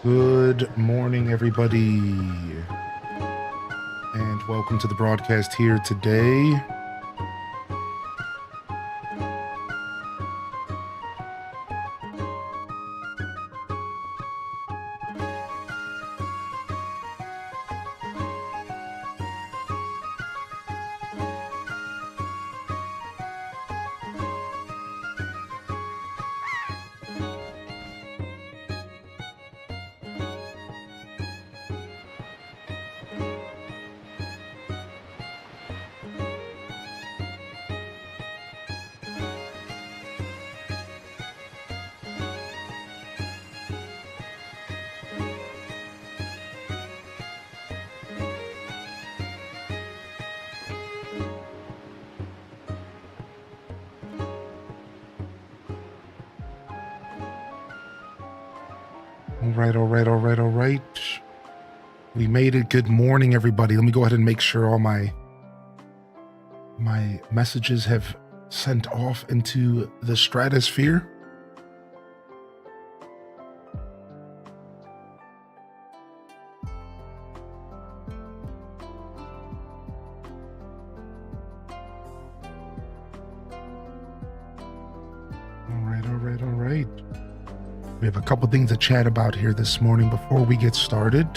Good morning, everybody, and welcome to the broadcast here today. All right. We made it. Good morning, everybody. Let me go ahead and make sure all my messages have sent off into the stratosphere. All right. We have a couple things to chat about here this morning before we get started.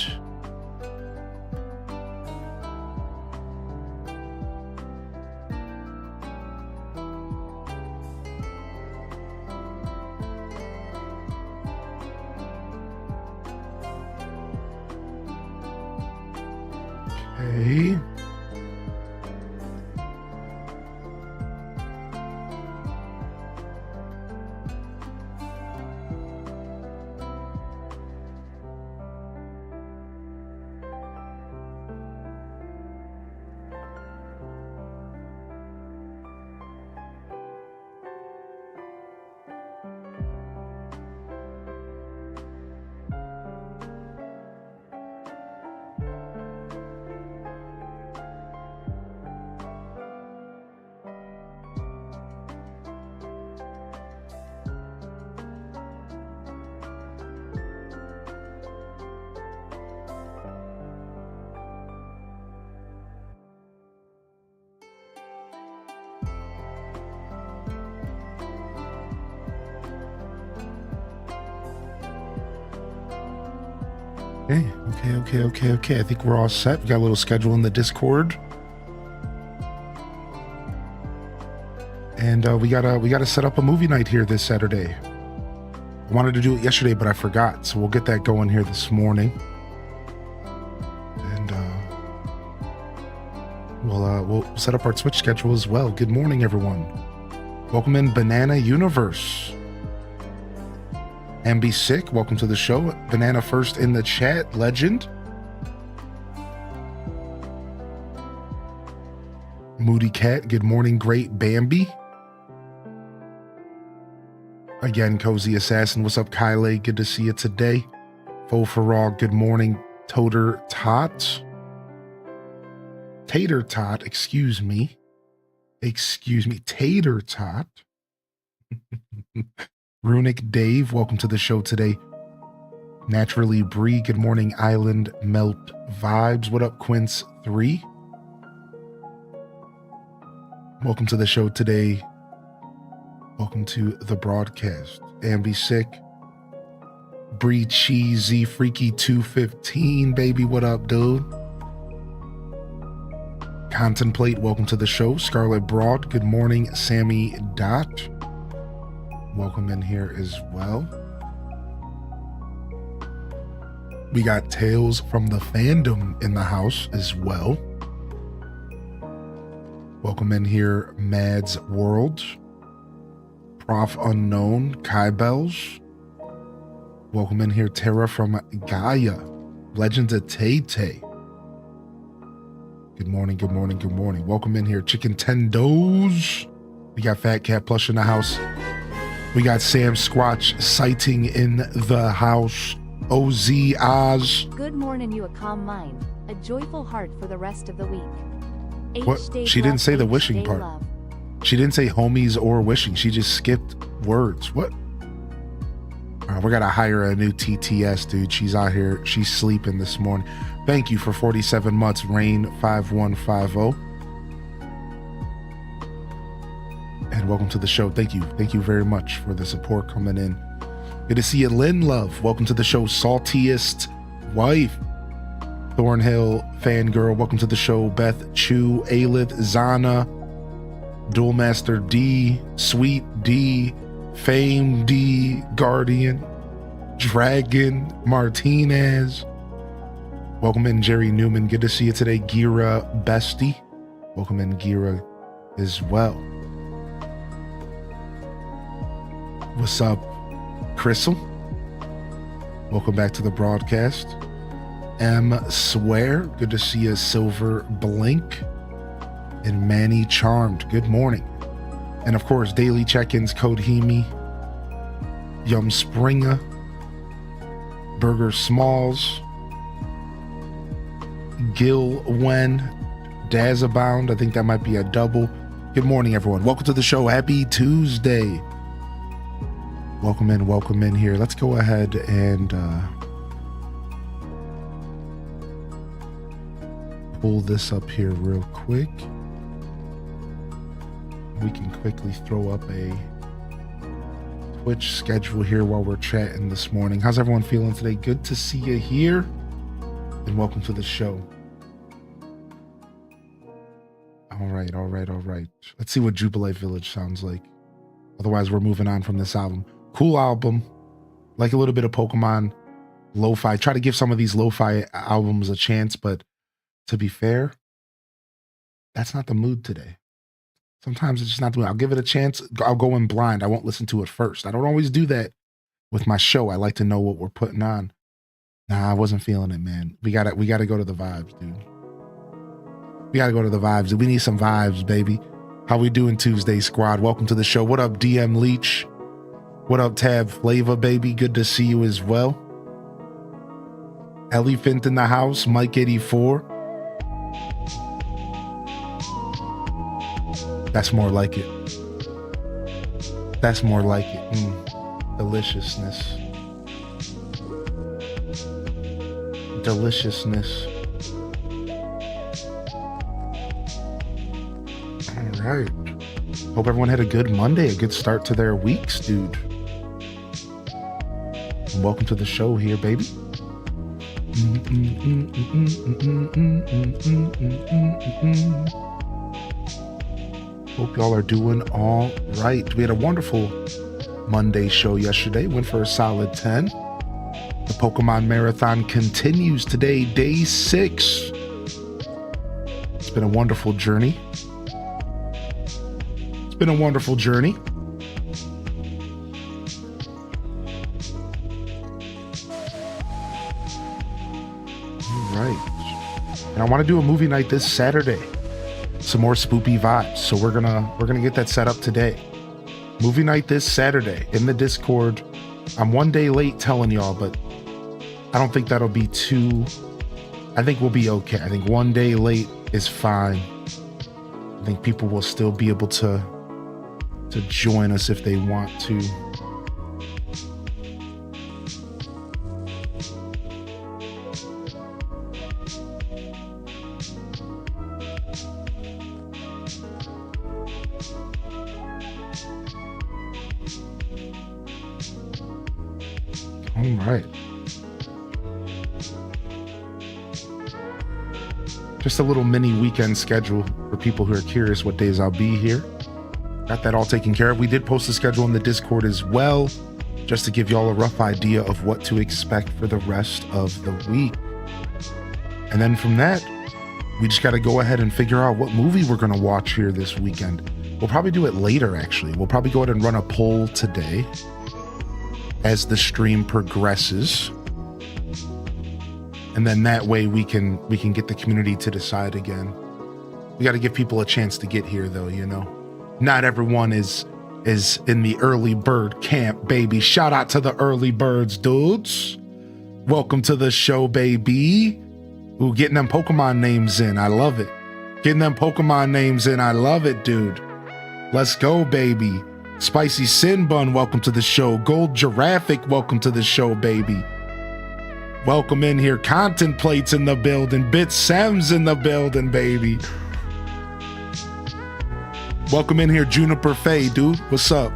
Okay. Okay. I think we're all set. We got a little schedule in the Discord. And we gotta set up a movie night here this Saturday. I wanted to do it yesterday, but I forgot. So we'll get that going here this morning. And we'll set up our Twitch schedule as well. Good morning, everyone. Welcome in Banana Universe. And be sick. Welcome to the show. Banana first in the chat. Legend. Moody Cat. Good morning, Great Bambi. Again, Cozy Assassin. What's up, Kyle? Good to see you today. Faux Farag. Good morning, Toter Tot. Tater Tot. Excuse me. Tater Tot. Runic Dave, welcome to the show today. Naturally Bree, good morning. Island Melt Vibes. What up, Quince 3? Welcome to the show today. Welcome to the broadcast. Ambi Sick. Bree Cheesy Freaky 215, baby. What up, dude? Contemplate, welcome to the show. Scarlet Broad, good morning. Sammy Dot. Welcome in here as well. We got Tales from the Fandom in the house as well. Welcome in here, Mad's World. Prof Unknown, Kai Bells. Welcome in here, Tara from Gaia. Legends of Tay-Tay. Good morning. Welcome in here, Chicken Tendos. We got Fat Cat Plush in the house. We got Sam Squatch sighting in the house. OZ Oz. Good morning, you a calm mind, a joyful heart for the rest of the week. What? She didn't say the wishing part. Love. She didn't say homies or wishing. She just skipped words. What? We gotta hire a new TTS, dude. She's out here. She's sleeping this morning. Thank you for 47 months, Rain5150. And welcome to the show. Thank you. Thank you very much for the support coming in. Good to see you, Lynn Love. Welcome to the show, Saltiest Wife. Thornhill Fangirl. Welcome to the show, Beth Chu, Alith, Zana, Duelmaster D, Sweet D, Fame D, Guardian, Dragon Martinez. Welcome in, Jerry Newman. Good to see you today, Gira Bestie. Welcome in, Gira, as well. What's up, Crystal? Welcome back to the broadcast. M. Swear. Good to see you, Silver Blink. And Manny Charmed. Good morning. And of course, daily check-ins, Kodhimi, Yum Springer, Burger Smalls, Gil Wen, Dazabound. I think that might be a double. Good morning, everyone. Welcome to the show. Happy Tuesday. Welcome in here. Let's go ahead and pull this up here real quick. We can quickly throw up a Twitch schedule here while we're chatting this morning. How's everyone feeling today? Good to see you here, and welcome to the show. All right. Let's see what Jubilee Village sounds like. Otherwise, we're moving on from this album. Cool album. Like a little bit of Pokemon lo-fi. Try to give some of these lo-fi albums a chance, but to be fair, that's not the mood today. Sometimes it's just not the mood. I'll give it a chance. I'll go in blind. I won't listen to it first. I don't always do that with my show. I like to know what we're putting on. Nah, I wasn't feeling it, man. We gotta go to the vibes, dude. We gotta go to the vibes. We need some vibes, baby. How we doing, Tuesday squad? Welcome to the show. What up, DM Leech? What up, Tab Flavor, baby? Good to see you as well. Elephant in the house, Mike 84. That's more like it. That's more like it. Deliciousness. Deliciousness. All right. Hope everyone had a good Monday, a good start to their weeks, dude. And welcome to the show here, baby. Hope y'all are doing all right. We had a wonderful Monday show yesterday. Went for a solid 10. The Pokemon Marathon continues today, day 6. It's been a wonderful journey. All right. And I want to do a movie night this Saturday. Some more spoopy vibes. So we're gonna get that set up today. Movie night this Saturday in the Discord. I'm one day late telling y'all, but I don't think that'll be too. I think we'll be okay. I think one day late is fine. I think people will still be able to join us if they want to. All right. Just a little mini weekend schedule for people who are curious what days I'll be here. Got that all taken care of. We did post the schedule in the Discord as well, just to give y'all a rough idea of what to expect for the rest of the week. And then from that, we just got to go ahead and figure out what movie we're going to watch here this weekend. We'll probably do it later, actually. We'll probably go ahead and run a poll today as the stream progresses. And then that way we can get the community to decide again. We got to give people a chance to get here, though, you know. Not everyone is in the early bird camp, baby. Shout out to the early birds, dudes. Welcome to the show, baby. Ooh, getting them Pokemon names in. I love it. Getting them Pokemon names in. I love it, dude. Let's go, baby. Spicy Sin Bun, welcome to the show. Gold Giraffic, welcome to the show, baby. Welcome in here. Contemplates in the building. Bit Sam's in the building, baby. Welcome in here, Juniper Faye, dude. What's up?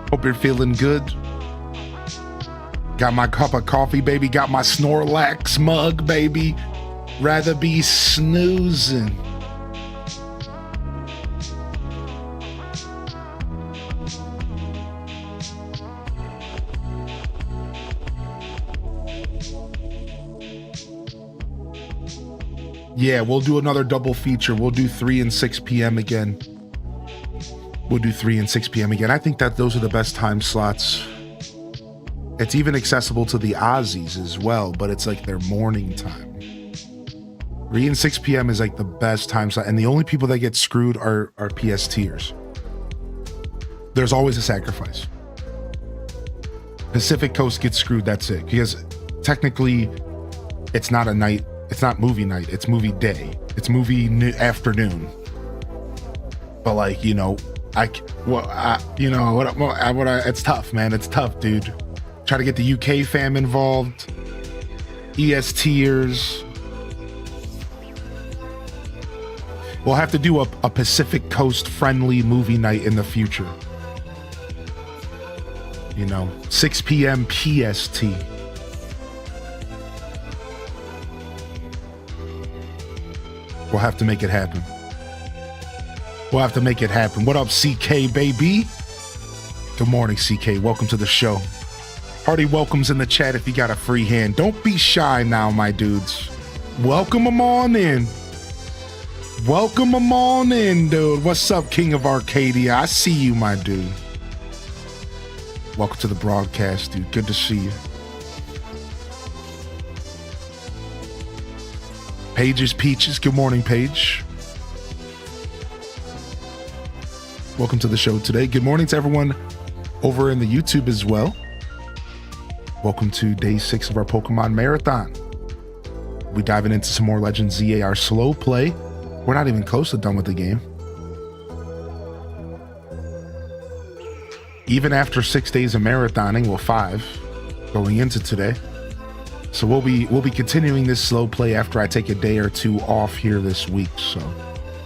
Hope you're feeling good. Got my cup of coffee, baby. Got my Snorlax mug, baby. Rather be snoozing. Yeah, we'll do another double feature. We'll do 3 and 6 p.m. again. We'll do 3 and 6 p.m. again. I think that those are the best time slots. It's even accessible to the Aussies as well, but it's like their morning time. 3 and 6 p.m. is like the best time slot, and the only people that get screwed are PSTers. There's always a sacrifice. Pacific Coast gets screwed, that's it. Because technically, it's not a night, it's not movie night, it's movie day. It's movie afternoon. But like, you know, it's tough, man. It's tough, dude. Try to get the UK fam involved. ESTers. We'll have to do a Pacific Coast friendly movie night in the future. You know, 6 p.m. PST. We'll have to make it happen. We'll have to make it happen. What up, CK, baby? Good morning, CK. Welcome to the show. Hearty welcomes in the chat if you got a free hand. Don't be shy now, my dudes. Welcome them on in. Welcome them on in, dude. What's up, King of Arcadia? I see you, my dude. Welcome to the broadcast, dude. Good to see you. Paige is Peaches. Good morning, Paige. Welcome to the show today. Good morning to everyone over in the YouTube as well. Welcome to day 6 of our Pokemon Marathon. We're diving into some more Legends ZA, our slow play. We're not even close to done with the game. Even after 6 days of marathoning, well, 5 going into today. So we'll be continuing this slow play after I take a day or 2 off here this week. So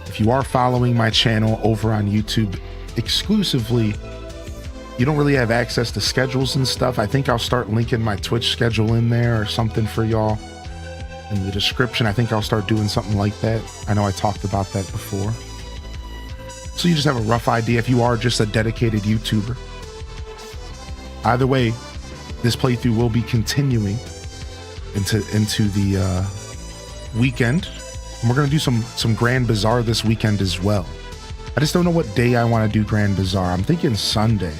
if you are following my channel over on YouTube exclusively, you don't really have access to schedules and stuff. I think I'll start linking my Twitch schedule in there or something for y'all in the description. I think I'll start doing something like that. I know I talked about that before. So you just have a rough idea if you are just a dedicated YouTuber. Either way, this playthrough will be continuing into the weekend. And we're going to do some Grand Bazaar this weekend as well. I just don't know what day I want to do Grand Bazaar. I'm thinking Sunday.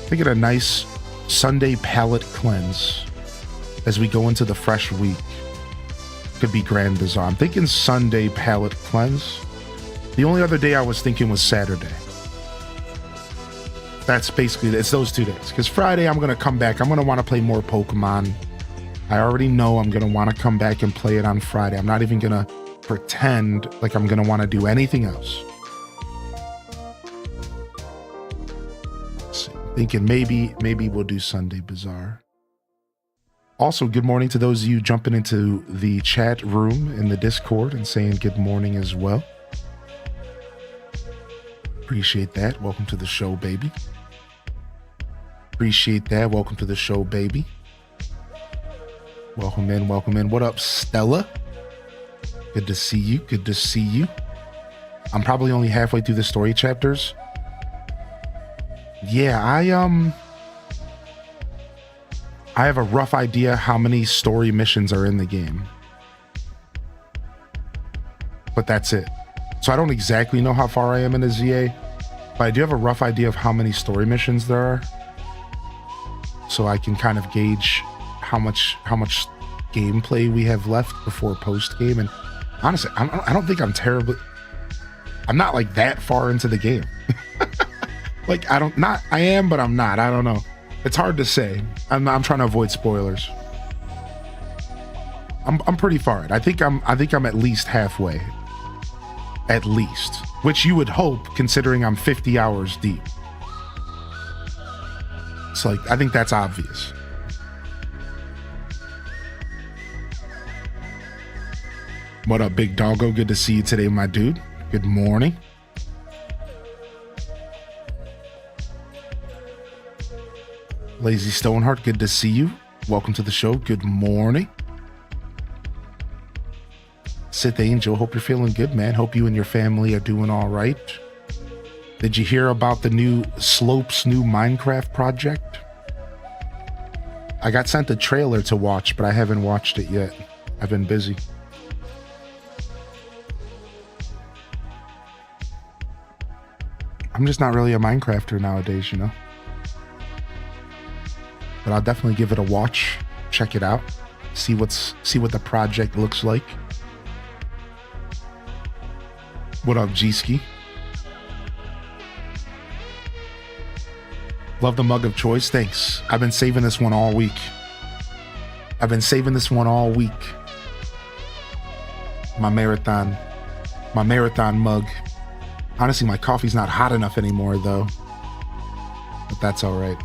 Thinking a nice Sunday palate cleanse as we go into the fresh week. Could be Grand Bazaar. I'm thinking Sunday palate cleanse. The only other day I was thinking was Saturday. That's basically, it's those 2 days. Because Friday I'm going to come back. I'm going to want to play more Pokemon. I already know I'm going to want to come back and play it on Friday. I'm not even going to pretend like I'm going to want to do anything else. Thinking maybe we'll do Sunday Bazaar. Also, good morning to those of you jumping into the chat room in the Discord and saying good morning as well. Appreciate that. Welcome to the show, baby. Appreciate that. Welcome to the show, baby. Welcome in, welcome in. What up, Stella? Good to see you. Good to see you. I'm probably only halfway through the story chapters. Yeah, I have a rough idea how many story missions are in the game. But that's it. So I don't exactly know how far I am in the ZA, but I do have a rough idea of how many story missions there are. So I can kind of gauge how much gameplay we have left before post game. And honestly, I don't think I'm not like that far into the game. Like, I am, but I'm not. I don't know. It's hard to say. I'm trying to avoid spoilers. I'm pretty far in. I think I'm at least halfway. At least. Which you would hope, considering I'm 50 hours deep. It's like, I think that's obvious. What up, big doggo? Good to see you today, my dude. Good morning. Lazy Stoneheart, good to see you. Welcome to the show. Good morning. Sith Angel, hope you're feeling good, man. Hope you and your family are doing all right. Did you hear about the new Slope's new Minecraft project? I got sent a trailer to watch, but I haven't watched it yet. I've been busy. I'm just not really a Minecrafter nowadays, you know? But I'll definitely give it a watch, check it out, see what the project looks like. What up, G-Ski? Love the mug of choice, thanks. I've been saving this one all week. My marathon mug. Honestly, my coffee's not hot enough anymore though. But that's all right.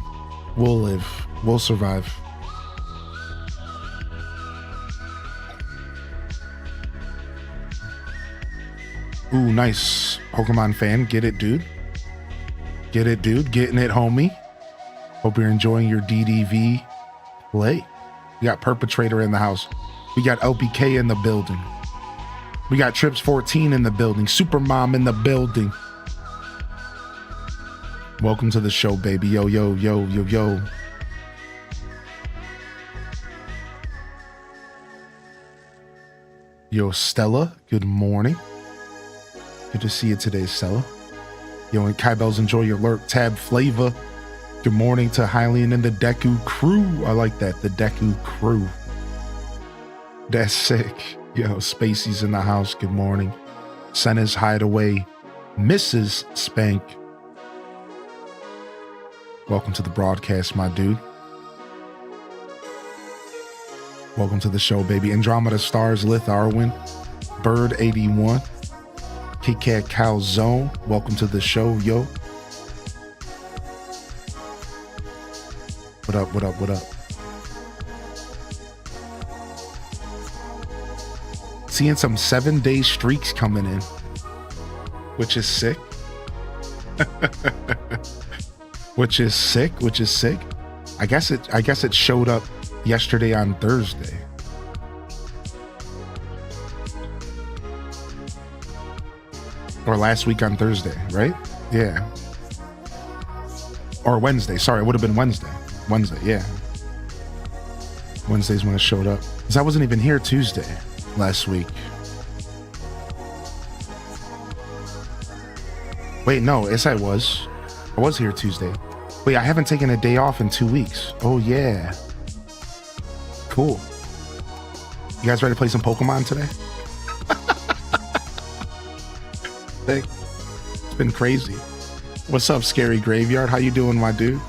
We'll live. We'll survive. Ooh, nice. Pokemon fan. Get it, dude. Get it, dude. Getting it, homie. Hope you're enjoying your DDV play. We got Perpetrator in the house. We got LPK in the building. We got Trips 14 in the building. Super Mom in the building. Welcome to the show, baby. Yo, yo, yo, yo, yo. Yo, Stella, good morning. Good to see you today, Stella. Yo, and Kybells, enjoy your lurk tab flavor. Good morning to Hylian and the Deku crew. I like that, the Deku crew. That's sick. Yo, Spacey's in the house. Good morning. Senna's Hideaway. Mrs. Spank. Welcome to the broadcast, my dude. Welcome to the show, baby. Andromeda Stars, Lith Arwin, Bird 81, Kit Kat Calzone. Welcome to the show, yo. What up, what up, what up? Seeing some 7-day streaks coming in, which is sick. which is sick. I guess it showed up yesterday on Thursday. Or last week on Thursday, right? Yeah. Or Wednesday. Sorry, it would have been Wednesday. Wednesday, yeah. Wednesday's when it showed up. Because I wasn't even here Tuesday last week. Wait, no, yes I was. I was here Tuesday. Wait, I haven't taken a day off in 2 weeks. Oh yeah. Cool. You guys ready to play some Pokemon today? It's been crazy. What's up, Scary Graveyard? How you doing, my dude?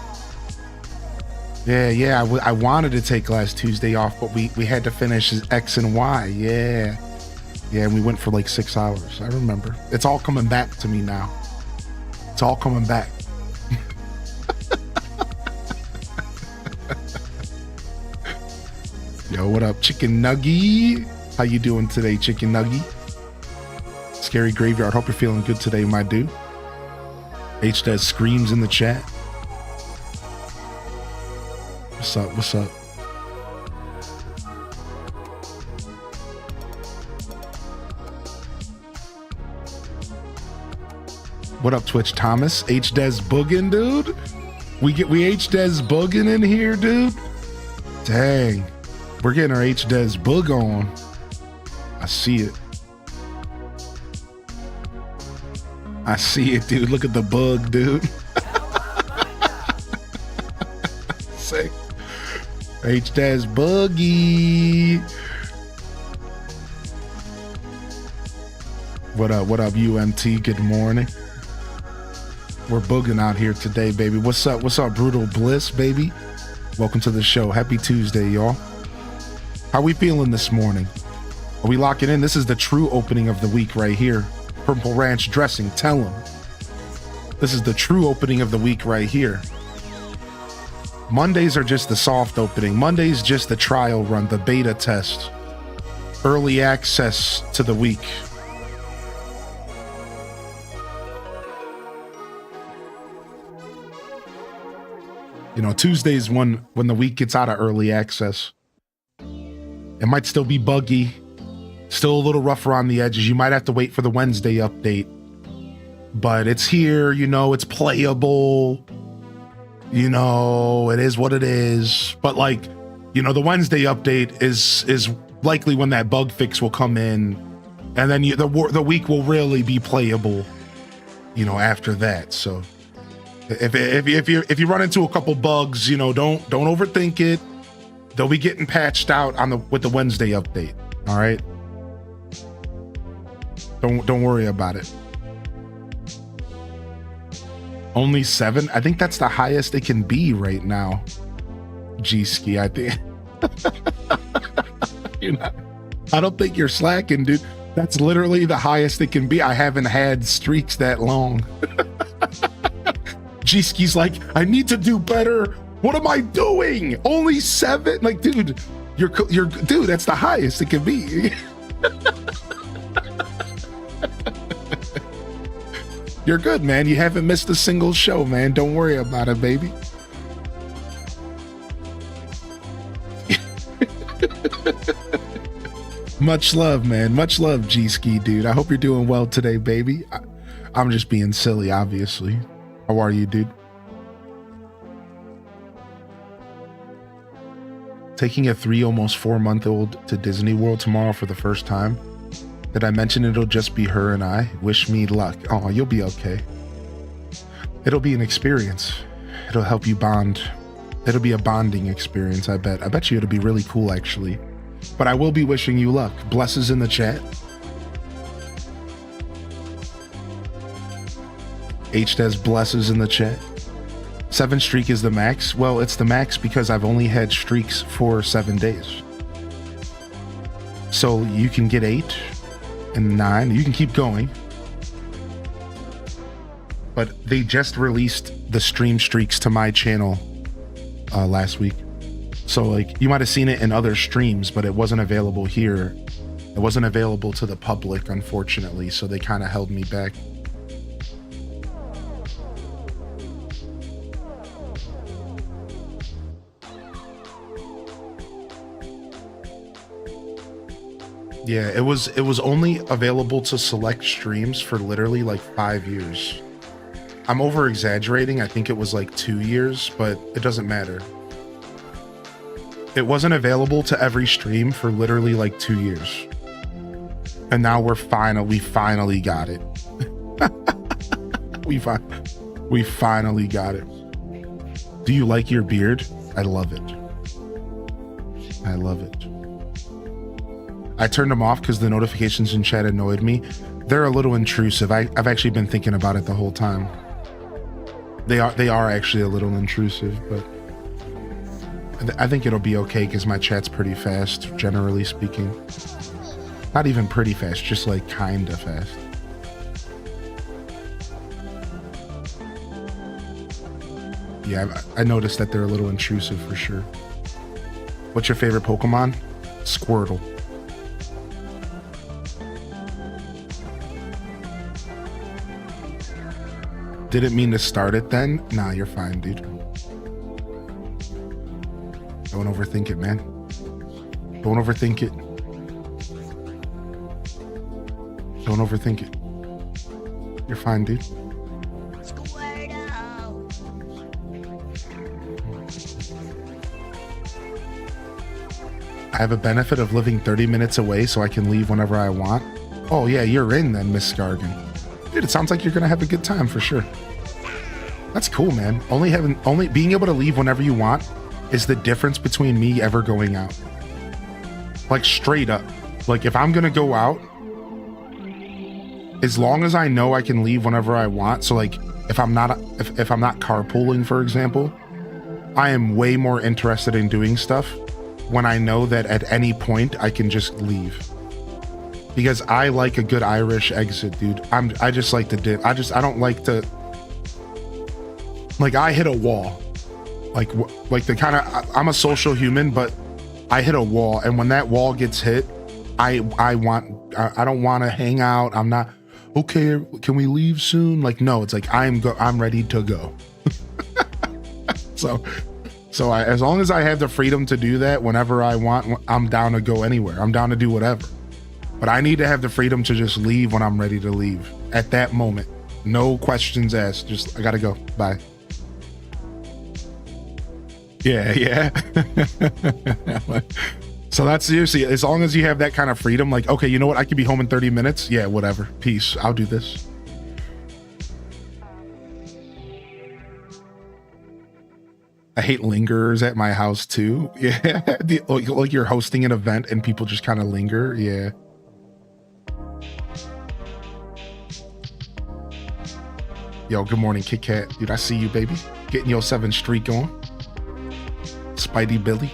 Yeah, I wanted to take last Tuesday off, but we had to finish X and Y. Yeah, and we went for like 6 hours. I remember. It's all coming back to me now. It's all coming back. Yo, what up, Chicken Nuggy? How you doing today, Chicken Nuggy? Scary Graveyard, hope you're feeling good today, my dude. H-Dead screams in the chat. What's up, what's up? What up, Twitch Thomas? H-Dez boogin', dude? We H-Dez boogin' in here, dude? Dang. We're getting our H-Dez boog on. I see it. I see it, dude. Look at the bug, dude. Sick. H-Daz Boogie. What up, UMT? Good morning. We're booging out here today, baby. What's up? What's up, Brutal Bliss, baby? Welcome to the show. Happy Tuesday, y'all. How we feeling this morning? Are we locking in? This is the true opening of the week right here. Purple Ranch dressing. Tell them. This is the true opening of the week right here. Mondays are just the soft opening. Mondays just the trial run, the beta test. Early access to the week. You know, Tuesday's when the week gets out of early access. It might still be buggy, still a little rougher on the edges. You might have to wait for the Wednesday update. But it's here, you know, it's playable. You know, it is what it is. But like, you know, the Wednesday update is likely when that bug fix will come in. And then the week will really be playable, you know, after that. So if you run into a couple bugs, you know, don't overthink it. They'll be getting patched out with the Wednesday update. All right. Don't worry about it. Only 7. I think that's the highest it can be right now. G-Ski, I think. I don't think you're slacking, dude. That's literally the highest it can be. I haven't had streaks that long. G-Ski's like, I need to do better. What am I doing? Only 7? Like, dude, dude, that's the highest it can be. You're good, man. You haven't missed a single show, man. Don't worry about it, baby. Much love, man. Much love, G-Ski, dude. I hope you're doing well today, baby. I'm just being silly, obviously. How are you, dude? Taking a 3, almost 4-month-old to Disney World tomorrow for the first time. Did I mention it'll just be her and I? Wish me luck. Oh, you'll be okay. It'll be an experience. It'll help you bond. It'll be a bonding experience, I bet. I bet you it'll be really cool, actually. But I will be wishing you luck. Blesses in the chat. H-Des blesses in the chat. 7 streak is the max. Well, it's the max because I've only had streaks for 7 days. So you can get 8 and 9. You can keep going. But they just released the stream streaks to my channel last week. So like you might have seen it in other streams, but it wasn't available here. It wasn't available to the public, unfortunately. So they kind of held me back. Yeah, it was only available to select streams for literally like 5 years. I'm over exaggerating. I think it was like 2 years, but it doesn't matter. It wasn't available to every stream for literally like 2 years. And now we finally got it. we finally got it. Do you like your beard? I love it. I love it. I turned them off because the notifications in chat annoyed me. They're a little intrusive. I've actually been thinking about it the whole time. They are actually a little intrusive, but I think it'll be okay because my chat's pretty fast, generally speaking. Not even pretty fast, just like kinda fast. Yeah, I noticed that they're a little intrusive for sure. What's your favorite Pokemon? Squirtle. Didn't mean to start it then? Nah, you're fine, dude. Don't overthink it, man. Don't overthink it. Don't overthink it. You're fine, dude. I have a benefit of living 30 minutes away so I can leave whenever I want. Oh yeah, you're in then, Miss Scargan. Dude, it sounds like you're gonna have a good time for sure. That's cool, man. Only being able to leave whenever you want is the difference between me ever going out. Like straight up. Like if I'm gonna go out, as long as I know I can leave whenever I want, so like if I'm not carpooling, for example, I am way more interested in doing stuff when I know that at any point I can just leave. Because I like a good Irish exit, dude. I just like to dip. I don't like to, like, I hit a wall. Like the kind of, I'm a social human, but I hit a wall, and when that wall gets hit, I don't want to hang out. I'm not, okay, can we leave soon? Like, no, it's like I'm ready to go. So as long as I have the freedom to do that whenever I want, I'm down to go anywhere. I'm down to do whatever. But I need to have the freedom to just leave when I'm ready to leave at that moment. No questions asked. Just, I gotta go. Bye. Yeah. So that's seriously, as long as you have that kind of freedom, like, okay, you know what? I could be home in 30 minutes. Yeah, whatever. Peace. I'll do this. I hate lingerers at my house too. Yeah. Like you're hosting an event and people just kind of linger. Yeah. Yo, good morning, Kit Kat. Dude, I see you, baby. Getting your 7 streak on. Spidey Billy.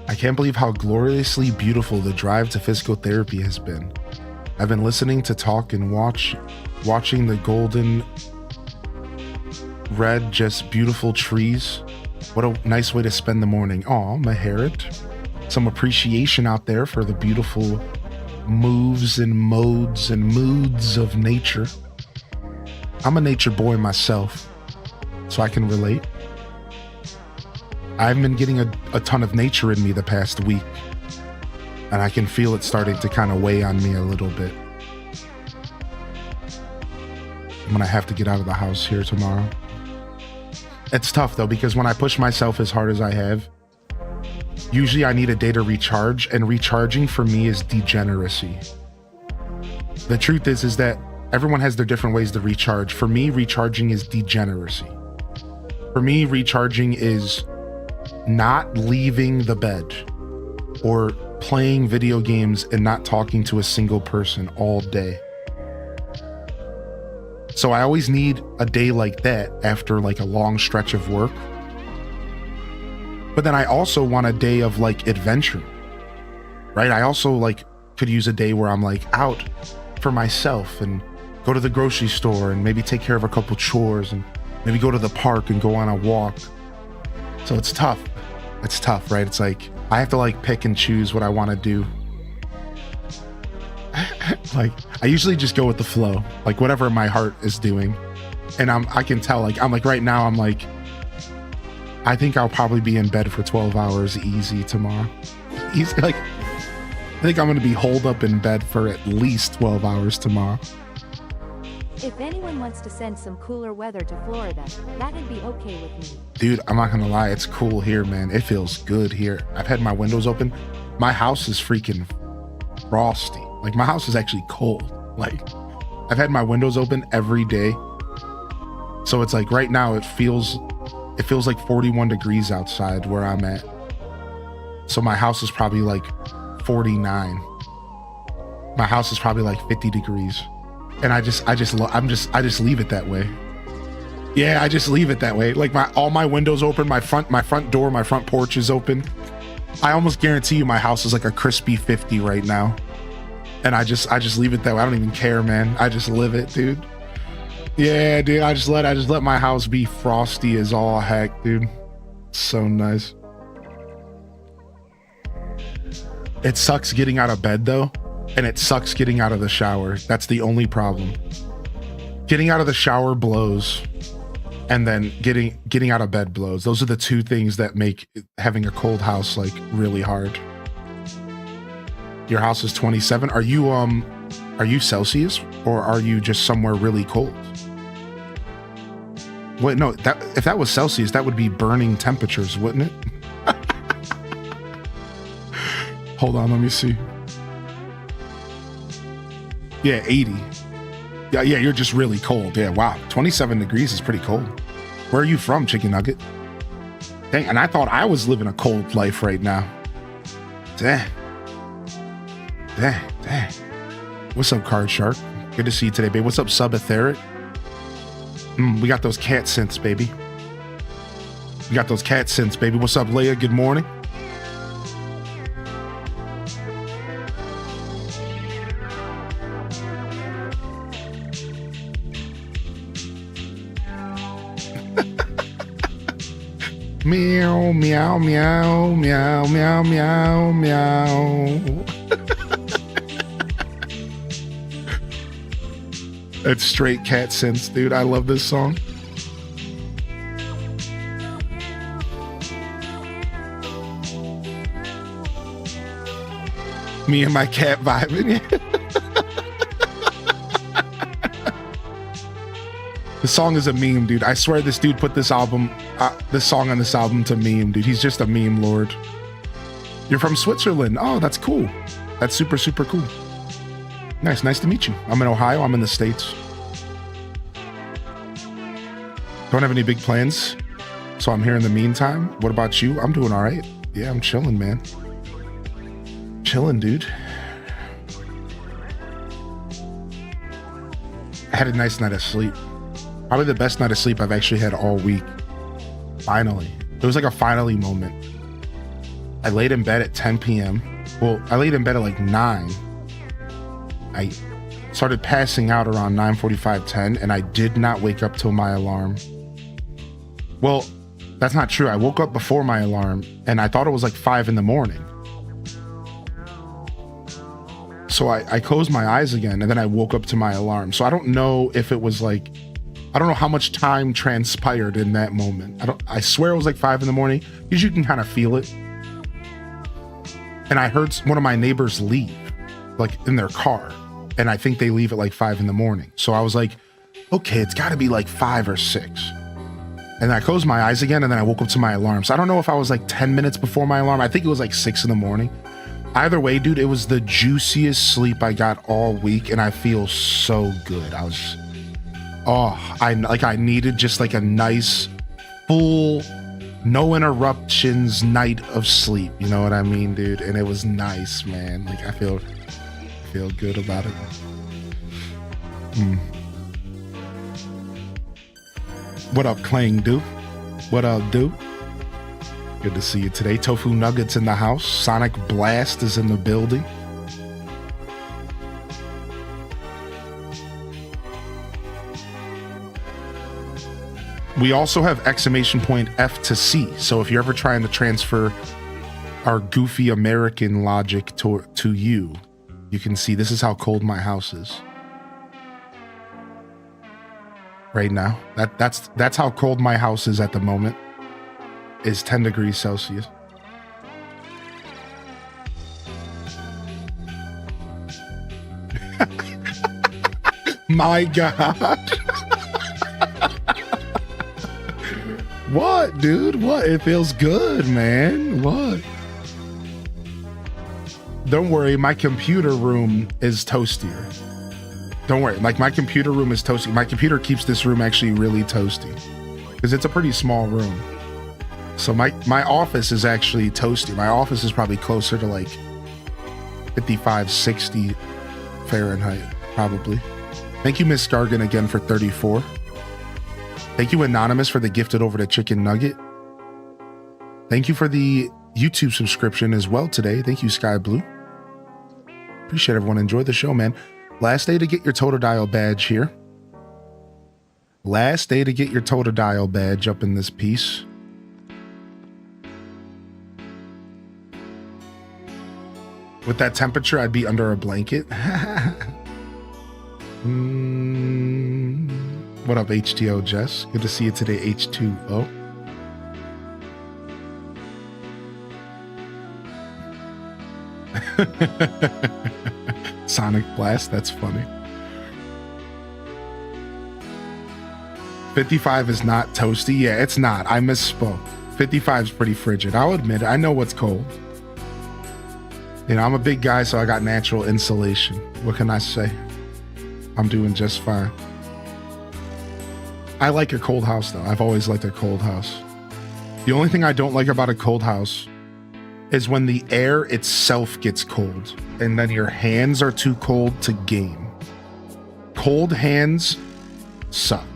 I can't believe how gloriously beautiful the drive to physical therapy has been. I've been listening to talk and watching the golden red, just beautiful trees. What a nice way to spend the morning. Aw, Maharit. Some appreciation out there for the beautiful moves and modes and moods of nature. I'm a nature boy myself, so I can relate. I've been getting a ton of nature in me the past week, and I can feel it starting to kind of weigh on me a little bit. I'm gonna have to get out of the house here tomorrow. It's tough though, because when I push myself as hard as I have, usually I need a day to recharge, and recharging for me is degeneracy. The truth is that everyone has their different ways to recharge. For me, recharging is degeneracy. For me, recharging is not leaving the bed or playing video games and not talking to a single person all day. So I always need a day like that after like a long stretch of work. But then I also want a day of like adventure, right? I also like could use a day where I'm like out for myself and go to the grocery store and maybe take care of a couple chores and maybe go to the park and go on a walk. So it's tough. It's tough, right? It's like I have to like pick and choose what I want to do. Like I usually just go with the flow, like whatever my heart is doing. And I can tell, like I'm like right now I'm like, I think I'll probably be in bed for 12 hours easy tomorrow. Easy, like I think I'm gonna be holed up in bed for at least 12 hours tomorrow. If anyone wants to send some cooler weather to Florida, that'd be okay with me. Dude, I'm not gonna lie, it's cool here, man. It feels good here. I've had my windows open. My house is freaking frosty. Like my house is actually cold. Like I've had my windows open every day. So it's like right now it feels like 41 degrees outside where I'm at. So my house is probably like 49. My house is probably like 50 degrees. And I just leave it that way. Yeah, I just leave it that way. Like all my windows open, my front door, my front porch is open. I almost guarantee you my house is like a crispy 50 right now. And I just leave it that way. I don't even care, man. I just live it, dude. Yeah, dude. I just let my house be frosty as all heck, dude. So nice. It sucks getting out of bed though, and it sucks getting out of the shower. That's the only problem. Getting out of the shower blows, and then getting out of bed blows. Those are the two things that make having a cold house like really hard. Your house is 27. Are you Celsius or are you just somewhere really cold? Wait, no, if that was Celsius, that would be burning temperatures, wouldn't it? Hold on, let me see. Yeah, 80. Yeah, you're just really cold. Yeah, wow. 27 degrees is pretty cold. Where are you from, Chicken Nugget? Dang, and I thought I was living a cold life right now. Dang. What's up, Card Shark? Good to see you today, babe. What's up, Sub Etheric? We got those cat synths, baby. We got those cat synths, baby. What's up, Leia? Good morning. Meow, meow, meow, meow, meow, meow, meow. That's straight cat sense, dude. I love this song. Me and my cat vibing. The song is a meme, dude. I swear this dude put this song on this album to meme, dude. He's just a meme lord. You're from Switzerland. Oh, that's cool. That's super, super cool. Nice to meet you. I'm in Ohio. I'm in the States. Don't have any big plans, so I'm here in the meantime. What about you? I'm doing all right. Yeah, I'm chilling, man. Chilling, dude. I had a nice night of sleep. Probably the best night of sleep I've actually had all week. Finally. It was like a finally moment. I laid in bed at 10 p.m. Well, I laid in bed at like 9. I started passing out around 9:45, 10, and I did not wake up till my alarm. Well, that's not true. I woke up before my alarm, and I thought it was like 5 in the morning. So I closed my eyes again, and then I woke up to my alarm. So I don't know if it was like, I don't know how much time transpired in that moment. I swear it was like 5 in the morning, because you can kind of feel it. And I heard one of my neighbors leave, like in their car. And I think they leave at like 5 in the morning. So I was like, okay, it's got to be like 5 or 6. And I closed my eyes again, and then I woke up to my alarm. So I don't know if I was like 10 minutes before my alarm. I think it was like 6 in the morning. Either way, dude, it was the juiciest sleep I got all week, and I feel so good. I needed just like a nice, full, no interruptions night of sleep. You know what I mean, dude? And it was nice, man. Like I feel good about it. What up, Clang Dude? What up, dude? Good to see you today. Tofu Nuggets in the house. Sonic Blast is in the building. We also have exclamation point F to C. So if you're ever trying to transfer our goofy American logic to you, you can see this is how cold my house is right now. That's how cold my house is at the moment. Is 10 degrees Celsius. My God. What, dude? What? It feels good, man. What? Don't worry, my computer room is toastier. Don't worry, like my computer room is toasty. My computer keeps this room actually really toasty because it's a pretty small room. So my office is actually toasty. My office is probably closer to like 55, 60 Fahrenheit, probably. Thank you, Miss Gargan, again for 34. Thank you, Anonymous, for the gifted over to Chicken Nugget. Thank you for the YouTube subscription as well today. Thank you, Sky Blue. Appreciate everyone. Enjoy the show, man. Last day to get your Totodile badge here. Last day to get your Totodile badge up in this piece. With that temperature, I'd be under a blanket. What up, HTO Jess? Good to see you today, H2O. Sonic Blast, that's funny. 55 is not toasty. Yeah, it's not. I misspoke. 55 is pretty frigid. I'll admit it. I know what's cold. You know, I'm a big guy, so I got natural insulation. What can I say? I'm doing just fine. I like a cold house, though. I've always liked a cold house. The only thing I don't like about a cold house is when the air itself gets cold and then your hands are too cold to game. cold hands suck,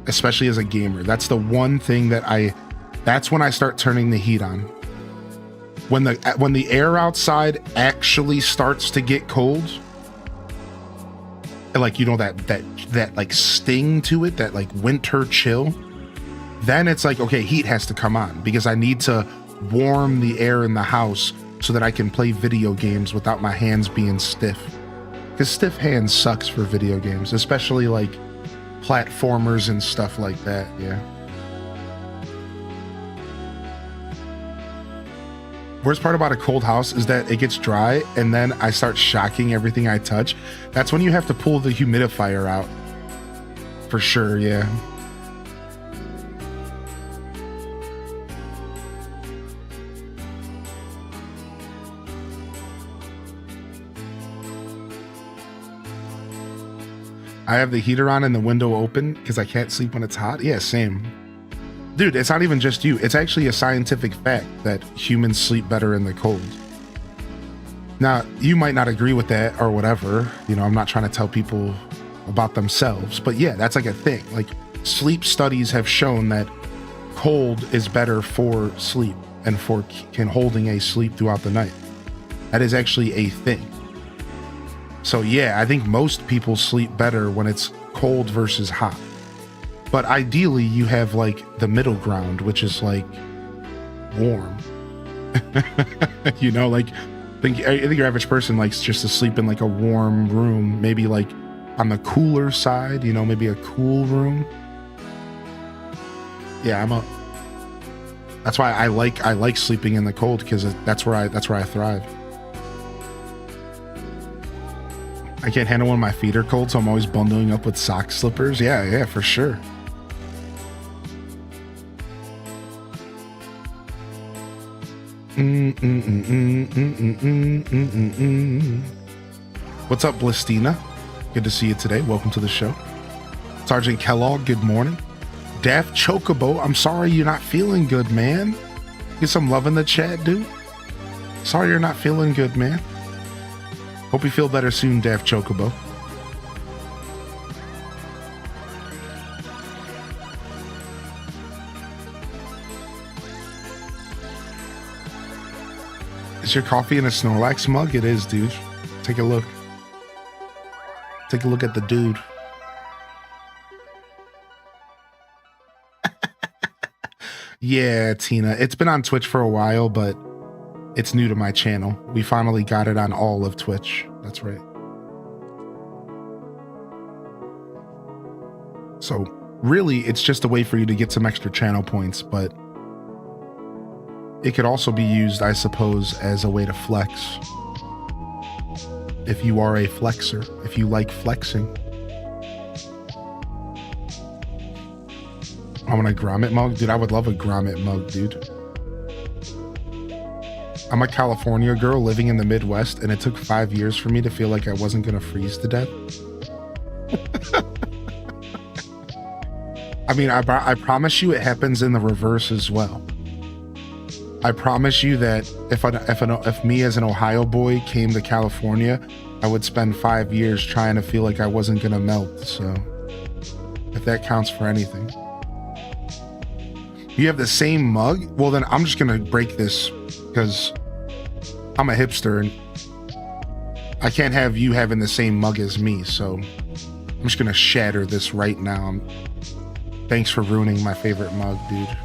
especially as a gamer. That's the one thing that that's when I start turning the heat on. When the air outside actually starts to get cold, like, you know, that like sting to it, that like winter chill, then it's like, okay, heat has to come on because I need to warm the air in the house so that I can play video games without my hands being stiff. Because stiff hands sucks for video games, especially like platformers and stuff like that. Yeah. Worst part about a cold house is that it gets dry and then I start shocking everything I touch. That's when you have to pull the humidifier out. For sure, yeah. I have the heater on and the window open because I can't sleep when it's hot. Yeah, same. Dude, it's not even just you. It's actually a scientific fact that humans sleep better in the cold. Now, you might not agree with that or whatever. You know, I'm not trying to tell people about themselves, but yeah, that's like a thing. Like, sleep studies have shown that cold is better for sleep and for holding a sleep throughout the night. That is actually a thing. So yeah, I think most people sleep better when it's cold versus hot. But ideally, you have like the middle ground, which is like warm. You know, like I think your average person likes just to sleep in like a warm room, maybe like on the cooler side, you know, maybe a cool room. Yeah, that's why I like sleeping in the cold, because that's where I thrive. I can't handle when my feet are cold, so I'm always bundling up with sock slippers. Yeah, for sure. What's up, Blistina? Good to see you today. Welcome to the show. Sergeant Kellogg, good morning. Daft Chocobo, I'm sorry you're not feeling good, man. Get some love in the chat, dude. Sorry you're not feeling good, man. Hope you feel better soon, Daft Chocobo. Is your coffee in a Snorlax mug? It is, dude. Take a look. Take a look at the dude. Yeah, Tina. It's been on Twitch for a while, but it's new to my channel. We finally got it on all of Twitch. That's right. So really, it's just a way for you to get some extra channel points, but it could also be used, I suppose, as a way to flex. If you are a flexer, if you like flexing. I want a grommet mug? Dude, I would love a grommet mug, dude. I'm a California girl living in the Midwest, and it took 5 years for me to feel like I wasn't going to freeze to death. I mean, I promise you it happens in the reverse as well. I promise you that if me as an Ohio boy came to California, I would spend 5 years trying to feel like I wasn't going to melt. So if that counts for anything. You have the same mug? Well, then I'm just going to break this because I'm a hipster and I can't have you having the same mug as me. So I'm just going to shatter this right now. Thanks for ruining my favorite mug, dude.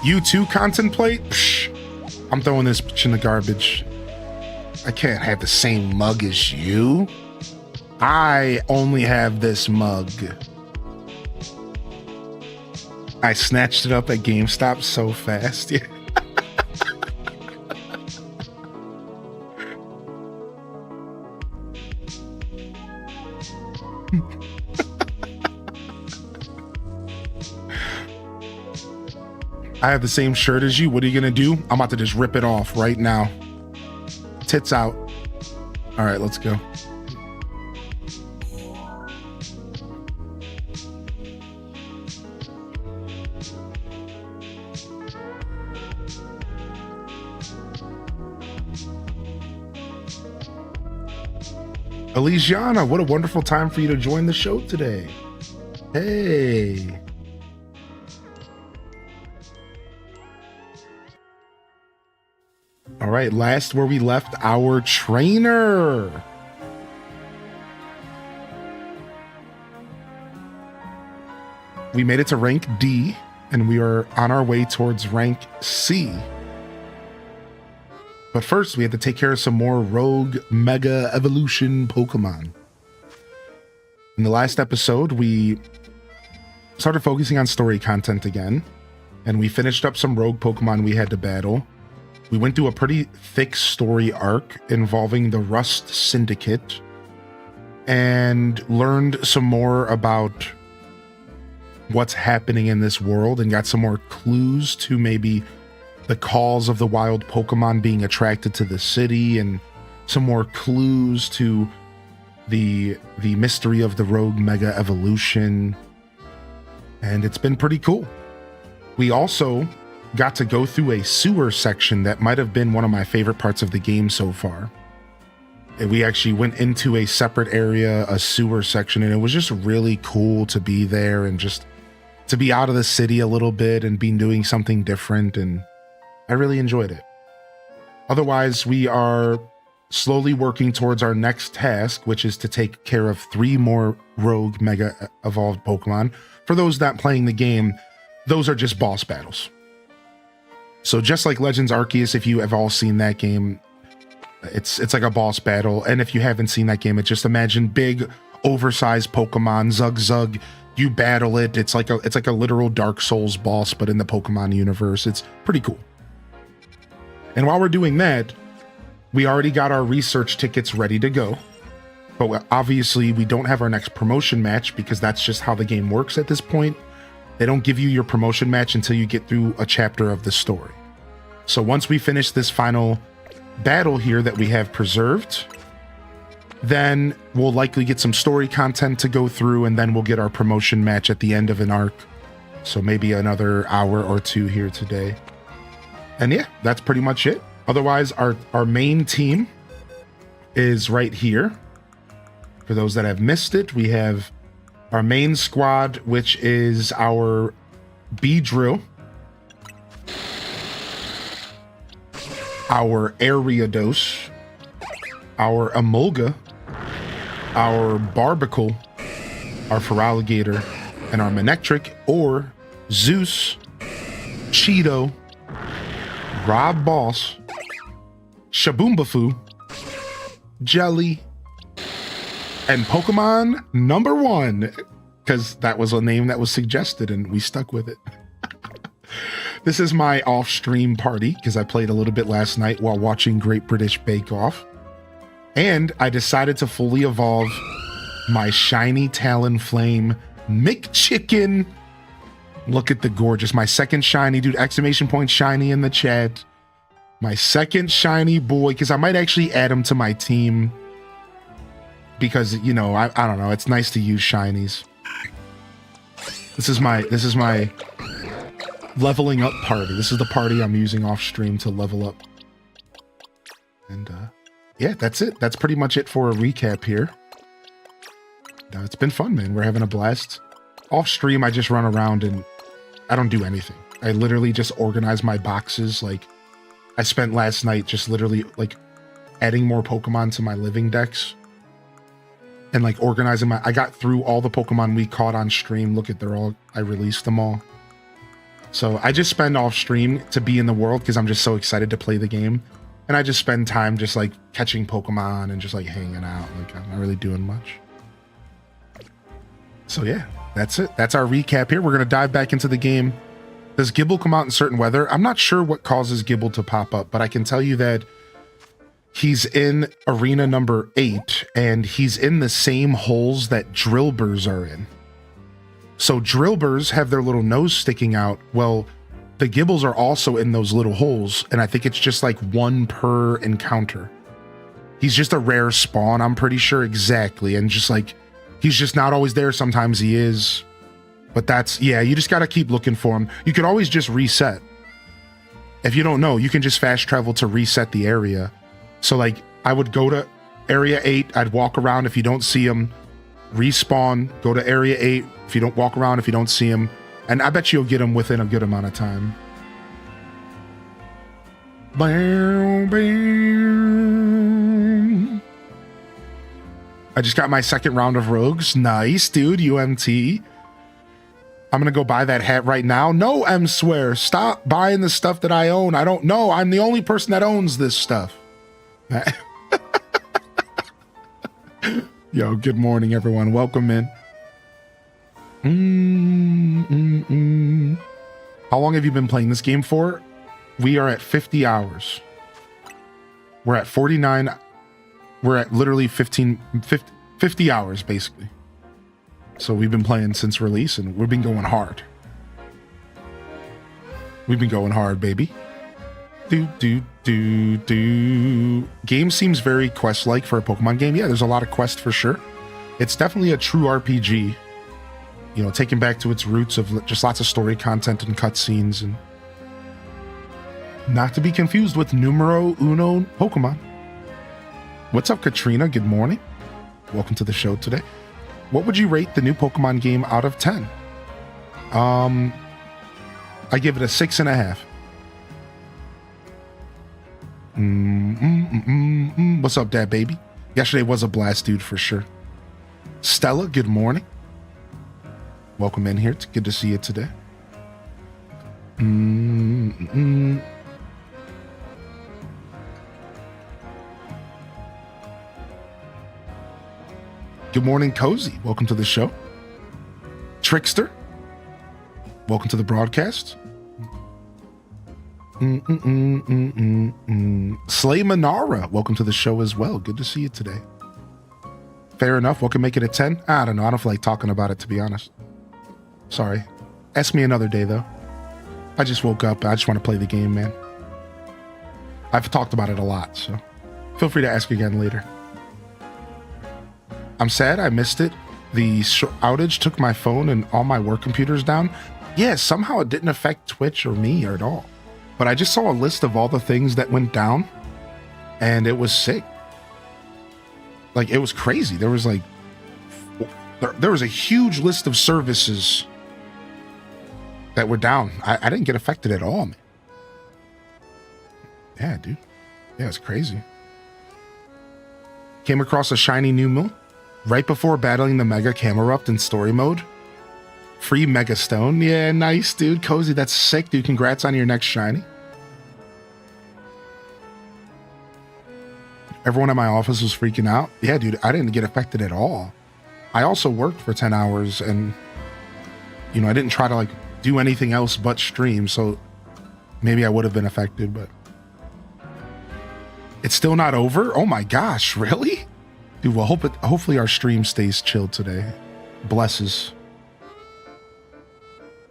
You too contemplate? Psh, I'm throwing this bitch in the garbage. I can't have the same mug as you. I only have this mug. I snatched it up at GameStop so fast. Yeah. I have the same shirt as you. What are you gonna do? I'm about to just rip it off right now. Tits out. All right, let's go. Elysiana, what a wonderful time for you to join the show today. Hey. All right, last where we left our trainer. We made it to rank D, and we are on our way towards rank C. But first, we had to take care of some more Rogue Mega Evolution Pokemon. In the last episode, we started focusing on story content again, and we finished up some Rogue Pokemon we had to battle. We went through a pretty thick story arc involving the Rust Syndicate and learned some more about what's happening in this world and got some more clues to maybe the calls of the wild Pokemon being attracted to the city and some more clues to the mystery of the Rogue Mega Evolution. And it's been pretty cool. We also got to go through a sewer section that might have been one of my favorite parts of the game so far. And we actually went into a separate area, a sewer section, and it was just really cool to be there and just to be out of the city a little bit and be doing something different, and I really enjoyed it. Otherwise, we are slowly working towards our next task, which is to take care of 3 more Rogue Mega Evolved Pokemon. For those not playing the game, those are just boss battles. So just like Legends Arceus, if you have all seen that game, it's like a boss battle. And if you haven't seen that game, just imagine big, oversized Pokemon, Zug. You battle it. It's like a literal Dark Souls boss, but in the Pokemon universe. It's pretty cool. And while we're doing that, we already got our research tickets ready to go. But obviously, we don't have our next promotion match because that's just how the game works at this point. They don't give you your promotion match until you get through a chapter of the story. So once we finish this final battle here that we have preserved, then we'll likely get some story content to go through, and then we'll get our promotion match at the end of an arc. So maybe another hour or 2 here today. And yeah, that's pretty much it. Otherwise, our main team is right here. For those that have missed it, we have our main squad, which is our Beedrill, our Ariados, our Emolga, our Barbicle, our Feraligatr, and our Manectric, or Zeus, Cheeto, Rob Boss, Shaboombafu, Jelly, and Pokemon number 1, because that was a name that was suggested and we stuck with it. This is my off-stream party because I played a little bit last night while watching Great British Bake Off. And I decided to fully evolve my shiny Talonflame McChicken. Look at the gorgeous. My second shiny, dude. Exclamation point shiny in the chat. My second shiny boy, because I might actually add him to my team. Because, you know, I don't know. It's nice to use shinies. This is my leveling up party. This is the party I'm using off stream to level up. And yeah, that's it. That's pretty much it for a recap here. It's been fun, man. We're having a blast. Off stream, I just run around and I don't do anything. I literally just organize my boxes. Like, I spent last night just literally like adding more Pokemon to my living decks. And like organizing I got through all the Pokemon we caught on stream. Look at, I released them all. So I just spend off stream to be in the world because I'm just so excited to play the game. And I just spend time just like catching Pokemon and just like hanging out. Like, I'm not really doing much. So yeah, that's it. That's our recap here. We're going to dive back into the game. Does Gible come out in certain weather? I'm not sure what causes Gible to pop up, but I can tell you that he's in arena number 8 and he's in the same holes that Drillburs are in. So Drillburs have their little nose sticking out. Well, the Gibbles are also in those little holes, and I think it's just like 1 per encounter. He's just a rare spawn, I'm pretty sure, exactly. And just like, he's just not always there. Sometimes he is. But that's, yeah, you just got to keep looking for him. You could always just reset. If you don't know, you can just fast travel to reset the area. So like, I would go to Area 8, I'd walk around. If you don't see them, respawn, go to Area 8. If you don't walk around, if you don't see them, and I bet you'll get them within a good amount of time. Bam, bam. I just got my second round of rogues. Nice, dude. UMT. I'm gonna go buy that hat right now. No, M swear. Stop buying the stuff that I own. I don't know. I'm the only person that owns this stuff. Yo, good morning, everyone. Welcome in. How long have you been playing this game for? We are at 50 hours. We're at 49. We're at literally 50 hours, basically. So we've been playing since release, and we've been going hard. We've been going hard, baby. Game seems very quest-like for a Pokemon game. Yeah, there's a lot of quest for sure. It's definitely a true RPG. You know, taken back to its roots of just lots of story content and cutscenes, and not to be confused with numero uno Pokemon. What's up, Katrina? Good morning. Welcome to the show today. What would you rate the new Pokemon game out of 10? I give it a 6.5. What's up, Dad Baby? Yesterday was a blast, dude, for sure. Stella, good morning. Welcome in here. It's good to see you today. Good morning, Cozy. Welcome to the show. Trickster, welcome to the broadcast. Slay Manara, welcome to the show as well. Good to see you today. Fair enough. What can make it a 10? I don't know. I don't feel like talking about it, to be honest. Sorry. Ask me another day, though. I just woke up. I just want to play the game, man. I've talked about it a lot, so feel free to ask again later. I'm sad I missed it. The outage took my phone and all my work computers down. Yeah, somehow it didn't affect Twitch or me or at all. But I just saw a list of all the things that went down, and it was sick. Like, it was crazy. There was like, there was a huge list of services that were down. I didn't get affected at all, man. Yeah, dude. Yeah, it's crazy. Came across a shiny new moon right before battling the Mega Camerupt in story mode. Free Mega Stone. Yeah, nice, dude. Cozy, that's sick, dude. Congrats on your next shiny. Everyone in my office was freaking out. Yeah, dude, I didn't get affected at all. I also worked for 10 hours and, you know, I didn't try to like do anything else but stream. So maybe I would have been affected, but it's still not over. Oh my gosh, really? Dude, well, hopefully our stream stays chilled today. Blesses.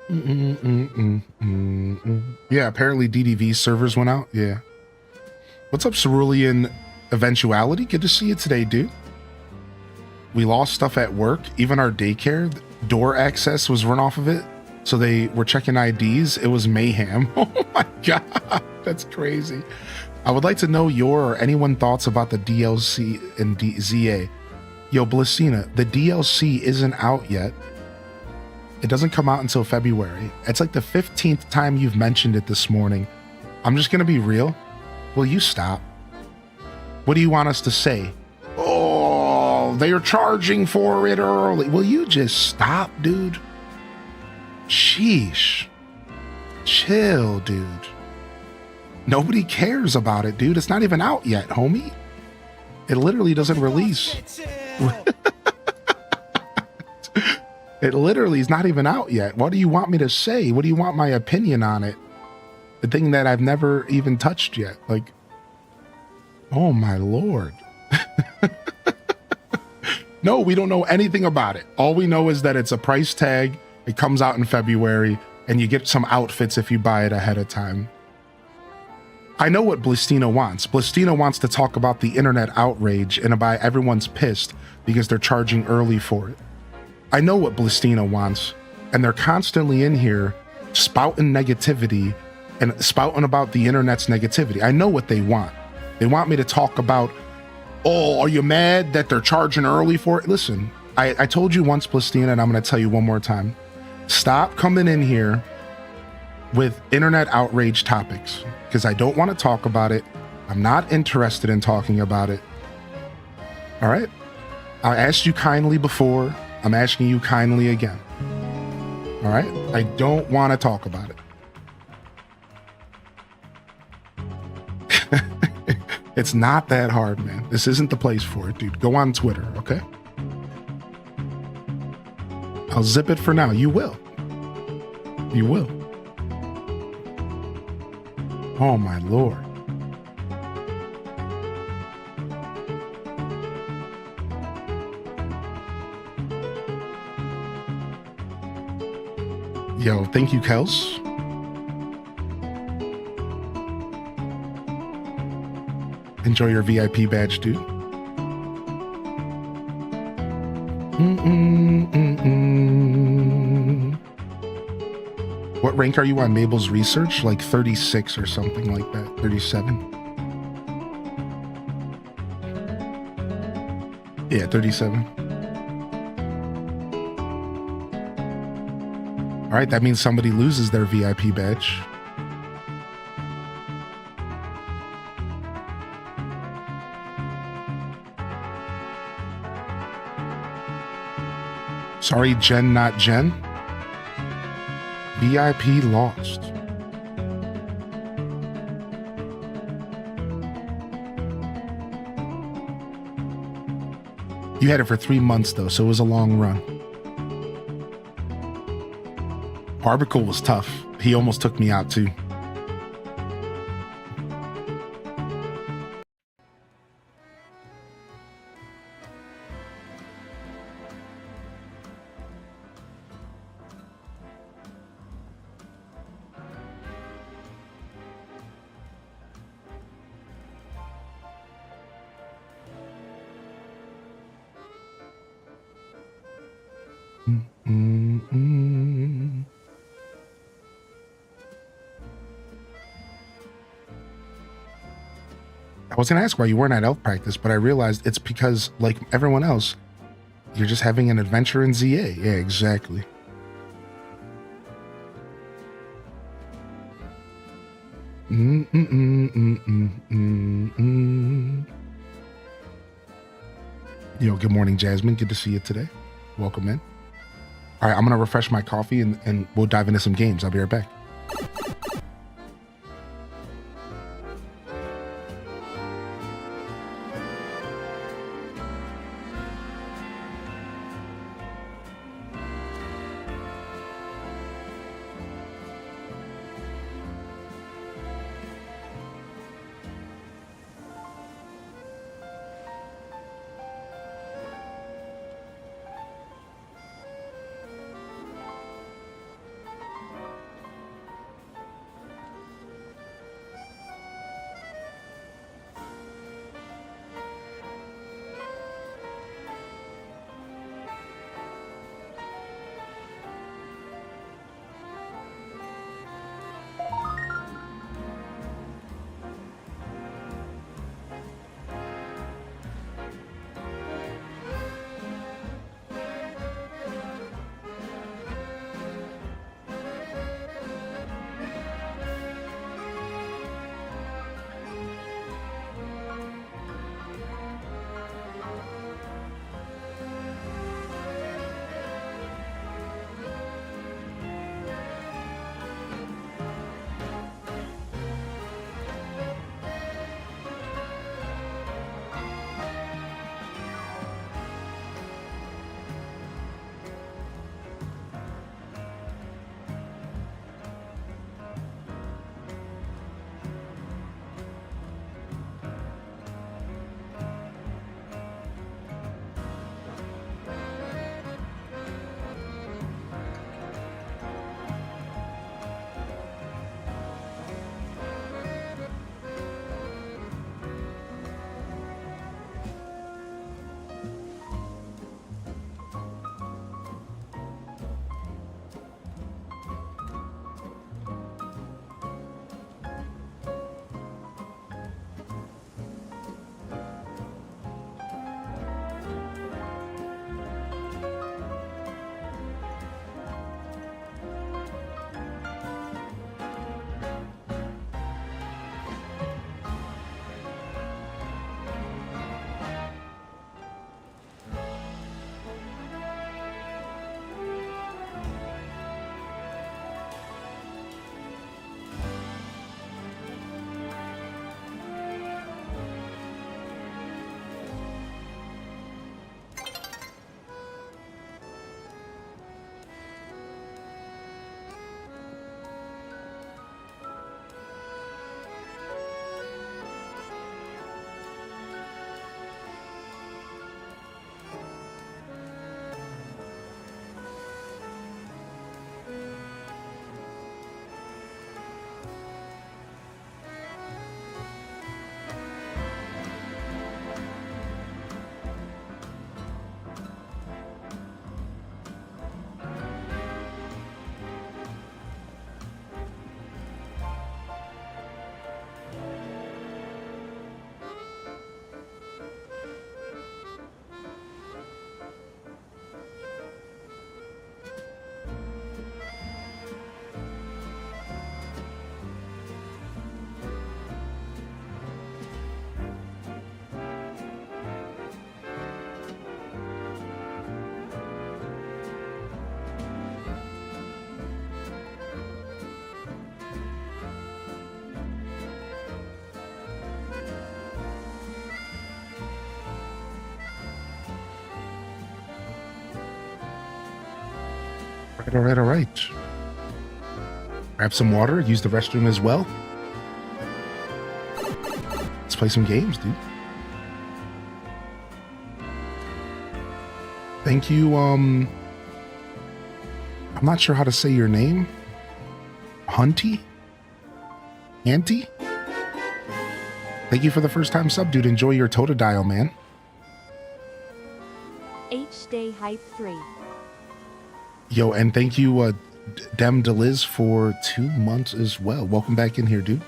Yeah, apparently DDV servers went out. Yeah. What's up, Cerulean Eventuality? Good to see you today, dude. We lost stuff at work. Even our daycare, door access was run off of it. So they were checking IDs. It was mayhem. Oh my God. That's crazy. I would like to know your or anyone's thoughts about the DLC and ZA. Yo, Blissina, the DLC isn't out yet. It doesn't come out until February. It's like the 15th time you've mentioned it this morning. I'm just going to be real. Will you stop? What do you want us to say? Oh, they're charging for it early. Will you just stop, dude? Sheesh. Chill, dude. Nobody cares about it, dude. It's not even out yet, homie. It literally doesn't release. It literally is not even out yet. What do you want me to say? What do you want my opinion on it? The thing that I've never even touched yet. Like, oh my Lord. No, we don't know anything about it. All we know is that it's a price tag. It comes out in February, and you get some outfits if you buy it ahead of time. I know what Blistina wants. Blistina wants to talk about the internet outrage and about everyone's pissed because they're charging early for it. I know what Blistina wants, and they're constantly in here spouting negativity and spouting about the internet's negativity. I know what they want. They want me to talk about Oh, are you mad that they're charging early for it? Listen, I told you once, Plastina, and I'm going to tell you one more time. Stop coming in here with internet outrage topics because I don't want to talk about it. I'm not interested in talking about it. All right? I asked you kindly before. I'm asking you kindly again. All right? I don't want to talk about it. It's not that hard, man. This isn't the place for it, dude. Go on Twitter, okay? I'll zip it for now. You will. You will. Oh, my Lord. Yo, thank you, Kels. Enjoy your VIP badge, dude. What rank are you on Mabel's research? Like 36 or something like that. 37. Yeah, 37. All right, that means somebody loses their VIP badge. Sorry, Jen, not Jen. VIP lost. You had it for 3 months, though, so it was a long run. Barbicle was tough. He almost took me out, too. I was going to ask why you weren't at elf practice, but I realized it's because, like everyone else, you're just having an adventure in ZA. Yeah, exactly. Yo, good morning, Jasmine. Good to see you today. Welcome in. All right, I'm going to refresh my coffee and we'll dive into some games. I'll be right back. All right, all right. Grab some water, use the restroom as well. Let's play some games, dude. Thank you, I'm not sure how to say your name. Hunty? Auntie? Thank you for the first time sub, dude. Enjoy your Totodile, man. H-Day Hype 3. Yo, and thank you, Dem DeLiz, for 2 months as well. Welcome back in here, dude.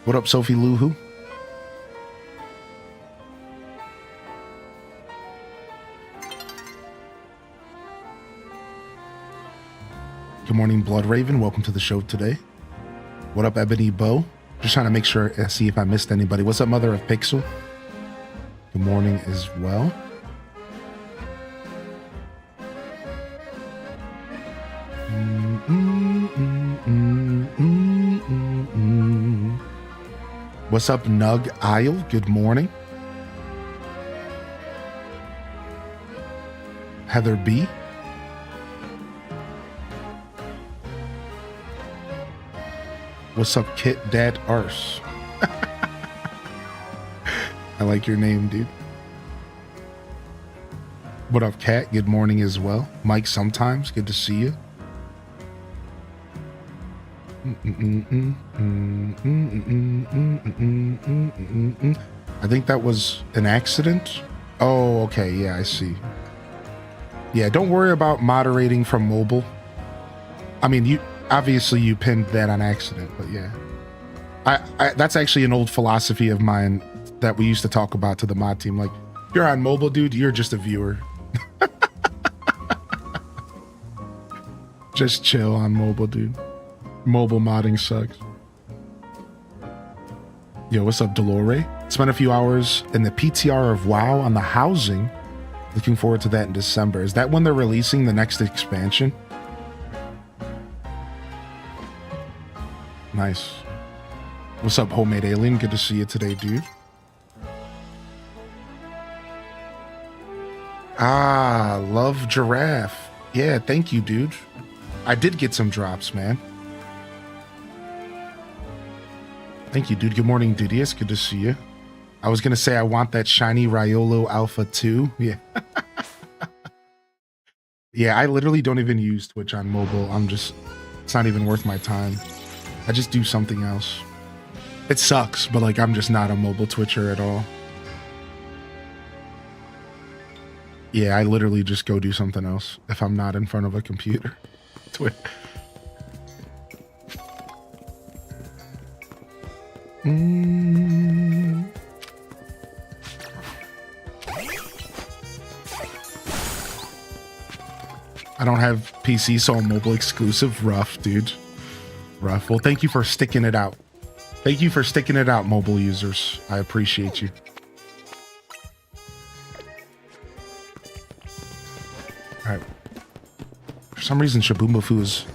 What up, Sophie Luhu? Good morning, Blood Raven. Welcome to the show today. What up, Ebony Bow? Just trying to make sure, see if I missed anybody. What's up, Mother of Pixel? Good morning as well. What's up, Nug Isle? Good morning. Heather B. What's up, Kit Dad Arse? I like your name, dude. What up, Kat? Good morning as well. Mike, sometimes. Good to see you. I think that was an accident. Oh, okay. Yeah, I see. Yeah, don't worry about moderating from mobile. I mean, you pinned that on accident, but yeah. I that's actually an old philosophy of mine that we used to talk about to the mod team. Like, you're on mobile, dude, you're just a viewer. Just chill on mobile, dude. Mobile modding sucks. Yo, what's up, Delore? Spent a few hours in the PTR of WoW on the housing. Looking forward to that in December. Is that when they're releasing the next expansion? Nice. What's up, Homemade Alien? Good to see you today, dude. Ah, Love Giraffe. Yeah, thank you, dude. I did get some drops, man. Thank you, dude. Good morning, Dudius. Good to see you. I was going to say I want that shiny Riolo Alpha 2. Yeah. Yeah, I literally don't even use Twitch on mobile. It's not even worth my time. I just do something else. It sucks, but like, I'm just not a mobile Twitcher at all. Yeah, I literally just go do something else if I'm not in front of a computer. Twitch. I don't have PC, so I'm mobile exclusive. Rough, dude. Rough. Well, thank you for sticking it out. Thank you for sticking it out, mobile users. I appreciate you. All right. For some reason, Shabumbafu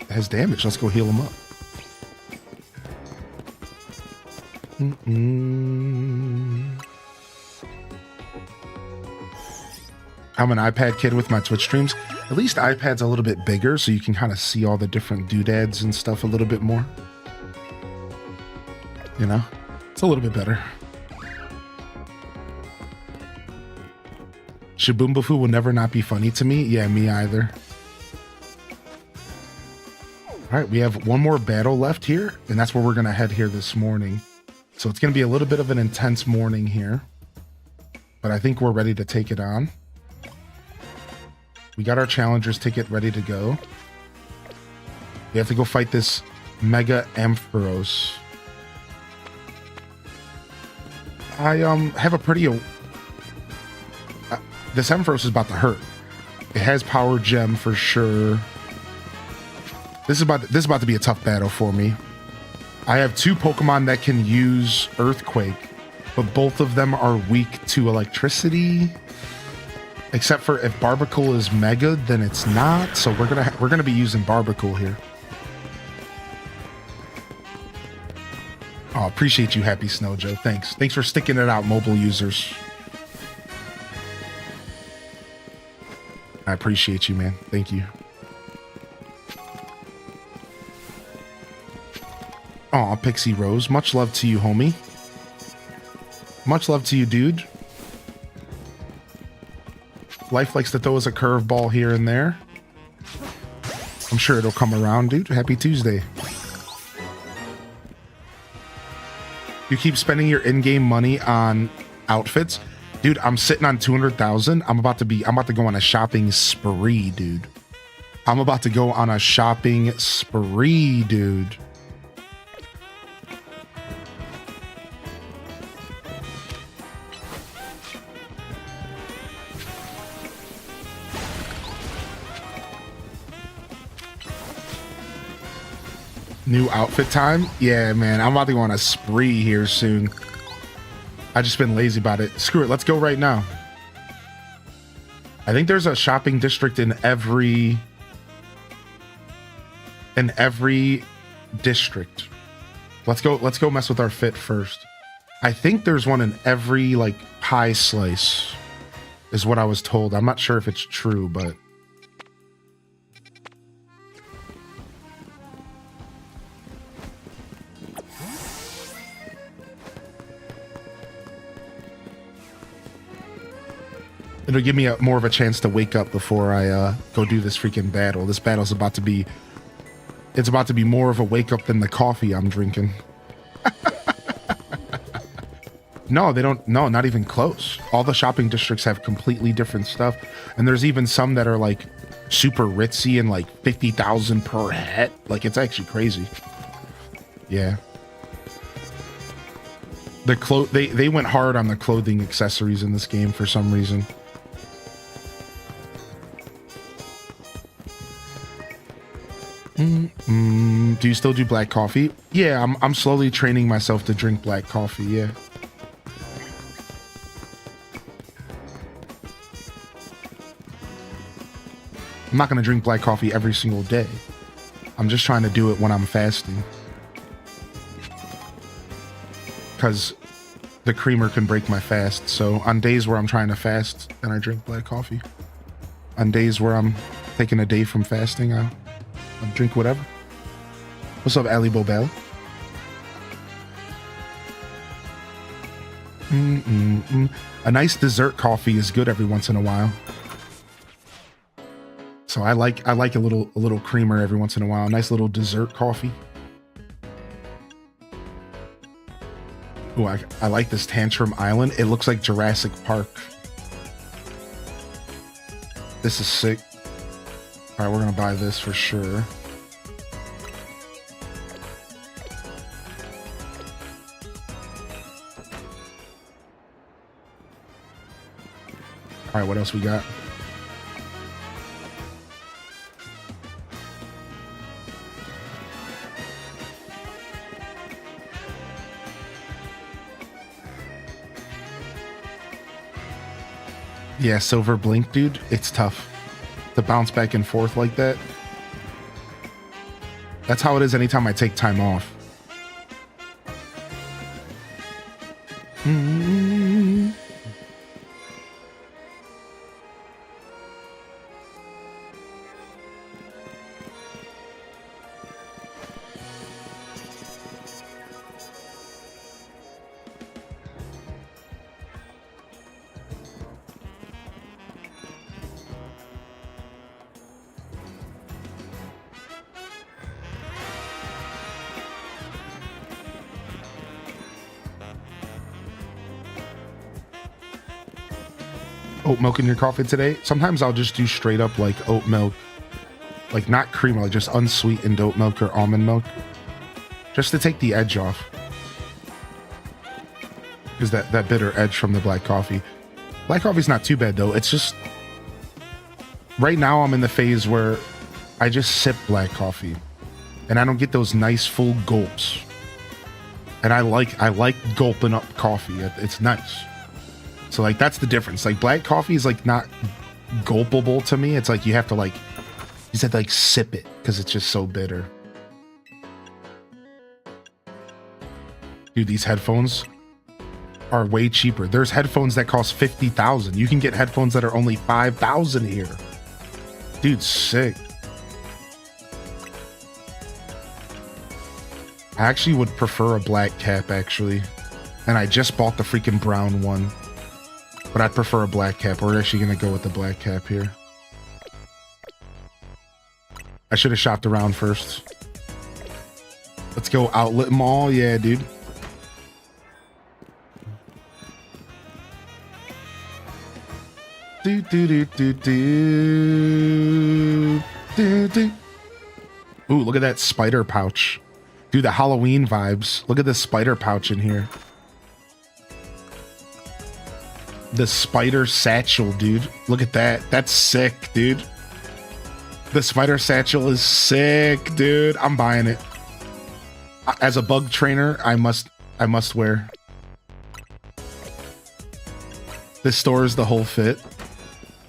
has damage. Let's go heal him up. I'm an iPad kid with my Twitch streams. At least iPad's a little bit bigger, so you can kind of see all the different doodads and stuff a little bit more. You know? It's a little bit better. Shabumbafu will never not be funny to me. Yeah, me either. Alright, we have one more battle left here, and that's where we're going to head here this morning. So it's going to be a little bit of an intense morning here. But I think we're ready to take it on. We got our Challengers ticket ready to go. We have to go fight this Mega Ampharos. I have a pretty... this Ampharos is about to hurt. It has Power Gem for sure. This is about to be a tough battle for me. I have two Pokemon that can use Earthquake, but both of them are weak to electricity. Except for if Barbacle is Mega, then it's not. So we're gonna be using Barbacle here. Oh, appreciate you, Happy Snow Joe. Thanks. Thanks for sticking it out, mobile users. I appreciate you, man. Thank you. Aw, Pixie Rose. Much love to you, homie. Much love to you, dude. Life likes to throw us a curveball here and there. I'm sure it'll come around, dude. Happy Tuesday. You keep spending your in-game money on outfits. Dude, I'm sitting on 200,000. I'm about to go on a shopping spree, dude. I'm about to go on a shopping spree, dude. New outfit time? Yeah, man. I'm about to go on a spree here soon. I just been lazy about it. Screw it. Let's go right now. I think there's a shopping district in every district. Let's go mess with our fit first. I think there's one in every like pie slice is what I was told. I'm not sure if it's true, but it'll give me more of a chance to wake up before I go do this freaking battle. This battle's about to be... It's about to be more of a wake up than the coffee I'm drinking. No, they don't. No, not even close. All the shopping districts have completely different stuff. And there's even some that are like super ritzy and like 50,000 per head. Like it's actually crazy. Yeah. They went hard on the clothing accessories in this game for some reason. Do you still do black coffee? Yeah, I'm slowly training myself to drink black coffee, yeah. I'm not gonna drink black coffee every single day. I'm just trying to do it when I'm fasting. Because the creamer can break my fast. So on days where I'm trying to fast, then I drink black coffee. On days where I'm taking a day from fasting, I'll drink whatever. What's up, Ali Bobel? A nice dessert coffee is good every once in a while. So I like a little creamer every once in a while. A nice little dessert coffee. Ooh, I like this Tantrum Island. It looks like Jurassic Park. This is sick. All right, we're gonna buy this for sure. All right, what else we got? Yeah, Silver Blink, dude. It's tough to bounce back and forth like that. That's how it is anytime I take time off. Oat milk in your coffee today? Sometimes I'll just do straight up like oat milk, like not creamer, like just unsweetened oat milk or almond milk, just to take the edge off. Because that bitter edge from the black coffee. Black coffee's not too bad though. It's just right now I'm in the phase where I just sip black coffee and I don't get those nice full gulps. And I like gulping up coffee. It's nice. So like that's the difference. Like black coffee is like not gulpable to me. It's like you have to like you said like sip it because it's just so bitter. Dude, these headphones are way cheaper. There's headphones that cost 50,000. You can get headphones that are only 5,000 here. Dude, sick. I actually would prefer a black cap, actually. And I just bought the freaking brown one. But I'd prefer a black cap. We're actually going to go with the black cap here. I should have shopped around first. Let's go outlet mall. Yeah, dude. Do, do, do, do, do. Do, do. Ooh, look at that spider pouch. Dude, the Halloween vibes. Look at this spider pouch in here. The spider satchel, dude. Look at that. That's sick, dude. The spider satchel is sick, dude. I'm buying it. As a bug trainer, I must wear. This store is the whole fit.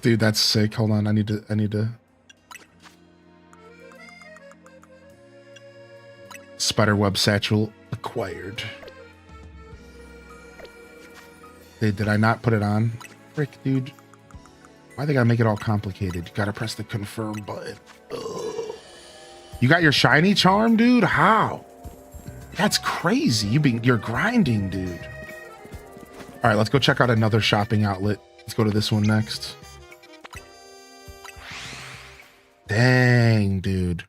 Dude, that's sick. Hold on, I need to. Spiderweb satchel acquired. Did I not put it on? Frick, dude. Why they gotta make it all complicated? You gotta press the confirm button. Ugh. You got your shiny charm, dude? How? That's crazy. You're grinding, dude. All right, let's go check out another shopping outlet. Let's go to this one next. Dang, dude.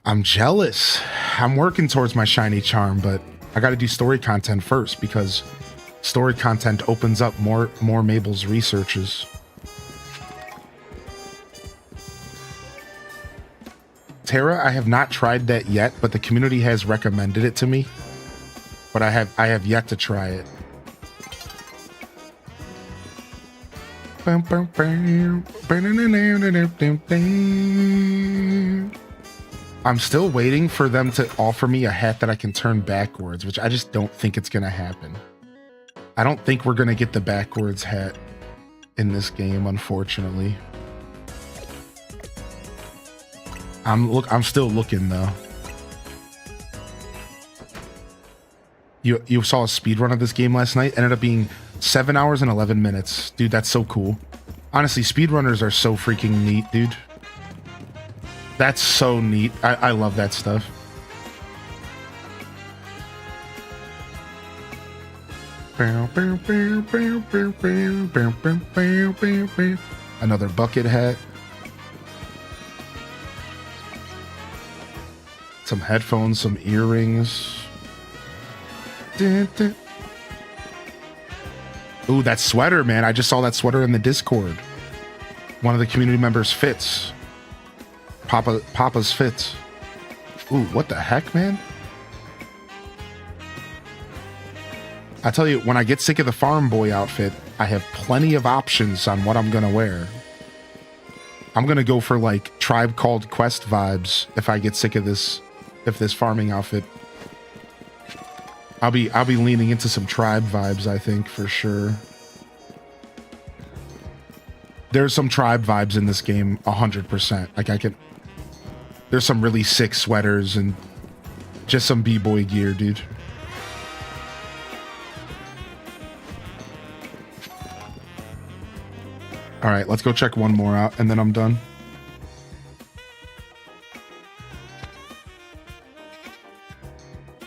I'm jealous. I'm working towards my shiny charm, but I got to do story content first because story content opens up more Mabel's researches. Terra, I have not tried that yet, but the community has recommended it to me. But I have yet to try it. I'm still waiting for them to offer me a hat that I can turn backwards, which I just don't think it's gonna happen. I don't think we're gonna get the backwards hat in this game, unfortunately. I'm still looking though. You saw a speed run of this game last night. Ended up being 7 hours and 11 minutes. Dude, that's so cool. Honestly, speedrunners are so freaking neat, dude. That's so neat. I love that stuff. Another bucket hat. Some headphones, some earrings. Ooh, that sweater, man. I just saw that sweater in the Discord. One of the community members fits. Papa's fits. Ooh, what the heck, man? I tell you, when I get sick of the farm boy outfit, I have plenty of options on what I'm gonna wear. I'm gonna go for like Tribe Called Quest vibes if I get sick of this farming outfit. I'll be leaning into some tribe vibes, I think, for sure. There's some tribe vibes in this game, 100%. Like there's some really sick sweaters and just some b-boy gear, dude. All right, let's go check one more out and then I'm done.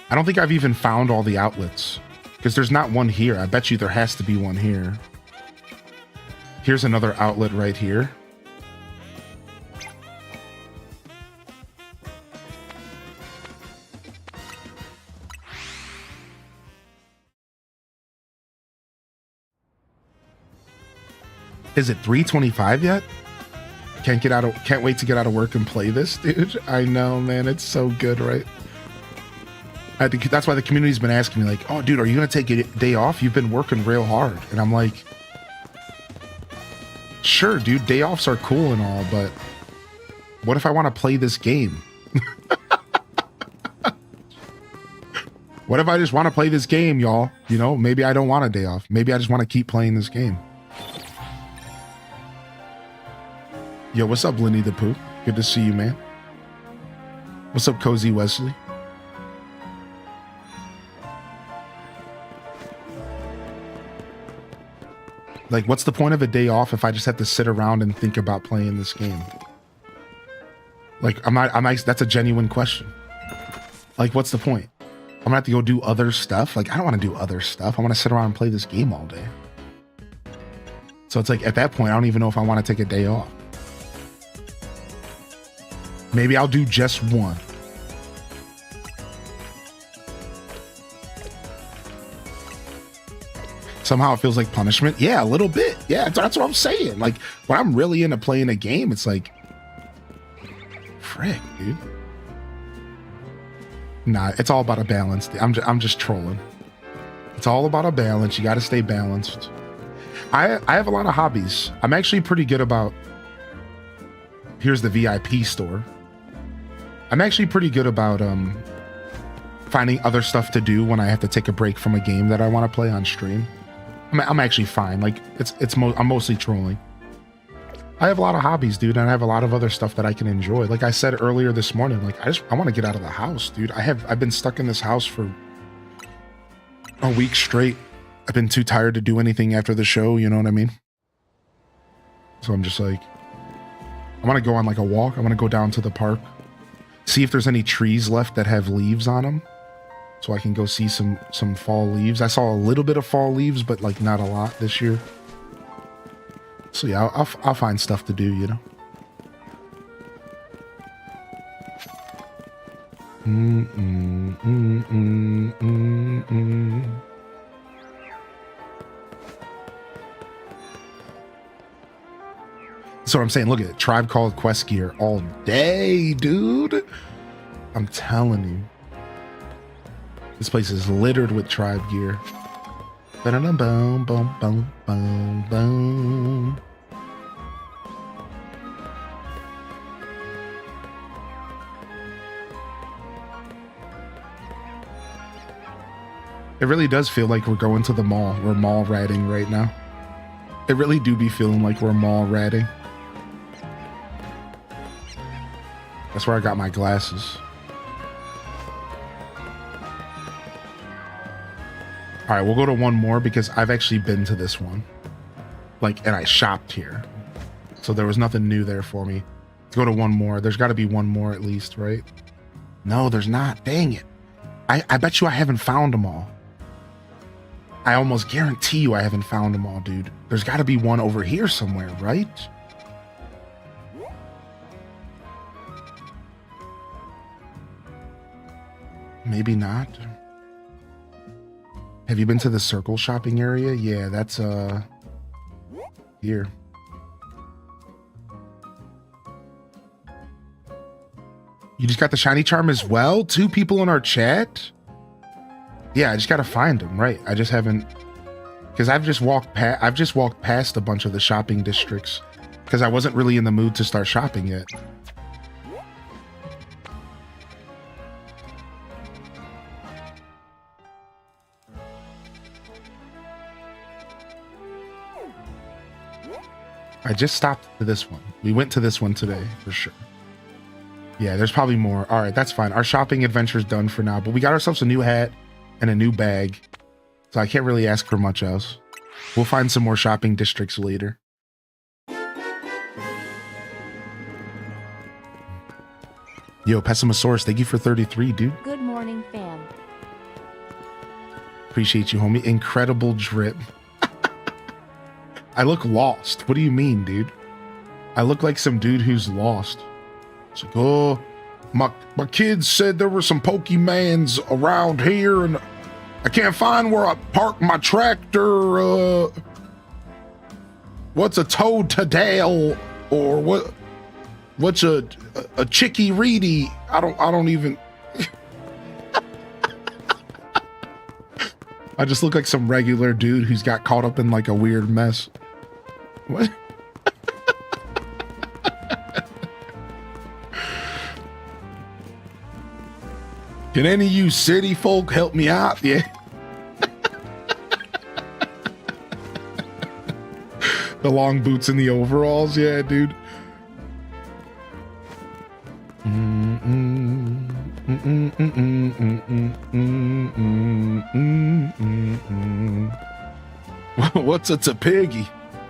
I don't think I've even found all the outlets because there's not one here. I bet you there has to be one here. Here's another outlet right here. Is it 3:25 yet? Can't wait to get out of work and play this, dude. I know, man. It's so good, right? I think that's why the community's been asking me, like, oh, dude, are you going to take a day off? You've been working real hard. And I'm like, sure, dude, day offs are cool and all, but what if I want to play this game? What if I just want to play this game, y'all? You know, maybe I don't want a day off. Maybe I just want to keep playing this game. Yo, what's up, Lenny the Pooh? Good to see you, man. What's up, Cozy Wesley? Like, what's the point of a day off if I just have to sit around and think about playing this game? Like, that's a genuine question. Like, what's the point? I'm gonna have to go do other stuff. Like, I don't want to do other stuff. I want to sit around and play this game all day. So it's like, at that point, I don't even know if I want to take a day off. Maybe I'll do just one. Somehow it feels like punishment. Yeah, a little bit. Yeah, that's what I'm saying. Like, when I'm really into playing a game, it's like, frick, dude. Nah, it's all about a balance. I'm just trolling. It's all about a balance. You got to stay balanced. I have a lot of hobbies. I'm actually pretty good about, here's the VIP store. I'm actually pretty good about finding other stuff to do when I have to take a break from a game that I want to play on stream. I'm actually fine. Like, I'm mostly trolling. I have a lot of hobbies, dude, and I have a lot of other stuff that I can enjoy. Like I said earlier this morning, like I want to get out of the house, dude. I've been stuck in this house for a week straight. I've been too tired to do anything after the show, you know what I mean? So I'm just like, I want to go on like a walk. I want to go down to the park, see if there's any trees left that have leaves on them, so I can go see some fall leaves. I saw a little bit of fall leaves, but like not a lot this year. So yeah, I'll find stuff to do, you know. So I'm saying, look at it. Tribe Called Quest gear all day, dude. I'm telling you. This place is littered with tribe gear. Boom, boom, boom, boom, boom. It really does feel like we're going to the mall. We're mall ratting right now. It really do be feeling like we're mall ratting. That's where I got my glasses. All right, we'll go to one more because I've actually been to this one. Like, and I shopped here. So there was nothing new there for me. Let's go to one more. There's got to be one more at least, right? No, there's not. Dang it. I bet you I haven't found them all. I almost guarantee you I haven't found them all, dude. There's got to be one over here somewhere, right? Maybe not. Have you been to the Circle shopping area? Yeah, that's here. You just got the shiny charm as well? 2 people in our chat? Yeah, I just gotta find them, right? I just haven't, because I've just walked past a bunch of the shopping districts because I wasn't really in the mood to start shopping yet. I just stopped to this one. We went to this one today for sure. Yeah, there's probably more. All right, that's fine. Our shopping adventure's done for now, but we got ourselves a new hat and a new bag, so I can't really ask for much else. We'll find some more shopping districts later. Yo, Pessimosaurus, thank you for 33, dude. Good morning, fam. Appreciate you, homie. Incredible drip. I look lost. What do you mean, dude? I look like some dude who's lost. It's like, oh, my kids said there were some Pokemans around here and I can't find where I parked my tractor. What's a Toad-to-Dale or what's a Chicky Reedy? I don't even. I just look like some regular dude who's got caught up in like a weird mess. What? Can any of you city folk help me out? Yeah. The long boots and the overalls. Yeah, dude. What's a Topiggy?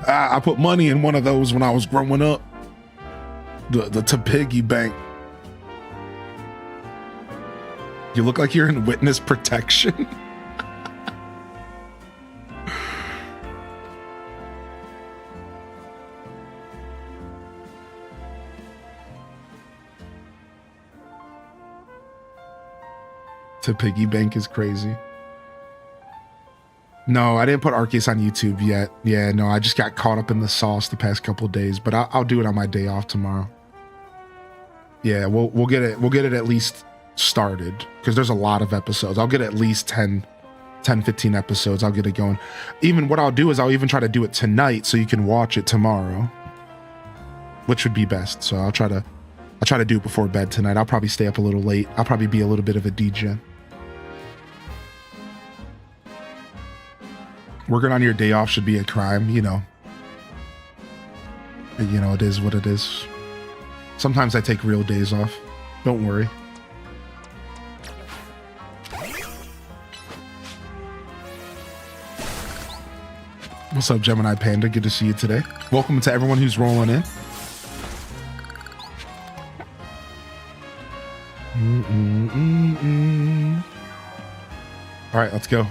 I put money in one of those when I was growing up. The Topiggy bank. You look like you're in witness protection. To piggy bank is crazy. No, I didn't put Arceus on YouTube yet. Yeah, no, I just got caught up in the sauce the past couple days, but I'll do it on my day off tomorrow. Yeah, we'll get it at least started because there's a lot of episodes. I'll get at least 10, 15 episodes. I'll get it going. Even what I'll do is I'll even try to do it tonight so you can watch it tomorrow, which would be best. So I'll try to do it before bed tonight. I'll probably stay up a little late. I'll probably be a little bit of a DJ. Working on your day off should be a crime, you know. You know, it is what it is. Sometimes I take real days off. Don't worry. What's up, Gemini Panda? Good to see you today. Welcome to everyone who's rolling in. All right, let's go.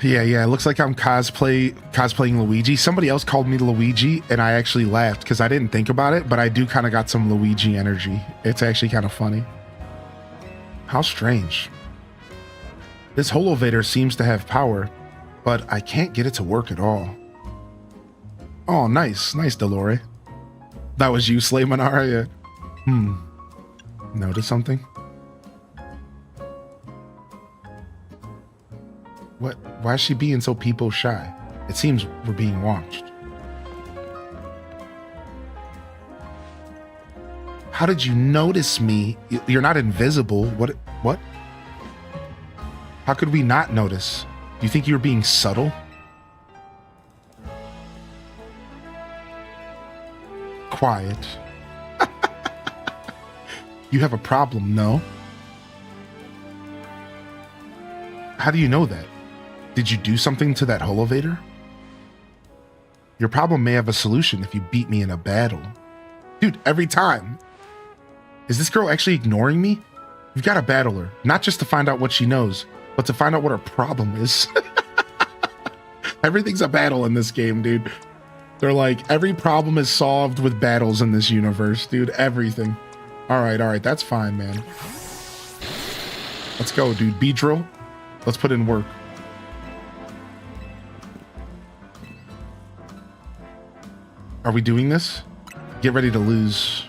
Yeah, it looks like I'm cosplaying Luigi. Somebody else called me Luigi, and I actually laughed because I didn't think about it, but I do kind of got some Luigi energy. It's actually kind of funny. How strange. This holovator seems to have power, but I can't get it to work at all. Oh, nice, Dolore. That was you, Slay Manara. Yeah. Notice something? What? Why is she being so people shy? It seems we're being watched. How did you notice me? You're not invisible. What? How could we not notice? Do you think you were being subtle? Quiet. You have a problem, no? How do you know that? Did you do something to that holovator? Your problem may have a solution if you beat me in a battle. Dude, every time. Is this girl actually ignoring me? You've got to battle her, not just to find out what she knows, but to find out what her problem is. Everything's a battle in this game, dude. They're like, every problem is solved with battles in this universe, dude. Everything. All right, that's fine, man. Let's go, dude. Beedrill. Let's put in work. Are we doing this? Get ready to lose.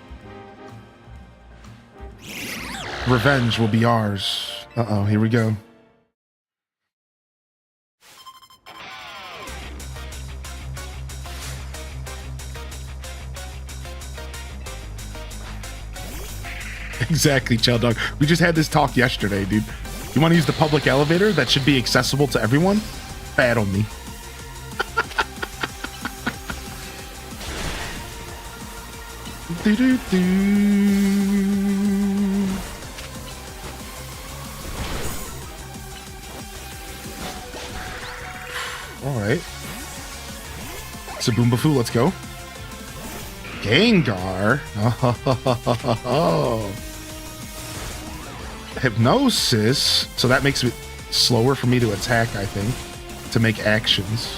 Revenge will be ours. Uh-oh, here we go. Exactly, Chell Dog. We just had this talk yesterday, dude. You want to use the public elevator that should be accessible to everyone? Battle me. All right. Saboombafu, let's go. Gengar. Oh. Hypnosis. So that makes it slower for me to attack, I think, to make actions.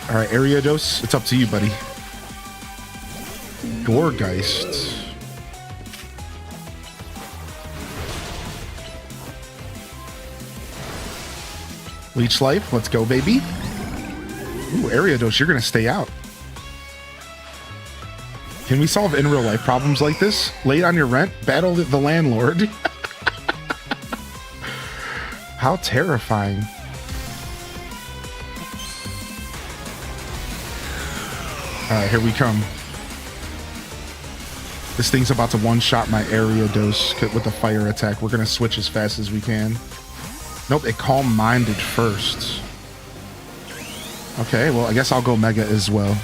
All right, Ariados, it's up to you, buddy. Gourgeist. Leech Life, let's go, baby. Ooh, Ariados, you're gonna stay out. Can we solve in real life problems like this? Late on your rent? Battle the landlord. How terrifying. Alright, here we come. This thing's about to one-shot my Ariados with a fire attack. We're gonna switch as fast as we can. Nope, it calm-minded first. Okay, well, I guess I'll go Mega as well.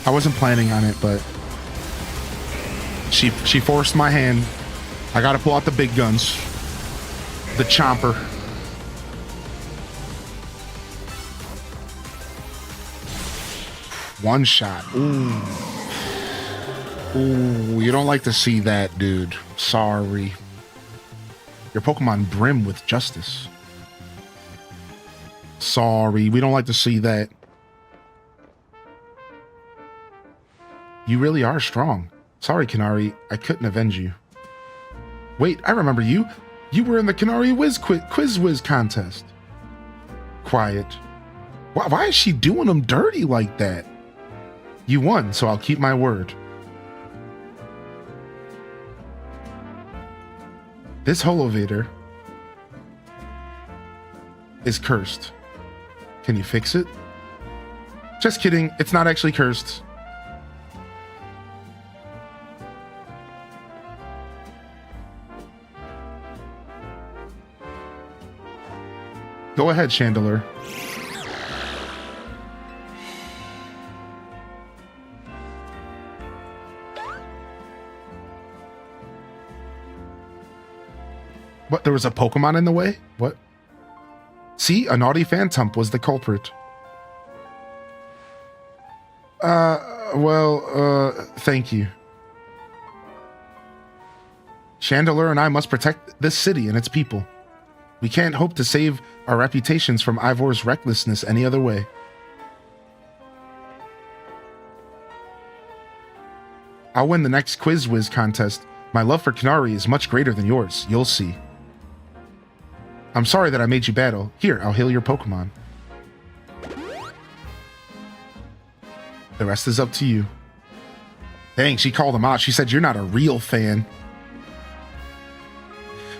I wasn't planning on it, but she forced my hand. I gotta pull out the big guns. The chomper. One shot. Ooh. Ooh, you don't like to see that, dude. Sorry. Your Pokemon brim with justice. Sorry, we don't like to see that. You really are strong. Sorry, Canary, I couldn't avenge you. Wait, I remember you. You were in the Canary Quiz Whiz contest. Quiet. Why is she doing them dirty like that? You won, so I'll keep my word. This Holovator is cursed. Can you fix it? Just kidding, it's not actually cursed. Go ahead, Chandelure. What, there was a Pokemon in the way? What? See, a naughty Phantump was the culprit. Thank you. Chandelure and I must protect this city and its people. We can't hope to save our reputations from Ivor's recklessness any other way. I'll win the next Quiz Whiz contest. My love for Canary is much greater than yours. You'll see. I'm sorry that I made you battle. Here, I'll heal your Pokemon. The rest is up to you. Dang, she called him out. She said you're not a real fan.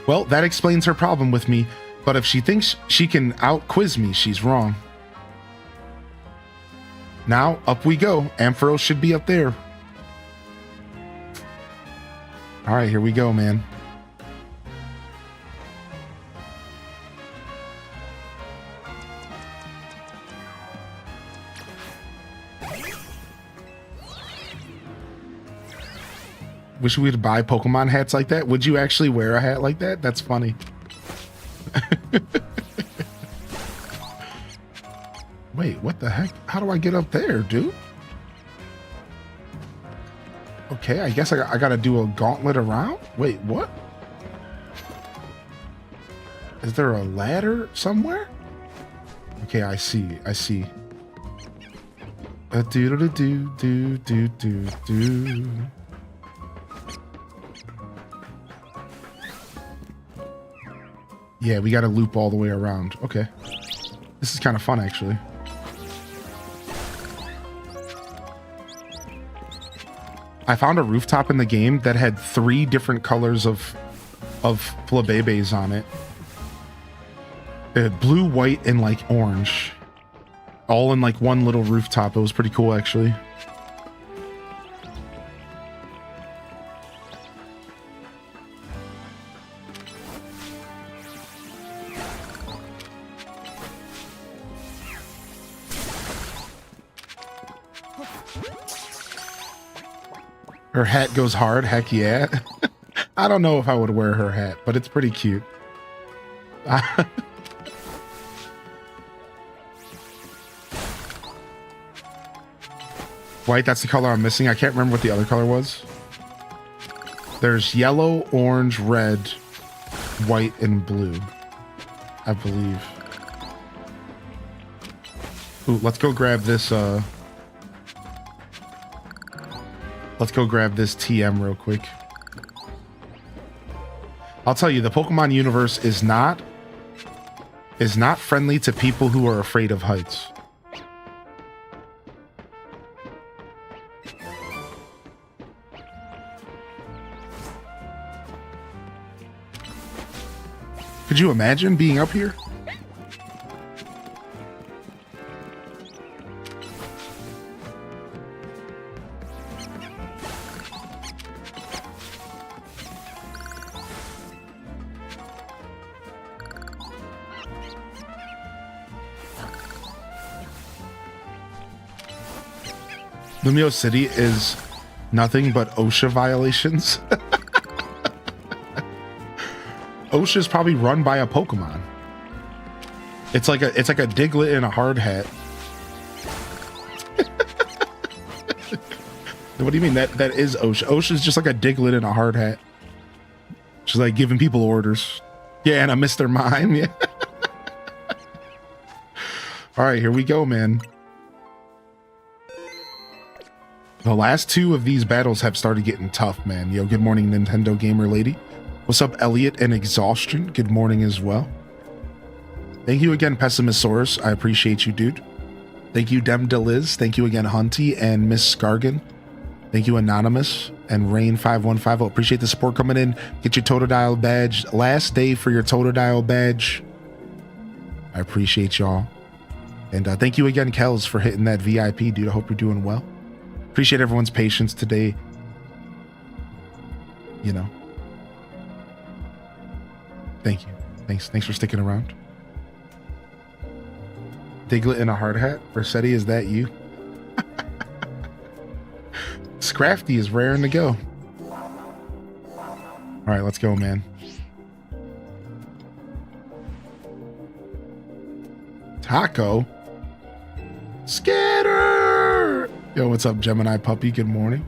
Well, that explains her problem with me, but if she thinks she can out-quiz me, she's wrong. Now, up we go. Ampharos should be up there. All right, here we go, man. Wish we'd buy Pokemon hats like that. Would you actually wear a hat like that? That's funny. Wait, what the heck? How do I get up there, dude? Okay, I guess I gotta do a gauntlet around? Wait, what? Is there a ladder somewhere? Okay, I see. Do. Yeah, we gotta loop all the way around. Okay. This is kind of fun, actually. I found a rooftop in the game that had 3 different colors of Flabébés on it. It had blue, white, and like orange. All in like one little rooftop. It was pretty cool, actually. Her hat goes hard. Heck yeah. I don't know if I would wear her hat, but it's pretty cute. White, that's the color I'm missing. I can't remember what the other color was. There's yellow, orange, red, white, and blue, I believe. Ooh, let's go grab this, let's go grab this TM real quick. I'll tell you, the Pokemon universe is not friendly to people who are afraid of heights. Could you imagine being up here? Lumio City is nothing but OSHA violations. OSHA is probably run by a Pokemon. It's like a Diglett in a hard hat. What do you mean? That is OSHA. OSHA is just like a Diglett in a hard hat. She's like giving people orders. Yeah, and a Mr. Mime. Yeah. All right, here we go, man. The last two of these battles have started getting tough, man. Yo, good morning, Nintendo Gamer Lady. What's up, Elliot and Exhaustion? Good morning as well. Thank you again, Pessimisaurus. I appreciate you, dude. Thank you, Dem Deliz. Thank you again, Hunty and Miss Scargan. Thank you, Anonymous and Rain5150. Appreciate the support coming in. Get your Totodile badge. Last day for your Totodile badge. I appreciate y'all. And thank you again, Kels, for hitting that VIP, dude. I hope you're doing well. Appreciate everyone's patience today. You know. Thank you. Thanks for sticking around. Diglett in a hard hat. Versetti, is that you? Scrafty is raring to go. All right, let's go, man. Taco. Scatter. Yo, what's up, Gemini Puppy? Good morning.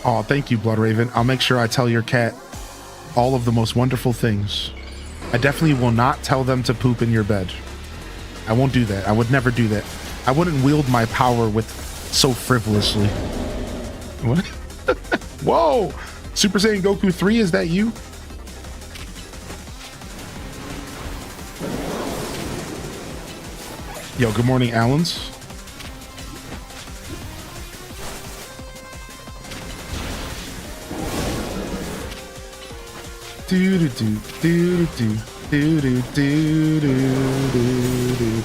Oh, thank you, Blood Raven. I'll make sure I tell your cat all of the most wonderful things. I definitely will not tell them to poop in your bed. I won't do that. I would never do that. I wouldn't wield my power with so frivolously. What? Whoa! Super Saiyan Goku 3, is that you? Yo, good morning, Allens. Do do do do do do do do do do.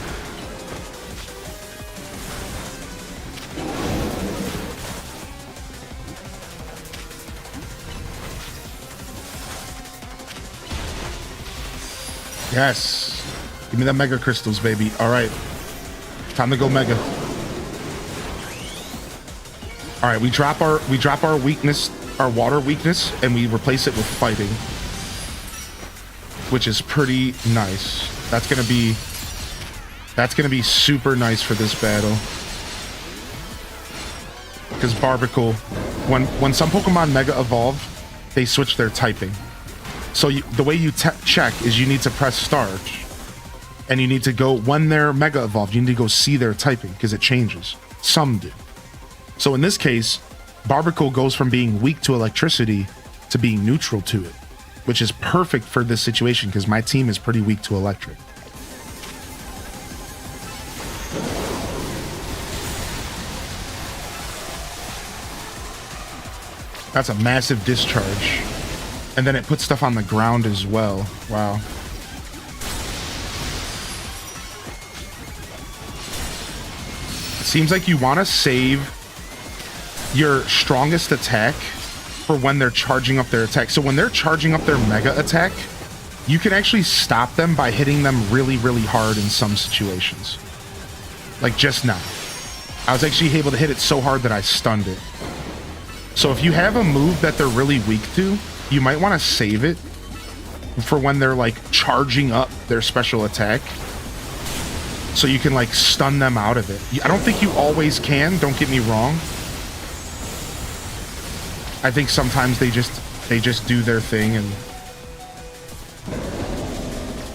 Yes. Give me the mega crystals, baby. All right. Time to go mega. All right, we drop our weakness, our water weakness, and we replace it with fighting, which is pretty nice. That's gonna be super nice for this battle. Because Barbicle, when some Pokemon Mega Evolve, they switch their typing. So the way you check is you need to press start, and you need to go, when they're Mega Evolved, you need to go see their typing, because it changes. Some do. So in this case, Barbicle goes from being weak to electricity to being neutral to it, which is perfect for this situation, because my team is pretty weak to electric. That's a massive discharge. And then it puts stuff on the ground as well. Wow. It seems like you want to save your strongest attack for when they're charging up their attack. So when they're charging up their mega attack, you can actually stop them by hitting them really, really hard in some situations. Like just now. I was actually able to hit it so hard that I stunned it. So if you have a move that they're really weak to, you might want to save it for when they're like charging up their special attack, so you can like stun them out of it. I don't think you always can, don't get me wrong. I think sometimes they just do their thing and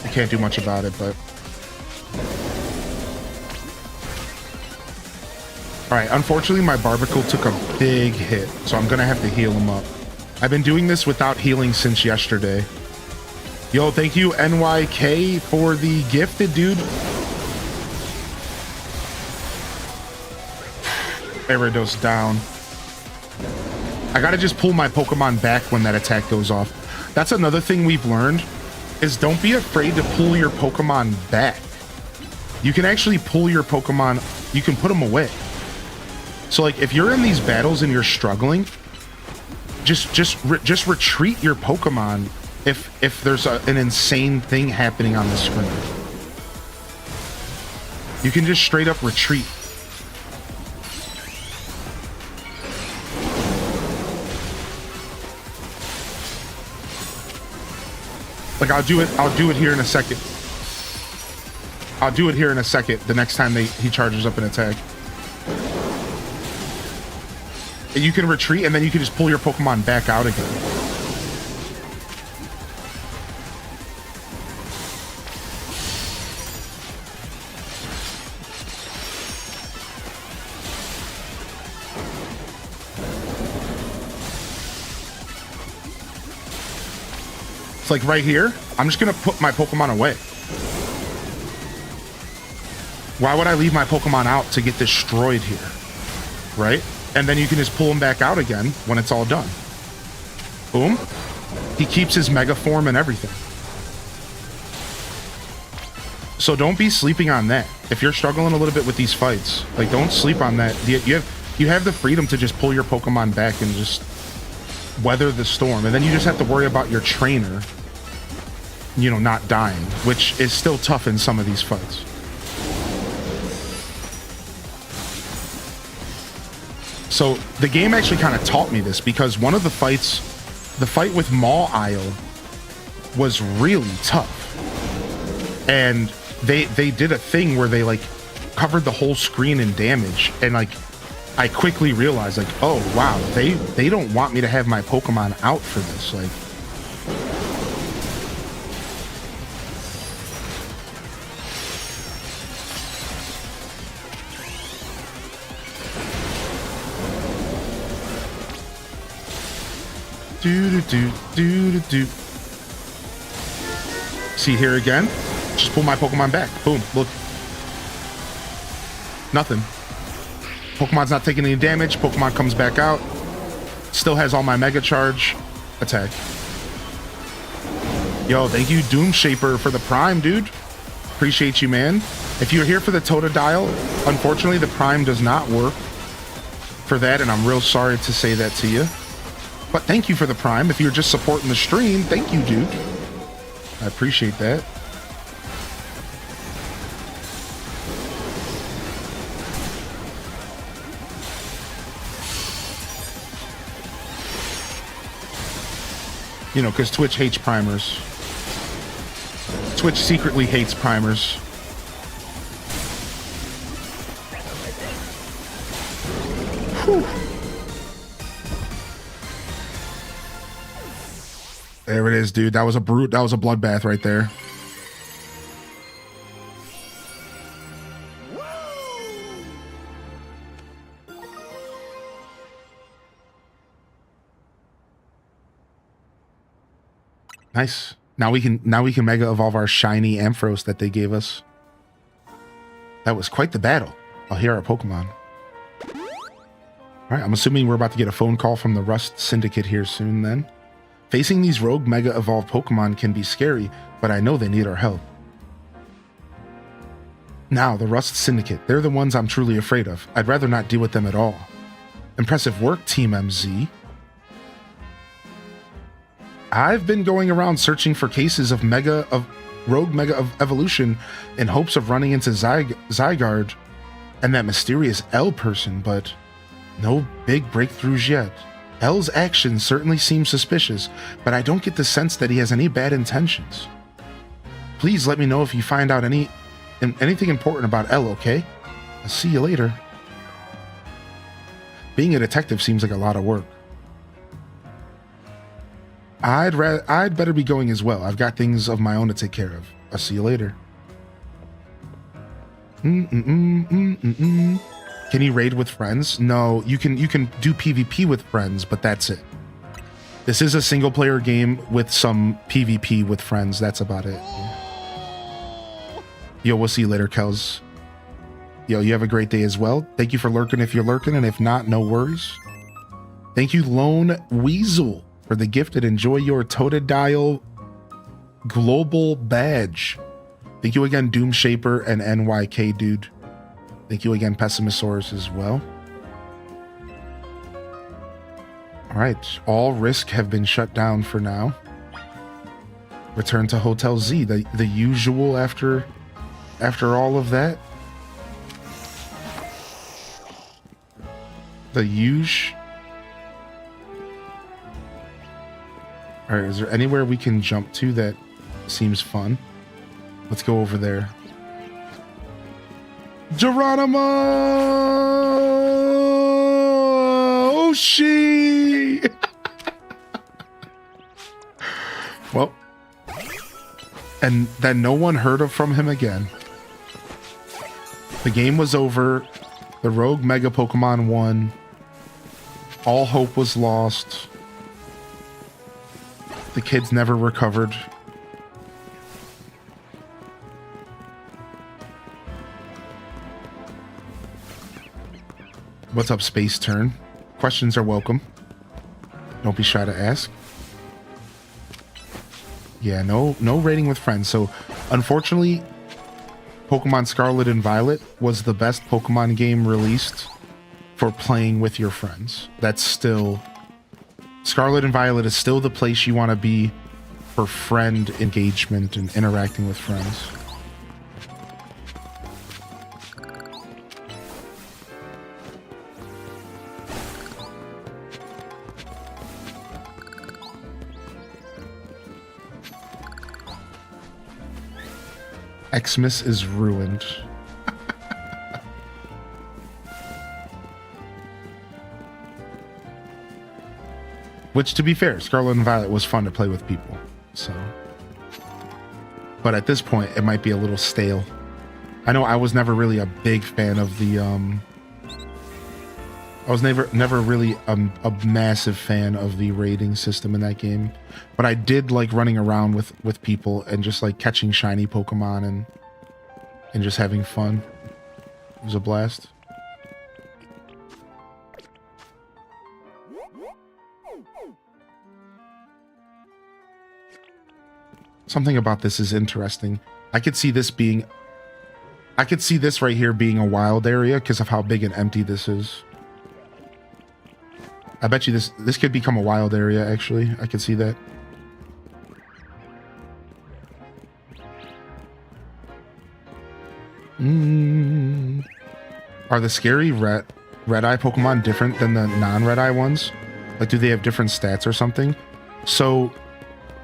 I can't do much about it, but alright, unfortunately my Barbicle took a big hit, so I'm gonna have to heal him up. I've been doing this without healing since yesterday. Yo, thank you, NYK, for the gifted, dude. Gyarados down. I gotta just pull my Pokemon back when that attack goes off. That's another thing we've learned, is don't be afraid to pull your Pokemon back. You can actually pull your Pokemon, you can put them away. So like, if you're in these battles and you're struggling, just retreat your Pokemon if there's an insane thing happening on the screen. You can just straight up retreat. Like, I'll do it here in a second. I'll do it here in a second, the next time he charges up an attack. And you can retreat, and then you can just pull your Pokemon back out again. It's like right here, I'm just gonna put my Pokemon away. Why would I leave my Pokemon out to get destroyed here? Right? And then you can just pull them back out again when it's all done. Boom. He keeps his Mega form and everything. So don't be sleeping on that. If you're struggling a little bit with these fights, like, don't sleep on that. You have the freedom to just pull your Pokemon back and just weather the storm. And then you just have to worry about your trainer, you know, not dying, which is still tough in some of these fights. So the game actually kind of taught me this, because one of the fights, the fight with Maw Isle, was really tough. And they did a thing where they like covered the whole screen in damage, and like I quickly realized, like, oh wow, they don't want me to have my Pokemon out for this. Like, do. See here again? Just pull my Pokemon back. Boom, look. Nothing. Pokemon's not taking any damage. Pokemon comes back out. Still has all my Mega Charge. Attack. Yo, thank you, Doom Shaper, for the Prime, dude. Appreciate you, man. If you're here for the Totodile, unfortunately, the Prime does not work for that, and I'm real sorry to say that to you. But thank you for the Prime. If you're just supporting the stream, thank you, dude. I appreciate that. You know, because Twitch hates primers. Twitch secretly hates primers. Whew. There it is, dude. That was a bloodbath right there. Nice. Now we can Mega Evolve our shiny Ampharos that they gave us. That was quite the battle. Oh, here are our Pokemon. Alright, I'm assuming we're about to get a phone call from the Rust Syndicate here soon then. Facing these rogue Mega Evolved Pokemon can be scary, but I know they need our help. Now, the Rust Syndicate. They're the ones I'm truly afraid of. I'd rather not deal with them at all. Impressive work, Team MZ. I've been going around searching for cases of rogue Mega Evolution in hopes of running into Zygarde and that mysterious L person, but no big breakthroughs yet. L's actions certainly seem suspicious, but I don't get the sense that he has any bad intentions. Please let me know if you find out anything important about L, okay? I'll see you later. Being a detective seems like a lot of work. I'd better be going as well. I've got things of my own to take care of. I'll see you later. Can you raid with friends? No, you can do PvP with friends, but that's it. This is a single player game with some PvP with friends. That's about it. Yo, we'll see you later, Kels. Yo, you have a great day as well. Thank you for lurking if you're lurking, and if not, no worries. Thank you, Lone Weasel, for the gift and enjoy your Totodile global badge. Thank you again, Doom Shaper and NYK Dude. Thank you again, Pessimisaurus, as well. All right, all risk have been shut down for now. Return to Hotel Z, the usual after all of that. The huge. All right, is there anywhere we can jump to that seems fun. Let's go over there. Geronimo! Oh, she! Well, and then no one heard from him again. The game was over. The Rogue Mega Pokemon won. All hope was lost. The kids never recovered. What's up, Space Turn? Questions are welcome. Don't be shy to ask. Yeah, no rating with friends. So, unfortunately, Pokemon Scarlet and Violet was the best Pokemon game released for playing with your friends. That's still... Scarlet and Violet is still the place you want to be for friend engagement and interacting with friends. Xmas is ruined. Which, to be fair, Scarlet and Violet was fun to play with people. So, but at this point, it might be a little stale. I know I was never really a big fan of the. I was never really a massive fan of the rating system in that game, but I did like running around with people and just like catching shiny Pokemon and just having fun. It was a blast. Something about this is interesting. I could see this right here being a wild area because of how big and empty this is. I bet you this could become a wild area, actually. I could see that. Are the scary red-eye Pokemon different than the non-red-eye ones? Like, do they have different stats or something? So,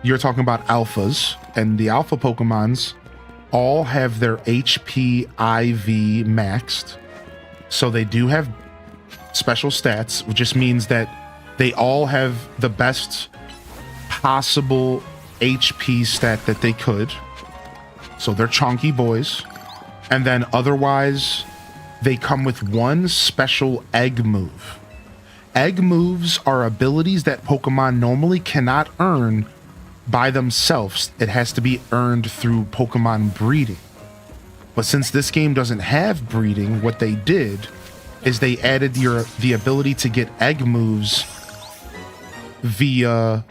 you're talking about alphas, and the alpha Pokemons all have their HP IV maxed. So they do have special stats, which just means that they all have the best possible HP stat that they could. So they're chunky boys. And then otherwise, they come with one special egg move. Egg moves are abilities that Pokemon normally cannot earn by themselves. It has to be earned through Pokemon breeding. But since this game doesn't have breeding, what they did is they added the ability to get egg moves via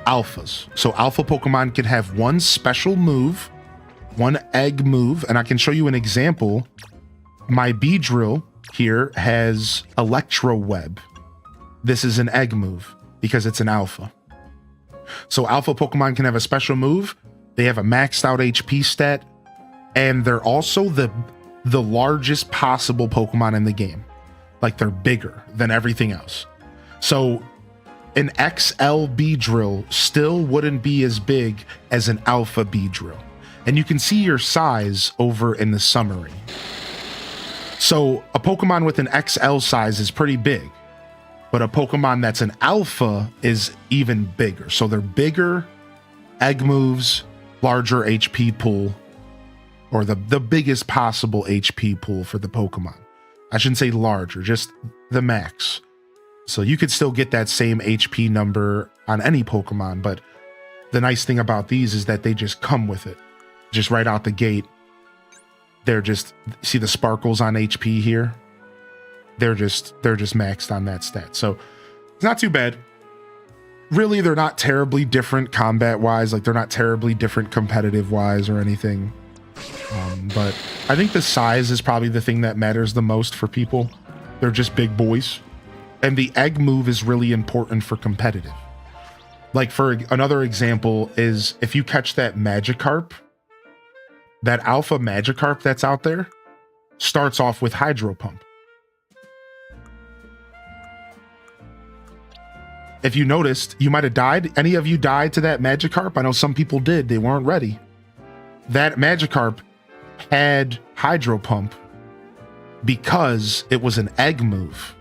alphas. So alpha Pokemon can have one special move, one egg move, and I can show you an example. My Beedrill here has Electro Web. This is an egg move because it's an alpha. So alpha Pokemon can have a special move. They have a maxed out HP stat, and they're also the largest possible Pokemon in the game. Like, they're bigger than everything else. So an XL Beedrill still wouldn't be as big as an alpha Beedrill. And you can see your size over in the summary. So a Pokemon with an XL size is pretty big, but a Pokemon that's an alpha is even bigger. So they're bigger, egg moves, larger HP pool, or the biggest possible HP pool for the Pokemon. I shouldn't say larger, just the max. So you could still get that same HP number on any Pokemon, but the nice thing about these is that they just come with it. Just right out the gate. They're just, see the sparkles on HP here? They're just maxed on that stat. So it's not too bad. Really, they're not terribly different combat-wise. Like, they're not terribly different competitive-wise or anything. But I think the size is probably the thing that matters the most for people. They're just big boys. And the egg move is really important for competitive. Like, for another example is if you catch that Magikarp, that alpha Magikarp that's out there starts off with Hydro Pump. if you noticed, you might have died. Any of you died to that Magikarp? I know some people did. They weren't ready. That Magikarp had Hydro Pump because it was an egg move.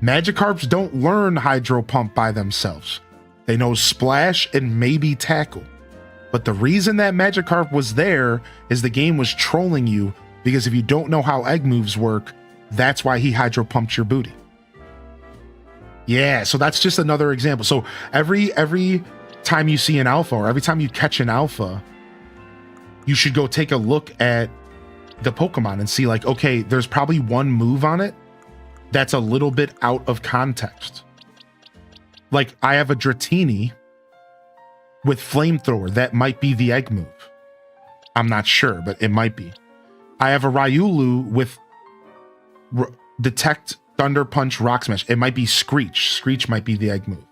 Magikarps don't learn Hydro Pump by themselves. They know Splash and maybe Tackle. But the reason that Magikarp was there is the game was trolling you, because if you don't know how egg moves work, that's why he Hydro Pumped your booty. Yeah, so that's just another example. So every time you see an alpha, or every time you catch an alpha, you should go take a look at the Pokemon and see, like, okay, there's probably one move on it that's a little bit out of context. Like, I have a Dratini with Flamethrower. That might be the egg move. I'm not sure, but it might be. I have a Ryulu with Detect, Thunder Punch, Rock Smash. It might be Screech. Screech might be the egg move.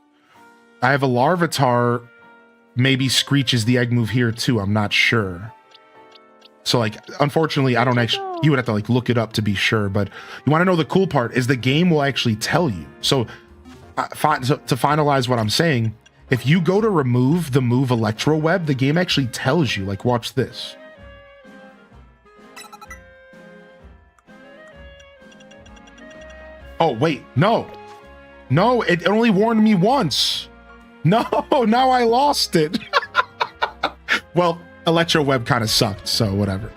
I have a Larvitar. Maybe Screech is the egg move here too. I'm not sure. So, like, unfortunately, I don't actually, you would have to like look it up to be sure. But you want to know the cool part is the game will actually tell you. So to finalize what I'm saying, if you go to remove the move Electro Web, the game actually tells you, like, watch this. Oh, wait, no, it only warned me once. No, now I lost it. Well, Electro Web kind of sucked, so whatever.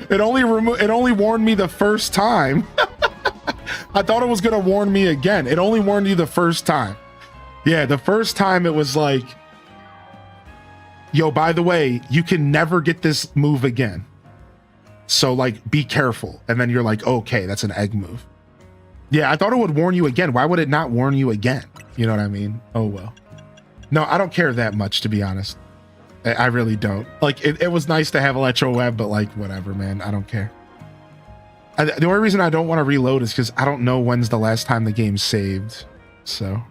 It only warned me the first time. I thought it was gonna warn me again. It only warned you the first time. Yeah, the first time it was like, yo, by the way, you can never get this move again. So, like, be careful. And then you're like, okay, that's an egg move. Yeah, I thought it would warn you again. Why would it not warn you again? You know what I mean? Oh, well. No, I don't care that much, to be honest. I really don't. Like, it was nice to have Electro Web, but, like, whatever, man. I don't care. The only reason I don't want to reload is because I don't know when's the last time the game saved. So...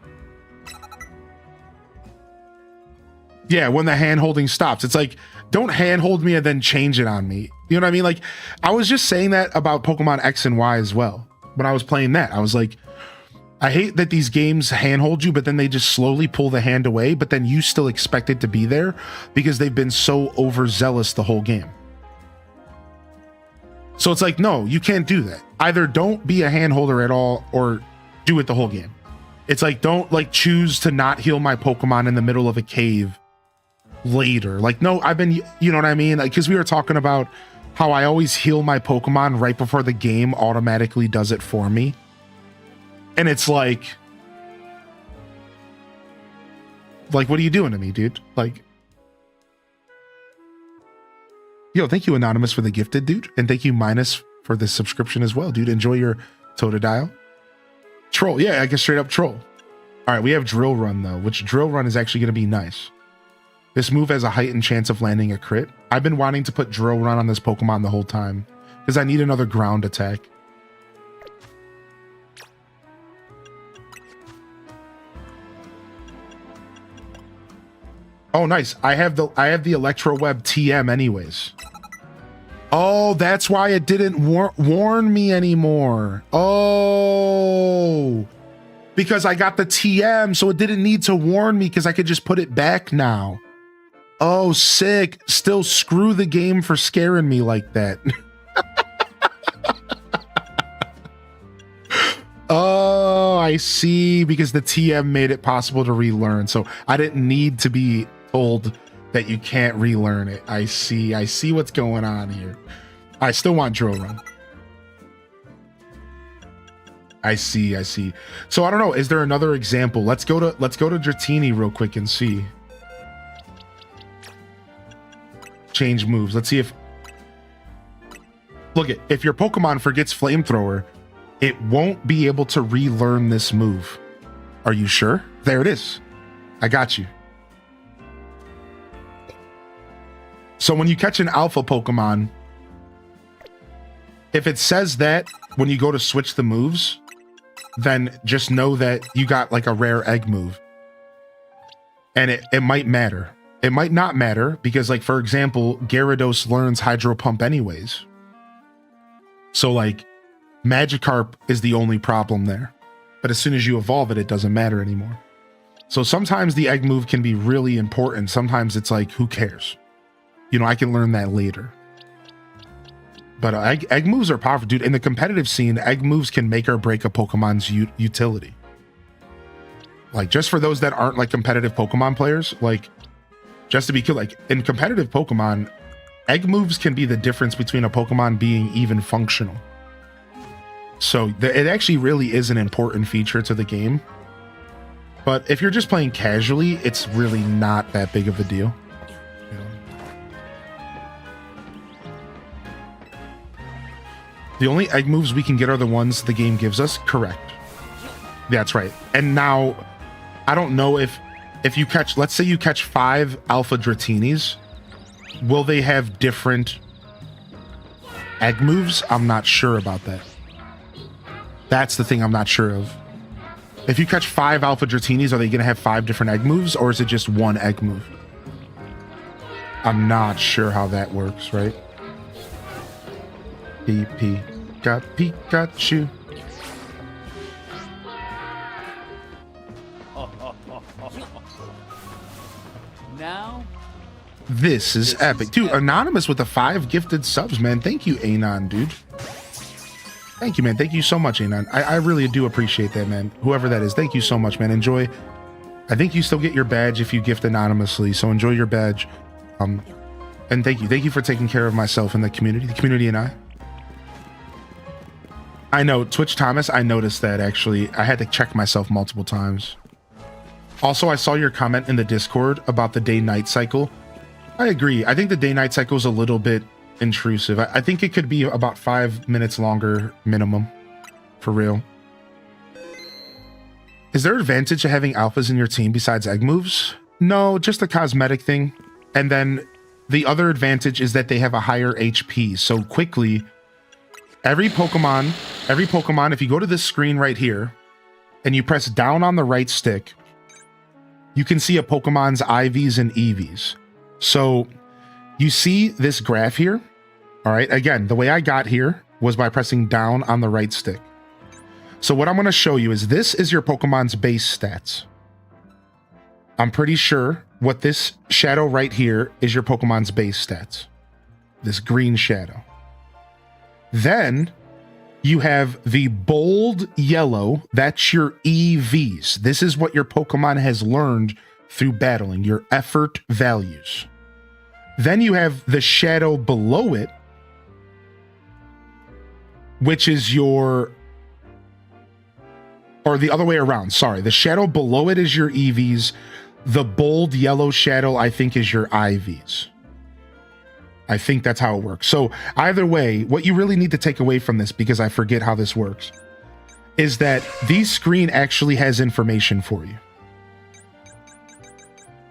yeah, when the hand holding stops. It's like, don't hand hold me and then change it on me. You know what I mean? Like, I was just saying that about Pokemon X and Y as well. When I was playing that, I was like, I hate that these games handhold you, but then they just slowly pull the hand away, but then you still expect it to be there because they've been so overzealous the whole game. So it's like, no, you can't do that. Either don't be a hand holder at all or do it the whole game. It's like, don't like choose to not heal my Pokemon in the middle of a cave later. Like, no, I've been, you know what I mean? Like, because we were talking about how I always heal my Pokemon right before the game automatically does it for me. And it's like, what are you doing to me, dude? Like, yo, thank you, Anonymous, for the gifted, dude. And thank you, Minus, for the subscription as well, dude. Enjoy your Totodile. Troll, yeah, I guess straight up troll. All right, we have Drill Run, though, which Drill Run is actually going to be nice. This move has a heightened chance of landing a crit. I've been wanting to put Drill Run on this Pokemon the whole time because I need another ground attack. Oh, nice. I have the Electro Web TM anyways. Oh, that's why it didn't warn me anymore. Oh, because I got the TM, so it didn't need to warn me because I could just put it back now. Oh, sick. Still screw the game for scaring me like that. Oh, I see. Because the TM made it possible to relearn. So I didn't need to be told that you can't relearn it. I see. I see what's going on here. I still want Drill Run. I see. I see. So I don't know. Is there another example? Let's go to Dratini real quick and see. Change moves. Let's see if... look, if your Pokemon forgets Flamethrower, it won't be able to relearn this move. Are you sure? There it is. I got you. So when you catch an alpha Pokemon, if it says that when you go to switch the moves, then just know that you got like a rare egg move. And it might matter. It might not matter because, like, for example, Gyarados learns Hydro Pump anyways. So, like, Magikarp is the only problem there. But as soon as you evolve it, it doesn't matter anymore. So sometimes the egg move can be really important. Sometimes it's like, who cares? You know, I can learn that later. But egg moves are powerful, dude. In the competitive scene, egg moves can make or break a Pokemon's utility. Like, just for those that aren't like competitive Pokemon players, like, just to be clear, like in competitive Pokemon, egg moves can be the difference between a Pokemon being even functional. So it actually really is an important feature to the game. But if you're just playing casually, it's really not that big of a deal. You know? The only egg moves we can get are the ones the game gives us. Correct. That's right. And now, I don't know if you catch, let's say you catch 5 Alpha Dratinis, will they have different egg moves? I'm not sure about that. That's the thing I'm not sure of. If you catch 5 Alpha Dratinis, are they going to have 5 different egg moves, or is it just one egg move? I'm not sure how that works, right? Pikachu. Now, this is epic. Dude, Anonymous with the 5 gifted subs, man. Thank you, Anon, dude. Thank you, man. Thank you so much, Anon. I really do appreciate that, man. Whoever that is, thank you so much, man. Enjoy. I think you still get your badge if you gift anonymously, so enjoy your badge. And thank you. Thank you for taking care of myself and the community and I. I know, Twitch Thomas, I noticed that, actually. I had to check myself multiple times. Also, I saw your comment in the Discord about the day-night cycle. I agree. I think the day-night cycle is a little bit intrusive. I think it could be about 5 minutes longer minimum, for real. Is there advantage to having alphas in your team besides egg moves? No, just a cosmetic thing. And then the other advantage is that they have a higher HP. So quickly, every Pokemon, if you go to this screen right here and you press down on the right stick, you can see a Pokemon's IVs and EVs. So you see this graph here. All right. Again, the way I got here was by pressing down on the right stick. So what I'm going to show you is this is your Pokemon's base stats. I'm pretty sure what this shadow right here is your Pokemon's base stats. This green shadow. Then you have the bold yellow. That's your EVs. This is what your Pokemon has learned through battling, your effort values. Then you have the shadow below it, which is your, or the other way around, sorry. The shadow below it is your EVs. The bold yellow shadow, I think, is your IVs. I think that's how it works. So either way, what you really need to take away from this, because I forget how this works, is that the screen actually has information for you.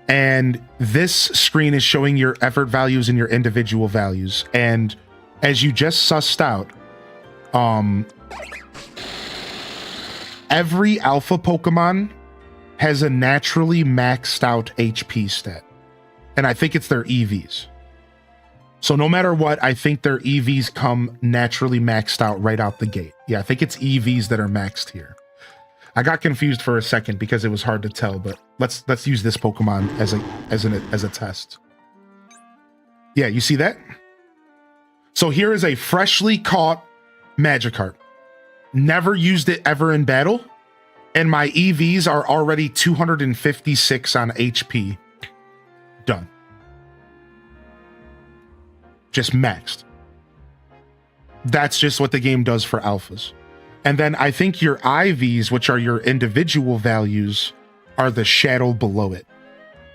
And this screen is showing your effort values and your individual values. And as you just sussed out, every alpha Pokemon has a naturally maxed out HP stat. And I think it's their EVs. So no matter what, I think their EVs come naturally maxed out right out the gate. Yeah, I think it's EVs that are maxed here. I got confused for a second because it was hard to tell, but let's use this Pokemon as a test. Yeah, you see that? So here is a freshly caught Magikarp. Never used it ever in battle, and my EVs are already 256 on HP. Done. Just maxed. That's just what the game does for alphas. And then I think your IVs, which are your individual values, are the shadow below it.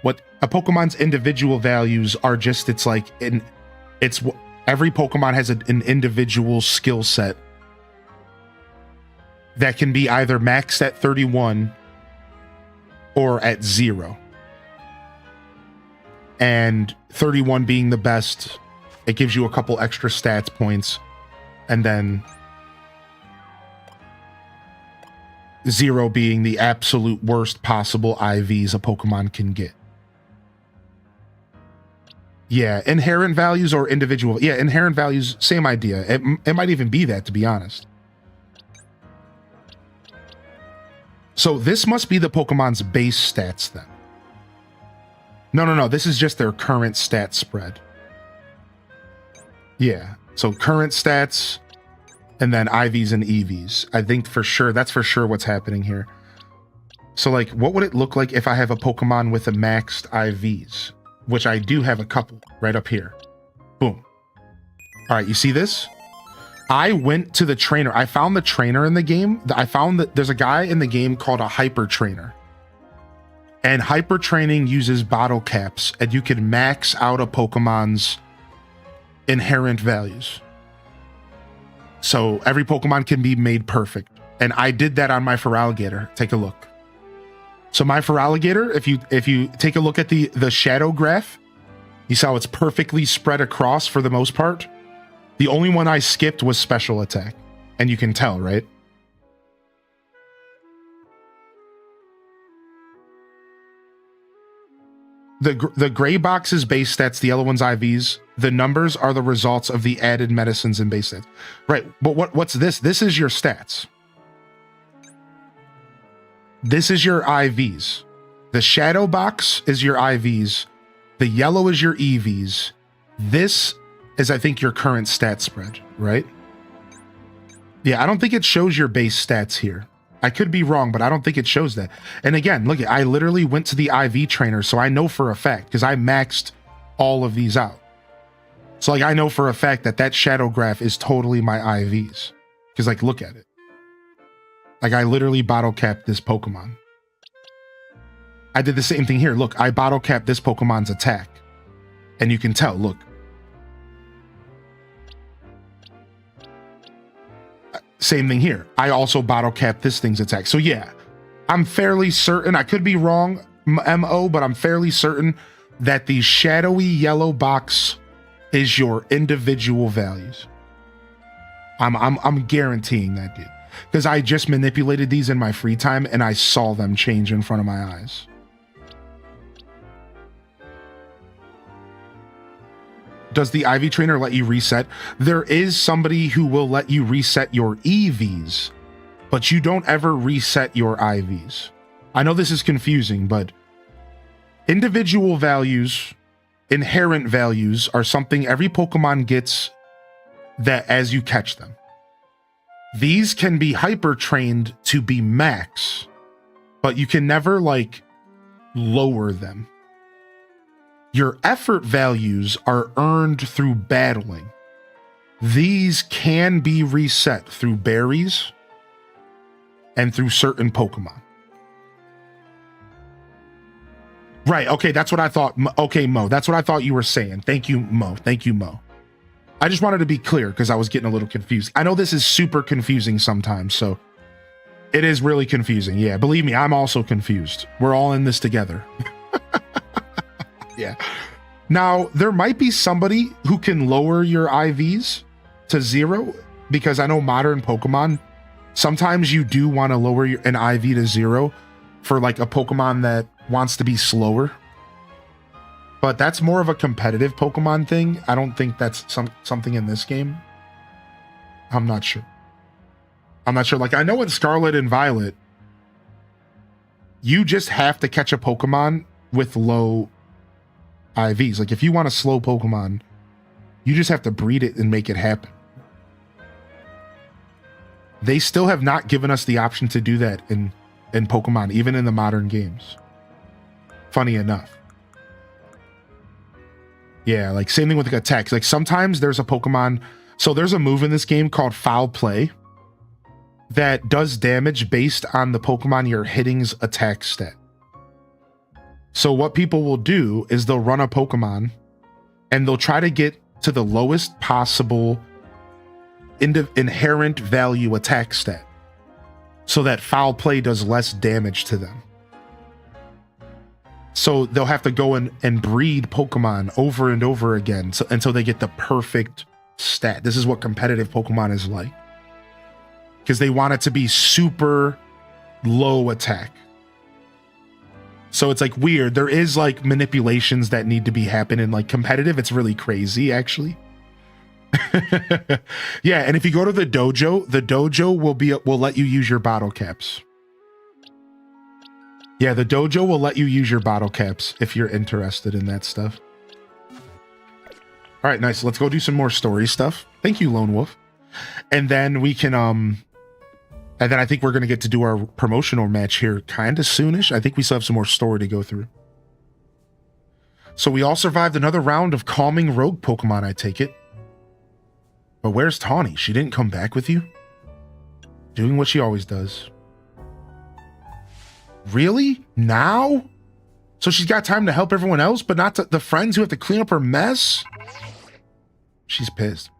What a Pokemon's individual values are just, it's like, every Pokemon has an individual skill set that can be either maxed at 31 or at 0. And 31 being the best, it gives you a couple extra stats points, and then 0 being the absolute worst possible IVs a Pokemon can get. Yeah, inherent values or individual. Yeah, inherent values, same idea. It might even be that, to be honest. So this must be the Pokemon's base stats then. No. This is just their current stat spread. Yeah. So current stats and then IVs and EVs. I think for sure, that's for sure what's happening here. So like, what would it look like if I have a Pokemon with a maxed IVs? Which I do have a couple right up here. Boom. All right, you see this? I went to the trainer. I found the trainer in the game. I found that there's a guy in the game called a hyper trainer. And hyper training uses bottle caps, and you can max out a Pokemon's inherent values. So every Pokemon can be made perfect. And I did that on my Feraligatr. Take a look. So my Feraligatr, if you take a look at the shadow graph, you saw it's perfectly spread across for the most part. The only one I skipped was special attack. And you can tell, right? The gray box is base stats, the yellow one's IVs. The numbers are the results of the added medicines and base stats. Right, but what's this? This is your stats. This is your IVs. The shadow box is your IVs. The yellow is your EVs. This is, I think, your current stat spread, right? Yeah, I don't think it shows your base stats here. I could be wrong, but I don't think it shows that. And again, look, I literally went to the IV trainer, so I know for a fact, because I maxed all of these out. So like, I know for a fact that that shadow graph is totally my IVs. Because like, look at it. Like, I literally bottle capped this Pokemon. I did the same thing here. Look, I bottle capped this Pokemon's attack. And you can tell, look. Same thing here. I also bottle capped this thing's attack. So yeah, I'm fairly certain, I could be wrong, MO, but I'm fairly certain that the shadowy yellow box is your individual values. I'm guaranteeing that, dude. Because I just manipulated these in my free time and I saw them change in front of my eyes. Does the IV trainer let you reset? There is somebody who will let you reset your EVs, but you don't ever reset your IVs. I know this is confusing, but individual values, inherent values are something every Pokemon gets that as you catch them. These can be hyper trained to be max, but you can never like lower them. Your effort values are earned through battling. These can be reset through berries and through certain Pokemon. Right, okay, that's what I thought. Okay, Mo, that's what I thought you were saying. Thank you, Mo. Thank you, Mo. I just wanted to be clear because I was getting a little confused. I know this is super confusing sometimes, so it is really confusing. Yeah, believe me, I'm also confused. We're all in this together. Yeah. Now, there might be somebody who can lower your IVs to 0 because I know modern Pokemon, sometimes you do want to lower an IV to 0 for like a Pokemon that wants to be slower. But that's more of a competitive Pokemon thing. I don't think that's something in this game. I'm not sure. Like, I know in Scarlet and Violet, you just have to catch a Pokemon with low IVs. Like, if you want a slow Pokemon, you just have to breed it and make it happen. They still have not given us the option to do that in Pokemon, even in the modern games. Funny enough. Yeah, like same thing with like attacks. Like sometimes there's a Pokemon, so there's a move in this game called Foul Play that does damage based on the Pokemon you're hitting's attack stat. So what people will do is they'll run a Pokemon and they'll try to get to the lowest possible inherent value attack stat so that Foul Play does less damage to them. So they'll have to go and breed Pokemon over and over again until they get the perfect stat. This is what competitive Pokemon is like. Because they want it to be super low attack. So it's like weird. There is like manipulations that need to be happening. Like competitive, it's really crazy actually. Yeah, and if you go to the dojo will let you use your bottle caps. Yeah, the dojo will let you use your bottle caps if you're interested in that stuff. All right, nice. Let's go do some more story stuff. Thank you, Lone Wolf. And then we can, and then I think we're going to get to do our promotional match here kind of soonish. I think we still have some more story to go through. So we all survived another round of calming rogue Pokemon, I take it. But where's Tawny? She didn't come back with you? Doing what she always does. Really? Now? So she's got time to help everyone else, but not the friends who have to clean up her mess? She's pissed.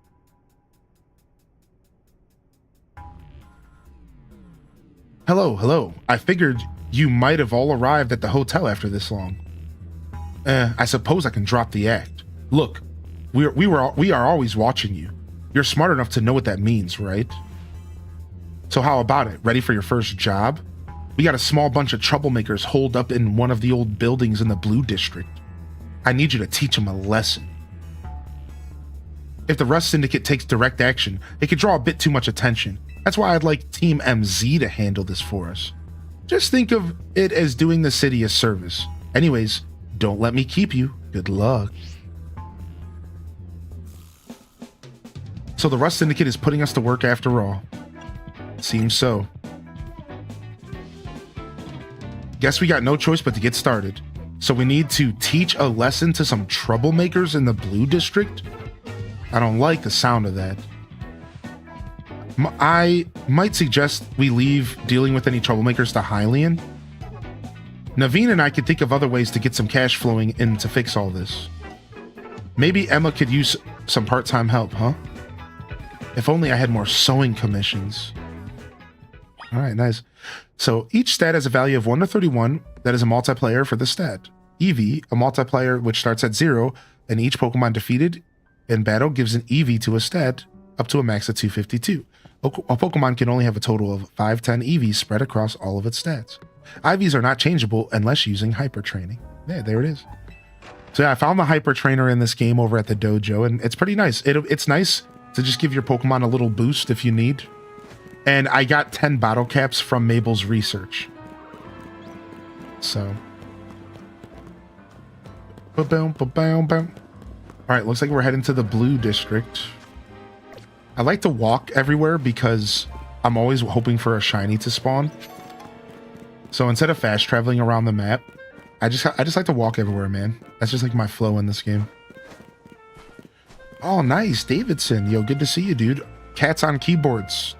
Hello. I figured you might have all arrived at the hotel after this long. I suppose I can drop the act. Look, we are always watching you. You're smart enough to know what that means, right? So how about it? Ready for your first job? We got a small bunch of troublemakers holed up in one of the old buildings in the Blue District. I need you to teach them a lesson. If the Rust Syndicate takes direct action, it could draw a bit too much attention. That's why I'd like Team MZ to handle this for us. Just think of it as doing the city a service. Anyways, don't let me keep you. Good luck. So the Rust Syndicate is putting us to work after all. Seems so. Guess we got no choice but to get started. So we need to teach a lesson to some troublemakers in the Blue District? I don't like the sound of that. I might suggest we leave dealing with any troublemakers to Hylian. Naveen and I could think of other ways to get some cash flowing in to fix all this. Maybe Emma could use some part-time help, huh? If only I had more sewing commissions. All right, nice. So each stat has a value of 1 to 31. That is a multiplier for the stat. EV, a multiplier which starts at 0, and each Pokemon defeated in battle gives an EV to a stat up to a max of 252. A Pokemon can only have a total of 510 EVs spread across all of its stats. IVs are not changeable unless using Hyper Training. Yeah, there it is. So yeah, I found the Hyper Trainer in this game over at the dojo, and it's pretty nice. It's nice to just give your Pokemon a little boost if you need. And I got 10 bottle caps from Mabel's research. So. Ba-boom, ba-boom, boom. All right, looks like we're heading to the Blue District. I like to walk everywhere because I'm always hoping for a shiny to spawn. So instead of fast traveling around the map, I just like to walk everywhere, man. That's just like my flow in this game. Oh, nice, Davidson. Yo, good to see you, dude. Cats on Keyboards.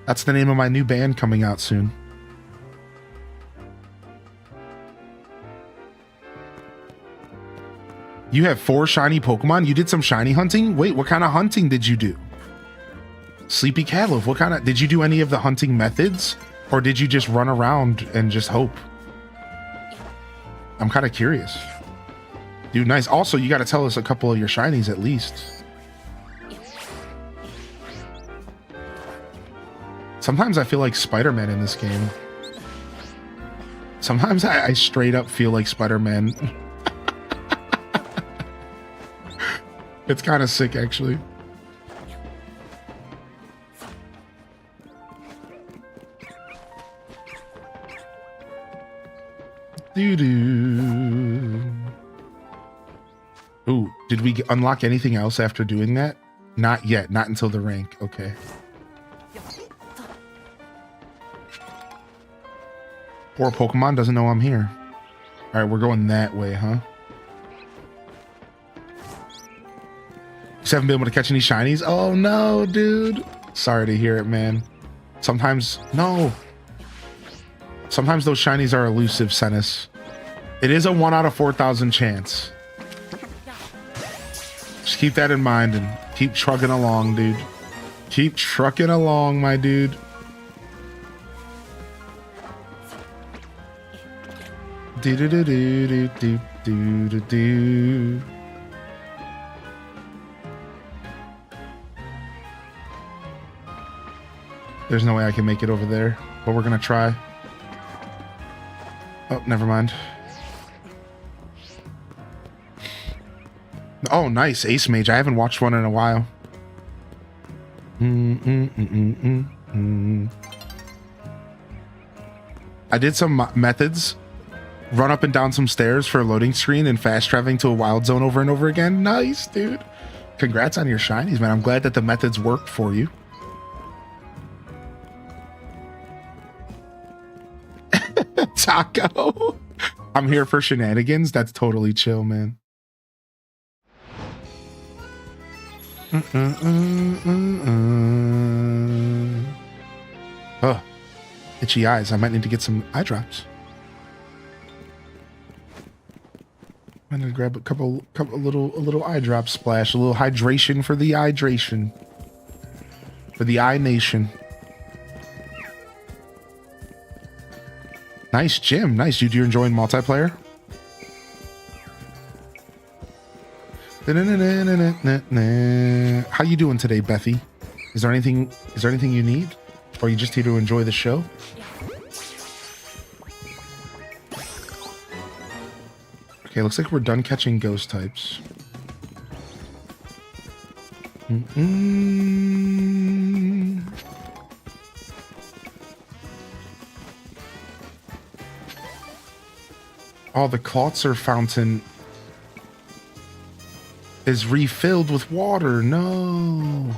That's the name of my new band coming out soon. You have 4 shiny Pokemon? You did some shiny hunting? Wait, what kind of hunting did you do? Sleepy Catloaf, what kind of... Did you do any of the hunting methods? Or did you just run around and just hope? I'm kind of curious. Dude, nice. Also, you got to tell us a couple of your shinies at least. Sometimes I feel like Spider-Man in this game. Sometimes I straight up feel like Spider-Man. It's kind of sick, actually. Doo-doo. Ooh, did we unlock anything else after doing that? Not yet, not until the rank. Okay. Poor Pokemon doesn't know I'm here. All right, we're going that way, huh? You haven't been able to catch any shinies? Oh no, dude. Sorry to hear it, man. Sometimes, no. Sometimes those shinies are elusive, Sennis. It is a 1 out of 4,000 chance. Just keep that in mind and keep trucking along, dude. Keep trucking along, my dude. Do do do do do do do do. There's no way I can make it over there, but we're gonna try. Oh, never mind. Oh, nice. Ace Mage. I haven't watched one in a while. I did some methods Run up and down some stairs for a loading screen and fast traveling to a wild zone over and over again. Nice, dude. Congrats on your shinies, man. I'm glad that the methods worked for you. Taco. I'm here for shenanigans. That's totally chill, man. Oh, itchy eyes. I might need to get some eye drops. I'm gonna grab a little eye drop splash, a little hydration for the hydration. For the eye nation. Nice gym. Nice, dude. You're enjoying multiplayer? How you doing today, Bethy? Is there anything you need? Or are you just here to enjoy the show? Okay, looks like we're done catching ghost types. Oh, the Klotzer fountain is refilled with water. No.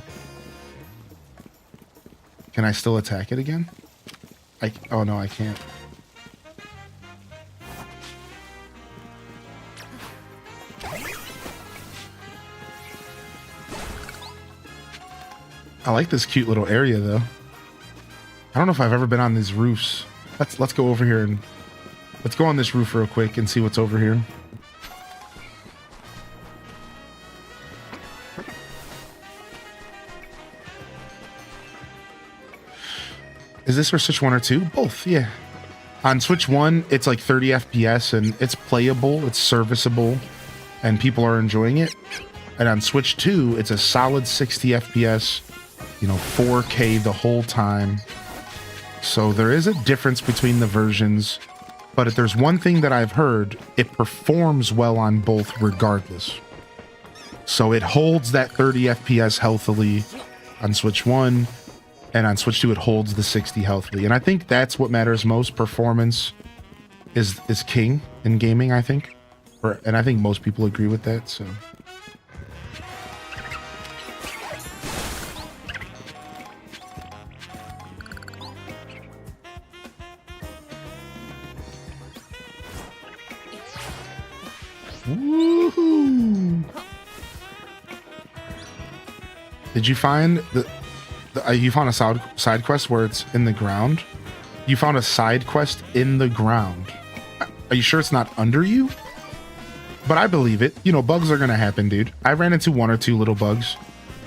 Can I still attack it again? Oh no, I can't. I like this cute little area though. I don't know if I've ever been on these roofs. Let's go over here and let's go on this roof real quick and see what's over here. Is this for Switch 1 or 2? Both, yeah. On Switch 1, it's like 30 FPS and it's playable, it's serviceable, and people are enjoying it. And on Switch 2, it's a solid 60 FPS, you know, 4K the whole time. So there is a difference between the versions, but if there's one thing that I've heard, it performs well on both regardless. So it holds that 30 FPS healthily on Switch 1, and on Switch 2 it holds the 60 healthily. And I think that's what matters most. Performance is king in gaming, I think. And I think most people agree with that, so. Woohoo! Did you find you found a side quest where it's in the ground? You found a side quest in the ground. Are you sure it's not under you? But I believe it. You know, bugs are gonna happen, dude. I ran into one or two little bugs.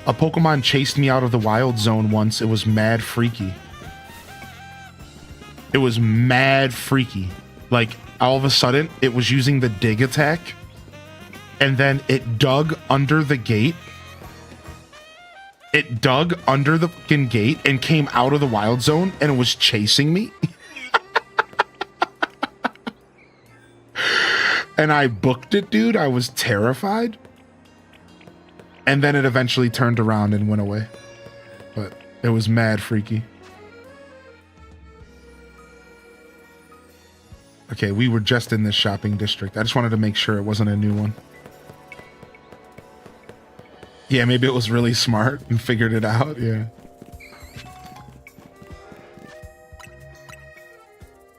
A Pokemon chased me out of the wild zone once. It was mad freaky. It was mad freaky. Like, all of a sudden, it was using the dig attack, and then it dug under the gate. It dug under the fucking gate and came out of the wild zone, and it was chasing me. And I booked it, dude. I was terrified. And then it eventually turned around and went away. But it was mad freaky. Okay, we were just in this shopping district. I just wanted to make sure it wasn't a new one. Yeah, maybe it was really smart and figured it out, yeah.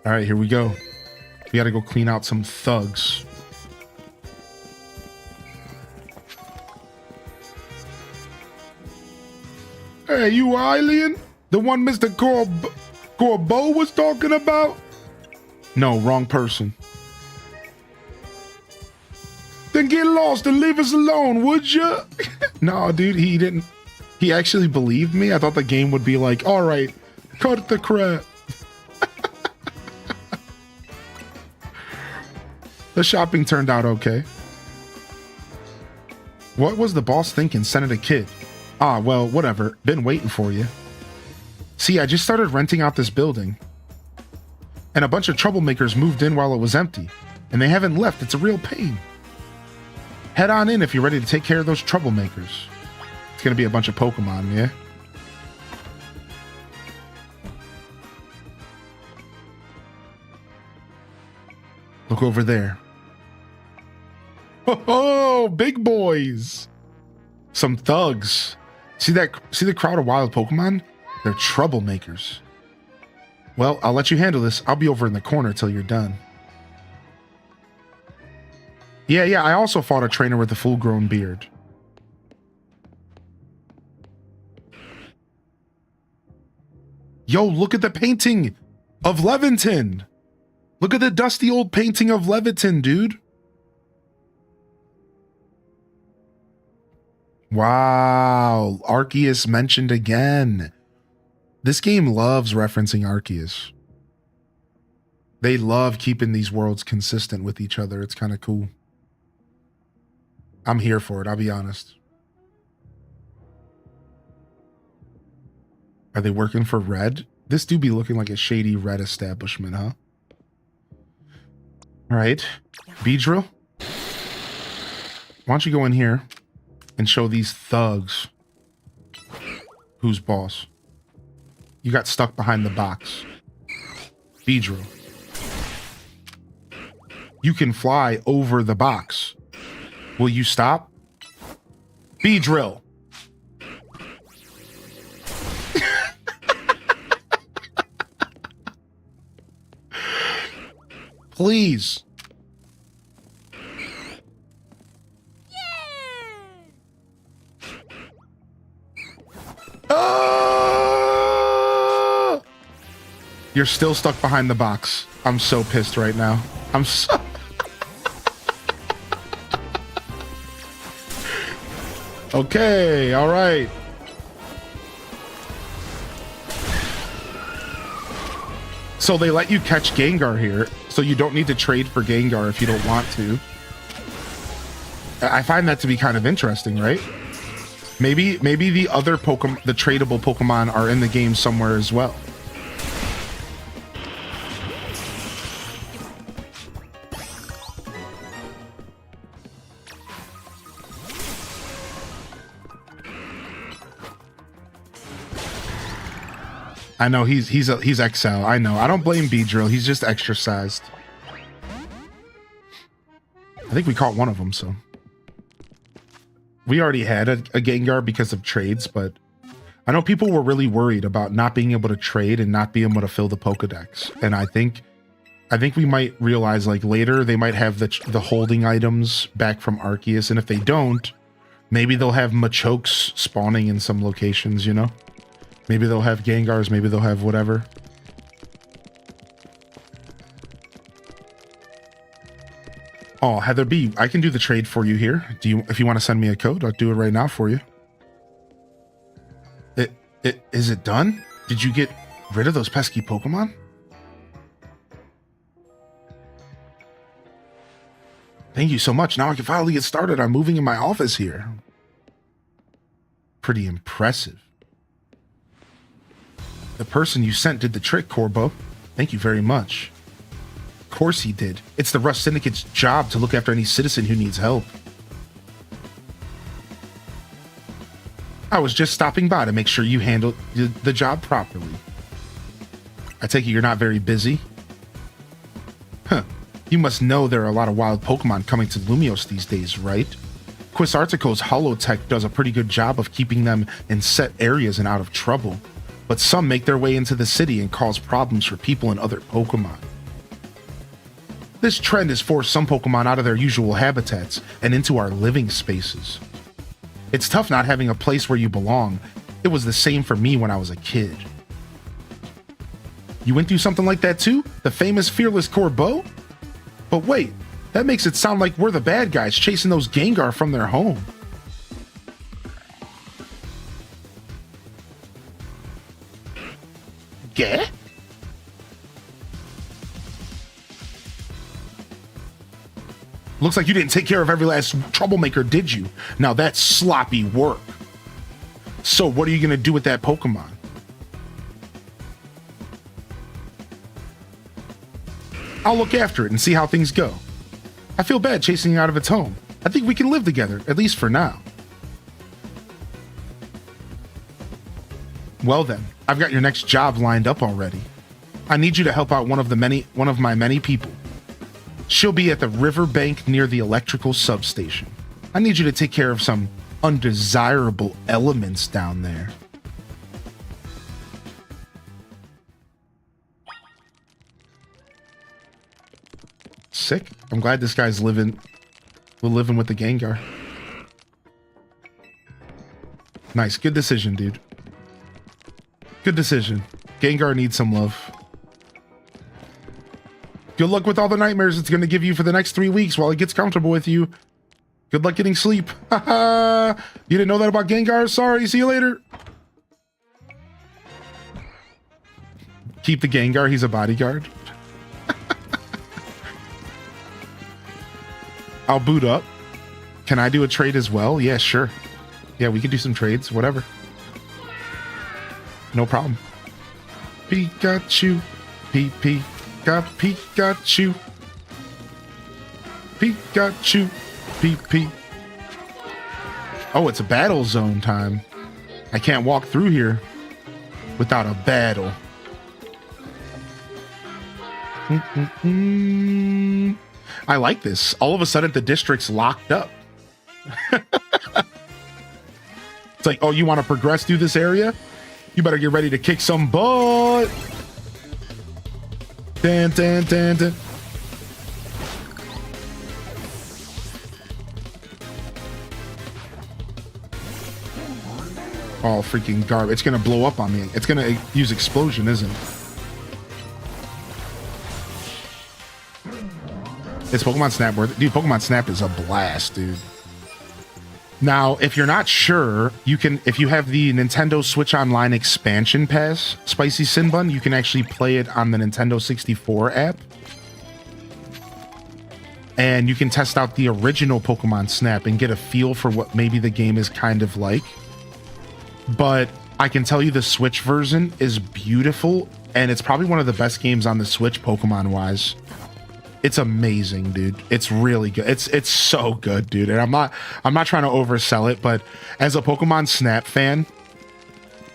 All right, here we go. We gotta go clean out some thugs. Hey, you alien? The one Mr. Corbeau was talking about? No, wrong person. Then get lost and leave us alone, would ya? No, dude, he didn't. He actually believed me. I thought the game would be like, all right, cut the crap. The shopping turned out okay. What was the boss thinking? Sending a kid. Ah, well, whatever. Been waiting for you. See, I just started renting out this building. And a bunch of troublemakers moved in while it was empty. And they haven't left. It's a real pain. Head on in if you're ready to take care of those troublemakers. It's gonna be a bunch of Pokemon, yeah? Look over there. Oh, big boys. Some thugs. See the crowd of wild Pokemon? They're troublemakers. Well, I'll let you handle this. I'll be over in the corner till you're done. Yeah, I also fought a trainer with a full-grown beard. Yo, look at the painting of Leventon. Look at the dusty old painting of Leventon, dude. Wow, Arceus mentioned again. This game loves referencing Arceus. They love keeping these worlds consistent with each other. It's kind of cool. I'm here for it, I'll be honest. Are they working for Red? This do be looking like a shady Red establishment, huh? All right, Beedrill. Why don't you go in here and show these thugs who's boss? You got stuck behind the box. Beedrill. You can fly over the box. Will you stop? Beedrill. Please. Ah! You're still stuck behind the box. I'm so pissed right now. I'm so... Okay, all right. So they let you catch Gengar here, so you don't need to trade for Gengar if you don't want to. I find that to be kind of interesting, right? Maybe the other Pokemon, the tradable Pokemon, are in the game somewhere as well. I know he's XL. I know. I don't blame Beedrill. He's just extra-sized. I think we caught one of them, so. We already had a Gengar because of trades, but I know people were really worried about not being able to trade and not being able to fill the Pokedex. And I think we might realize, like, later they might have the holding items back from Arceus, and if they don't, maybe they'll have Machokes spawning in some locations, you know? Maybe they'll have Gengars, maybe they'll have whatever. Oh, Heather B, I can do the trade for you here. If you want to send me a code, I'll do it right now for you. Is it done? Did you get rid of those pesky Pokemon? Thank you so much. Now I can finally get started on moving in my office here. Pretty impressive. The person you sent did the trick, Corbo. Thank you very much. Of course he did. It's the Rust Syndicate's job to look after any citizen who needs help. I was just stopping by to make sure you handled the job properly. I take it you're not very busy? Huh. You must know there are a lot of wild Pokemon coming to Lumios these days, right? Quizartico's Holotech does a pretty good job of keeping them in set areas and out of trouble. But some make their way into the city and cause problems for people and other Pokemon. This trend has forced some Pokemon out of their usual habitats and into our living spaces. It's tough not having a place where you belong. It was the same for me when I was a kid. You went through something like that too? The famous Fearless Corbeau? But wait, that makes it sound like we're the bad guys chasing those Gengar from their home. Yeah? Looks like you didn't take care of every last troublemaker, did you? Now that's sloppy work. So what are you gonna do with that Pokemon? I'll look after it and see how things go. I feel bad chasing it out of its home. I think we can live together, at least for now. Well then, I've got your next job lined up already. I need you to help out one of my many people. She'll be at the riverbank near the electrical substation. I need you to take care of some undesirable elements down there. Sick. I'm glad this guy's living with the Gengar. Nice. Good decision, dude. Good decision. Gengar needs some love. Good luck with all the nightmares it's going to give you for the next 3 weeks while it gets comfortable with you. Good luck getting sleep. Haha. You didn't know that about Gengar? Sorry. See you later. Keep the Gengar. He's a bodyguard. I'll boot up. Can I do a trade as well? Yeah, sure. Yeah, we can do some trades. Whatever. No problem. Pikachu. Pikachu. Pikachu. PP. Oh, it's a battle zone time. I can't walk through here without a battle. I like this. All of a sudden, the district's locked up. It's like, oh, you want to progress through this area? You better get ready to kick some butt. Dun, dun, dun, dun. Oh, freaking garbage. It's going to blow up on me. It's going to use explosion, isn't it? It's Pokemon Snap worth it. Dude, Pokemon Snap is a blast, dude. Now, if you're not sure, you can, if you have the Nintendo Switch Online expansion pass, Spicy Sin Bun, you can actually play it on the Nintendo 64 app. And you can test out the original Pokemon Snap and get a feel for what maybe the game is kind of like. But I can tell you the Switch version is beautiful, and it's probably one of the best games on the Switch Pokemon-wise. It's amazing, dude. It's really good. It's so good, dude. And I'm not trying to oversell it, but as a Pokemon Snap fan,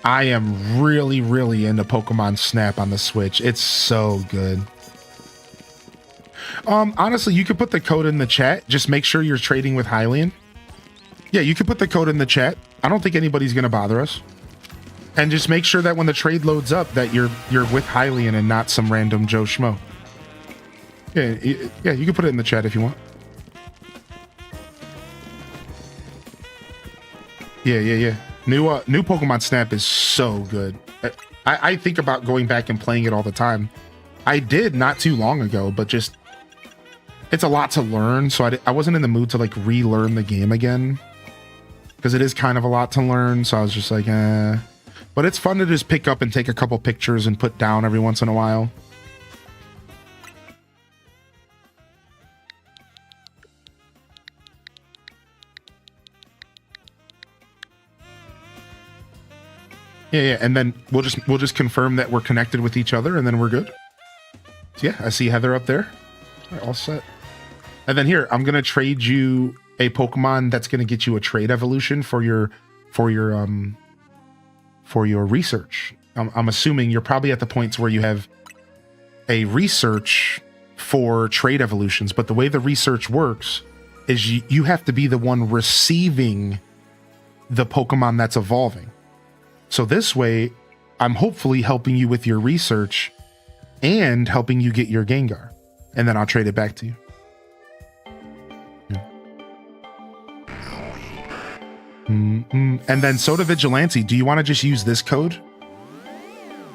I am really, really into Pokemon Snap on the Switch. It's so good. Honestly, you could put the code in the chat. Just make sure you're trading with Hylian. Yeah, you could put the code in the chat. I don't think anybody's gonna bother us. And just make sure that when the trade loads up that you're with Hylian and not some random Joe Schmo. Yeah, you can put it in the chat if you want. Yeah. New Pokemon Snap is so good. I think about going back and playing it all the time. I did not too long ago, but just it's a lot to learn, so I wasn't in the mood to like relearn the game again because it is kind of a lot to learn. So I was just like, but it's fun to just pick up and take a couple pictures and put down every once in a while. Yeah, and then we'll just confirm that we're connected with each other, and then we're good. So yeah, I see Heather up there. All right, all set. And then here, I'm gonna trade you a Pokemon that's gonna get you a trade evolution for your research. I'm assuming you're probably at the points where you have a research for trade evolutions, but the way the research works is you have to be the one receiving the Pokemon that's evolving. So this way, I'm hopefully helping you with your research and helping you get your Gengar. And then I'll trade it back to you. Yeah. And then Soda Vigilante, do you want to just use this code?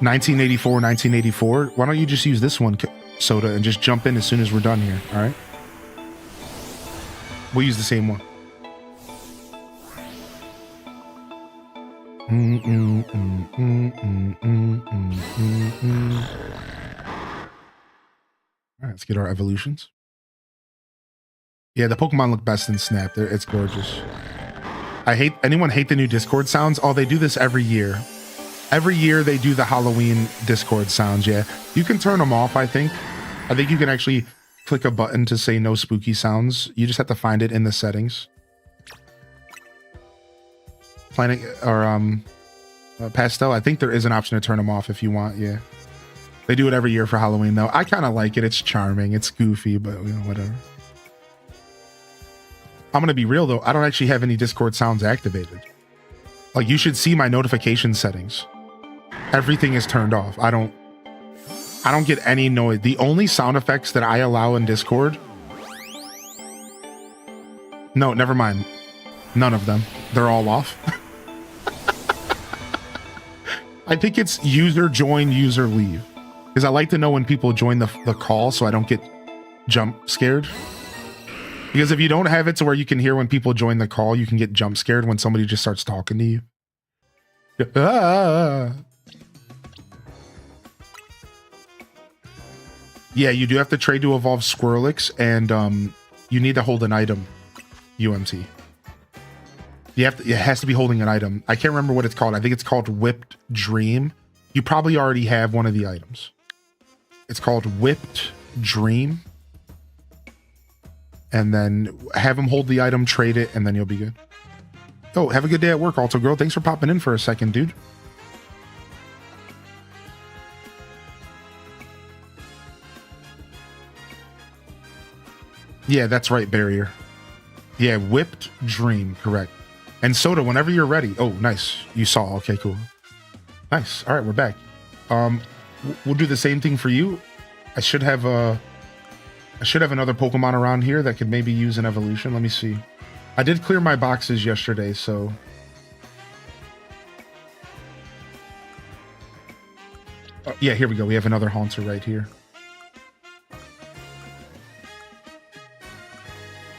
1984. Why don't you just use this one, Soda, and just jump in as soon as we're done here, all right? We'll use the same one. All right, let's get our evolutions. Yeah, the Pokemon look best in Snap. It's gorgeous. Anyone hate the new Discord sounds? Oh, they do this every year. Every year they do the Halloween Discord sounds, yeah. You can turn them off, I think. I think you can actually click a button to say no spooky sounds. You just have to find it in the settings. Planet or Pastel, I think there is an option to turn them off if you want, yeah. They do it every year for Halloween, though. I kind of like it. It's charming. It's goofy, but you know, whatever. I'm going to be real, though. I don't actually have any Discord sounds activated. Like, you should see my notification settings. Everything is turned off. I don't get any noise. The only sound effects that I allow in Discord... No, never mind. None of them. They're all off. I think it's user join, user leave. Because I like to know when people join the call so I don't get jump scared. Because if you don't have it to where you can hear when people join the call, you can get jump scared when somebody just starts talking to you. Ah. Yeah, you do have to trade to evolve Squirrelix, and you need to hold an item, UMT. It has to be holding an item. I can't remember what it's called. I think it's called Whipped Dream. You probably already have one of the items. It's called Whipped Dream. And then have him hold the item, trade it, and then you'll be good. Oh, have a good day at work, Alto Girl. Thanks for popping in for a second, dude. Yeah, that's right, Barrier. Yeah, Whipped Dream, correct. And Soda, whenever you're ready. Oh, nice. You saw. Okay, cool. Nice. All right, we're back. We'll do the same thing for you. I should have another Pokemon around here that could maybe use an evolution. Let me see. I did clear my boxes yesterday, so... yeah, here we go. We have another Haunter right here.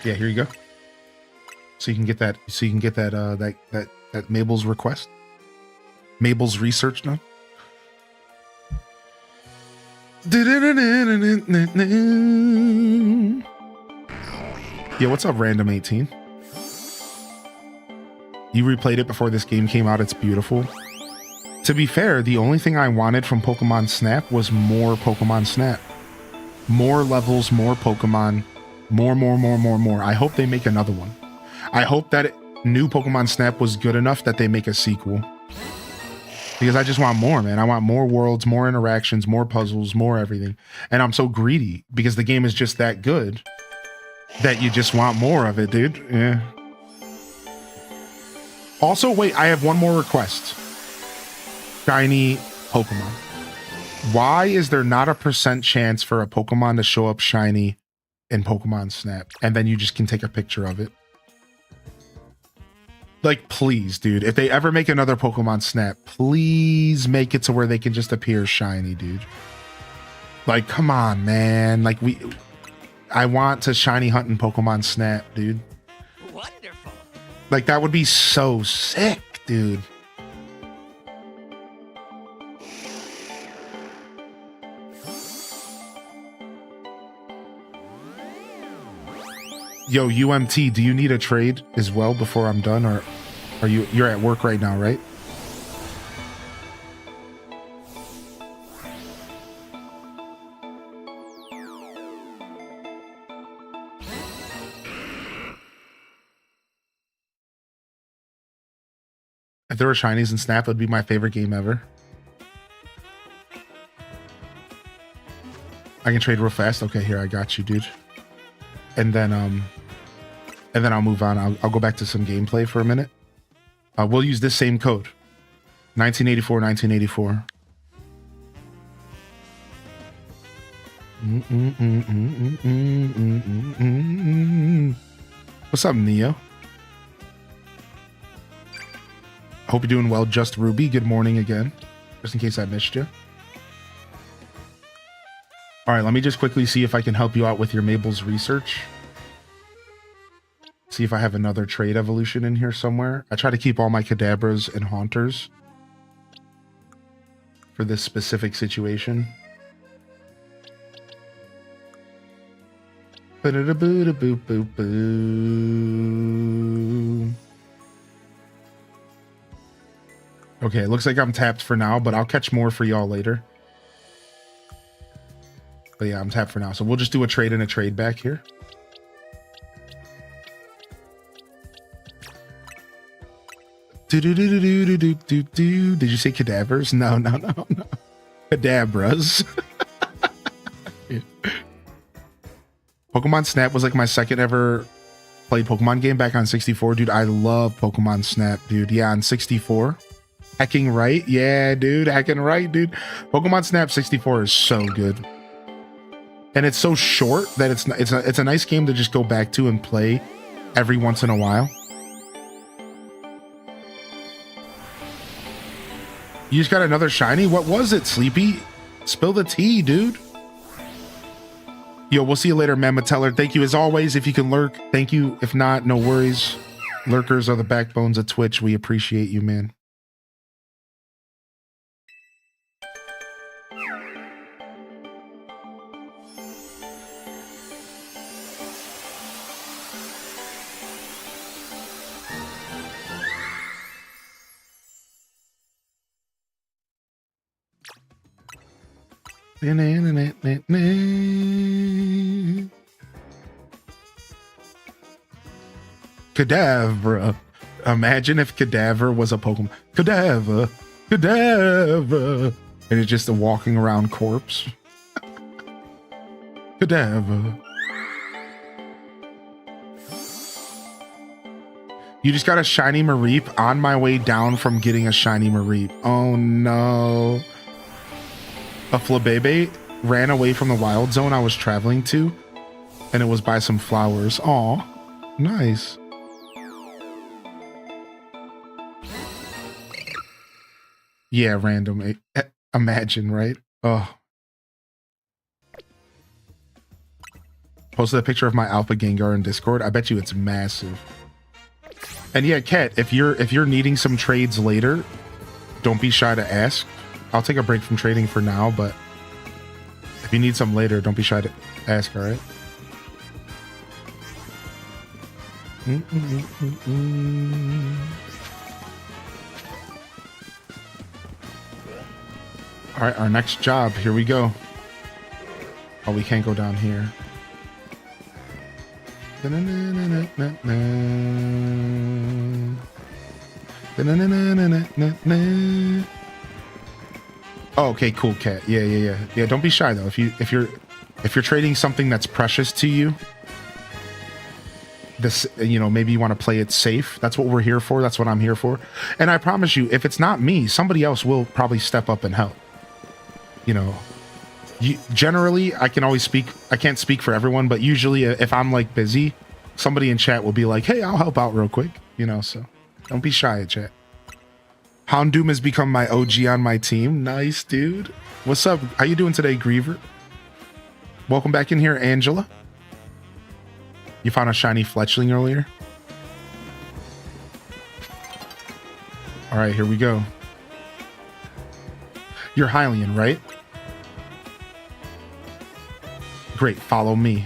Yeah, here you go. So you can get that. So you can get that. That Mabel's request. Mabel's research note. Yeah, what's up, Random 18? You replayed it before this game came out. It's beautiful. To be fair, the only thing I wanted from Pokemon Snap was more Pokemon Snap. More levels, more Pokemon. More. I hope they make another one. I hope that new Pokemon Snap was good enough that they make a sequel. Because I just want more, man. I want more worlds, more interactions, more puzzles, more everything. And I'm so greedy because the game is just that good that you just want more of it, dude. Yeah. Also, wait, I have one more request. Shiny Pokemon. Why is there not a % chance for a Pokemon to show up shiny in Pokemon Snap? And then you just can take a picture of it. Like, please, dude. If they ever make another Pokemon Snap, please make it to where they can just appear shiny, dude. Like, come on, man. Like, I want to shiny hunt in Pokemon Snap, dude. Wonderful. Like, that would be so sick, dude. Yo, UMT, do you need a trade as well before I'm done, or are you're at work right now, right? If there were shinies in Snap, it would be my favorite game ever. I can trade real fast. Okay, here, I got you, dude. And then I'll move on. I'll go back to some gameplay for a minute. We'll use this same code. 1984, 1984. What's up, Neo? I hope you're doing well, Just Ruby. Good morning again. Just in case I missed you. All right, let me just quickly see if I can help you out with your Mabel's research. See if I have another trade evolution in here somewhere. I try to keep all my Kadabras and Haunters for this specific situation. Okay, it looks like I'm tapped for now, but I'll catch more for y'all later. But yeah, I'm tapped for now. So we'll just do a trade and a trade back here. Did you say cadavers? No. Cadabras. Yeah. Pokemon Snap was like my second ever played Pokemon game back on 64. Dude, I love Pokemon Snap, dude. Yeah, on 64. Hacking right. Yeah, dude. Hacking right, dude. Pokemon Snap 64 is so good. And it's so short that it's a nice game to just go back to and play every once in a while. You just got another shiny? What was it, Sleepy? Spill the tea, dude. Yo, we'll see you later, Mama Teller. Thank you as always. If you can lurk, thank you. If not, no worries. Lurkers are the backbones of Twitch. We appreciate you, man. Cadabra. Imagine if Cadaver was a Pokemon. Cadaver. Cadaver. And it's just a walking around corpse. Cadaver. You just got a shiny Mareep on my way down from getting a shiny Mareep. Oh no. A Flabébé ran away from the wild zone I was traveling to, and it was by some flowers. Aw, nice. Yeah, random. Imagine, right? Oh. Posted a picture of my Alpha Gengar in Discord. I bet you it's massive. And yeah, Kat, if you're needing some trades later, don't be shy to ask. I'll take a break from trading for now, but if you need some later, don't be shy to ask, all right? All right, our next job. Here we go. Oh, we can't go down here. Oh, okay, cool, Cat. Yeah. Don't be shy though. If you're trading something that's precious to you, this, you know, maybe you want to play it safe. That's what we're here for. That's what I'm here for. And I promise you, if it's not me, somebody else will probably step up and help. You know, generally, I can always speak. I can't speak for everyone, but usually, if I'm like busy, somebody in chat will be like, "Hey, I'll help out real quick." You know, so don't be shy, chat. Houndoom has become my OG on my team. Nice, dude. What's up? How you doing today, Griever? Welcome back in here, Angela. You found a shiny Fletchling earlier? All right, here we go. You're Hylian, right? Great, follow me.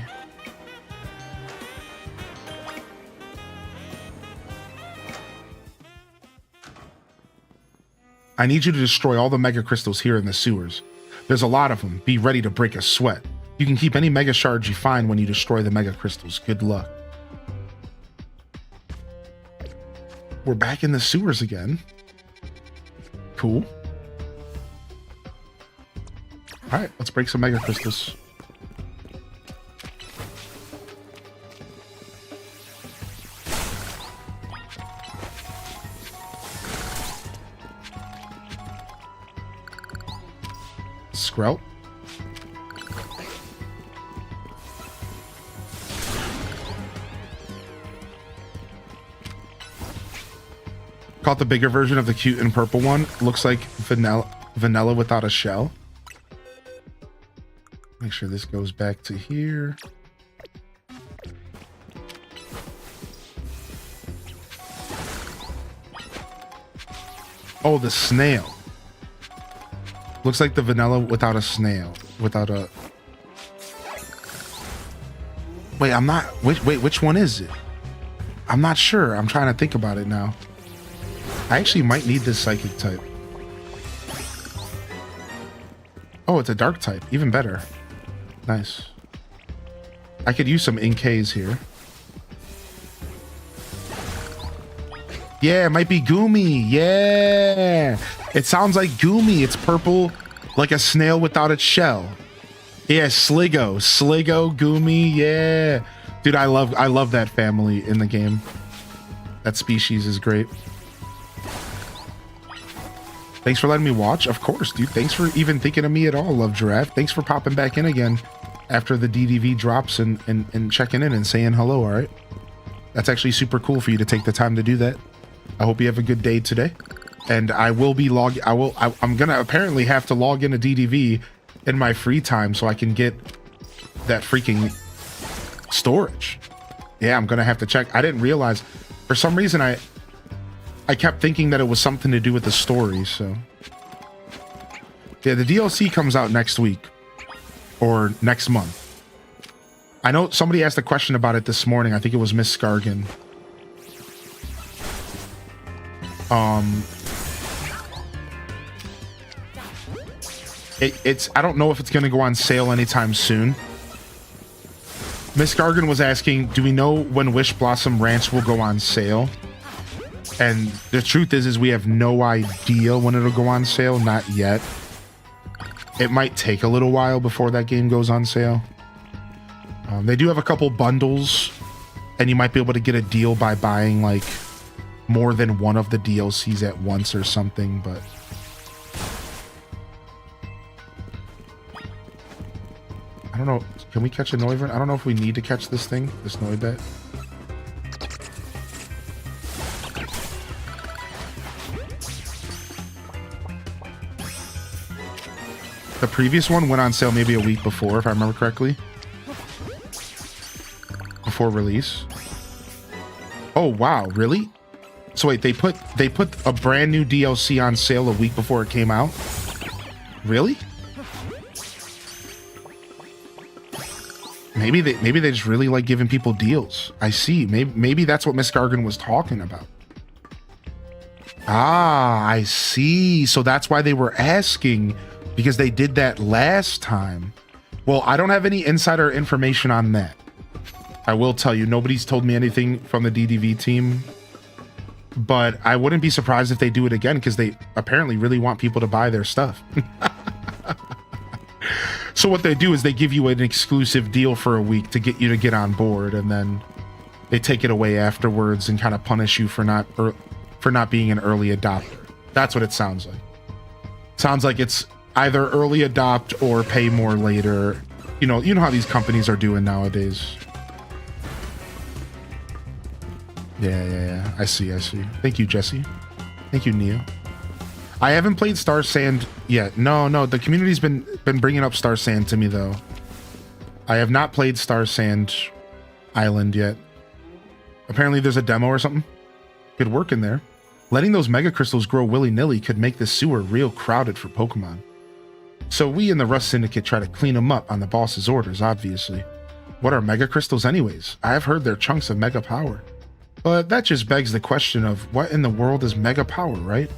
I need you to destroy all the Mega Crystals here in the sewers. There's a lot of them. Be ready to break a sweat. You can keep any Mega Shards you find when you destroy the Mega Crystals. Good luck. We're back in the sewers again. Cool. All right, let's break some Mega Crystals. Skrelt. Caught the bigger version of the cute and purple one. Looks like vanilla without a shell. Make sure this goes back to here. Oh, the snail. Looks like the vanilla without a snail. Without a... Wait, I'm not... Wait, which one is it? I'm not sure. I'm trying to think about it now. I actually might need this psychic type. Oh, it's a dark type. Even better. Nice. I could use some Inkays here. Yeah, it might be Goomy. Yeah. It sounds like Goomy. It's purple Like a snail without its shell. Yeah, Sligo, Gumi, yeah. Dude, I love that family in the game. That species is great. Thanks for letting me watch. Of course, dude. Thanks for even thinking of me at all, Love Giraffe. Thanks for popping back in again after the DDV drops and checking in and saying hello, all right? That's actually super cool for you to take the time to do that. I hope you have a good day today. And I will be I'm gonna apparently have to log into DDV in my free time so I can get that freaking storage. Yeah, I'm gonna have to check. I didn't realize, for some reason I kept thinking that it was something to do with the story, so. Yeah, the DLC comes out next week or next month. I know somebody asked a question about it this morning. I think it was Miss Scargan. I don't know if it's going to go on sale anytime soon. Miss Gargan was asking, do we know when Wish Blossom Ranch will go on sale? And the truth is we have no idea when it'll go on sale. Not yet. It might take a little while before that game goes on sale. They do have a couple bundles, and you might be able to get a deal by buying like more than one of the DLCs at once or something, but I don't know. Can we catch a Noivern? I don't know if we need to catch this thing, this Noibat. The previous one went on sale maybe a week before, if I remember correctly. Before release. Oh wow, really? So wait, they put a brand new DLC on sale a week before it came out? Really? Maybe they just really like giving people deals. I see. Maybe that's what Miss Gargan was talking about. Ah, I see. So that's why they were asking, because they did that last time. Well, I don't have any insider information on that. I will tell you, nobody's told me anything from the DDV team, but I wouldn't be surprised if they do it again, because they apparently really want people to buy their stuff. So what they do is they give you an exclusive deal for a week to get you to get on board, and then they take it away afterwards and kind of punish you for not being an early adopter. That's what it sounds like. Sounds like it's either early adopt or pay more later. You know how these companies are doing nowadays. Yeah. I see. Thank you, Jesse. Thank you, Neo. I haven't played Star Sand yet. No. The community's been bringing up Star Sand to me, though. I have not played Star Sand Island yet. Apparently there's a demo or something. Could work in there. Letting those mega crystals grow willy-nilly could make the sewer real crowded for Pokemon. So we in the Rust Syndicate try to clean them up on the boss's orders, obviously. What are mega crystals anyways? I've heard they're chunks of mega power. But that just begs the question of what in the world is mega power, right?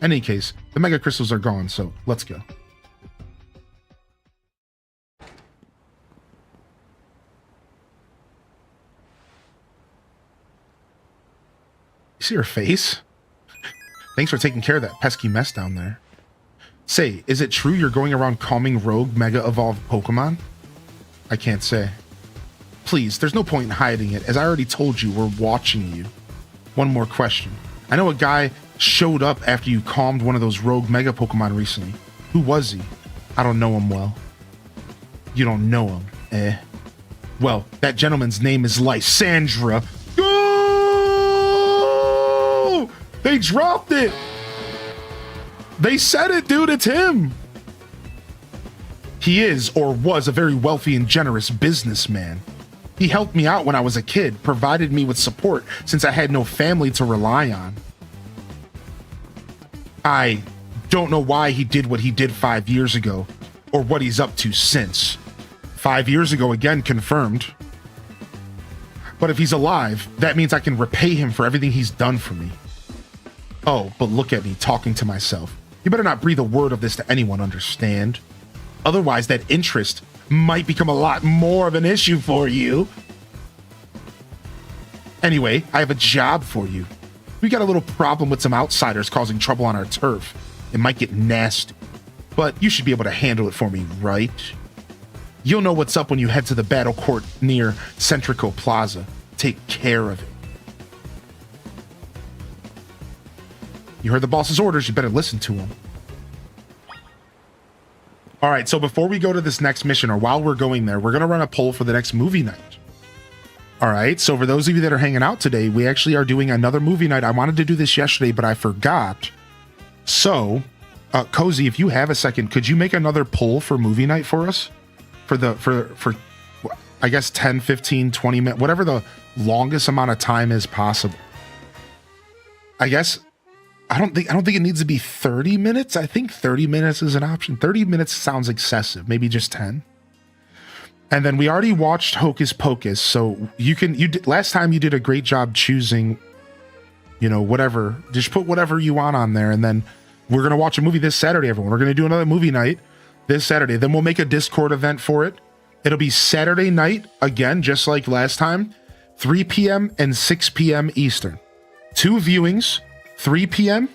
In any case, the mega crystals are gone, so let's go. You see her face? Thanks for taking care of that pesky mess down there. Say, is it true you're going around calming rogue mega evolved Pokemon? I can't say. Please, there's no point in hiding it, as I already told you we're watching you. One more question. I know a guy showed up after you calmed one of those rogue mega Pokemon recently. Who was he? I don't know him well. You don't know him, eh? Well, that gentleman's name is Lysandra. Go! They dropped it! They said it, dude, it's him! He is, or was, a very wealthy and generous businessman. He helped me out when I was a kid, provided me with support since I had no family to rely on. I don't know why he did what he did 5 years ago, or what he's up to since. 5 years ago, again, confirmed. But if he's alive, that means I can repay him for everything he's done for me. Oh, but look at me talking to myself. You better not breathe a word of this to anyone, understand? Otherwise, that interest might become a lot more of an issue for you. Anyway, I have a job for you. We got a little problem with some outsiders causing trouble on our turf. It might get nasty. but you should be able to handle it for me, right? You'll know what's up when you head to the battle court near Centrico Plaza. Take care of it. You heard the boss's orders, you better listen to him. All right, so before we go to this next mission, or while we're going there, we're going to run a poll for the next movie night. All right, so for those of you that are hanging out today, we actually are doing another movie night. I wanted to do this yesterday, but I forgot. So, Cozy, if you have a second, could you make another poll for movie night for us? For I guess 10, 15, 20 minutes, whatever the longest amount of time is possible. I guess I don't think it needs to be 30 minutes. I think 30 minutes is an option. 30 minutes sounds excessive. Maybe just 10. And then we already watched Hocus Pocus, so last time you did a great job choosing, whatever. Just put whatever you want on there, and then we're gonna watch a movie this Saturday, everyone. We're gonna do another movie night this Saturday. Then we'll make a Discord event for it. It'll be Saturday night again, just like last time, 3 p.m. and 6 p.m. Eastern. 2 viewings, 3 p.m.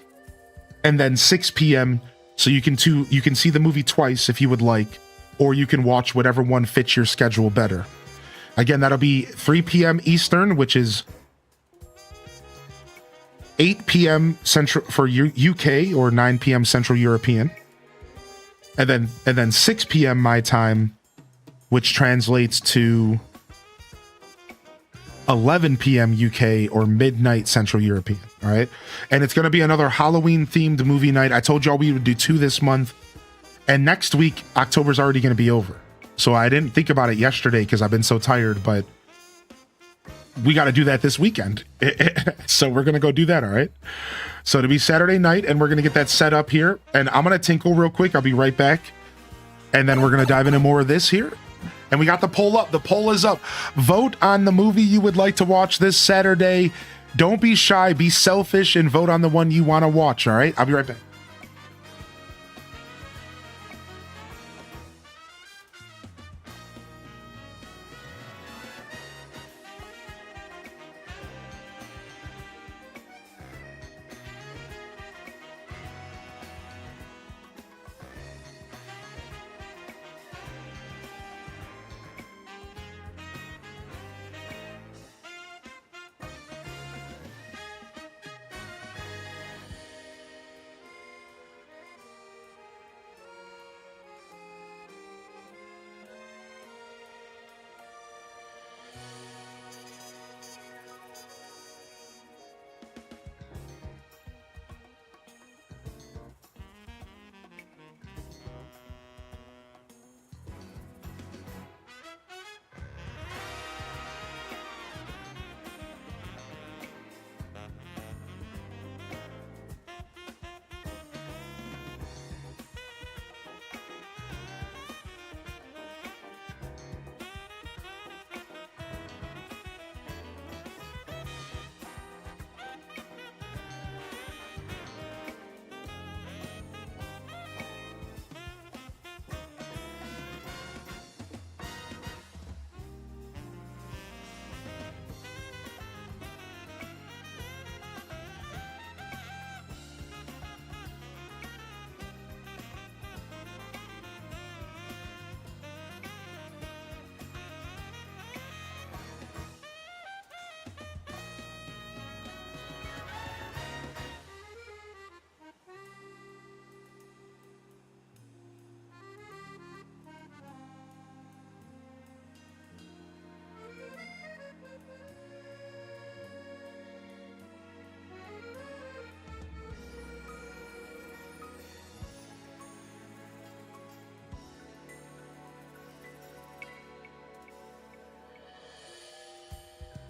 and then 6 p.m. So you can see the movie twice if you would like, or you can watch whatever one fits your schedule better. Again, that'll be 3 p.m. Eastern, which is 8 p.m. Central for UK, or 9 p.m. Central European, and then 6 p.m. my time, which translates to 11 p.m. UK or midnight Central European. All right, and it's going to be another Halloween themed movie night. I told y'all we would do 2 this month, and next week October's already going to be over. So I didn't think about it yesterday because I've been so tired, but we got to do that this weekend. So we're going to go do that. All right. So it'll be Saturday night, and we're going to get that set up here, and I'm going to tinkle real quick. I'll be right back. And then we're going to dive into more of this here. And we got the poll up. The poll is up. Vote on the movie you would like to watch this Saturday. Don't be shy. Be selfish and vote on the one you want to watch. All right. I'll be right back.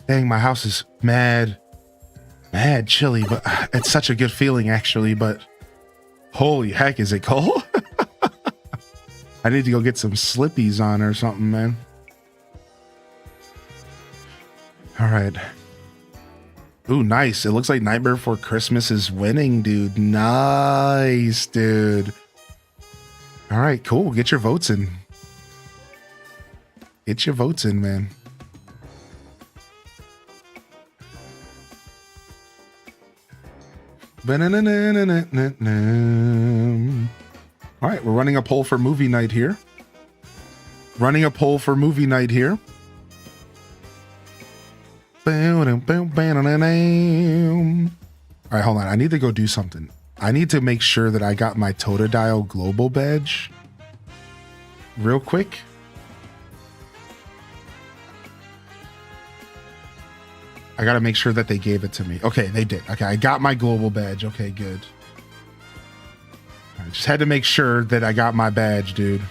Dang, my house is mad chilly, but it's such a good feeling actually, but holy heck, is it cold? I need to go get some slippies on or something, man. All right. Ooh, nice. It looks like Nightmare Before Christmas is winning, dude. Nice, dude. All right, cool. Get your votes in. Get your votes in, man. All right, we're running a poll for movie night here. Running a poll for movie night here. All right, hold on. I need to go do something. I need to make sure that I got my Totodile Global badge real quick. I got to make sure that they gave it to me. Okay, they did. Okay, I got my global badge. Okay, good. I just had to make sure that I got my badge, dude.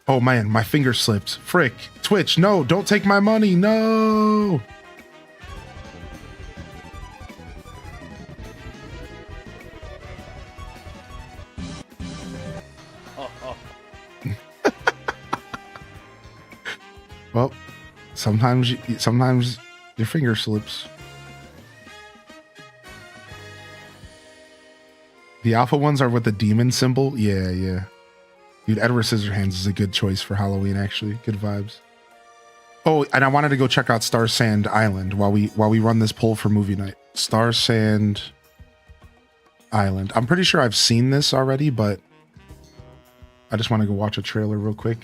Oh man, my finger slipped. Frick. Twitch, no, don't take my money. No. Well, sometimes your finger slips. The alpha ones are with the demon symbol. Yeah. Dude, Edward Scissorhands is a good choice for Halloween, actually. Good vibes. Oh, and I wanted to go check out Star Sand Island while we run this poll for movie night. Star Sand Island. I'm pretty sure I've seen this already, but I just want to go watch a trailer real quick.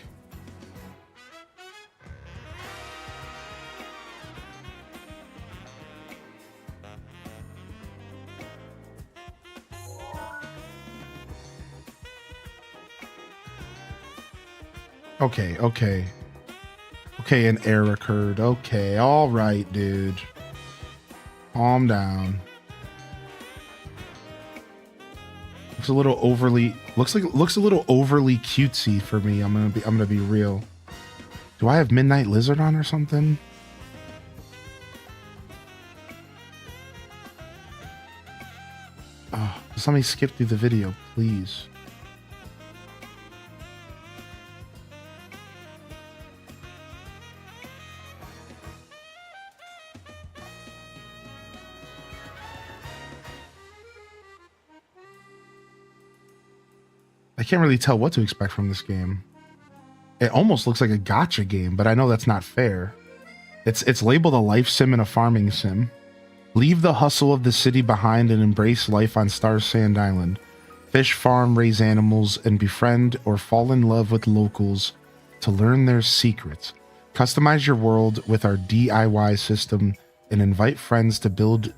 Okay, an error occurred. Okay, all right, dude. Calm down. Looks a little overly looks a little overly cutesy for me. I'm gonna be real. Do I have Midnight Lizard on or something? Oh, just let me skip through the video, please. I can't really tell what to expect from this game. It almost looks like a gacha game, but I know that's not fair. It's labeled a life sim and a farming sim. Leave the hustle of the city behind and embrace life on Star Sand Island. Fish, farm, raise animals, and befriend or fall in love with locals to learn their secrets. Customize your world with our DIY system and invite friends to build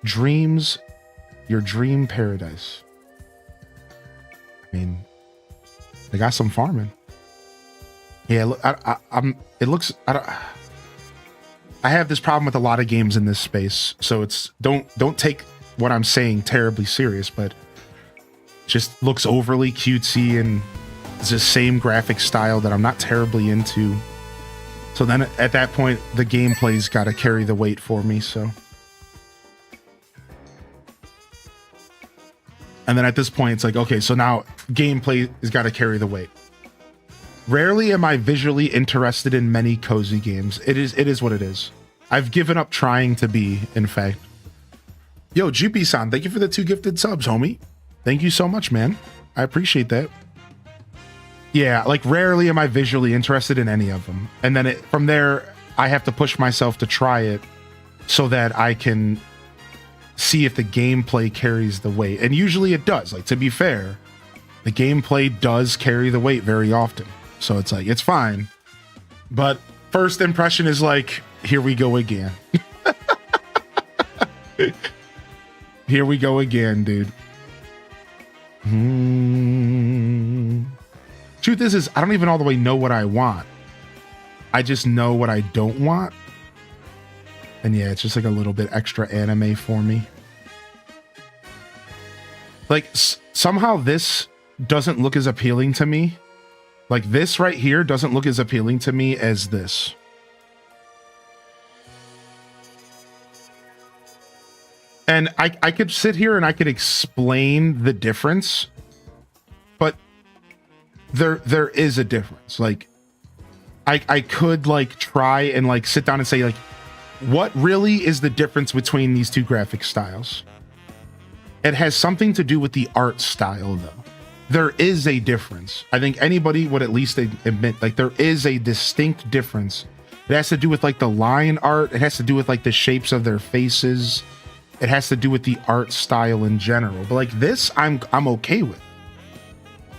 your dream paradise. I mean, they got some farming. Yeah, look, I have this problem with a lot of games in this space, so it's don't take what I'm saying terribly serious, but just looks overly cutesy and it's the same graphic style that I'm not terribly into. So then at that point, the gameplay's got to carry the weight for me. So. And then at this point, it's like, okay, so now gameplay has got to carry the weight. Rarely am I visually interested in many cozy games. It is what it is. I've given up trying to be, in fact. Yo, GP-san, thank you for the 2 gifted subs, homie. Thank you so much, man. I appreciate that. Yeah, like rarely am I visually interested in any of them. And then from there, I have to push myself to try it so that I can see if the gameplay carries the weight. And usually it does. Like, to be fair, the gameplay does carry the weight very often. So it's like, it's fine. But first impression is like, here we go again. Here we go again, dude. Truth is I don't even all the way know what I want. I just know what I don't want. And yeah, it's just like a little bit extra anime for me. Like, somehow this doesn't look as appealing to me. Like, this right here doesn't look as appealing to me as this. And I could sit here and I could explain the difference, but there is a difference. Like, I could like try and like sit down and say like, what really is the difference between these two graphic styles? It has something to do with the art style, though. There is a difference. I think anybody would at least admit, like, there is a distinct difference. It has to do with like the line art. It has to do with like the shapes of their faces. It has to do with the art style in general. But like this, I'm okay with.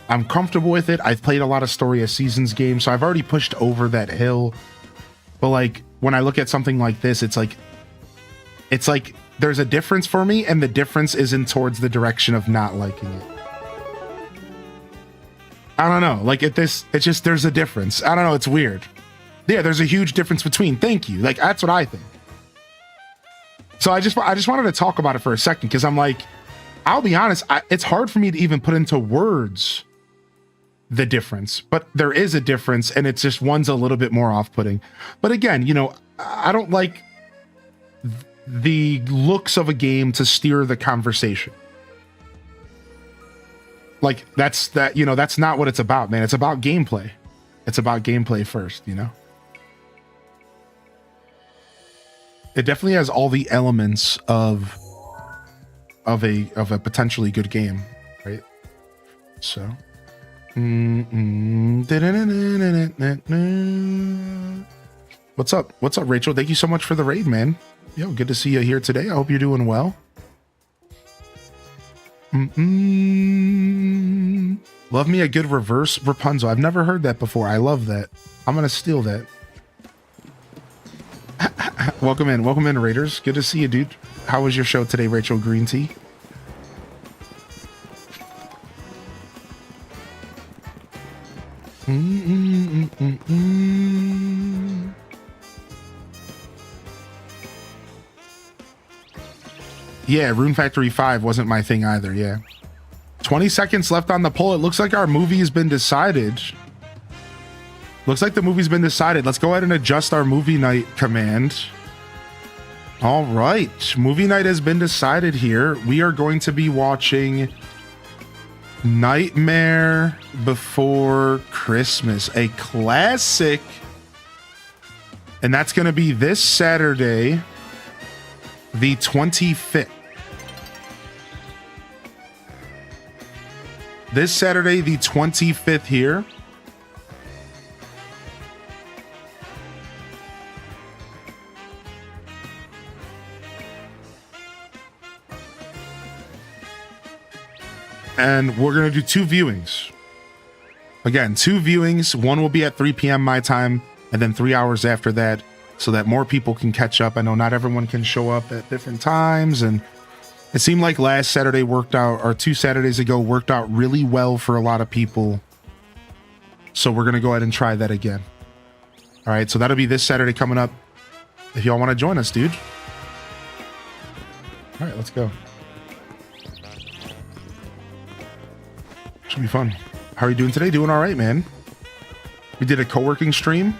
I'm comfortable with it. I've played a lot of Story of Seasons games, so I've already pushed over that hill. But like when I look at something like this, it's like there's a difference for me, and the difference isn't towards the direction of not liking it. I don't know. Like it's just there's a difference. I don't know. It's weird. Yeah, there's a huge difference between. Thank you. Like that's what I think. So I just wanted to talk about it for a second because I'm like, I'll be honest. It's hard for me to even put into words the difference, but there is a difference, and it's just one's a little bit more off-putting. But again, you know, I don't like the looks of a game to steer the conversation. Like that's not what it's about, man. It's about gameplay. It's about gameplay first, you know. It definitely has all the elements of a potentially good game, right? So what's up, Rachel? Thank you so much for the raid, man. Yo, good to see you here today. I hope you're doing well. Love me a good reverse Rapunzel. I've never heard that before. I love that. I'm gonna steal that. Welcome in, Raiders. Good to see you, dude. How was your show today, Rachel Green Tea? Yeah, Rune Factory 5 wasn't my thing either, yeah. 20 seconds left on the poll. It looks like our movie has been decided. Looks like the movie's been decided. Let's go ahead and adjust our movie night command. All right, movie night has been decided here. We are going to be watching Nightmare Before Christmas, a classic. And that's going to be this Saturday, the 25th. This Saturday, the 25th here. And we're going to do 2 viewings. Again, 2 viewings. One will be at 3 p.m. my time, and then 3 hours after that, so that more people can catch up. I know not everyone can show up at different times, and it seemed like last Saturday worked out, or 2 Saturdays ago worked out really well for a lot of people. So we're going to go ahead and try that again. All right, so that'll be this Saturday coming up. If y'all want to join us, dude. All right, let's go. Should be fun. How are you doing today? Doing all right, man. We did a co-working stream.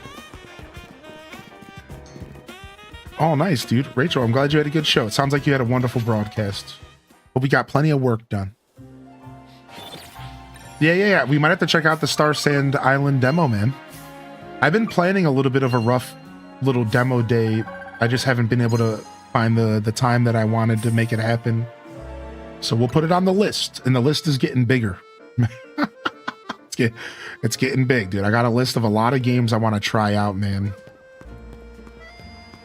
Oh, nice, dude. Rachel, I'm glad you had a good show. It sounds like you had a wonderful broadcast. Hope we got plenty of work done. Yeah. We might have to check out the Star Sand Island demo, man. I've been planning a little bit of a rough little demo day. I just haven't been able to find the time that I wanted to make it happen. So we'll put it on the list, and the list is getting bigger. It's getting big, dude. I got a list of a lot of games I want to try out, man.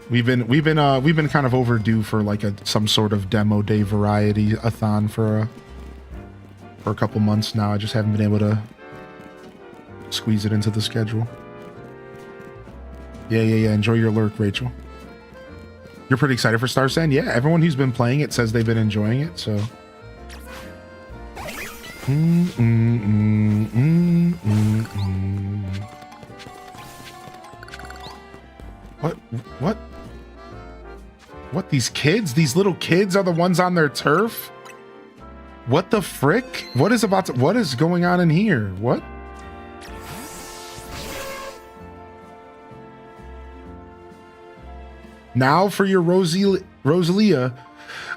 We've been kind of overdue for like some sort of demo day variety-a-thon for a couple months now. I just haven't been able to squeeze it into the schedule. Yeah. Enjoy your lurk, Rachel. You're pretty excited for Star Sand? Yeah, everyone who's been playing it says they've been enjoying it, so. What, these kids? These little kids are the ones on their turf? What the frick? What is going on in here? What? Now for your Rosalia,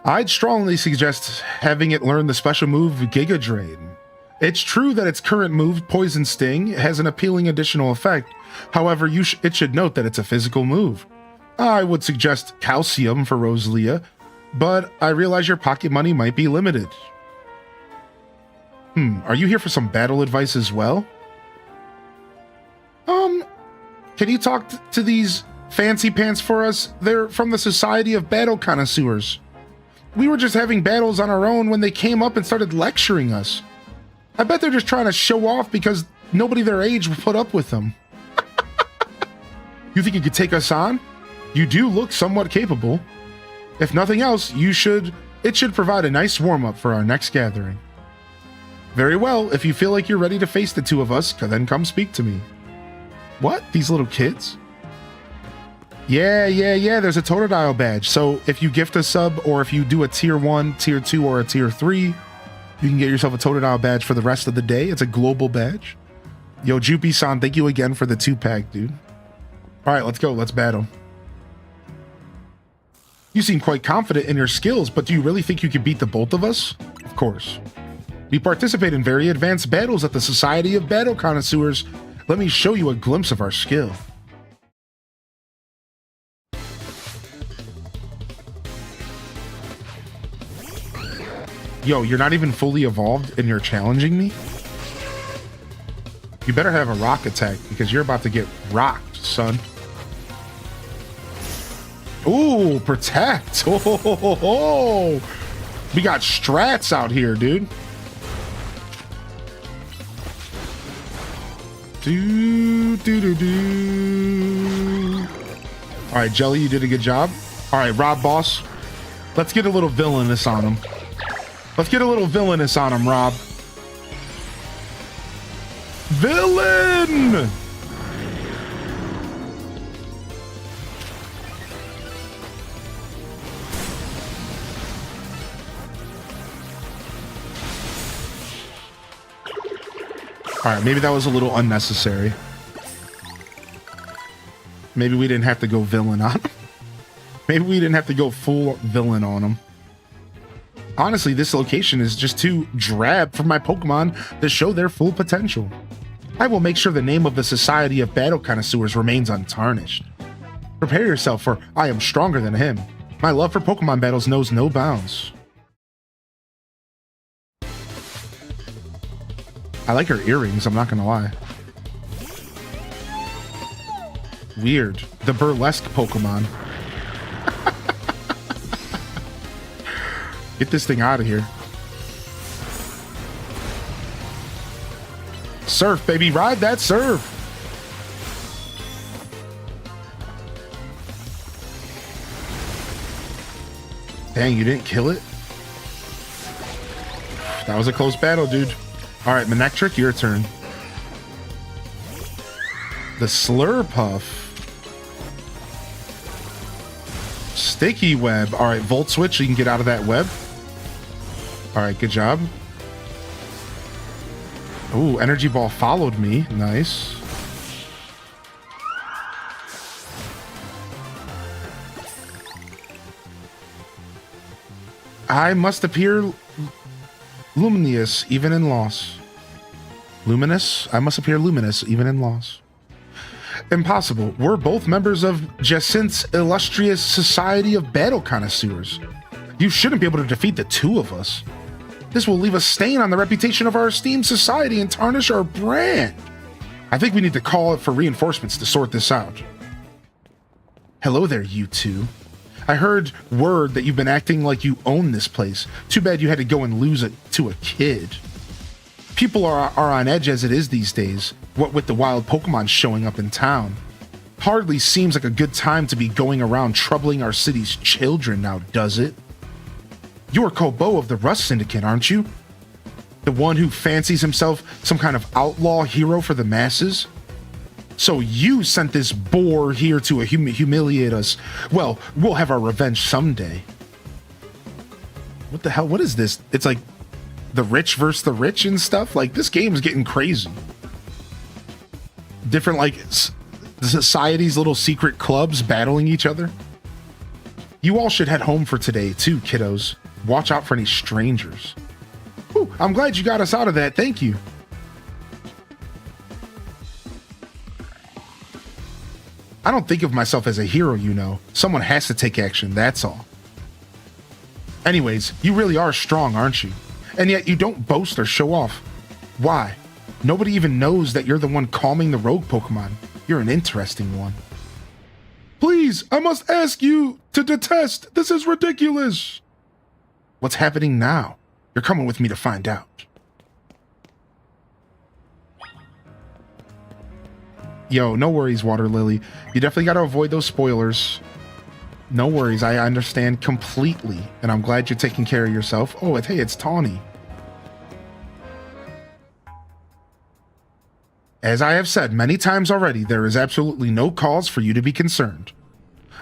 I'd strongly suggest having it learn the special move Giga Drain. It's true that its current move, Poison Sting, has an appealing additional effect. However, it should note that it's a physical move. I would suggest Calcium for Rosalia, but I realize your pocket money might be limited. Are you here for some battle advice as well? Can you talk to these fancy pants for us? They're from the Society of Battle Connoisseurs. we were just having battles on our own when they came up and started lecturing us. I bet they're just trying to show off because nobody their age will put up with them. You think you could take us on? You do look somewhat capable. If nothing else, it should provide a nice warm-up for our next gathering. Very well, if you feel like you're ready to face the two of us, then come speak to me. What? These little kids? Yeah, there's a Totodile badge. So if you gift a sub, or if you do a tier 1, tier 2, or a tier 3, you can get yourself a Totodile badge for the rest of the day. It's a global badge. Yo, Jupi-san, thank you again for the 2-pack, dude. All right, let's go. Let's battle. You seem quite confident in your skills, but do you really think you can beat the both of us? Of course. We participate in very advanced battles at the Society of Battle Connoisseurs. Let me show you a glimpse of our skill. Yo, you're not even fully evolved and you're challenging me? You better have a rock attack because you're about to get rocked, son. Ooh, protect. Oh, we got strats out here, dude. All right, Jelly, you did a good job. All right, Rob Boss, let's get a little villainous on him. Rob. Villain! All right, maybe that was a little unnecessary. Maybe we didn't have to go villain on him. Maybe we didn't have to go full villain on him. Honestly, this location is just too drab for my Pokemon to show their full potential. I will make sure the name of the Society of Battle Connoisseurs remains untarnished. Prepare yourself, for I am stronger than him. My love for Pokemon battles knows no bounds. I like her earrings, I'm not gonna lie. Weird. The burlesque Pokemon. Get this thing out of here. Surf, baby. Ride that surf. Dang, you didn't kill it? That was a close battle, dude. All right, Manectric, your turn. The Slurpuff. Sticky Web. All right, Volt Switch, so you can get out of that web. All right, good job. Ooh, Energy Ball followed me. Nice. I must appear luminous even in loss. Luminous? I must appear luminous even in loss. Impossible. We're both members of Jacint's illustrious Society of Battle Connoisseurs. You shouldn't be able to defeat the two of us. This will leave a stain on the reputation of our esteemed society and tarnish our brand. I think we need to call it for reinforcements to sort this out. Hello there, you two. I heard word that you've been acting like you own this place. Too bad you had to go and lose it to a kid. People are on edge as it is these days, what with the wild Pokemon showing up in town. Hardly seems like a good time to be going around troubling our city's children now, does it? You're Kobo of the Rust Syndicate, aren't you? The one who fancies himself some kind of outlaw hero for the masses? So you sent this boar here to humiliate us. Well, we'll have our revenge someday. What the hell? What is this? It's like the rich versus the rich and stuff? Like, this game is getting crazy. Different, like, the society's little secret clubs battling each other. You all should head home for today, too, kiddos. Watch out for any strangers. Whew, I'm glad you got us out of that. Thank you. I don't think of myself as a hero, you know. Someone has to take action, that's all. Anyways, you really are strong, aren't you? And yet you don't boast or show off. Why? Nobody even knows that you're the one calming the rogue Pokemon. You're an interesting one. Please, I must ask you to detest. This is ridiculous. What's happening now? You're coming with me to find out. Yo, no worries, Water Lily. You definitely got to avoid those spoilers. No worries, I understand completely, and I'm glad you're taking care of yourself. Oh, hey, it's Tawny. As I have said many times already, there is absolutely no cause for you to be concerned.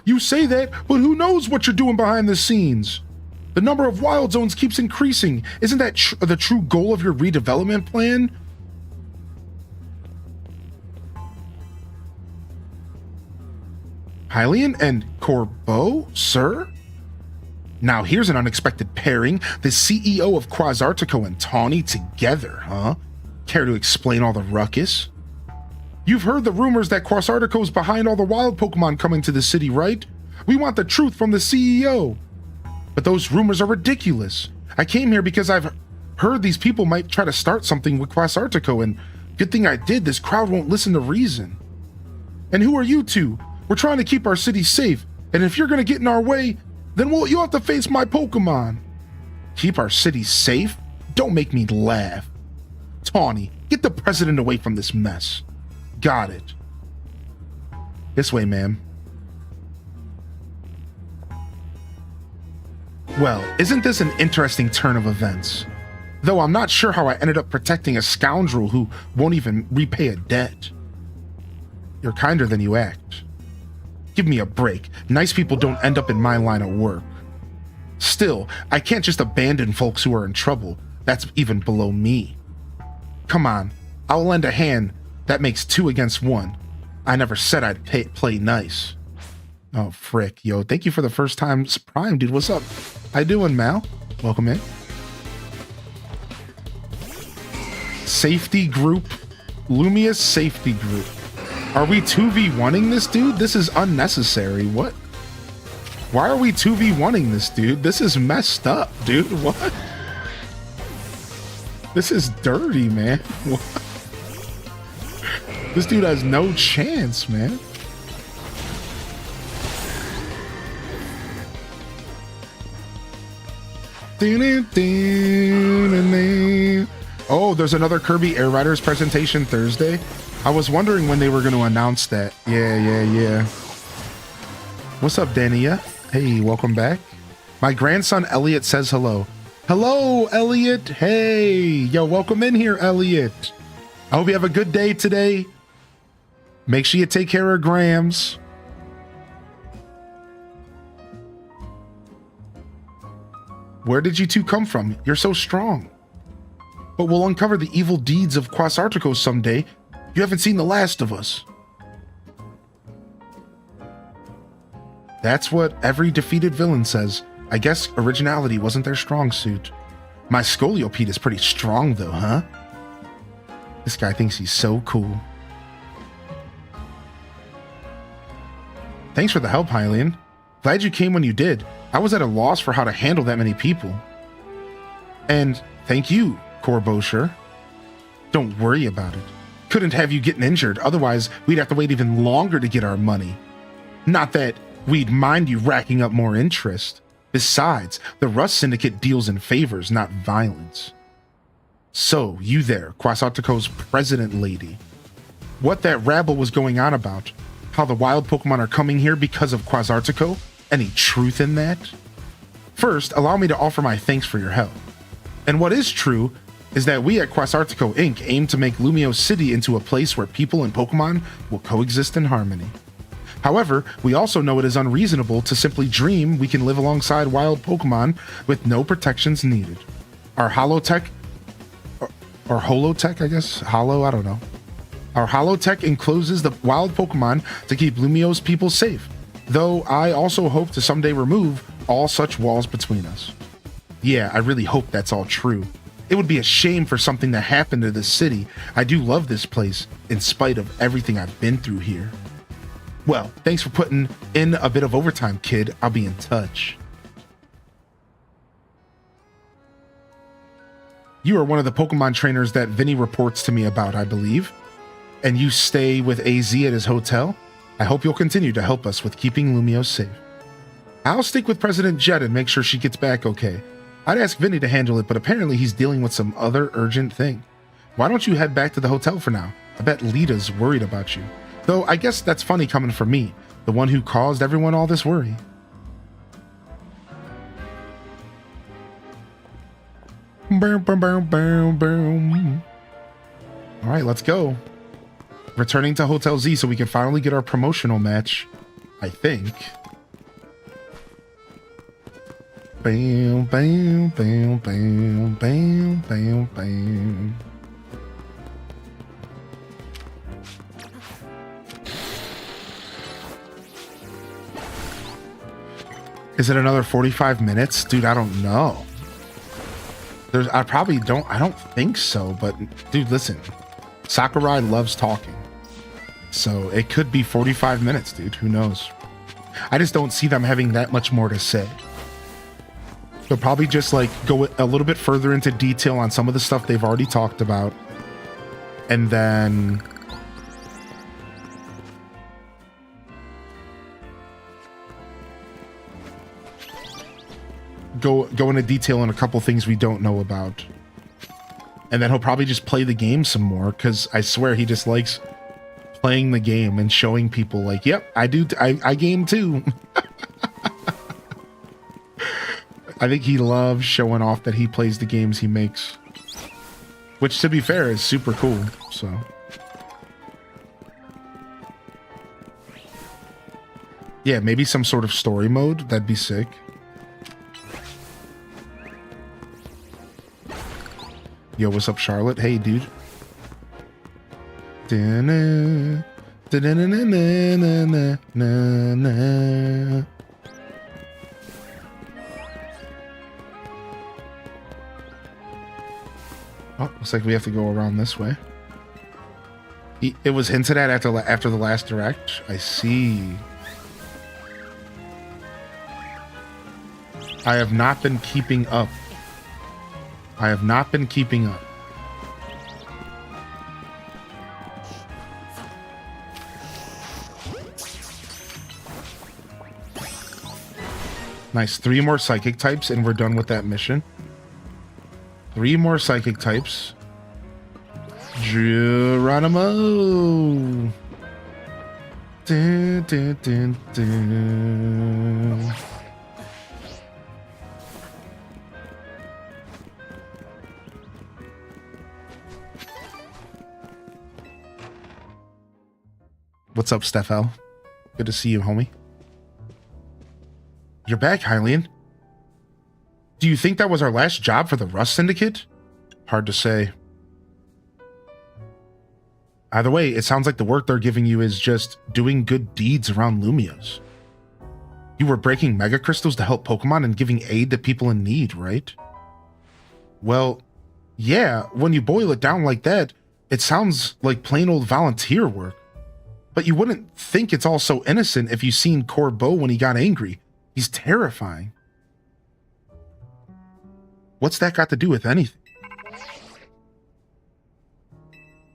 You say that, but who knows what you're doing behind the scenes? The number of wild zones keeps increasing. Isn't that the true goal of your redevelopment plan? Hylian and Corbeau, sir? Now here's an unexpected pairing. The CEO of Quasartico and Tawny together, huh? Care to explain all the ruckus? You've heard the rumors that Quasartico's behind all the wild Pokemon coming to the city, right? We want the truth from the CEO. But those rumors are ridiculous. I came here because I've heard these people might try to start something with Quasartico, and good thing I did. This crowd won't listen to reason. And who are you two? We're trying to keep our city safe, and if you're gonna get in our way, then you'll have to face my Pokemon. Keep our city safe? Don't make me laugh. Tawny, get the president away from this mess. Got it. This way, ma'am. Well, isn't this an interesting turn of events? Though I'm not sure how I ended up protecting a scoundrel who won't even repay a debt. You're kinder than you act. Give me a break. Nice people don't end up in my line of work. Still, I can't just abandon folks who are in trouble. That's even below me. Come on, I'll lend a hand. That makes 2 against 1. I never said I'd play nice. Oh, frick. Yo, thank you for the first time Prime, dude. What's up? How you doing, Mal? Welcome in. Safety group. Lumia's safety group. Are we 2v1ing this dude? This is unnecessary. What? Why are we 2v1ing this dude? This is messed up, dude. What? This is dirty, man. What? This dude has no chance, man. Oh, there's another Kirby Air Riders presentation Thursday. I was wondering when they were going to announce that. Yeah. What's up, Dania? Hey, welcome back. My grandson Elliot says hello. Hello, Elliot. Hey, yo, welcome in here, Elliot. I hope you have a good day today. Make sure you take care of Grams. Where did you two come from? You're so strong. But we'll uncover the evil deeds of Quasartico someday. You haven't seen the last of us. That's what every defeated villain says. I guess originality wasn't their strong suit. My Scoliopeed is pretty strong though, huh? This guy thinks he's so cool. Thanks for the help, Hylian. Glad you came when you did. I was at a loss for how to handle that many people. And thank you, Corbosher. Don't worry about it. Couldn't have you getting injured, otherwise we'd have to wait even longer to get our money. Not that we'd mind you racking up more interest. Besides, the Rust Syndicate deals in favors, not violence. So, you there, Quasartico's president lady. What that rabble was going on about? How the wild Pokemon are coming here because of Quasartico? Any truth in that? First, allow me to offer my thanks for your help. And what is true is that we at Quasartico Inc. aim to make Lumio City into a place where people and Pokemon will coexist in harmony. However, we also know it is unreasonable to simply dream we can live alongside wild Pokemon with no protections needed. Our Holotech, or Holotech, I guess? Holo, I don't know. Our Holotech encloses the wild Pokemon to keep Lumio's people safe, though I also hope to someday remove all such walls between us. Yeah, I really hope that's all true. It would be a shame for something to happen to this city. I do love this place, in spite of everything I've been through here. Well, thanks for putting in a bit of overtime, kid. I'll be in touch. You are one of the Pokemon trainers that Vinny reports to me about, I believe. And you stay with AZ at his hotel? I hope you'll continue to help us with keeping Lumio safe. I'll stick with President Jed and make sure she gets back okay. I'd ask Vinny to handle it, but apparently he's dealing with some other urgent thing. Why don't you head back to the hotel for now? I bet Lita's worried about you. Though I guess that's funny coming from me, the one who caused everyone all this worry. Boom, boom, boom, boom, boom. All right, let's go. Returning to Hotel Z so we can finally get our promotional match, I think. Bam, bam, bam, bam, bam, bam, bam. Is it another 45 minutes? Dude, I don't know. I don't think so, but dude, listen. Sakurai loves talking. So it could be 45 minutes, dude. Who knows? I just don't see them having that much more to say. They'll probably just like go a little bit further into detail on some of the stuff they've already talked about. And then go into detail on a couple things we don't know about. And then he'll probably just play the game some more, because I swear he just likes playing the game and showing people like, yep, I game too. I think he loves showing off that he plays the games he makes, which, to be fair, is super cool. So yeah, maybe some sort of story mode, that'd be sick. Yo, what's up, Charlotte? Hey, dude. Da-na, da-na-na-na-na-na-na. Oh, looks like we have to go around this way. It was hinted at after the last direct. I see. I have not been keeping up. I have not been keeping up. Nice. 3 more psychic types and we're done with that mission. 3 more psychic types. Geronimo. Dun, dun, dun, dun. What's up, Stefel? Good to see you, homie. You're back, Hylian. Do you think that was our last job for the Rust Syndicate? Hard to say. Either way, it sounds like the work they're giving you is just doing good deeds around Lumios. You were breaking mega crystals to help Pokemon and giving aid to people in need, right? Well, yeah, when you boil it down like that, it sounds like plain old volunteer work. But you wouldn't think it's all so innocent if you seen Corbeau when he got angry. He's terrifying. What's that got to do with anything?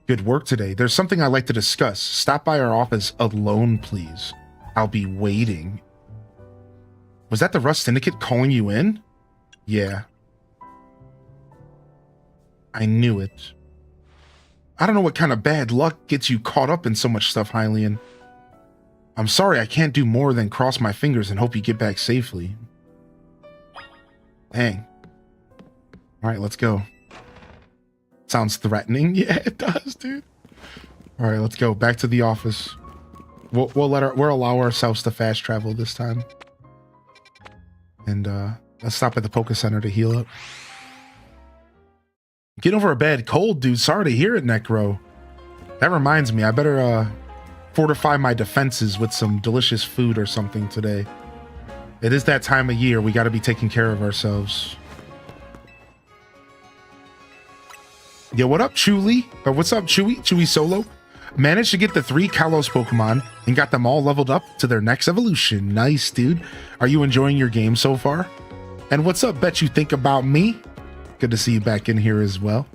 Good work today. There's something I'd like to discuss. Stop by our office alone, please. I'll be waiting. Was that the Rust Syndicate calling you in? Yeah. I knew it. I don't know what kind of bad luck gets you caught up in so much stuff, Hylian. I'm sorry I can't do more than cross my fingers and hope you get back safely. Dang. Alright, let's go. Sounds threatening. Yeah, it does, dude. Alright, let's go. Back to the office. We'll allow ourselves to fast travel this time. And let's stop at the Poké Center to heal up. Get over a bad cold, dude. Sorry to hear it, Necro. That reminds me, I better fortify my defenses with some delicious food or something today. It is that time of year. We got to be taking care of ourselves. Yo, what up, Chuli? Or what's up, Chewy? Chewy Solo? Managed to get the 3 Kalos Pokemon and got them all leveled up to their next evolution. Nice, dude. Are you enjoying your game so far? And what's up, Bet You Think About Me? Good to see you back in here as well.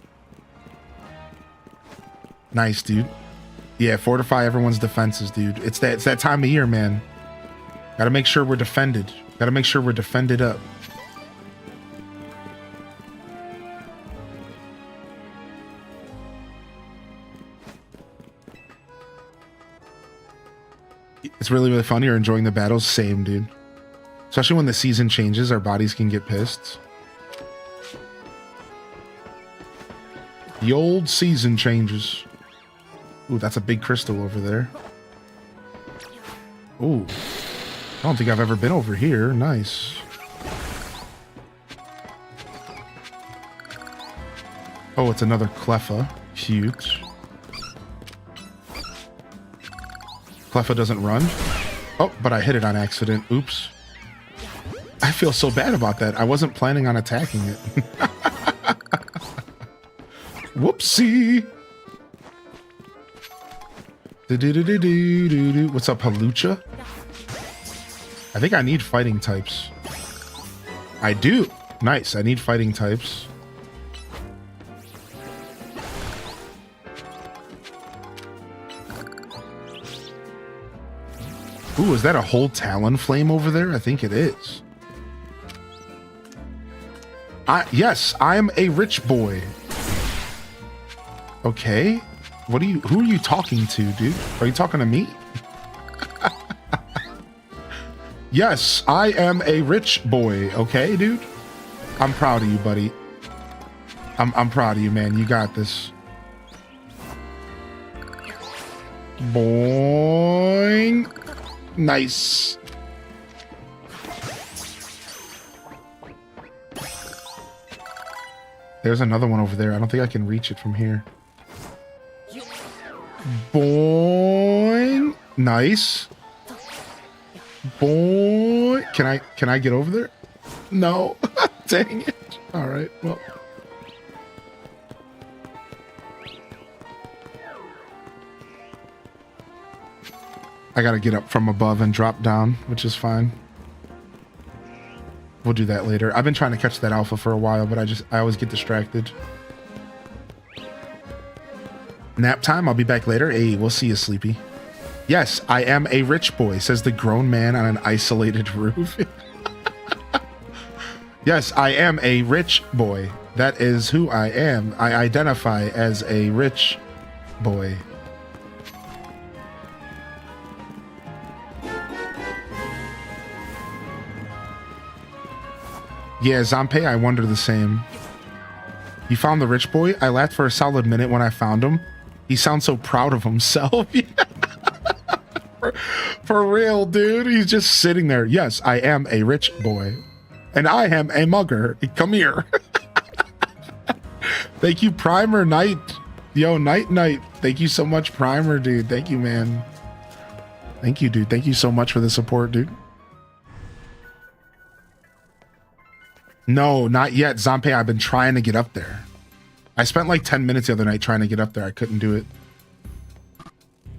Nice, dude. Yeah, fortify everyone's defenses, dude. It's that time of year, man. Gotta make sure we're defended. Gotta make sure we're defended up. It's really, really fun. You're enjoying the battles. Same, dude. Especially when the season changes, our bodies can get pissed. The old season changes. Ooh, that's a big crystal over there. Ooh. I don't think I've ever been over here. Nice. Oh, it's another Cleffa. Cute. Cleffa doesn't run. Oh, but I hit it on accident. Oops. I feel so bad about that. I wasn't planning on attacking it. Whoopsie. What's up, Halucha? I think I need fighting types. I do. Nice. I need fighting types. Ooh, is that a whole Talon Flame over there? I think it is. Yes, I'm a rich boy. Okay. Who are you talking to, dude? Are you talking to me? Yes, I am a rich boy. Okay, dude? I'm proud of you, buddy. I'm proud of you, man. You got this. Boing. Nice. There's another one over there. I don't think I can reach it from here. Boing. Nice. Boy. Can I get over there? No. Dang it. All right. Well. I gotta get up from above and drop down, which is fine. We'll do that later. I've been trying to catch that alpha for a while, but I always get distracted. Nap time. I'll be back later. Hey, we'll see you, Sleepy. Yes, I am a rich boy, says the grown man on an isolated roof. Yes, I am a rich boy. That is who I am. I identify as a rich boy. Yeah, Zampe, I wonder the same. You found the rich boy? I laughed for a solid minute when I found him. He sounds so proud of himself. For real, dude. He's just sitting there. Yes, I am a rich boy. And I am a mugger. Come here. Thank you, Primer Knight. Yo, Night. Thank you so much, Primer, dude. Thank you, man. Thank you, dude. Thank you so much for the support, dude. No, not yet, Zampe. I've been trying to get up there. I spent like 10 minutes the other night trying to get up there. I couldn't do it.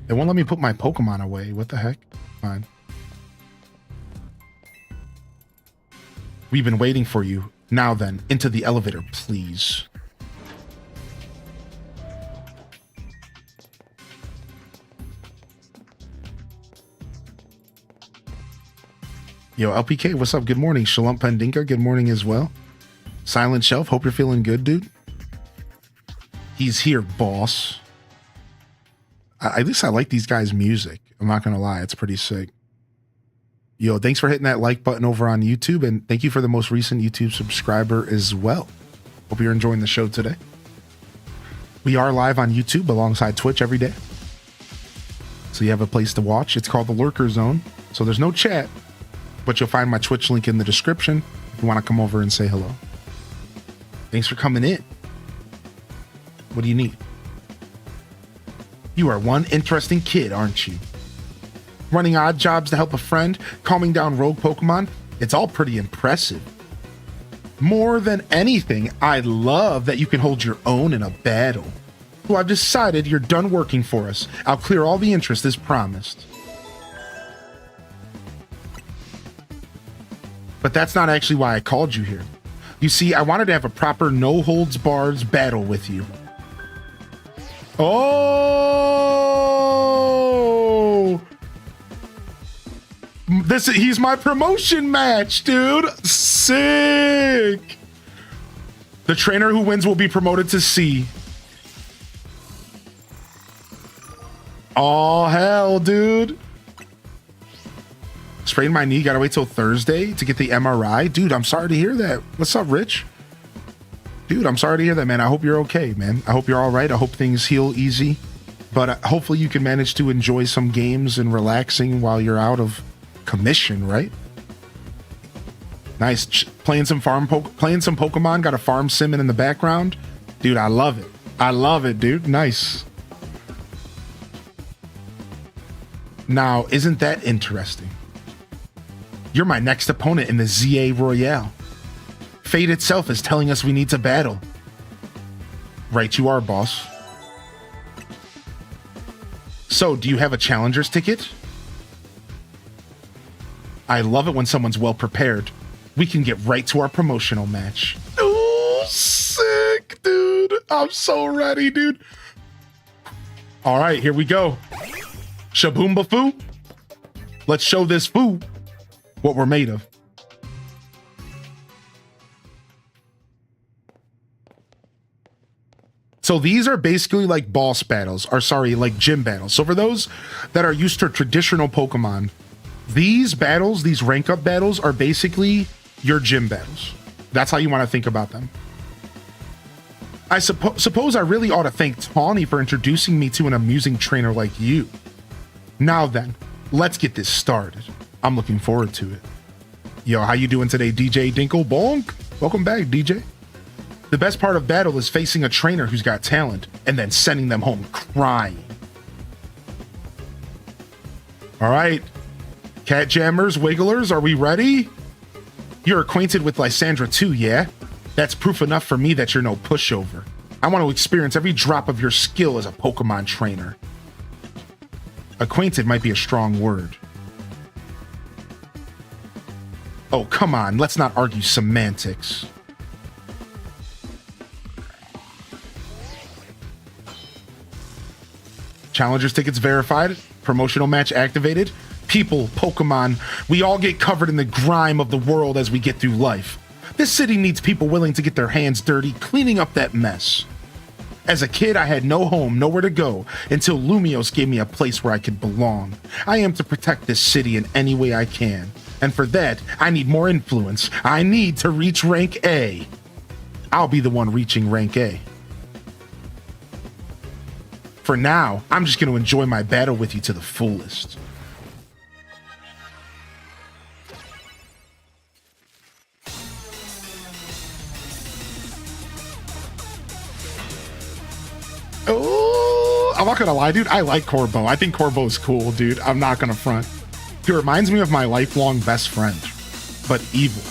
They won't let me put my Pokemon away. What the heck? Fine. We've been waiting for you. Now then, into the elevator, please. Yo, LPK, what's up? Good morning. Shalom Pandinka, good morning as well. Silent Shelf, hope you're feeling good, dude. He's here, boss. At least I like these guys' music. I'm not going to lie. It's pretty sick. Yo, thanks for hitting that like button over on YouTube. And thank you for the most recent YouTube subscriber as well. Hope you're enjoying the show today. We are live on YouTube alongside Twitch every day. So you have a place to watch. It's called the Lurker Zone. So there's no chat, but you'll find my Twitch link in the description if you want to come over and say hello. Thanks for coming in. What do you need? You are one interesting kid, aren't you? Running odd jobs to help a friend, calming down rogue Pokemon. It's all pretty impressive. More than anything, I love that you can hold your own in a battle. Well, I've decided you're done working for us. I'll clear all the interest as promised. But that's not actually why I called you here. You see, I wanted to have a proper no-holds-barred battle with you. Oh! He's my promotion match, dude! Sick! The trainer who wins will be promoted to C. Oh, hell, dude. Sprained my knee. Gotta wait till Thursday to get the MRI. Dude, I'm sorry to hear that. What's up, Rich? Dude, I'm sorry to hear that, man. I hope you're okay, man. I hope you're all right. I hope things heal easy. But hopefully you can manage to enjoy some games and relaxing while you're out of commission, right? Nice. Playing some Pokemon. Got a farm simming in the background. Dude, I love it. I love it, dude. Nice. Now, isn't that interesting? You're my next opponent in the ZA Royale. Fate itself is telling us we need to battle. Right you are, boss. So, do you have a challenger's ticket? I love it when someone's well prepared. We can get right to our promotional match. Oh, sick, dude. I'm so ready, dude. All right, here we go. Shaboomba Foo. Let's show this foo what we're made of. So these are basically like boss battles, or sorry, like gym battles. So for those that are used to traditional Pokemon, these battles, these rank up battles are basically your gym battles. That's how you want to think about them. I suppose I really ought to thank Tawny for introducing me to an amusing trainer like you. Now then, let's get this started. I'm looking forward to it. Yo, how you doing today, DJ Dinkle Bonk? Welcome back, DJ. The best part of battle is facing a trainer who's got talent and then sending them home crying. All right, Cat Jammers, Wigglers, are we ready? You're acquainted with Lysandra too, yeah? That's proof enough for me that you're no pushover. I want to experience every drop of your skill as a Pokemon trainer. Acquainted might be a strong word. Oh, come on, let's not argue semantics. Challengers tickets verified. Promotional match activated. People, Pokemon, we all get covered in the grime of the world as we get through life. This city needs people willing to get their hands dirty, cleaning up that mess. As a kid, I had no home, nowhere to go, until Lumios gave me a place where I could belong. I am to protect this city in any way I can. And for that, I need more influence. I need to reach rank A. I'll be the one reaching rank A. For now, I'm just going to enjoy my battle with you to the fullest. Oh, I'm not going to lie, dude. I like Corbo. I think Corbo's cool, dude. I'm not going to front. He reminds me of my lifelong best friend, but evil.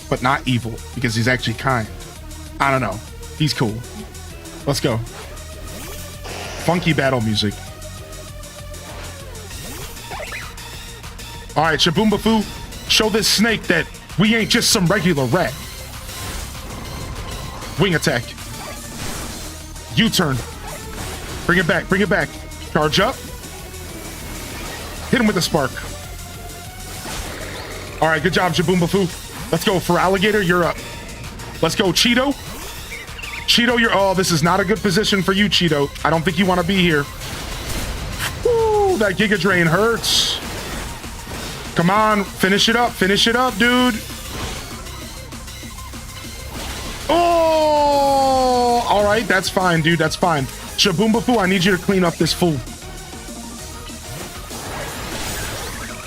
But not evil, because he's actually kind. I don't know. He's cool. Let's go. Funky battle music. All right, Shaboomba Foo, show this snake that we ain't just some regular rat. Wing attack. U-turn. Bring it back, bring it back. Charge up. Hit him with the spark. All right, good job, Shaboomba Foo. Let's go. For Alligator, you're up. Let's go, Cheeto. Cheeto, you're... Oh, this is not a good position for you, Cheeto. I don't think you want to be here. Woo, that Giga Drain hurts. Come on, finish it up, dude. Oh, all right, that's fine, dude, that's fine. Shaboomba Foo, I need you to clean up this fool.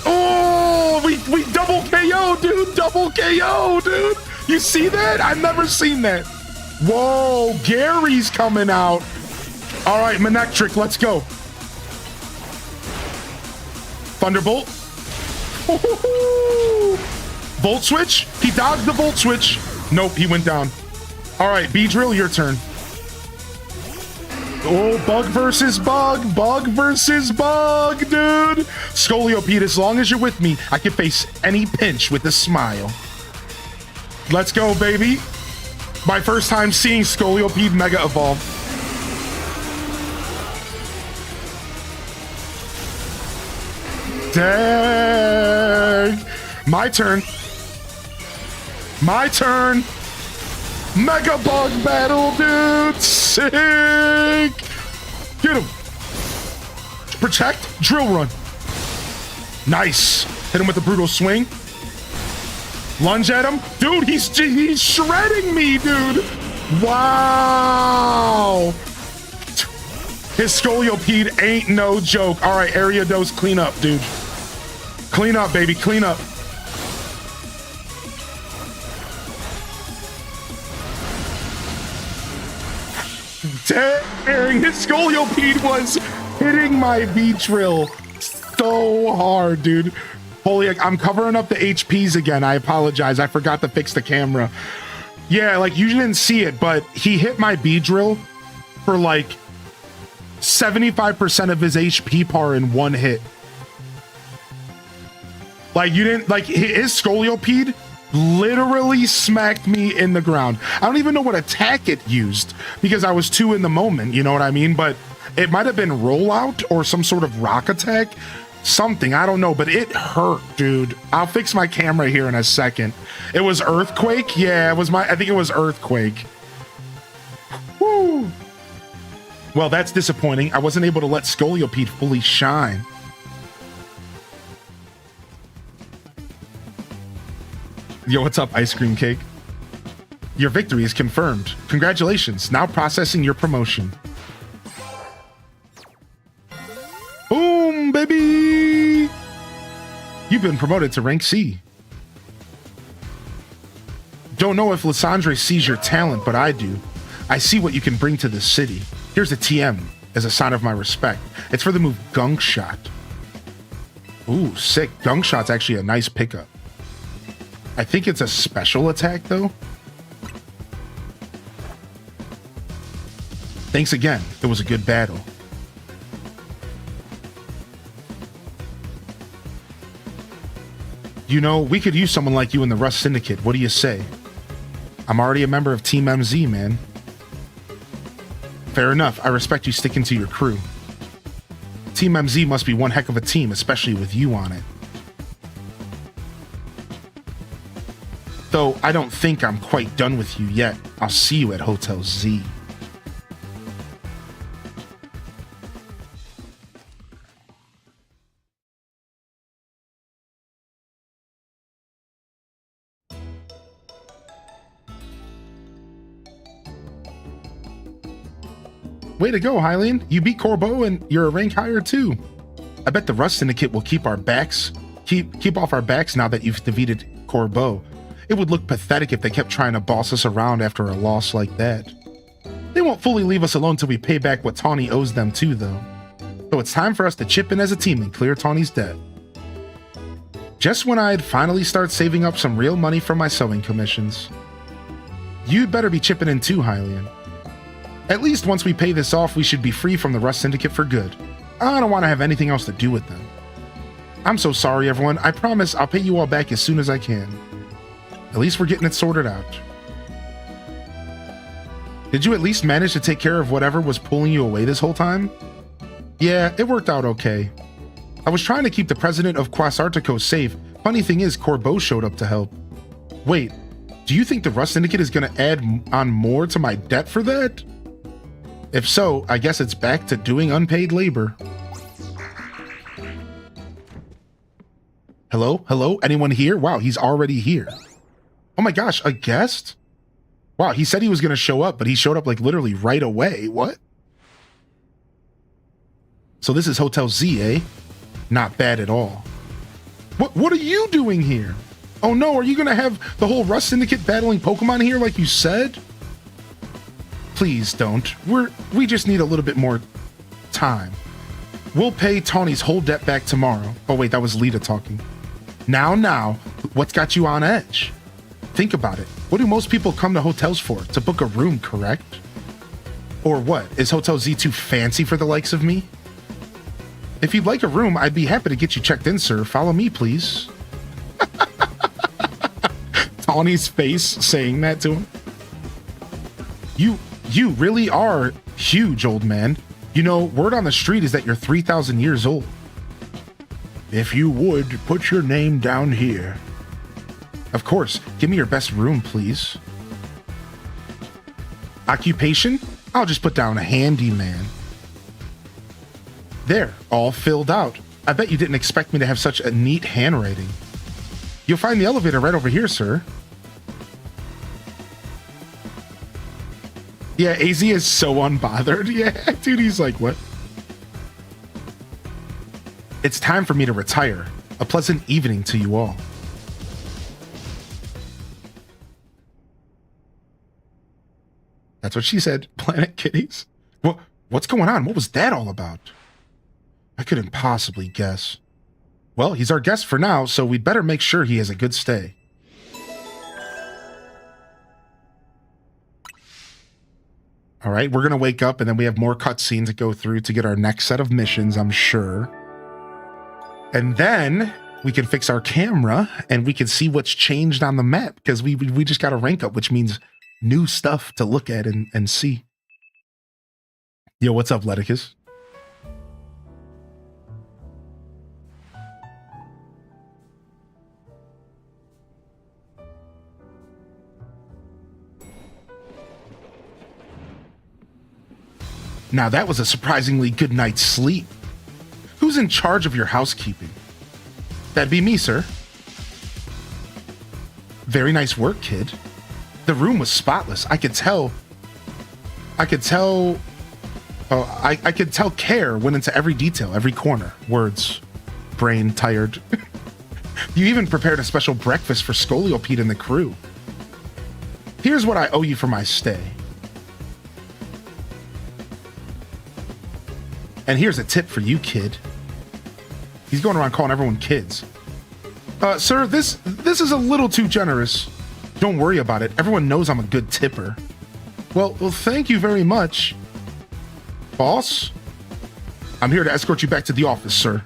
Oh, we double KO, dude, double KO, dude. You see that? I've never seen that. Whoa, Gary's coming out. All right, Manectric, let's go. Thunderbolt. Volt switch. He dodged the volt switch. Nope, he went down. All right, Beedrill, your turn. Oh, bug versus bug. Bug versus bug, dude. Scoliopeed, as long as you're with me, I can face any pinch with a smile. Let's go, baby. My first time seeing Scoliopeed Mega Evolve. Dang. My turn. My turn. Mega Bug Battle, dude. Sick. Get him. Protect. Drill Run. Nice. Hit him with a brutal swing. Lunge at him. Dude, he's shredding me, dude. Wow. His scoliopede ain't no joke. All right, area dose, clean up, dude. Clean up, baby, clean up. Dang, his scoliopede was hitting my V-trill so hard, dude. Holy, I'm covering up the HPs again. I apologize. I forgot to fix the camera. Yeah, like you didn't see it, but he hit my B-drill for like 75% of his HP par in one hit. Like you didn't, like his scoliopede literally smacked me in the ground. I don't even know what attack it used because I was too in the moment, you know what I mean? But it might have been rollout or some sort of rock attack. Something, I don't know, but it hurt, dude. I'll fix my camera here in a second. It was Earthquake? Yeah, I think it was Earthquake. Woo! Well, that's disappointing. I wasn't able to let Scoliopede fully shine. Yo, what's up, Ice Cream Cake? Your victory is confirmed. Congratulations. Now processing your promotion. Boom, baby! You've been promoted to rank C. Don't know if Lysandre sees your talent, but I do. I see what you can bring to the city. Here's a TM as a sign of my respect. It's for the move Gunk Shot. Ooh, sick. Gunk Shot's actually a nice pickup. I think it's a special attack, though. Thanks again. It was a good battle. You know, we could use someone like you in the Rust Syndicate. What do you say? I'm already a member of Team MZ, man. Fair enough. I respect you sticking to your crew. Team MZ must be one heck of a team, especially with you on it. Though I don't think I'm quite done with you yet. I'll see you at Hotel Z. Way to go, Hylian. You beat Corbeau and you're a rank higher too. I bet the Rust Syndicate will keep off our backs now that you've defeated Corbeau. It would look pathetic if they kept trying to boss us around after a loss like that. They won't fully leave us alone till we pay back what Tawny owes them too, though. So it's time for us to chip in as a team and clear Tawny's debt. Just when I'd finally start saving up some real money from my sewing commissions. You'd better be chipping in too, Hylian. At least once we pay this off, we should be free from the Rust Syndicate for good. I don't want to have anything else to do with them. I'm so sorry, everyone. I promise I'll pay you all back as soon as I can. At least we're getting it sorted out. Did you at least manage to take care of whatever was pulling you away this whole time? Yeah, it worked out okay. I was trying to keep the president of Quasartico safe. Funny thing is, Corbeau showed up to help. Wait, do you think the Rust Syndicate is going to add on more to my debt for that? If so, I guess it's back to doing unpaid labor. Hello? Hello? Anyone here? Wow, he's already here. Oh my gosh, a guest? Wow, he said he was going to show up, but he showed up like literally right away. What? So this is Hotel Z, eh? Not bad at all. What are you doing here? Oh no, are you going to have the whole Rust Syndicate battling Pokemon here like you said? Please don't. We just need a little bit more time. We'll pay Tawny's whole debt back tomorrow. Oh wait, that was Lita talking. Now, what's got you on edge? Think about it. What do most people come to hotels for? To book a room, correct? Or what? Is Hotel Z too fancy for the likes of me? If you'd like a room, I'd be happy to get you checked in, sir. Follow me, please. Tawny's face saying that to him. You really are huge, old man. You know, word on the street is that you're 3,000 years old. If you would, put your name down here. Of course. Give me your best room, please. Occupation? I'll just put down a handyman. There, all filled out. I bet you didn't expect me to have such a neat handwriting. You'll find the elevator right over here, sir. Yeah, AZ is so unbothered. Yeah, dude, he's like, what? It's time for me to retire. A pleasant evening to you all. That's what she said. Planet Kitties. What's going on? What was that all about? I couldn't possibly guess. Well, he's our guest for now, so we'd better make sure he has a good stay. All right, we're going to wake up, and then we have more cutscenes to go through to get our next set of missions, I'm sure. And then we can fix our camera, and we can see what's changed on the map, because we just got a rank up, which means new stuff to look at and see. Yo, what's up, Leticus? Now that was a surprisingly good night's sleep. Who's in charge of your housekeeping? That'd be me, sir. Very nice work, kid. The room was spotless. I could tell care went into every detail, every corner. Words, brain tired. You even prepared a special breakfast for Scoliopede and the crew. Here's what I owe you for my stay. And here's a tip for you, kid. He's going around calling everyone kids. Sir, this is a little too generous. Don't worry about it. Everyone knows I'm a good tipper. Well, thank you very much. Boss? I'm here to escort you back to the office, sir.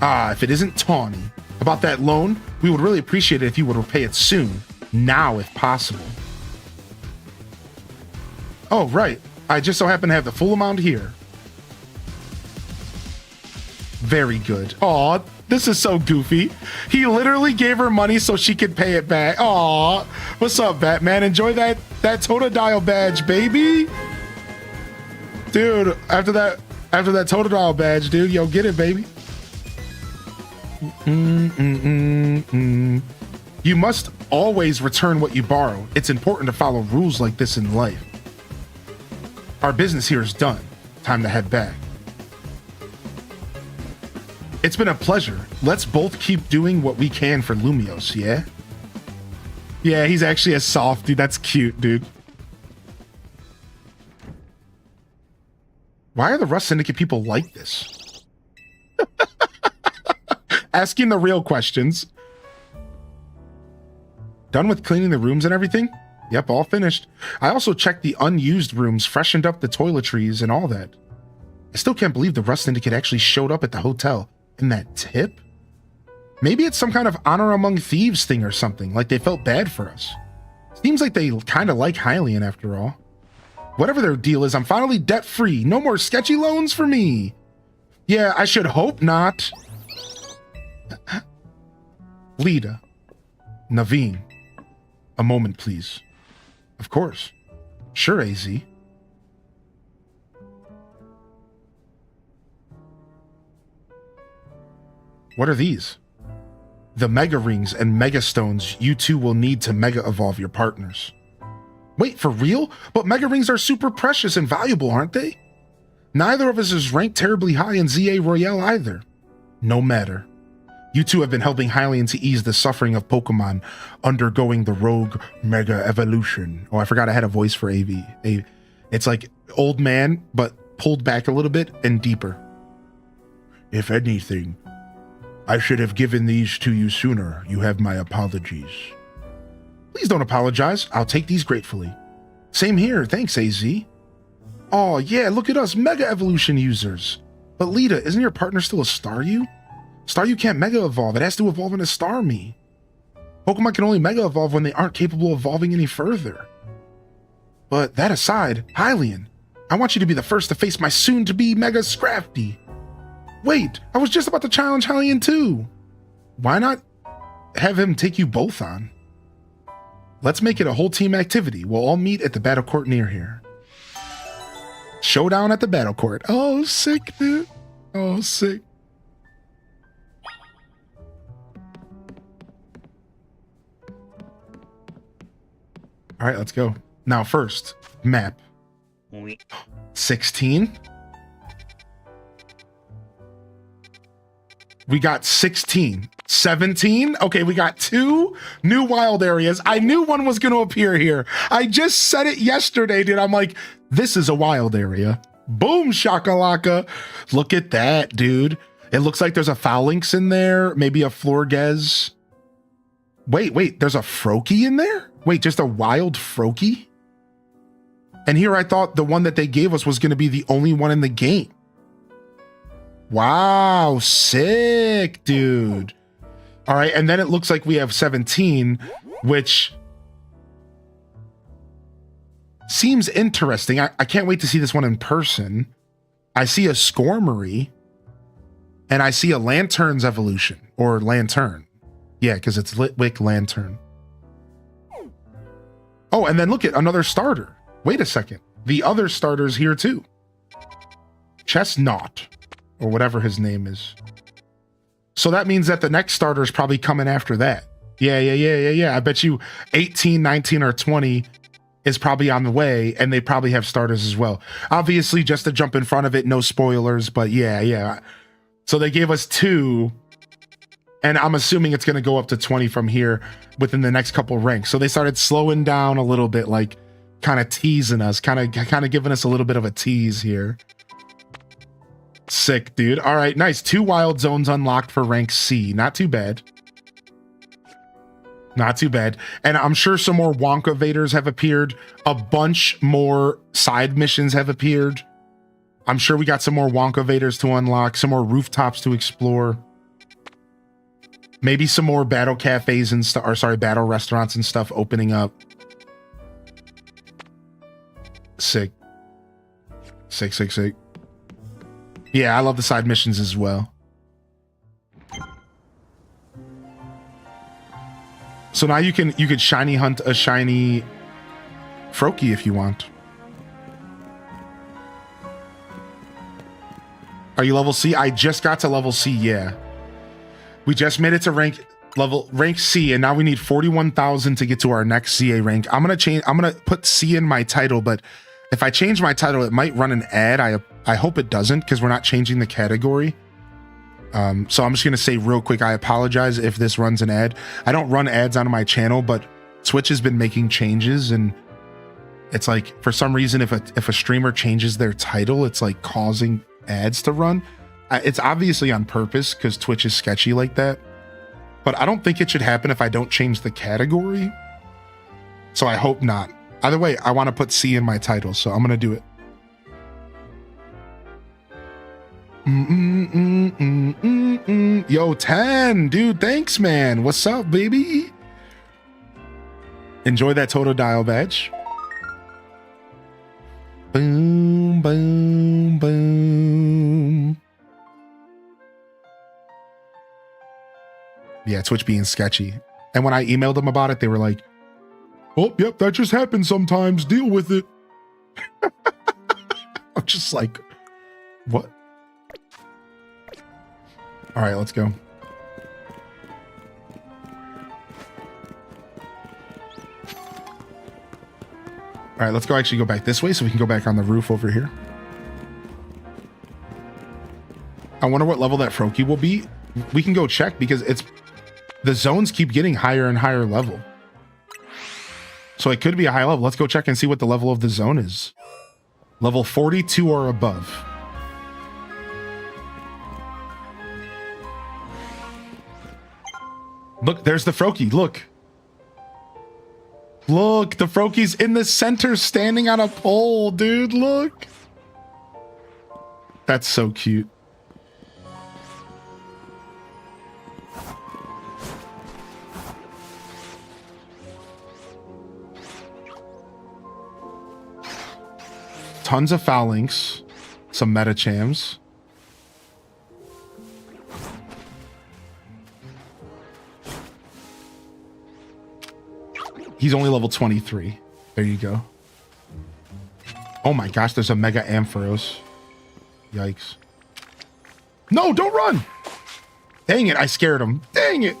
If it isn't Tawny. About that loan, we would really appreciate it if you would repay it soon. Now, if possible. Oh, right. I just so happen to have the full amount here. Very good. Aw, this is so goofy. He literally gave her money so she could pay it back. Aw, what's up, Batman? Enjoy that Totodile badge, baby. Dude, after that Totodile badge, dude, yo, get it, baby. You must always return what you borrow. It's important to follow rules like this in life. Our business here is done. Time to head back. It's been a pleasure. Let's both keep doing what we can for Lumios, yeah? Yeah, he's actually a softie. That's cute, dude. Why are the Rust Syndicate people like this? Asking the real questions. Done with cleaning the rooms and everything? Yep, all finished. I also checked the unused rooms, freshened up the toiletries and all that. I still can't believe the Rust Syndicate actually showed up at the hotel. And that tip? Maybe it's some kind of honor among thieves thing or something, like they felt bad for us. Seems like they kind of like Hylian after all. Whatever their deal is, I'm finally debt-free. No more sketchy loans for me. Yeah, I should hope not. Lita. Naveen. A moment, please. Of course. Sure, AZ. What are these? The Mega Rings and Mega Stones you two will need to Mega Evolve your partners. Wait, for real? But Mega Rings are super precious and valuable, aren't they? Neither of us is ranked terribly high in ZA Royale either. No matter. You two have been helping Hylian to ease the suffering of Pokemon undergoing the Rogue Mega Evolution. Oh, I forgot I had a voice for AV. It's like old man, but pulled back a little bit and deeper. If anything, I should have given these to you sooner. You have my apologies. Please don't apologize. I'll take these gratefully. Same here. Thanks, AZ. Oh, yeah, look at us Mega Evolution users. But Lita, isn't your partner still a Staryu? Staryu can't Mega Evolve. It has to evolve into Starmie. Pokemon can only Mega Evolve when they aren't capable of evolving any further. But that aside, Hylian, I want you to be the first to face my soon-to-be Mega Scrafty. Wait, I was just about to challenge Hylian too. Why not have him take you both on? Let's make it a whole team activity. We'll all meet at the battle court near here. Showdown at the battle court. Oh, sick, dude. Oh, sick. All right, let's go. Now, first, map. 16. We got 16. 17. Okay, we got 2 new wild areas. I knew one was going to appear here. I just said it yesterday, dude. I'm like, this is a wild area. Boom, shakalaka. Look at that, dude. It looks like there's a phalanx in there. Maybe a Florges. Wait, there's a Froakie in there? Wait, just a wild Froakie? And here I thought the one that they gave us was going to be the only one in the game. Wow, sick, dude. All right, and then it looks like we have 17, which seems interesting. I can't wait to see this one in person. I see a Skormory, and I see a Lantern's evolution, or Lantern. Yeah, because it's Litwick Lantern. Oh, and then look at another starter. Wait a second. The other starter's here too. Chestnut, or whatever his name is. So that means that the next starter is probably coming after that. Yeah. I bet you 18, 19, or 20 is probably on the way, and they probably have starters as well. Obviously, just to jump in front of it, no spoilers, but yeah. So they gave us 2, and I'm assuming it's going to go up to 20 from here within the next couple ranks. So they started slowing down a little bit, like kind of teasing us, kind of giving us a little bit of a tease here. Sick, dude. All right, nice. 2 wild zones unlocked for rank C. Not too bad. Not too bad. And I'm sure some more Wonka Vaders have appeared. A bunch more side missions have appeared. I'm sure we got some more Wonka Vaders to unlock, some more rooftops to explore. Maybe some more battle cafes and stuff, or sorry, battle restaurants and stuff opening up. Sick. Sick. Yeah, I love the side missions as well. So now you could shiny hunt a shiny Froakie if you want. Are you level C? I just got to level C, yeah. We just made it to rank C, and now we need 41,000 to get to our next CA rank. I'm gonna put C in my title, but if I change my title, it might run an ad. I hope it doesn't, because we're not changing the category. So I'm just gonna say real quick, I apologize if this runs an ad. I don't run ads on my channel, but Twitch has been making changes, and it's like, for some reason, if a streamer changes their title, it's like causing ads to run. It's obviously on purpose, because Twitch is sketchy like that, but I don't think it should happen if I don't change the category. So I hope not. Either way, I want to put C in my title, so I'm gonna do it. Yo, 10, dude, thanks, man. What's up, baby? Enjoy that Totodile badge. Boom, boom, boom. Yeah, Twitch being sketchy. And when I emailed them about it, they were like, oh, yep, that just happens sometimes. Deal with it. I'm just like, what? All right, let's go. All right, let's actually go back this way so we can go back on the roof over here. I wonder what level that Froakie will be. We can go check, because the zones keep getting higher and higher level. So it could be a high level. Let's go check and see what the level of the zone is. Level 42 or above. Look, there's the Froakie. Look, the Froakie's in the center standing on a pole, dude. Look. That's so cute. Tons of Phalanx, some Metachams. He's only level 23. There you go. Oh my gosh, there's a Mega Ampharos. Yikes. No, don't run. Dang it, I scared him. Dang it.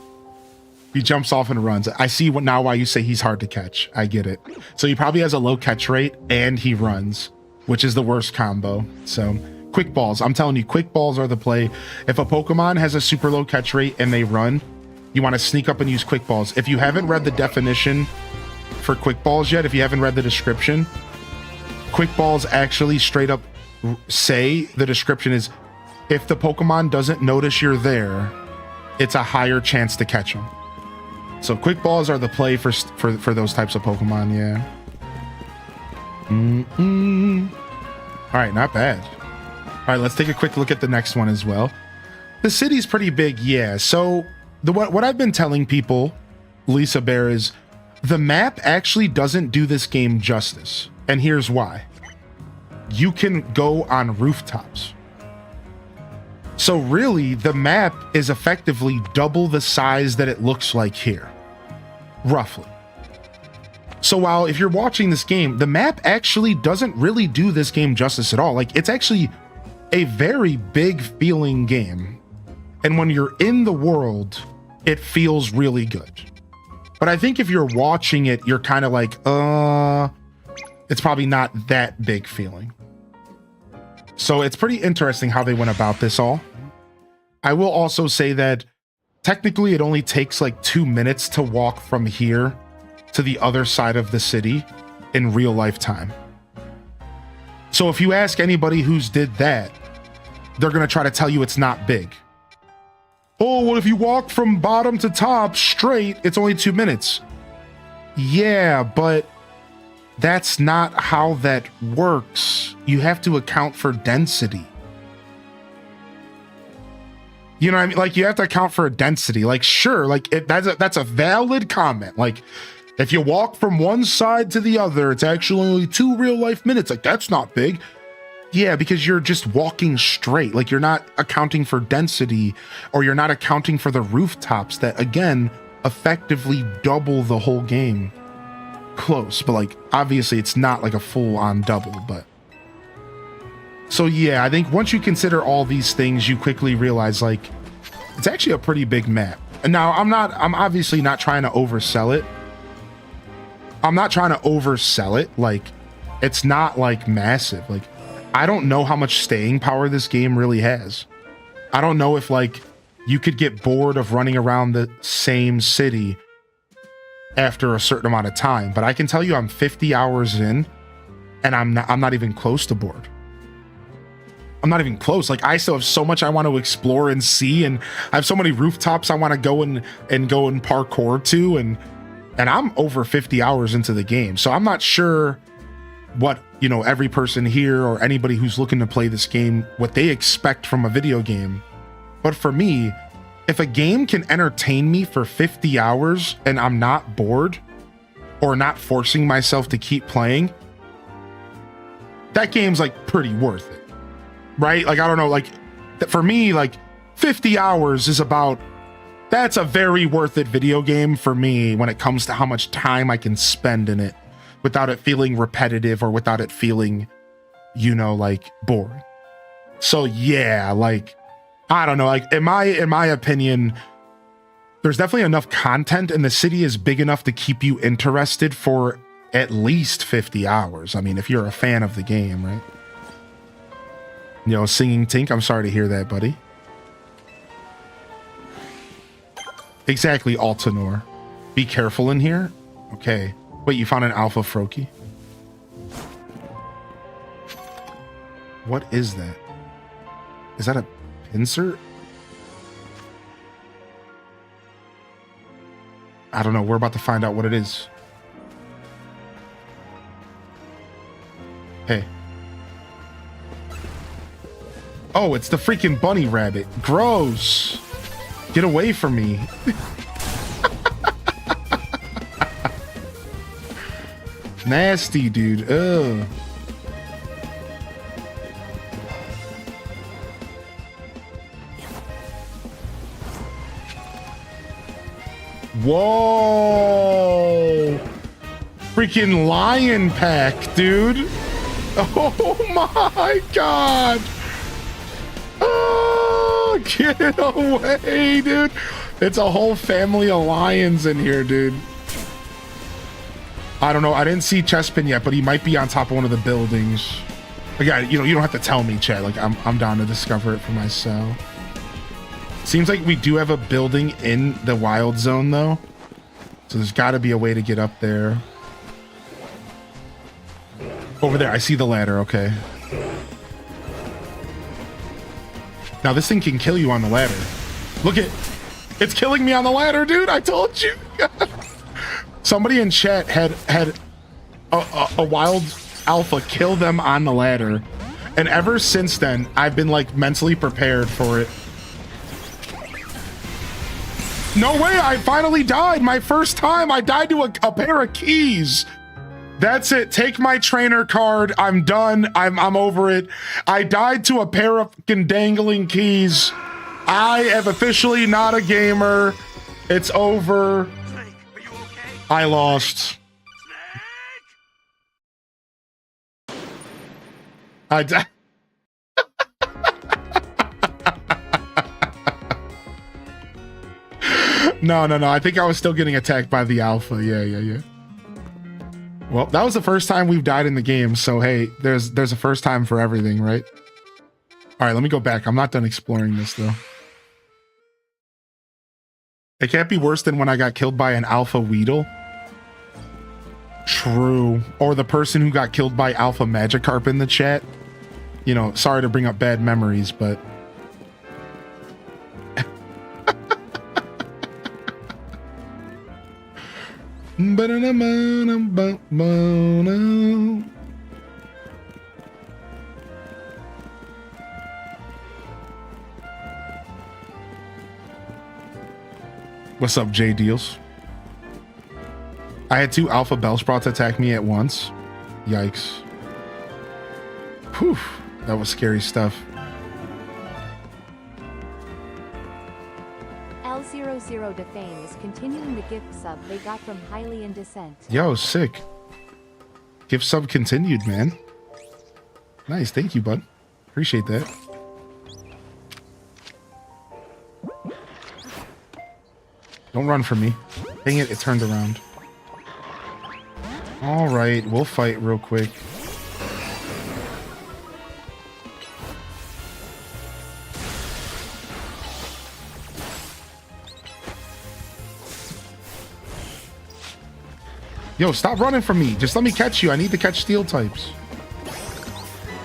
He jumps off and runs. I see now why you say he's hard to catch. I get it. So he probably has a low catch rate and he runs, which is the worst combo. So quick balls. I'm telling you, quick balls are the play. If a Pokemon has a super low catch rate and they run, you want to sneak up and use quick balls. If you haven't read the definition for quick balls yet, if you haven't read the description, quick balls actually straight up say the description is if the Pokemon doesn't notice you're there, it's a higher chance to catch them. So quick balls are the play for those types of Pokemon, yeah. All right, not bad. All right, let's take a quick look at the next one as well. The city's pretty big, yeah. So what I've been telling people, Lisa Bear, is the map actually doesn't do this game justice. And here's why. You can go on rooftops. So really, the map is effectively double the size that it looks like here, roughly. So while if you're watching this game, the map actually doesn't really do this game justice at all. Like, it's actually a very big feeling game. And when you're in the world, it feels really good. But I think if you're watching it, you're kind of like, it's probably not that big feeling. So it's pretty interesting how they went about this all. I will also say that technically it only takes like 2 minutes to walk from here to the other side of the city in real life time. So if you ask anybody who's did that, they're going to try to tell you it's not big. Oh, well, if you walk from bottom to top straight, it's only 2 minutes. Yeah, but that's not how that works. You have to account for density. You know what I mean? Like, you have to account for a density. Like, sure, like that's a valid comment. Like, if you walk from one side to the other, it's actually only 2 real life minutes. Like, that's not big. Yeah, because you're just walking straight. Like, you're not accounting for density, or you're not accounting for the rooftops that, again, effectively double the whole game. Close, but like, obviously it's not like a full-on double, but. So yeah, I think once you consider all these things, you quickly realize like, it's actually a pretty big map. And now I'm obviously not trying to oversell it. Like, it's not like massive. Like, I don't know how much staying power this game really has. I don't know if like you could get bored of running around the same city after a certain amount of time, but I can tell you I'm 50 hours in and I'm not even close to bored. I'm not even close. Like, I still have so much I want to explore and see, and I have so many rooftops I want to go and parkour to, and I'm over 50 hours into the game. So I'm not sure what, you know, every person here or anybody who's looking to play this game, what they expect from a video game. But for me, if a game can entertain me for 50 hours and I'm not bored or not forcing myself to keep playing, that game's like pretty worth it. Right? Like, I don't know, like, for me, like 50 hours is that's a very worth it video game for me when it comes to how much time I can spend in it without it feeling repetitive or without it feeling, you know, like boring. So yeah, like, I don't know, like in my opinion, there's definitely enough content and the city is big enough to keep you interested for at least 50 hours. I mean, if you're a fan of the game, right? You know, Singing Tink, I'm sorry to hear that, buddy. Exactly, Altanor. Be careful in here. Okay. Wait, you found an Alpha Froakie? What is that? Is that a pincer? I don't know. We're about to find out what it is. Hey. Oh, it's the freaking bunny rabbit. Gross. Get away from me. Nasty, dude. Ugh. Whoa. Freaking lion pack, dude. Oh my God. Oh. Get away, dude. It's a whole family of lions in here, dude. I don't know. I didn't see Chespin yet, but he might be on top of one of the buildings. Again, you don't have to tell me, Chad. Like, I'm down to discover it for myself. Seems like we do have a building in the wild zone, though. So there's got to be a way to get up there. Over there. I see the ladder. Okay. Now, this thing can kill you on the ladder. Look at... It's killing me on the ladder, dude. I told you. Somebody in chat had a wild alpha kill them on the ladder. And ever since then, I've been, like, mentally prepared for it. No way, I finally died. My first time, I died to a pair of keys. That's it. Take my trainer card. I'm done. I'm over it. I died to a pair of fucking dangling keys. I am officially not a gamer. It's over. Snake, are you okay? I lost. Snake! I died. No. I think I was still getting attacked by the alpha. Yeah. Well, that was the first time we've died in the game. So, hey, there's a first time for everything, right? All right, let me go back. I'm not done exploring this, though. It can't be worse than when I got killed by an alpha Weedle. True. Or the person who got killed by alpha Magikarp in the chat. You know, sorry to bring up bad memories, but... What's up, J Deals? I had 2 alpha Bellsprouts attack me at once. Yikes. Whew, that was scary stuff. L00 Defame is continuing the gift sub they got from Highly in Descent. Yo, sick. Gift sub continued, man. Nice, thank you, bud. Appreciate that. Don't run from me. Dang it, it turned around. Alright, we'll fight real quick. Yo, stop running from me. Just let me catch you. I need to catch steel types.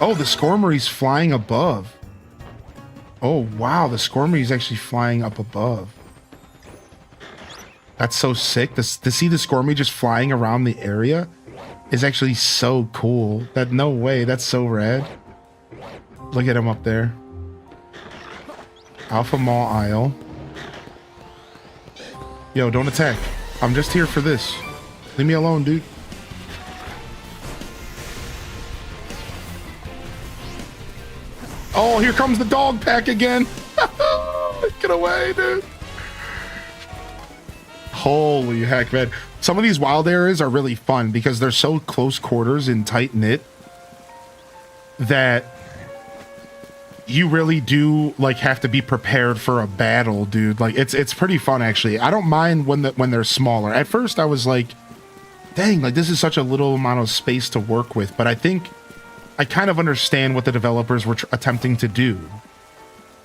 Oh, the Skormory's flying above. Oh, wow. The Skormory's actually flying up above. That's so sick. To see the Skormory just flying around the area is actually so cool. No way. That's so rad. Look at him up there. Alpha Maw Isle. Yo, don't attack. I'm just here for this. Leave me alone, dude. Oh, here comes the dog pack again. Get away, dude. Holy heck, man. Some of these wild areas are really fun because they're so close quarters and tight knit that you really do like have to be prepared for a battle, dude. Like it's pretty fun actually. I don't mind when they're smaller. At first I was like, dang, like this is such a little amount of space to work with, but I think I kind of understand what the developers were attempting to do,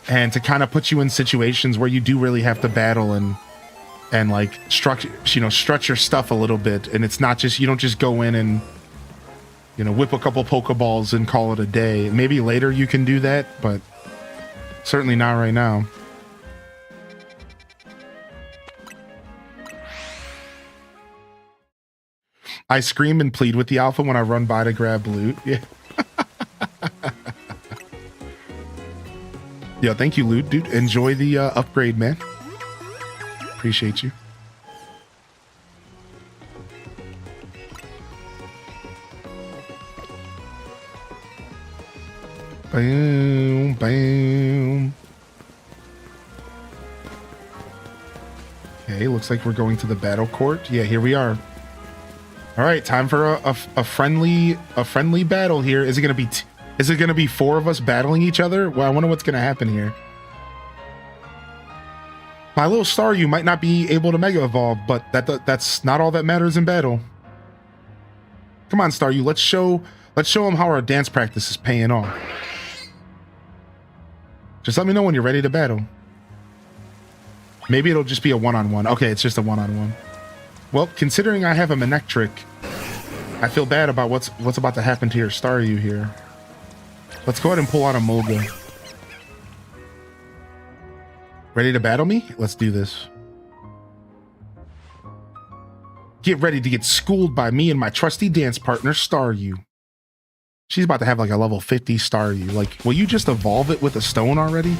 and to kind of put you in situations where you do really have to battle and like stretch your stuff a little bit, and it's not just, you don't just go in and, you know, whip a couple Pokeballs and call it a day. Maybe later you can do that, but certainly not right now. I scream and plead with the alpha when I run by to grab loot. Yeah. Yo, thank you, loot, dude. Enjoy the upgrade, man. Appreciate you. Boom, boom. Okay, looks like we're going to the battle court. Yeah, here we are. All right, time for a friendly battle here. Is it gonna be 4 of us battling each other? Well, I wonder what's gonna happen here. My little Staryu might not be able to Mega Evolve, but that's not all that matters in battle. Come on, Staryu, let's show him how our dance practice is paying off. Just let me know when you're ready to battle. Maybe it'll just be a one-on-one. Okay, it's just a one-on-one. Well, considering I have a Manectric, I feel bad about what's about to happen to your Staryu here. Let's go ahead and pull out a Molga. Ready to battle me? Let's do this. Get ready to get schooled by me and my trusty dance partner, Staryu. She's about to have like a level 50 Staryu. Like, will you just evolve it with a stone already?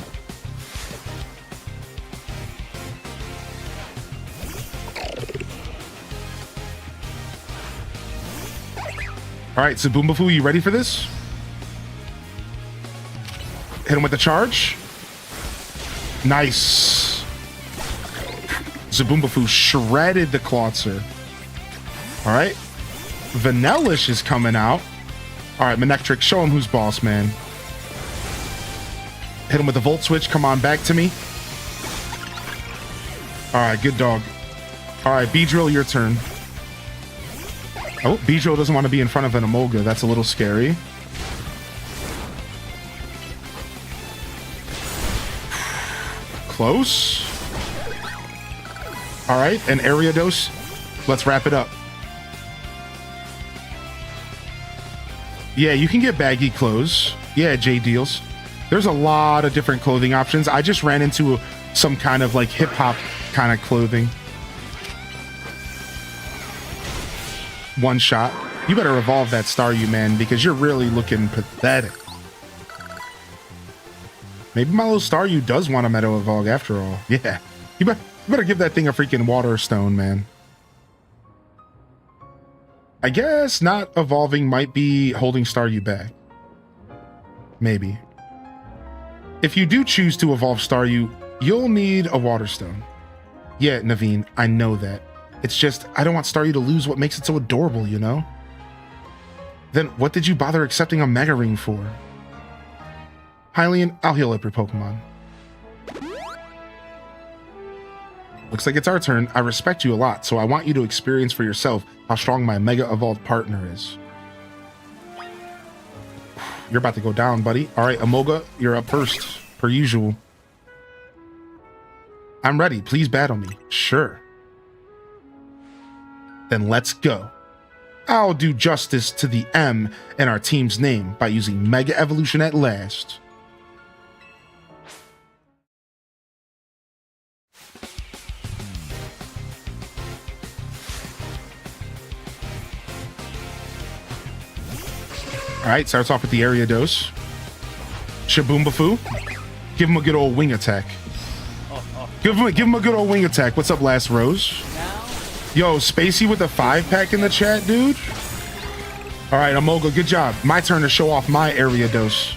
All right, so Boombafu, you ready for this? Hit him with the charge. Nice. Zaboombafu shredded the Klotzer. All right. Vanellish is coming out. All right, Manectric, show him who's boss, man. Hit him with the Volt Switch. Come on, back to me. All right, good dog. All right, Beedrill, your turn. Oh, Beedrill doesn't want to be in front of an Emolga. That's a little scary. Close. All right, an Ariados. Let's wrap it up. Yeah, you can get baggy clothes. Yeah, J Deals. There's a lot of different clothing options. I just ran into some kind of like hip hop kind of clothing. One shot. You better evolve that Staryu, man, because you're really looking pathetic. Maybe my little Staryu does want a Meadow Evolve after all. Yeah. You better give that thing a freaking Water Stone, man. I guess not evolving might be holding Staryu back. Maybe. If you do choose to evolve Staryu, you'll need a Water Stone. Yeah, Naveen, I know that. It's just, I don't want Staryu to lose what makes it so adorable, you know? Then what did you bother accepting a Mega Ring for? Hylian, I'll heal up your Pokemon. Looks like it's our turn. I respect you a lot, so I want you to experience for yourself how strong my Mega Evolved partner is. You're about to go down, buddy. All right, Emolga, you're up first, per usual. I'm ready. Please battle me. Sure. Then let's go. I'll do justice to the M in our team's name by using Mega Evolution at last. All right, starts off with the Ariados. Shaboombafu. Give him a good old wing attack. Give him a good old wing attack. What's up, Last Rose? Yo, Spacey with a 5-pack in the chat, dude. All right, Emolga, good job. My turn to show off my Ariados.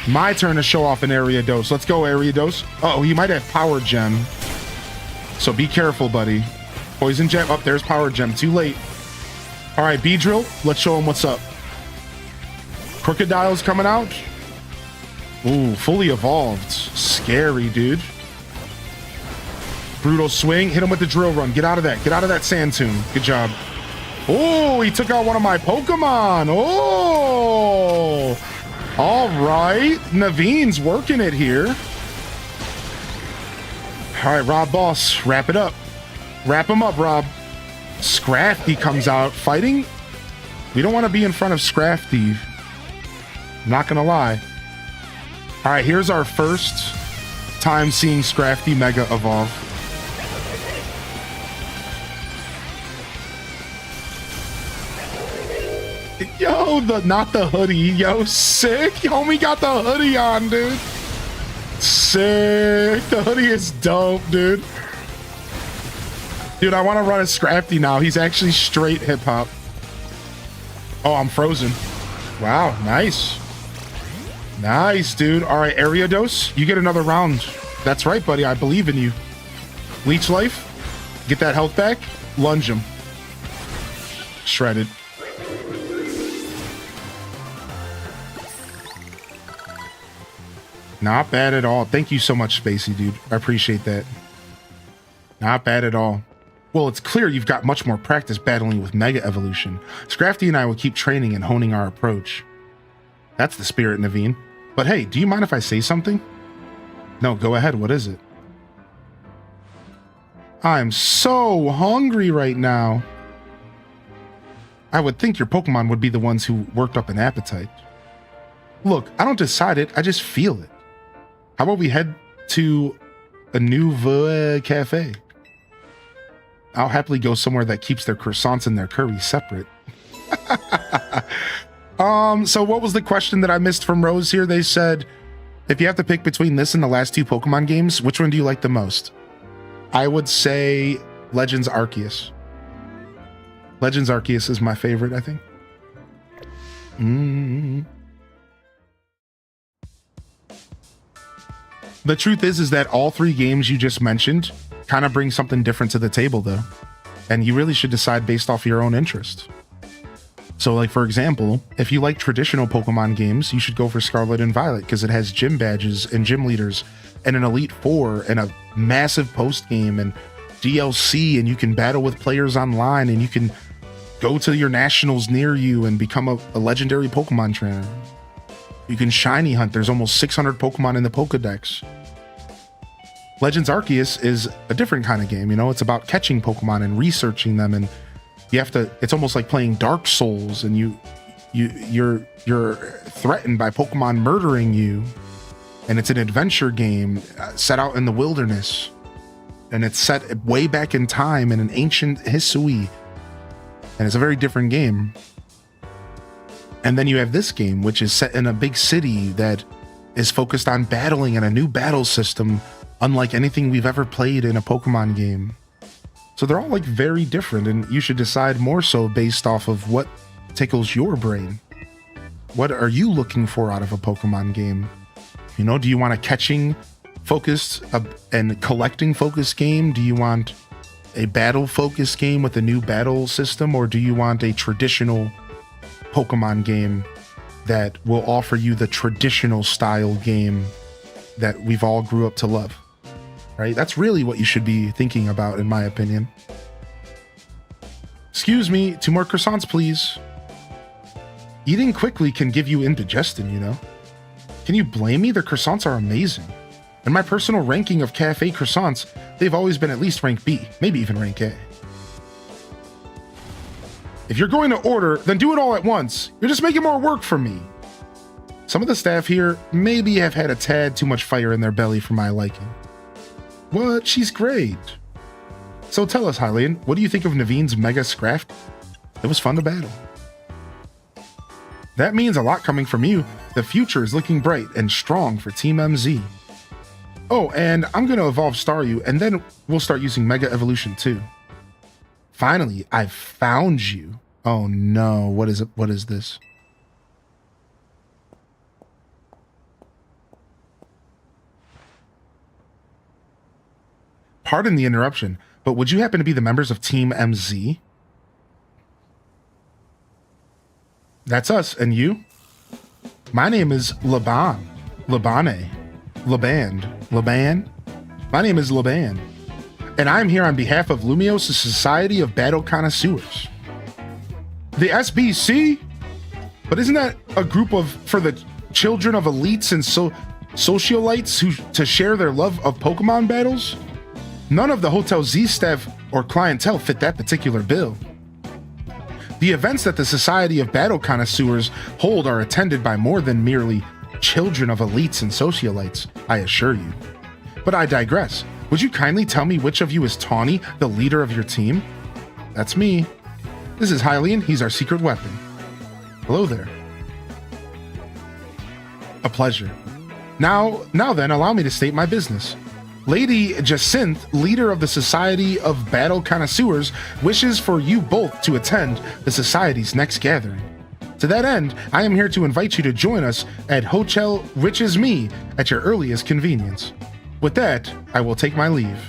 My turn to show off an Ariados. Let's go, Ariados. Uh-oh, he might have Power Gem. So be careful, buddy. Poison Gem. Up there's Power Gem. Too late. All right, Beedrill, let's show him what's up. Crocodile's coming out. Ooh, fully evolved. Scary, dude. Brutal swing. Hit him with the drill run. Get out of that. Get out of that sand tomb. Good job. Oh, he took out one of my Pokemon. Oh. All right. Naveen's working it here. All right, Rob Boss. Wrap it up. Wrap him up, Rob. Scrafty comes out fighting. We don't want to be in front of Scrafty. Not going to lie. All right, here's our first time seeing Scrafty Mega Evolve. Yo, not the hoodie. Yo, sick. Homie got the hoodie on, dude. Sick. The hoodie is dope, dude. Dude, I want to run a Scrafty now. He's actually straight hip-hop. Oh, I'm frozen. Wow, nice. Nice, dude. All right, Ariados, you get another round. That's right, buddy. I believe in you. Leech Life. Get that health back. Lunge him. Shredded. Not bad at all. Thank you so much, Spacey, dude. I appreciate that. Not bad at all. Well, it's clear you've got much more practice battling with Mega Evolution. Scrafty and I will keep training and honing our approach. That's the spirit, Naveen. But hey, do you mind if I say something? No, go ahead. What is it? I'm so hungry right now. I would think your Pokemon would be the ones who worked up an appetite. Look, I don't decide it. I just feel it. How about we head to a new cafe? I'll happily go somewhere that keeps their croissants and their curry separate. So what was the question that I missed from Rose here? They said, if you have to pick between this and the last two Pokemon games, which one do you like the most? I would say Legends Arceus. Legends Arceus is my favorite, I think. The truth is that all three games you just mentioned kind of bring something different to the table, though. And you really should decide based off your own interest. So, like, for example, if you like traditional Pokemon games, you should go for Scarlet and Violet because it has gym badges and gym leaders and an Elite Four and a massive post-game and DLC, and you can battle with players online, and you can go to your nationals near you and become a legendary Pokemon trainer. You can shiny hunt. There's almost 600 Pokemon in the Pokedex. Legends Arceus is a different kind of game, you know? It's about catching Pokemon and researching them, and you have to, it's almost like playing Dark Souls, and you're threatened by Pokemon murdering you, and it's an adventure game set out in the wilderness, and it's set way back in time in an ancient Hisui, and it's a very different game. And then you have this game, which is set in a big city that is focused on battling and a new battle system, unlike anything we've ever played in a Pokemon game. So they're all like very different, and you should decide more so based off of what tickles your brain. What are you looking for out of a Pokemon game? You know, do you want a catching focused and collecting focused game? Do you want a battle focused game with a new battle system? Or do you want a traditional Pokemon game that will offer you the traditional style game that we've all grew up to love? Right? That's really what you should be thinking about, in my opinion. Excuse me, 2 more croissants, please. Eating quickly can give you indigestion, you know? Can you blame me? The croissants are amazing. In my personal ranking of cafe croissants, they've always been at least rank B, maybe even rank A. If you're going to order, then do it all at once. You're just making more work for me. Some of the staff here maybe have had a tad too much fire in their belly for my liking. What? She's great. So tell us, Hylian, what do you think of Naveen's Mega Scraft? It was fun to battle. That means a lot coming from you. The future is looking bright and strong for Team MZ. Oh, and I'm going to evolve Staryu, and then we'll start using Mega Evolution too. Finally, I've found you. Oh no, what is it? What is this? Pardon the interruption, but would you happen to be the members of Team MZ? That's us, and you? My name is Laban. Labane. Laban? My name is Laban. And I'm here on behalf of Lumios, the Society of Battle Connoisseurs. The SBC? But isn't that a group for the children of elites and socialites who to share their love of Pokemon battles? None of the Hotel Z staff or clientele fit that particular bill. The events that the Society of Battle Connoisseurs hold are attended by more than merely children of elites and socialites, I assure you. But I digress. Would you kindly tell me which of you is Tawny, the leader of your team? That's me. This is Hylian. He's our secret weapon. Hello there. A pleasure. Now then, allow me to state my business. Lady Jacinth, leader of the Society of Battle Connoisseurs, wishes for you both to attend the Society's next gathering. To that end, I am here to invite you to join us at Hotel Riches Me at your earliest convenience. With that, I will take my leave.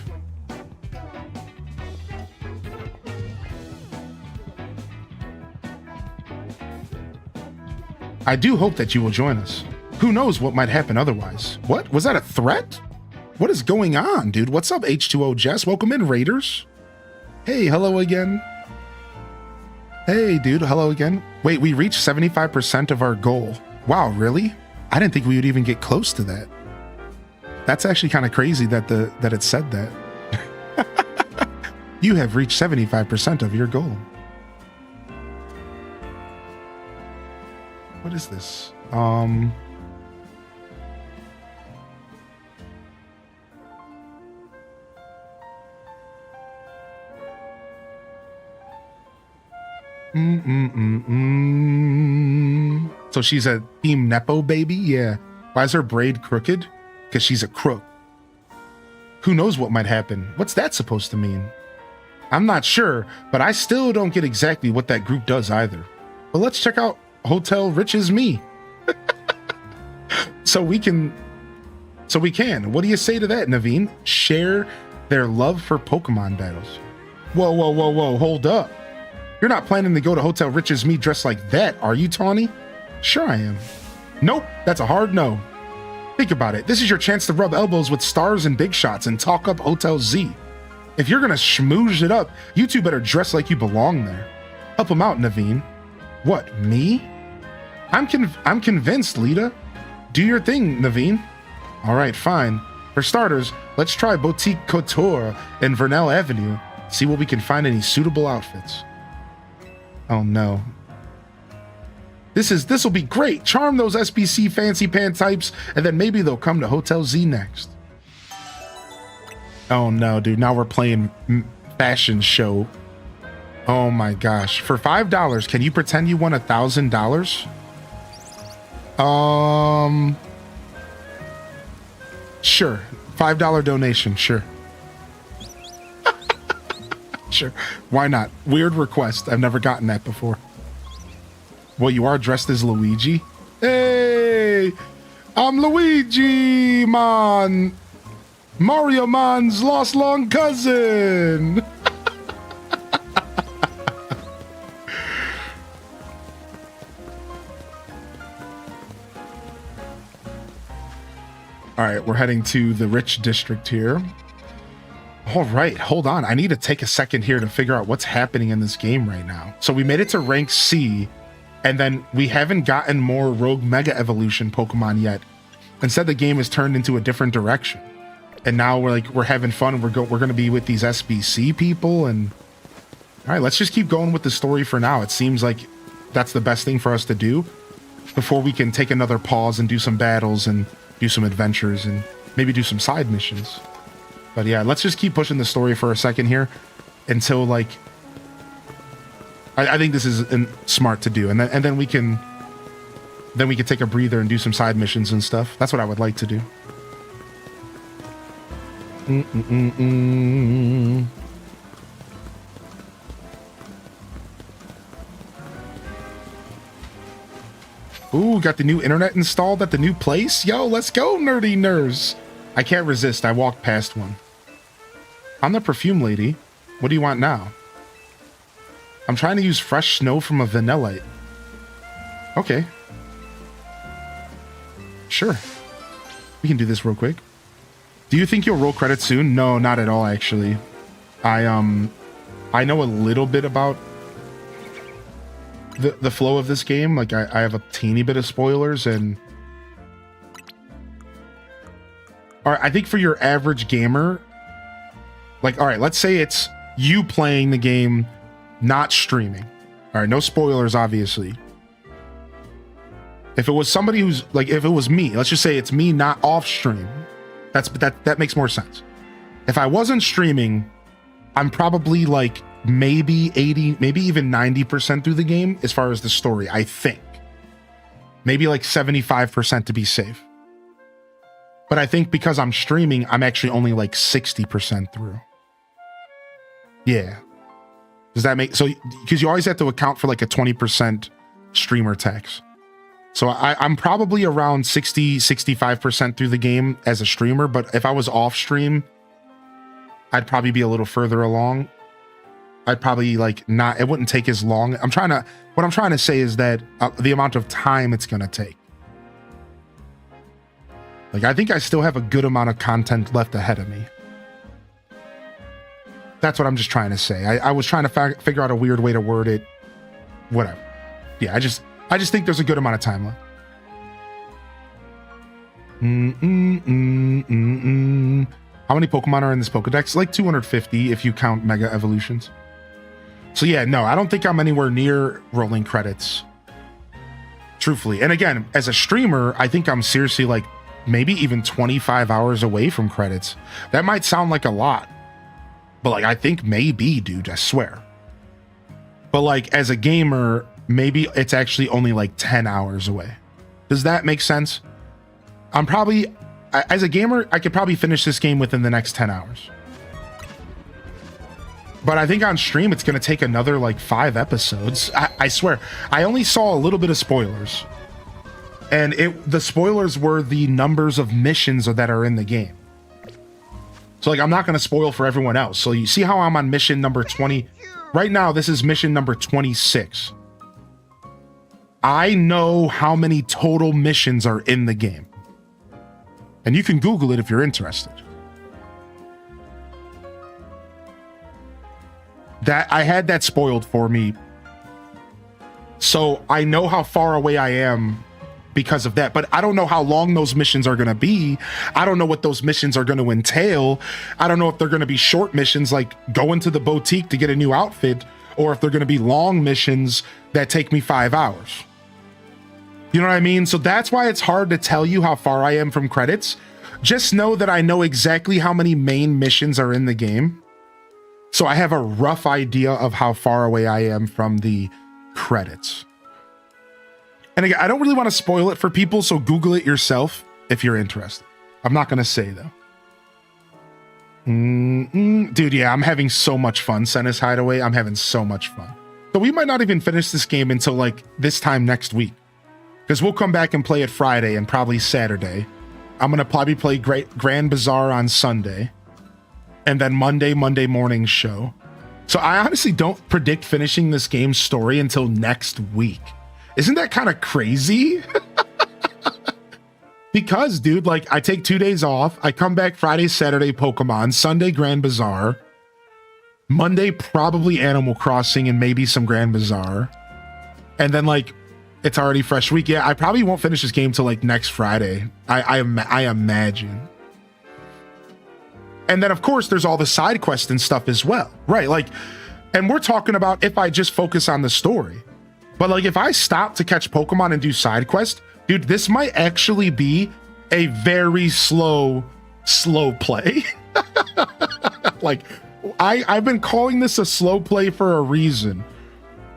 I do hope that you will join us. Who knows what might happen otherwise? What? Was that a threat? What is going on, dude? What's up, H2O Jess? Welcome in, Raiders. Hey, hello again. Hey, dude, hello again. Wait, we reached 75% of our goal. Wow, really? I didn't think we would even get close to that. That's actually kind of crazy that it said that. You have reached 75% of your goal. What is this? So she's a Team Nepo baby? Yeah. Why is her braid crooked? Because she's a crook. Who knows what might happen? What's that supposed to mean? I'm not sure, but I still don't get exactly what that group does either. But let's check out Hotel Rich is Me. So we can. What do you say to that, Naveen? Share their love for Pokemon battles. Whoa, hold up. You're not planning to go to Hotel Rich is Me dressed like that, are you, Tawny? Sure I am. Nope, that's a hard no. Think about it. This is your chance to rub elbows with stars and big shots and talk up Hotel Z. If you're gonna schmooze it up, you two better dress like you belong there. Help him out, Naveen. What, me? I'm convinced, Lita. Do your thing, Naveen. All right, fine. For starters, let's try Boutique Couture in Vernell Avenue. See what we can find any suitable outfits. Oh no. This will be great. Charm those SBC fancy pant types, and then maybe they'll come to Hotel Z next. Oh no, dude. Now we're playing fashion show. Oh my gosh. For $5, can you pretend you won $1,000? Sure. $5 donation, sure. Sure. Why not? Weird request. I've never gotten that before. Well, you are dressed as Luigi? Hey! I'm Luigi, man! Mario Man's lost long cousin! All right, we're heading to the rich district here. All right, hold on. I need to take a second here to figure out what's happening in this game right now. So we made it to rank C, and then we haven't gotten more Rogue Mega Evolution Pokemon yet. Instead, the game has turned into a different direction. And now we're having fun. We're going to be with these SBC people, and all right, let's just keep going with the story for now. It seems like that's the best thing for us to do before we can take another pause and do some battles and do some adventures and maybe do some side missions. But yeah, let's just keep pushing the story for a second here until like I think this is smart to do, and then we can take a breather and do some side missions and stuff. That's what I would like to do. Ooh, got the new internet installed at the new place? Yo, let's go, nerdy nerds. I can't resist. I walked past one. I'm the perfume lady. What do you want now? I'm trying to use fresh snow from a vanillite. Okay. Sure. We can do this real quick. Do you think you'll roll credits soon? No, not at all, actually. I know a little bit about the flow of this game. Like I have a teeny bit of spoilers, and all right, I think for your average gamer, like, all right, let's say it's you playing the game, not streaming. All right, no spoilers, obviously. If it was somebody who's like, if it was me, let's just say it's me not off stream. That makes more sense. If I wasn't streaming, I'm probably like maybe 80, maybe even 90% through the game as far as the story, I think. Maybe like 75% to be safe. But I think because I'm streaming, I'm actually only like 60% through. Yeah. Does that make so? Because you always have to account for like a 20% streamer tax. So I'm probably around 65% through the game as a streamer. But if I was off stream, I'd probably be a little further along. I'd probably like not, it wouldn't take as long. What I'm trying to say is that the amount of time it's going to take. Like, I think I still have a good amount of content left ahead of me. That's what I'm just trying to say. I was trying to figure out a weird way to word it. Whatever. Yeah, I just think there's a good amount of time left. How many Pokemon are in this Pokedex? Like 250 if you count Mega Evolutions. So yeah, no, I don't think I'm anywhere near rolling credits. Truthfully. And again, as a streamer, I think I'm seriously like maybe even 25 hours away from credits. That might sound like a lot, but like I think maybe, dude, I swear. But like as a gamer, maybe it's actually only like 10 hours away. Does that make sense? I'm probably, as a gamer, I could probably finish this game within the next 10 hours. But I think on stream, it's going to take another like 5 episodes. I swear, I only saw a little bit of spoilers. And the spoilers were the numbers of missions that are in the game. So like, I'm not going to spoil for everyone else. So you see how I'm on mission number 20? Right now, this is mission number 26. I know how many total missions are in the game. And you can Google it if you're interested. That I had that spoiled for me. So I know how far away I am because of that, but I don't know how long those missions are going to be. I don't know what those missions are going to entail. I don't know if they're going to be short missions like go into the boutique to get a new outfit, or if they're going to be long missions that take me 5 hours. You know what I mean? So that's why it's hard to tell you how far I am from credits. Just know that I know exactly how many main missions are in the game. So I have a rough idea of how far away I am from the credits. And again, I don't really want to spoil it for people, so Google it yourself if you're interested. I'm not going to say though. Dude, yeah, I'm having so much fun, Senna's Hideaway. I'm having so much fun. So we might not even finish this game until like this time next week. Because we'll come back and play it Friday and probably Saturday. I'm going to probably play Grand Bazaar on Sunday. And then Monday morning show. So I honestly don't predict finishing this game's story until next week. Isn't that kind of crazy? Because, dude, like I take 2 days off. I come back Friday, Saturday, Pokemon. Sunday, Grand Bazaar. Monday, probably Animal Crossing and maybe some Grand Bazaar. And then like, it's already fresh week. Yeah, I probably won't finish this game till like next Friday. I imagine. And then, of course, there's all the side quests and stuff as well, right? Like, and we're talking about if I just focus on the story. But like, if I stop to catch Pokemon and do side quests, dude, this might actually be a very slow play. Like, I've been calling this a slow play for a reason.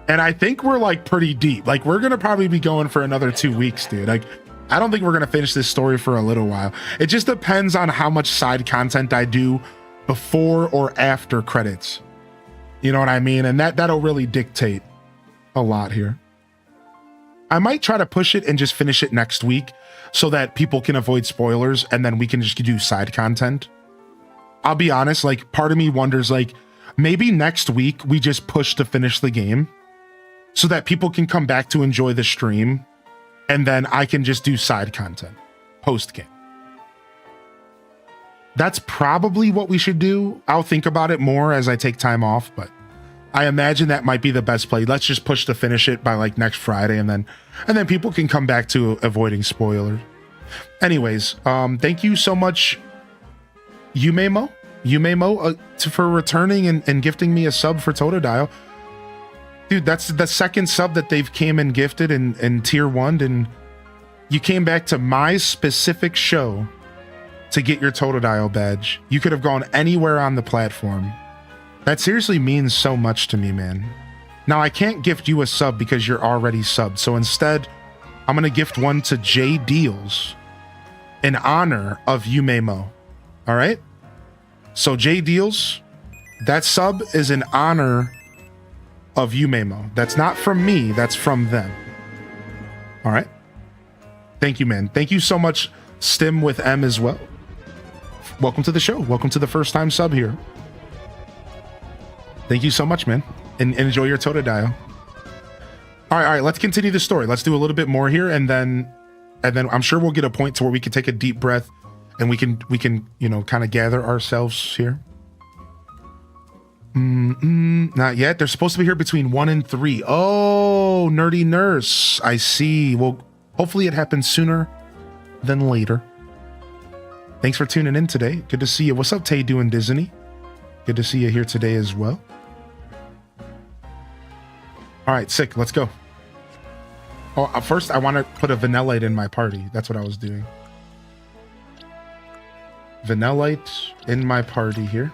And I think we're like pretty deep. Like, we're going to probably be going for another 2 weeks, dude. Like, I don't think we're going to finish this story for a little while. It just depends on how much side content I do before or after credits. You know what I mean? And that'll really dictate a lot here. I might try to push it and just finish it next week so that people can avoid spoilers and then we can just do side content. I'll be honest, like part of me wonders like maybe next week we just push to finish the game so that people can come back to enjoy the stream. And then I can just do side content post-game. That's probably what we should do. I'll think about it more as I take time off, but I imagine that might be the best play. Let's just push to finish it by like next Friday, and then people can come back to avoiding spoilers. Anyways, thank you so much, Yumemo, for returning and gifting me a sub for Totodile. Dude, that's the second sub that they've came and gifted in tier 1, and you came back to my specific show to get your Totodile badge. You could have gone anywhere on the platform. That seriously means so much to me, man. Now, I can't gift you a sub because you're already subbed, so instead, I'm going to gift one to J Deals in honor of Yumemo. All right? So, J Deals, that sub is in honor of Yumemo. That's not from me, that's from them. All right? Thank you, man. Thank you so much, Stim with M as well. Welcome to the show. Welcome to the first time sub here. Thank you so much, man. And enjoy your Totodile. All right, let's continue the story. Let's do a little bit more here, and then and then I'm sure we'll get a point to where we can take a deep breath and we can, you know, kind of gather ourselves here. Not yet. They're supposed to be here between 1 and 3. Oh, nerdy nurse. I see. Well, hopefully it happens sooner than later. Thanks for tuning in today. Good to see you. What's up, Tay doing Disney? Good to see you here today as well. All right, sick. Let's go. Oh, first I want to put a Vanillite in my party. That's what I was doing. Vanillite in my party here.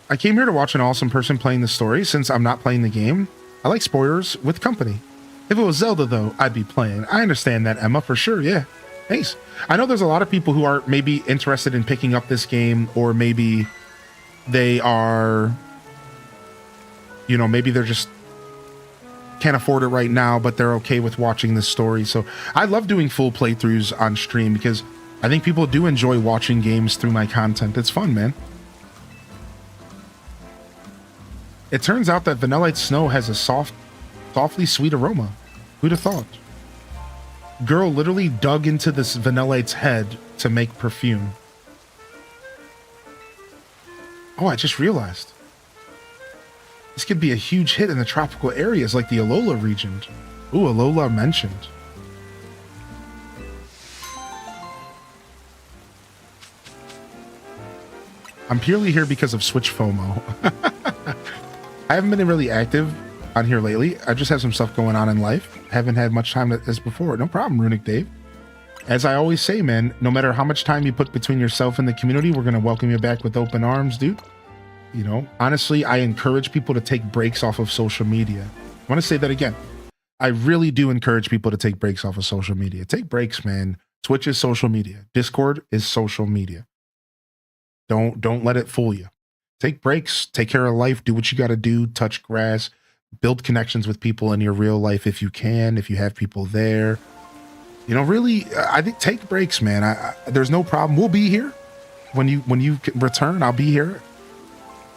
I came here to watch an awesome person playing the story since I'm not playing the game. I like spoilers with company. If it was Zelda, though, I'd be playing. I understand that, Emma, for sure, yeah. Thanks. I know there's a lot of people who are maybe interested in picking up this game, or maybe they are, you know, maybe they're just can't afford it right now, but they're okay with watching this story. So I love doing full playthroughs on stream because I think people do enjoy watching games through my content. It's fun, man. It turns out that Vanillite Snow has a softly sweet aroma. Who'd have thought? Girl literally dug into this Vanillite's head to make perfume. Oh, I just realized. This could be a huge hit in the tropical areas like the Alola region. Ooh, Alola mentioned. I'm purely here because of Switch FOMO. I haven't been really active on here lately. I just have some stuff going on in life. Haven't had much time as before. No problem, Runic Dave. As I always say, man, no matter how much time you put between yourself and the community, we're going to welcome you back with open arms, dude. You know, honestly, I encourage people to take breaks off of social media. I want to say that again. I really do encourage people to take breaks off of social media. Take breaks, man. Twitch is social media. Discord is social media. Don't let it fool you. Take breaks, take care of life, do what you got to do, touch grass, build connections with people in your real life if you can, if you have people there. You know, really, I think take breaks, man. There's no problem. We'll be here when you return. I'll be here.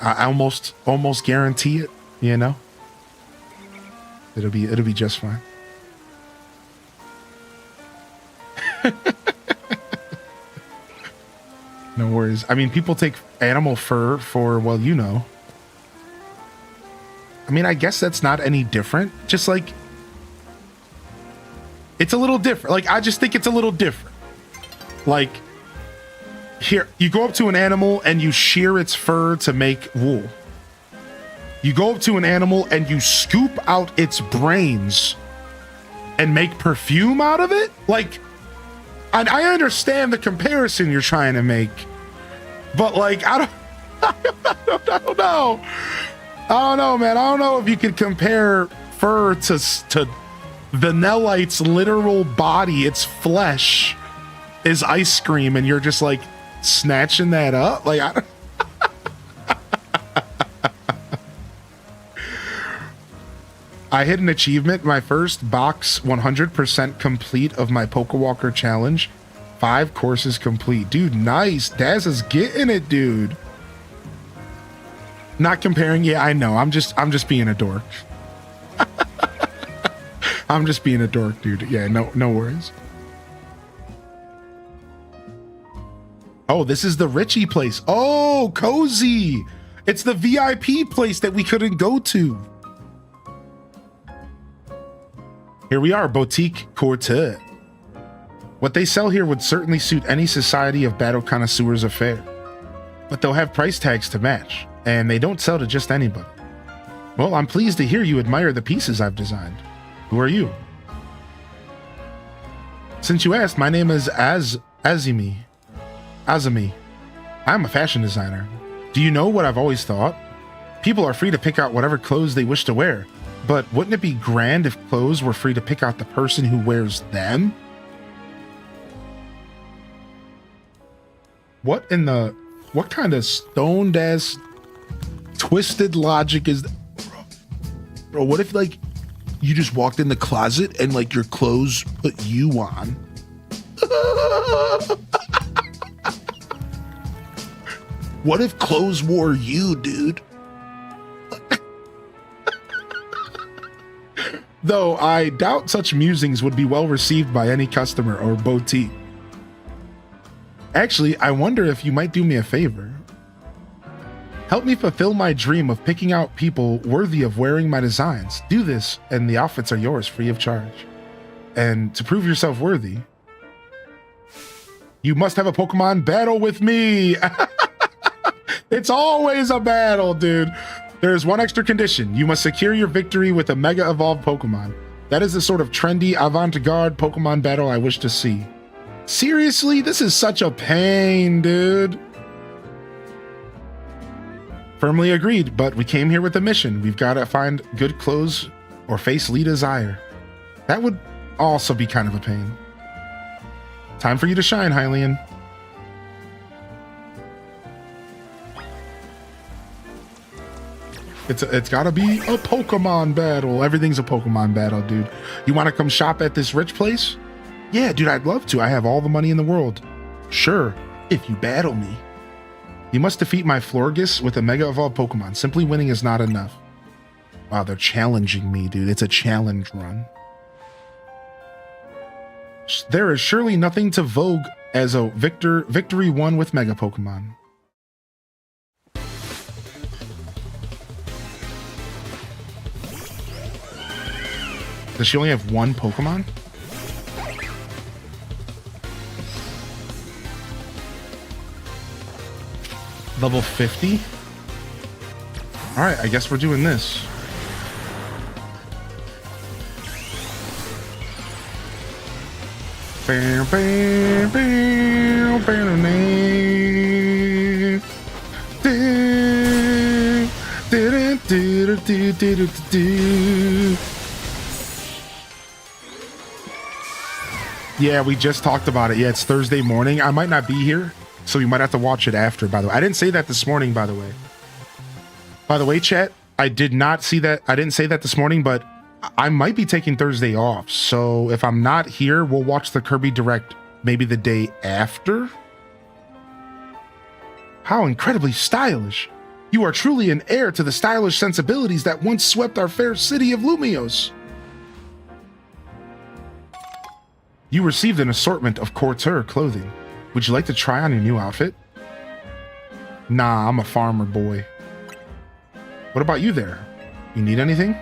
I almost guarantee it. You know, it'll be just fine. No worries. I mean, people take animal fur for, well, you know. I mean, I guess that's not any different. Just like, it's a little different. Like, I just think it's a little different. Like, here, you go up to an animal and you shear its fur to make wool. You go up to an animal and you scoop out its brains and make perfume out of it. Like, I understand the comparison you're trying to make, but like, I don't know. I don't know, man. I don't know if you could compare fur to Vanillite's literal body. Its flesh is ice cream, and you're just like snatching that up. Like, I don't. I hit an achievement, my first box 100% complete of my Pokewalker challenge. 5 courses complete. Dude, nice. Daz is getting it, dude. Not comparing, yeah, I know. I'm just being a dork. I'm just being a dork, dude. Yeah, no worries. Oh, this is the Richie place. Oh, cozy. It's the VIP place that we couldn't go to. Here we are, Boutique Courteur. What they sell here would certainly suit any society of battle connoisseurs affair. But they'll have price tags to match, and they don't sell to just anybody. Well, I'm pleased to hear you admire the pieces I've designed. Who are you? Since you asked, my name is Azumi. I'm a fashion designer. Do you know what I've always thought? People are free to pick out whatever clothes they wish to wear. But wouldn't it be grand if clothes were free to pick out the person who wears them? What kind of stoned ass twisted logic is that? Bro, what if like you just walked in the closet and like your clothes put you on? What if clothes wore you, dude? Though I doubt such musings would be well received by any customer or boutique. Actually, I wonder if you might do me a favor. Help me fulfill my dream of picking out people worthy of wearing my designs. Do this, and the outfits are yours free of charge. And to prove yourself worthy, you must have a Pokemon battle with me. It's always a battle, dude. There is one extra condition. You must secure your victory with a Mega Evolved Pokemon. That is the sort of trendy, avant-garde Pokemon battle I wish to see. Seriously? This is such a pain, dude. Firmly agreed, but we came here with a mission. We've got to find good clothes or face Lita's ire. That would also be kind of a pain. Time for you to shine, Hylian. It's gotta be a Pokemon battle. Everything's a Pokemon battle, dude. You want to come shop at this rich place? Yeah, dude, I'd love to. I have all the money in the world. Sure, if you battle me. You must defeat my Florges with a Mega Evolved Pokemon. Simply winning is not enough. Wow, they're challenging me, dude. It's a challenge run. There is surely nothing to vogue as a victory won with Mega Pokemon. Does she only have one Pokemon? Level 50? Alright, I guess we're doing this. Bam, bam, bam, bam, bam. Yeah, we just talked about it. Yeah, it's Thursday morning. I might not be here, so you might have to watch it after, by the way. I didn't say that this morning, by the way. By the way, chat, I did not see that. I didn't say that this morning, but I might be taking Thursday off. So if I'm not here, we'll watch the Kirby Direct maybe the day after. How incredibly stylish. You are truly an heir to the stylish sensibilities that once swept our fair city of Lumios. You received an assortment of couture clothing. Would you like to try on your new outfit? Nah, I'm a farmer boy. What about you there? You need anything?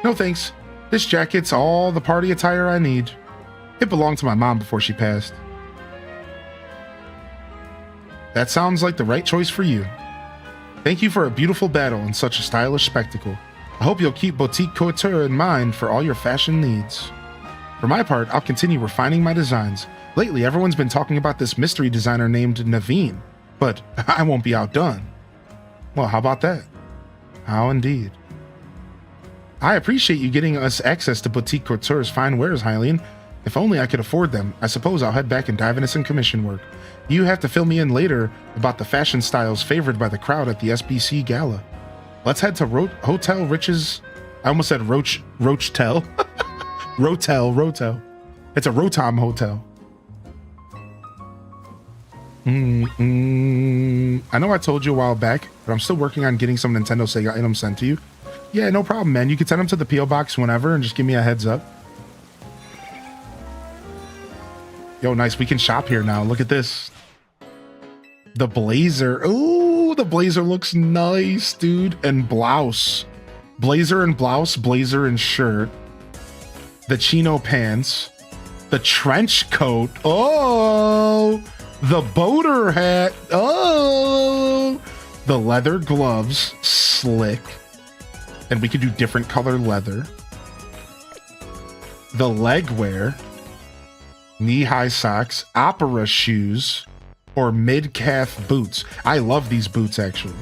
No thanks. This jacket's all the party attire I need. It belonged to my mom before she passed. That sounds like the right choice for you. Thank you for a beautiful battle and such a stylish spectacle. I hope you'll keep boutique couture in mind for all your fashion needs. For my part, I'll continue refining my designs. Lately, everyone's been talking about this mystery designer named Naveen, but I won't be outdone. Well, how about that? How indeed. I appreciate you getting us access to boutique couture's fine wares, Hylian. If only I could afford them, I suppose I'll head back and dive into some commission work. You have to fill me in later about the fashion styles favored by the crowd at the SBC Gala. Let's head to Hotel Riches. I almost said Roachtel. Rotel. It's a Rotom Hotel. I know I told you a while back, but I'm still working on getting some Nintendo Sega items sent to you. Yeah, no problem, man. You can send them to the P.O. Box whenever and just give me a heads up. Yo, nice. We can shop here now. Look at this. The blazer. Ooh, the blazer looks nice, dude. And blouse. Blazer and blouse, blazer and shirt. The chino pants. The trench coat. Oh, the boater hat. Oh, the leather gloves. Slick. And we could do different color leather. The leg wear. Knee-high socks. Opera shoes. Or mid-calf boots. I love these boots, actually.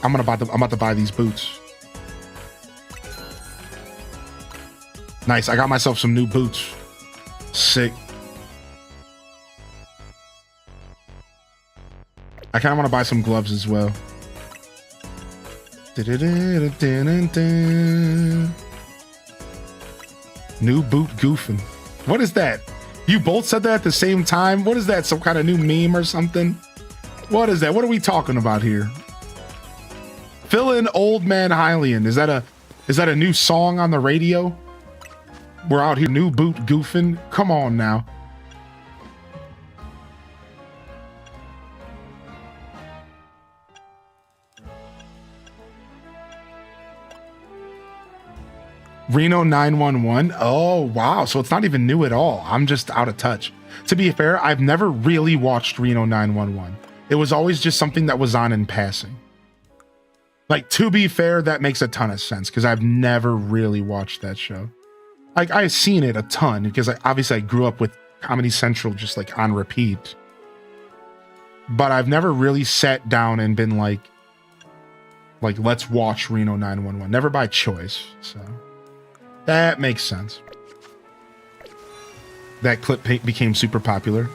I'm about to buy these boots. Nice. I got myself some new boots. Sick. I kind of want to buy some gloves as well. New boot goofing. What is that? You both said that at the same time? What is that? Some kind of new meme or something? What is that? What are we talking about here? Fill in Old Man Hylian. Is that a new song on the radio? We're out here new boot goofing. Come on now. Reno 911. Oh, wow. So it's not even new at all. I'm just out of touch. To be fair, I've never really watched Reno 911. It was always just something that was on in passing. Like, to be fair, that makes a ton of sense because I've never really watched that show. Like, I've seen it a ton because obviously I grew up with Comedy Central just like on repeat. But I've never really sat down and been like, let's watch Reno 911. Never by choice, so... That makes sense. That clip became super popular.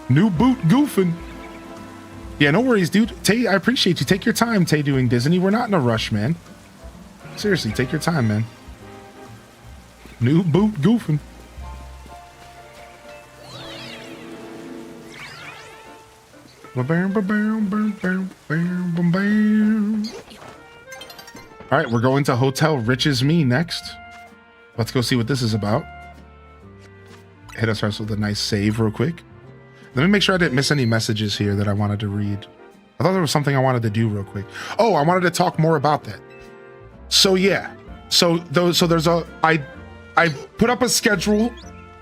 New boot goofing. Yeah, no worries, dude. Tay, I appreciate you. Take your time, Tay, doing Disney. We're not in a rush, man. Seriously, take your time, man. New boot goofing. All right, we're going to Hotel Rich As Me next. Let's go see what this is about. Hit us with a nice save real quick. Let me make sure I didn't miss any messages here that I wanted to read. I thought there was something I wanted to do real quick. Oh, I wanted to talk more about that. So yeah, I put up a schedule.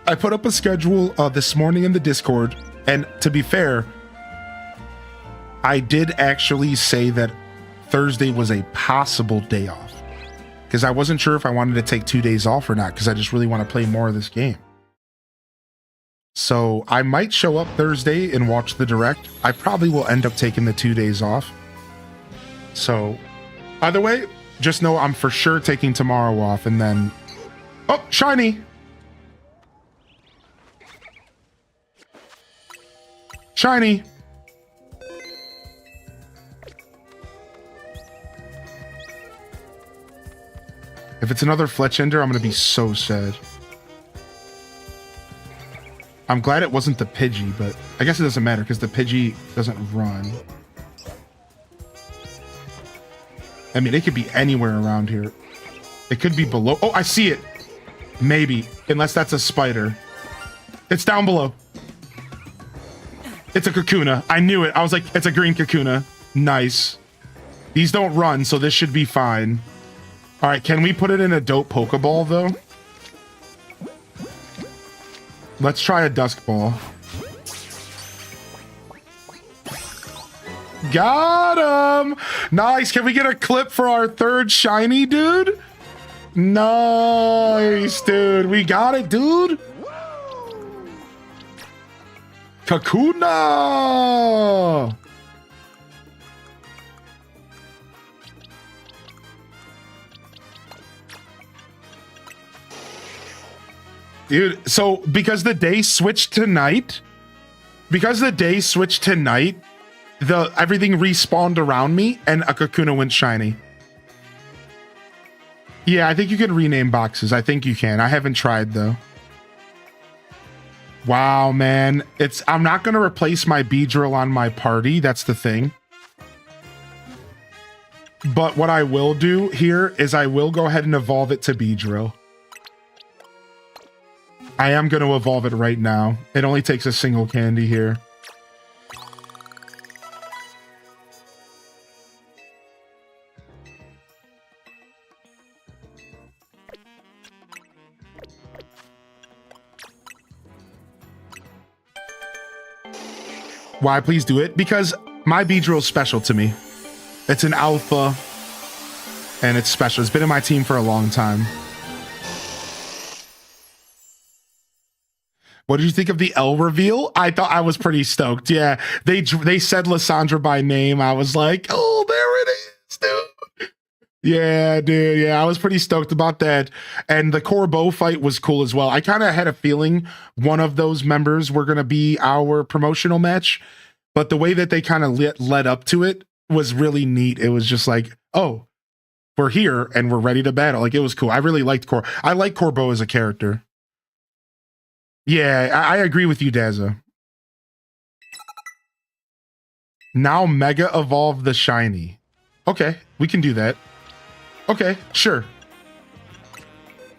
I put up a schedule this morning in the Discord, and to be fair, I did actually say that Thursday was a possible day off because I wasn't sure if I wanted to take 2 days off or not because I just really want to play more of this game. So I might show up Thursday and watch the direct. I probably will end up taking the 2 days off. So either way, just know I'm for sure taking tomorrow off and then... Oh, shiny! Shiny! If it's another Fletchender, I'm going to be so sad. I'm glad it wasn't the Pidgey, but I guess it doesn't matter because the Pidgey doesn't run. I mean, it could be anywhere around here. It could be below. Oh, I see it. Maybe. Unless that's a spider. It's down below. It's a Kakuna. I knew it. I was like, it's a green Kakuna. Nice. These don't run, so this should be fine. All right, can we put it in a dope Pokeball, though? Let's try a Dusk Ball. Got him! Nice. Can we get a clip for our third shiny, dude? Nice, dude. We got it, dude. Kakuna! Dude, so because the day switched to night, everything respawned around me and a Kakuna went shiny. Yeah, I think you can rename boxes. I think you can. I haven't tried though. Wow, man. I'm not going to replace my Beedrill on my party. That's the thing. But what I will do here is I will go ahead and evolve it to Beedrill. I am going to evolve it right now. It only takes a single candy here. Why please do it? Because my Beedrill is special to me. It's an alpha and it's special. It's been in my team for a long time. What did you think of the L reveal? I thought I was pretty stoked. Yeah, they said Lysandra by name. I was like, oh, there it is, dude. Yeah, dude. Yeah, I was pretty stoked about that. And the Corbeau fight was cool as well. I kind of had a feeling one of those members were going to be our promotional match, but the way that they kind of led up to it was really neat. It was just like, oh, we're here and we're ready to battle. Like, it was cool. I really liked I like Corbeau as a character. Yeah, I agree with you, Dazza. Now Mega Evolve the Shiny. Okay, we can do that. Okay, sure.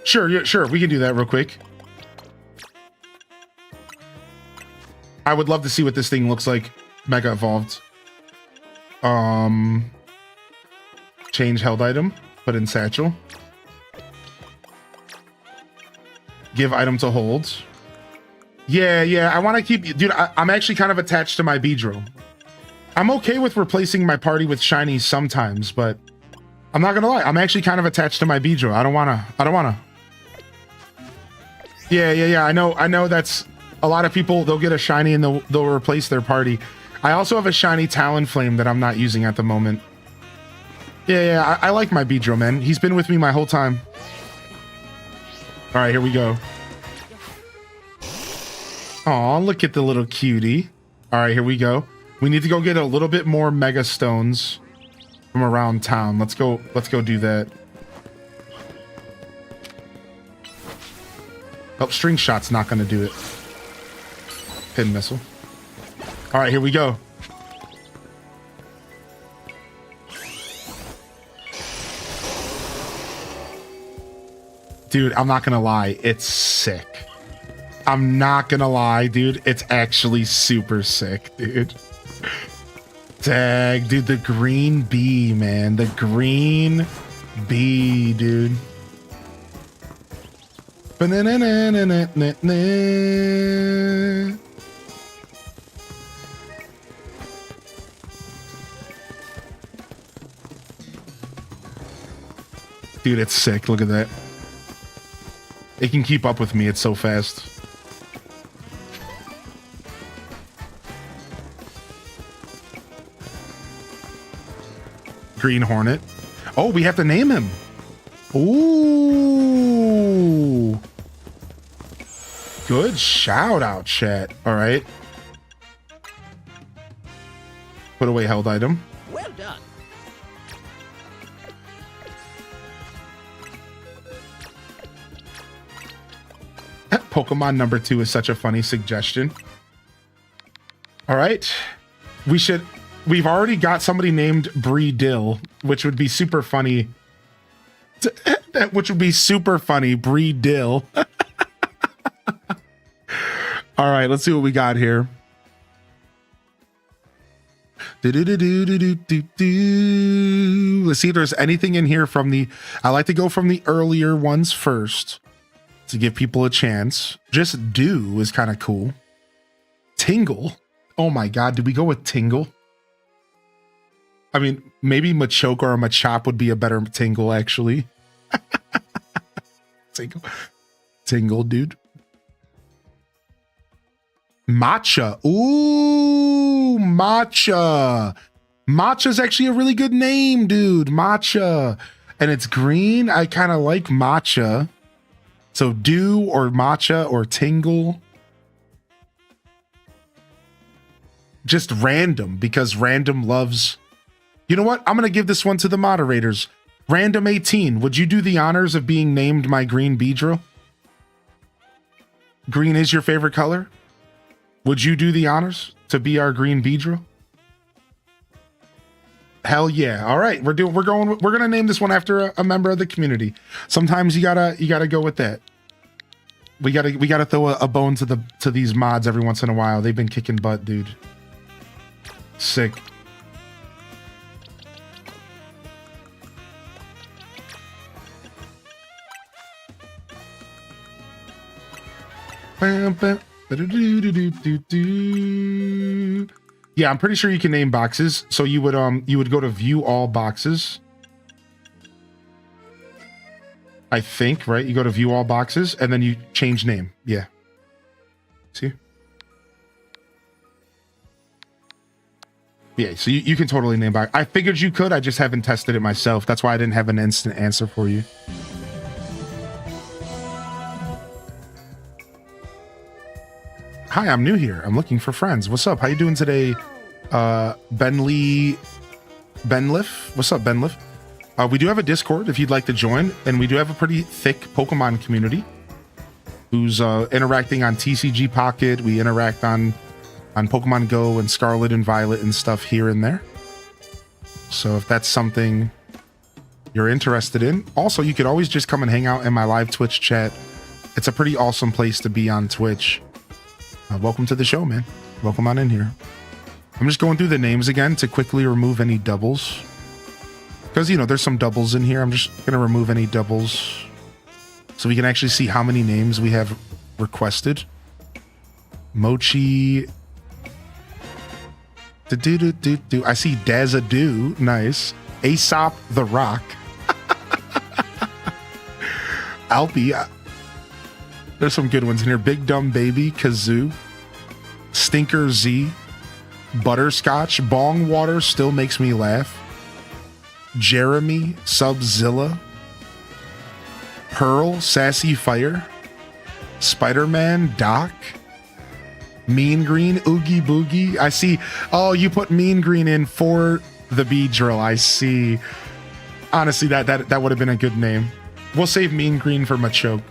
Sure, yeah, sure, we can do that real quick. I would love to see what this thing looks like Mega Evolved. Change held item, put in satchel. Give item to hold. Yeah, I want to keep... Dude, I'm actually kind of attached to my Beedrill. I'm okay with replacing my party with shinies sometimes, but I'm not gonna lie. I'm actually kind of attached to my Beedrill. I don't wanna. Yeah. I know that's... A lot of people, they'll get a shiny and they'll replace their party. I also have a shiny Talonflame that I'm not using at the moment. Yeah, I like my Beedrill, man. He's been with me my whole time. All right, here we go. Aw, look at the little cutie. All right, here we go. We need to go get a little bit more Mega Stones from around town. Let's go do that. Oh, String Shot's not gonna do it. Hidden Missile. All right, here we go. Dude, I'm not gonna lie, it's sick. I'm not gonna lie, dude. It's actually super sick, dude. Tag, dude, the green bee, man. The green bee, dude. Ba-na-na-na-na-na-na. Dude, it's sick. Look at that. It can keep up with me. It's so fast. Green Hornet. Oh, we have to name him. Ooh. Good shout out, chat. All right. Put away held item. Well done. Pokemon number 2 is such a funny suggestion. All right. We've already got somebody named Bree Dill, which would be super funny. Which would be super funny, Bree Dill. All right, let's see what we got here. Let's see if there's anything in here from the... I like to go from the earlier ones first to give people a chance. Just Do is kind of cool. Tingle. Oh my God, did we go with Tingle? I mean, maybe Machoke or a Machop would be a better Tingle, actually. Tingle, dude. Matcha. Ooh, Matcha. Matcha's actually a really good name, dude. Matcha. And it's green. I kind of like Matcha. So Do or Matcha or Tingle. Just random, because random loves... You know what? I'm going to give this one to the moderators. Random 18, would you do the honors of being named my green Beedrill? Green is your favorite color? Would you do the honors to be our green Beedrill? Hell yeah. All right, we're going to name this one after a member of the community. Sometimes you got to go with that. We got to throw a bone to these mods every once in a while. They've been kicking butt, dude. Sick. Yeah, I'm pretty sure you can name boxes. So you would go to view all boxes. I think, right? You go to view all boxes and then you change name. Yeah. See? Yeah, so you can totally name box. I figured you could. I just haven't tested it myself. That's why I didn't have an instant answer for you. Hi, I'm new here. I'm looking for friends. What's up? How you doing today? Benliff? What's up, Benliff? We do have a Discord if you'd like to join, and we do have a pretty thick Pokemon community who's interacting on TCG Pocket. We interact on Pokemon Go and Scarlet and Violet and stuff here and there. So if that's something you're interested in, also you could always just come and hang out in my live Twitch chat. It's a pretty awesome place to be on Twitch. Welcome to the show, man. Welcome on in here. I'm just going through the names again to quickly remove any doubles. Because, you know, there's some doubles in here. I'm just going to remove any doubles so we can actually see how many names we have requested. Mochi. I see Dazadoo. Nice. Aesop the Rock. Alpy. There's some good ones in here. Big Dumb Baby. Kazoo. Stinker Z. Butterscotch. Bong Water still makes me laugh. Jeremy. Subzilla. Pearl. Sassy Fire. Spider-Man. Doc. Mean Green. Oogie Boogie. I see. Oh, you put Mean Green in for the Beedrill. I see. Honestly, that would have been a good name. We'll save Mean Green for Machoke.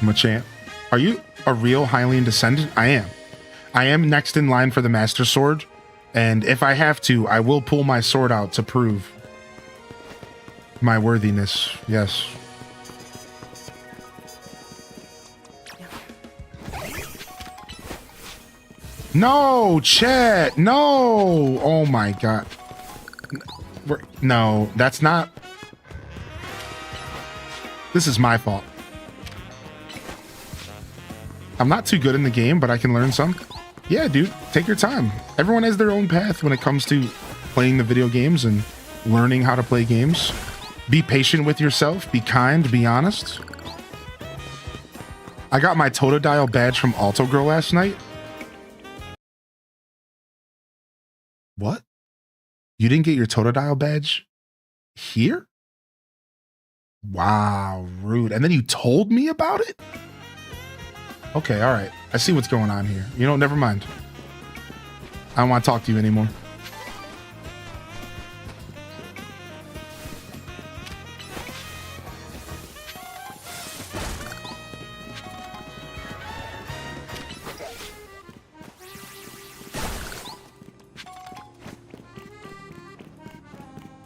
Machamp. Are you a real Hylian descendant? I am. I am next in line for the Master Sword. And if I have to, I will pull my sword out to prove my worthiness. Yes. No, chat. No. Oh my God. No, that's not. This is my fault. I'm not too good in the game, but I can learn some. Yeah, dude, take your time. Everyone has their own path when it comes to playing the video games and learning how to play games. Be patient with yourself. Be kind. Be honest. I got my Totodile badge from Alto Girl last night. What? You didn't get your Totodile badge here? Wow, rude. And then you told me about it? Okay, all right. I see what's going on here. You know, never mind. I don't want to talk to you anymore.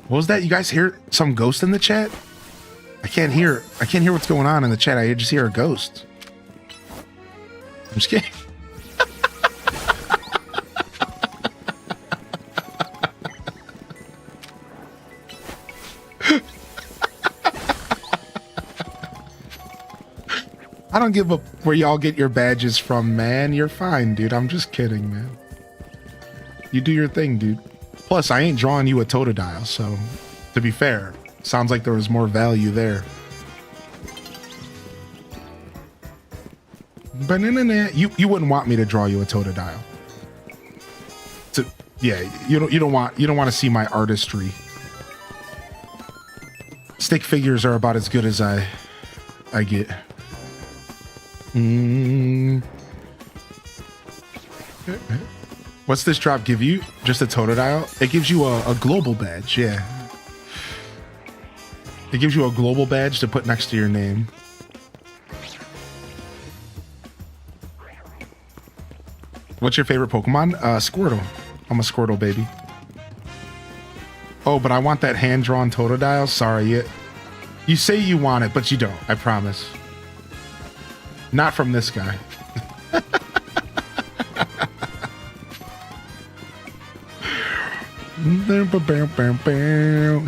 What was that? You guys hear some ghost in the chat? I can't hear what's going on in the chat. I just hear a ghost. I'm just kidding. I don't give a where y'all get your badges from, man. You're fine, dude. I'm just kidding, man. You do your thing, dude. Plus, I ain't drawing you a Totodile, so to be fair, sounds like there was more value there. You wouldn't want me to draw you a Totodile. Yeah, you don't want to see my artistry. Stick figures are about as good as I get. What's this drop give you? Just a Totodile? It gives you a global badge, yeah. It gives you a global badge to put next to your name. What's your favorite Pokemon? Squirtle. I'm a Squirtle baby. Oh, but I want that hand-drawn Totodile? Sorry, you say you want it, but you don't. I promise. Not from this guy.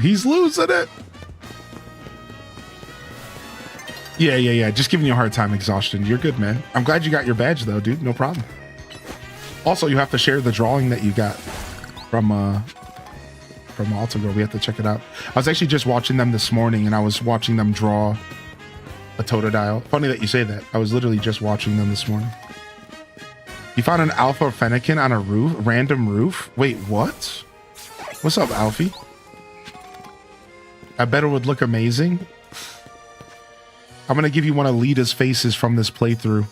He's losing it. Yeah. Just giving you a hard time, Exhaustion. You're good, man. I'm glad you got your badge, though, dude. No problem. Also, you have to share the drawing that you got from Alto Girl. We have to check it out. I was actually just watching them this morning, and I was watching them draw a Totodile. Funny that you say that. I was literally just watching them this morning. You found an Alpha Fennekin on a roof? Random roof? Wait, what? What's up, Alfie? I bet it would look amazing. I'm going to give you one of Lita's faces from this playthrough.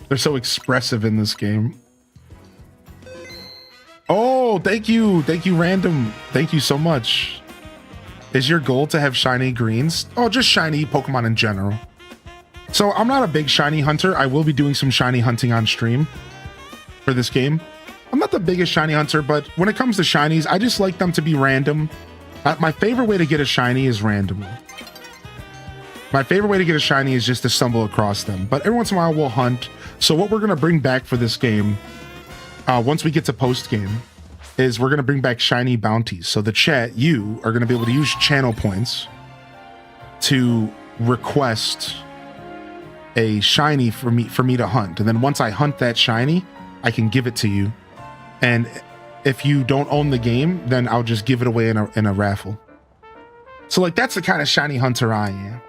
They're so expressive in this game. Oh, thank you. Thank you, Random. Thank you so much. Is your goal to have shiny greens? Oh, just shiny Pokemon in general. So I'm not a big shiny hunter. I will be doing some shiny hunting on stream for this game. I'm not the biggest shiny hunter, but when it comes to shinies, I just like them to be random. My favorite way to get a shiny is randomly. My favorite way to get a shiny is just to stumble across them. But every once in a while, we'll hunt. So what we're going to bring back for this game, once we get to post-game, is we're going to bring back shiny bounties. So the chat, you are going to be able to use channel points to request a shiny for me to hunt. And then once I hunt that shiny, I can give it to you. And if you don't own the game, then I'll just give it away in a raffle. So like that's the kind of shiny hunter I am.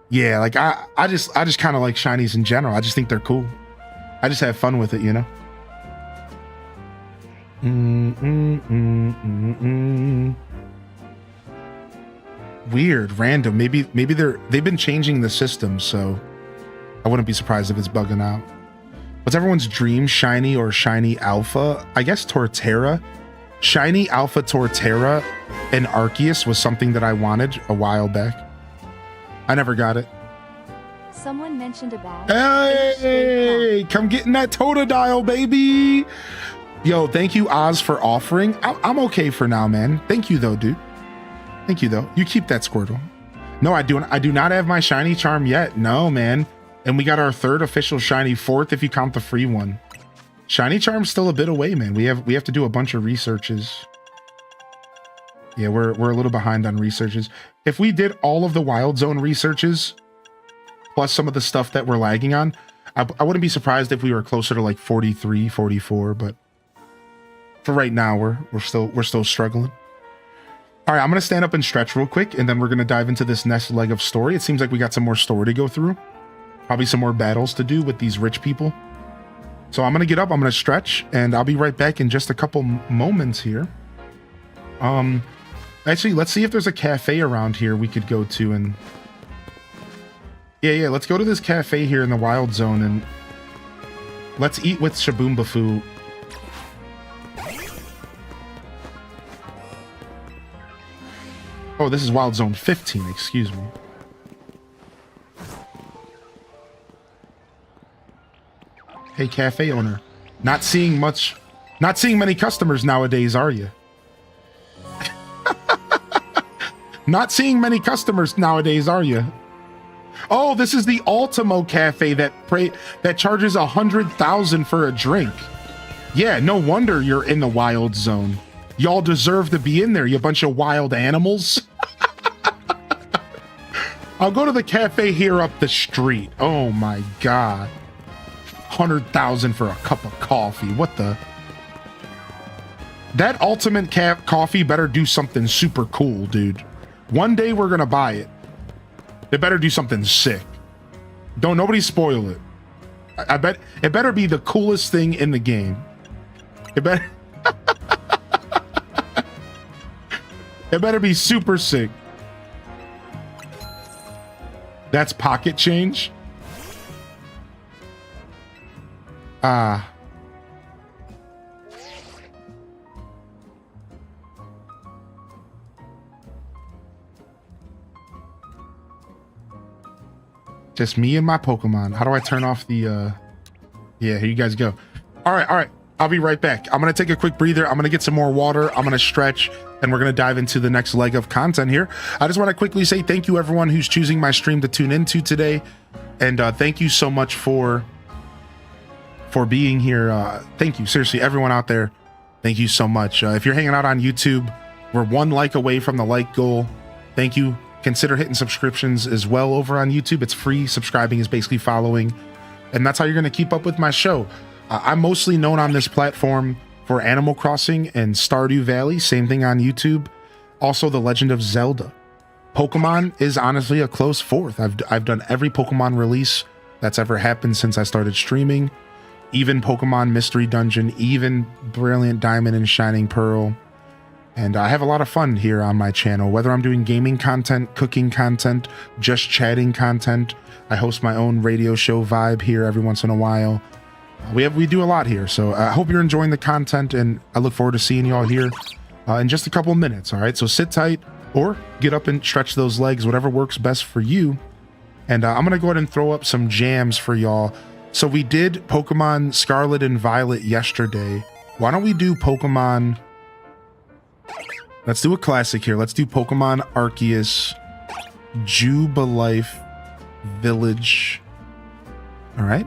Yeah, like I just kind of like shinies in general. I just think they're cool. I just have fun with it, you know. Weird, random. Maybe they've been changing the system, so I wouldn't be surprised if it's bugging out. What's everyone's dream shiny or shiny alpha? I guess Torterra. Shiny alpha Torterra and Arceus was something that I wanted a while back. I never got it. Someone mentioned a bag. Hey, come get in that Totodile, baby. Yo, thank you, Oz, for offering. I'm okay for now, man. Thank you, though, dude. Thank you, though. You keep that Squirtle. No, I do not have my shiny charm yet. No, man. And we got our third official shiny, fourth if you count the free one. Shiny charm's still a bit away, man. We have to do a bunch of researches. Yeah, we're a little behind on researches. If we did all of the Wild Zone researches, plus some of the stuff that we're lagging on, I wouldn't be surprised if we were closer to like 43, 44, but for right now, we're still struggling. All right, I'm gonna stand up and stretch real quick, and then we're gonna dive into this next leg of story. It seems like we got some more story to go through. Probably some more battles to do with these rich people. So I'm gonna get up, I'm gonna stretch, and I'll be right back in just a couple moments here. Actually, let's see if there's a cafe around here we could go to, and yeah, let's go to this cafe here in the Wild Zone, and let's eat with Shaboombafu. Oh, this is Wild Zone 15, excuse me. Hey, cafe owner. Not seeing many customers nowadays, are you? Not seeing many customers nowadays, are you? Oh, this is the Ultimo Cafe that charges 100,000 for a drink. Yeah, no wonder you're in the Wild Zone. Y'all deserve to be in there, you bunch of wild animals. I'll go to the cafe here up the street. Oh my God. 100,000 for a cup of coffee. What the? That Ultimate Coffee better do something super cool, dude. One day we're gonna buy it. It better do something sick. Don't nobody spoil it. I bet it better be the coolest thing in the game. It better it better be super sick. That's pocket change. Just me and my Pokemon. How do I turn off the yeah, here you guys go. All right. I'll be right back. I'm gonna take a quick breather. I'm gonna get some more water. I'm gonna stretch, and we're gonna dive into the next leg of content here. I just want to quickly say thank you everyone who's choosing my stream to tune into today, and thank you so much for being here. Thank you, seriously, everyone out there. Thank you so much. If you're hanging out on YouTube, we're one like away from the like goal. Thank you. Consider hitting subscriptions as well over on YouTube. It's free. Subscribing is basically following, and that's how you're going to keep up with my show. I'm mostly known on this platform for Animal Crossing and Stardew Valley. Same thing on YouTube. Also, The Legend of Zelda. Pokemon is honestly a close fourth. I've done every Pokemon release that's ever happened since I started streaming. Even Pokemon Mystery Dungeon, even Brilliant Diamond and Shining Pearl. And I have a lot of fun here on my channel, whether I'm doing gaming content, cooking content, just chatting content. I host my own radio show Vibe here every once in a while. We do a lot here, so I hope you're enjoying the content, and I look forward to seeing you all here in just a couple of minutes, all right? So sit tight or get up and stretch those legs, whatever works best for you. And I'm going to go ahead and throw up some jams for y'all. So we did Pokemon Scarlet and Violet yesterday. Why don't we do Pokemon... Let's do a classic here. Let's do Pokemon Arceus Jubilife Village. All right.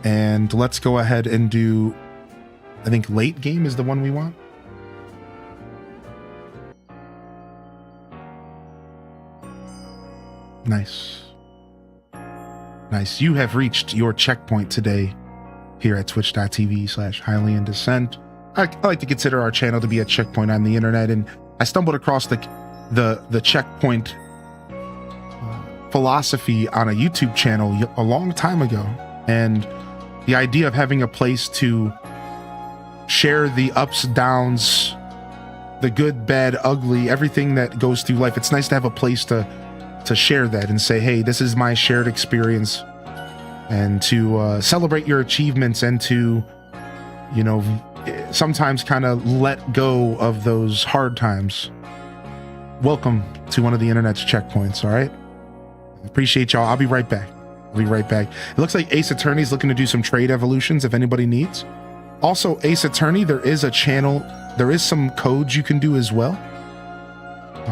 And let's go ahead and do, I think late game is the one we want. Nice. Nice. You have reached your checkpoint today here at twitch.tv/Hylian Descent. I like to consider our channel to be a checkpoint on the internet, and I stumbled across the checkpoint philosophy on a YouTube channel a long time ago, and the idea of having a place to share the ups, downs, the good, bad, ugly, everything that goes through life. It's nice to have a place to share that and say, hey, this is my shared experience, and to celebrate your achievements and to, you know, sometimes kind of let go of those hard times. Welcome to one of the internet's checkpoints, all right? Appreciate y'all. I'll be right back. It looks like Ace Attorney's looking to do some trade evolutions if anybody needs. Also, Ace Attorney, there is a channel, there is some codes you can do as well.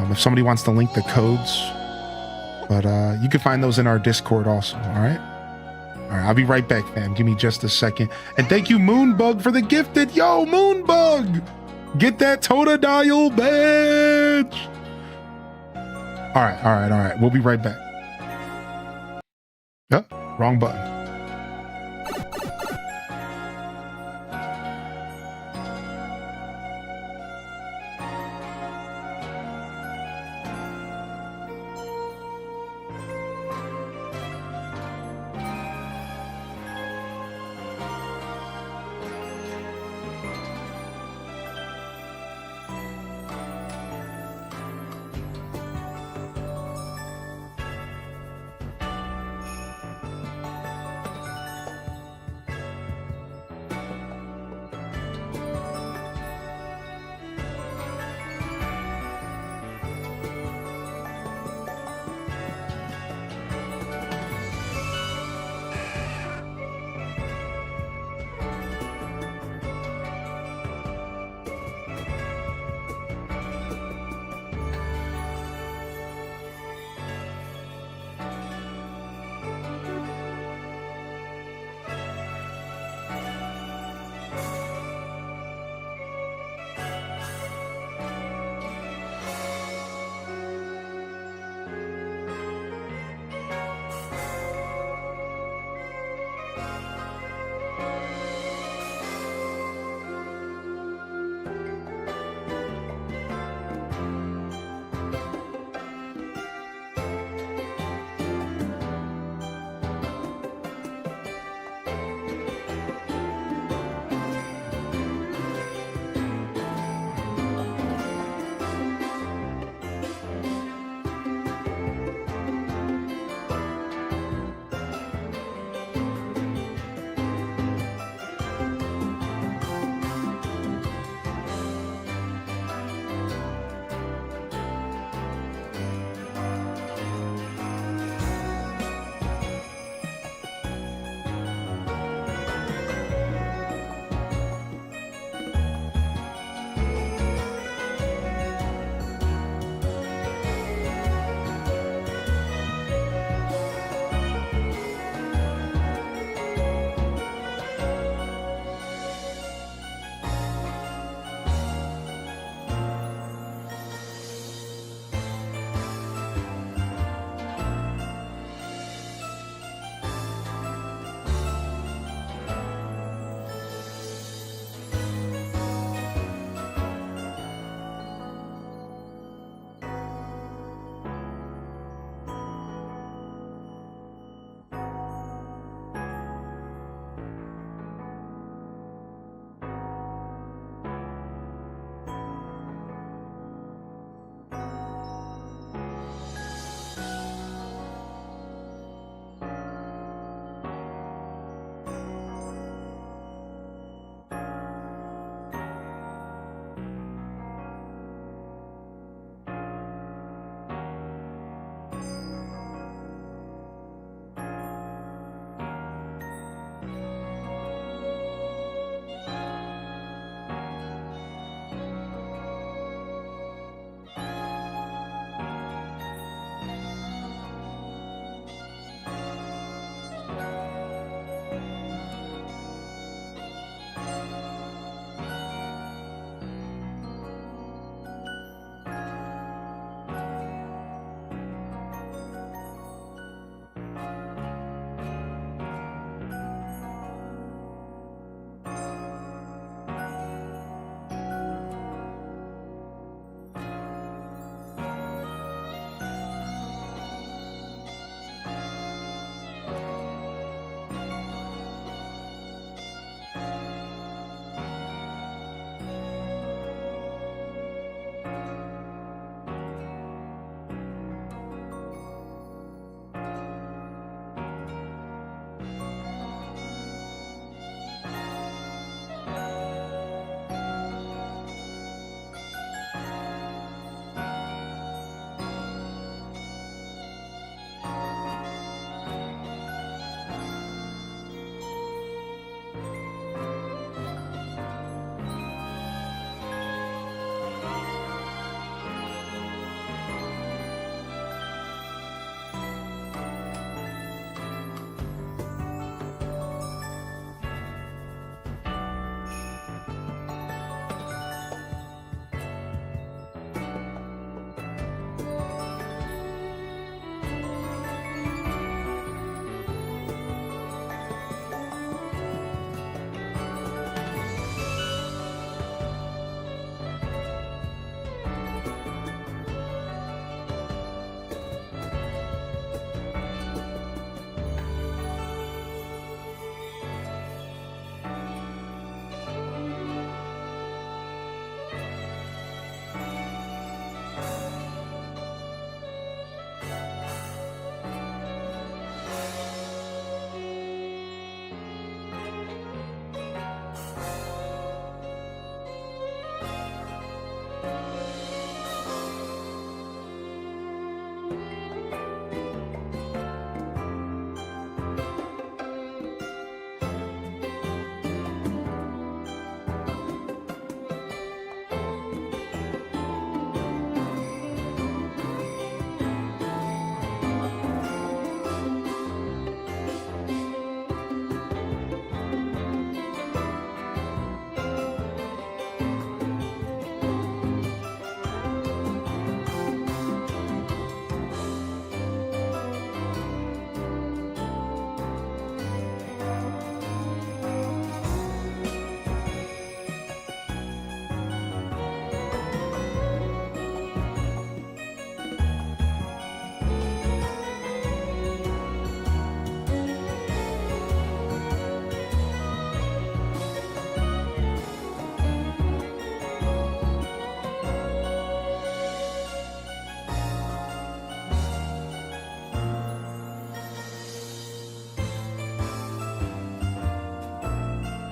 If somebody wants to link the codes, but you can find those in our Discord also, all right? All right, I'll be right back, fam. Give me just a second. And thank you, Moonbug, for the gifted. Yo, Moonbug! Get that Totodile badge! All right. We'll be right back. Oh, wrong button.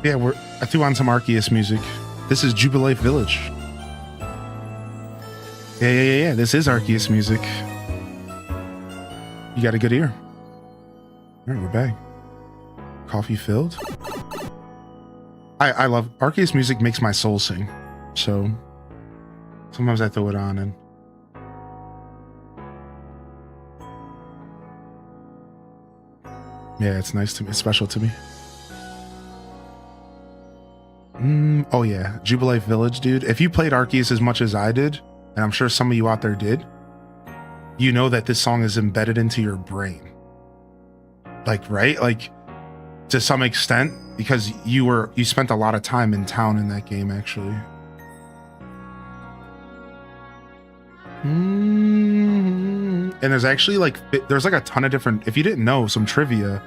Yeah, I threw on some Arceus music. This is Jubilife Village. Yeah. This is Arceus music. You got a good ear. All right, we're back. Coffee filled. I love Arceus music. Makes my soul sing. So sometimes I throw it on and. Yeah, it's nice to me. It's special to me. Oh yeah, Jubilife Village, dude. If you played Arceus as much as I did, and I'm sure some of you out there did, you know that this song is embedded into your brain. Like, right? Like, to some extent, because you spent a lot of time in town in that game, actually. And there's actually there's like a ton of different, if you didn't know, some trivia,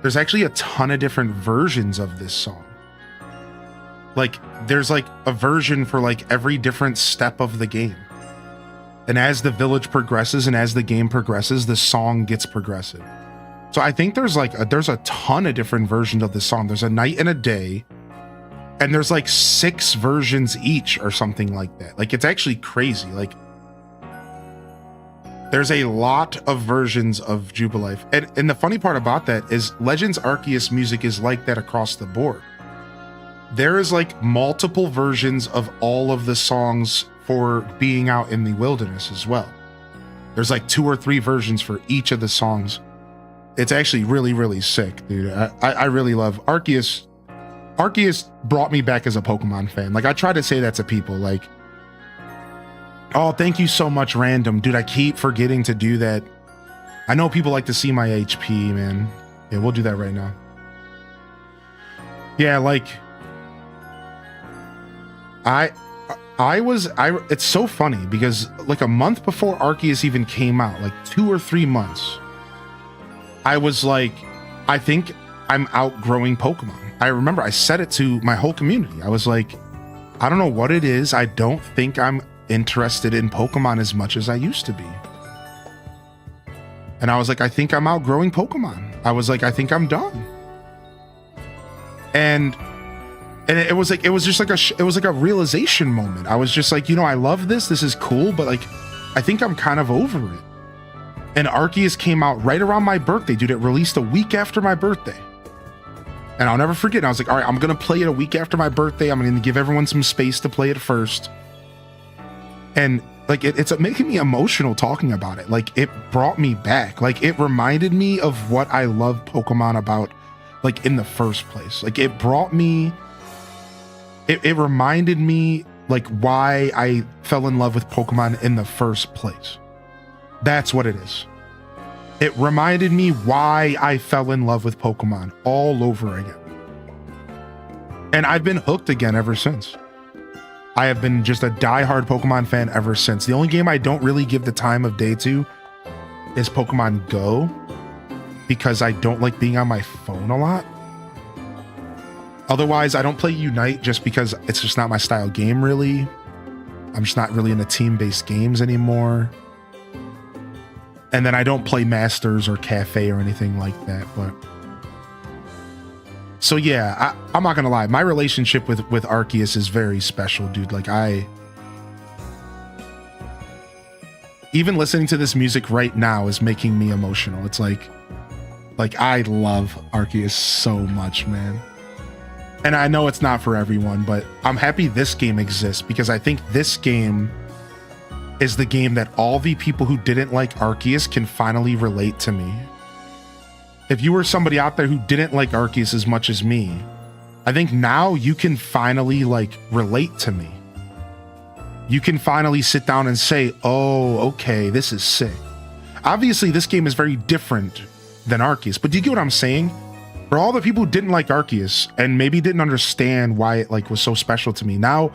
there's actually a ton of different versions of this song. Like, there's like a version for like every different step of the game. And as the village progresses and as the game progresses, the song gets progressive. So I think there's a ton of different versions of this song. There's a night and a day, and there's like 6 versions each or something like that. Like, it's actually crazy. Like, there's a lot of versions of Jubilife. And the funny part about that is Legends Arceus music is like that across the board. There is like multiple versions of all of the songs for being out in the wilderness as well. There's like 2 or 3 versions for each of the songs. It's actually really, really sick, dude. I really love Arceus. Arceus brought me back as a Pokemon fan. Like, I try to say that to people, like, oh, thank you so much, random. Dude, I keep forgetting to do that. I know people like to see my HP, man. Yeah, we'll do that right now. Yeah, like, it's so funny because like a month before Arceus even came out, like 2 or 3 months, I was like, I think I'm outgrowing Pokemon. I remember I said it to my whole community. I was like, I don't know what it is. I don't think I'm interested in Pokemon as much as I used to be. And I was like, I think I'm outgrowing Pokemon. I was like, I think I'm done. And it was like a realization moment. I was just like, I love this. This is cool, but like, I think I'm kind of over it. And Arceus came out right around my birthday, dude. It released a week after my birthday. And I'll never forget. I was like, all right, I'm going to play it a week after my birthday. I'm going to give everyone some space to play it first. And like, it's making me emotional talking about it. Like, it brought me back. Like, it reminded me of what I love Pokemon about, like, in the first place. Like, it brought me, it reminded me, like, why I fell in love with Pokemon in the first place. That's what it is. It reminded me why I fell in love with Pokemon all over again. And I've been hooked again ever since. I have been just a diehard Pokemon fan ever since. The only game I don't really give the time of day to is Pokemon Go, because I don't like being on my phone a lot. Otherwise, I don't play Unite just because it's just not my style game, really. I'm just not really into team-based games anymore. And then I don't play Masters or Cafe or anything like that. But so yeah, I'm not gonna lie. My relationship with Arceus is very special, dude. Like, even listening to this music right now is making me emotional. It's like I love Arceus so much, man. And I know it's not for everyone, but I'm happy this game exists because I think this game is the game that all the people who didn't like Arceus can finally relate to me. If you were somebody out there who didn't like Arceus as much as me, I think now you can finally like relate to me. You can finally sit down and say, oh, okay, this is sick. Obviously, this game is very different than Arceus, but do you get what I'm saying? For all the people who didn't like Arceus and maybe didn't understand why it like was so special to me, now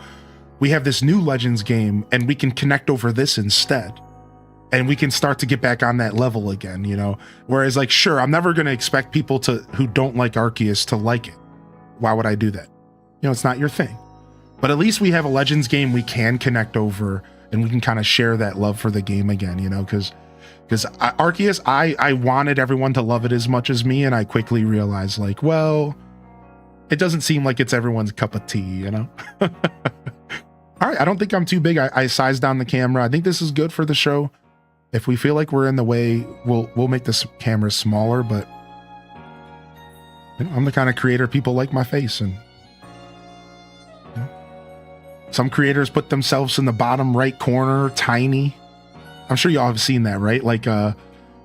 we have this new Legends game and we can connect over this instead. And we can start to get back on that level again, Whereas, like, sure, I'm never going to expect people who don't like Arceus to like it. Why would I do that? It's not your thing. But at least we have a Legends game we can connect over and we can kind of share that love for the game again, because Arceus, I wanted everyone to love it as much as me, and I quickly realized, like, well, it doesn't seem like it's everyone's cup of tea, you know? All right, I don't think I'm too big. I sized down the camera. I think this is good for the show. If we feel like we're in the way, we'll make this camera smaller, but you know, I'm the kind of creator people like my face, and you know, some creators put themselves in the bottom right corner, tiny. I'm sure y'all have seen that, right? Like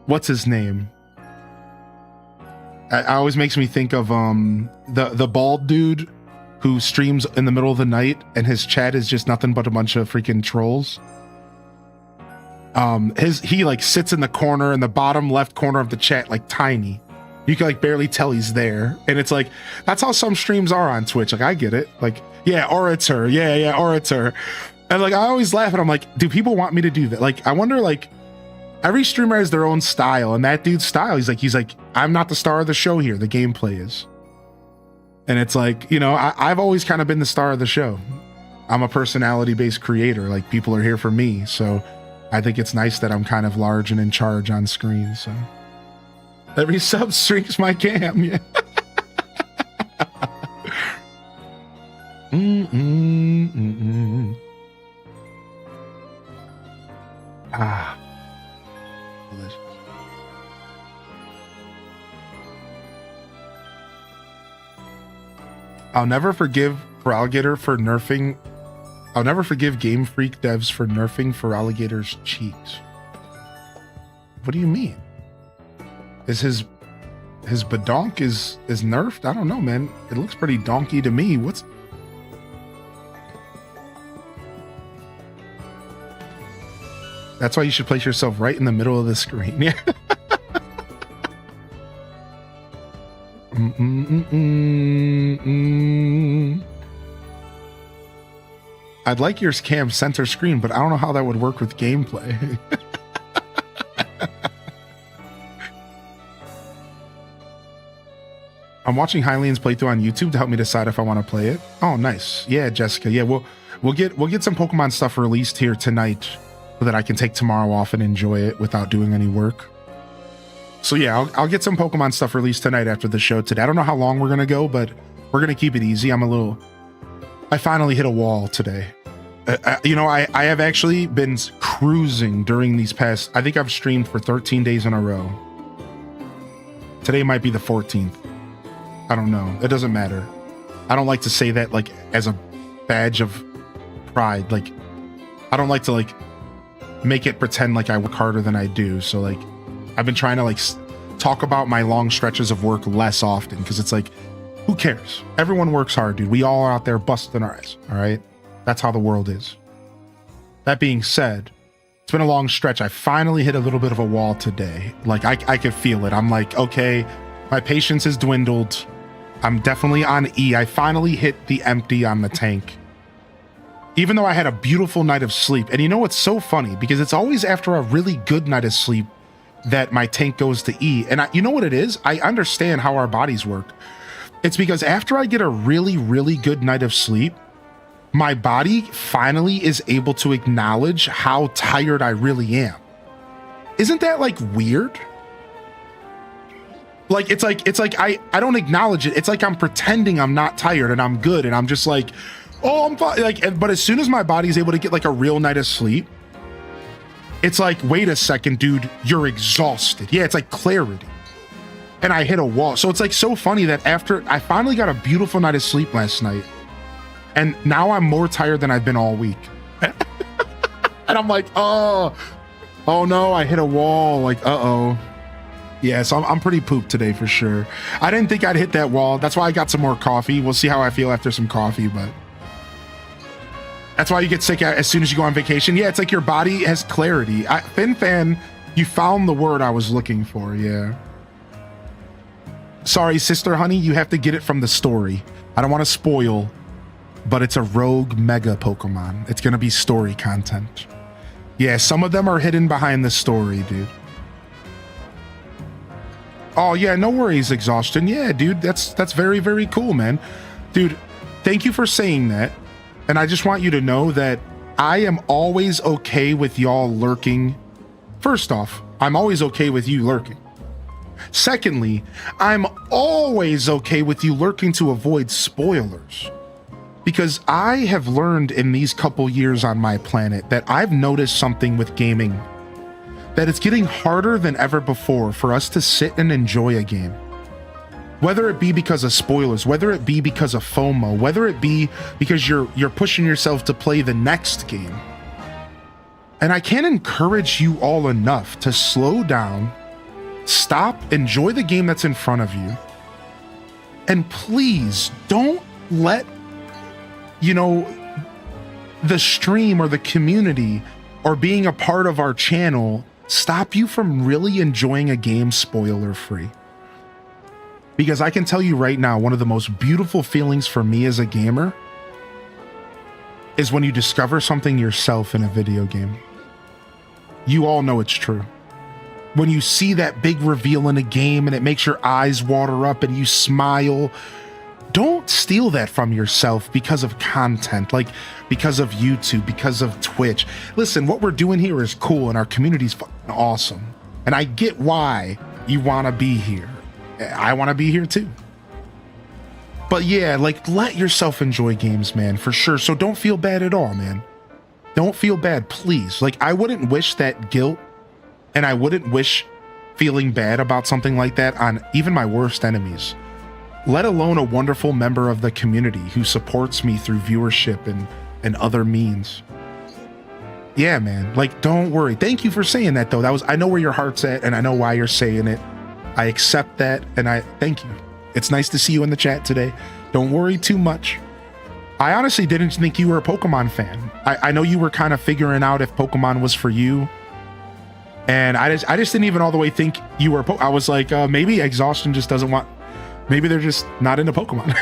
what's his name? It always makes me think of the bald dude who streams in the middle of the night and his chat is just nothing but a bunch of freaking trolls. He like sits in the corner in the bottom left corner of the chat, like tiny. You can like barely tell he's there. And it's like, that's how some streams are on Twitch. Like, I get it. Like, yeah, orator. Yeah, orator. And like, I always laugh and I'm like, do people want me to do that? Like, I wonder, like, every streamer has their own style, and that dude's style, he's like, I'm not the star of the show here. The gameplay is. And it's like, you know, I've always kind of been the star of the show. I'm a personality-based creator. Like, people are here for me. So I think it's nice that I'm kind of large and in charge on screen. So every sub streaks my cam. Yeah. Ah. Delicious. I'll never forgive Game Freak devs for nerfing for Alligator's cheeks. What do you mean? Is his badonk is nerfed? I don't know, man. It looks pretty donkey to me. That's why you should place yourself right in the middle of the screen. Yeah. I'd like your cam center screen, but I don't know how that would work with gameplay. I'm watching Hylian's playthrough on YouTube to help me decide if I want to play it. Oh, nice. Yeah, Jessica. Yeah, we'll get some Pokemon stuff released here tonight so that I can take tomorrow off and enjoy it without doing any work. So yeah, I'll get some Pokemon stuff released tonight after the show today. I don't know how long we're gonna go, but we're gonna keep it easy. I finally hit a wall today. You know, I have actually been cruising during these past, I think I've streamed for 13 days in a row. Today might be the 14th. I don't know. It doesn't matter. I don't like to say that like as a badge of pride. Like, I don't like to like make it pretend like I work harder than I do. So like, I've been trying to like talk about my long stretches of work less often, because it's like, who cares? Everyone works hard, dude. We all are out there busting our ass. All right. That's how the world is. That being said, it's been a long stretch. I finally hit a little bit of a wall today. Like I could feel it. I'm like, okay, my patience has dwindled. I'm definitely on E. I finally hit the empty on the tank. Even though I had a beautiful night of sleep. And you know what's so funny? Because it's always after a really good night of sleep that my tank goes to E. And you know what it is? I understand how our bodies work. It's because after I get a really, really good night of sleep, my body finally is able to acknowledge how tired I really am. Isn't that like weird? Like, it's like I don't acknowledge it. It's like I'm pretending I'm not tired and I'm good. And I'm just like, oh, I'm fine. Like, but as soon as my body is able to get like a real night of sleep, it's like, wait a second, dude, you're exhausted. Yeah, it's like clarity. And I hit a wall. So it's like so funny that after I finally got a beautiful night of sleep last night, and now I'm more tired than I've been all week. And I'm like, oh no, I hit a wall. Like, uh-oh. Yeah, so I'm pretty pooped today for sure. I didn't think I'd hit that wall. That's why I got some more coffee. We'll see how I feel after some coffee, but that's why you get sick as soon as you go on vacation. Yeah, it's like your body has clarity. FinFan, you found the word I was looking for, yeah. Sorry, sister honey, you have to get it from the story. I don't want to spoil, but it's a rogue mega Pokemon. It's going to be story content. Yeah, some of them are hidden behind the story, dude. Oh, yeah, no worries, Exhaustion. Yeah, dude, that's very, very cool, man. Dude, thank you for saying that. And I just want you to know that I am always okay with y'all lurking. First off, I'm always okay with you lurking. Secondly, I'm always okay with you lurking to avoid spoilers. Because I have learned in these couple years on my planet that I've noticed something with gaming, that it's getting harder than ever before for us to sit and enjoy a game. Whether it be because of spoilers, whether it be because of FOMO, whether it be because you're pushing yourself to play the next game. And I can't encourage you all enough to slow down, stop, enjoy the game that's in front of you, and please don't let, you know, the stream or the community or being a part of our channel stop you from really enjoying a game spoiler free. Because I can tell you right now, one of the most beautiful feelings for me as a gamer is when you discover something yourself in a video game. You all know it's true. When you see that big reveal in a game and it makes your eyes water up and you smile, don't steal that from yourself because of content, like because of YouTube, because of Twitch. Listen, what we're doing here is cool and our community's fucking awesome. And I get why you want to be here. I want to be here too. But yeah, like, let yourself enjoy games, man, for sure. So don't feel bad at all, man. Don't feel bad, please. Like, I wouldn't wish that guilt, and I wouldn't wish feeling bad about something like that on even my worst enemies, let alone a wonderful member of the community who supports me through viewership and other means. Yeah, man, like, don't worry. Thank you for saying that, though. I know where your heart's at, and I know why you're saying it. I accept that, and I thank you. It's nice to see you in the chat today. Don't worry too much. I honestly didn't think you were a Pokemon fan. I know you were kind of figuring out if Pokemon was for you, and I just didn't even all the way think you were. I was like, maybe Exhaustion just doesn't want. Maybe they're just not into Pokemon.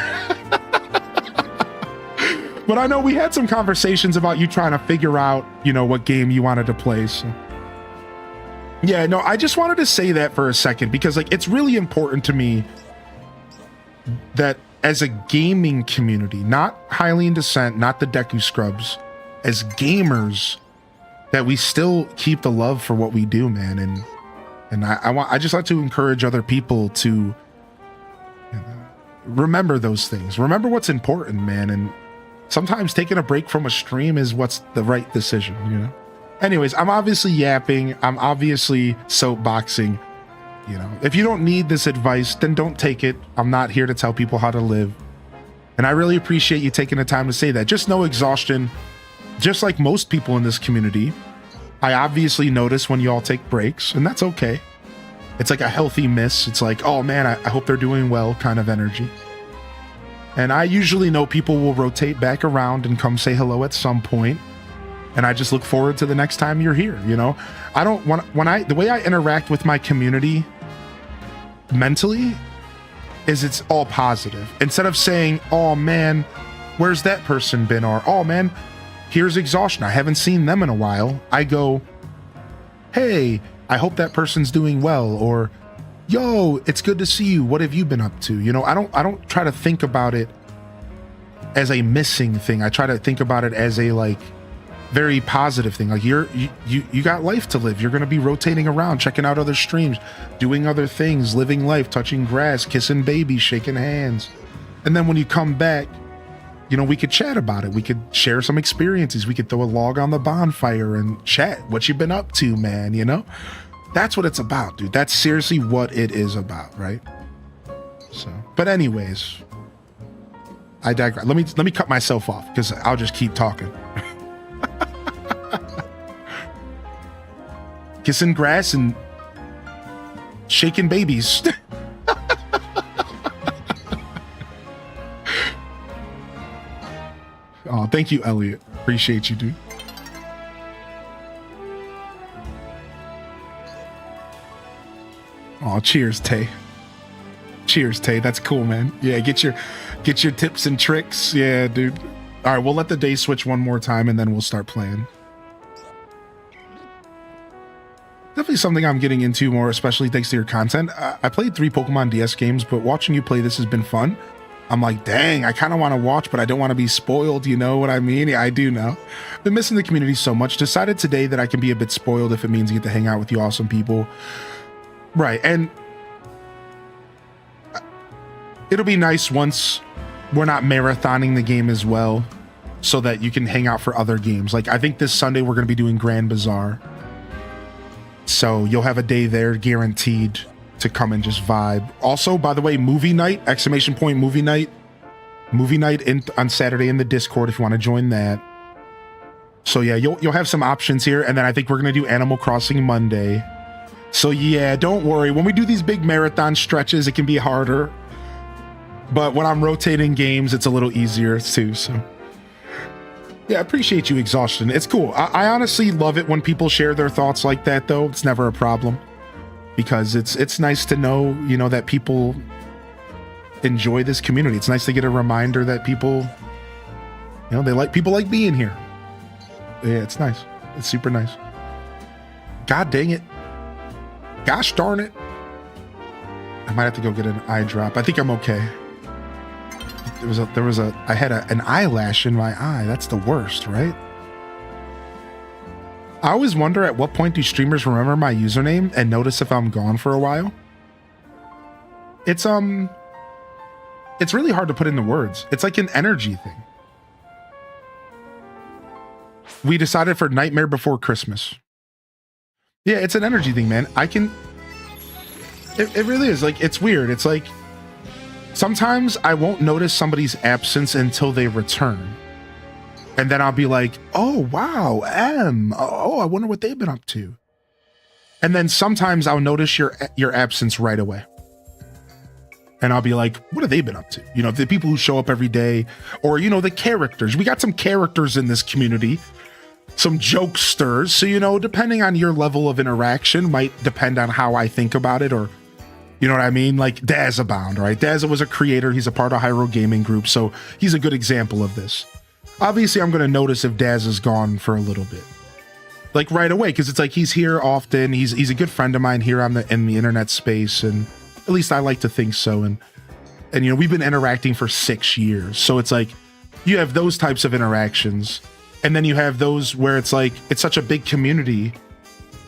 But I know we had some conversations about you trying to figure out, you know, what game you wanted to play. So. Yeah, no, I just wanted to say that for a second because, like, it's really important to me that as a gaming community, not Highly in Descent, not the Deku Scrubs, as gamers, that we still keep the love for what we do, man. And I just like to encourage other people to, you know, remember those things. Remember what's important, man. And sometimes taking a break from a stream is what's the right decision, you know? Anyways, I'm obviously yapping. I'm obviously soapboxing. You know, if you don't need this advice, then don't take it. I'm not here to tell people how to live. And I really appreciate you taking the time to say that. Just know, Exhaustion, just like most people in this community, I obviously notice when you all take breaks, and that's okay. It's like a healthy miss. It's like, oh man, I hope they're doing well kind of energy. And I usually know people will rotate back around and come say hello at some point. And I just look forward to the next time you're here, you know? I don't want, the way I interact with my community mentally is it's all positive. Instead of saying, oh man, where's that person been? Or, oh man, here's Exhaustion. I haven't seen them in a while. I go, hey, I hope that person's doing well. Or, yo, it's good to see you. What have you been up to? You know, I don't try to think about it as a missing thing. I try to think about it as a, like, very positive thing. Like, you got life to live. You're going to be rotating around, checking out other streams, doing other things, living life, touching grass, kissing babies, shaking hands. And then when you come back, you know, we could chat about it. We could share some experiences. We could throw a log on the bonfire and chat what you've been up to, man. You know, that's what it's about, dude. That's seriously what it is about, right? So, but anyways, I digress. Let me cut myself off because I'll just keep talking. Kissing grass and shaking babies. Oh, thank you, Elliot. Appreciate you, dude. Oh, cheers, Tay. Cheers, Tay. That's cool, man. Yeah, get your tips and tricks. Yeah, dude. All right, we'll let the day switch one more time and then we'll start playing. Definitely something I'm getting into more, especially thanks to your content. I played 3 Pokemon DS games, but watching you play this has been fun. I'm like, dang, I kind of want to watch, but I don't want to be spoiled. You know what I mean? Yeah, I do know. Been missing the community so much. Decided today that I can be a bit spoiled if it means I get to hang out with you awesome people. Right. And it'll be nice once we're not marathoning the game as well, so that you can hang out for other games. Like, I think this Sunday we're going to be doing Grand Bazaar. So you'll have a day there guaranteed to come and just vibe. Also, by the way, movie night, exclamation point movie night. Movie night on Saturday in the Discord if you want to join that. So yeah, you'll have some options here. And then I think we're going to do Animal Crossing Monday. So yeah, don't worry. When we do these big marathon stretches, it can be harder. But when I'm rotating games, it's a little easier too, so. Yeah, I appreciate you, Exhaustion. It's cool. I honestly love it when people share their thoughts like that, though. It's never a problem. Because it's nice to know, you know, that people enjoy this community. It's nice to get a reminder that people, you know, people like being here. Yeah, it's nice. It's super nice. God dang it. Gosh darn it. I might have to go get an eye drop. I think I'm okay. I had an eyelash in my eye. That's the worst, right? I always wonder at what point do streamers remember my username and notice if I'm gone for a while. It's really hard to put into words. It's like an energy thing. We decided for Nightmare Before Christmas. Yeah, it's an energy thing, man. It really is. Like, it's weird. It's like, sometimes I won't notice somebody's absence until they return. And then I'll be like, oh, wow, oh, I wonder what they've been up to. And then sometimes I'll notice your absence right away. And I'll be like, what have they been up to? You know, the people who show up every day, or, you know, the characters. We got some characters in this community, some jokesters. So, you know, depending on your level of interaction might depend on how I think about it, or, you know what I mean? Like Dazabound, right? Daza was a creator. He's a part of Hyrule Gaming Group. So he's a good example of this. Obviously, I'm going to notice if Daz is gone for a little bit. Like right away, because it's like he's here often. He's a good friend of mine here in the internet space, and at least I like to think so. And you know, we've been interacting for 6 years. So it's like you have those types of interactions, and then you have those where it's like it's such a big community.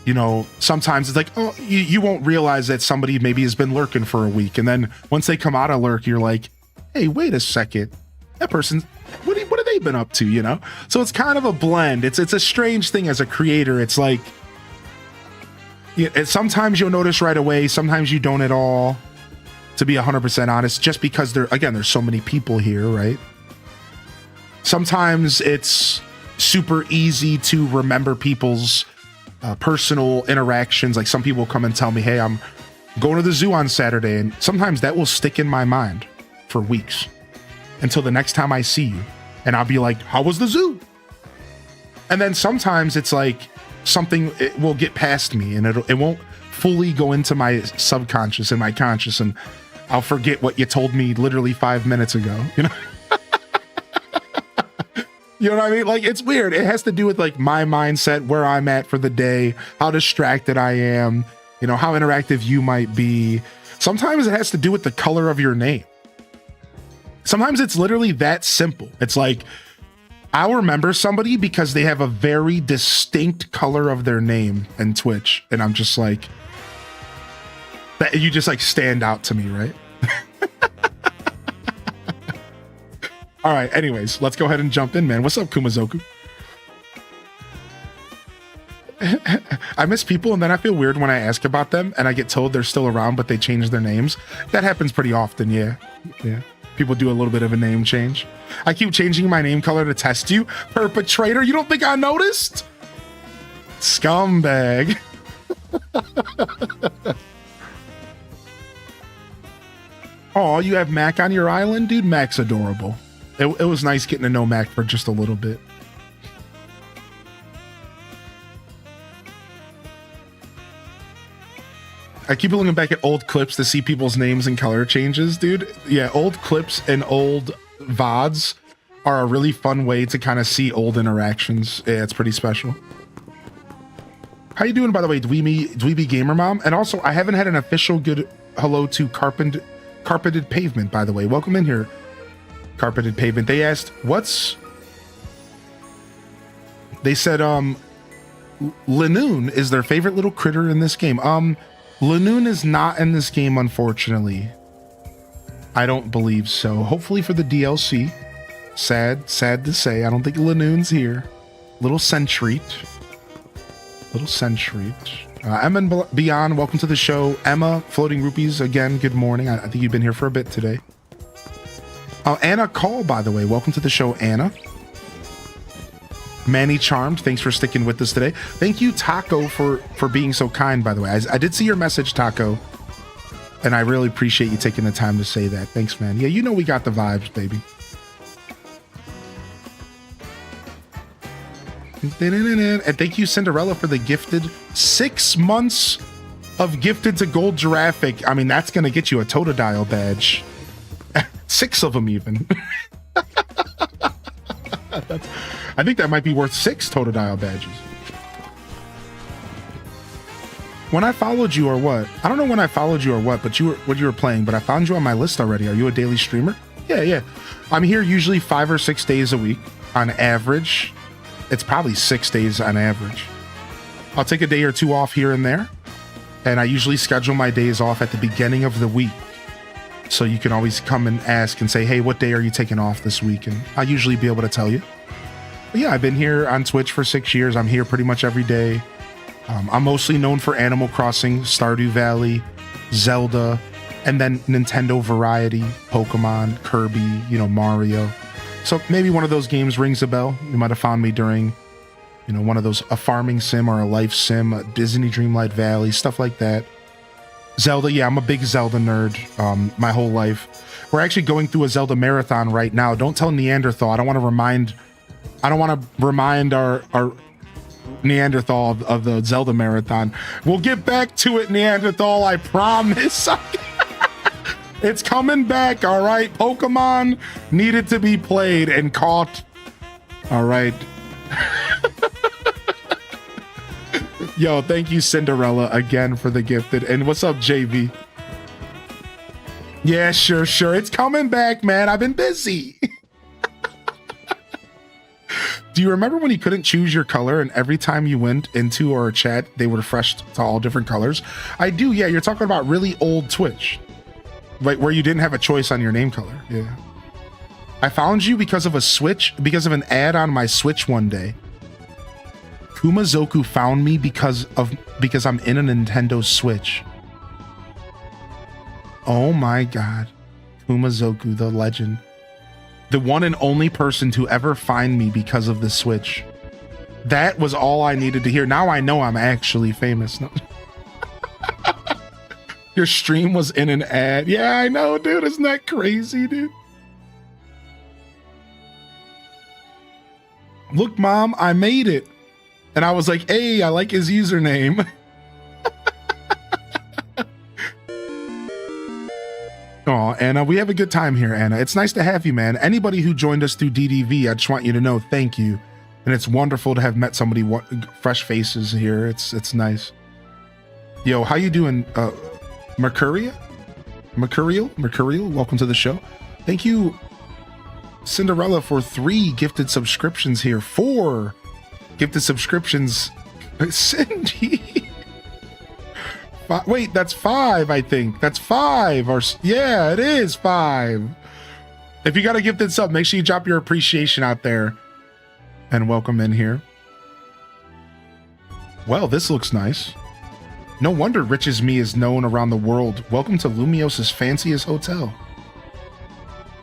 You know, sometimes it's like, oh, you won't realize that somebody maybe has been lurking for a week. And then once they come out of lurk, you're like, hey, wait a second. That person, what have they been up to, you know? So it's kind of a blend. It's a strange thing as a creator. It's like, sometimes you'll notice right away. Sometimes you don't at all, to be 100% honest, just because there's so many people here, right? Sometimes it's super easy to remember people's personal interactions. Like some people come and tell me, hey, I'm going to the zoo on Saturday, and sometimes that will stick in my mind for weeks until the next time I see you, and I'll be like, how was the zoo? And then sometimes it's like something, it will get past me, and it won't fully go into my subconscious and my conscious, and I'll forget what you told me literally 5 minutes ago, you know? You know what I mean? Like, it's weird. It has to do with like my mindset, where I'm at for the day, how distracted I am, you know, how interactive you might be. Sometimes it has to do with the color of your name. Sometimes it's literally that simple. It's like, I'll remember somebody because they have a very distinct color of their name in Twitch. And I'm just like, that you just like stand out to me, right? All right, anyways, let's go ahead and jump in, man. What's up, Kumazoku? I miss people, and then I feel weird when I ask about them, and I get told they're still around, but they change their names. That happens pretty often, yeah. People do a little bit of a name change. I keep changing my name color to test you. Perpetrator, you don't think I noticed? Scumbag. Oh, you have Mac on your island? Dude, Mac's adorable. It was nice getting to know Mac for just a little bit. I keep looking back at old clips to see people's names and color changes, dude. Yeah, old clips and old VODs are a really fun way to kind of see old interactions. Yeah, it's pretty special. How you doing, by the way, Dweeby Gamer Mom? And also, I haven't had an official good hello to Carpeted Pavement, by the way. Welcome in here, Carpeted Pavement. They asked, they said, Lanoon is their favorite little critter in this game. Lanoon is not in this game, unfortunately. I don't believe so. Hopefully for the DLC. Sad to say. I don't think Lanoon's here. Little Centreat. Emma and Beyond, welcome to the show. Emma, Floating Rupees, again, good morning. I think you've been here for a bit today. Anna Call, by the way, welcome to the show, Anna. Manny Charmed, thanks for sticking with us today. Thank you, Taco, for being so kind, by the way. I did see your message, Taco, and I really appreciate you taking the time to say that. Thanks, man. Yeah, you know we got the vibes, baby. And thank you, Cinderella, for the gifted 6 months of gifted to gold giraffic. I mean, that's going to get you a Totodile badge. 6 of them, even. I think that might be worth 6 Totodile badges. When I followed you or what? I don't know when I followed you or what, but what you were playing, but I found you on my list already. Are you a daily streamer? Yeah. I'm here usually 5 or 6 days a week on average. It's probably 6 days on average. I'll take a day or 2 off here and there. And I usually schedule my days off at the beginning of the week. So you can always come and ask and say, hey, what day are you taking off this week? And I'll usually be able to tell you. But yeah, I've been here on Twitch for 6 years. I'm here pretty much every day. I'm mostly known for Animal Crossing, Stardew Valley, Zelda, and then Nintendo variety, Pokemon, Kirby, Mario. So maybe one of those games rings a bell. You might have found me during, one of those, a farming sim or a life sim, a Disney Dreamlight Valley, stuff like that. Zelda, yeah, I'm a big Zelda nerd my whole life. We're actually going through a Zelda marathon right now. Don't tell Neanderthal. I don't want to remind our Neanderthal of the Zelda marathon. We'll get back to it, Neanderthal, I promise. It's coming back, all right? Pokemon needed to be played and caught. All right. Yo, thank you, Cinderella, again for the gifted. And what's up, JV? Yeah, sure. It's coming back, man. I've been busy. Do you remember when you couldn't choose your color and every time you went into our chat, they were refreshed to all different colors? I do, yeah. You're talking about really old Twitch. Like where you didn't have a choice on your name color. Yeah. I found you because of an ad on my Switch one day. Kumazoku found me because I'm in a Nintendo Switch. Oh my god. Kumazoku, the legend. The one and only person to ever find me because of the Switch. That was all I needed to hear. Now I know I'm actually famous. No. Your stream was in an ad. Yeah, I know, dude. Isn't that crazy, dude? Look, Mom, I made it. And I was like, hey, I like his username. Oh, Anna, we have a good time here, Anna. It's nice to have you, man. Anybody who joined us through DDV, I just want you to know thank you. And it's wonderful to have met somebody, fresh faces here. It's nice. Yo, how you doing, Mercurial, welcome to the show. Thank you, Cinderella, for 3 gifted subscriptions here. 4 gifted subscriptions. Cindy. Wait, that's 5, I think. That's 5. Yeah, it is 5. If you got a gifted sub, make sure you drop your appreciation out there. And welcome in here. Well, this looks nice. No wonder Rich as Me is known around the world. Welcome to Lumios's fanciest hotel.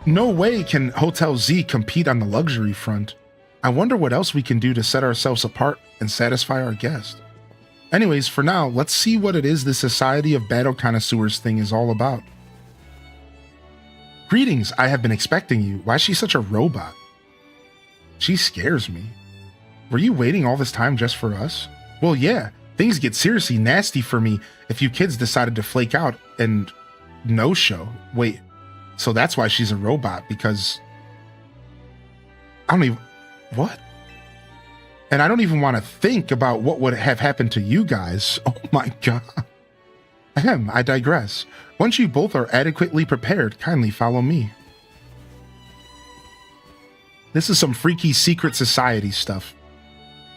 No way can Hotel Z compete on the luxury front. I wonder what else we can do to set ourselves apart and satisfy our guest. Anyways, for now, let's see what it is the Society of Battle Connoisseurs thing is all about. Greetings, I have been expecting you. Why is she such a robot? She scares me. Were you waiting all this time just for us? Well, yeah. Things get seriously nasty for me if you kids decided to flake out and no-show. Wait, so that's why she's a robot, because I don't even... What? And I don't even want to think about what would have happened to you guys. Oh my god. I digress. Once you both are adequately prepared, kindly follow me. This is some freaky secret society stuff.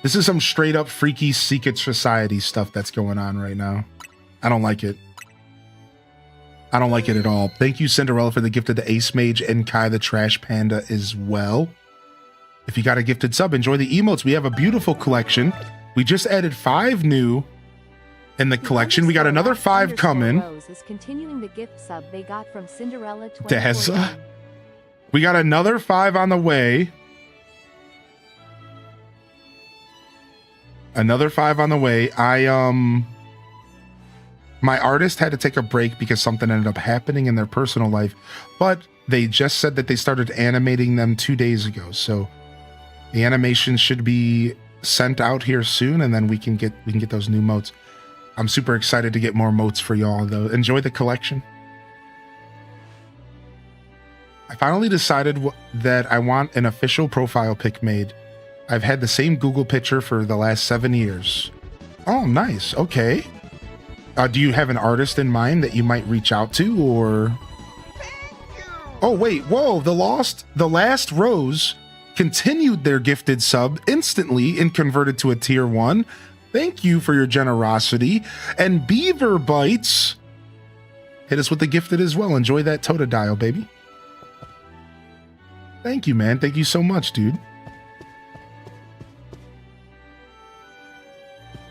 This is some straight up freaky secret society stuff that's going on right now. I don't like it. I don't like it at all. Thank you, Cinderella, for the gift of the Ace Mage and Kai the Trash Panda as well. If you got a gifted sub, enjoy the emotes. We have a beautiful collection. We just added 5 new in the collection. We got another 5 coming. Rose is continuing the gift sub they got from Cinderella. Deza. We got another 5 on the way. Another 5 on the way. My artist had to take a break because something ended up happening in their personal life, but they just said that they started animating them 2 days ago. So the animation should be sent out here soon, and then we can get those new motes. I'm super excited to get more motes for y'all though. Enjoy the collection. I finally decided that I want an official profile pic made. I've had the same Google picture for the last 7 years. Oh, nice. Okay. Do you have an artist in mind that you might reach out to, or? Oh, wait. Whoa. The last Rose continued their gifted sub instantly and converted to a tier 1. Thank you for your generosity. And Beaver Bites hit us with the gifted as well. Enjoy that Totodile, baby. Thank you, man. Thank you so much, dude.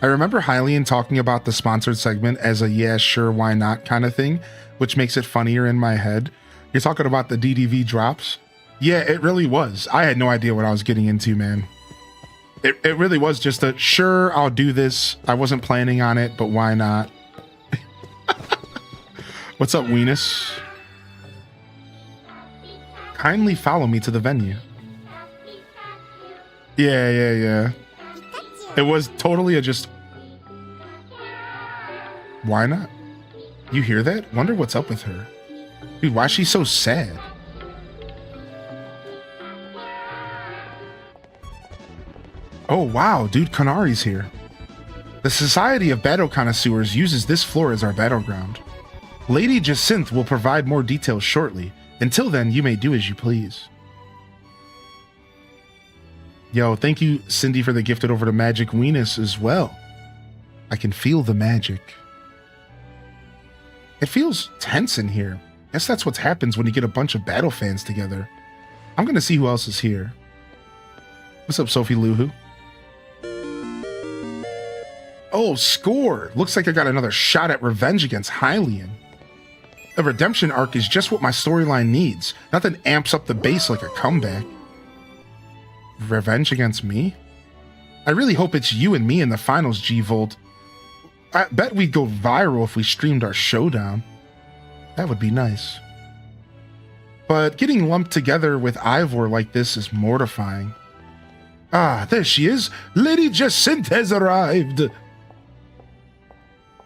I remember Hylian talking about the sponsored segment as a yeah, sure, why not kind of thing, which makes it funnier in my head. You're talking about the DDV drops? Yeah, it really was. I had no idea what I was getting into, man. It really was just a, sure, I'll do this. I wasn't planning on it, but why not? What's up, Weenus? Kindly follow me to the venue. Yeah. It was totally a just... Why not? You hear that? Wonder what's up with her. Dude, why is she so sad? Oh, wow, dude, Kanari's here. The Society of Battle Connoisseurs uses this floor as our battleground. Lady Jacinth will provide more details shortly. Until then, you may do as you please. Yo, thank you, Cindy, for the gifted over to Magic Weenus as well. I can feel the magic. It feels tense in here. Guess that's what happens when you get a bunch of battle fans together. I'm gonna see who else is here. What's up, Sophie Luhu? Oh, score! Looks like I got another shot at revenge against Hylian. A redemption arc is just what my storyline needs. Nothing amps up the base like a comeback. Revenge against me? I really hope it's you and me in the finals, G-Volt. I bet we'd go viral if we streamed our showdown. That would be nice. But getting lumped together with Ivor like this is mortifying. Ah, there she is. Lady Jacinth has arrived.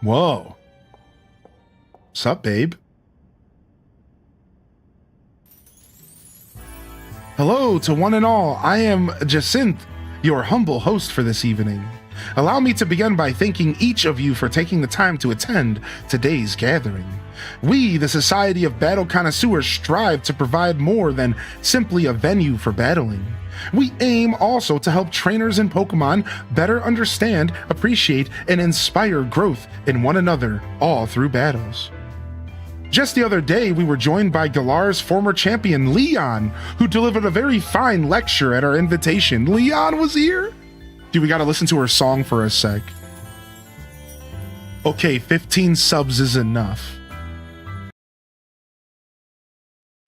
Whoa. Sup, babe? Hello to one and all. I am Jacinth, your humble host for this evening. Allow me to begin by thanking each of you for taking the time to attend today's gathering. We, the Society of Battle Connoisseurs, strive to provide more than simply a venue for battling. We aim also to help trainers in Pokemon better understand, appreciate, and inspire growth in one another all through battles. Just the other day, we were joined by Galar's former champion, Leon, who delivered a very fine lecture at our invitation. Leon was here? Dude, we gotta listen to her song for a sec. Okay, 15 subs is enough.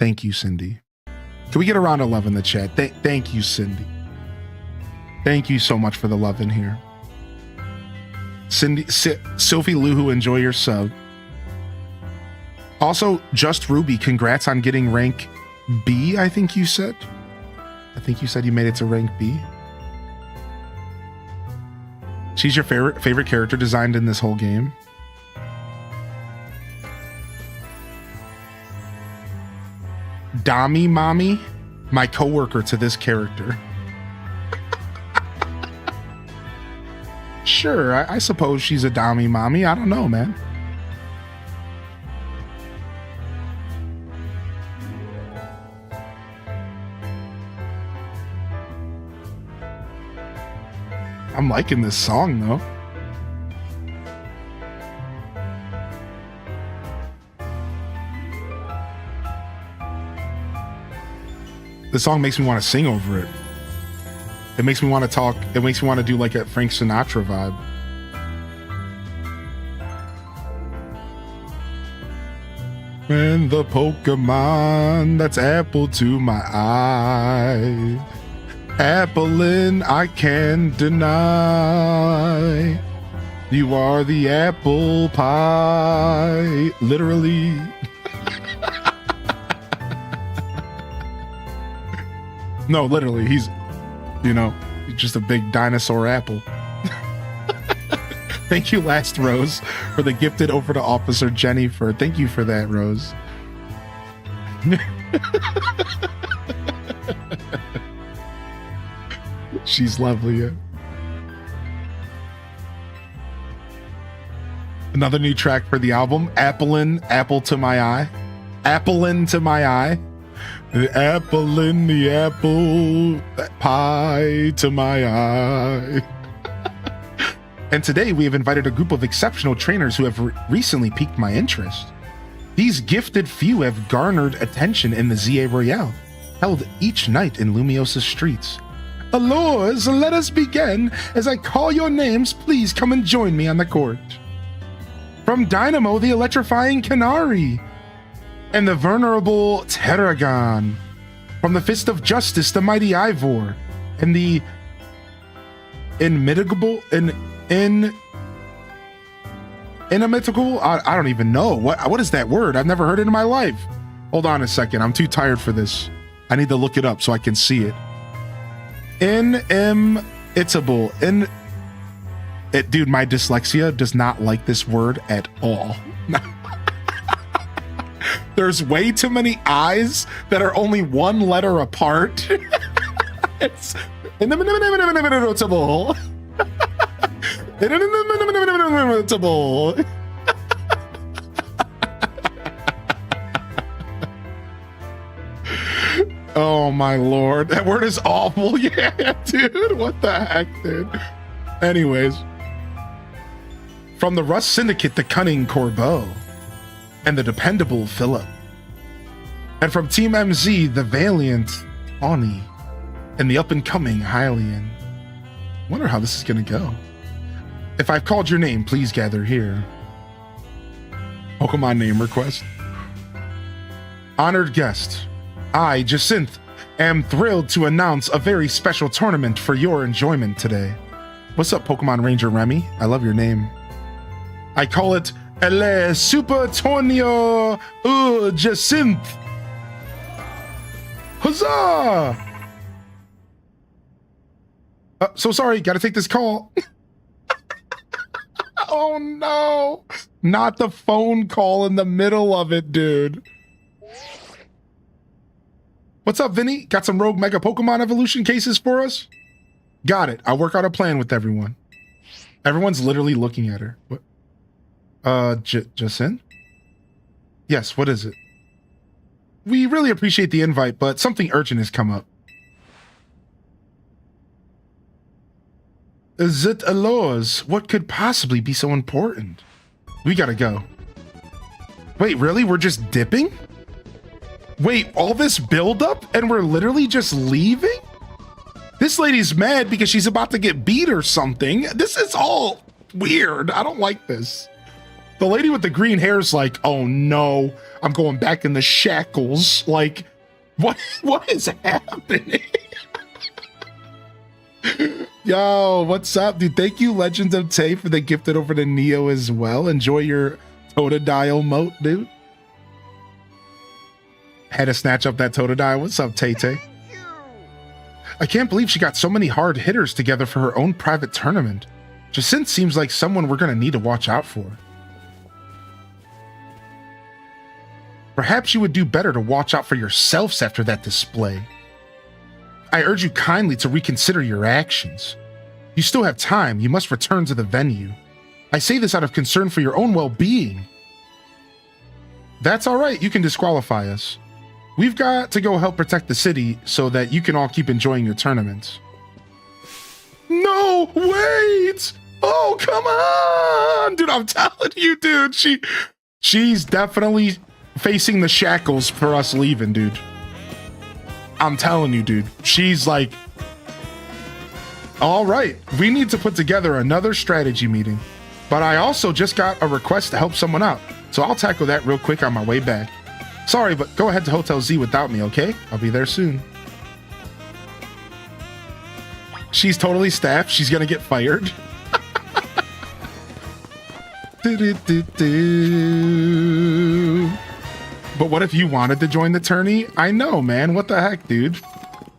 Thank you, Cindy. Can we get around 11 in the chat? Thank you, Cindy. Thank you so much for the love in here. Cindy, Sophie Luhu, enjoy your sub. Also, Just Ruby, congrats on getting rank B, I think you said. I think you said you made it to rank B. She's your favorite character designed in this whole game. Dami Mommy, my coworker to this character. Sure, I suppose she's a Dami Mommy. I don't know, man. I'm liking this song, though. This song makes me want to sing over it. It makes me want to talk. It makes me want to do like a Frank Sinatra vibe. And the Pokemon that's apple to my eye. Applein' I can't deny. You are the apple pie. Literally. No, literally, he's, you know, just a big dinosaur apple. Thank you, Last Rose, for the gifted over to Officer Jennifer. Thank you for that, Rose. She's lovely. Yeah. Another new track for the album, Applein', Apple to My Eye. Applein' to My Eye. The apple in the apple pie to my eye. And today we have invited a group of exceptional trainers who have recently piqued my interest. These gifted few have garnered attention in the ZA Royale, held each night in Lumiosa's streets. Allures, let us begin. As I call your names, please come and join me on the court. From Dynamo, the electrifying Canary, and the venerable Terragon. From the Fist of Justice, the mighty Ivor, and the inimitable, inimitable, I don't even know. What is that word? I've never heard it in my life. Hold on a second, I'm too tired for this. I need to look it up so I can see it. Inimitable, dude, my dyslexia does not like this word at all. There's way too many I's that are only one letter apart. It's inimitable. Inimitable. Oh my lord, that word is awful. Yeah, dude, what the heck, dude? Anyways, from the Rust Syndicate, the cunning Corbeau, and the dependable Philip. And from Team MZ, the valiant Tawny, and the up-and-coming Hylian. Wonder how this is gonna go. If I've called your name, please gather here. Pokemon name request. Honored guest, I, Jacinth, am thrilled to announce a very special tournament for your enjoyment today. What's up, Pokemon Ranger Remy? I love your name. I call it El Super Torneo Jacinth. Huzzah! So sorry, gotta take this call. Oh no, not the phone call in the middle of it, dude. What's up, Vinny? Got some rogue mega Pokemon evolution cases for us? Got it. I'll work out a plan with everyone. Everyone's literally looking at her. What? Jacinth? Yes, what is it? We really appreciate the invite, but something urgent has come up. Is it Aloes? What could possibly be so important? We gotta go. Wait, really? We're just dipping? Wait, all this buildup and we're literally just leaving? This lady's mad because she's about to get beat or something. This is all weird. I don't like this. The lady with the green hair is like, oh no, I'm going back in the shackles. Like, what is happening? Yo, what's up, dude? Thank you, Legends of Tay, for the gifted over to Neo as well. Enjoy your Totodile moat, dude. Had to snatch up that Totodile. What's up, Tay Tay? I can't believe she got so many hard hitters together for her own private tournament. Jacinth seems like someone we're gonna need to watch out for. Perhaps you would do better to watch out for yourselves after that display. I urge you kindly to reconsider your actions. You still have time. You must return to the venue. I say this out of concern for your own well-being. That's all right. You can disqualify us. We've got to go help protect the city so that you can all keep enjoying your tournaments. No, wait! Oh, come on! Dude, I'm telling you, dude. She's definitely facing the shackles for us leaving, dude. I'm telling you, dude. She's like, all right, we need to put together another strategy meeting. But I also just got a request to help someone out. So I'll tackle that real quick on my way back. Sorry, but go ahead to Hotel Z without me, okay? I'll be there soon. She's totally staffed. She's gonna get fired. But what if you wanted to join the tourney? I know, man. What the heck, dude?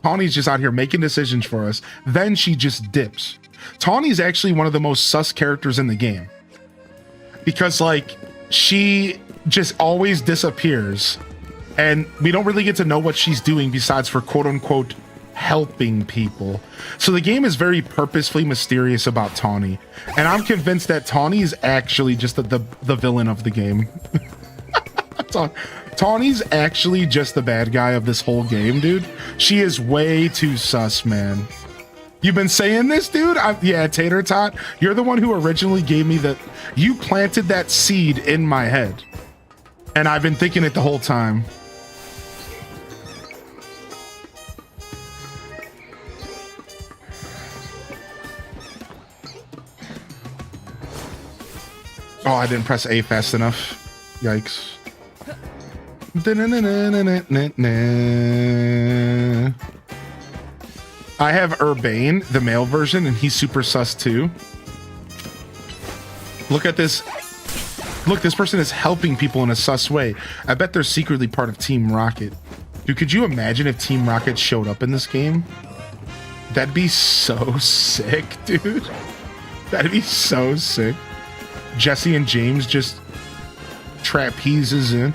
Tawny's just out here making decisions for us. Then she just dips. Tawny's actually one of the most sus characters in the game. Because, like, she just always disappears. And we don't really get to know what she's doing besides for quote-unquote helping people. So the game is very purposefully mysterious about Tawny. And I'm convinced that Tawny is actually just the villain of the game. Tawny's actually just the bad guy of this whole game, dude. She is way too sus, man. You've been saying this, dude? Yeah, Tater Tot, you're the one who originally gave me the... You planted that seed in my head. And I've been thinking it the whole time. Oh, I didn't press A fast enough. Yikes. I have Urbane, the male version, and he's super sus too. Look at this. Look, this person is helping people in a sus way. I bet they're secretly part of Team Rocket. Dude, could you imagine if Team Rocket showed up in this game? That'd be so sick, dude. That'd be so sick. Jesse and James just trapezes in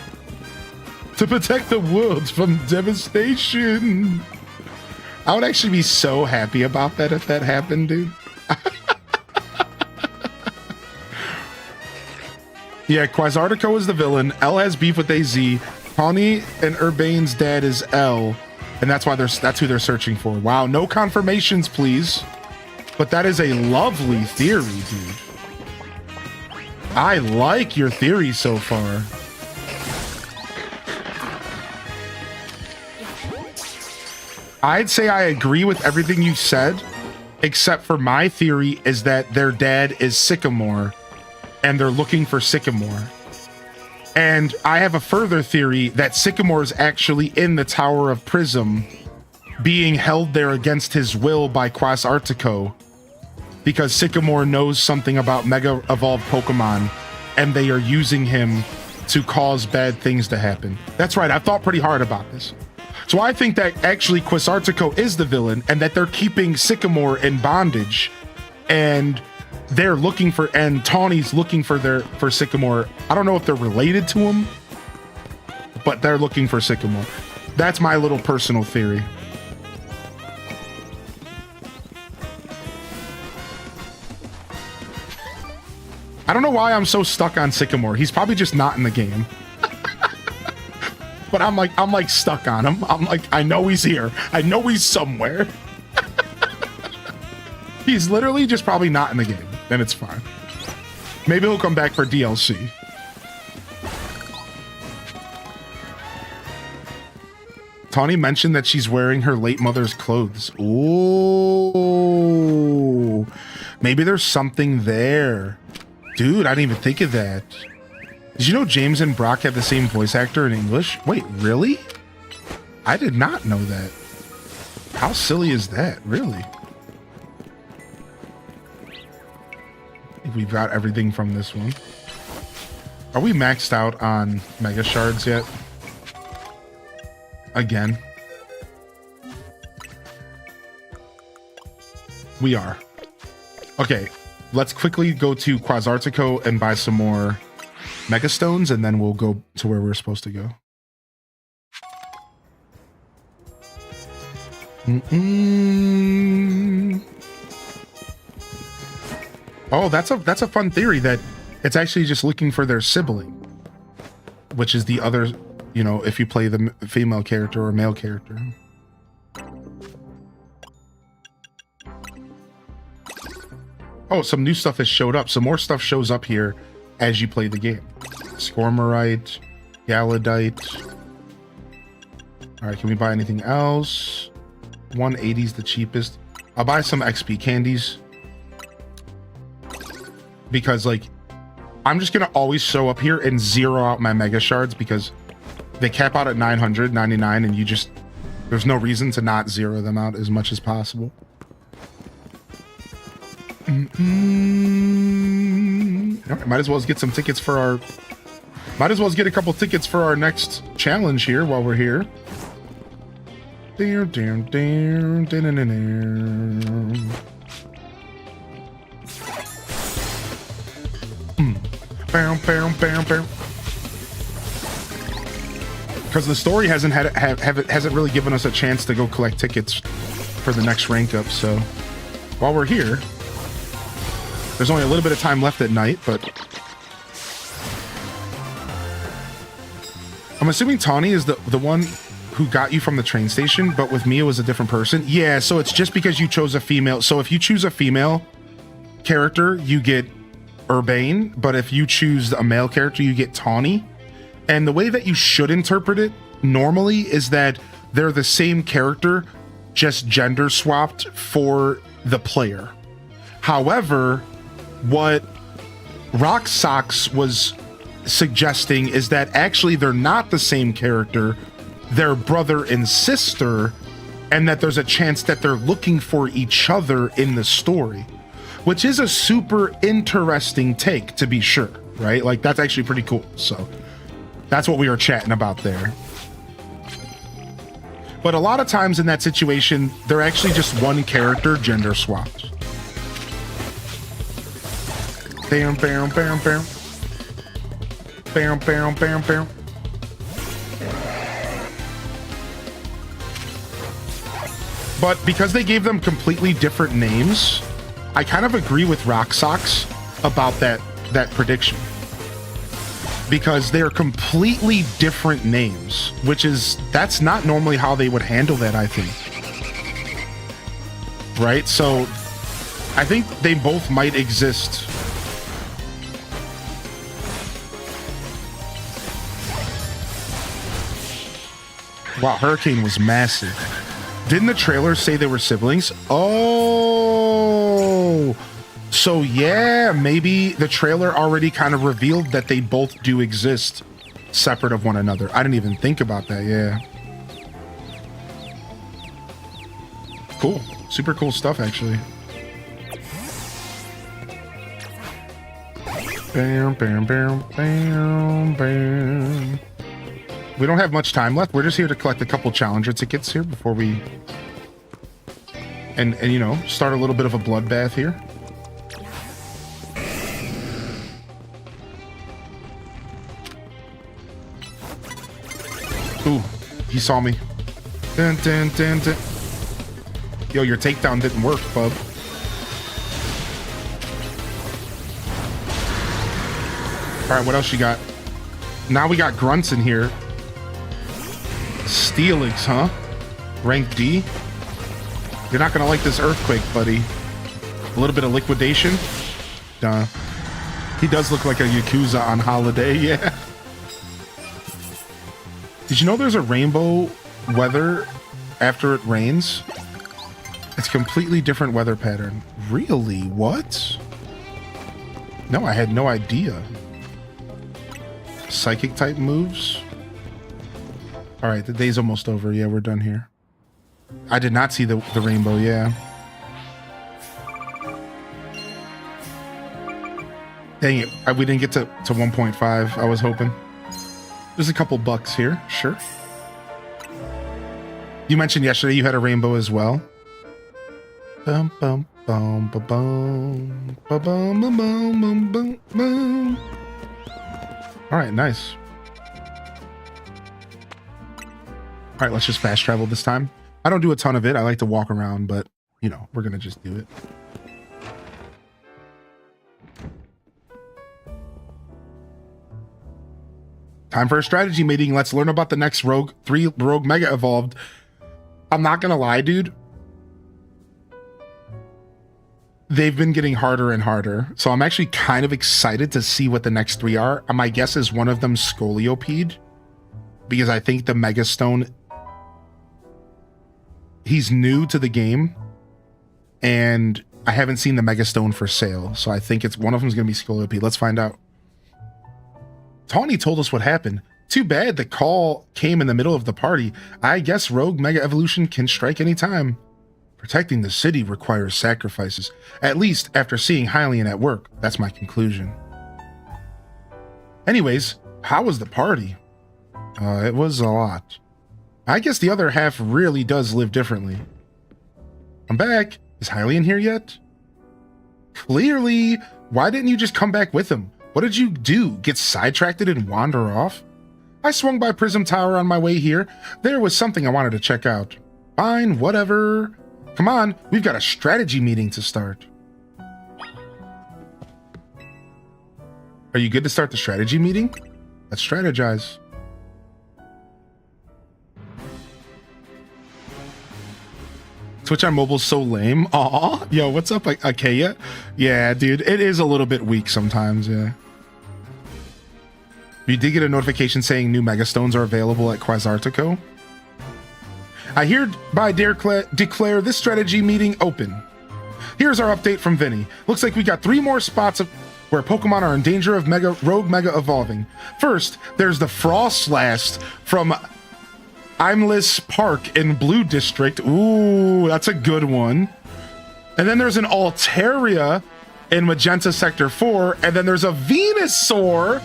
to protect the world from devastation. I would actually be so happy about that if that happened, dude. Yeah, Quasartico is the villain. L has beef with AZ. Tawny and Urbane's dad is L, and that's why that's who they're searching for. Wow, no confirmations, please. But that is a lovely theory, dude. I like your theory so far. I'd say I agree with everything you said, except for my theory is that their dad is Sycamore, and they're looking for Sycamore. And I have a further theory that Sycamore is actually in the Tower of Prism, being held there against his will by Quasartico, because Sycamore knows something about Mega Evolved Pokemon, and they are using him to cause bad things to happen. That's right, I thought pretty hard about this. So I think that actually Quasartico is the villain, and that they're keeping Sycamore in bondage, and they're looking for, and Tawny's looking for Sycamore. I don't know if they're related to him, but they're looking for Sycamore. That's my little personal theory. I don't know why I'm so stuck on Sycamore. He's probably just not in the game. But I'm like stuck on him. I'm like, I know he's here. I know he's somewhere. He's literally just probably not in the game. Then it's fine. Maybe he'll come back for DLC. Tawny mentioned that she's wearing her late mother's clothes. Ooh. Maybe there's something there. Dude, I didn't even think of that. Did you know James and Brock have the same voice actor in English? Wait, really? I did not know that. How silly is that, really? We've got everything from this one. Are we maxed out on Mega Shards yet? Again. We are. Okay, let's quickly go to Quasartico and buy some more Mega Stones, and then we'll go to where we're supposed to go. Oh, that's a fun theory that it's actually just looking for their sibling, which is the other, you know, if you play the female character or male character. Oh, some new stuff has showed up. Some more stuff shows up here as you play the game. Scormorite, Galladite. All right, can we buy anything else? 180 is the cheapest. I'll buy some XP candies. Because, like, I'm just going to always show up here and zero out my mega shards because they cap out at 999 and you just... There's no reason to not zero them out as much as possible. All right, might as well get some tickets for our... Might as well get a couple tickets for our next challenge here while we're here. Because the story hasn't really given us a chance to go collect tickets for the next rank up. So while we're here, there's only a little bit of time left at night, but I'm assuming Tawny is the one who got you from the train station, but with me it was a different person. Yeah, so it's just because you chose a female. So if you choose a female character, you get Urbane, but if you choose a male character, you get Tawny. And the way that you should interpret it normally is that they're the same character, just gender swapped for the player. However, what Rock Socks was suggesting is that actually they're not the same character, they're brother and sister, and that there's a chance that they're looking for each other in the story, which is a super interesting take, to be sure, right? Like, that's actually pretty cool. So that's what we were chatting about there. But a lot of times in that situation, they're actually just one character gender swapped. Bam, bam, bam, bam. Bam, bam, bam, bam. But because they gave them completely different names, I kind of agree with Rock Socks about that prediction. Because they're completely different names, that's not normally how they would handle that, I think. Right? So I think they both might exist. Wow, Hurricane was massive. Didn't the trailer say they were siblings? Oh, so yeah, maybe the trailer already kind of revealed that they both do exist separate of one another. I didn't even think about that, yeah. Cool, super cool stuff, actually. Bam, bam, bam, bam, bam. We don't have much time left. We're just here to collect a couple challenger tickets here before we and you know, start a little bit of a bloodbath here. Ooh, he saw me. Dun, dun, dun, dun. Yo, your takedown didn't work, bub. All right, what else you got? Now we got grunts in here. Steelix, huh? Rank D? You're not gonna like this earthquake, buddy. A little bit of liquidation. Duh. He does look like a Yakuza on holiday, yeah. Did you know there's a rainbow weather after it rains? It's completely different weather pattern. Really? What? No, I had no idea. Psychic type moves? All right, the day's almost over. Yeah, we're done here. I did not see the rainbow, yeah. Dang it, we didn't get to 1.5. I was hoping. There's a couple bucks here, sure. You mentioned yesterday you had a rainbow as well. Bum, bum, bum, ba, bum, ba, bum, ba, bum, bum, bum, bum. All right, nice. All right, let's just fast travel this time. I don't do a ton of it. I like to walk around, but, you know, we're going to just do it. Time for a strategy meeting. Let's learn about the next Rogue 3 Rogue Mega Evolved. I'm not going to lie, dude. They've been getting harder and harder. So I'm actually kind of excited to see what the next 3 are. My guess is one of them Scoliopede, because I think the Mega Stone he's new to the game, and I haven't seen the Mega Stone for sale, so I think it's one of them is going to be Slowplay. Let's find out. Tawny told us what happened. Too bad the call came in the middle of the party. I guess Rogue Mega Evolution can strike anytime. Protecting the city requires sacrifices, at least after seeing Hylian at work. That's my conclusion. Anyways, how was the party? It was a lot. I guess the other half really does live differently. I'm back. Is Hylian here yet? Clearly. Why didn't you just come back with him? What did you do? Get sidetracked and wander off? I swung by Prism Tower on my way here. There was something I wanted to check out. Fine, whatever. Come on, we've got a strategy meeting to start. Are you good to start the strategy meeting? Let's strategize. Twitch on mobile's so lame. Aw, yo, what's up, Akaya? Yeah, dude, it is a little bit weak sometimes, yeah. You did get a notification saying new Megastones are available at Quasartico. I hereby declare this strategy meeting open. Here's our update from Vinny. Looks like we got 3 more spots where Pokemon are in danger of Rogue Mega evolving. First, there's the Frostlast from Imlis Park in Blue District. Ooh, that's a good one. And then there's an Altaria in Magenta Sector 4. And then there's a Venusaur.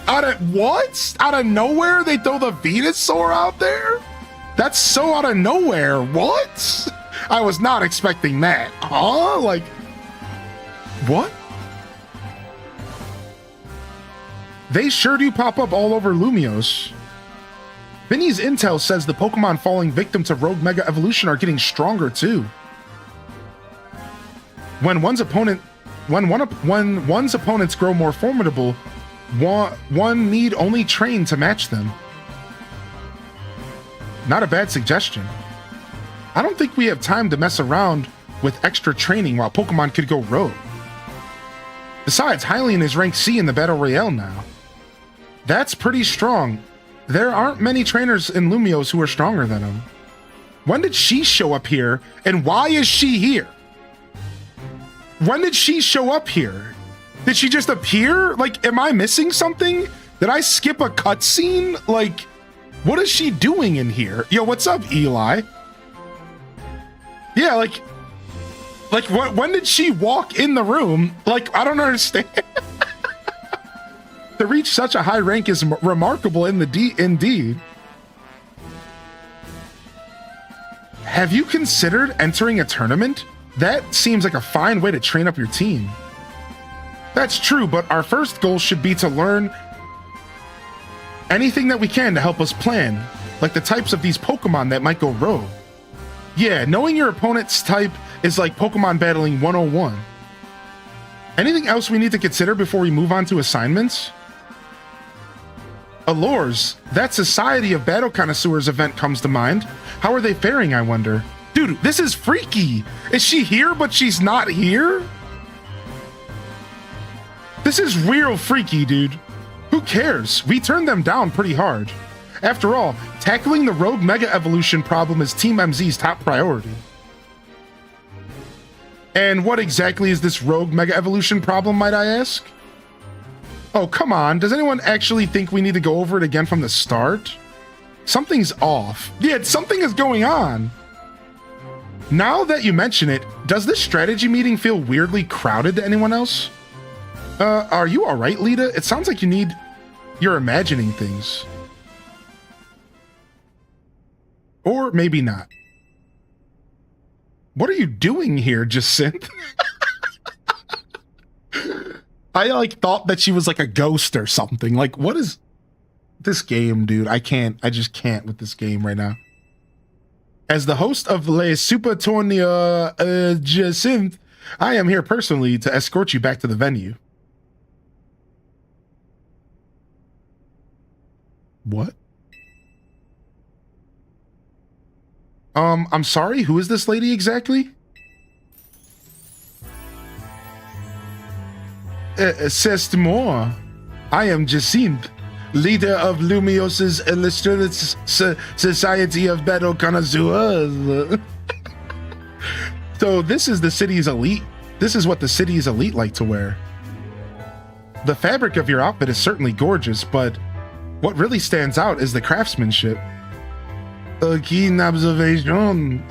Out of nowhere, they throw the Venusaur out there? That's so out of nowhere. What? I was not expecting that. Huh? Like, what? They sure do pop up all over Lumios. Vinny's intel says the Pokemon falling victim to Rogue Mega Evolution are getting stronger too. When one's opponents grow more formidable, one need only train to match them. Not a bad suggestion. I don't think we have time to mess around with extra training while Pokemon could go rogue. Besides, Hylian is ranked C in the Battle Royale now. That's pretty strong. There aren't many trainers in Lumios who are stronger than him. When did she show up here, and why is she here? When did she show up here? Did she just appear? Like, am I missing something? Did I skip a cutscene? Like, what is she doing in here? Yo, what's up, Eli? Yeah, like when did she walk in the room? Like, I don't understand. To reach such a high rank is remarkable indeed. Have you considered entering a tournament? That seems like a fine way to train up your team. That's true, but our first goal should be to learn anything that we can to help us plan, like the types of these Pokemon that might go rogue. Yeah, knowing your opponent's type is like Pokemon battling 101. Anything else we need to consider before we move on to assignments? Allures, that Society of Battle Connoisseurs event comes to mind. How are they faring, I wonder? Dude, this is freaky. Is she here, but she's not here? This is real freaky, dude. Who cares? We turned them down pretty hard. After all, tackling the Rogue Mega Evolution problem is Team MZ's top priority. And what exactly is this Rogue Mega Evolution problem, might I ask? Oh, come on. Does anyone actually think we need to go over it again from the start? Something's off. Yeah, something is going on. Now that you mention it, does this strategy meeting feel weirdly crowded to anyone else? Are you alright, Lita? It sounds like you're imagining things. Or maybe not. What are you doing here, Jacinth? I thought that she was like a ghost or something. Like, what is this game, dude? I just can't with this game right now. As the host of Le Super Tournoi Jacinth, I am here personally to escort you back to the venue. What? I'm sorry, who is this lady exactly? C'est moi. I am Jacinth. leader of Lumios's illustrated Society of Battle Connoisseurs. So this is the city's elite. This is what the city's elite like to wear. The fabric of your outfit is certainly gorgeous, but what really stands out is the craftsmanship. A keen observation,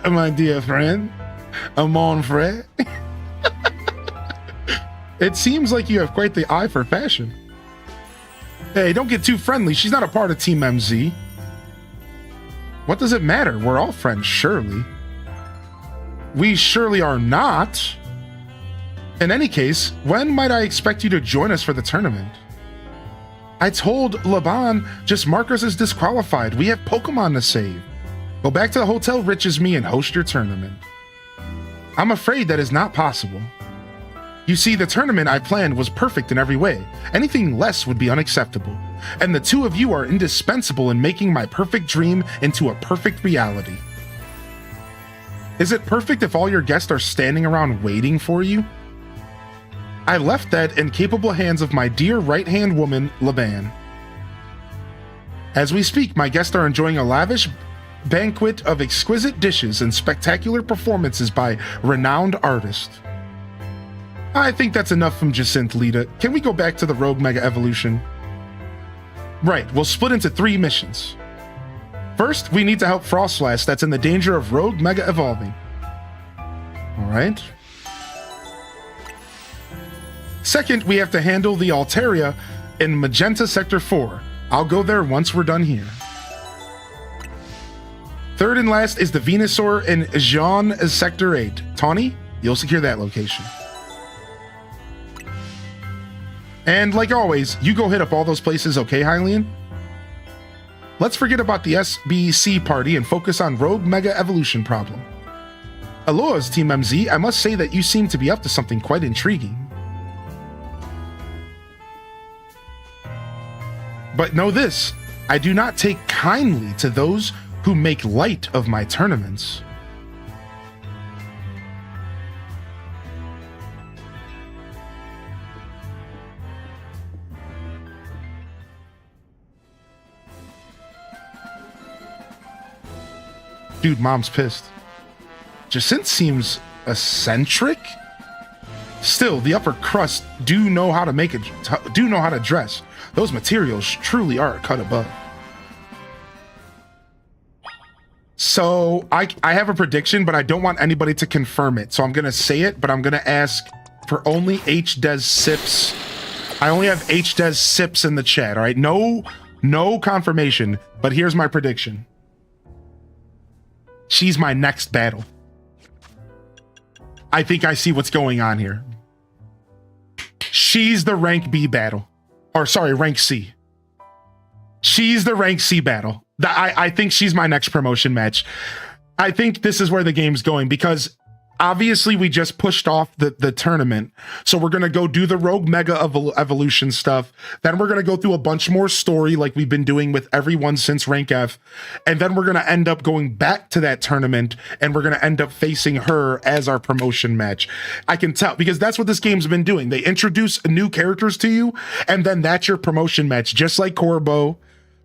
my dear friend. Mon frere. It seems like you have quite the eye for fashion. Hey, don't get too friendly. She's not a part of Team MZ. What does it matter? We're all friends, surely. We surely are not. In any case, when might I expect you to join us for the tournament? I told Laban, just mark us as disqualified. We have Pokemon to save. Go back to the Hotel Rich as me and host your tournament. I'm afraid that is not possible. You see, the tournament I planned was perfect in every way. Anything less would be unacceptable. And the two of you are indispensable in making my perfect dream into a perfect reality. Is it perfect if all your guests are standing around waiting for you? I left that in capable hands of my dear right-hand woman, Laban. As we speak, my guests are enjoying a lavish banquet of exquisite dishes and spectacular performances by renowned artists. I think that's enough from Jacinthe, Lita. Can we go back to the Rogue Mega Evolution? Right, we'll split into 3 missions. First, we need to help Frostlass that's in the danger of Rogue Mega Evolving. Alright. Second, we have to handle the Altaria in Magenta Sector 4. I'll go there once we're done here. Third and last is the Venusaur in Jean Sector 8. Tawny, you'll secure that location. And like always, you go hit up all those places, okay, Hylian? Let's forget about the SBC party and focus on Rogue Mega Evolution problem. Aloha's Team MZ, I must say that you seem to be up to something quite intriguing. But know this, I do not take kindly to those who make light of my tournaments. Dude, mom's pissed. Jacinthe seems eccentric. Still, the upper crust do know how to dress. Those materials truly are cut above. So I have a prediction, but I don't want anybody to confirm it. So I'm gonna say it, but I'm gonna ask for only HDes Sips. I only have HDes Sips in the chat. All right, no confirmation. But here's my prediction. She's my next battle. I think I see what's going on here. She's the rank B battle. Or sorry, rank C. She's the rank C battle. I think she's my next promotion match. I think this is where the game's going because obviously we just pushed off the tournament. So we're going to go do the Rogue Mega Evolution stuff. Then we're going to go through a bunch more story like we've been doing with everyone since rank F. And then we're going to end up going back to that tournament and we're going to end up facing her as our promotion match. I can tell because that's what this game's been doing. They introduce new characters to you and then that's your promotion match, just like Corbo.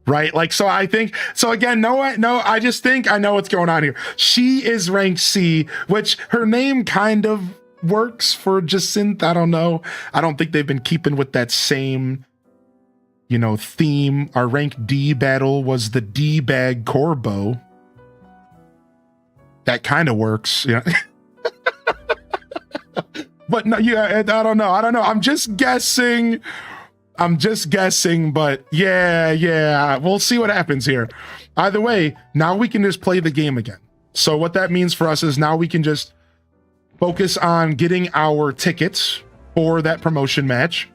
Right? Like, so I think, so again, I just think I know what's going on here. She is rank C, which her name kind of works for Jacinthe. I don't know. I don't think they've been keeping with that same, theme. Our rank D battle was the D-bag Corbo. That kind of works. Yeah. But no, yeah, I don't know. I'm just guessing, but yeah, we'll see what happens here. Either way, now we can just play the game again. So what that means for us is now we can just focus on getting our tickets for that promotion match,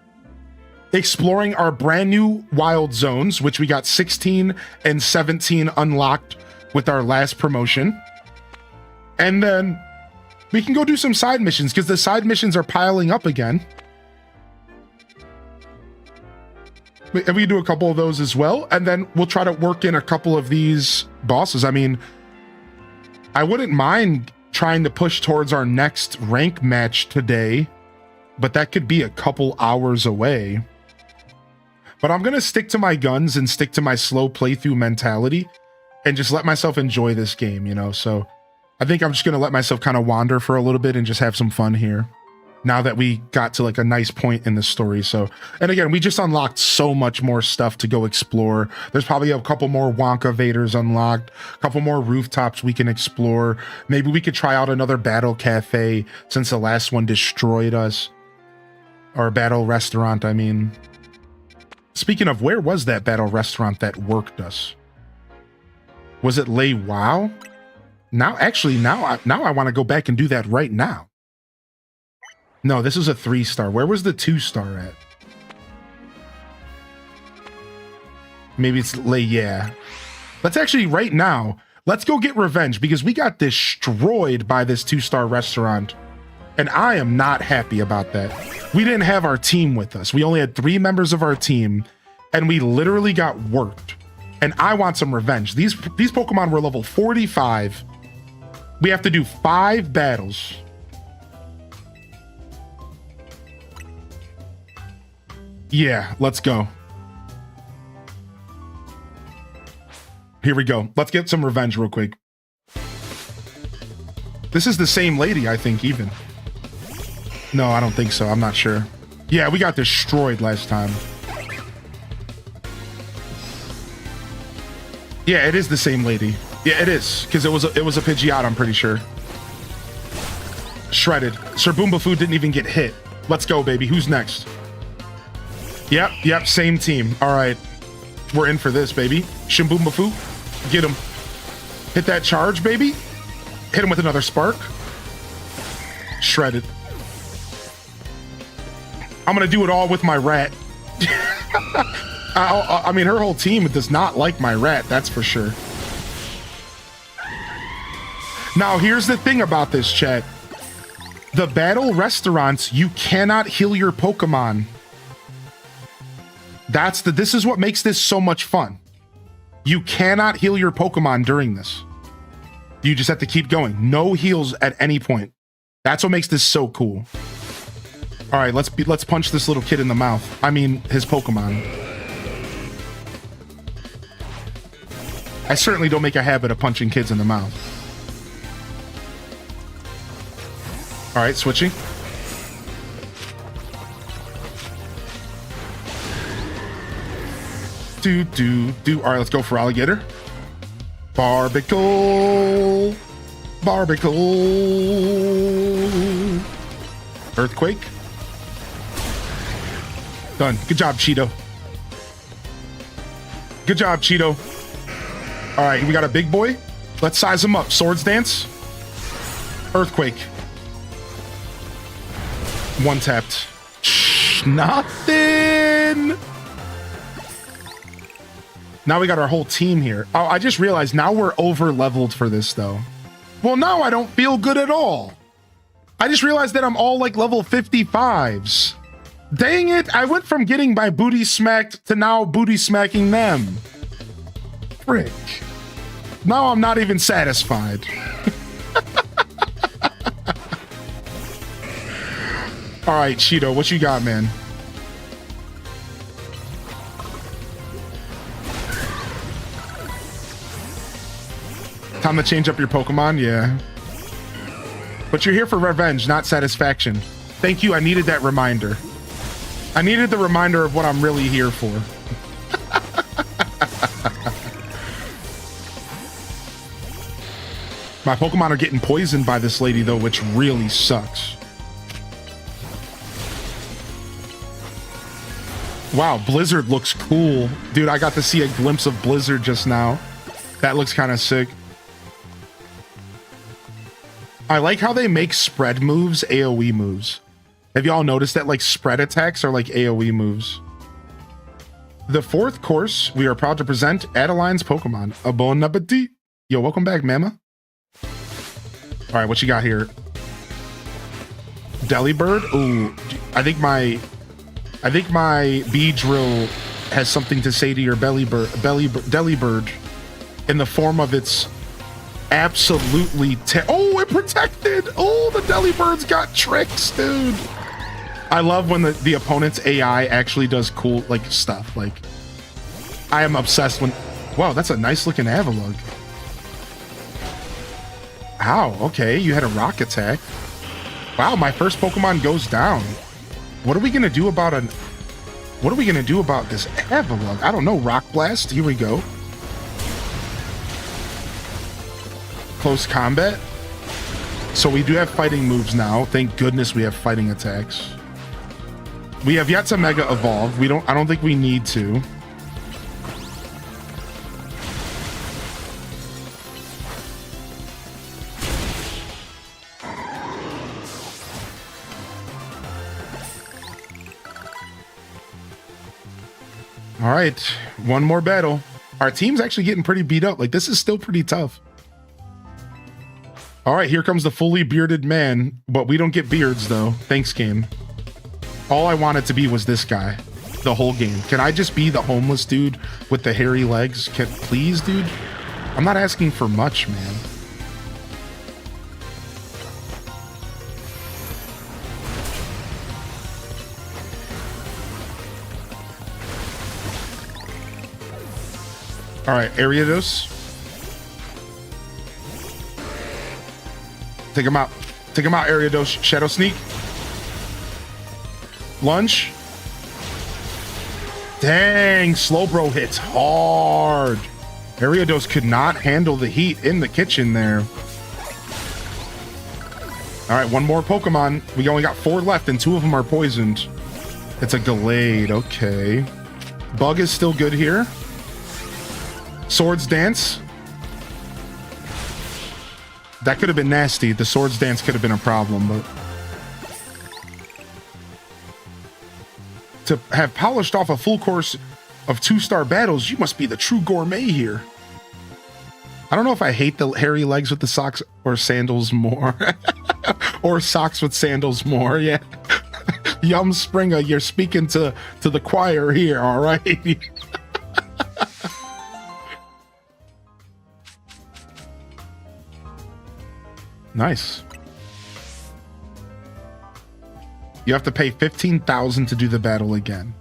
exploring our brand new wild zones, which we got 16 and 17 unlocked with our last promotion. And then we can go do some side missions because the side missions are piling up again. And we do a couple of those as well, and then we'll try to work in a couple of these bosses. I mean, I wouldn't mind trying to push towards our next rank match today, but that could be a couple hours away. But I'm going to stick to my guns and stick to my slow playthrough mentality and just let myself enjoy this game, you know? So I think I'm just going to let myself kind of wander for a little bit and just have some fun here. Now that we got to like a nice point in the story. So, and again, we just unlocked so much more stuff to go explore. There's probably a couple more Wonka Vaders unlocked, a couple more rooftops we can explore. Maybe we could try out another battle cafe since the last one destroyed us. Or a battle restaurant, I mean. Speaking of, where was that battle restaurant that worked us? Was it Lei Wow? Now, actually, now I want to go back and do that right now. No, this is a 3-star. Where was the 2-star at? Maybe it's yeah. Let's actually, right now, let's go get revenge because we got destroyed by this 2-star restaurant. And I am not happy about that. We didn't have our team with us. We only had 3 members of our team and we literally got worked. And I want some revenge. These Pokemon were level 45. We have to do 5 battles. Yeah, let's go. Here we go. Let's get some revenge real quick. This is the same lady, I think, even. No, I don't think so. I'm not sure. Yeah, we got destroyed last time. Yeah, it is the same lady. Yeah, it is. Because it was a Pidgeot, I'm pretty sure. Shredded. Sir Boombafu didn't even get hit. Let's go, baby. Who's next? Yep, same team. All right. We're in for this, baby. Shimboombafu. Get him. Hit that charge, baby. Hit him with another spark. Shredded. I'm going to do it all with my rat. I mean, her whole team does not like my rat, that's for sure. Now, here's the thing about this, chat. The battle restaurants, you cannot heal your Pokemon. This is what makes this so much fun. You cannot heal your Pokemon during this. You just have to keep going. No heals at any point. That's what makes this so cool. All right, let's punch this little kid in the mouth. I mean, his Pokemon. I certainly don't make a habit of punching kids in the mouth. All right, switching. All right, let's go for alligator. Barbicle. Earthquake. Done. Good job, Cheeto. Good job, Cheeto. All right, we got a big boy. Let's size him up. Swords Dance. Earthquake. One tapped. Nothing. Now we got our whole team here. Oh, I just realized now we're over leveled for this though. Well, now I don't feel good at all. I just realized that I'm all like level 55s. Dang it. I went from getting my booty smacked to now booty smacking them. Frick. Now I'm not even satisfied. All right, Cheeto, what you got, man? Time to change up your Pokemon? Yeah. But you're here for revenge, not satisfaction. Thank you, I needed that reminder. I needed the reminder of what I'm really here for. My Pokemon are getting poisoned by this lady, though, which really sucks. Wow, Blizzard looks cool. Dude, I got to see a glimpse of Blizzard just now. That looks kind of sick. I like how they make spread moves AoE moves. Have y'all noticed that like spread attacks are like AoE moves? The fourth course, we are proud to present Adeline's Pokemon. A bon appetit. Yo, welcome back, Mama. All right, what you got here? Delibird? Ooh, I think my Beedrill has something to say to your Delibird in the form of its absolutely oh, it protected. Oh, the Delibird's got tricks, dude. I love when the opponent's AI actually does cool like stuff. Like I am obsessed when. Wow, that's a nice looking Avalugg. Ow, okay, you had a rock attack. Wow, my first Pokemon goes down. What are we gonna do about what are we gonna do about this Avalugg? I don't know. Rock Blast. Here we go. Close combat. So we do have fighting moves now. Thank goodness we have fighting attacks. We have yet to Mega Evolve. I don't think we need to. All right, one more battle. Our team's actually getting pretty beat up. Like, this is still pretty tough. All right, here comes the fully bearded man, but we don't get beards though. Thanks, game. All I wanted to be was this guy the whole game. Can I just be the homeless dude with the hairy legs? Please, dude? I'm not asking for much, man. All right, Ariados. Take him out. Take him out, Ariados. Shadow Sneak. Lunge. Dang, Slowbro hits hard. Ariados could not handle the heat in the kitchen there. All right, one more Pokemon. We only got 4 left, and 2 of them are poisoned. It's a Gallade. Okay. Bug is still good here. Swords Dance. That could have been nasty. The Swords Dance could have been a problem, but to have polished off a full course of 2-star battles, you must be the true gourmet here. I don't know if I hate the hairy legs with the socks or sandals more. Or socks with sandals more, yeah. Yum Springer, you're speaking to the choir here, all right? Nice. You have to pay 15,000 to do the battle again.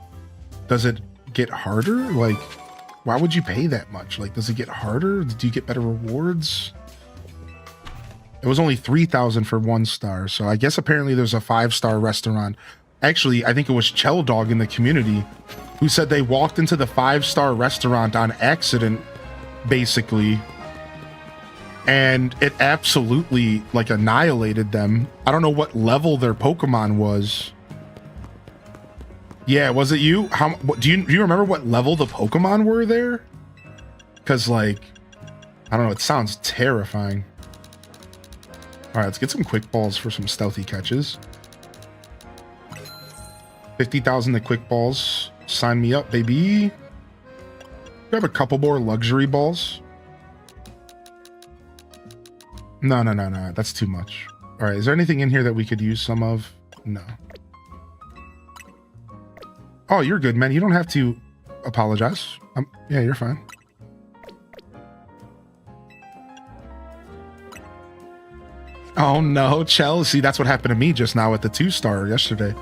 Does it get harder? Like, why would you pay that much? Like, does it get harder? Do you get better rewards? It was only 3,000 for 1 star. So I guess apparently there's a 5-star restaurant. Actually, I think it was Chell Dog in the community who said they walked into the 5-star restaurant on accident, basically. And it absolutely like annihilated them. I don't know what level their Pokemon was. Yeah, was it you? Do you remember what level the Pokemon were there? Because like, I don't know, it sounds terrifying. All right, let's get some quick balls for some stealthy catches. 50,000 to quick balls. Sign me up, baby. Grab a couple more luxury balls. No. That's too much. All right. Is there anything in here that we could use some of? No. Oh, you're good, man. You don't have to apologize. Yeah, you're fine. Oh, no, Chelsea. That's what happened to me just now at the 2-star yesterday.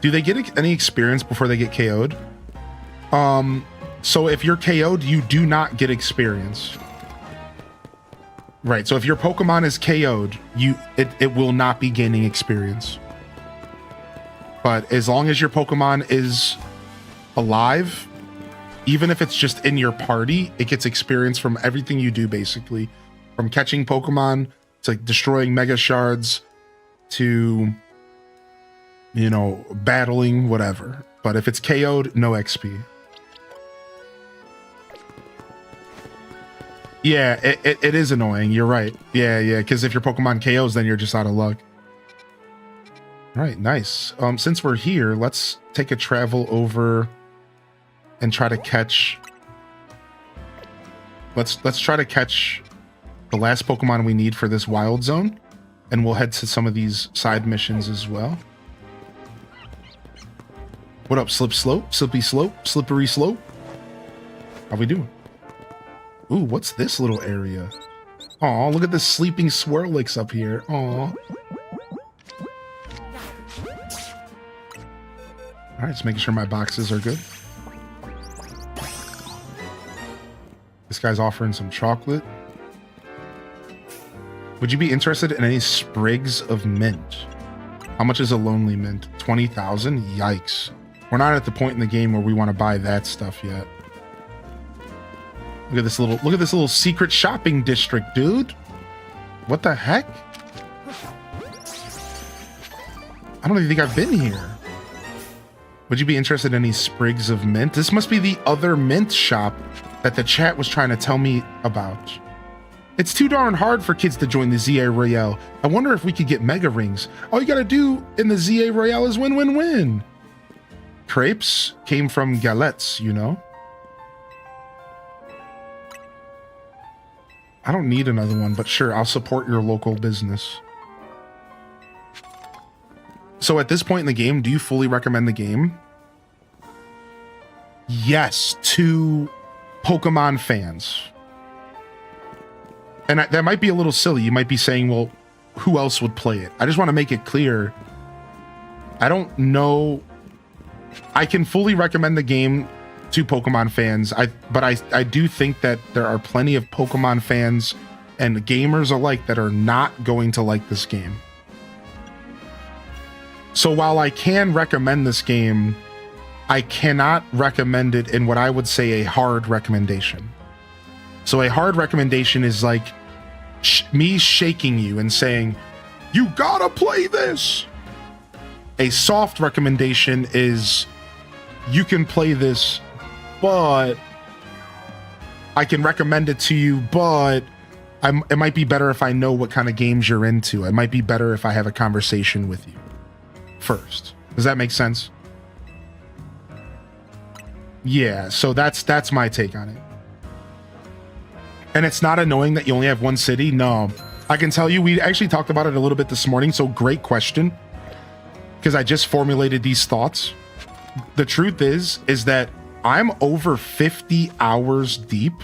Do they get any experience before they get KO'd? So if you're KO'd, you do not get experience. Right, so if your Pokemon is KO'd, it will not be gaining experience. But as long as your Pokemon is alive, even if it's just in your party, it gets experience from everything you do, basically. From catching Pokemon to destroying Mega Shards to, you know, battling, whatever. But if it's KO'd, no XP. Yeah, it is annoying. You're right. Yeah, because if your Pokemon KOs, then you're just out of luck. All right, nice. Since we're here, let's take a travel over and try to catch. Let's try to catch the last Pokemon we need for this wild zone, and we'll head to some of these side missions as well. What up, Slip Slope, Slippy Slope, Slippery Slope? How we doing? Ooh, what's this little area? Aw, look at the sleeping Swirlix up here. Aw. All right, just making sure my boxes are good. This guy's offering some chocolate. Would you be interested in any sprigs of mint? How much is a lonely mint? 20,000? Yikes. We're not at the point in the game where we want to buy that stuff yet. Look at this little secret shopping district, dude. What the heck? I don't even think I've been here. Would you be interested in any sprigs of mint? This must be the other mint shop that the chat was trying to tell me about. It's too darn hard for kids to join the ZA Royale. I wonder if we could get mega rings. All you gotta do in the ZA Royale is win, win, win. Crepes came from galettes, you know? I don't need another one, but sure, I'll support your local business. So at this point in the game, do you fully recommend the game? Yes, to Pokemon fans. And that might be a little silly. You might be saying, well, who else would play it? I just want to make it clear. I don't know. I can fully recommend the game to Pokemon fans. But I do think that there are plenty of Pokemon fans and gamers alike that are not going to like this game. So while I can recommend this game, I cannot recommend it in what I would say a hard recommendation. So a hard recommendation is like me shaking you and saying, you gotta play this. A soft recommendation is, you can play this, but I can recommend it to you, but it might be better if I know what kind of games you're into. It might be better if I have a conversation with you first. Does that make sense? Yeah, so that's my take on it. And it's not annoying that you only have one city. No, I can tell you, we actually talked about it a little bit this morning. So great question, because I just formulated these thoughts. The truth is that I'm over 50 hours deep,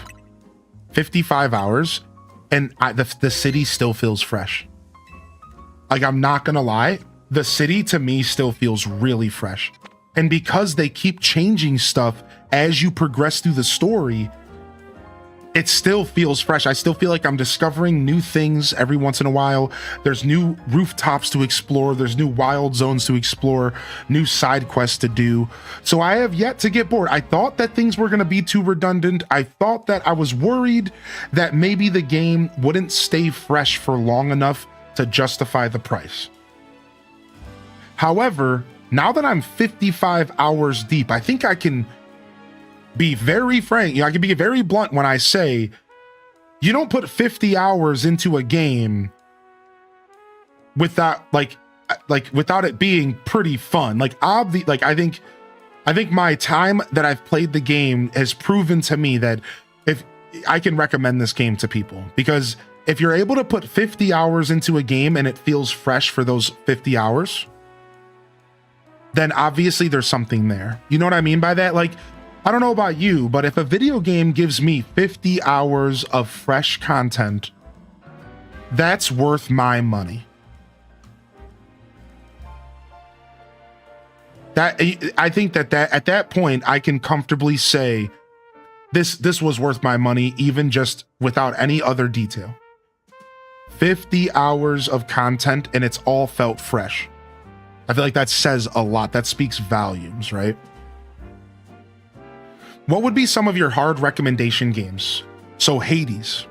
55 hours, and the city still feels fresh. Like, I'm not gonna lie, the city to me still feels really fresh. And because they keep changing stuff as you progress through the story, it still feels fresh. I still feel like I'm discovering new things every once in a while. There's new rooftops to explore. There's new wild zones to explore, new side quests to do. So I have yet to get bored. I thought that things were going to be too redundant. I thought that I was worried that maybe the game wouldn't stay fresh for long enough to justify the price. However, now that I'm 55 hours deep, I think I can be very frank. I can be very blunt when I say, you don't put 50 hours into a game without without it being pretty fun. I think my time that I've played the game has proven to me that if I can recommend this game to people, because if you're able to put 50 hours into a game and it feels fresh for those 50 hours, then obviously there's something there. You know what I mean by that? Like, I don't know about you, but if a video game gives me 50 hours of fresh content, that's worth my money. I think that at that point, I can comfortably say this was worth my money, even just without any other detail. 50 hours of content and it's all felt fresh. I feel like that says a lot. That speaks volumes, right? What would be some of your hard recommendation games? So Hades.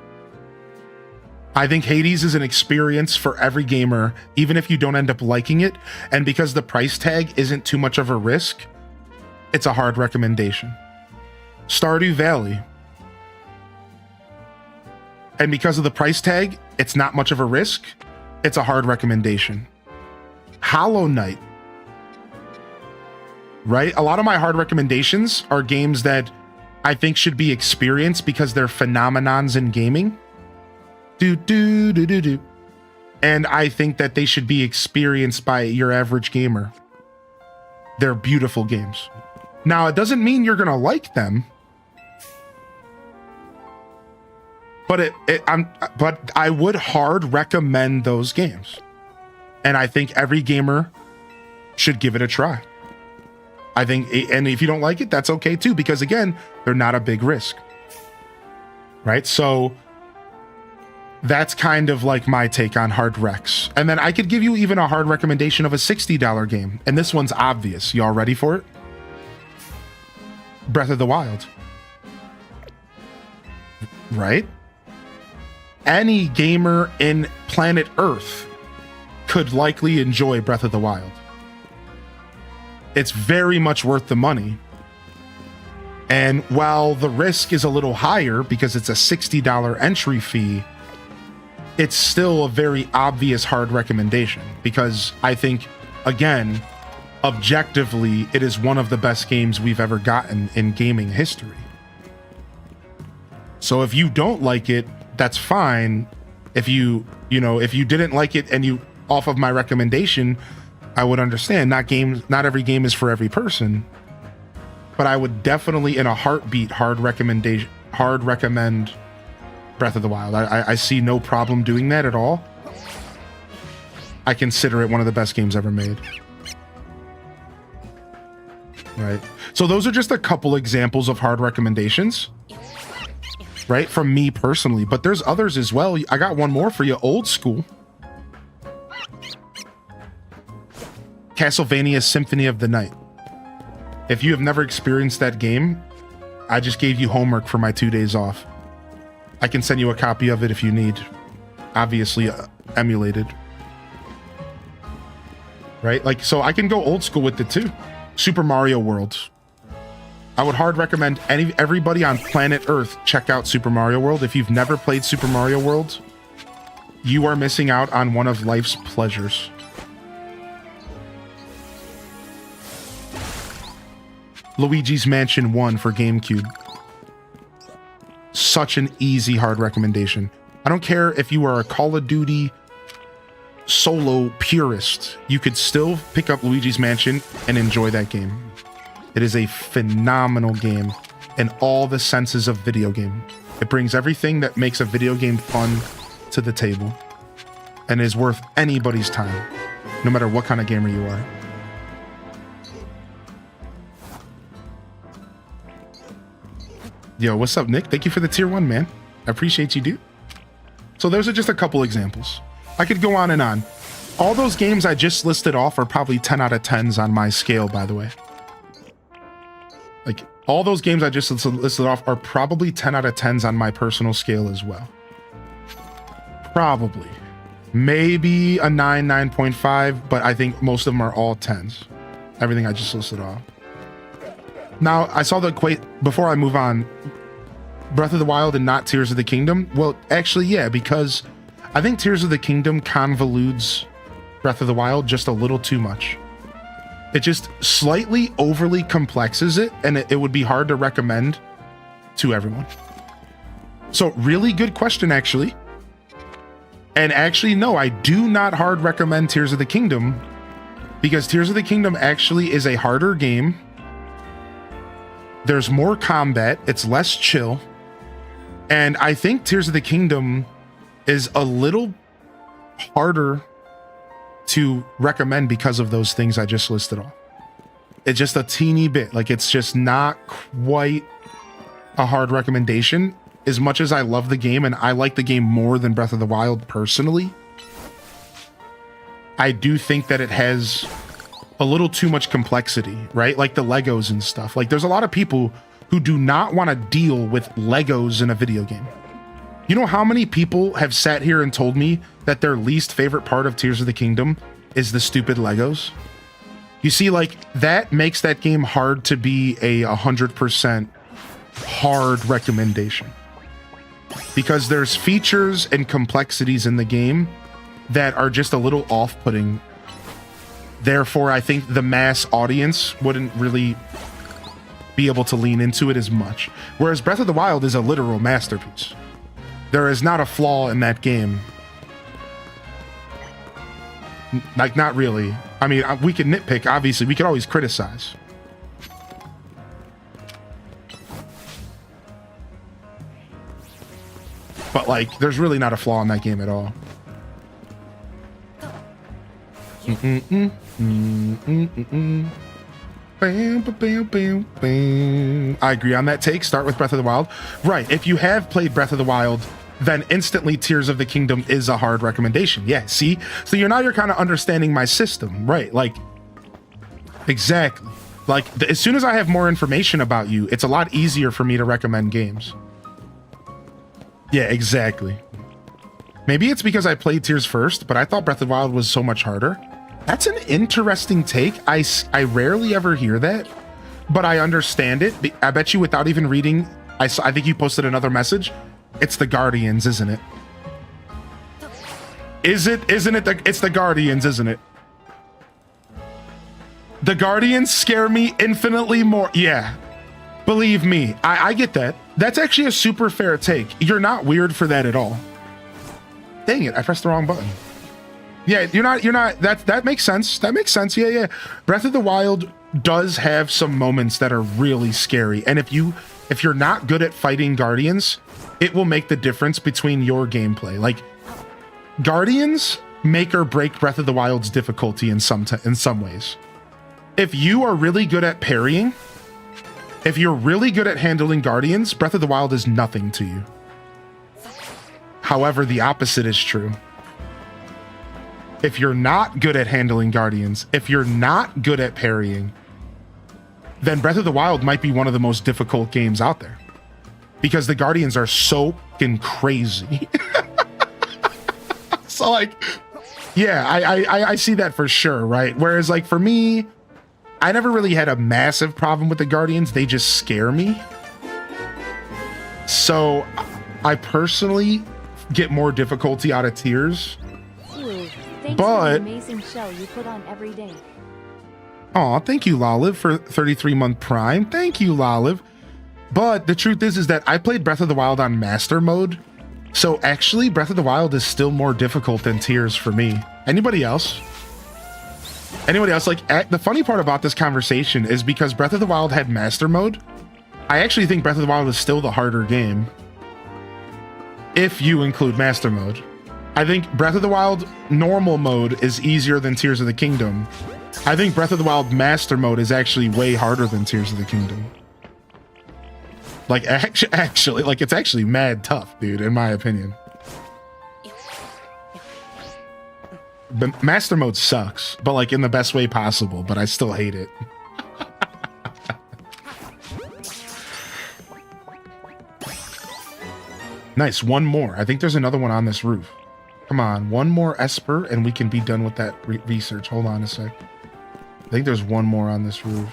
I think Hades is an experience for every gamer, even if you don't end up liking it. And because the price tag isn't too much of a risk, it's a hard recommendation. Stardew Valley. And because of the price tag, it's not much of a risk. It's a hard recommendation. Hollow Knight. Right? A lot of my hard recommendations are games that I think should be experienced because they're phenomenons in gaming. And I think that they should be experienced by your average gamer. They're beautiful games. Now, it doesn't mean you're going to like them. But but I would hard recommend those games. And I think every gamer should give it a try. I think, and if you don't like it, that's okay too, because again, they're not a big risk, right? So that's kind of like my take on hard recs. And then I could give you even a hard recommendation of a $60 game. And this one's obvious. Y'all ready for it? Breath of the Wild. Right? Any gamer in planet Earth could likely enjoy Breath of the Wild. It's very much worth the money. And while the risk is a little higher because it's a $60 entry fee, it's still a very obvious hard recommendation because I think, again, objectively, it is one of the best games we've ever gotten in gaming history. So if you don't like it, that's fine. If you didn't like it and you off of my recommendation, I would understand. Not every game is for every person, but I would definitely, in a heartbeat, hard recommend Breath of the Wild. I see no problem doing that at all. I consider it one of the best games ever made. Right. So those are just a couple examples of hard recommendations, right? From me personally, but there's others as well. I got one more for you. Old school. Castlevania Symphony of the Night. If you have never experienced that game, I just gave you homework for my 2 days off. I can send you a copy of it if you need. Obviously, emulated. Right? Like, so I can go old school with it too. Super Mario World. I would hard recommend everybody on planet Earth check out Super Mario World. If you've never played Super Mario World, you are missing out on one of life's pleasures. Luigi's Mansion 1 for GameCube. Such an easy hard recommendation. I don't care if you are a Call of Duty solo purist, you could still pick up Luigi's Mansion and enjoy that game. It is a phenomenal game in all the senses of video game. It brings everything that makes a video game fun to the table and is worth anybody's time, no matter what kind of gamer you are. Yo, what's up, Nick? Thank you for the tier 1, man. I appreciate you, dude. So those are just a couple examples. I could go on and on. All those games I just listed off are probably 10 out of 10s on my scale, by the way. Like, all those games I just listed off are probably 10 out of 10s on my personal scale as well. Probably. Maybe a 9, 9.5, but I think most of them are all 10s. Everything I just listed off. Now, I saw the equate before I move on. Breath of the Wild and not Tears of the Kingdom? Well, actually, yeah, because I think Tears of the Kingdom convolutes Breath of the Wild just a little too much. It just slightly overly complexes it, and it would be hard to recommend to everyone. So, really good question, actually. And actually, no, I do not hard recommend Tears of the Kingdom, because Tears of the Kingdom actually is a harder game. There's more combat, it's less chill, and I think Tears of the Kingdom is a little harder to recommend because of those things I just listed off. It's just a teeny bit, like it's just not quite a hard recommendation. As much as I love the game and I like the game more than Breath of the Wild personally, I do think that it has a little too much complexity, right? Like the Legos and stuff. Like there's a lot of people who do not want to deal with Legos in a video game. You know how many people have sat here and told me that their least favorite part of Tears of the Kingdom is the stupid Legos? You see, like that makes that game hard to be a 100% hard recommendation. Because there's features and complexities in the game that are just a little off-putting. Therefore, I think the mass audience wouldn't really be able to lean into it as much. Whereas Breath of the Wild is a literal masterpiece. There is not a flaw in that game. Like, not really. I mean, we can nitpick, obviously. We could always criticize. But, like, there's really not a flaw in that game at all. Bam, ba, bam, bam, bam. I agree on that take. Start with Breath of the Wild. Right. If you have played Breath of the Wild, then instantly Tears of the Kingdom is a hard recommendation. Yeah, see? So you're kind of understanding my system, right? Like, exactly. Like, as soon as I have more information about you, it's a lot easier for me to recommend games. Yeah, exactly. Maybe it's because I played Tears first, but I thought Breath of the Wild was so much harder. That's an interesting take. I rarely ever hear that, but I understand it. I bet you without even reading, I think you posted another message. It's the Guardians, isn't it? Isn't it? It's the Guardians, isn't it? The Guardians scare me infinitely more. Yeah, believe me, I get that. That's actually a super fair take. You're not weird for that at all. Dang it, I pressed the wrong button. Yeah, you're not, that makes sense. That makes sense, yeah. Breath of the Wild does have some moments that are really scary. And if you're not good at fighting Guardians, it will make the difference between your gameplay. Like, Guardians make or break Breath of the Wild's difficulty in some ways. If you are really good at parrying, if you're really good at handling Guardians, Breath of the Wild is nothing to you. However, the opposite is true. If you're not good at handling Guardians, if you're not good at parrying, then Breath of the Wild might be one of the most difficult games out there. Because the Guardians are so fucking crazy. So, like, yeah, I see that for sure, right? Whereas, like, for me, I never really had a massive problem with the Guardians. They just scare me. So, I personally get more difficulty out of Tears. Thanks for the amazing show you put on every day. Aw, thank you, Lolive, for 33-month Prime. Thank you, Lolive. But the truth is that I played Breath of the Wild on Master Mode. So actually, Breath of the Wild is still more difficult than Tears for me. Anybody else? Anybody else? Like, the funny part about this conversation is because Breath of the Wild had Master Mode, I actually think Breath of the Wild is still the harder game. If you include Master Mode. I think Breath of the Wild normal mode is easier than Tears of the Kingdom. I think Breath of the Wild Master Mode is actually way harder than Tears of the Kingdom. Like, actually, like, it's actually mad tough, dude, in my opinion. But Master Mode sucks, but like in the best way possible, but I still hate it. Nice, one more. I think there's another one on this roof. Come on, one more Esper and we can be done with that research. Hold on a sec. I think there's one more on this roof.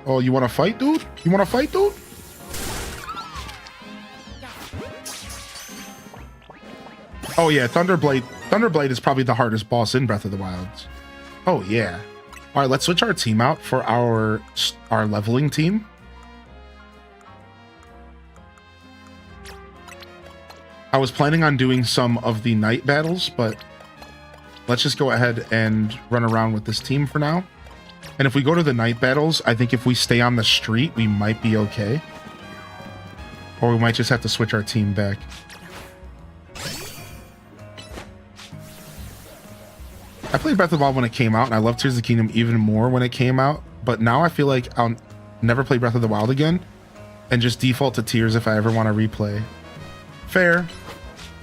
Oh, you want to fight, dude? You want to fight, dude? Oh yeah, Thunderblade. Thunderblade is probably the hardest boss in Breath of the Wild. Oh yeah. All right, let's switch our team out for our leveling team. I was planning on doing some of the night battles, but let's just go ahead and run around with this team for now. And if we go to the night battles, I think if we stay on the street, we might be okay. Or we might just have to switch our team back. I played Breath of the Wild when it came out, and I loved Tears of the Kingdom even more when it came out. But now I feel like I'll never play Breath of the Wild again and just default to Tears if I ever want to replay. Fair.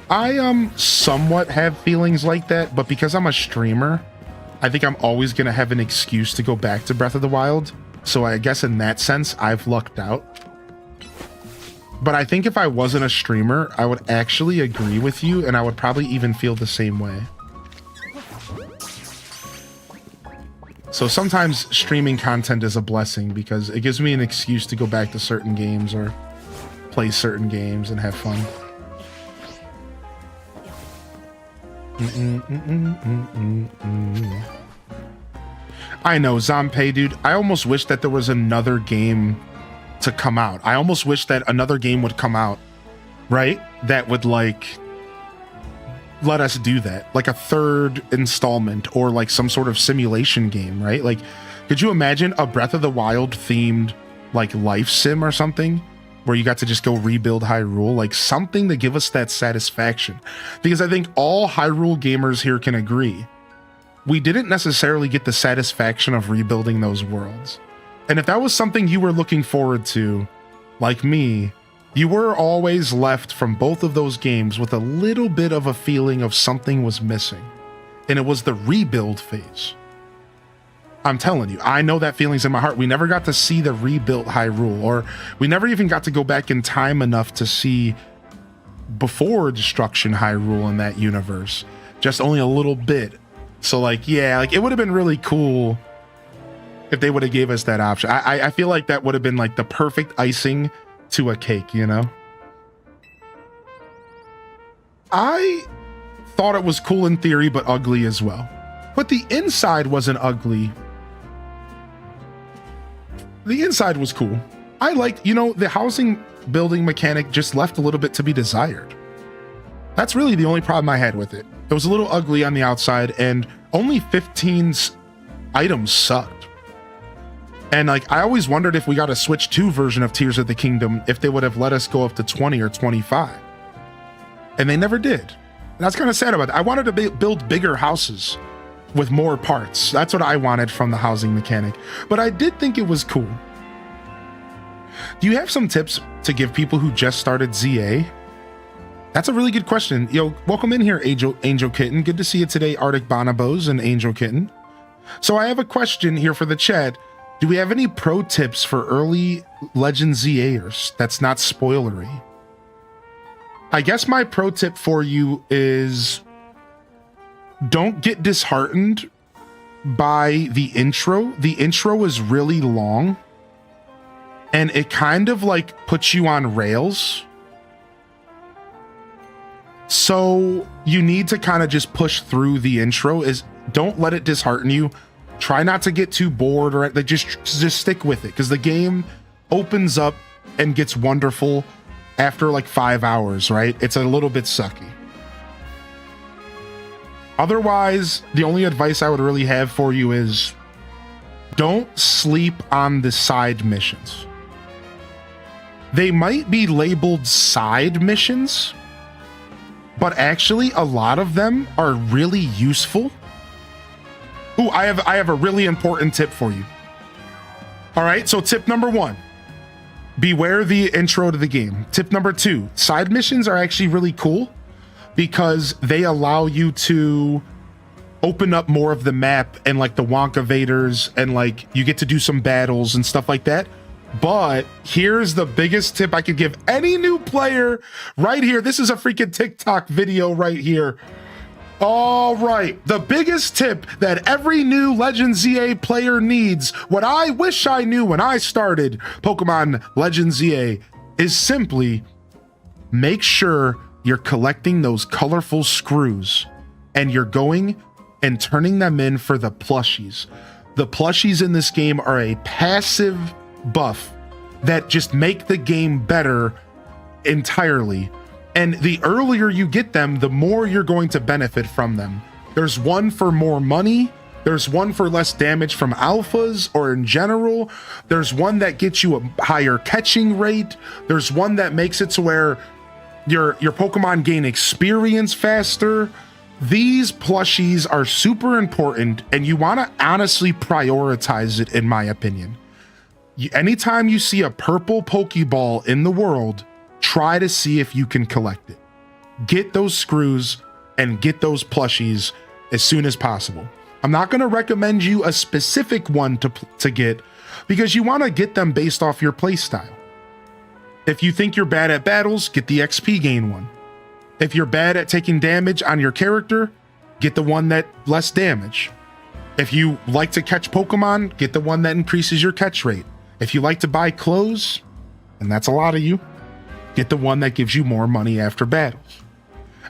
I somewhat have feelings like that, but because I'm a streamer, I think I'm always going to have an excuse to go back to Breath of the Wild. So I guess in that sense, I've lucked out. But I think if I wasn't a streamer, I would actually agree with you, and I would probably even feel the same way. So sometimes streaming content is a blessing because it gives me an excuse to go back to certain games or play certain games and have fun. I know, Zompay, dude. I almost wish that there was another game to come out. I almost wish that another game would come out, right? That would, like, let us do that. Like a third installment or like some sort of simulation game, right? Like, could you imagine a Breath of the Wild themed, like, life sim or something? where you got to just go rebuild Hyrule, like something to give us that satisfaction. Because I think all Hyrule gamers here can agree, we didn't necessarily get the satisfaction of rebuilding those worlds. And if that was something you were looking forward to, like me, you were always left from both of those games with a little bit of a feeling of something was missing. And it was the rebuild phase. I'm telling you, I know that feeling's in my heart. We never got to see the rebuilt Hyrule, or we never even got to go back in time enough to see before Destruction Hyrule in that universe. Just only a little bit. So like, yeah, like it would have been really cool if they would have gave us that option. I feel like that would have been like the perfect icing to a cake, you know? I thought it was cool in theory, but ugly as well. But the inside wasn't ugly. The inside was cool. I liked, you know, the housing building mechanic just left a little bit to be desired. That's really the only problem I had with it. It was a little ugly on the outside, and only 15's items sucked. And like, I always wondered if we got a Switch 2 version of Tears of the Kingdom, if they would have let us go up to 20 or 25. And they never did. And that's kind of sad about that. I wanted to build bigger houses with more parts. That's what I wanted from the housing mechanic. But I did think it was cool. Do you have some tips to give people who just started ZA? That's a really good question. Yo, welcome in here, Angel Kitten. Good to see you today, Arctic Bonobos and Angel Kitten. So I have a question here for the chat. Do we have any pro tips for early Legend ZAers that's not spoilery? I guess my pro tip for you is don't get disheartened by the intro. The intro is really long and it kind of like puts you on rails. So you need to kind of just push through the intro. Don't let it dishearten you. Try not to get too bored, or like just stick with it, because the game opens up and gets wonderful after like 5 hours, right? It's a little bit sucky. Otherwise, the only advice I would really have for you is don't sleep on the side missions. They might be labeled side missions, but actually a lot of them are really useful. Ooh, I have a really important tip for you. All right, so tip number 1, beware the intro to the game. Tip number 2, side missions are actually really cool because they allow you to open up more of the map and like the Wonka Vaders, and like you get to do some battles and stuff like that. But here's the biggest tip I could give any new player right here. This is a freaking TikTok video right here. All right, the biggest tip that every new Legend ZA player needs, what I wish I knew when I started Pokemon Legend ZA, is simply make sure you're collecting those colorful screws and you're going and turning them in for the plushies. The plushies in this game are a passive buff that just make the game better entirely. And the earlier you get them, the more you're going to benefit from them. There's one for more money. There's one for less damage from alphas or in general. There's one that gets you a higher catching rate. There's one that makes it to where your Pokemon gain experience faster. These plushies are super important, and you want to honestly prioritize it, in my opinion. Anytime you see a purple Pokeball in the world, try to see if you can collect it. Get those screws and get those plushies as soon as possible. I'm not going to recommend you a specific one to get, because you want to get them based off your playstyle. If you think you're bad at battles, get the XP gain one. If you're bad at taking damage on your character, get the one that less damage. If you like to catch Pokemon, get the one that increases your catch rate. If you like to buy clothes, and that's a lot of you, get the one that gives you more money after battles.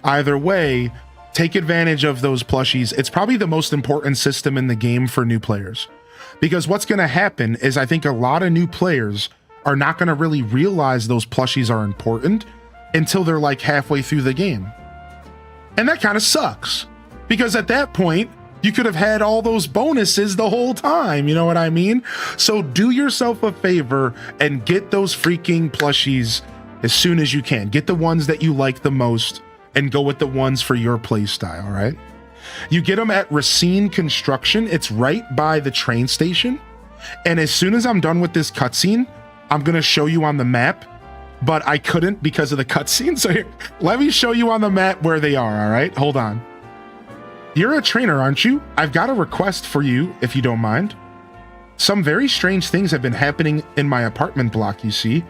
Either way, take advantage of those plushies. It's probably the most important system in the game for new players, because what's going to happen is I think a lot of new players are not going to really realize those plushies are important until they're like halfway through the game. And that kind of sucks, because at that point, You could have had all those bonuses the whole time, you know what I mean? So do yourself a favor and get those freaking plushies as soon as you can. Get the ones that you like the most and go with the ones for your play style, all right? You get them at Racine Construction. It's right by the train station. And as soon as I'm done with this cutscene, I'm gonna show you on the map, but I couldn't because of the cutscene. So here, let me show you on the map where they are, all right? Hold on. You're a trainer, aren't you? I've got a request for you, if you don't mind. Some very strange things have been happening in my apartment block, you see.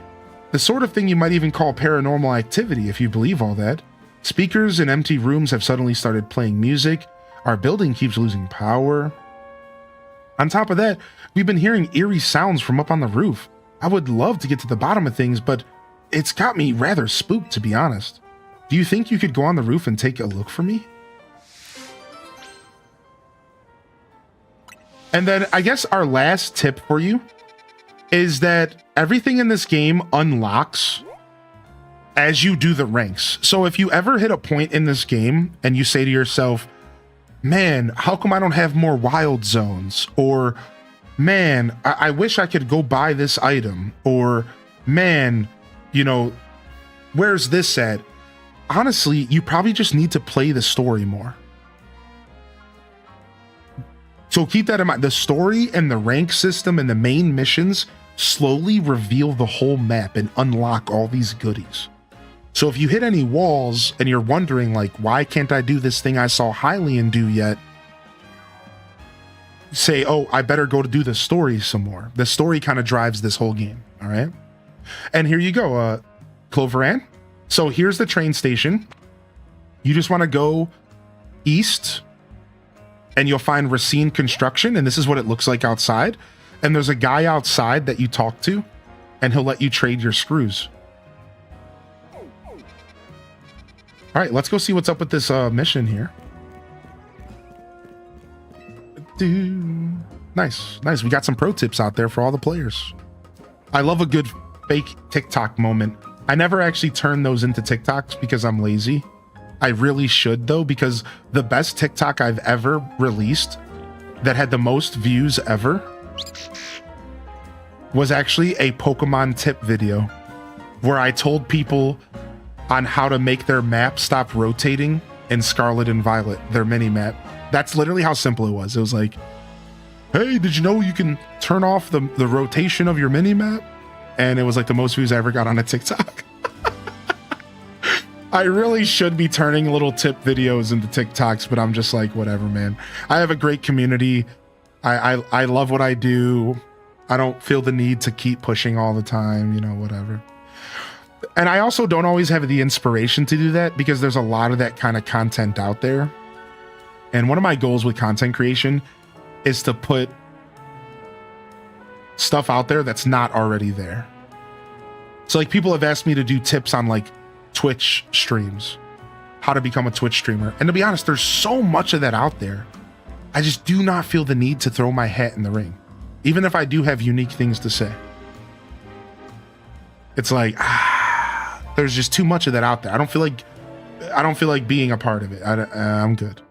The sort of thing you might even call paranormal activity, if you believe all that. Speakers in empty rooms have suddenly started playing music. Our building keeps losing power. On top of that, we've been hearing eerie sounds from up on the roof. I would love to get to the bottom of things, but it's got me rather spooked, to be honest. Do you think you could go on the roof and take a look for me? And then I guess our last tip for you is that everything in this game unlocks as you do the ranks. So if you ever hit a point in this game and you say to yourself, man, how come I don't have more wild zones? Or, man, I wish I could go buy this item. Or, man, you know, where's this at? Honestly, you probably just need to play the story more. So keep that in mind. The story and the rank system and the main missions slowly reveal the whole map and unlock all these goodies. So if you hit any walls and you're wondering, like, why can't I do this thing I saw Hylian do yet? Say, oh, I better go to do the story some more. The story kind of drives this whole game, all right? And here you go, Cloveran. So here's the train station. You just want to go east and you'll find Racine Construction, and this is what it looks like outside. And there's a guy outside that you talk to, and he'll let you trade your screws. All right, let's go see what's up with this mission here. Nice, nice. We got some pro tips out there for all the players. I love a good fake TikTok moment. I never actually turn those into TikToks because I'm lazy. I really should though, because the best TikTok I've ever released that had the most views ever was actually a Pokemon tip video where I told people on how to make their map stop rotating in Scarlet and Violet, their mini map. That's literally how simple it was. It was like, hey, did you know you can turn off the rotation of your mini map? And it was like the most views I ever got on a TikTok. I really should be turning little tip videos into TikToks, but I'm just like, whatever, man. I have a great community. I love what I do. I don't feel the need to keep pushing all the time, you know, whatever. And I also don't always have the inspiration to do that because there's a lot of that kind of content out there. And one of my goals with content creation is to put stuff out there that's not already there. So like people have asked me to do tips on like Twitch streams, how to become a Twitch streamer. And to be honest, there's so much of that out there. I just do not feel the need to throw my hat in the ring, even if I do have unique things to say. It's like, there's just too much of that out there. I don't feel like being a part of it. I'm good.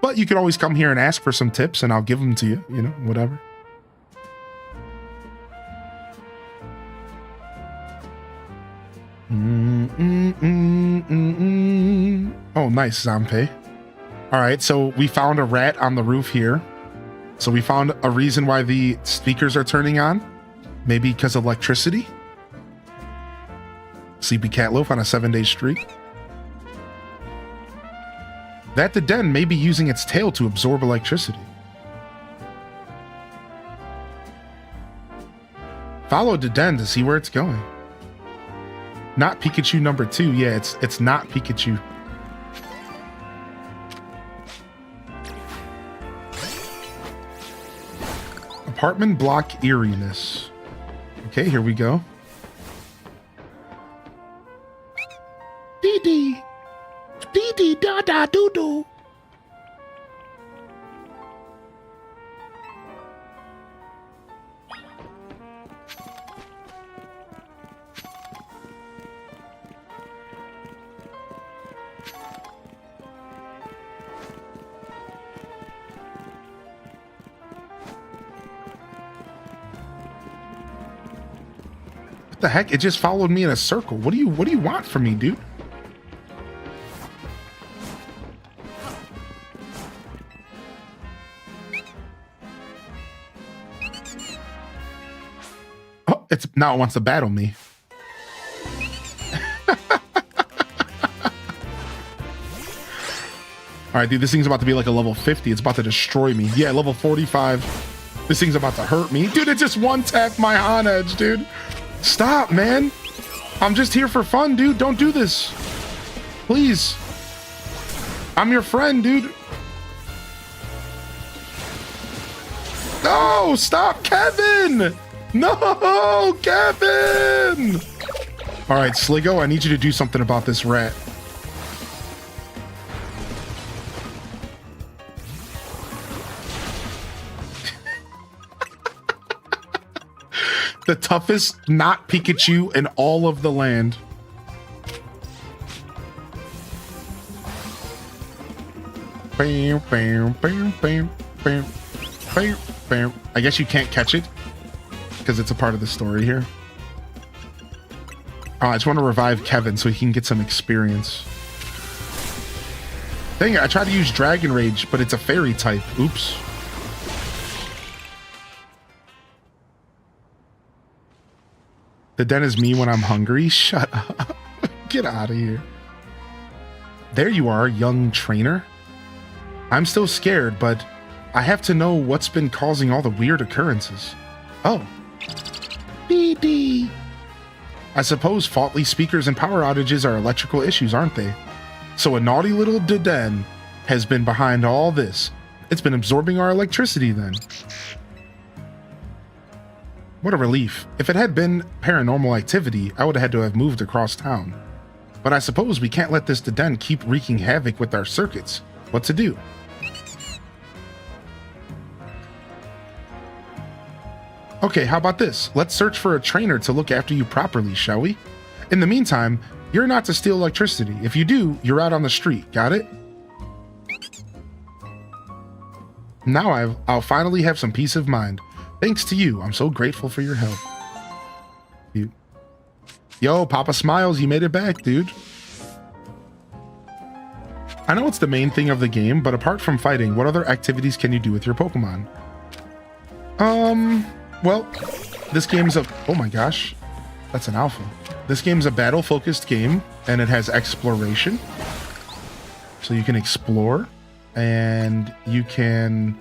But you could always come here and ask for some tips and I'll give them to you, you know, whatever. Oh, nice, Zampe. All right, so we found a rat on the roof here. So we found a reason why the speakers are turning on. Maybe because of electricity. Sleepy cat loaf on a 7-day streak. That the den may be using its tail to absorb electricity. Follow the den to see where it's going. Not Pikachu number 2. Yeah, it's not Pikachu. Apartment block eeriness. Okay, here we go. Dee dee. Dee dee da da doo doo. The heck? It just followed me in a circle. What do you want from me, dude? Oh, it's now it wants to battle me. All right, dude, this thing's about to be like a level 50. It's about to destroy me. Yeah, level 45. This thing's about to hurt me. Dude, it just one-tapped my on edge, dude. Stop, man. I'm just here for fun, dude. Don't do this. Please. I'm your friend, dude. No, stop, Kevin. No, Kevin. All right, Sligo, I need you to do something about this rat. The toughest not Pikachu in all of the land. Bam, bam, bam, bam, bam, bam, bam. I guess you can't catch it because it's a part of the story here. Oh, I just want to revive Kevin so he can get some experience. Dang it, I tried to use Dragon Rage, but it's a fairy type. Oops. The den is me when I'm hungry. Shut up. Get out of here. There you are, young trainer. I'm still scared, but I have to know what's been causing all the weird occurrences. Oh. Dee. I suppose faulty speakers and power outages are electrical issues, aren't they? So a naughty little den has been behind all this. It's been absorbing our electricity then. What a relief. If it had been paranormal activity, I would have had to have moved across town. But I suppose we can't let this den keep wreaking havoc with our circuits. What to do? Okay, how about this? Let's search for a trainer to look after you properly, shall we? In the meantime, you're not to steal electricity. If you do, you're out on the street. Got it? Now I'll finally have some peace of mind. Thanks to you. I'm so grateful for your help. Yo, Papa Smiles, you made it back, dude. I know it's the main thing of the game, but apart from fighting, what other activities can you do with your Pokemon? Well, this game's a... Oh my gosh. That's an alpha. This game's a battle-focused game, and it has exploration. So you can explore, and you can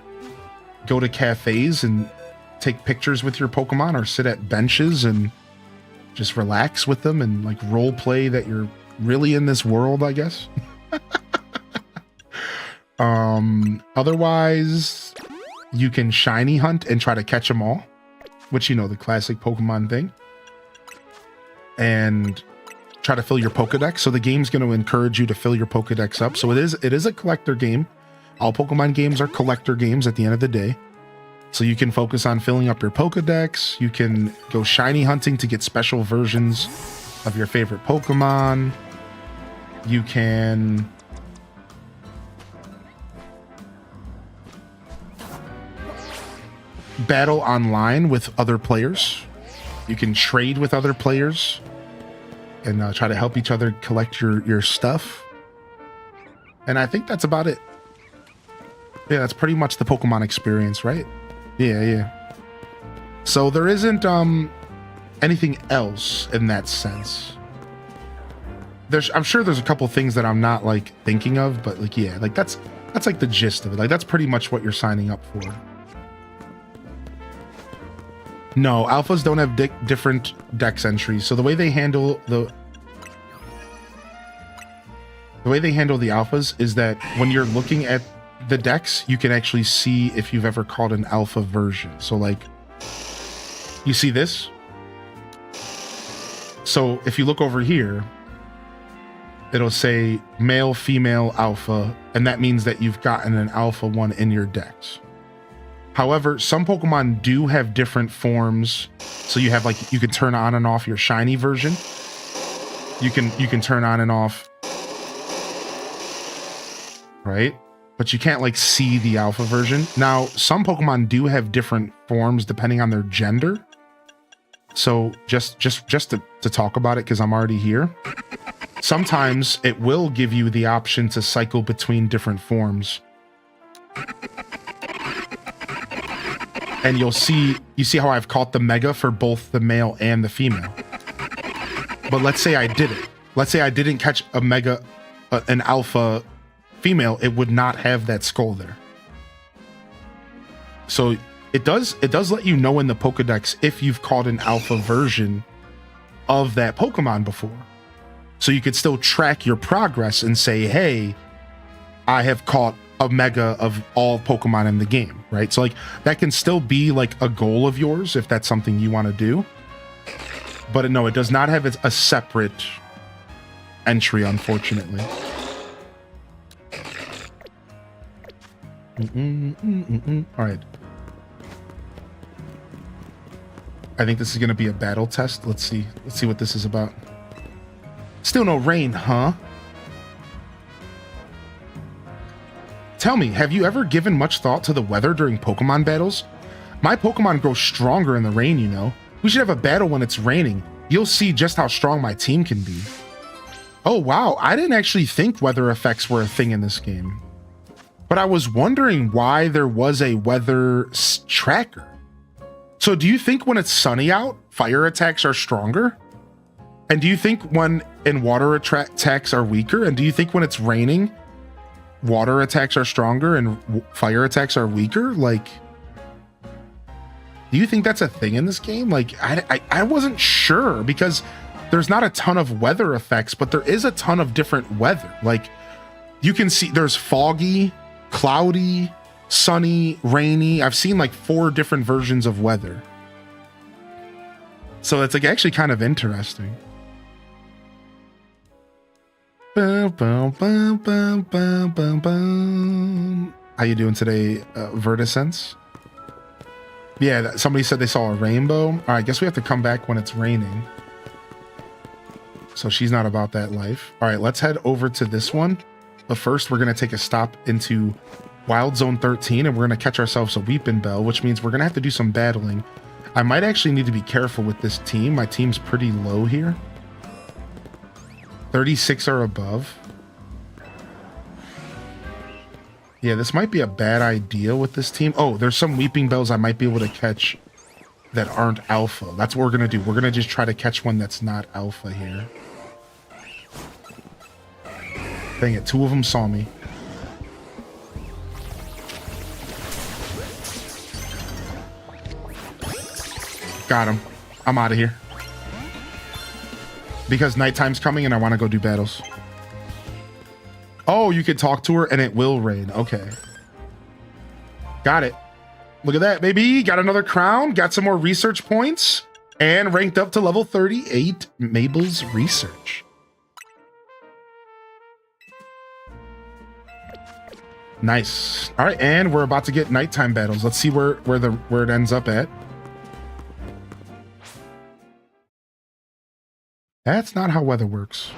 go to cafes and take pictures with your Pokemon, or sit at benches and just relax with them and like role play that you're really in this world, I guess. Otherwise, you can shiny hunt and try to catch them all, which, you know, the classic Pokemon thing, and try to fill your Pokedex. So the game's going to encourage you to fill your Pokedex up. So it is a collector game. All Pokemon games are collector games at the end of the day. So you can focus on filling up your Pokedex. You can go shiny hunting to get special versions of your favorite Pokemon. You can battle online with other players. You can trade with other players and try to help each other collect your stuff. And I think that's about it. Yeah, that's pretty much the Pokemon experience, right? Yeah. So there isn't anything else in that sense. I'm sure there's a couple things that I'm not like thinking of, but like, yeah, like that's like the gist of it. Like that's pretty much what you're signing up for. No, alphas don't have different dex entries. So the way they handle the alphas is that when you're looking at the dex, you can actually see if you've ever caught an alpha version. So like, you see this? So if you look over here, it'll say male, female, alpha, and that means that you've gotten an alpha one in your dex. However, some Pokemon do have different forms. So you have like, you can turn on and off your shiny version. You can turn on and off, right? But you can't like see the alpha version. Now, some Pokemon do have different forms depending on their gender. So just to talk about it, because I'm already here. Sometimes it will give you the option to cycle between different forms. And you see how I've caught the mega for both the male and the female. But let's say I did it. Let's say I didn't catch a mega, an alpha female, it would not have that skull there. So it does let you know in the Pokedex if you've caught an alpha version of that Pokemon before. So you could still track your progress and say, hey, I have caught a mega of all Pokemon in the game, right? So like that can still be like a goal of yours if that's something you want to do. But no, it does not have a separate entry, unfortunately. All right. I think this is going to be a battle test. Let's see what this is about. Still no rain, huh? Tell me, have you ever given much thought to the weather during Pokemon battles? My Pokemon grow stronger in the rain, you know. We should have a battle when it's raining. You'll see just how strong my team can be. Oh, wow. I didn't actually think weather effects were a thing in this game. But I was wondering why there was a weather tracker. So do you think when it's sunny out, fire attacks are stronger? And do you think when in water attacks are weaker? And do you think when it's raining, water attacks are stronger and fire attacks are weaker? Like, do you think that's a thing in this game? Like, I wasn't sure because there's not a ton of weather effects, but there is a ton of different weather. Like, you can see there's foggy, cloudy, sunny, rainy. I've seen like 4 different versions of weather. So it's like actually kind of interesting. How you doing today, Vertisense? Yeah, somebody said they saw a rainbow. All right, I guess we have to come back when it's raining. So she's not about that life. All right, let's head over to this one. But first, we're going to take a stop into Wild Zone 13, and we're going to catch ourselves a Weeping Bell, which means we're going to have to do some battling. I might actually need to be careful with this team. My team's pretty low here. 36 or above. Yeah, this might be a bad idea with this team. Oh, there's some Weeping Bells I might be able to catch that aren't alpha. That's what we're going to do. We're going to just try to catch one that's not alpha here. Dang it, 2 of them saw me. Got him. I'm out of here. Because nighttime's coming and I want to go do battles. Oh, you could talk to her and it will rain. Okay. Got it. Look at that, baby. Got another crown. Got some more research points. And ranked up to level 38. Mabel's research. Nice. All right, and we're about to get nighttime battles. Let's see where it ends up at. That's not how weather works.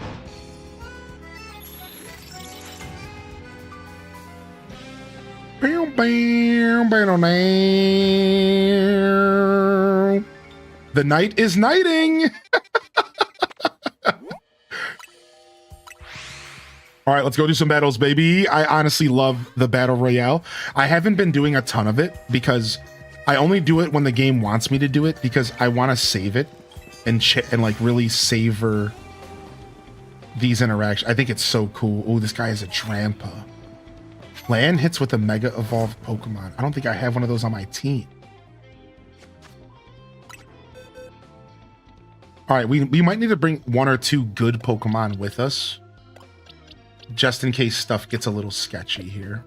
The night is nighting. All right, let's go do some battles, baby. I honestly love the Battle Royale. I haven't been doing a ton of it because I only do it when the game wants me to do it because I want to save it and like really savor these interactions. I think it's so cool. Oh, this guy is a Trampa. Land hits with a Mega Evolved Pokemon. I don't think I have one of those on my team. All right, we might need to bring 1 or 2 good Pokemon with us, just in case stuff gets a little sketchy here.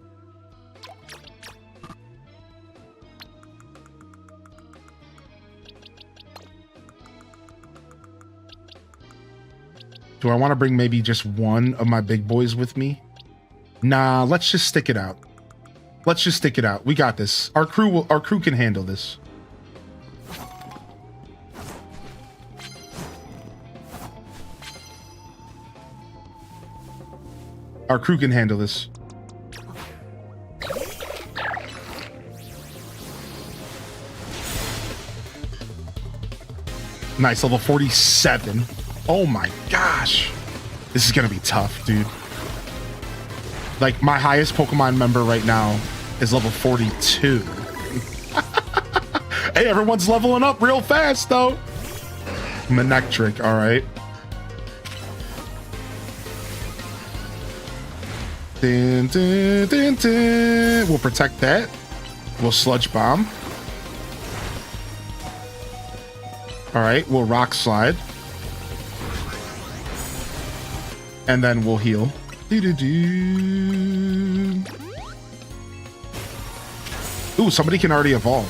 Do I want to bring maybe just 1 of my big boys with me? Nah, let's just stick it out. Let's just stick it out. We got this. Our crew can handle this. Our crew can handle this. Nice, level 47. Oh my gosh. This is gonna be tough, dude. Like, my highest Pokemon member right now is level 42. Hey, everyone's leveling up real fast, though. Manectric, all right. Dun, dun, dun, dun. We'll protect that. We'll Sludge Bomb. All right, we'll Rock Slide. And then we'll heal. Doo-doo-doo. Ooh, somebody can already evolve.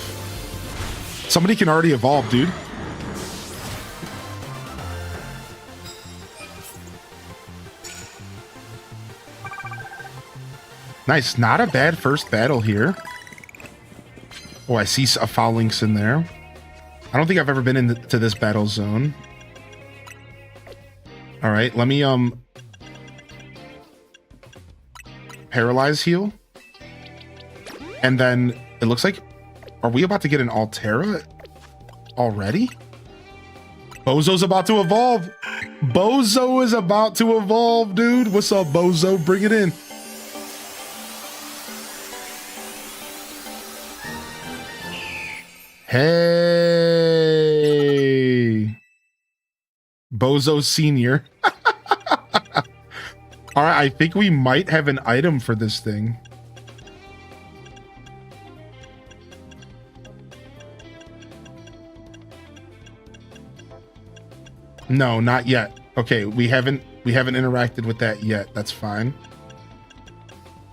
Somebody can already evolve, dude. Nice, not a bad first battle here. Oh, I see a Foullinx in there. I don't think I've ever been into this battle zone. All right, let me paralyze heal. And then it looks like, are we about to get an Altera already? Bozo's about to evolve. Bozo is about to evolve, dude. What's up, Bozo? Bring it in. Hey, Bozo Senior. All right, I think we might have an item for this thing. No, not yet. Okay, we haven't interacted with that yet. That's fine.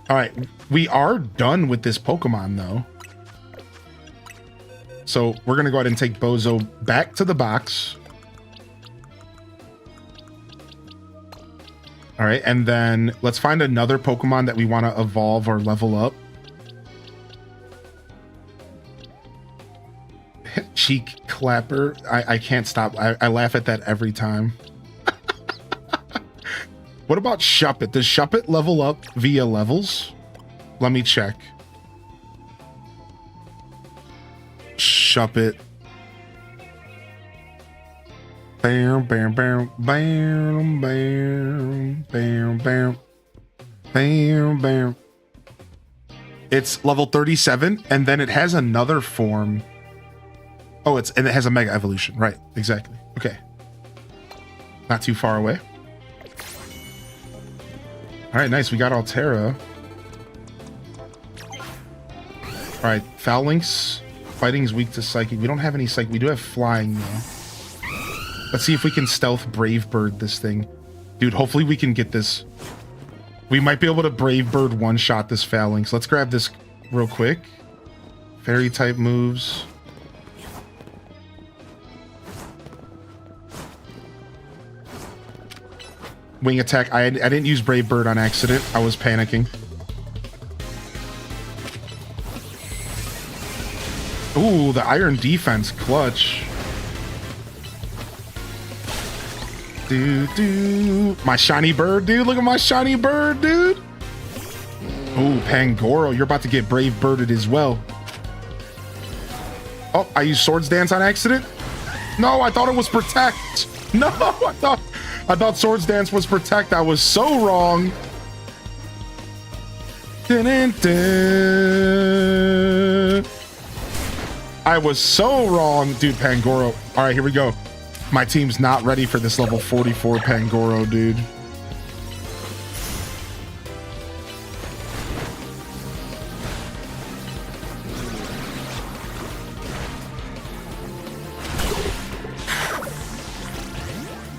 All right, we are done with this Pokemon though. So we're gonna go ahead and take Bozo back to the box. All right, and then let's find another Pokemon that we want to evolve or level up. Cheek clapper. I can't stop. I laugh at that every time. What about Shuppet? Does Shuppet level up via levels? Let me check. Shuppet. Bam, bam, bam, bam, bam, bam, bam, bam, bam. It's level 37, and then it has another form. Oh, and it has a Mega Evolution. Right, exactly. Okay. Not too far away. All right, nice. We got Altera. All right, Foullinx. Fighting is weak to Psychic. We don't have any Psychic. We do have Flying, though. Let's see if we can stealth Brave Bird this thing. Dude, hopefully we can get this. We might be able to Brave Bird one-shot this Foullinx. Let's grab this real quick. Fairy type moves. Wing attack. I didn't use Brave Bird on accident. I was panicking. Ooh, the Iron Defense clutch. My shiny bird, dude. Look at my shiny bird, dude. Ooh, Pangoro. You're about to get Brave Birded as well. Oh, I used Swords Dance on accident? No, I thought it was Protect. No, I thought Swords Dance was Protect. I was so wrong. Dun, dun, dun. I was so wrong. Dude, Pangoro. All right, here we go. My team's not ready for this level 44 Pangoro, dude.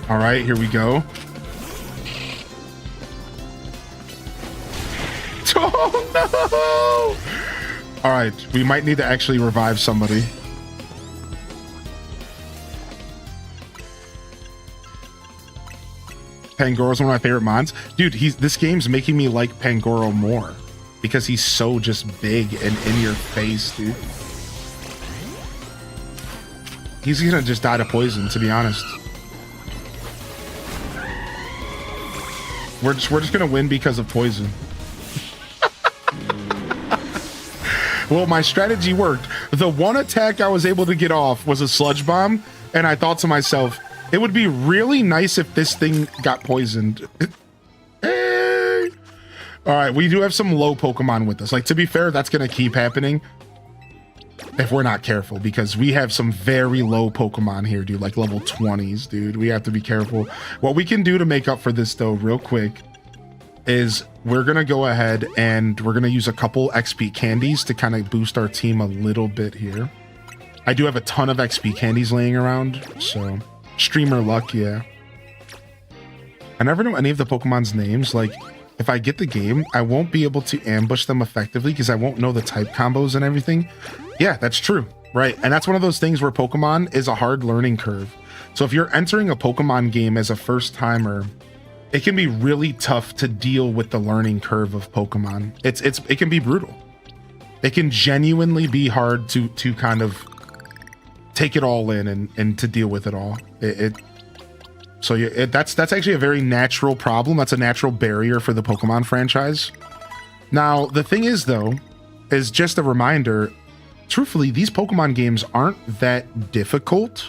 All right, here we go. Oh, no! All right, we might need to actually revive somebody. Pangoro's one of my favorite mons. Dude, this game's making me like Pangoro more because he's so just big and in your face, dude. He's gonna just die to poison, to be honest. We're just gonna win because of poison. Well, my strategy worked. The one attack I was able to get off was a Sludge Bomb, And I thought to myself, it would be really nice if this thing got poisoned. Hey. All right, we do have some low Pokemon with us. Like, to be fair, that's going to keep happening if we're not careful, because we have some very low Pokemon here, dude, like level 20s, dude. We have to be careful. What we can do to make up for this, though, real quick, is we're going to go ahead and we're going to use a couple XP candies to kind of boost our team a little bit here. I do have a ton of XP candies laying around, so streamer luck, yeah. I never know any of the Pokemon's names. Like, if I get the game, I won't be able to ambush them effectively because I won't know the type combos and everything. Yeah, that's true, right? And that's one of those things where Pokemon is a hard learning curve. So if you're entering a Pokemon game as a first timer, it can be really tough to deal with the learning curve of Pokemon. It can be brutal. It can genuinely be hard to kind of take it all in and to deal with it all. That's actually a very natural problem. That's a natural barrier for the Pokemon franchise. Now, the thing is, though, is just a reminder, truthfully, these Pokemon games aren't that difficult.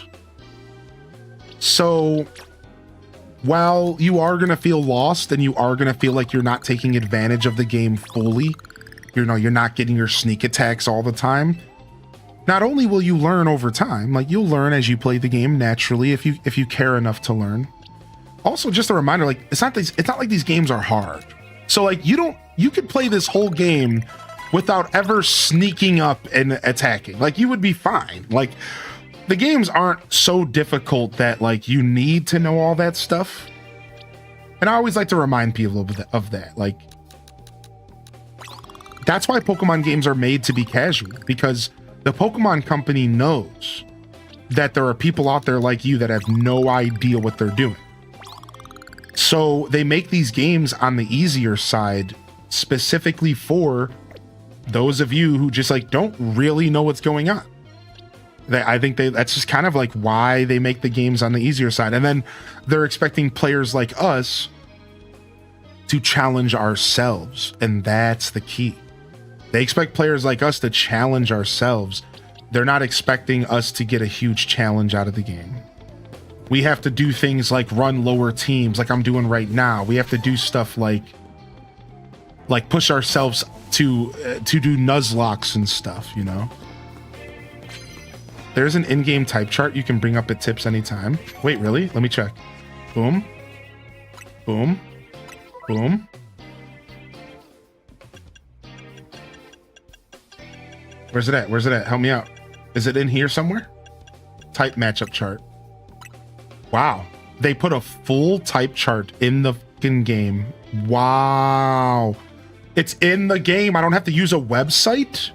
So while you are going to feel lost and you are going to feel like you're not taking advantage of the game fully, you're not getting your sneak attacks all the time, not only will you learn over time, like you'll learn as you play the game naturally if you care enough to learn. Also, just a reminder, like it's not like these games are hard. So like you could play this whole game without ever sneaking up and attacking. Like you would be fine. Like the games aren't so difficult that like you need to know all that stuff. And I always like to remind people of that. Like that's why Pokemon games are made to be casual, because the Pokemon company knows that there are people out there like you that have no idea what they're doing. So they make these games on the easier side specifically for those of you who just like don't really know what's going on. That's just kind of like why they make the games on the easier side. And then they're expecting players like us to challenge ourselves. And that's the key. They expect players like us to challenge ourselves. They're not expecting us to get a huge challenge out of the game. We have to do things like run lower teams like I'm doing right now. We have to do stuff like push ourselves to do Nuzlocks and stuff, you know? There's an in-game type chart you can bring up at tips anytime. Wait, really? Let me check. Boom. Boom. Boom. Where's it at? Where's it at? Help me out. Is it in here somewhere? Type matchup chart. Wow. They put a full type chart in the fucking game. Wow. It's in the game. I don't have to use a website.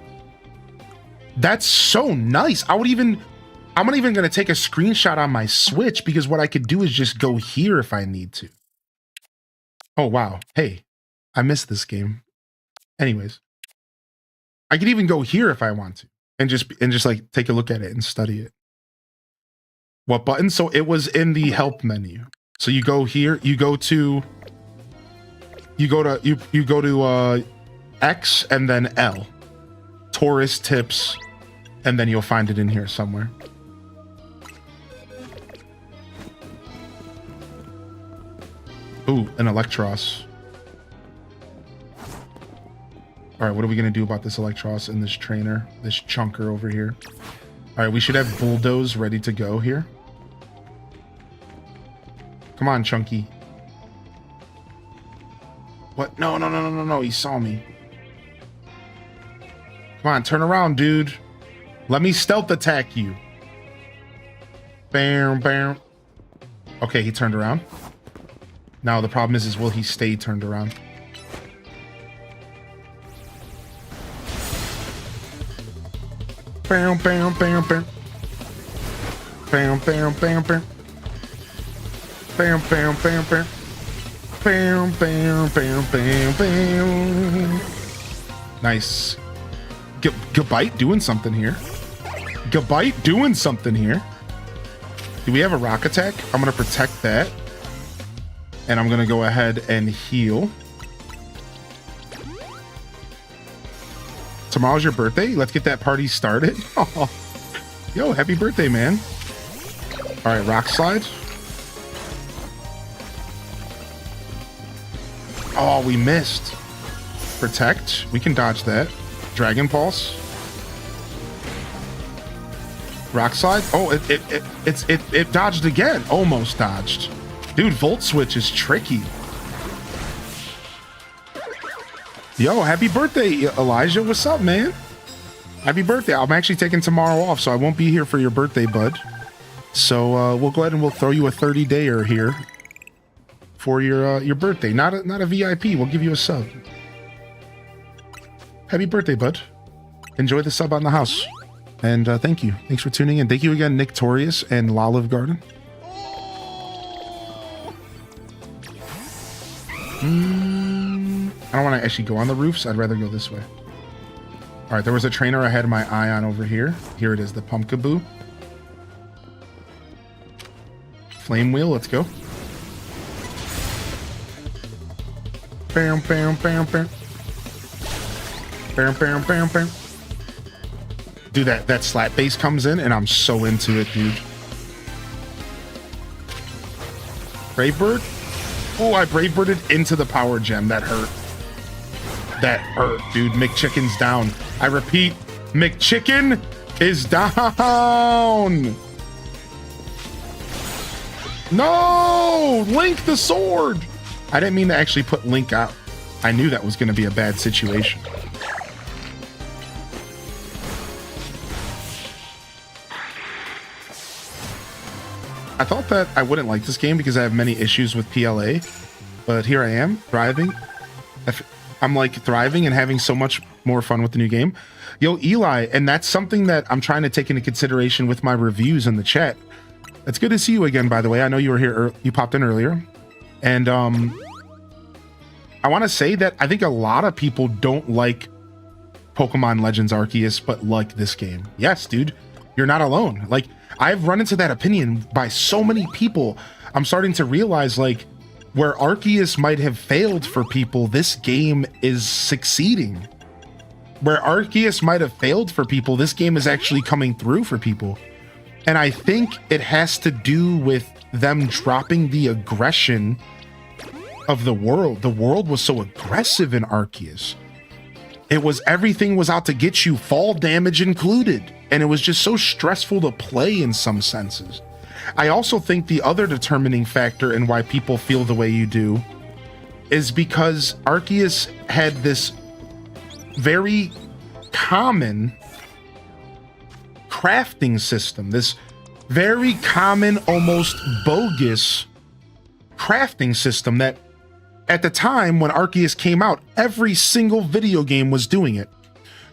That's so nice. I'm not even going to take a screenshot on my Switch because what I could do is just go here if I need to. Oh, wow. Hey, I missed this game. Anyways, I could even go here if I want to and just like take a look at it and study it. What button? So it was in the help menu. So you go here, you go to X and then L. Tourist tips, and then you'll find it in here somewhere. Ooh, an Electros. All right, what are we gonna do about this Electros and this trainer, this chunker over here? All right, we should have Bulldoze ready to go here. Come on, Chunky. What? No, he saw me. Come on, turn around, dude. Let me stealth attack you. Bam, bam. Okay, he turned around. Now the problem is will he stay turned around? Bam, bam, bam, bam. Bam, bam, bam, bam. Bam, bam, bam, bam. Bam, bam, bam, bam, bam. Nice. Gabite doing something here. Gabite doing something here. Do we have a rock attack? I'm going to protect that. And I'm going to go ahead and heal. Tomorrow's your birthday? Let's get that party started. Oh, yo, happy birthday, man. All right, rock slide. Oh, we missed. Protect. We can dodge that. Dragon Pulse. Rock slide. Oh, it dodged again. Almost dodged. Dude, Volt Switch is tricky. Yo, happy birthday, Elijah. What's up, man? Happy birthday. I'm actually taking tomorrow off, so I won't be here for your birthday, bud. So we'll go ahead and we'll throw you a 30-dayer here for your birthday. Not a VIP. We'll give you a sub. Happy birthday, bud. Enjoy the sub on the house. And thank you. Thanks for tuning in. Thank you again, Nictorious and Lolive Garden. I don't want to actually go on the roofs. I'd rather go this way. All right, there was a trainer I had my eye on over here. Here it is, the Pumpkaboo. Flame Wheel, let's go. Bam, bam, bam, bam. Bam, bam, bam, bam. Dude, that slap bass comes in, and I'm so into it, dude. Brave Bird? Oh, I Brave Birded into the power gem. That hurt. That hurt, dude. McChicken's down. I repeat, McChicken is down. No! Link the sword! I didn't mean to actually put Link out. I knew that was going to be a bad situation. I thought that I wouldn't like this game because I have many issues with PLA, but here I am, thriving. I'm like thriving and having so much more fun with the new game. Yo, Eli, and that's something that I'm trying to take into consideration with my reviews in the chat. It's good to see you again, by the way. I know you were here, you popped in earlier. And I want to say that I think a lot of people don't like Pokemon Legends Arceus, but like this game. Yes, dude, you're not alone. Like, I've run into that opinion by so many people. I'm starting to realize, like, where Arceus might have failed for people, this game is succeeding. Where Arceus might have failed for people, this game is actually coming through for people. And I think it has to do with them dropping the aggression of the world. The world was so aggressive in Arceus. It was, everything was out to get you, fall damage included. And it was just so stressful to play in some senses. I also think the other determining factor in why people feel the way you do is because Arceus had this very common crafting system, this very common, almost bogus crafting system that at the time when Arceus came out, every single video game was doing it.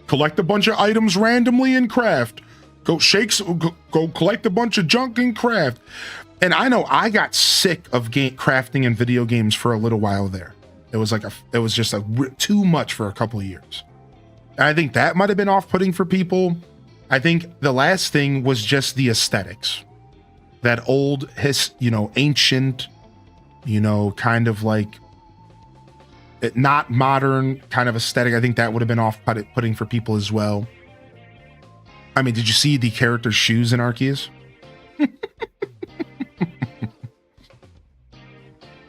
Collect a bunch of items randomly and craft. Go collect a bunch of junk and craft. And I know I got sick of crafting in video games for a little while there. It was like it was just too much for a couple of years. And I think that might have been off-putting for people. I think the last thing was just the aesthetics. That old, ancient, kind of like not modern kind of aesthetic. I think that would have been off-putting for people as well. I mean, did you see the character's shoes in Arceus?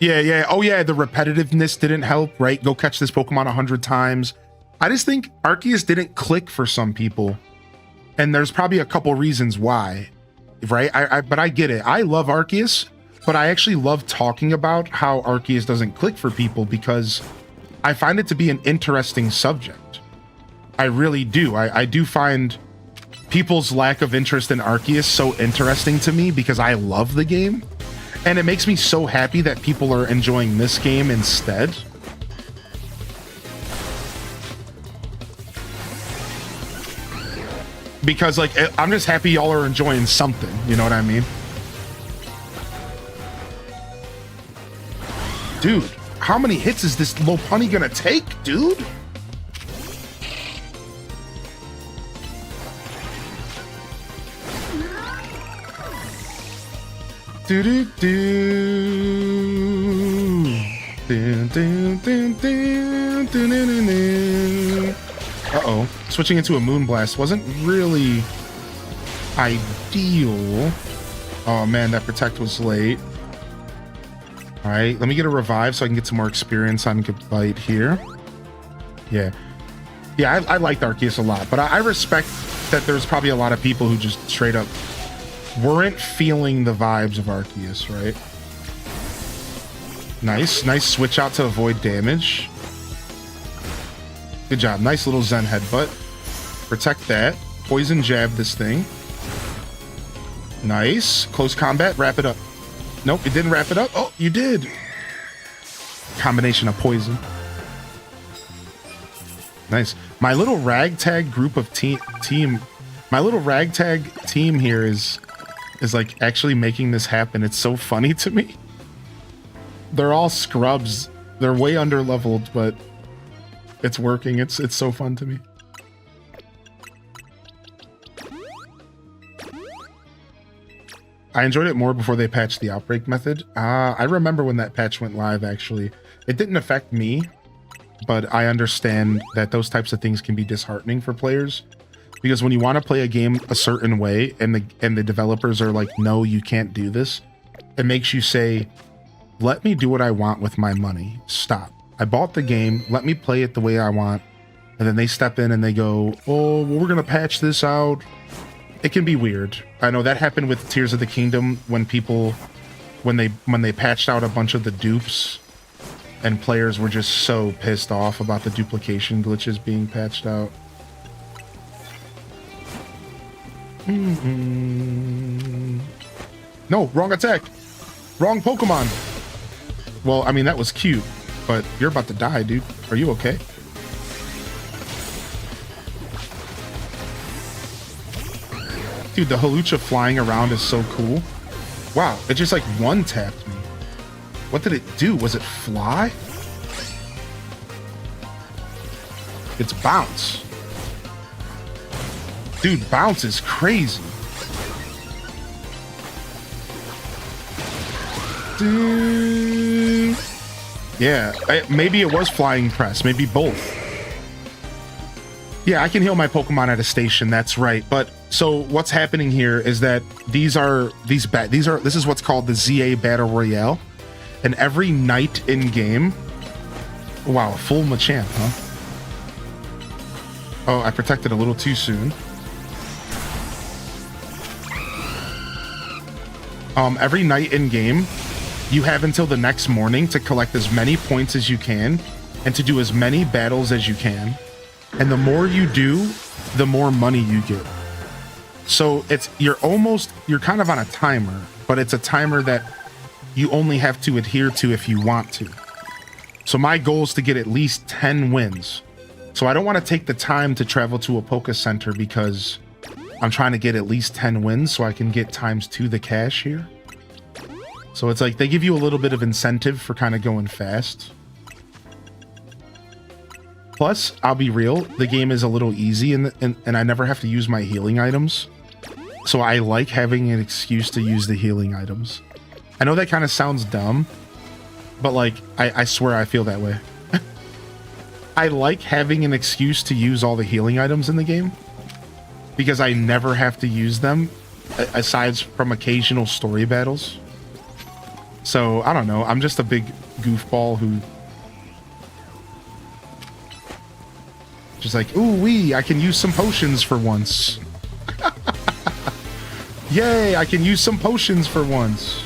Yeah. Oh, yeah, the repetitiveness didn't help, right? Go catch this Pokemon 100 times. I just think Arceus didn't click for some people. And there's probably a couple reasons why, right? But I get it. I love Arceus, but I actually love talking about how Arceus doesn't click for people because I find it to be an interesting subject. I really do. I do find people's lack of interest in Arceus so interesting to me because I love the game. And it makes me so happy that people are enjoying this game instead. Because, like, I'm just happy y'all are enjoying something. You know what I mean? Dude, how many hits is this Lopunny gonna take, dude? Do do do. Dun, dun, dun, dun, dun, dun, dun, dun. Uh-oh. Switching into a Moonblast wasn't really ideal. Oh man, that protect was late. All right, let me get a revive so I can get some more experience on Goodbite here. Yeah. Yeah, I liked Arceus a lot, but I respect that there's probably a lot of people who just straight up weren't feeling the vibes of Arceus, right? Nice switch out to avoid damage. Good job, nice little Zen headbutt. Protect that. Poison jab this thing. Nice, close combat, wrap it up. Nope, it didn't wrap it up. Oh, you did. Combination of poison. Nice. My little ragtag group of my little ragtag team here is like actually making this happen. It's so funny to me. They're all scrubs. They're way under leveled, but it's working. It's so fun to me. I enjoyed it more before they patched the outbreak method. I remember when that patch went live, actually. It didn't affect me, but I understand that those types of things can be disheartening for players. Because when you want to play a game a certain way and the developers are like, no, you can't do this, it makes you say, let me do what I want with my money. Stop. I bought the game, let me play it the way I want. And then they step in and they go, oh, well, we're going to patch this out. It can be weird. I know that happened with Tears of the Kingdom when they patched out a bunch of the dupes and players were just so pissed off about the duplication glitches being patched out. No, wrong attack. Wrong Pokemon. Well, I mean, that was cute, but you're about to die, dude. Are you okay? Dude, the Halucha flying around is so cool. Wow, it just like one-tapped me. What did it do? Was it fly? It's bounce. Dude, bounce is crazy. Dude. Yeah, maybe it was flying press. Maybe both. Yeah, I can heal my Pokemon at a station. That's right. But so what's happening here is that this is what's called the ZA Battle Royale, and every night in game. Wow, full Machamp, huh? Oh, I protected a little too soon. Every night in game, you have until the next morning to collect as many points as you can and to do as many battles as you can. And the more you do, the more money you get. So you're kind of on a timer, but it's a timer that you only have to adhere to if you want to. So my goal is to get at least 10 wins. So I don't want to take the time to travel to a Poké Center because I'm trying to get at least 10 wins so I can get ×2 the cash here. So it's like they give you a little bit of incentive for kind of going fast. Plus, I'll be real, the game is a little easy and I never have to use my healing items. So I like having an excuse to use the healing items. I know that kind of sounds dumb, but like, I swear I feel that way. I like having an excuse to use all the healing items in the game because I never have to use them aside from occasional story battles. So, I don't know, I'm just a big goofball who just like, ooh wee, I can use some potions for once. Yay, I can use some potions for once.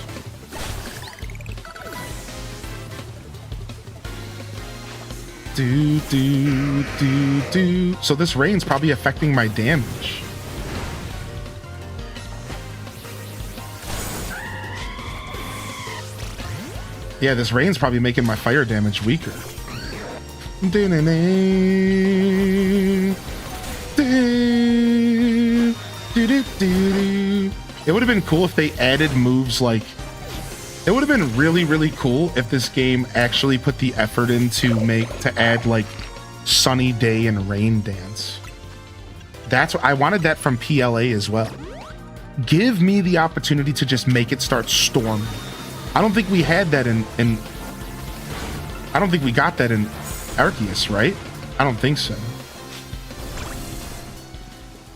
Do. So this rain's probably affecting my damage. Yeah, this rain's probably making my fire damage weaker. It would have been cool if they added moves like... It would have been really, really cool if this game actually put the effort in to add like sunny day and rain dance. That's what I wanted that from PLA as well. Give me the opportunity to just make it start storming. I don't think we had that in I don't think we got that in Arceus, right? I don't think so.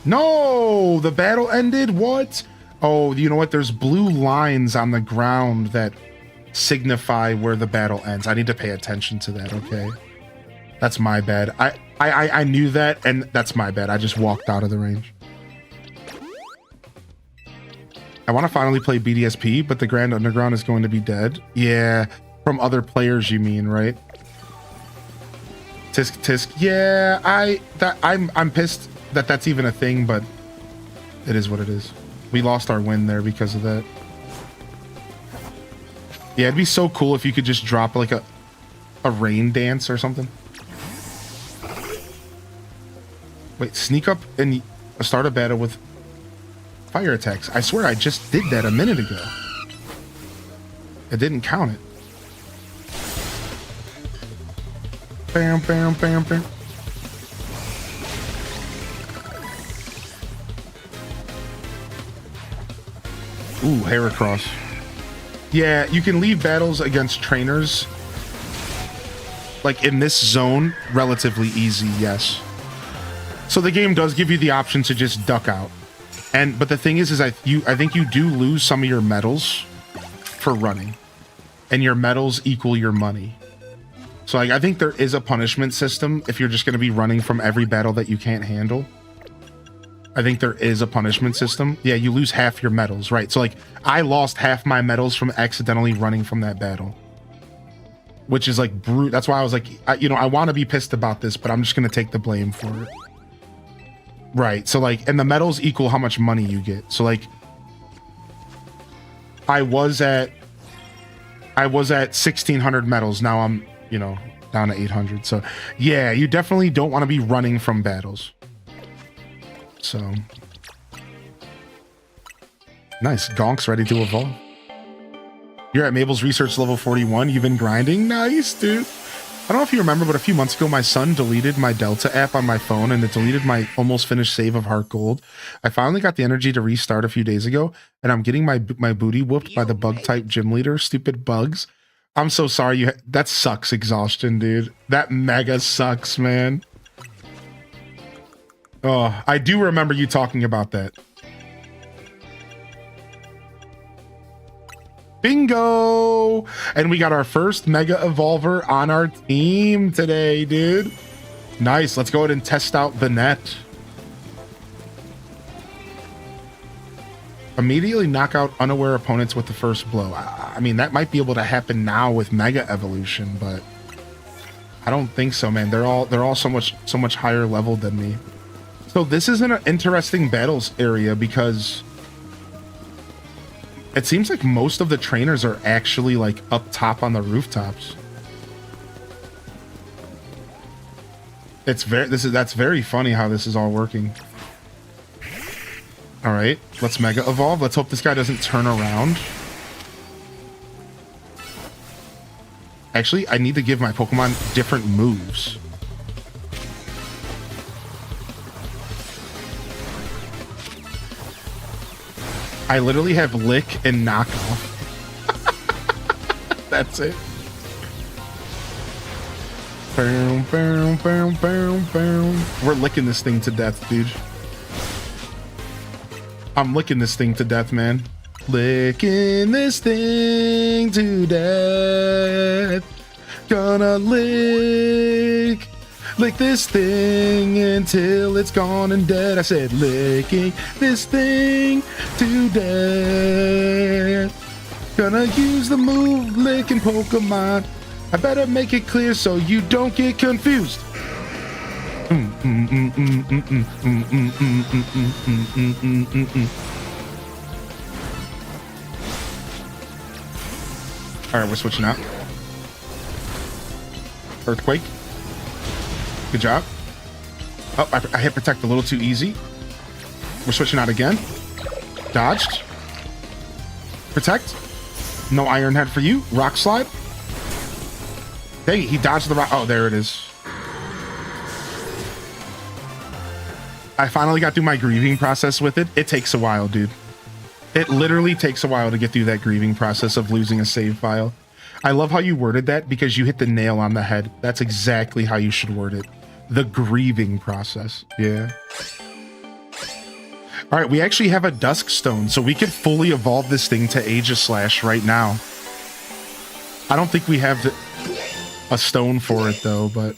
No, the battle ended. What? Oh, you know what? There's blue lines on the ground that signify where the battle ends. I need to pay attention to that, okay? That's my bad. I knew that, and that's my bad. I just walked out of the range. I want to finally play BDSP, but the Grand Underground is going to be dead. Yeah, from other players, you mean, right? Tisk tisk. Yeah, I'm pissed that that's even a thing, but it is what it is. We lost our win there because of that. Yeah, it'd be so cool if you could just drop like a rain dance or something. Wait, sneak up and start a battle with fire attacks. I swear I just did that a minute ago. It didn't count it. Bam, bam, bam, bam. Ooh, Heracross. Yeah, you can leave battles against trainers, like in this zone, relatively easy, yes. So the game does give you the option to just duck out. But the thing is I think you do lose some of your medals for running. And your medals equal your money. So like, I think there is a punishment system if you're just going to be running from every battle that you can't handle. I think there is a punishment system. Yeah, you lose half your medals, right? So like, I lost half my medals from accidentally running from that battle. Which is like brute. That's why I was like, I want to be pissed about this, but I'm just going to take the blame for it. Right, so like, and the medals equal how much money you get. So like, I was at 1,600 medals. Now I'm, down to 800. So yeah, you definitely don't want to be running from battles. So nice. Gonk's ready to evolve. You're at Mabel's research level 41. You've been grinding. Nice, dude. I don't know if you remember, but a few months ago, my son deleted my Delta app on my phone, and it deleted my almost finished save of Heart Gold. I finally got the energy to restart a few days ago, and I'm getting my booty whooped by the bug-type gym leader. Stupid bugs. I'm so sorry. That sucks, Exhaustion, dude. That mega sucks, man. Oh, I do remember you talking about that. Bingo! And we got our first Mega Evolver on our team today, dude. Nice. Let's go ahead and test out Banette. Immediately knock out unaware opponents with the first blow. I mean, that might be able to happen now with Mega Evolution, but I don't think so, man. They're all so much higher level than me. So this is an interesting battles area because it seems like most of the trainers are actually like up top on the rooftops. That's very funny how this is all working. All right, let's Mega Evolve. Let's hope this guy doesn't turn around. Actually, I need to give my Pokemon different moves. I literally have Lick and Knockoff. That's it. Boom, boom, boom, boom, boom. We're licking this thing to death, dude. I'm licking this thing to death, man. Licking this thing to death. Gonna lick this thing until it's gone and dead. I said licking this thing to death. Gonna use the move licking Pokemon. I better make it clear so you don't get confused. All right, we're switching out. Earthquake. Good job. Oh, I hit protect a little too easy. We're switching out again. Dodged. Protect. No Iron Head for you. Rock Slide. Dang it, he dodged the rock. Oh, there it is. I finally got through my grieving process with it. It takes a while, dude. It literally takes a while to get through that grieving process of losing a save file. I love how you worded that because you hit the nail on the head. That's exactly how you should word it. The grieving process. Yeah. All right, we actually have a Dusk Stone, so we could fully evolve this thing to Aegislash right now. I don't think we have a stone for it, though, but...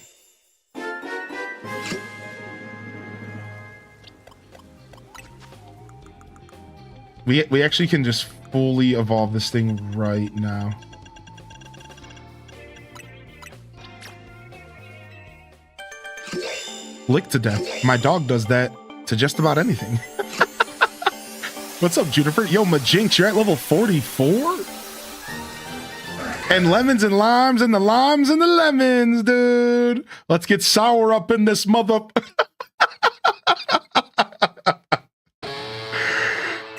We actually can just fully evolve this thing right now. Lick to death. My dog does that to just about anything. What's up, Juniper? Yo, Majinx, you're at level 44? And lemons and limes and the limes and the lemons, dude. Let's get sour up in this mother...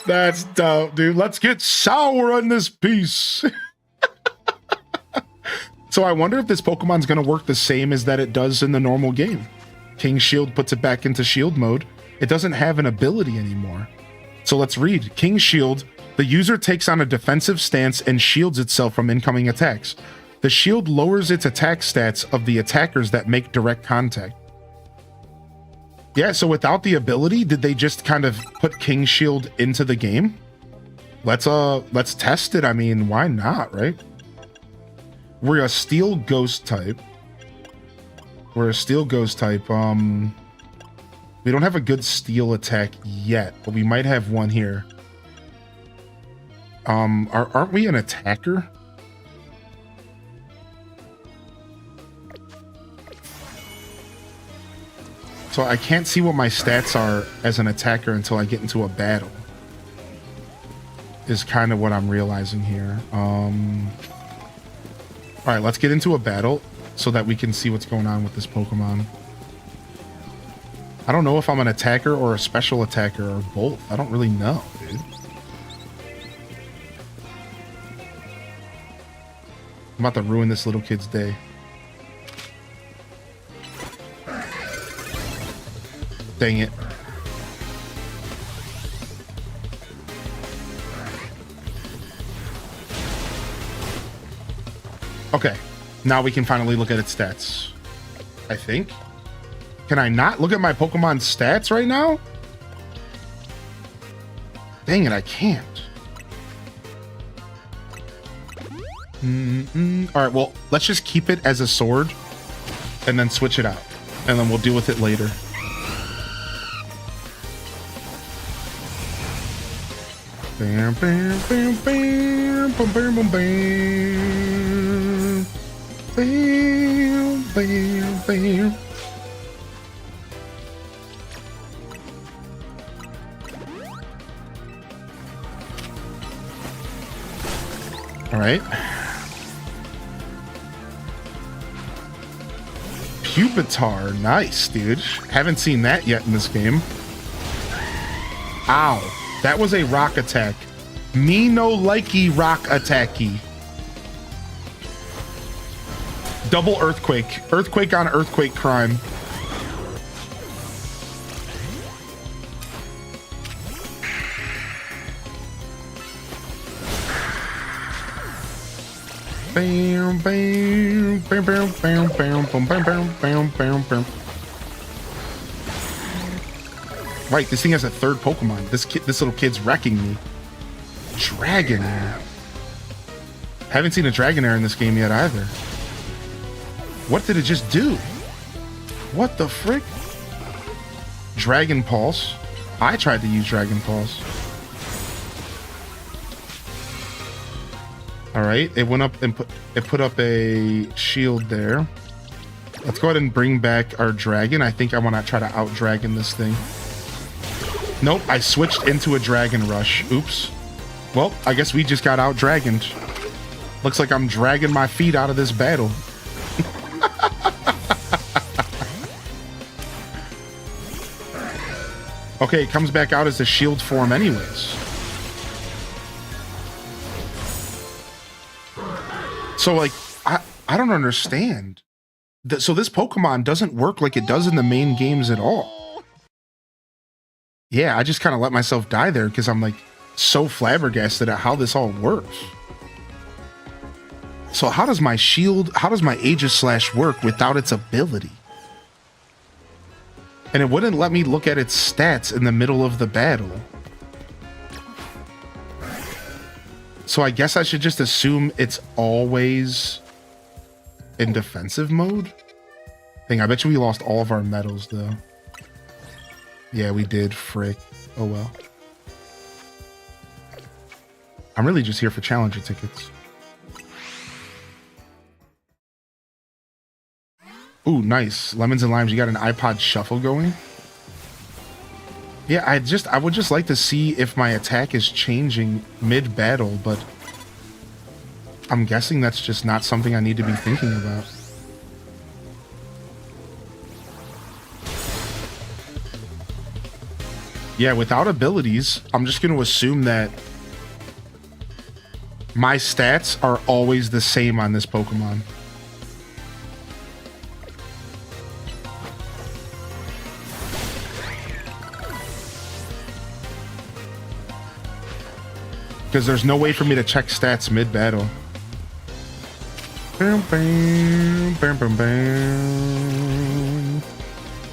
That's dope, dude. Let's get sour on this piece. So I wonder if this Pokemon's going to work the same as that it does in the normal game. King Shield puts it back into shield mode. It doesn't have an ability anymore. So let's read. King Shield, the user takes on a defensive stance and shields itself from incoming attacks. The shield lowers its attack stats of the attackers that make direct contact. Yeah, so without the ability, did they just kind of put King Shield into the game? Let's test it. I mean, why not, right? We're a Steel Ghost type. We don't have a good Steel attack yet, but we might have one here. Aren't we an attacker? So I can't see what my stats are as an attacker until I get into a battle. Is kind of what I'm realizing here. All right, let's get into a battle so that we can see what's going on with this Pokemon. I don't know if I'm an attacker or a special attacker or both. I don't really know, dude. I'm about to ruin this little kid's day. Dang it. Okay, now we can finally look at its stats. I think. Can I not look at my Pokemon's stats right now? Dang it, I can't. All right, well, let's just keep it as a sword and then switch it out. And then we'll deal with it later. Bam, bam, bam, bam, bam, bam, bam, bam. Bam, bam, bam. All right. Pupitar, nice, dude. Haven't seen that yet in this game. Ow. That was a rock attack. Me no likey rock attacky. Double earthquake. Earthquake on earthquake crime. Bam, bam, bam, bam, bam, bam, bam, bam, bam, bam, bam. Right, this thing has a third Pokemon. This little kid's wrecking me. Dragonair. Haven't seen a Dragonair in this game yet either. What did it just do? What the frick? Dragon Pulse. I tried to use Dragon Pulse. All right, it went up and put up a shield there. Let's go ahead and bring back our dragon. I think I want to try to out-dragon this thing. Nope, I switched into a Dragon Rush. Oops. Well, I guess we just got out-dragoned. Looks like I'm dragging my feet out of this battle. Okay, it comes back out as a shield form anyways. So, like, I don't understand. So this Pokemon doesn't work like it does in the main games at all. Yeah, I just kind of let myself die there because I'm like so flabbergasted at how this all works. So how does my shield, how does my Aegislash work without its ability? And it wouldn't let me look at its stats in the middle of the battle. So I guess I should just assume it's always in defensive mode. I bet you we lost all of our medals though. Yeah, we did. Frick. Oh well. I'm really just here for challenger tickets. Ooh, nice. Lemons and limes. You got an iPod shuffle going? Yeah, I would just like to see if my attack is changing mid-battle, but I'm guessing that's just not something I need to be thinking about. Yeah, without abilities, I'm just going to assume that my stats are always the same on this Pokemon. Because there's no way for me to check stats mid-battle. Bam, bam, bam, bam, bam.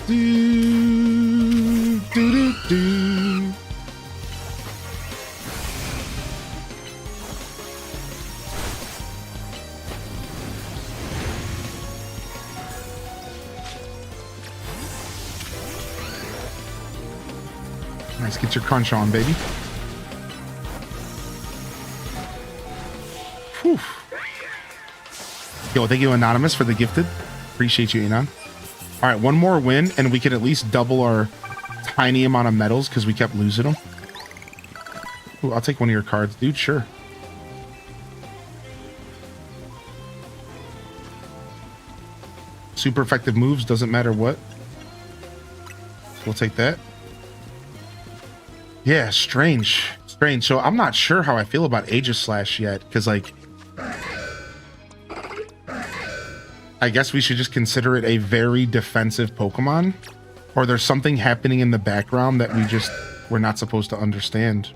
Do, do, do, do. Nice, get your crunch on, baby. Whew. Yo, thank you, Anonymous, for the gifted. Appreciate you, Enon. All right, one more win, and we can at least double our tiny amount of medals because we kept losing them. Ooh, I'll take one of your cards, dude. Sure. Super effective moves, doesn't matter what. We'll take that. Yeah, strange. Strange. So I'm not sure how I feel about Aegislash yet, because, like, I guess we should just consider it a very defensive Pokemon, or there's something happening in the background that we're not supposed to understand.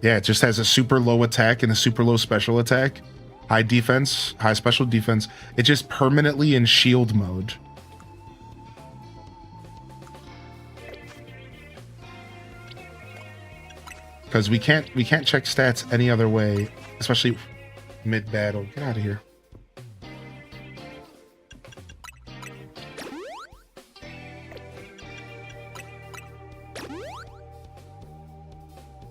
Yeah, it just has a super low attack and a super low special attack, high defense, high special defense. It's just permanently in shield mode. Because we can't check stats any other way, especially mid-battle. Get out of here.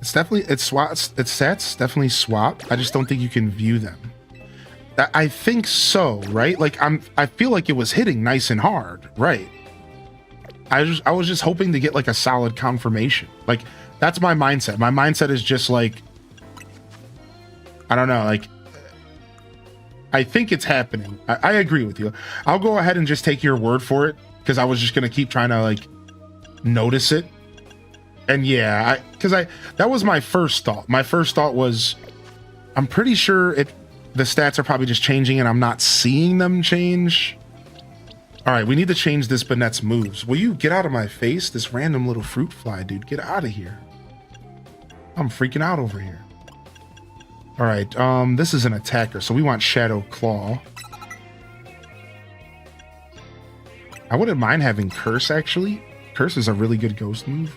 It's stats definitely swap. I just don't think you can view them. I think so, right? Like I feel like it was hitting nice and hard, right? I was just hoping to get like a solid confirmation. Like that's my mindset. My mindset is just like, I don't know, like I think it's happening. I agree with you. I'll go ahead and just take your word for it because I was just gonna keep trying to like notice it. And yeah, that was my first thought. My first thought was, I'm pretty sure the stats are probably just changing and I'm not seeing them change. All right, we need to change this Banette's moves. Will you get out of my face? This random little fruit fly, dude. Get out of here. I'm freaking out over here. All right, this is an attacker, so we want Shadow Claw. I wouldn't mind having Curse, actually. Curse is a really good ghost move.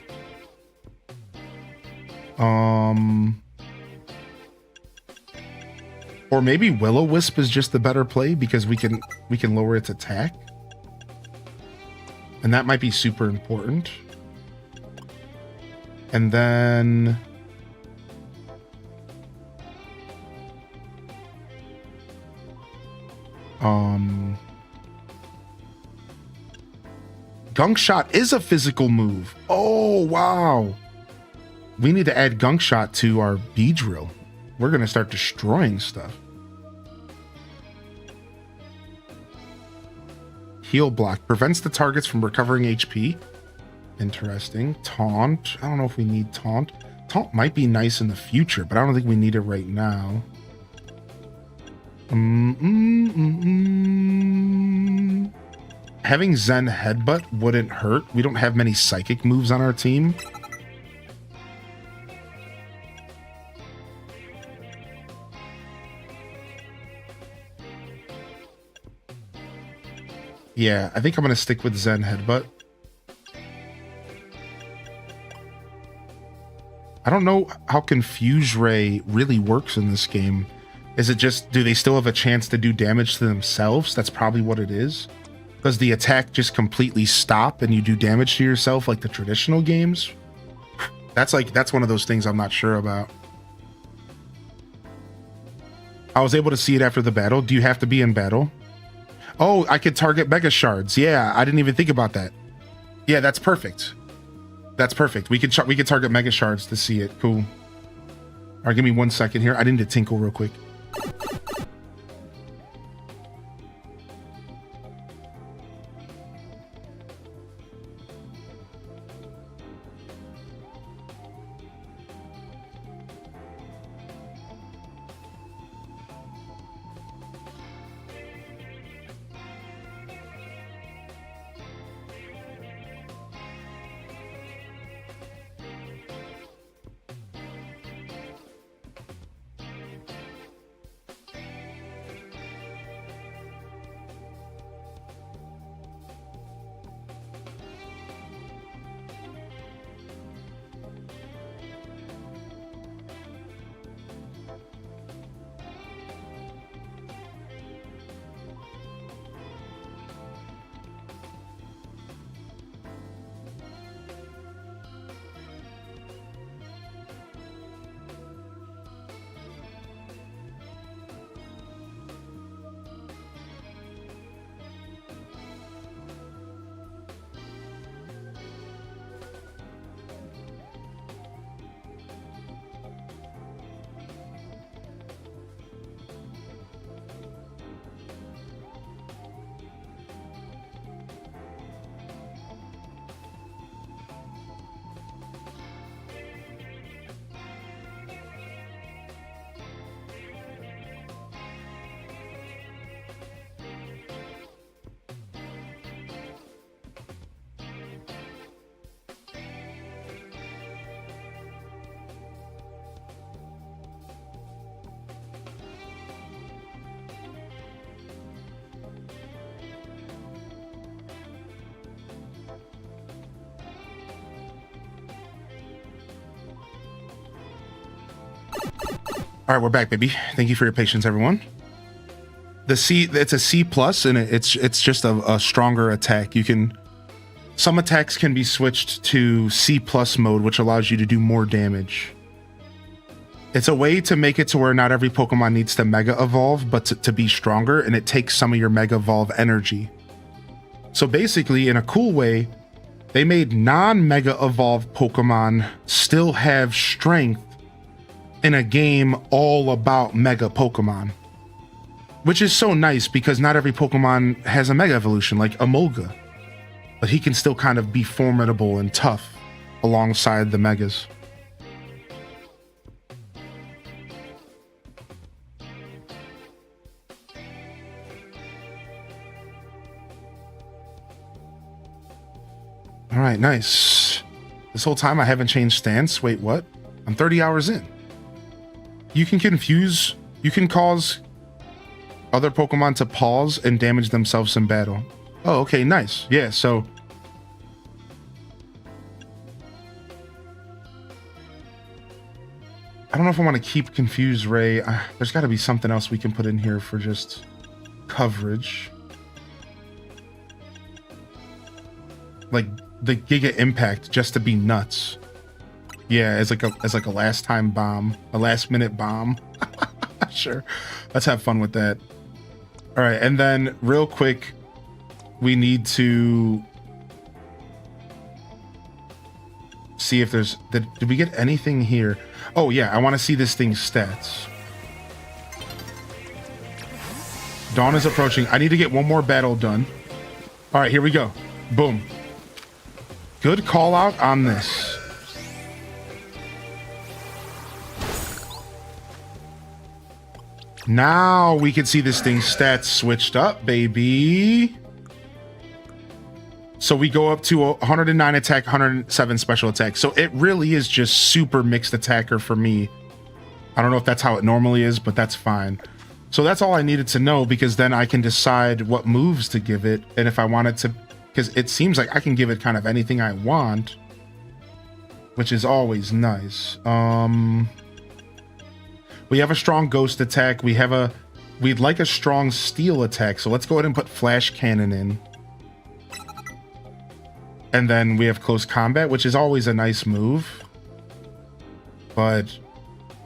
Or maybe Will-O-Wisp is just the better play because we can lower its attack. And that might be super important. And then Gunk Shot is a physical move. Oh, wow. We need to add Gunk Shot to our Beedrill. We're going to start destroying stuff. Heal Block. Prevents the targets from recovering HP. Interesting. Taunt. I don't know if we need Taunt. Taunt might be nice in the future, but I don't think we need it right now. Having Zen Headbutt wouldn't hurt. We don't have many psychic moves on our team. Yeah, I think I'm going to stick with Zen Headbutt. I don't know how Confuse Ray really works in this game. Is it just, do they still have a chance to do damage to themselves? That's probably what it is. Does the attack just completely stop and you do damage to yourself like the traditional games? That's one of those things I'm not sure about. I was able to see it after the battle. Do you have to be in battle? Oh, I could target Mega Shards. Yeah, I didn't even think about that. Yeah, that's perfect. That's perfect. We could target Mega Shards to see it. Cool. All right, give me 1 second here. I need to tinkle real quick. All right, we're back, baby. Thank you for your patience, everyone. It's a C plus, and it's just a stronger attack. Some attacks can be switched to C plus mode, which allows you to do more damage. It's a way to make it to where not every Pokemon needs to Mega Evolve, but to be stronger, and it takes some of your Mega Evolve energy. So basically, in a cool way, they made non-Mega Evolve Pokemon still have strength in a game all about Mega Pokemon. Which is so nice because not every Pokemon has a Mega Evolution, like Emolga. But he can still kind of be formidable and tough alongside the Megas. All right, nice. This whole time I haven't changed stance. Wait, what? I'm 30 hours in. You can cause other Pokemon to pause and damage themselves in battle. Oh, okay, nice. Yeah, so I don't know if I want to keep Confuse Ray. There's got to be something else we can put in here for just coverage. Like the Giga Impact just to be nuts. Yeah, as like a last time bomb, a last minute bomb. Sure. Let's have fun with that. All right, and then real quick, we need to see if there's did we get anything here? Oh yeah, I want to see this thing's stats. Dawn is approaching. I need to get one more battle done. All right, here we go. Boom. Good call out on this. Now we can see this thing's stats switched up, baby. So we go up to 109 attack, 107 special attack. So it really is just super mixed attacker for me. I don't know if that's how it normally is, but that's fine. So that's all I needed to know, because then I can decide what moves to give it, and if I wanted to, because it seems like I can give it kind of anything I want, which is always nice. We have a strong ghost attack. We'd like a strong steel attack, so let's go ahead and put flash cannon in. And then we have close combat, which is always a nice move. But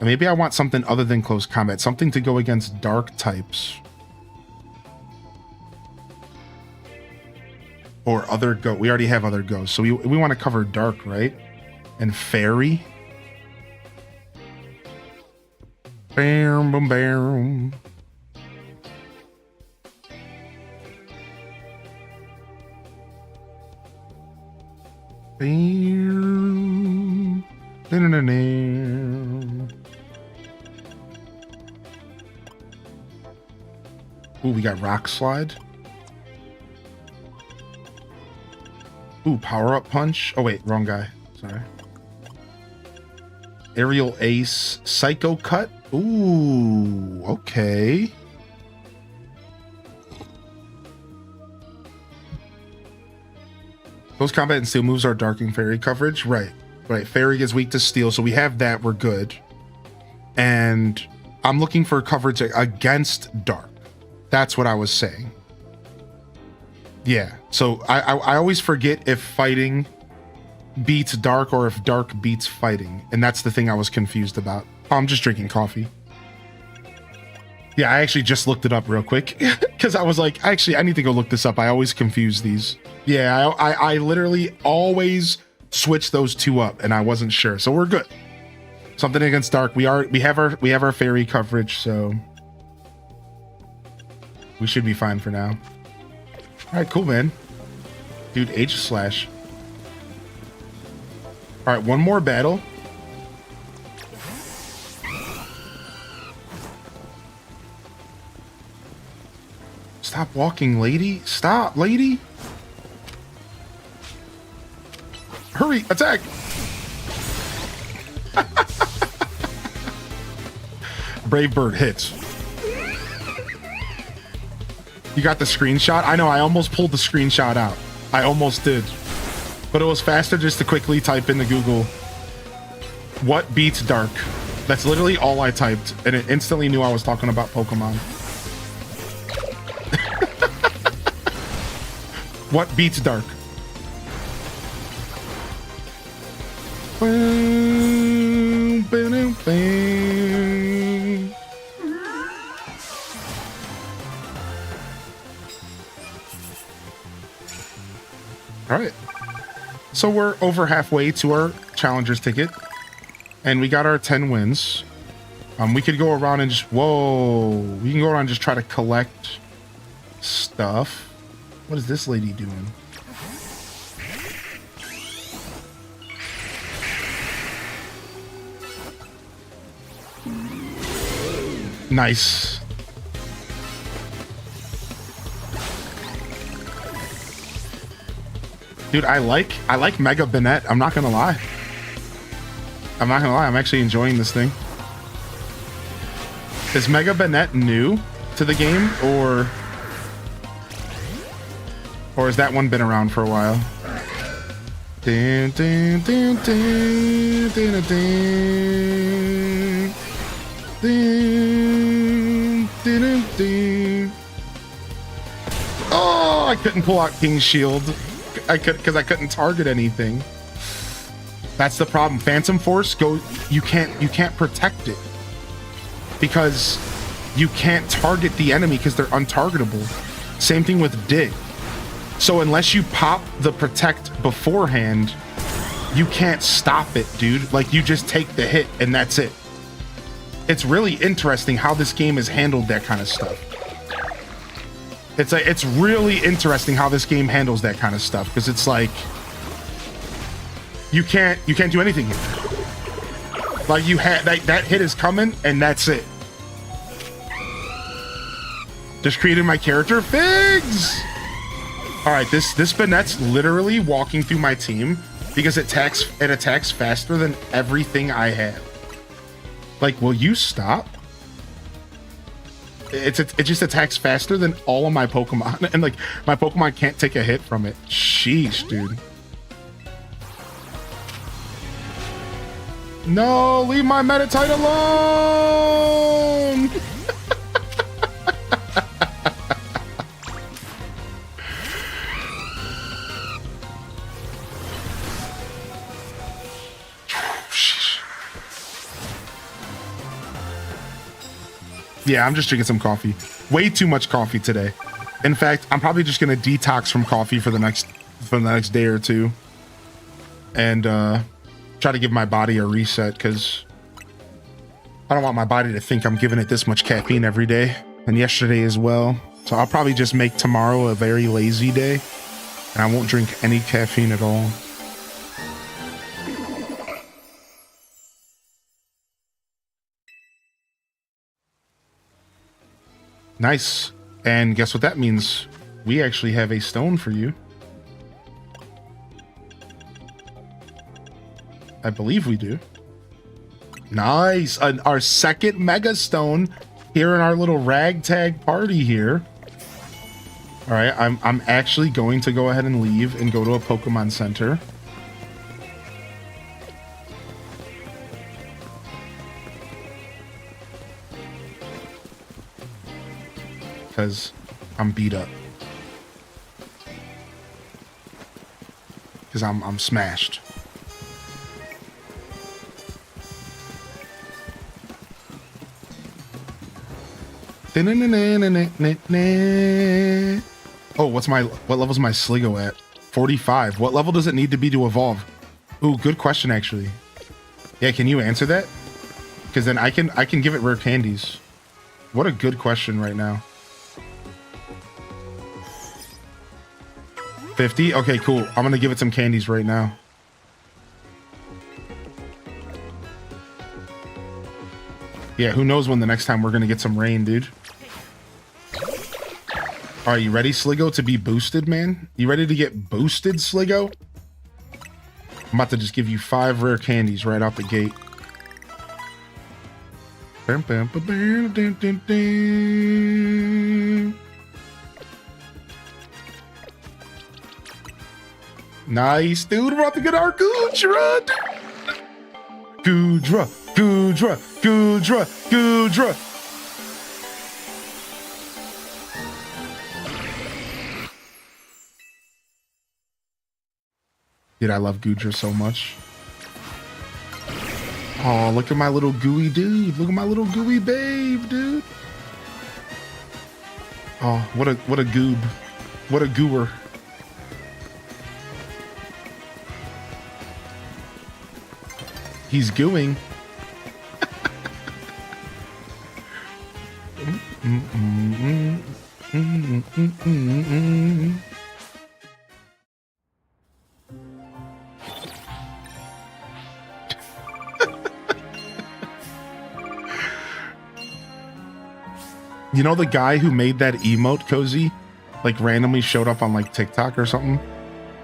maybe I want something other than close combat, something to go against dark types. Or other ghosts. We already have other ghosts, so we want to cover dark, right? And fairy. Bam, bam, bam. Bam. Na-na-na-na. Ooh, we got rock slide. Ooh, power up punch. Oh wait, wrong guy. Sorry. Aerial ace, psycho cut. Ooh, okay. Close combat and steel moves are darking fairy coverage. Right. Fairy is weak to steel, so we have that. We're good. And I'm looking for coverage against dark. That's what I was saying. Yeah. So I always forget if fighting beats dark or if dark beats fighting, and that's the thing I was confused about. Oh, I'm just drinking coffee. Yeah, I actually just looked it up real quick because I was like, actually, I need to go look this up. I always confuse these. Yeah, I literally always switch those two up, and I wasn't sure, so we're good. Something against dark. We have our fairy coverage, so we should be fine for now. All right, cool, man. Dude, H slash. All right, one more battle. Stop walking, lady. Stop, lady. Hurry, attack. Brave Bird hits. You got the screenshot? I know, I almost pulled the screenshot out. I almost did. But it was faster just to quickly type into Google, what beats dark? That's literally all I typed, and it instantly knew I was talking about Pokemon. What beats dark? All right. So we're over halfway to our challenger's ticket, and we got our 10 wins. We could go around and just, we can go around and just try to collect stuff. What is this lady doing? Nice. Dude, I like Mega Banette. I'm not gonna lie. I'm actually enjoying this thing. Is Mega Banette new to the game, or has that one been around for a while? Dun, dun, dun, dun, dun, dun, dun, dun, dun, dun. Oh, I couldn't pull out King's Shield. Because I couldn't target anything. That's the problem. Phantom Force, you can't protect it because you can't target the enemy because they're untargetable. Same thing with Dig. So unless you pop the protect beforehand, you can't stop it, dude. Like, you just take the hit and that's it. It's really interesting how this game has handled that kind of stuff. It's really interesting how this game handles that kind of stuff, because it's like you can't do anything here. Like, you had that hit is coming and that's it. Just created my character. Figs! All right, this Banette's literally walking through my team because it attacks faster than everything I have. Like, will you stop? It just attacks faster than all of my Pokemon, and like my Pokemon can't take a hit from it. Sheesh, dude. No, leave my Meditite alone. Yeah, I'm just drinking some coffee. Way too much coffee today. In fact, I'm probably just gonna detox from coffee for the next day or two, and try to give my body a reset, because I don't want my body to think I'm giving it this much caffeine every day, and yesterday as well. So I'll probably just make tomorrow a very lazy day, and I won't drink any caffeine at all. Nice. And guess what that means? We actually have a stone for you. I believe we do. Nice. Our second Mega Stone here in our little ragtag party here. All right, I'm actually going to go ahead and leave and go to a Pokemon Center. Because I'm beat up. Because I'm smashed. Oh, what level's my Sligo at? 45. What level does it need to be to evolve? Ooh, good question actually. Yeah, can you answer that? Because then I can give it rare candies. What a good question right now. 50? Okay, cool. I'm gonna give it some candies right now. Yeah, who knows when the next time we're gonna get some rain, dude. All right, you ready, Sligo, to be boosted, man? You ready to get boosted, Sligo? I'm about to just give you 5 rare candies right out the gate. Nice, dude. We're about to get our Goodra. Goodra, Goodra, Goodra, Goodra. Dude, I love Goodra so much. Oh, look at my little gooey dude. Look at my little gooey babe, dude. Oh, what a goob. What a gooer. He's gooing. You know the guy who made that emote, Cozy? Like randomly showed up on like TikTok or something?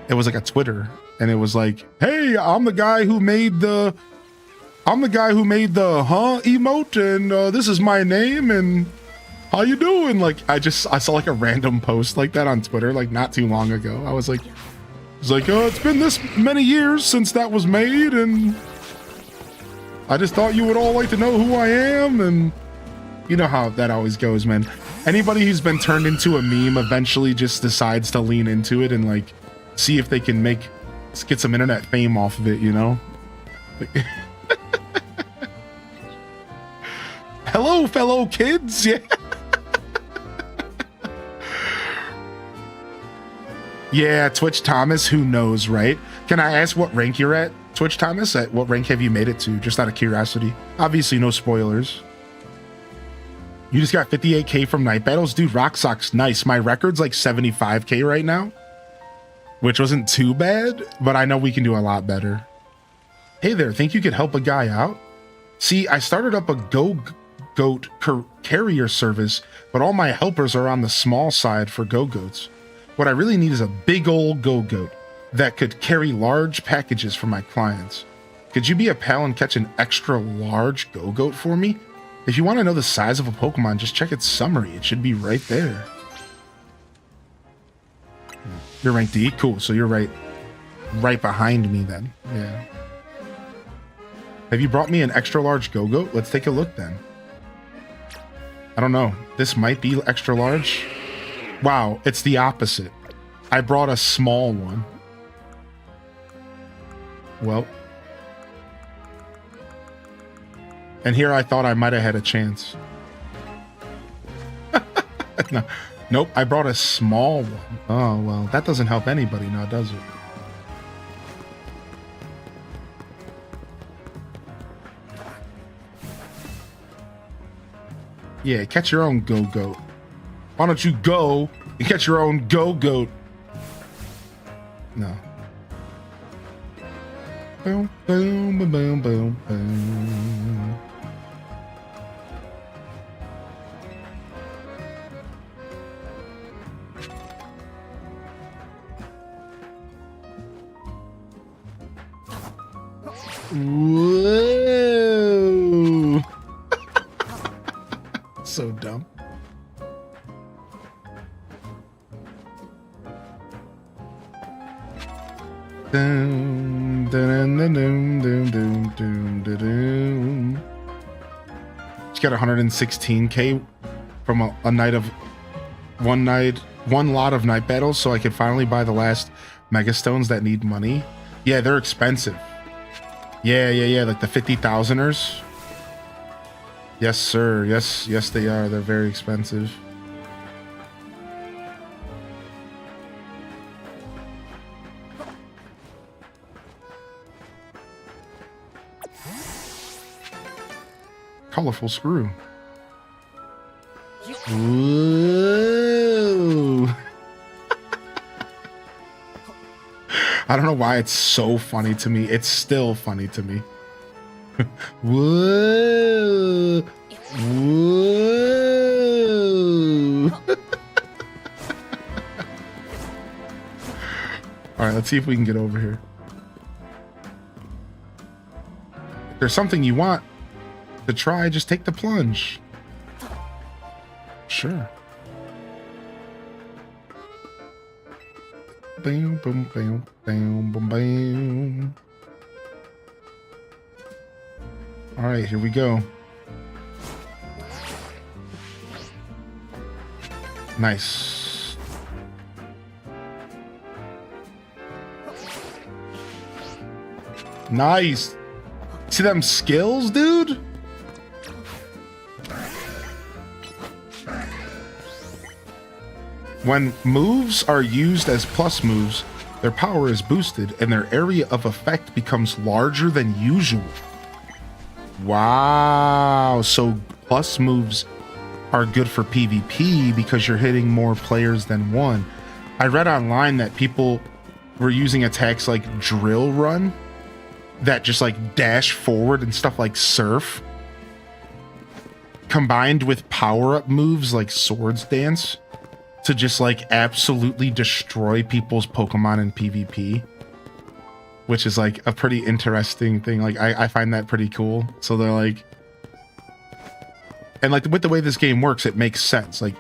It was like a Twitter, and it was like, hey, I'm the guy who made the emote, and this is my name, and how you doing? Like I saw like a random post like that on Twitter like not too long ago. I was like, it's been this many years since that was made, and I just thought you would all like to know who I am. And you know how that always goes, man. Anybody who's been turned into a meme eventually just decides to lean into it and like see if they can get some internet fame off of it, you know? Hello, fellow kids. Yeah. Yeah, Twitch Thomas, who knows, right? Can I ask what rank you're at, Twitch Thomas? At what rank have you made it to? Just out of curiosity. Obviously, no spoilers. You just got 58K from Night Battles? Dude, Rock Sock's nice. My record's like 75K right now, which wasn't too bad, but I know we can do a lot better. Hey there, think you could help a guy out? See, I started up a Go-Goat carrier service, but all my helpers are on the small side for Go-Goats. What I really need is a big old Go-Goat that could carry large packages for my clients. Could you be a pal and catch an extra large Go-Goat for me? If you want to know the size of a Pokemon, just check its summary. It should be right there. You're rank D? Cool. So you're right behind me then. Yeah. Have you brought me an extra large Go-Goat? Let's take a look then. I don't know. This might be extra large. Wow, it's the opposite. I brought a small one. Well. And here I thought I might have had a chance. No. Nope, I brought a small one. Oh, well, that doesn't help anybody now, does it? Yeah, catch your own Go-Goat. Why don't you go and catch your own Go-Goat? No. Boom, boom, boom, boom, boom, boom. Whoa. So dumb. Dun, dun, dun, dun, dun, dun, dun, dun, dun. Just got 116k from a night of one lot of night battles, so I could finally buy the last Mega Stones that need money. Yeah, they're expensive. Yeah, like the 50,000ers. Yes, sir. Yes, they are. They're very expensive. Colorful screw. Ooh. I don't know why it's so funny to me. It's still funny to me. Whoa. Whoa. All right, let's see if we can get over here. If there's something you want to try, just take the plunge. Sure. Bam, boom, bam, bam, boom, bam. All right, here we go. Nice. Nice. See them skills, dude? When moves are used as plus moves, their power is boosted and their area of effect becomes larger than usual. Wow, so plus moves are good for PvP because you're hitting more players than one. I read online that people were using attacks like Drill Run that just like dash forward and stuff like Surf, combined with power-up moves like Swords Dance to just like absolutely destroy people's Pokemon in PvP. Which is like a pretty interesting thing. Like I find that pretty cool. So they're like, and like with the way this game works, it makes sense. Like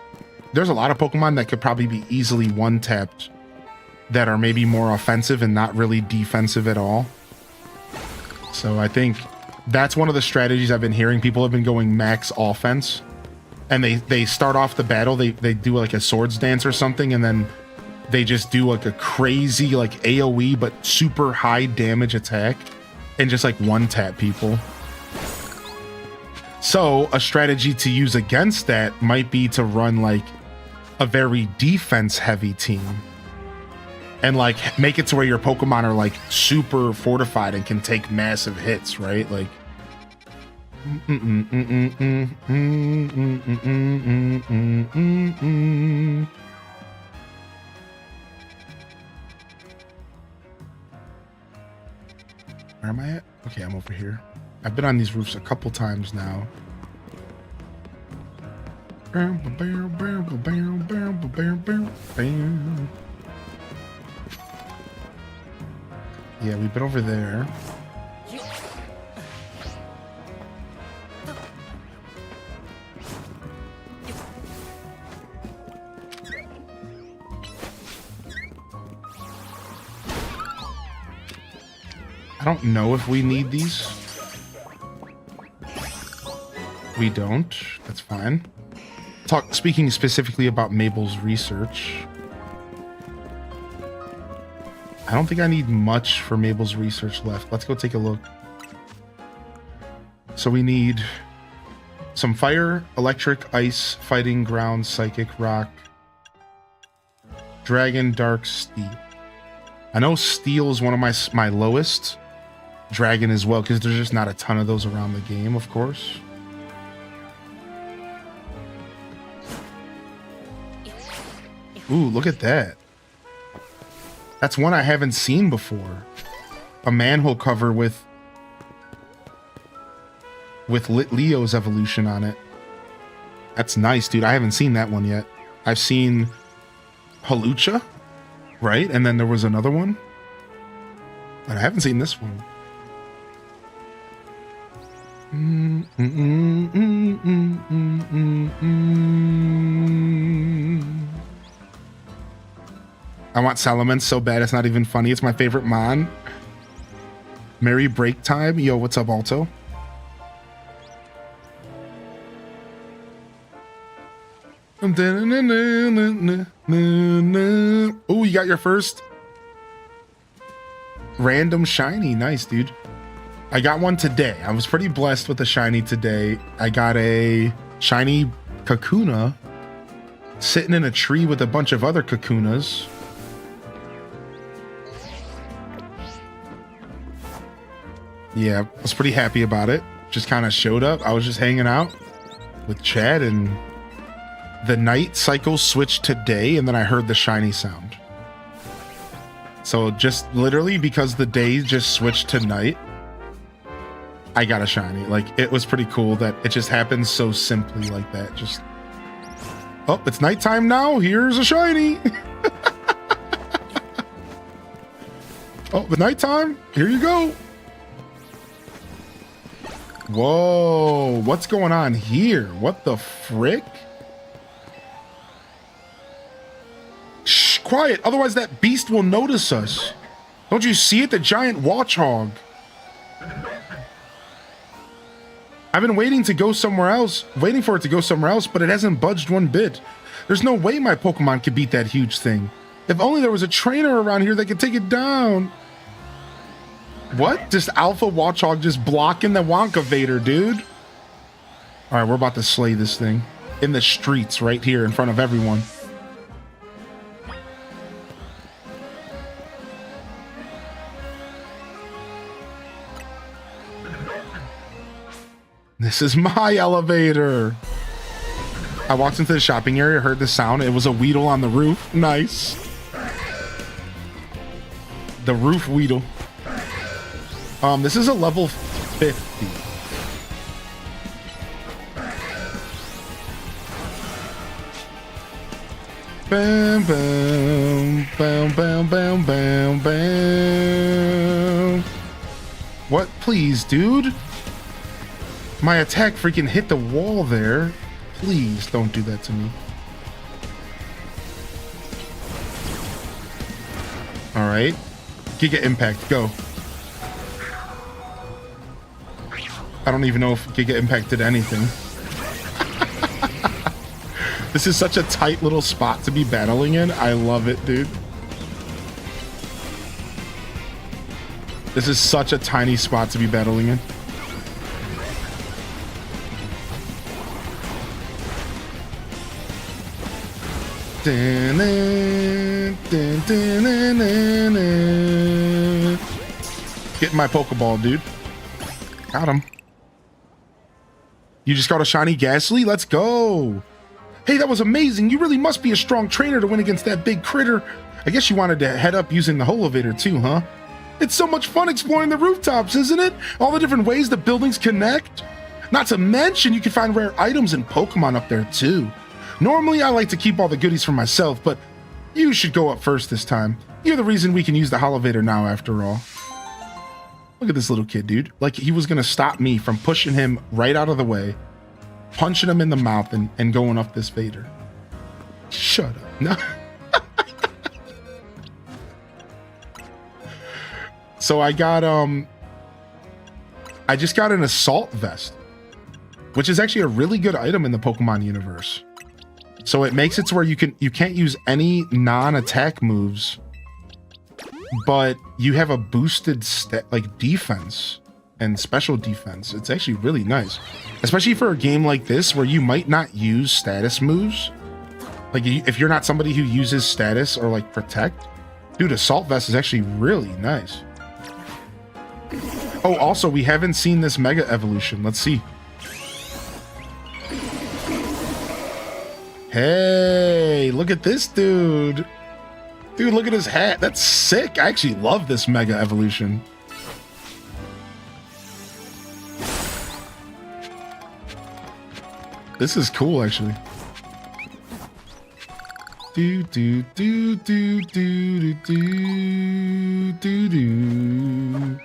there's a lot of Pokemon that could probably be easily one-tapped that are maybe more offensive and not really defensive at all. So I think that's one of the strategies I've been hearing. People have been going max offense, and they start off the battle, they do like a Swords Dance or something, and then they just do like a crazy like AoE but super high damage attack and just like one tap people. So a strategy to use against that might be to run like a very defense heavy team and like make it to where your Pokemon are like super fortified and can take massive hits, right? Like where am I at? Okay, I'm over here. I've been on these roofs a couple times now. Yeah, we've been over there. I don't know if we need these. We don't. That's fine. Speaking specifically about Mabel's research. I don't think I need much for Mabel's research left. Let's go take a look. So we need some fire, electric, ice, fighting, ground, psychic, rock, dragon, dark, steel. I know steel is one of my lowest. Dragon as well, because there's just not a ton of those around the game, of course. Ooh, look at that. That's one I haven't seen before. A manhole cover with Leo's evolution on it. That's nice, dude. I haven't seen that one yet. I've seen Halucha, right? And then there was another one. But I haven't seen this one. I want Salamence so bad it's not even funny. It's my favorite mon. Merry break time. Yo, what's up, Alto? Oh, you got your first random shiny. Nice, dude. I got one today. I was pretty blessed with the shiny today. I got a shiny Kakuna sitting in a tree with a bunch of other Kakunas. Yeah, I was pretty happy about it. Just kind of showed up. I was just hanging out with Chad, and the night cycle switched to day, and then I heard the shiny sound. So just literally because the day just switched to night, I got a shiny. Like, it was pretty cool that it just happened so simply like that. Just, oh, it's nighttime now. Here's a shiny. Oh, the nighttime. Here you go. Whoa, what's going on here? What the frick? Shh, quiet. Otherwise that beast will notice us. Don't you see it? The giant watchhog. I've been waiting for it to go somewhere else, but it hasn't budged one bit. There's no way my Pokemon could beat that huge thing. If only there was a trainer around here that could take it down. What? Just Alpha Watchhog just blocking the Wonka Vader, dude. All right, we're about to slay this thing in the streets right here in front of everyone. This is my elevator. I walked into the shopping area, heard the sound. It was a Weedle on the roof. Nice. The roof Weedle. This is a level 50. Bam, bam, bam, bam, bam, bam, bam. What? Please, dude? My attack freaking hit the wall there. Please don't do that to me. All right. Giga Impact, go. I don't even know if Giga Impact did anything. This is such a tight little spot to be battling in. I love it, dude. This is such a tiny spot to be battling in. Getting my Pokeball, dude. Got him. You just got a shiny Ghastly? Let's go. Hey, that was amazing. You really must be a strong trainer to win against that big critter. I guess you wanted to head up using the elevator too, huh? It's so much fun exploring the rooftops, isn't it? All the different ways the buildings connect. Not to mention you can find rare items and Pokemon up there too. Normally I like to keep all the goodies for myself, but you should go up first this time. You're the reason we can use the elevator now after all. Look at this little kid, dude. Like he was gonna stop me from pushing him right out of the way, punching him in the mouth and going up this Vader. Shut up. No. So I got I just got an assault vest, which is actually a really good item in the Pokemon universe. So it makes it to where you can't use any non-attack moves, but you have a boosted like defense and special defense. It's actually really nice, especially for a game like this where you might not use status moves. Like if you're not somebody who uses status or like protect, dude, assault vest is actually really nice. Oh, also, we haven't seen this mega evolution. Let's see. Hey, look at this dude. Dude, look at his hat. That's sick. I actually love this mega evolution. This is cool, actually. Do do do do do do do do.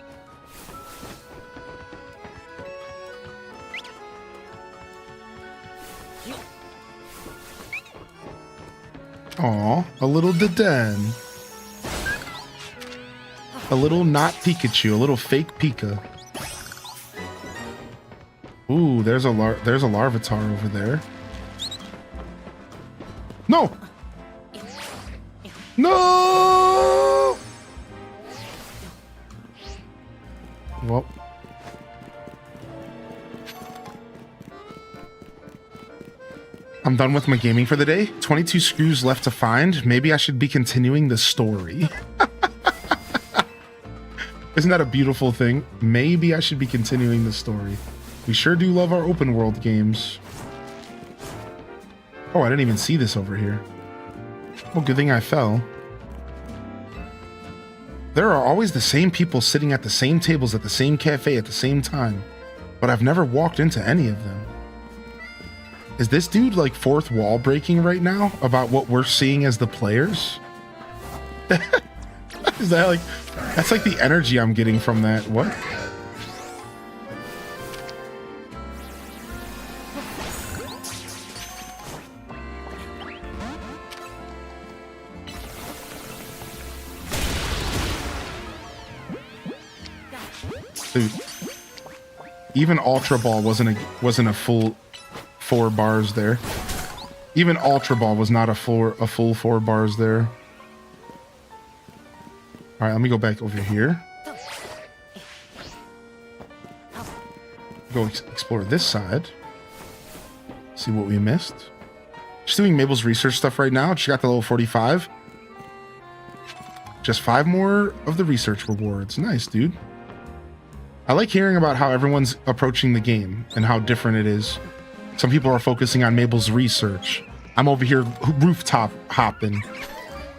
Aw, a little Deden. A little not Pikachu, a little fake Pika. Ooh, there's a Larvitar over there. No! No! Well. I'm done with my gaming for the day. 22 screws left to find. Maybe I should be continuing the story. Isn't that a beautiful thing? Maybe I should be continuing the story. We sure do love our open world games. Oh, I didn't even see this over here. Well, good thing I fell. There are always the same people sitting at the same tables at the same cafe at the same time, but I've never walked into any of them. Is this dude like fourth wall breaking right now about what we're seeing as the players? Is that like, that's like the energy I'm getting from that. What? Dude, even Ultra Ball wasn't a full 4 bars there. Even Ultra Ball was not a full 4 bars there. All right, let me go back over here. Go explore this side. See what we missed. She's doing Mabel's research stuff right now. She got the level 45. Just 5 more of the research rewards. Nice, dude. I like hearing about how everyone's approaching the game and how different it is. Some people are focusing on Mabel's research. I'm over here rooftop hopping.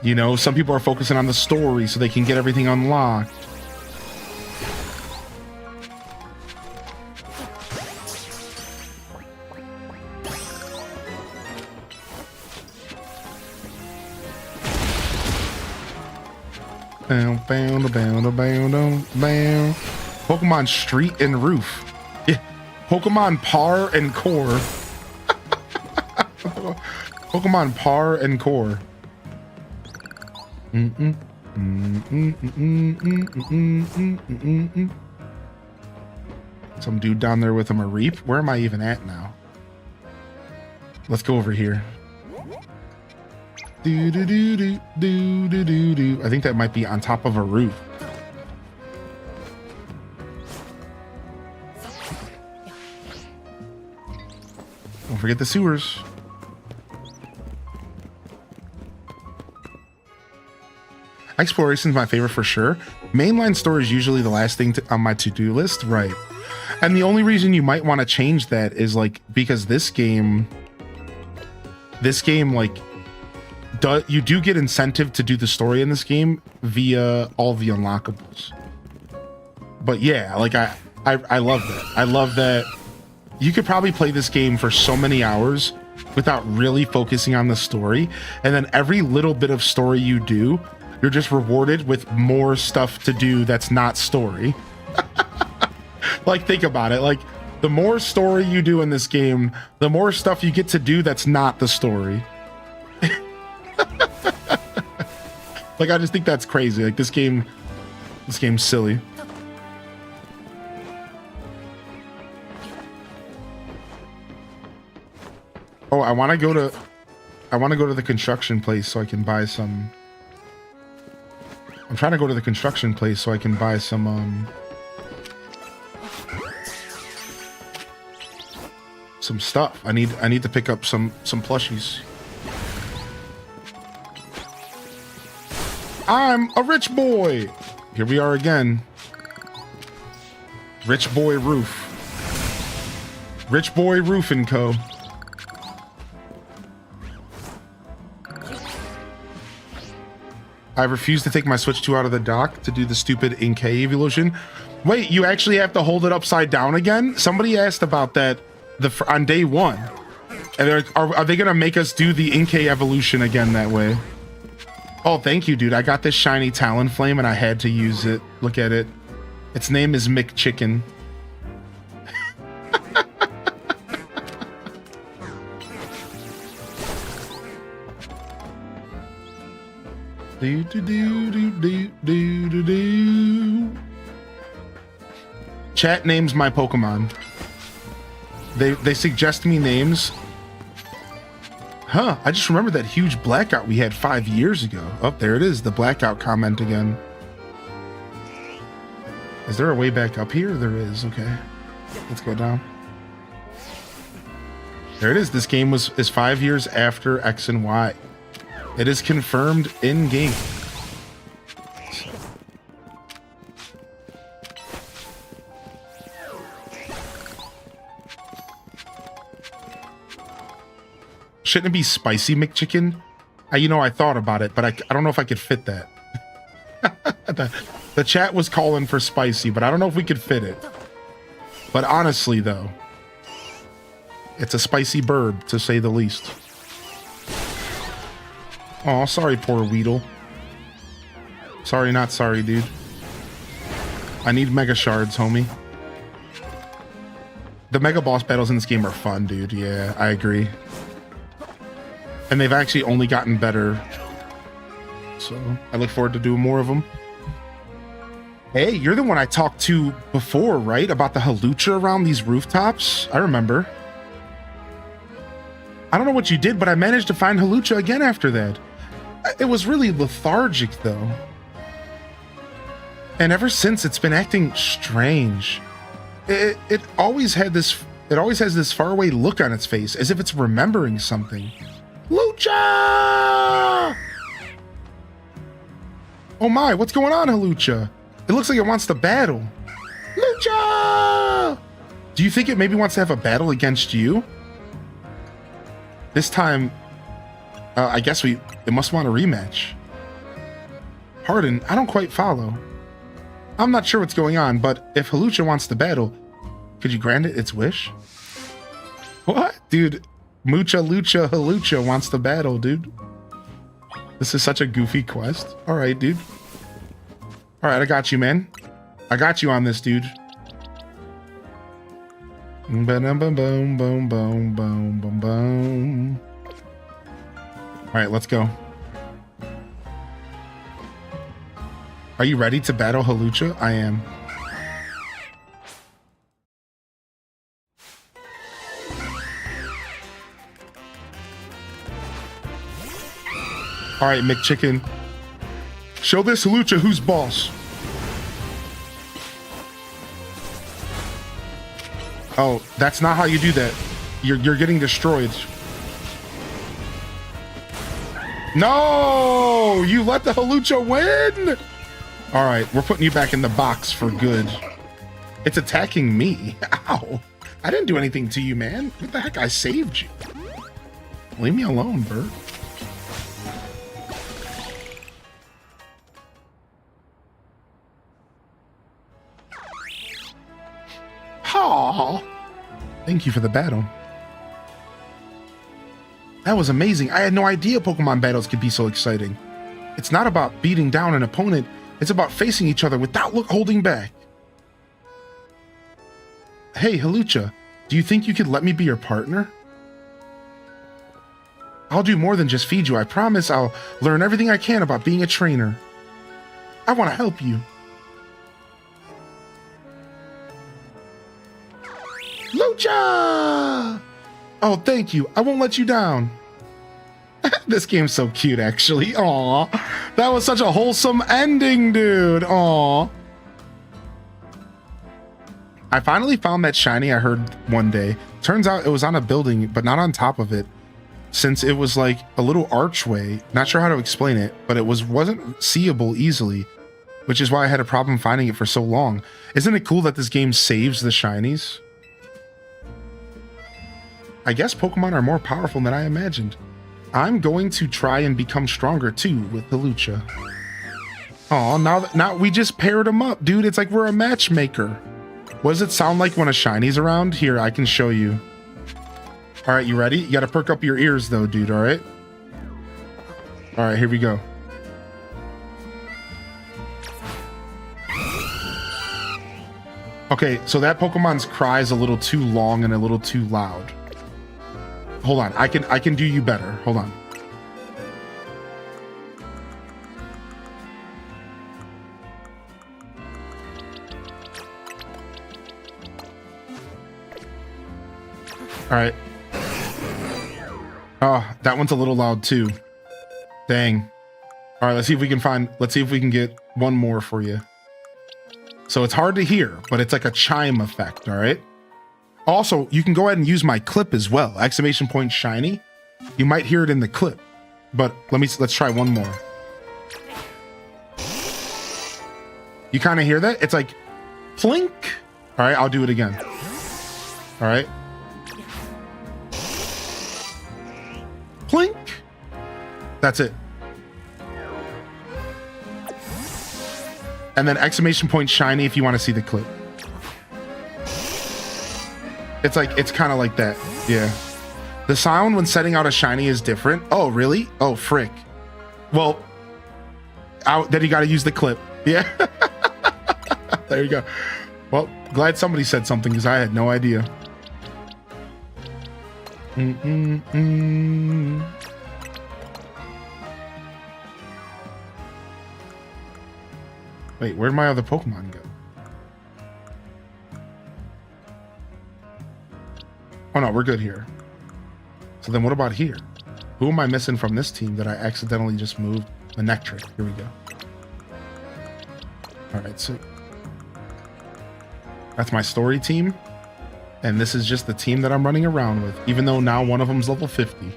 You know, some people are focusing on the story so they can get everything unlocked. Pokemon Street and Roof. Yeah. Pokemon Par and Core. Pokemon Par and Core. Some dude down there with a Mareep. Where am I even at now? Let's go over here. Do do do do do do do do. I think that might be on top of a roof. Don't forget the sewers. Exploration is my favorite for sure. Mainline story is usually the last thing on my to-do list, right? And the only reason you might want to change that is like because this game like you do get incentive to do the story in this game via all the unlockables. But yeah, like I love that. I love that you could probably play this game for so many hours without really focusing on the story, and then every little bit of story you do, you're just rewarded with more stuff to do that's not story. Like, think about it. Like, the more story you do in this game, the more stuff you get to do that's not the story. Like, I just think that's crazy. Like, this game's silly. Oh, I want to go to the construction place so I can buy some. I'm trying to go to the construction place so I can buy some stuff. I need to pick up some plushies. I'm a rich boy. Here we are again. Rich boy roof. Rich boy roof and co. I refuse to take my Switch 2 out of the dock to do the stupid Inkay evolution. Wait, you actually have to hold it upside down again? Somebody asked about that on day one. And are they gonna make us do the Inkay evolution again that way? Oh, thank you, dude. I got this shiny Talonflame and I had to use it. Look at it. Its name is McChicken. Do do do do do do do do. Chat names my Pokemon. They suggest me names. Huh, I just remembered that huge blackout we had 5 years ago. Oh, there it is, the blackout comment again. Is there a way back up here? There is, okay. Let's go down. There it is, this game is 5 years after X and Y. It is confirmed in-game. Shouldn't it be spicy McChicken? I thought about it, but I don't know if I could fit that. The chat was calling for spicy, but I don't know if we could fit it. But honestly, though, it's a spicy bird, to say the least. Oh, sorry, poor Weedle. Sorry, not sorry, dude. I need Mega Shards, homie. The Mega Boss battles in this game are fun, dude. Yeah, I agree. And they've actually only gotten better. So, I look forward to doing more of them. Hey, you're the one I talked to before, right? About the halucha around these rooftops? I remember. I don't know what you did, but I managed to find halucha again after that. It was really lethargic, though. And ever since, it's been acting strange. It always has this faraway look on its face, as if it's remembering something. Lucha! Oh my, what's going on, Halucha? It looks like it wants to battle. Lucha! Do you think it maybe wants to have a battle against you? This time, I guess it must want a rematch. Pardon, I don't quite follow. I'm not sure what's going on, but if Halucha wants to battle, could you grant it its wish? What? Dude, Mucha Lucha Halucha wants to battle, dude. This is such a goofy quest. Alright, dude. Alright, I got you, man. I got you on this, dude. Boom, boom, boom, boom, boom, boom, boom, boom. Alright, let's go. Are you ready to battle Halucha? I am. Alright, McChicken. Show this Halucha who's boss. Oh, that's not how you do that. You're getting destroyed. No! You let the Halucha win! Alright, we're putting you back in the box for good. It's attacking me. Ow. I didn't do anything to you, man. What the heck? I saved you. Leave me alone, bird. Aw. Thank you for the battle. That was amazing. I had no idea Pokemon battles could be so exciting. It's not about beating down an opponent. It's about facing each other without holding back. Hey, Halucha, do you think you could let me be your partner? I'll do more than just feed you. I promise I'll learn everything I can about being a trainer. I want to help you. Lucha! Oh, thank you. I won't let you down. This game's so cute, actually. Aw, that was such a wholesome ending, dude. Aw. I finally found that shiny I heard one day. Turns out it was on a building, but not on top of it, since it was like a little archway. Not sure how to explain it, but it wasn't seeable easily, which is why I had a problem finding it for so long. Isn't it cool that this game saves the shinies? I guess Pokemon are more powerful than I imagined. I'm going to try and become stronger too with the Lucha. Oh, now we just paired them up, dude. It's like we're a matchmaker. What does it sound like when a shiny's around? Here, I can show you. All right, you ready? You got to perk up your ears though, dude, all right? All right, here we go. Okay, so that Pokemon's cry is a little too long and a little too loud. Hold on, I can do you better. Hold on. All right. Oh, that one's a little loud too. Dang. All right, let's see if we can get one more for you. So it's hard to hear, but it's like a chime effect, all right? Also, you can go ahead and use my clip as well. Exclamation point shiny. You might hear it in the clip, but let's try one more. You kind of hear that? It's like plink. All right, I'll do it again. All right. Plink. That's it. And then exclamation point shiny if you want to see the clip. It's kind of like that. Yeah. The sound when setting out a shiny is different. Oh, really? Oh, frick. Well, then you got to use the clip. Yeah. There you go. Well, glad somebody said something because I had no idea. Wait, where'd my other Pokemon go? Oh no, we're good here. So then what about here? Who am I missing from this team that I accidentally just moved? Electric. Here we go. All right, so that's my story team. And this is just the team that I'm running around with, even though now one of them's level 50.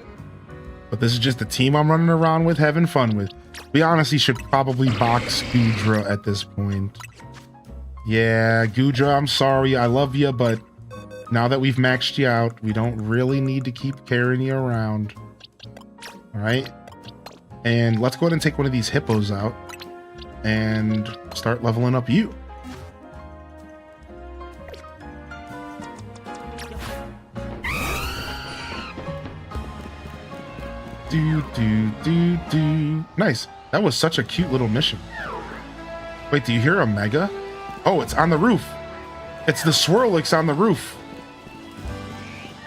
But this is just the team I'm running around with, having fun with. We honestly should probably box Gudra at this point. Yeah, Gudra, I'm sorry. I love you, but now that we've maxed you out, we don't really need to keep carrying you around. All right? And let's go ahead and take one of these hippos out and start leveling up you. Do. Nice. That was such a cute little mission. Wait, do you hear a mega? Oh, it's on the roof. It's the Swirlix on the roof.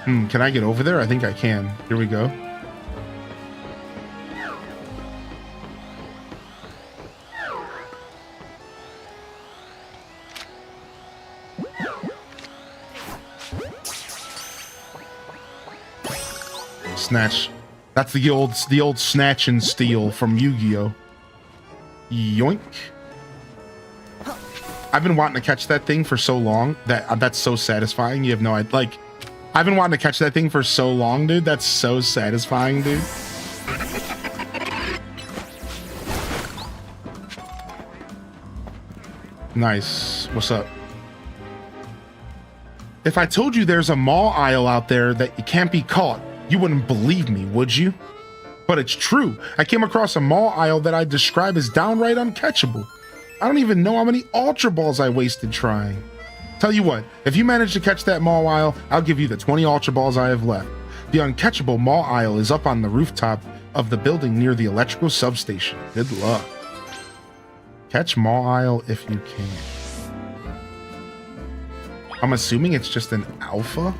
Can I get over there? I think I can. Here we go. Snatch. That's the old snatch and steal from Yu-Gi-Oh! Yoink. I've been wanting to catch that thing for so long that's so satisfying. You have no idea. Like, I've been wanting to catch that thing for so long, dude. That's so satisfying, dude. Nice. What's up? If I told you there's a mall aisle out there that you can't be caught, you wouldn't believe me, would you? But it's true. I came across a mall aisle that I describe as downright uncatchable. I don't even know how many Ultra Balls I wasted trying. Tell you what, if you manage to catch that mall aisle, I'll give you the 20 Ultra Balls I have left. The uncatchable mall aisle is up on the rooftop of the building near the electrical substation. Good luck. Catch mall aisle if you can. I'm assuming it's just an alpha?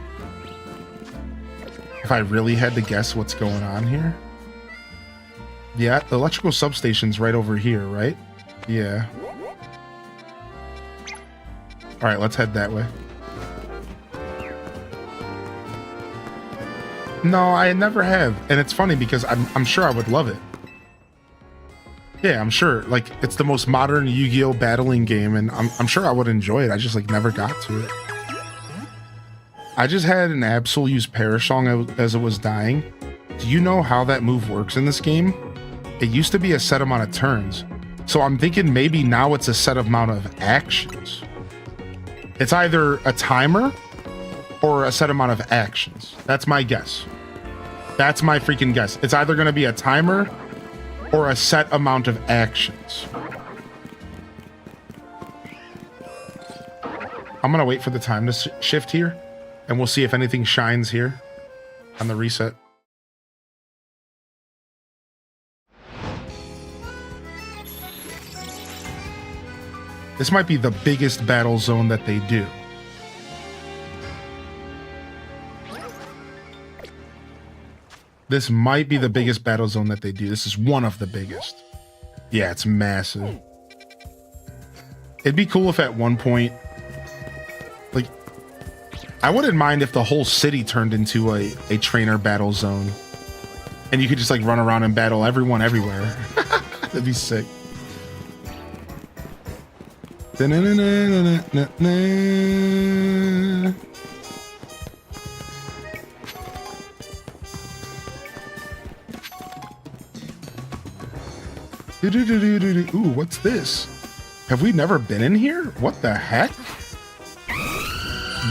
If I really had to guess what's going on here. Yeah, the electrical substation's right over here, right? Yeah. All right, let's head that way. No, I never have. And it's funny because I'm sure I would love it. Yeah, I'm sure. Like, it's the most modern Yu-Gi-Oh! Battling game, and I'm sure I would enjoy it. I just, like, never got to it. I just had an Absol use Perish Song as it was dying. Do you know how that move works in this game? It used to be a set amount of turns. So I'm thinking maybe now it's a set amount of actions. It's either a timer or a set amount of actions. That's my guess. That's my freaking guess. It's either going to be a timer or a set amount of actions. I'm going to wait for the time to shift here, and we'll see if anything shines here on the reset. This might be the biggest battle zone that they do. This might be the biggest battle zone that they do. This is one of the biggest. Yeah, it's massive. It'd be cool if at one point, like, I wouldn't mind if the whole city turned into a trainer battle zone. And you could just, like, run around and battle everyone everywhere. That'd be sick. Ooh, what's this? Have we never been in here? What the heck?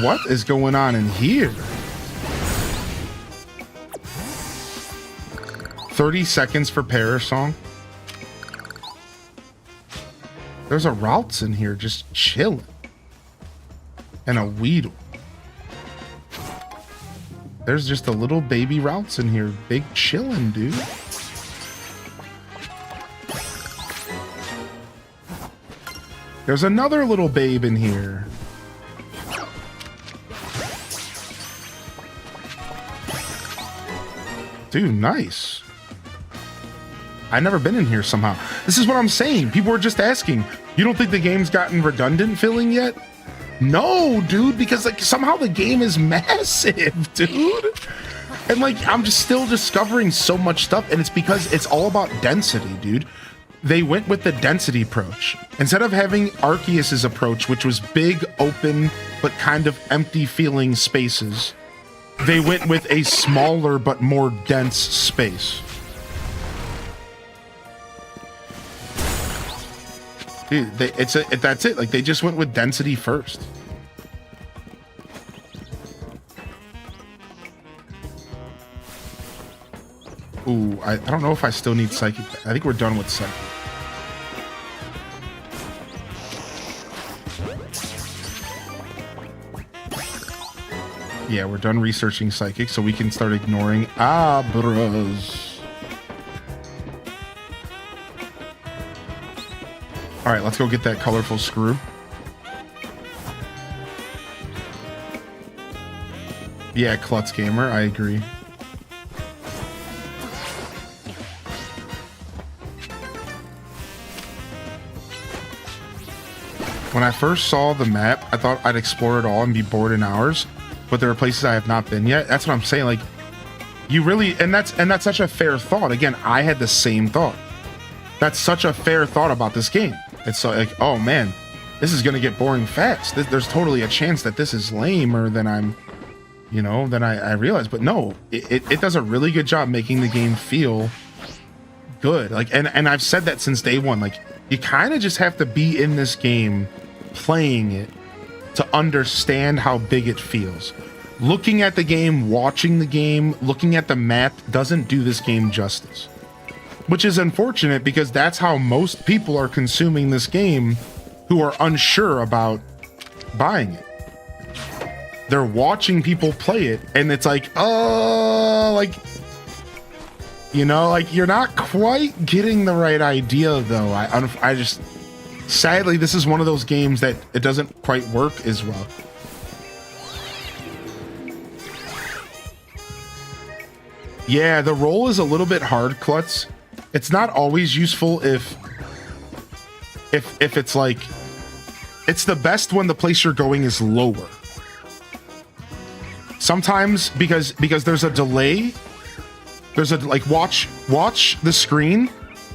What is going on in here? 30 seconds for Perish Song. There's a Routes in here just chilling. And a Weedle. There's just a little baby Routes in here. Big chilling, dude. There's another little babe in here. Dude, nice. I've never been in here somehow. This is what I'm saying. People were just asking, you don't think the game's gotten redundant feeling yet? No, dude, because like somehow the game is massive, dude. And like I'm just still discovering so much stuff, and it's because it's all about density, dude. They went with the density approach. Instead of having Arceus's approach, which was big, open, but kind of empty feeling spaces, they went with a smaller but more dense space. Dude, that's it. Like they just went with density first. Ooh, I don't know if I still need Psychic. I think we're done with Psychic. Yeah, we're done researching Psychic, so we can start ignoring Abras. All right, let's go get that colorful screw. Yeah, Klutz Gamer, I agree. When I first saw the map, I thought I'd explore it all and be bored in hours, but there are places I have not been yet. That's what I'm saying. Like, you really, and that's such a fair thought. Again, I had the same thought. That's such a fair thought about this game. It's like, oh man, this is gonna get boring fast. There's totally a chance that this is lamer than I'm, you know, than I realize. But no, it does a really good job making the game feel good. Like, and I've said that since day one. Like, you kind of just have to be in this game, playing it, to understand how big it feels. Looking at the game, watching the game, looking at the map doesn't do this game justice. Which is unfortunate because that's how most people are consuming this game who are unsure about buying it. They're watching people play it and it's like, oh, like, you know, like you're not quite getting the right idea though. I just, sadly, this is one of those games that it doesn't quite work as well. Yeah, the roll is a little bit hard, Klutz. It's not always useful if it's like, it's the best when the place you're going is lower. Sometimes because there's a delay, there's a like watch the screen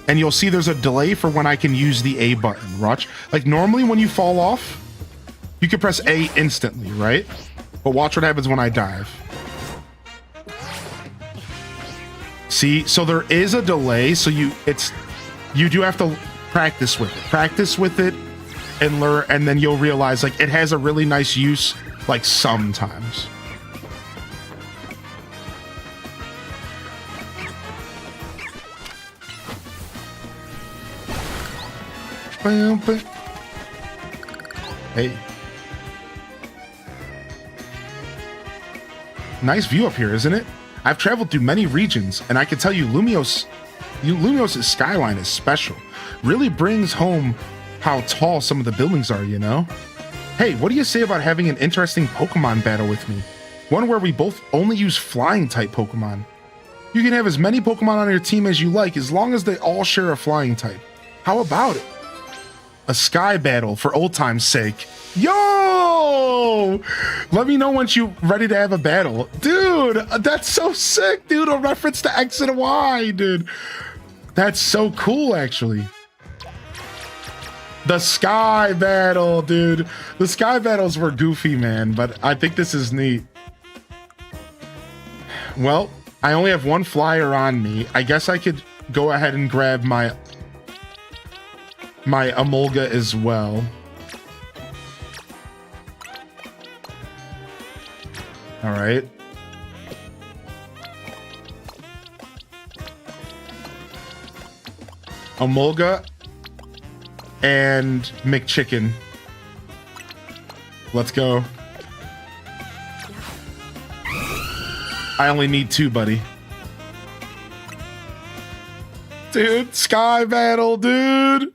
and you'll see there's a delay for when I can use the A button. Watch. Like normally when you fall off, you can press A instantly, right? But watch what happens when I dive. See, so there is a delay, so you do have to practice with it. Practice with it and learn, and then you'll realize like it has a really nice use like sometimes. Hey. Nice view up here, isn't it? I've traveled through many regions, and I can tell you Lumios's skyline is special. Really brings home how tall some of the buildings are, you know? Hey, what do you say about having an interesting Pokemon battle with me? One where we both only use flying-type Pokemon. You can have as many Pokemon on your team as you like, as long as they all share a flying type. How about it? A sky battle for old time's sake. Yo! Let me know once you're ready to have a battle. Dude, that's so sick, dude. A reference to X and Y, dude. That's so cool, actually. The sky battle, dude. The sky battles were goofy, man, but I think this is neat. Well, I only have one flyer on me. I guess I could go ahead and grab my Emolga as well. All right. Emolga and McChicken. Let's go. I only need 2, buddy. Dude, sky battle, dude.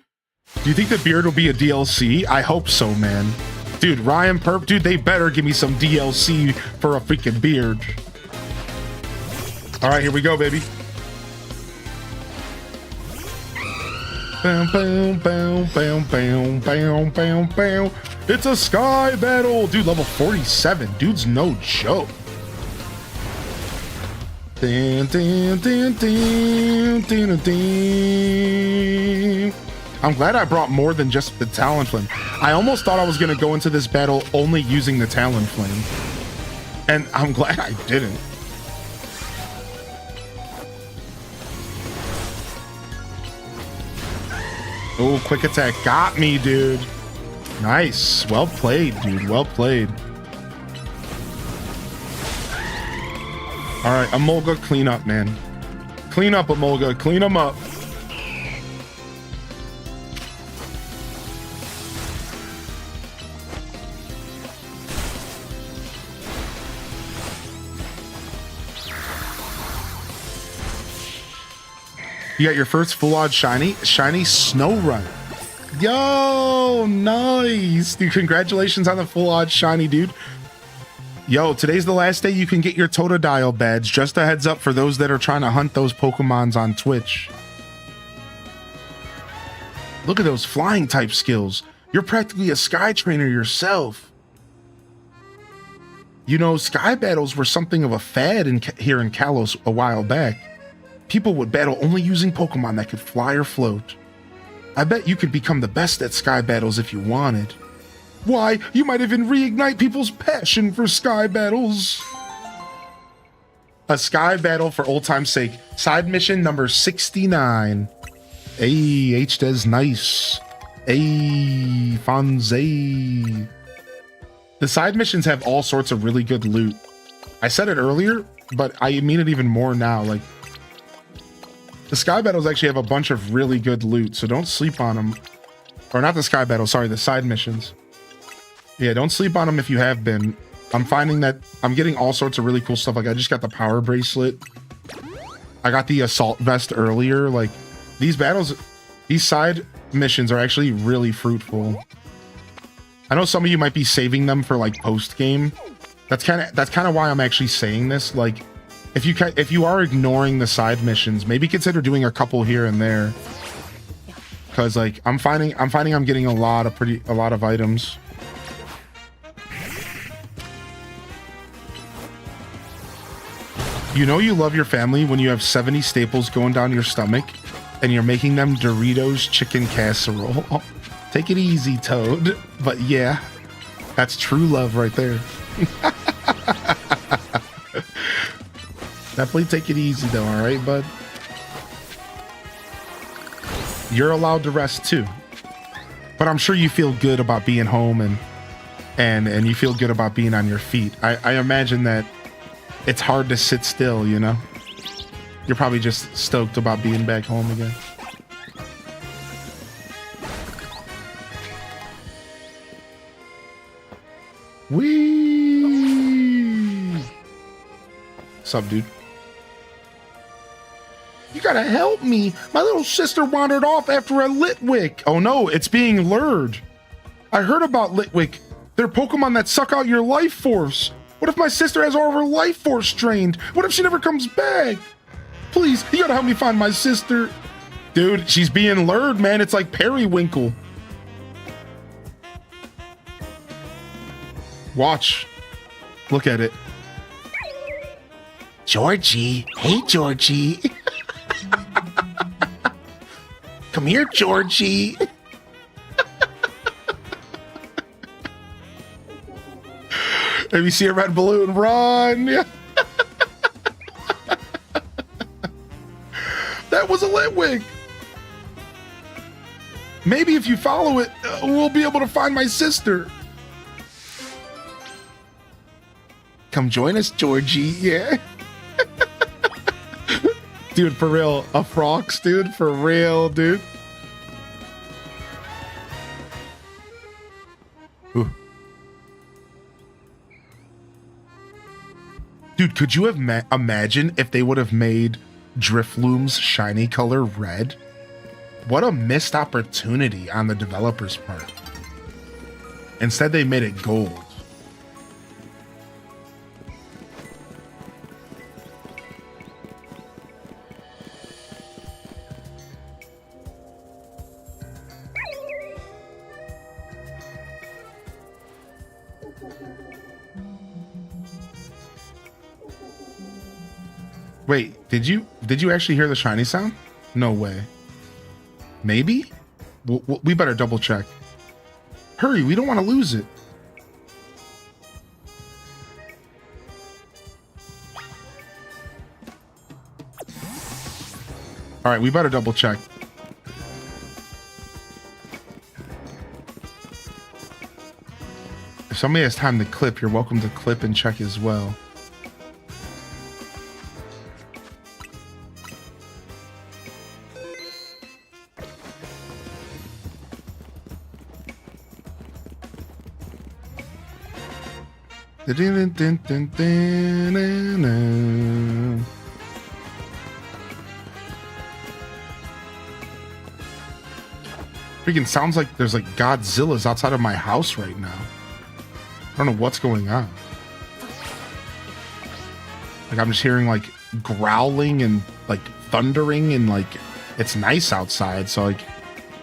Do you think the beard will be a DLC? I hope so, man. Dude, Ryan Perp, dude, they better give me some DLC for a freaking beard. All right, here we go, baby. Bam, bam, bam, bam, bam, bam, bam, bam. It's a sky battle. Dude, level 47. Dude's no joke. Dun, dun, dun, dun, dun, dun. I'm glad I brought more than just the Talonflame. I almost thought I was going to go into this battle only using the Talonflame. And I'm glad I didn't. Oh, quick attack. Got me, dude. Nice. Well played, dude. Well played. All right, Emolga, clean up, man. Clean up, Emolga. Clean them up. You got your first full on shiny Snow Run. Yo, nice. Dude, congratulations on the full on shiny, dude. Yo, today's the last day you can get your Totodile badge. Just a heads up for those that are trying to hunt those Pokemons on Twitch. Look at those flying type skills. You're practically a Sky Trainer yourself. You know, Sky Battles were something of a fad here in Kalos a while back. People would battle only using Pokemon that could fly or float. I bet you could become the best at Sky Battles if you wanted. Why, you might even reignite people's passion for Sky Battles. A Sky Battle for old time's sake. Side mission number 69. Hey, H-Des, nice. Hey, Fonzie. The side missions have all sorts of really good loot. I said it earlier, but I mean it even more now. Like, the Sky Battles actually have a bunch of really good loot, so don't sleep on them. Or not the Sky Battles, sorry, the side missions. Yeah, don't sleep on them if you have been. I'm finding that I'm getting all sorts of really cool stuff. Like, I just got the Power Bracelet. I got the Assault Vest earlier. Like, these battles, these side missions are actually really fruitful. I know some of you might be saving them for, like, post-game. That's kind of why I'm actually saying this. Like, if you are ignoring the side missions, maybe consider doing a couple here and there, because like I'm finding I'm getting a lot of items. You know you love your family when you have 70 staples going down your stomach and you're making them Doritos chicken casserole. Oh, take it easy, Toad. But yeah, that's true love right there. Definitely take it easy though, all right, bud? You're allowed to rest too. But I'm sure you feel good about being home and you feel good about being on your feet. I imagine that it's hard to sit still, you know? You're probably just stoked about being back home again. Whee! What's up, dude? You gotta help me. My little sister wandered off after a Litwick. Oh no, it's being lured. I heard about Litwick. They're Pokemon that suck out your life force. What if my sister has all of her life force drained? What if she never comes back? Please, you gotta help me find my sister. Dude, she's being lured, man. It's like Periwinkle. Watch. Look at it. Georgie. Hey, Georgie. Come here, Georgie. If you see a red balloon, run. That was a Litwick. Maybe if you follow it, we'll be able to find my sister. Come join us, Georgie. Yeah. Dude, for real. A Frox, dude. For real, dude. Ooh. Dude, could you have imagine if they would have made Drifloom's shiny color red? What a missed opportunity on the developer's part. Instead, they made it gold. Wait, did you actually hear the shiny sound? No way. Maybe? We better double check. Hurry, we don't want to lose it. All right, we better double check. If somebody has time to clip, you're welcome to clip and check as well. Freaking sounds like there's like Godzilla's outside of my house right now. I don't know what's going on. Like I'm just hearing like growling and like thundering and like it's nice outside. So like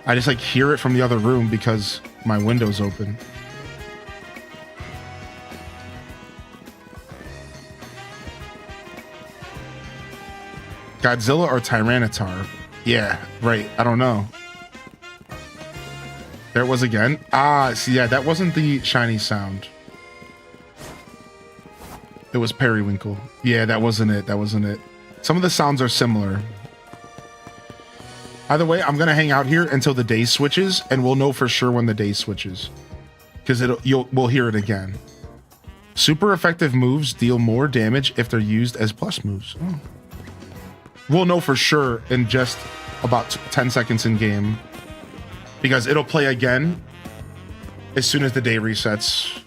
I just like hear it from the other room because my window's open. Godzilla or Tyranitar? Yeah, right. I don't know. There it was again. Ah, see, yeah, that wasn't the shiny sound. It was Periwinkle. Yeah, that wasn't it. That wasn't it. Some of the sounds are similar. Either way, I'm gonna hang out here until the day switches, and we'll know for sure when the day switches, because we'll hear it again. Super effective moves deal more damage if they're used as plus moves. Oh. We'll know for sure in just about 10 seconds in game, because it'll play again as soon as the day resets.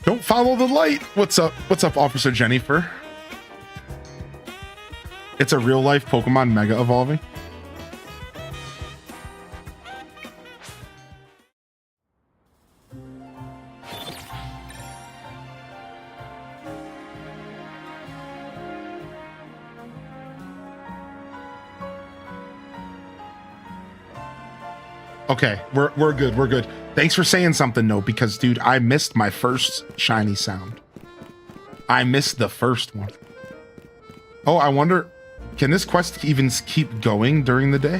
Don't follow the light. What's up? What's up, Officer Jennifer? It's a real life Pokemon Mega Evolving. Okay, we're good. We're good. Thanks for saying something, though, because, dude, I missed my first shiny sound. I missed the first one. Oh, I wonder, can this quest even keep going during the day?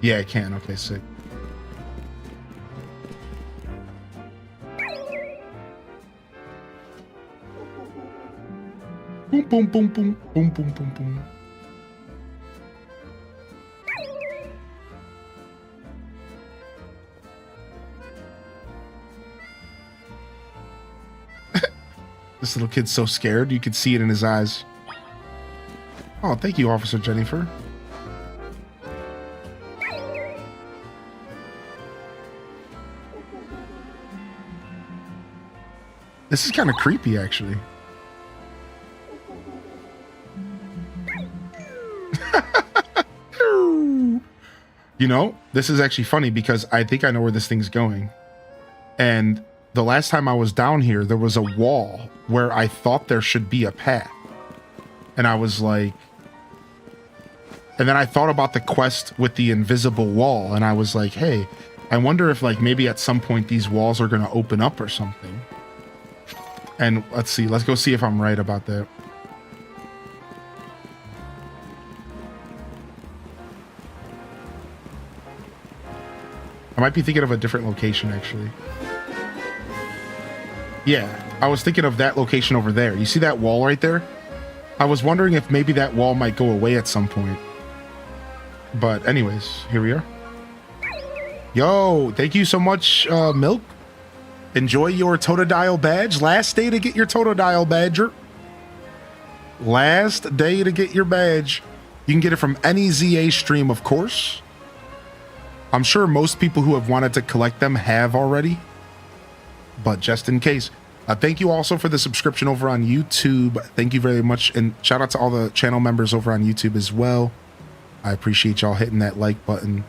Yeah, it can. Okay, sick. Boom, boom, boom, boom, boom, boom, boom, boom. This little kid's so scared, you could see it in his eyes. Oh, thank you, Officer Jennifer. This is kind of creepy, actually. You know, this is actually funny because I think I know where this thing's going. And the last time I was down here, there was a wall where I thought there should be a path. And I was like... And then I thought about the quest with the invisible wall, and I was like, hey, I wonder if, like, maybe at some point these walls are going to open up or something. And let's see. Let's go see if I'm right about that. I might be thinking of a different location, actually. Yeah, I was thinking of that location over there. You see that wall right there? I was wondering if maybe that wall might go away at some point. But anyways, here we are. Yo, thank you so much, Milk. Enjoy your Totodile badge. Last day to get your Totodile badger. Last day to get your badge. You can get it from any ZA stream, of course. I'm sure most people who have wanted to collect them have already. But just in case. Thank you also for the subscription over on YouTube. Thank you very much. And shout out to all the channel members over on YouTube as well. I appreciate y'all hitting that like button.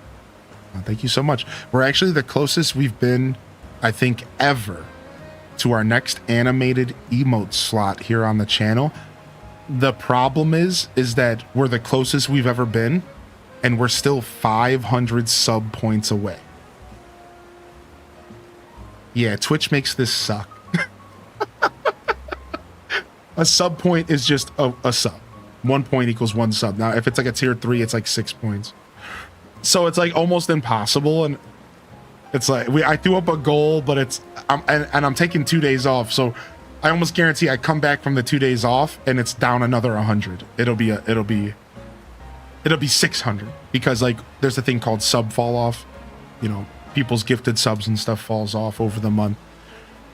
Thank you so much. We're actually the closest we've been, I think, ever to our next animated emote slot here on the channel. The problem is that we're the closest we've ever been, and we're still 500 sub points away. Yeah, Twitch makes this suck. A sub point is just a sub. 1 point equals 1 sub. Now, if it's like a tier 3, it's like 6 points. So it's like almost impossible, and it's like I threw up a goal, but I'm taking 2 days off, so I almost guarantee I come back from the 2 days off and it's down another 100. It'll be 600 because like there's a thing called sub fall off. You know, people's gifted subs and stuff falls off over the month.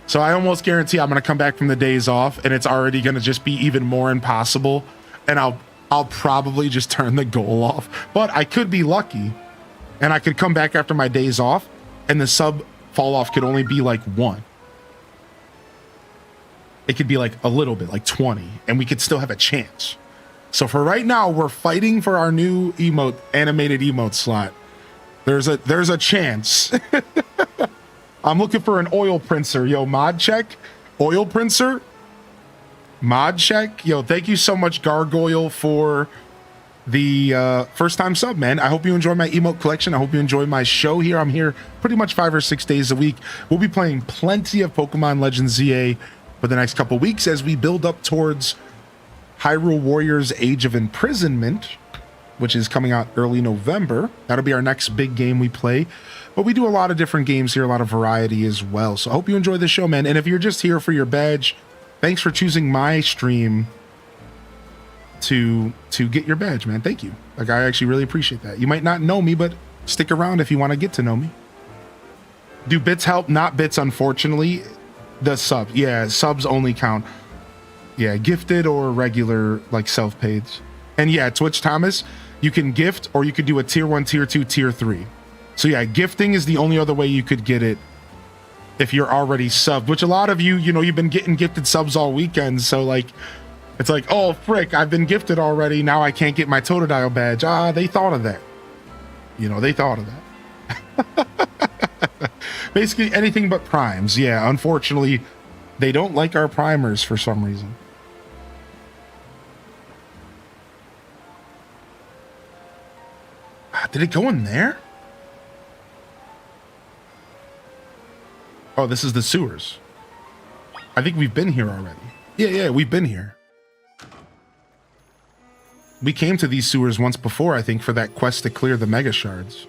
So I almost guarantee I'm gonna come back from the days off and it's already gonna just be even more impossible, and I'll probably just turn the goal off. But I could be lucky and I could come back after my days off and the sub fall off could only be like 1. It could be like a little bit, like 20, and we could still have a chance. So for right now, we're fighting for our new emote, animated emote slot. There's a chance. I'm looking for an oil princer. Yo, mod check. Oil princer. Mod check. Yo, thank you so much, Gargoyle, for the first time sub, man. I hope you enjoy my emote collection. I hope you enjoy my show here. I'm here pretty much 5 or 6 days a week. We'll be playing plenty of Pokemon Legends ZA for the next couple weeks as we build up towards Hyrule Warriors Age of Imprisonment, which is coming out early November. That'll be our next big game we play. But we do a lot of different games here, a lot of variety as well. So I hope you enjoy the show, man. And if you're just here for your badge, thanks for choosing my stream to get your badge, man. Thank you. Like, I actually really appreciate that. You might not know me, but stick around if you want to get to know me. Do bits help? Not bits, unfortunately. The sub. Yeah, subs only count. Yeah, gifted or regular, like self-paid. And yeah, Twitch Thomas, you can gift or you could do a tier 1, tier 2, tier 3. So yeah, gifting is the only other way you could get it if you're already subbed, which a lot of you, you've been getting gifted subs all weekend. So like, it's like, oh, frick, I've been gifted already. Now I can't get my Totodile badge. They thought of that. They thought of that. Basically anything but primes. Yeah, unfortunately, they don't like our primers for some reason. Did it go in there? Oh, this is the sewers. I think we've been here already. Yeah, we've been here. We came to these sewers once before, I think, for that quest to clear the mega shards.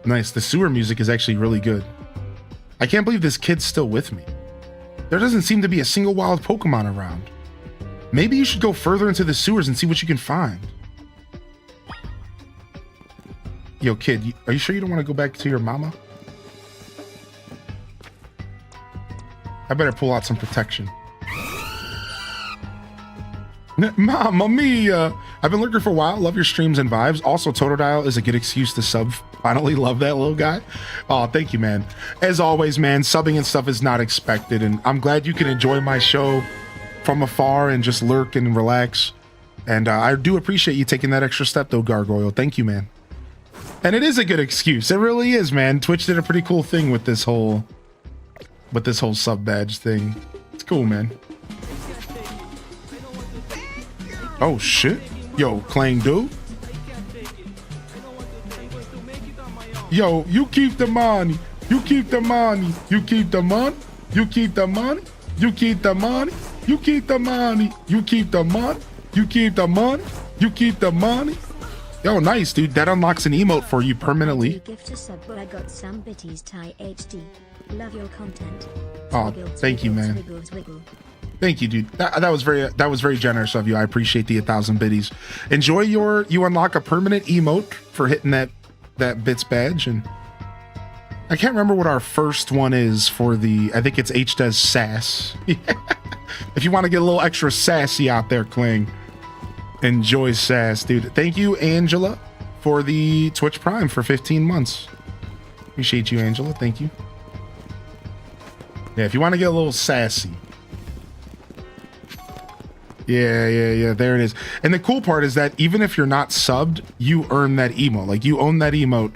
Nice. The sewer music is actually really good. I can't believe this kid's still with me. There doesn't seem to be a single wild Pokemon around. Maybe you should go further into the sewers and see what you can find. Yo, kid, are you sure you don't want to go back to your mama? I better pull out some protection. Mamma mia! I've been lurking for a while. Love your streams and vibes. Also, Totodile is a good excuse to sub. Finally love that little guy. Oh, thank you, man. As always, man, subbing and stuff is not expected, and I'm glad you can enjoy my show from afar and just lurk and relax. And I do appreciate you taking that extra step, though, Gargoyle. Thank you, man. And it is a good excuse. It really is, man. Twitch did a pretty cool thing with this whole sub badge thing. It's cool, man. Oh shit. Yo, Clang dude. Yo, you keep the money. You keep the money. You keep the money. You keep the money. You keep the money. You keep the money. You keep the money. You keep the money. You keep the money. Yo, nice, dude. That unlocks an emote for you permanently. Gift a sub, but I got some bitties Thai HD. Love your content. Oh, thank you, man. Thank you, dude. That was very generous of you. I appreciate the 1,000 biddies. Enjoy you unlock a permanent emote for hitting that bits badge, and I can't remember what our first one is for I think it's H does sass. If you want to get a little extra sassy out there, Kling, enjoy sass, dude. Thank you, Angela, for the Twitch Prime for 15 months. Appreciate you, Angela. Thank you. Yeah, if you want to get a little sassy. Yeah, there it is. And the cool part is that even if you're not subbed, you earn that emote. Like, you own that emote,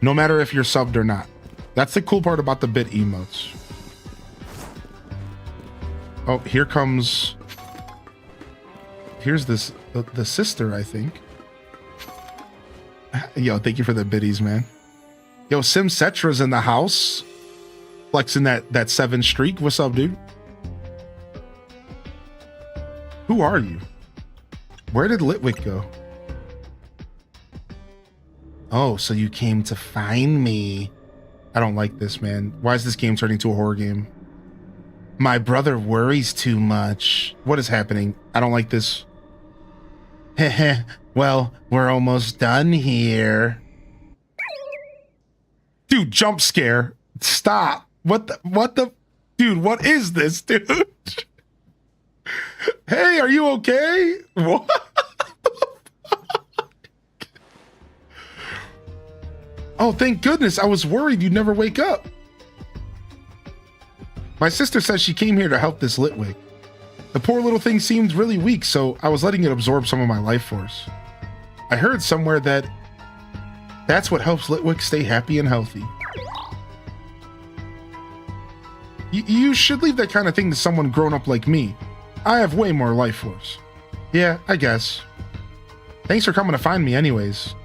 no matter if you're subbed or not. That's the cool part about the bit emotes. Oh, here's the sister, I think. Yo, thank you for the biddies, man. Yo, Sim Cetra's in the house. Flexing that 7 streak. What's up, dude? Who are you? Where did Litwick go? Oh, so you came to find me. I don't like this, man. Why is this game turning into a horror game? My brother worries too much. What is happening? I don't like this. Heh. Well, we're almost done here. Dude, jump scare. Stop. What the? Dude, what is this, dude? Hey, are you okay? What? Oh, thank goodness. I was worried you'd never wake up. My sister says she came here to help this Litwick. The poor little thing seemed really weak, so I was letting it absorb some of my life force. I heard somewhere that that's what helps Litwick stay happy and healthy. You should leave that kind of thing to someone grown up like me. I have way more life force. Yeah, I guess. Thanks for coming to find me anyways.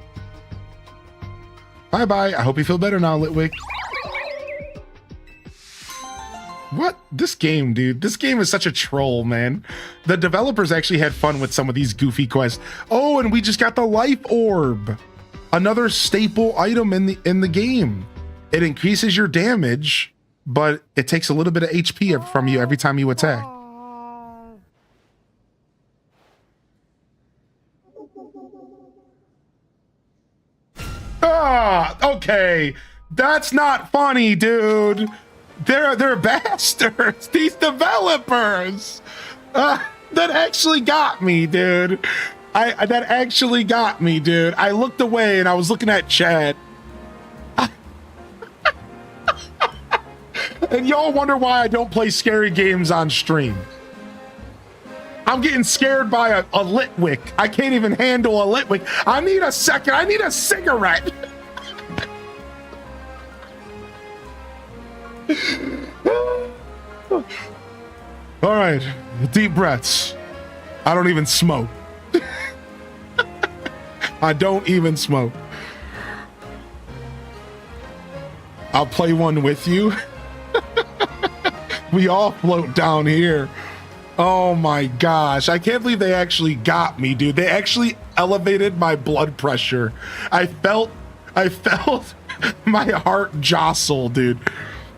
Bye-bye. I hope you feel better now, Litwick. What? This game, dude. This game is such a troll, man. The developers actually had fun with some of these goofy quests. Oh, and we just got the life orb. Another staple item in the game. It increases your damage, but it takes a little bit of HP from you every time you attack. Ah, okay. That's not funny, dude. They're bastards. These developers. That actually got me, dude. That actually got me, dude. I looked away and I was looking at chat. And y'all wonder why I don't play scary games on stream. I'm getting scared by a Litwick. I can't even handle a Litwick. I need a second. I need a cigarette. All right, deep breaths. I don't even smoke. I don't even smoke. I'll play one with you. We all float down here. Oh my gosh. I can't believe they actually got me, dude. They actually elevated my blood pressure. I felt my heart jostle, dude.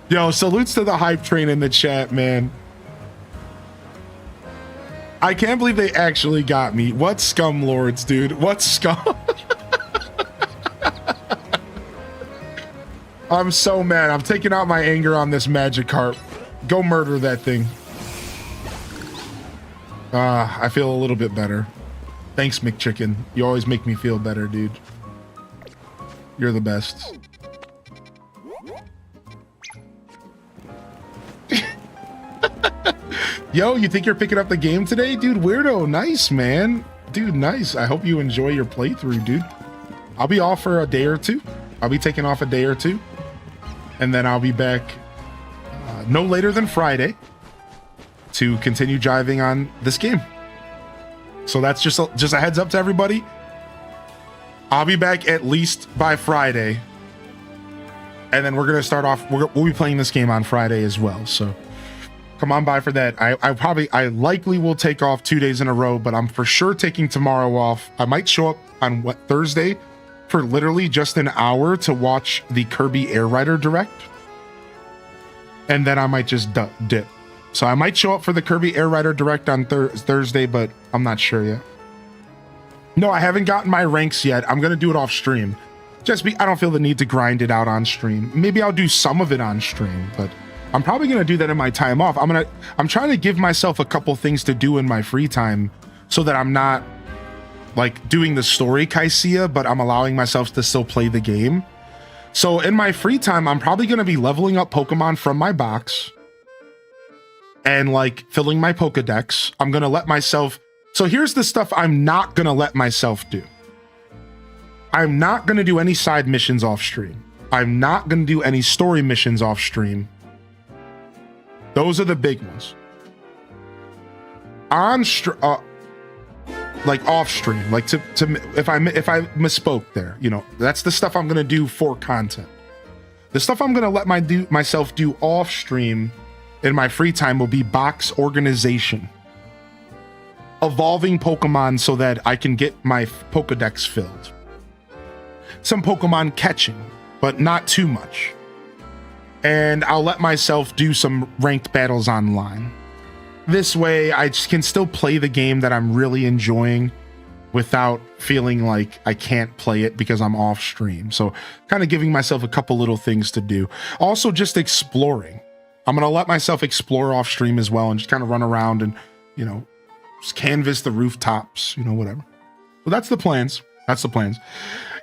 Yo, salutes to the hype train in the chat, man. I can't believe they actually got me. What scum lords, dude? What scum? I'm so mad. I'm taking out my anger on this Magikarp. Go murder that thing. I feel a little bit better. Thanks, McChicken. You always make me feel better, dude. You're the best. Yo, you think you're picking up the game today? Dude, weirdo. Nice, man. Dude, nice. I hope you enjoy your playthrough, dude. I'll be off for a day or two. I'll be taking off a day or two. And then I'll be back no later than Friday to continue driving on this game. So that's just a heads up to everybody. I'll be back at least by Friday. And then we're going to start off. We'll be playing this game on Friday as well. So come on by for that. I likely will take off 2 days in a row, but I'm for sure taking tomorrow off. I might show up on Thursday for literally just an hour to watch the Kirby Air Rider Direct. And then I might just dip. So I might show up for the Kirby Air Rider Direct on Thursday, but I'm not sure yet. No, I haven't gotten my ranks yet. I'm going to do it off stream. I don't feel the need to grind it out on stream. Maybe I'll do some of it on stream, but I'm probably going to do that in my time off. I'm trying to give myself a couple things to do in my free time so that I'm not like doing the story Kaisia, but I'm allowing myself to still play the game. So in my free time, I'm probably going to be leveling up Pokemon from my box and like filling my Pokedex. I'm going to let myself. So here's the stuff I'm not going to let myself do. I'm not going to do any side missions off stream. I'm not going to do any story missions off stream. Those are the big ones. Like off stream, like if I misspoke there, you know, that's the stuff I'm gonna do for content. The stuff I'm gonna let myself do off stream in my free time will be box organization, evolving Pokemon so that I can get my Pokedex filled. Some Pokemon catching, but not too much. And I'll let myself do some ranked battles online. This way, I can still play the game that I'm really enjoying without feeling like I can't play it because I'm off stream. So kind of giving myself a couple little things to do. Also, just exploring. I'm going to let myself explore off stream as well and just kind of run around and, you know, just canvas the rooftops, you know, whatever. So that's the plans. That's the plans.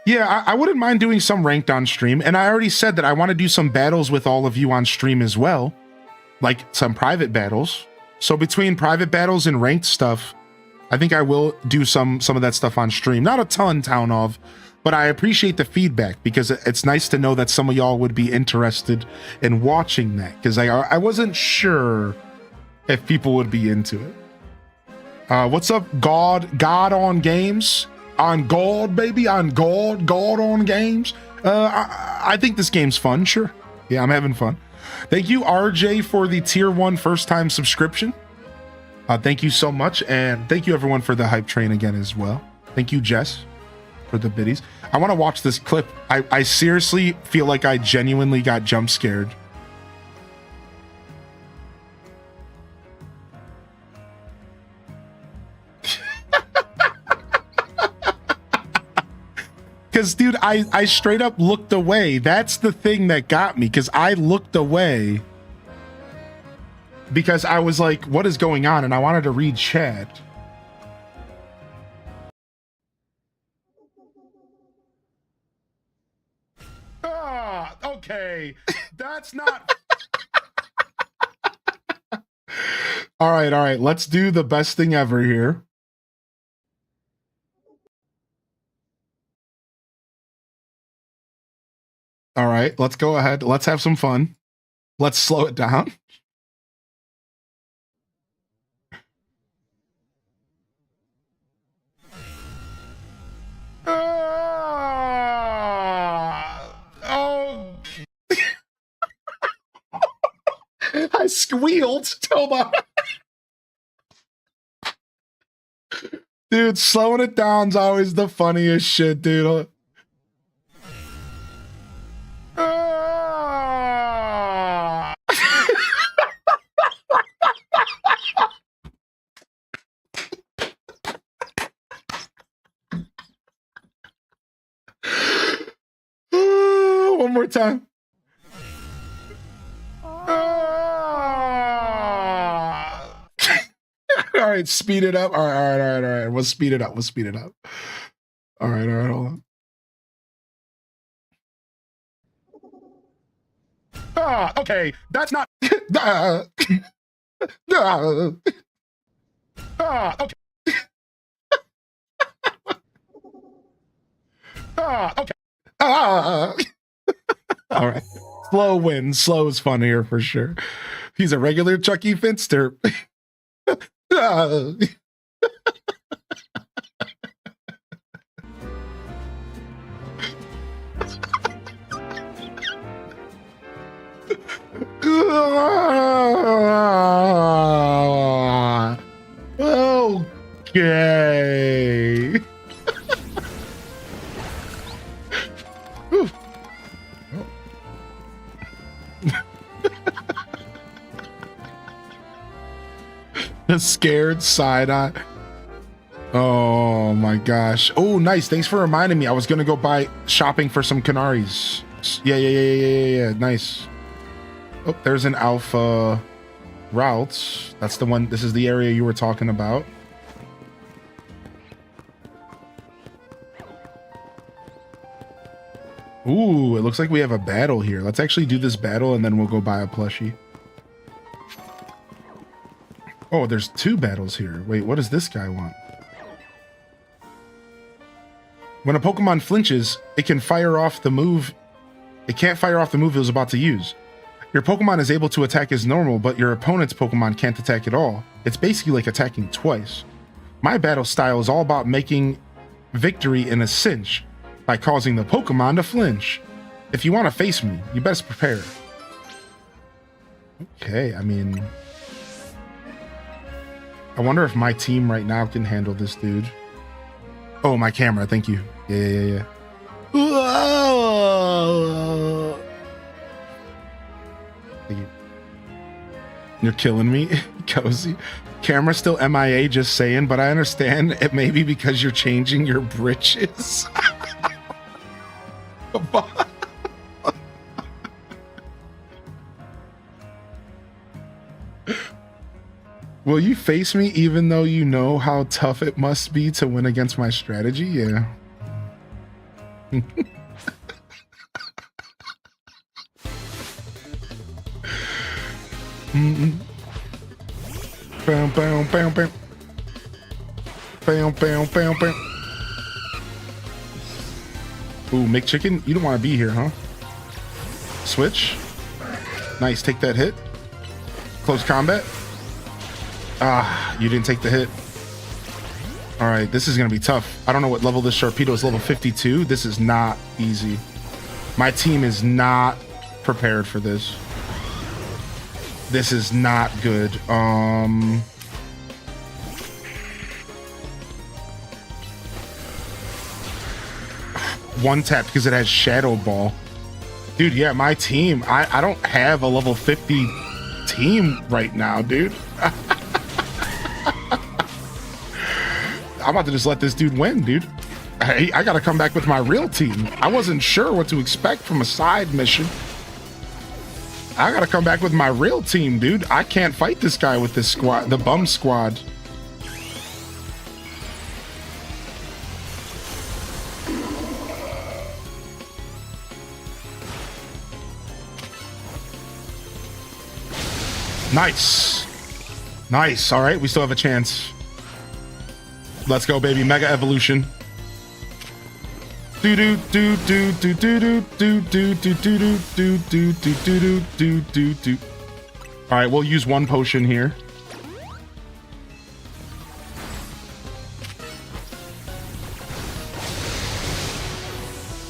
Yeah, I wouldn't mind doing some ranked on stream. And I already said that I want to do some battles with all of you on stream as well. Like some private battles. So between private battles and ranked stuff, I think I will do some of that stuff on stream. Not a ton of, but I appreciate the feedback because it's nice to know that some of y'all would be interested in watching that because I wasn't sure if people would be into it. What's up, God on Games? On God, baby, on God on Games. I think this game's fun, sure. Yeah, I'm having fun. Thank you, RJ, for the tier 1 first-time subscription. Thank you so much, and thank you, everyone, for the hype train again as well. Thank you, Jess, for the biddies. I want to watch this clip. I seriously feel like I genuinely got jump scared. Because, dude, I straight up looked away. That's the thing that got me, because I looked away because I was like, what is going on? And I wanted to read chat. Okay. That's not... All right. Let's do the best thing ever here. All right, let's go ahead. Let's have some fun. Let's slow it down. Oh. squealed. Hold on. Dude, slowing it down's always the funniest shit, dude. Ah. One more time. All right, speed it up. All right. We'll speed it up. All right, hold on. Okay, that's not. Okay. Okay. All right. Slow wins. Slow is funnier for sure. He's a regular Chucky Finster. Okay. The scared side eye. Oh my gosh. Oh, nice. Thanks for reminding me. I was gonna go buy shopping for some canaries. Yeah. Nice. Oh, there's an alpha route. That's the one. This is the area you were talking about. Ooh, it looks like we have a battle here. Let's actually do this battle and then we'll go buy a plushie. Oh, there's two battles here. Wait, what does this guy want? When a Pokemon flinches, it can fire off the move. It can't fire off the move it was about to use. Your Pokemon is able to attack as normal, but your opponent's Pokemon can't attack at all. It's basically like attacking twice. My battle style is all about making victory in a cinch by causing the Pokemon to flinch. If you want to face me, you best prepare. Okay, I mean... I wonder if my team right now can handle this dude. Oh, my camera, thank you. Yeah. Thank you. You're killing me, Cozy. Camera still MIA, just saying, but I understand it may be because you're changing your britches. Will you face me even though you know how tough it must be to win against my strategy? Yeah. Bam, bam, bam, bam. Bam, bam, bam, bam. Ooh, McChicken, you don't want to be here, huh? Switch. Nice, take that hit. Close combat. Ah, you didn't take the hit. All right, this is gonna be tough. I don't know what level this Sharpedo is. Level 52. This is not easy. My team is not prepared for this. This is not good. One tap because it has Shadow Ball. Dude, yeah, my team. I don't have a level 50 team right now, dude. I'm about to just let this dude win, dude. I gotta come back with my real team. I wasn't sure what to expect from a side mission. I gotta come back with my real team, dude. I can't fight this guy with this squad, the bum squad. Nice. Nice. All right, we still have a chance. Let's go, baby. Mega Evolution. Do do do do do do do do do do do do do do do do do. All right, we'll use one potion here.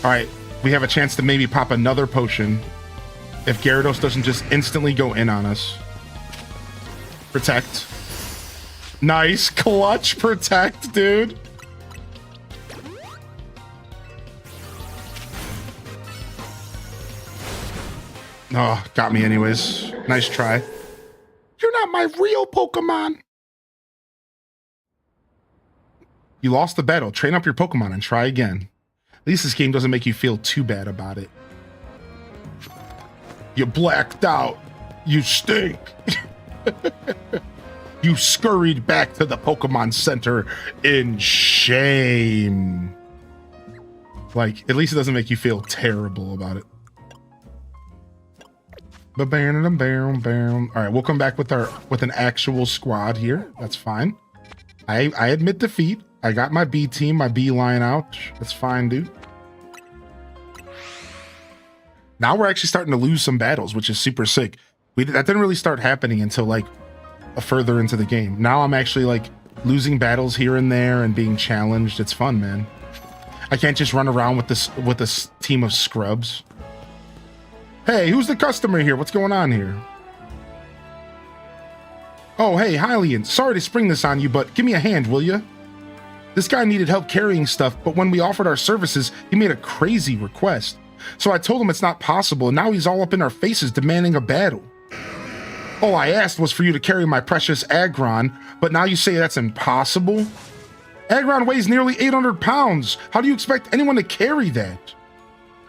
All right, we have a chance to maybe pop another potion if Gyarados doesn't just instantly go in on us. Protect. Nice. Clutch protect, dude. Oh, got me anyways. Nice try. You're not my real Pokemon. You lost the battle. Train up your Pokemon and try again. At least this game doesn't make you feel too bad about it. You blacked out. You stink. You scurried back to the Pokemon Center in shame. Like, at least it doesn't make you feel terrible about it. All right, we'll come back with an actual squad here. That's fine. I admit defeat. I got my B team, my B line out. That's fine, dude. Now we're actually starting to lose some battles, which is super sick. That didn't really start happening until like further into the game. Now I'm actually like losing battles here and there and being challenged. It's fun, man. I can't just run around with this team of scrubs. Hey, who's the customer here? What's going on here? Oh, hey, Hylian. Sorry to spring this on you, but give me a hand, will you? This guy needed help carrying stuff, but when we offered our services, he made a crazy request. So I told him it's not possible, and now he's all up in our faces demanding a battle. All I asked was for you to carry my precious Aggron, but now you say that's impossible? Aggron weighs nearly 800 pounds. How do you expect anyone to carry that?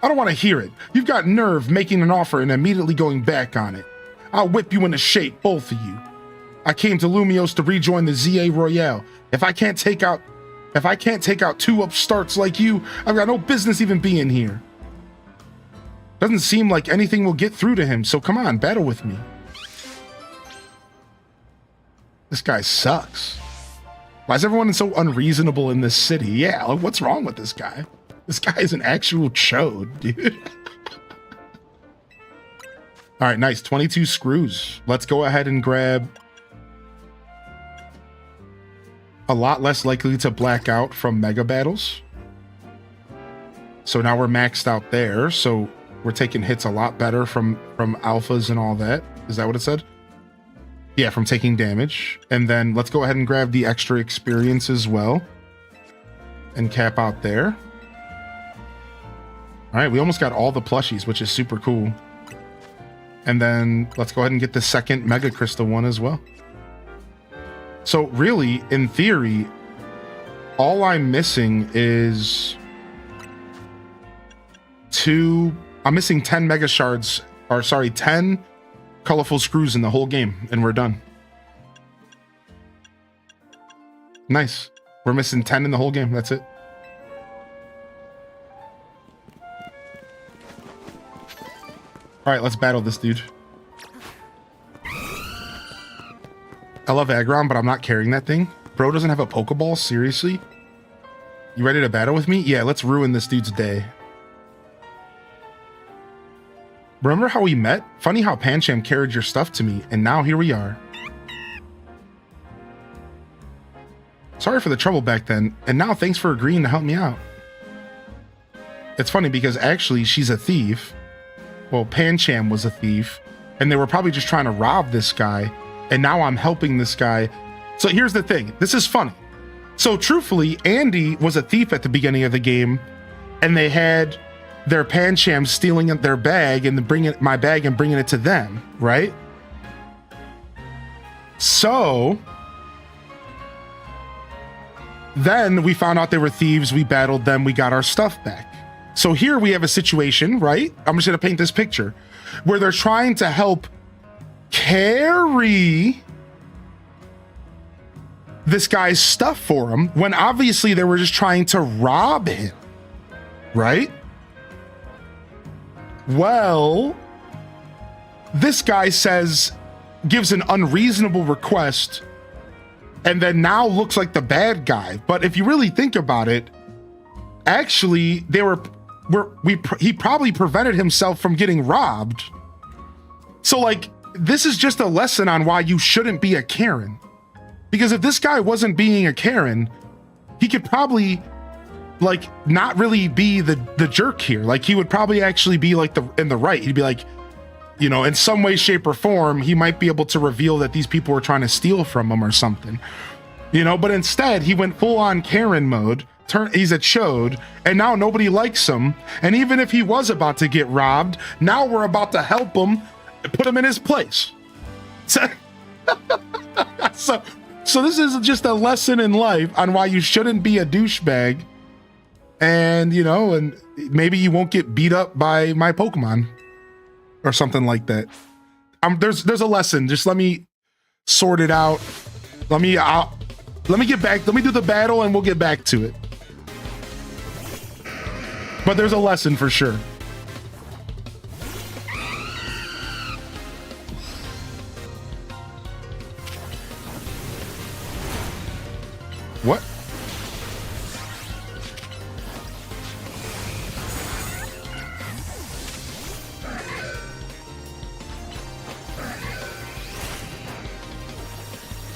I don't want to hear it. You've got nerve making an offer and immediately going back on it. I'll whip you into shape, both of you. I came to Lumios to rejoin the ZA Royale. If I can't take out two upstarts like you, I've got no business even being here. Doesn't seem like anything will get through to him, so come on, battle with me. This guy sucks. Why is everyone so unreasonable in this city? Yeah, like, what's wrong with this guy? This guy is an actual chode, dude. All right, nice. 22 screws. Let's go ahead and grab a lot less likely to black out from mega battles. So now we're maxed out there. So we're taking hits a lot better from alphas and all that. Is that what it said? Yeah, from taking damage. And then let's go ahead and grab the extra experience as well and cap out there. All right, we almost got all the plushies, which is super cool. And then let's go ahead and get the second Mega Crystal one as well. So really, in theory, all I'm missing is I'm missing 10 Mega Shards, or sorry, 10 colorful screws in the whole game, and we're done. Nice. We're missing 10 in the whole game. That's it. All right, let's battle this dude. I love Aggron, but I'm not carrying that thing. Bro doesn't have a Pokeball? Seriously? You ready to battle with me? Yeah, let's ruin this dude's day. Remember how we met? Funny how Pancham carried your stuff to me, and now here we are. Sorry for the trouble back then, and now thanks for agreeing to help me out. It's funny because actually she's a thief. Well, Pancham was a thief, and they were probably just trying to rob this guy, and now I'm helping this guy. So here's the thing. This is funny. So truthfully, Andy was a thief at the beginning of the game, and they had their Pancham stealing their bag and bringing my bag and bringing it to them, right? So then we found out they were thieves. We battled them. We got our stuff back. So here we have a situation, right? I'm just going to paint this picture where they're trying to help carry this guy's stuff for him when obviously they were just trying to rob him, right? Well, this guy gives an unreasonable request and then now looks like the bad guy. But if you really think about it, actually he probably prevented himself from getting robbed. So like, this is just a lesson on why you shouldn't be a Karen. Because if this guy wasn't being a Karen, he could probably like not really be the jerk here. Like he would probably actually be like in the right. He'd be like, you know, in some way, shape, or form, he might be able to reveal that these people were trying to steal from him or something, you know, but instead he went full on Karen mode. He's a chode, and now nobody likes him. And even if he was about to get robbed, now we're about to help him and put him in his place. So, so this is just a lesson in life on why you shouldn't be a douchebag. And, you know, and maybe you won't get beat up by my Pokemon or something like that. There's a lesson. Just let me sort it out. Let me get back. Let me do the battle and we'll get back to it. But there's a lesson for sure. What?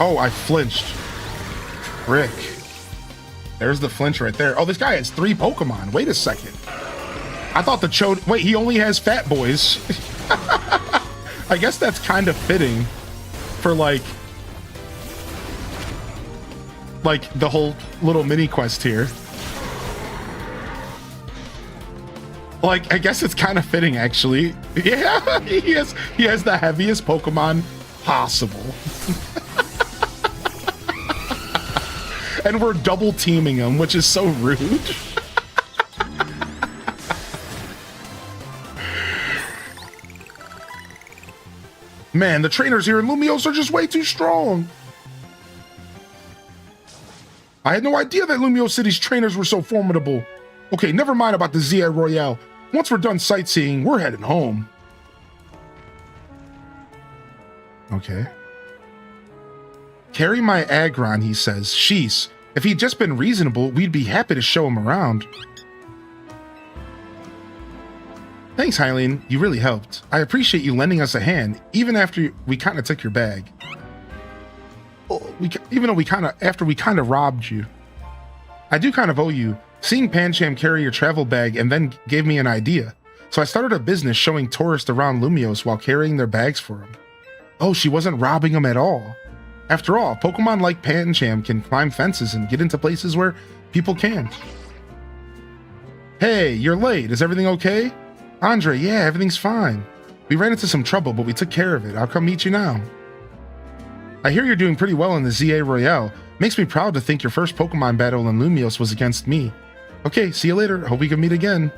Oh, I flinched. Frick. There's the flinch right there. Oh, this guy has 3 Pokemon. Wait a second. I thought the Chode... Wait, he only has Fat Boys. I guess that's kind of fitting for, like the whole little mini quest here. Like, I guess it's kind of fitting, actually. Yeah, he has the heaviest Pokemon possible. And we're double teaming him, which is so rude. Man, the trainers here in Lumiose are just way too strong. I had no idea that Lumiose City's trainers were so formidable. Okay, never mind about the ZA Royale. Once we're done sightseeing, we're heading home. Okay. Carry my Aggron, he says. Sheesh. If he'd just been reasonable, we'd be happy to show him around. Thanks, Hylian. You really helped. I appreciate you lending us a hand, even after we kind of took your bag. After we kind of robbed you. I do kind of owe you. Seeing Pancham carry your travel bag and then gave me an idea. So I started a business showing tourists around Lumiose while carrying their bags for them. Oh, she wasn't robbing them at all. After all, Pokemon like Pancham can climb fences and get into places where people can't. Hey, you're late. Is everything okay? Andre, yeah, everything's fine. We ran into some trouble, but we took care of it. I'll come meet you now. I hear you're doing pretty well in the ZA Royale. Makes me proud to think your first Pokemon battle in Lumiose was against me. Okay, see you later. Hope we can meet again.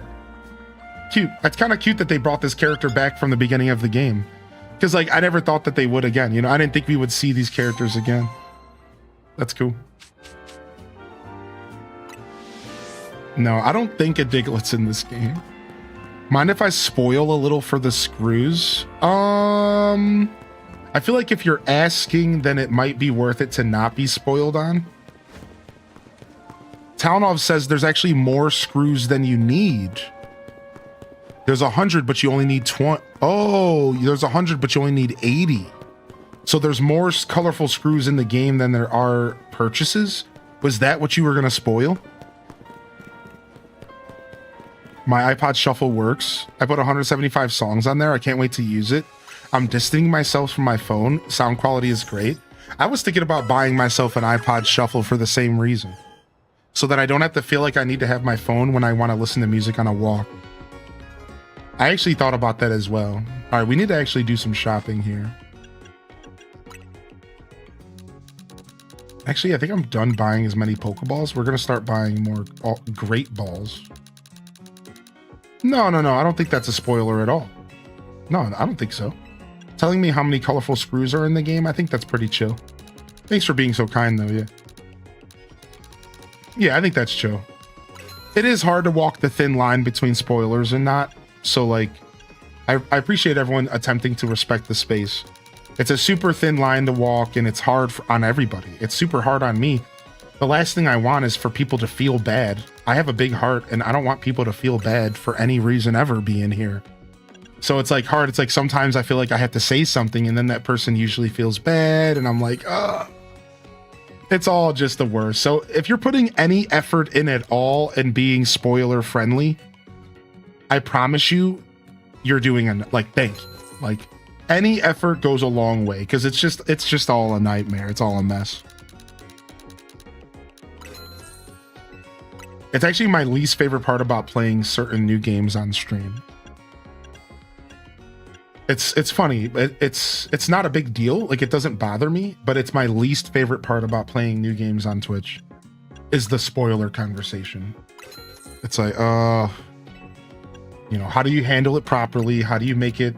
Cute. It's kind of cute that they brought this character back from the beginning of the game. Because, like, I never thought that they would again. You know, I didn't think we would see these characters again. That's cool. No, I don't think a Diglett's in this game. Mind if I spoil a little for the screws? I feel like if you're asking, then it might be worth it to not be spoiled on. Townov says there's actually more screws than you need. There's 100, but you only need 20. Oh, there's 100, but you only need 80. So there's more colorful screws in the game than there are purchases? Was that what you were going to spoil? My iPod Shuffle works. I put 175 songs on there. I can't wait to use it. I'm distancing myself from my phone. Sound quality is great. I was thinking about buying myself an iPod Shuffle for the same reason. So that I don't have to feel like I need to have my phone when I want to listen to music on a walk. I actually thought about that as well. All right, we need to actually do some shopping here. Actually, I think I'm done buying as many Pokeballs. We're going to start buying more Great Balls. No. I don't think that's a spoiler at all. No, I don't think so. Telling me how many colorful screws are in the game, I think that's pretty chill. Thanks for being so kind, though, yeah. Yeah, I think that's chill. It is hard to walk the thin line between spoilers and not. So, like, I appreciate everyone attempting to respect the space. It's a super thin line to walk, and it's hard on everybody. It's super hard on me. The last thing I want is for people to feel bad. I have a big heart, and I don't want people to feel bad for any reason ever being here. So it's, like, hard. It's, like, sometimes I feel like I have to say something, and then that person usually feels bad, and I'm like, ugh. It's all just the worst. So if you're putting any effort in at all and being spoiler friendly, I promise you, you're doing thank you. Like, any effort goes a long way because it's just all a nightmare. It's all a mess. It's actually my least favorite part about playing certain new games on stream. It's funny. It's not a big deal. Like, it doesn't bother me, but it's my least favorite part about playing new games on Twitch is the spoiler conversation. It's like, you know, how do you handle it properly? How do you make it,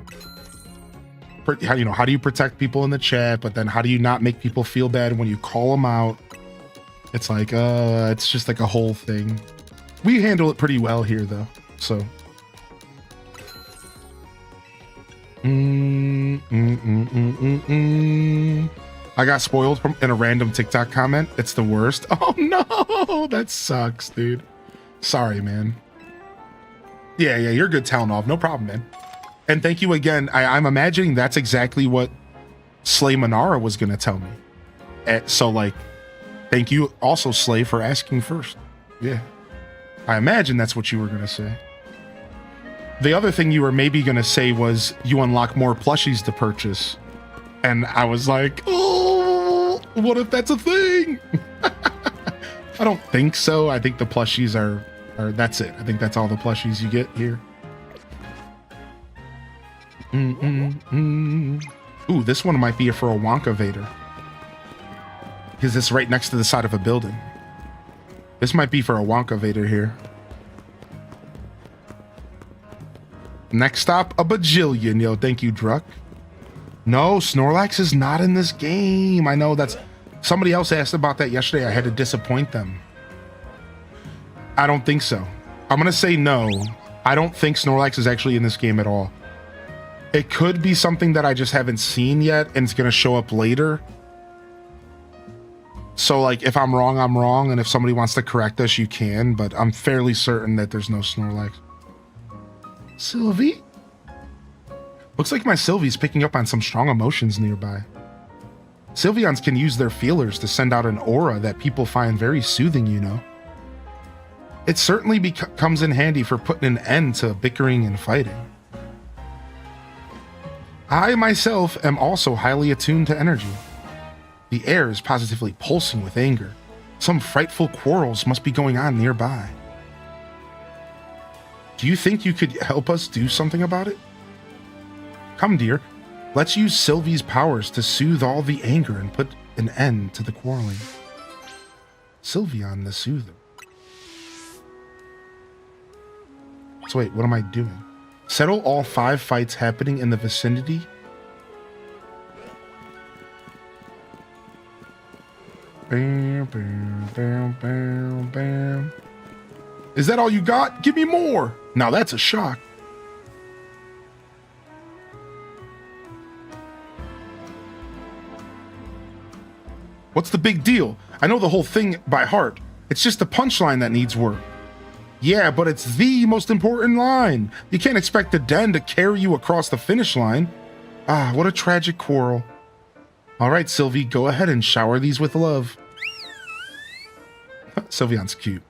how do you protect people in the chat, but then how do you not make people feel bad when you call them out? It's like, it's just like a whole thing. We handle it pretty well here though, so. I got spoiled in a random TikTok comment. It's the worst. Oh no, that sucks, dude. Sorry, man. Yeah, you're good, Talonov. No problem, man. And thank you again. I'm imagining that's exactly what Slay Manara was gonna tell me. So like, thank you also, Slay, for asking first. Yeah. I imagine that's what you were gonna say. The other thing you were maybe gonna say was you unlock more plushies to purchase. And I was like, oh, what if that's a thing? I don't think so. I think the plushies are that's it. I think that's all the plushies you get here. Ooh, this one might be for a Wonka Vader. Because it's right next to the side of a building. This might be for a Wonka Vader here. Next stop, a bajillion. Yo, thank you, Druck. No, Snorlax is not in this game. I know that's... Somebody else asked about that yesterday. I had to disappoint them. I don't think so. I'm going to say no. I don't think Snorlax is actually in this game at all. It could be something that I just haven't seen yet, and it's going to show up later. So, like, if I'm wrong, I'm wrong, and if somebody wants to correct us, you can, but I'm fairly certain that there's no Snorlax. Sylvie? Looks like my Sylvie's picking up on some strong emotions nearby. Sylveons can use their feelers to send out an aura that people find very soothing, you know. It certainly comes in handy for putting an end to bickering and fighting. I myself am also highly attuned to energy. The air is positively pulsing with anger. Some frightful quarrels must be going on nearby. Do you think you could help us do something about it? Come, dear. Let's use Sylvie's powers to soothe all the anger and put an end to the quarreling. Sylveon the Soother. So wait, what am I doing? Settle all 5 fights happening in the vicinity. Bam, bam, bam, bam, bam. Is that all you got? Give me more. Now that's a shock. What's the big deal? I know the whole thing by heart. It's just the punchline that needs work. Yeah, but it's the most important line. You can't expect the den to carry you across the finish line. Ah, what a tragic quarrel. All right, Sylvie, go ahead and shower these with love. Sylveon's cute.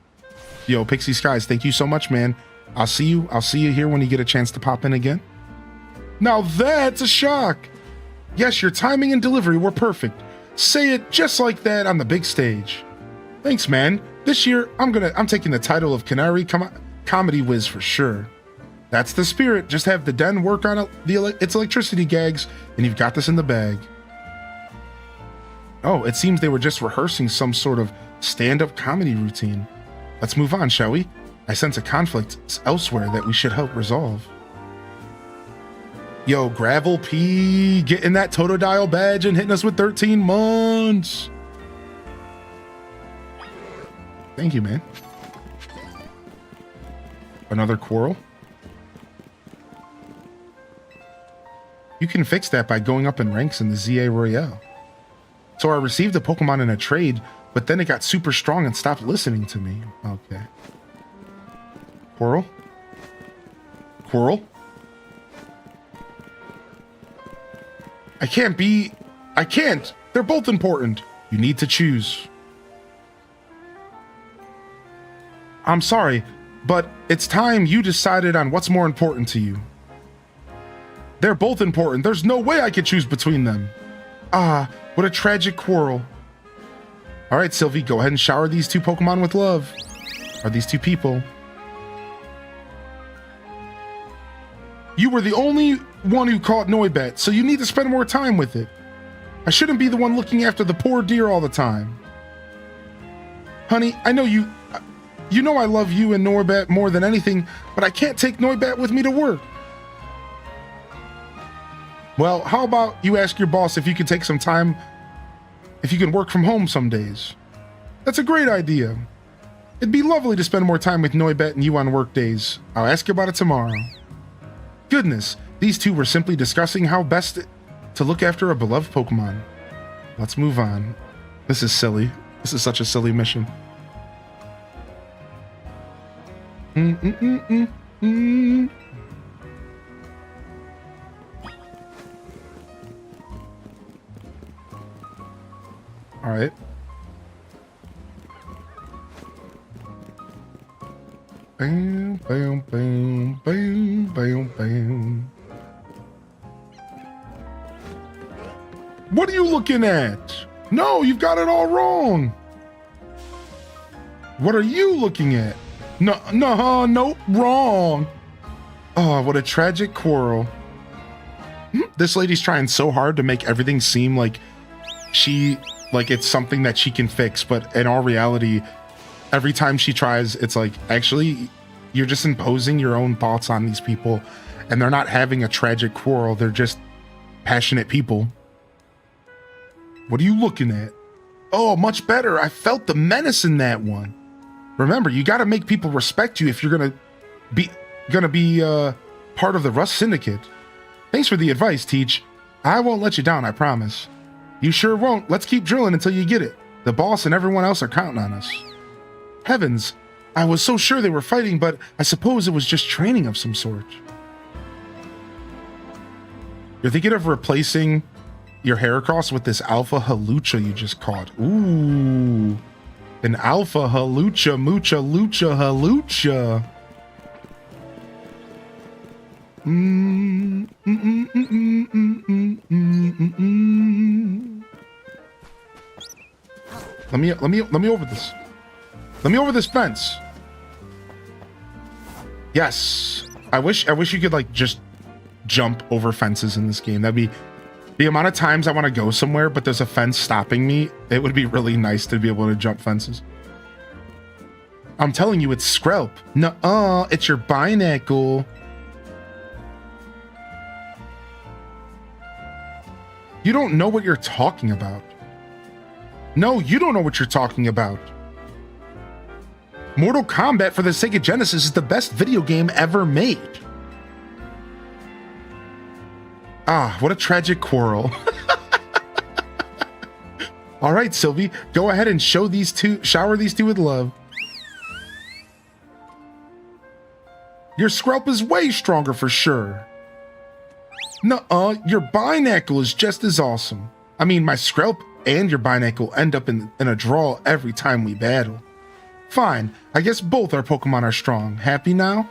Yo, Pixie Skies, thank you so much, man. I'll see you here when you get a chance to pop in again. Now that's a shock. Yes, your timing and delivery were perfect. Say it just like that on the big stage. Thanks, man. This year, I'm taking the title of Canary Comedy Whiz for sure. That's the spirit. Just have the den work on its electricity gags, and you've got this in the bag. Oh, it seems they were just rehearsing some sort of stand-up comedy routine. Let's move on, shall we? I sense a conflict elsewhere that we should help resolve. Yo, Gravel P, getting that Totodile badge and hitting us with 13 months. Thank you, man. Another quarrel? You can fix that by going up in ranks in the ZA Royale. So I received a Pokemon in a trade, but then it got super strong and stopped listening to me. Okay. Quarrel? Quarrel? I can't. They're both important. You need to choose. I'm sorry, but it's time you decided on what's more important to you. They're both important. There's no way I could choose between them. Ah, what a tragic quarrel. All right, Sylvie, go ahead and shower these two Pokemon with love. Or these two people. You were the only one who caught Noibat, so you need to spend more time with it. I shouldn't be the one looking after the poor deer all the time. Honey, I know you know I love you and Noibat more than anything, but I can't take Noibat with me to work. Well, how about you ask your boss if you can take some time, if you can work from home some days? That's a great idea. It'd be lovely to spend more time with Noibat and you on work days. I'll ask you about it tomorrow. Goodness, these two were simply discussing how best to look after a beloved Pokemon. Let's move on. This is silly. This is such a silly mission. All right. Bam, bam, bam, bam, bam, bam. What are you looking at? No, you've got it all wrong. What are you looking at? Nope, wrong. Oh, what a tragic quarrel. This lady's trying so hard to make everything seem like it's something that she can fix, but in all reality, every time she tries, it's like, actually, you're just imposing your own thoughts on these people, and they're not having a tragic quarrel. They're just passionate people. What are you looking at? Oh, much better. I felt the menace in that one. Remember, you got to make people respect you if you're gonna be part of the Rust Syndicate. Thanks for the advice, Teach. I won't let you down, I promise. You sure won't. Let's keep drilling until you get it. The boss and everyone else are counting on us. Heavens, I was so sure they were fighting, but I suppose it was just training of some sort. You're thinking of replacing your Heracross with this Alpha Halucha you just caught. Ooh. An Alpha Halucha, Mucha, Lucha, Halucha. Let me over this. Let me over this fence. Yes. I wish you could like just jump over fences in this game. That'd be the amount of times I want to go somewhere, but there's a fence stopping me. It would be really nice to be able to jump fences. I'm telling you, it's Skrelp. Nuh-uh, it's your Binacle. You don't know what you're talking about. No, you don't know what you're talking about. Mortal Kombat for the Sega Genesis is the best video game ever made. Ah, what a tragic quarrel. All right, Sylvie, go ahead and shower these two with love. Your Skrelp is way stronger for sure. Nuh-uh, your Binacle is just as awesome. I mean, my Skrelp and your Binacle end up in a draw every time we battle. Fine, I guess both our Pokemon are strong. Happy now?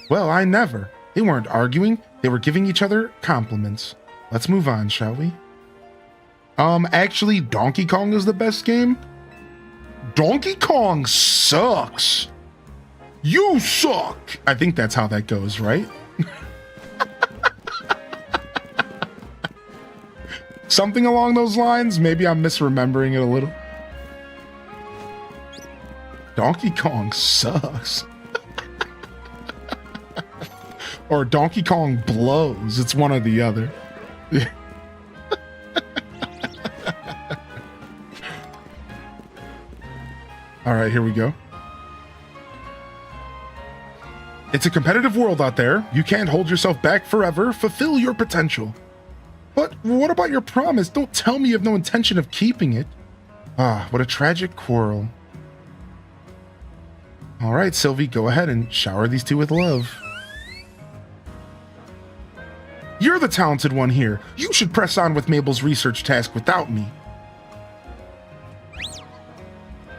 Well, I never. They weren't arguing. They were giving each other compliments. Let's move on, shall we? Actually, Donkey Kong is the best game. Donkey Kong sucks. You suck. I think that's how that goes, right? Something along those lines. Maybe I'm misremembering it a little. Donkey Kong sucks. Or Donkey Kong blows. It's one or the other. All right, here we go. It's a competitive world out there. You can't hold yourself back forever. Fulfill your potential. But what about your promise? Don't tell me you have no intention of keeping it. Ah, what a tragic quarrel. All right, Sylvie, go ahead and shower these two with love. You're the talented one here. You should press on with Mabel's research task without me.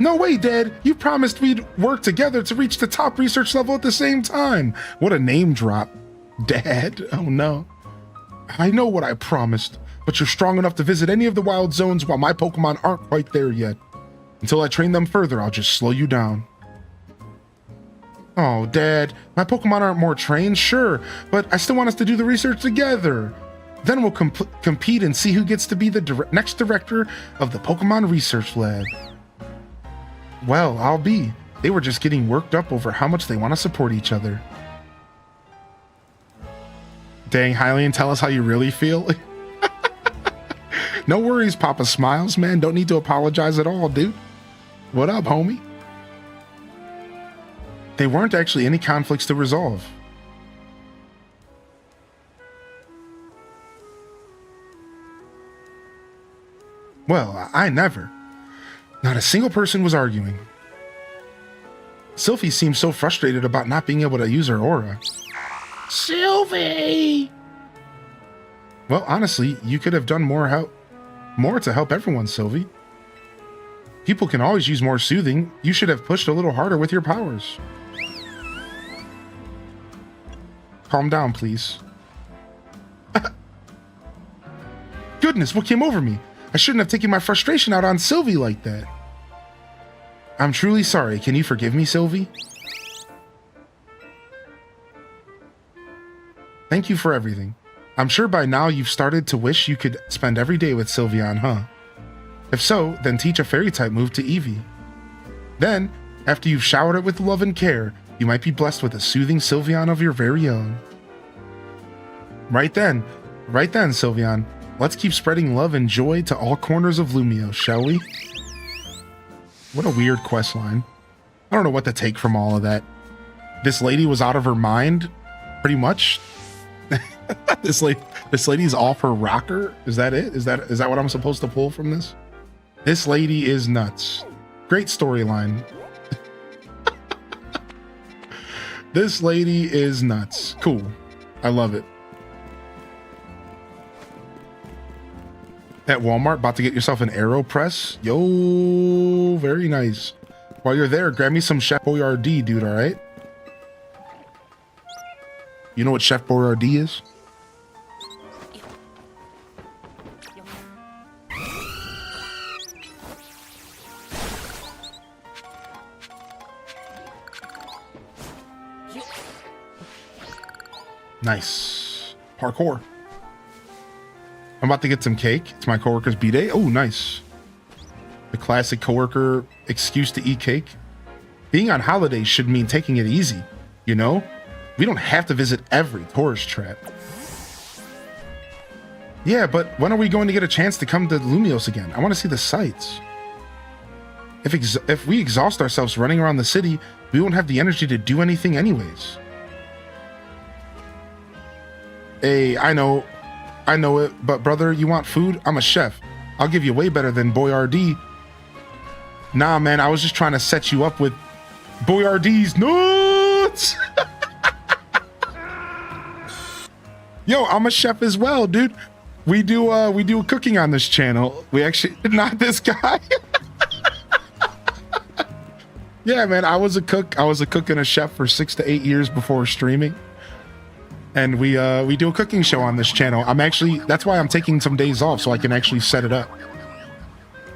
No way, Dad. You promised we'd work together to reach the top research level at the same time. What a name drop. Dad? Oh no. I know what I promised, but you're strong enough to visit any of the wild zones while my Pokemon aren't quite there yet. Until I train them further, I'll just slow you down. Oh, Dad, my Pokemon aren't more trained, sure, but I still want us to do the research together. Then we'll compete and see who gets to be the next director of the Pokemon Research Lab. Well, I'll be. They were just getting worked up over how much they want to support each other. Dang, Hylian, tell us how you really feel. No worries, Papa Smiles, man. Don't need to apologize at all, dude. What up, homie? They weren't actually any conflicts to resolve. Well, I never. Not a single person was arguing. Sylphie seemed so frustrated about not being able to use her aura. Sylphie! Well, honestly, you could have done more to help everyone, Sylvie. People can always use more soothing. You should have pushed a little harder with your powers. Calm down, please. Goodness, what came over me? I shouldn't have taken my frustration out on Sylvie like that. I'm truly sorry. Can you forgive me, Sylvie? Thank you for everything. I'm sure by now you've started to wish you could spend every day with Sylveon, huh? If so, then teach a fairy-type move to Eevee. Then, after you've showered it with love and care, you might be blessed with a soothing Sylveon of your very own. Right then, Sylveon. Let's keep spreading love and joy to all corners of Lumio, shall we? What a weird quest line. I don't know what to take from all of that. This lady was out of her mind, pretty much. This lady's off her rocker. Is that it? Is that what I'm supposed to pull from this? This lady is nuts. Great storyline. This lady is nuts. Cool. I love it. At Walmart, about to get yourself an AeroPress. Yo, very nice. While you're there, grab me some Chef Boyardee, dude, all right? You know what Chef Boyardee is? Nice. Parkour. I'm about to get some cake. It's my coworker's B-Day. Oh, nice. The classic coworker excuse to eat cake. Being on holidays should mean taking it easy, you know? We don't have to visit every tourist trap. Yeah, but when are we going to get a chance to come to Lumios again? I want to see the sights. If we exhaust ourselves running around the city, we won't have the energy to do anything anyways. Hey, I know it, but brother, you want food? I'm a chef. I'll give you way better than Boyardee. Nah, man, I was just trying to set you up with Boyardee's nuts. Yo, I'm a chef as well, dude. We do cooking on this channel. We actually, not this guy. Yeah, man, I was a cook. I was a cook and a chef for 6 to 8 years before streaming. And we do a cooking show on this channel. That's why I'm taking some days off so I can actually set it up.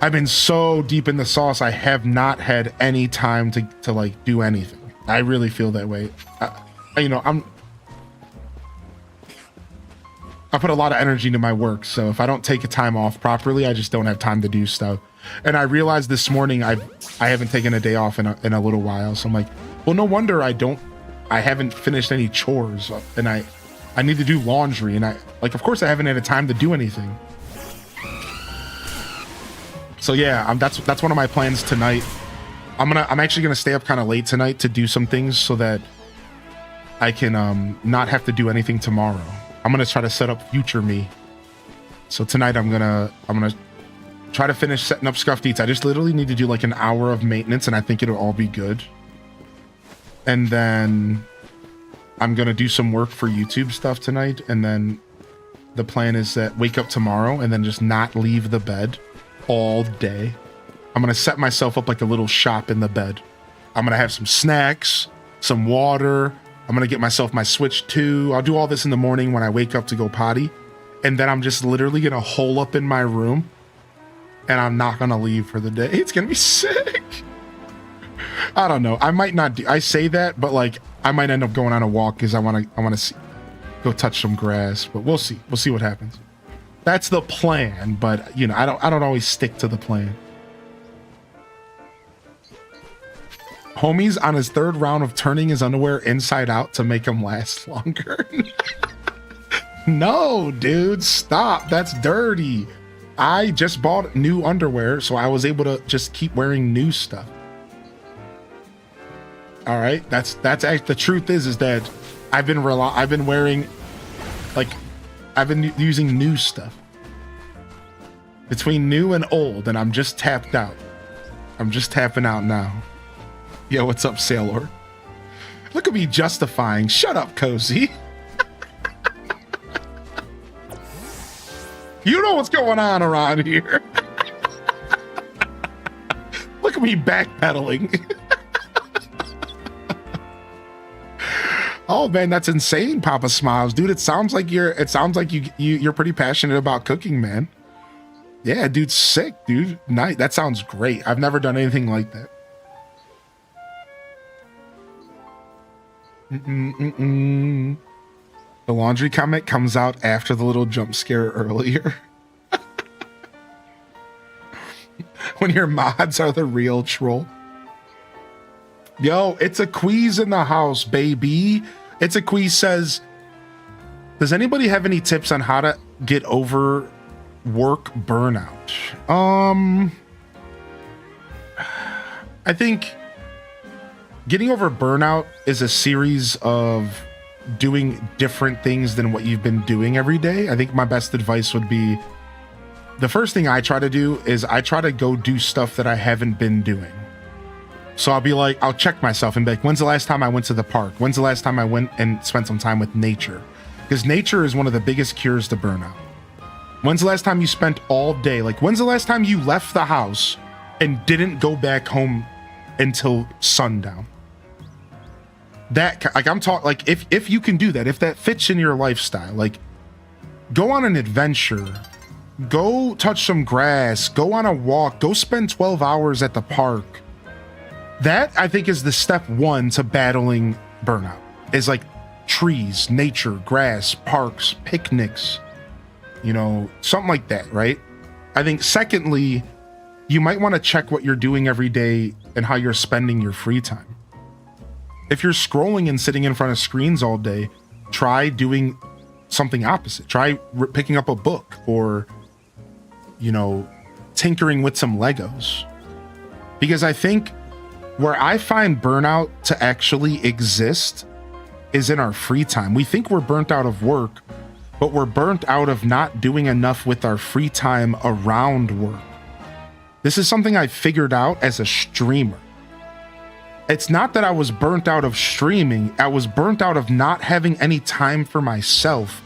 I've been so deep in the sauce, I have not had any time to like do anything. I really feel that way. I put a lot of energy into my work, so if I don't take a time off properly, I just don't have time to do stuff. And I realized this morning I haven't taken a day off in a little while, so I'm like, well, no wonder I haven't finished any chores, and I need to do laundry, and of course I haven't had a time to do anything. So yeah, that's one of my plans tonight. I'm actually gonna stay up kind of late tonight to do some things so that I can not have to do anything tomorrow. I'm gonna try to set up future me. So tonight I'm gonna try to finish setting up Scuffed Eats. I just literally need to do like an hour of maintenance, and I think it'll all be good. And then I'm gonna do some work for YouTube stuff tonight, and then the plan is that wake up tomorrow and then just not leave the bed all day. I'm gonna set myself up like a little shop in the bed. I'm gonna have some snacks, some water. I'm gonna get myself my Switch 2. I'll do all this in the morning when I wake up to go potty. and then I'm just literally gonna hole up in my room and I'm not gonna leave for the day. It's gonna be sick. I don't know. I might not do, I say that, but like I might end up going on a walk because I wanna see, go touch some grass, but we'll see. We'll see what happens. That's the plan, but you know, I don't always stick to the plan. Homie's on his third round of turning his underwear inside out to make him last longer. No, dude, stop. That's dirty. I just bought new underwear, so I was able to just keep wearing new stuff. All right, that's the truth is that I've been wearing, like, I've been using new stuff. Between new and old, and I'm just tapped out. I'm just tapping out now. Yo, what's up, Sailor? Look at me justifying. Shut up, Cozy. You know what's going on around here. Look at me backpedaling. Oh man, that's insane, Papa Smiles, dude. It sounds like you're pretty passionate about cooking, man. Yeah, dude, sick, dude. Nice. That sounds great. I've never done anything like that. The laundry comment comes out after the little jump scare earlier. When your mods are the real troll. Yo, it's a quiz in the house, baby. It's a quiz says, does anybody have any tips on how to get over work burnout? I think getting over burnout is a series of doing different things than what you've been doing every day. I think my best advice would be, the first thing I try to do is I try to go do stuff that I haven't been doing. So I'll be like, I'll check myself and be like, when's the last time I went to the park? When's the last time I went and spent some time with nature? Because nature is one of the biggest cures to burnout. When's the last time you spent all day? Like, when's the last time you left the house and didn't go back home until sundown? That, like, I'm talking, like, if you can do that, if that fits in your lifestyle, like, go on an adventure, go touch some grass, go on a walk, go spend 12 hours at the park. That, I think, is the step one to battling burnout, is like trees, nature, grass, parks, picnics, you know, something like that, right? I think secondly, you might want to check what you're doing every day and how you're spending your free time. If you're scrolling and sitting in front of screens all day, try doing something opposite. Try picking up a book or, you know, tinkering with some Legos. Because I think where I find burnout to actually exist is in our free time. We think we're burnt out of work, but we're burnt out of not doing enough with our free time around work. This is something I figured out as a streamer. It's not that I was burnt out of streaming, I was burnt out of not having any time for myself.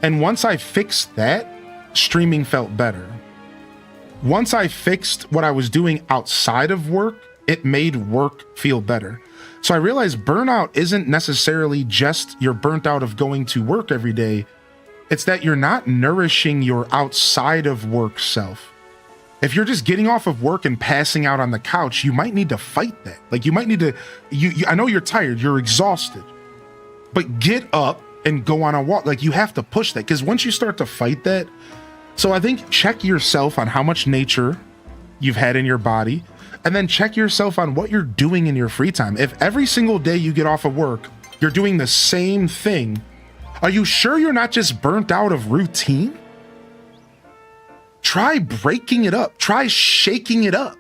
And once I fixed that, streaming felt better. Once I fixed what I was doing outside of work, it made work feel better. So I realized burnout isn't necessarily just you're burnt out of going to work every day. It's that you're not nourishing your outside of work self. If you're just getting off of work and passing out on the couch, you might need to fight that. Like, you might need to, I know you're tired, you're exhausted, but get up and go on a walk. Like, you have to push that, because once you start to fight that, so I think check yourself on how much nature you've had in your body, and then check yourself on what you're doing in your free time. If every single day you get off of work, you're doing the same thing, are you sure you're not just burnt out of routine? Try breaking it up. Try shaking it up.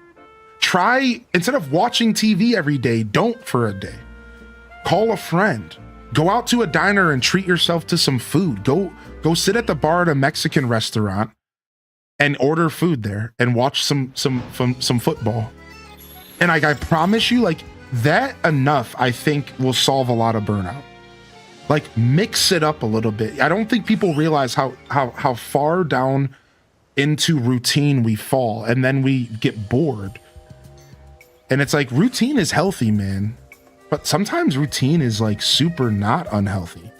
Try, instead of watching TV every day, don't for a day. Call a friend. Go out to a diner and treat yourself to some food. Go sit at the bar at a Mexican restaurant and order food there and watch some football. And I promise you, like, that enough, I think, will solve a lot of burnout. Like, mix it up a little bit. I don't think people realize how far down into routine we fall, and then we get bored. And it's like, routine is healthy, man, but sometimes routine is like super not unhealthy,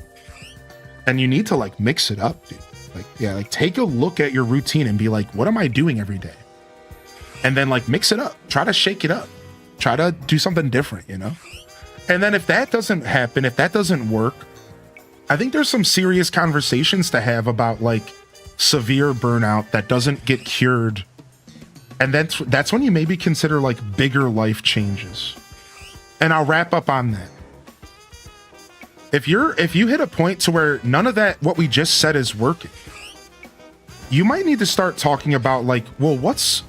and you need to like mix it up, dude. Like take a look at your routine and be like, what am I doing every day? And then like mix it up, try to shake it up, try to do something different, you know? And then if that doesn't happen, if that doesn't work, I think there's some serious conversations to have about like severe burnout that doesn't get cured. And that's when you maybe consider like bigger life changes. And I'll wrap up on that. If you hit a point to where none of that, what we just said, is working, you might need to start talking about like, well, what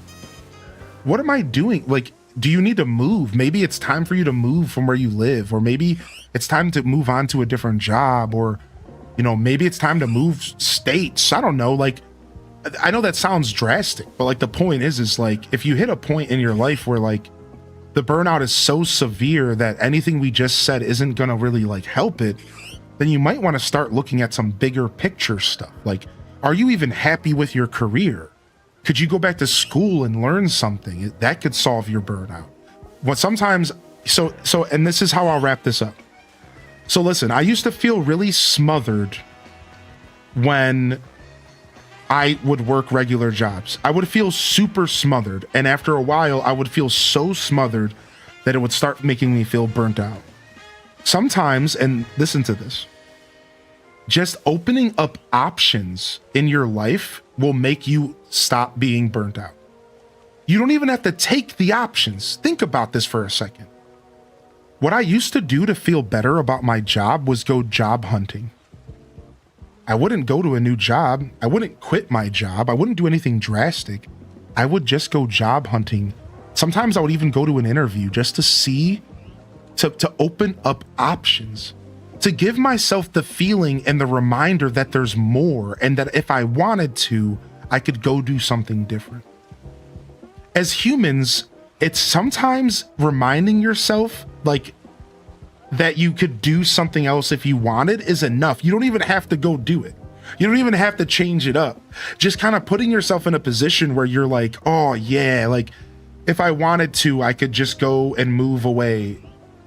am I doing? Like, do you need to move? Maybe it's time for you to move from where you live, or maybe it's time to move on to a different job, or, you know, maybe it's time to move states. I don't know. Like, I know that sounds drastic, but like the point is like, if you hit a point in your life where like the burnout is so severe that anything we just said isn't going to really like help it, then you might want to start looking at some bigger picture stuff. Like, are you even happy with your career? Could you go back to school and learn something? That could solve your burnout. What sometimes, and this is how I'll wrap this up. So listen, I used to feel really smothered when I would work regular jobs. I would feel super smothered. And after a while, I would feel so smothered that it would start making me feel burnt out. Sometimes, and listen to this, just opening up options in your life will make you stop being burnt out. You don't even have to take the options. Think about this for a second. What I used to do to feel better about my job was go job hunting. I wouldn't go to a new job. I wouldn't quit my job. I wouldn't do anything drastic. I would just go job hunting. Sometimes I would even go to an interview just to see, to open up options, to give myself the feeling and the reminder that there's more, and that if I wanted to, I could go do something different. As humans, it's sometimes reminding yourself like that you could do something else if you wanted is enough. You don't even have to go do it. You don't even have to change it up. Just kind of putting yourself in a position where you're like, oh yeah, like if I wanted to, I could just go and move away.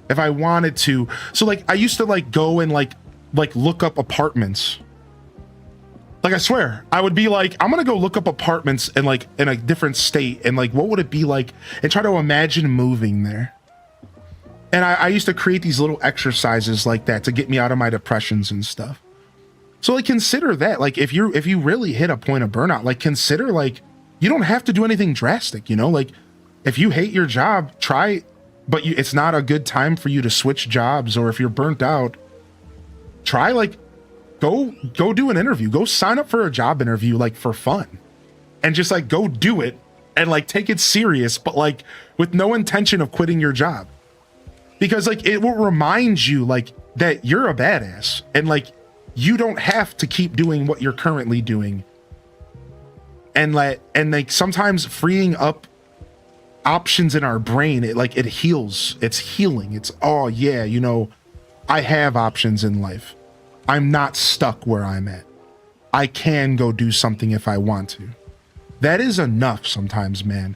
If I wanted to. So like I used to like go and like look up apartments. Like I swear, I would be like, I'm gonna go look up apartments in like in a different state, and like what would it be like, and try to imagine moving there. And I used to create these little exercises like that to get me out of my depressions and stuff. So like consider that, like if you really hit a point of burnout, like consider like you don't have to do anything drastic, you know, like if you hate your job, try, but it's not a good time for you to switch jobs, or if you're burnt out, try like go do an interview, go sign up for a job interview like for fun, and just like go do it and like take it serious, but like with no intention of quitting your job. Because like it will remind you like that you're a badass, and like you don't have to keep doing what you're currently doing. And like sometimes freeing up options in our brain, it heals. It's healing. It's, oh yeah, you know, I have options in life. I'm not stuck where I'm at. I can go do something if I want to. That is enough sometimes, man.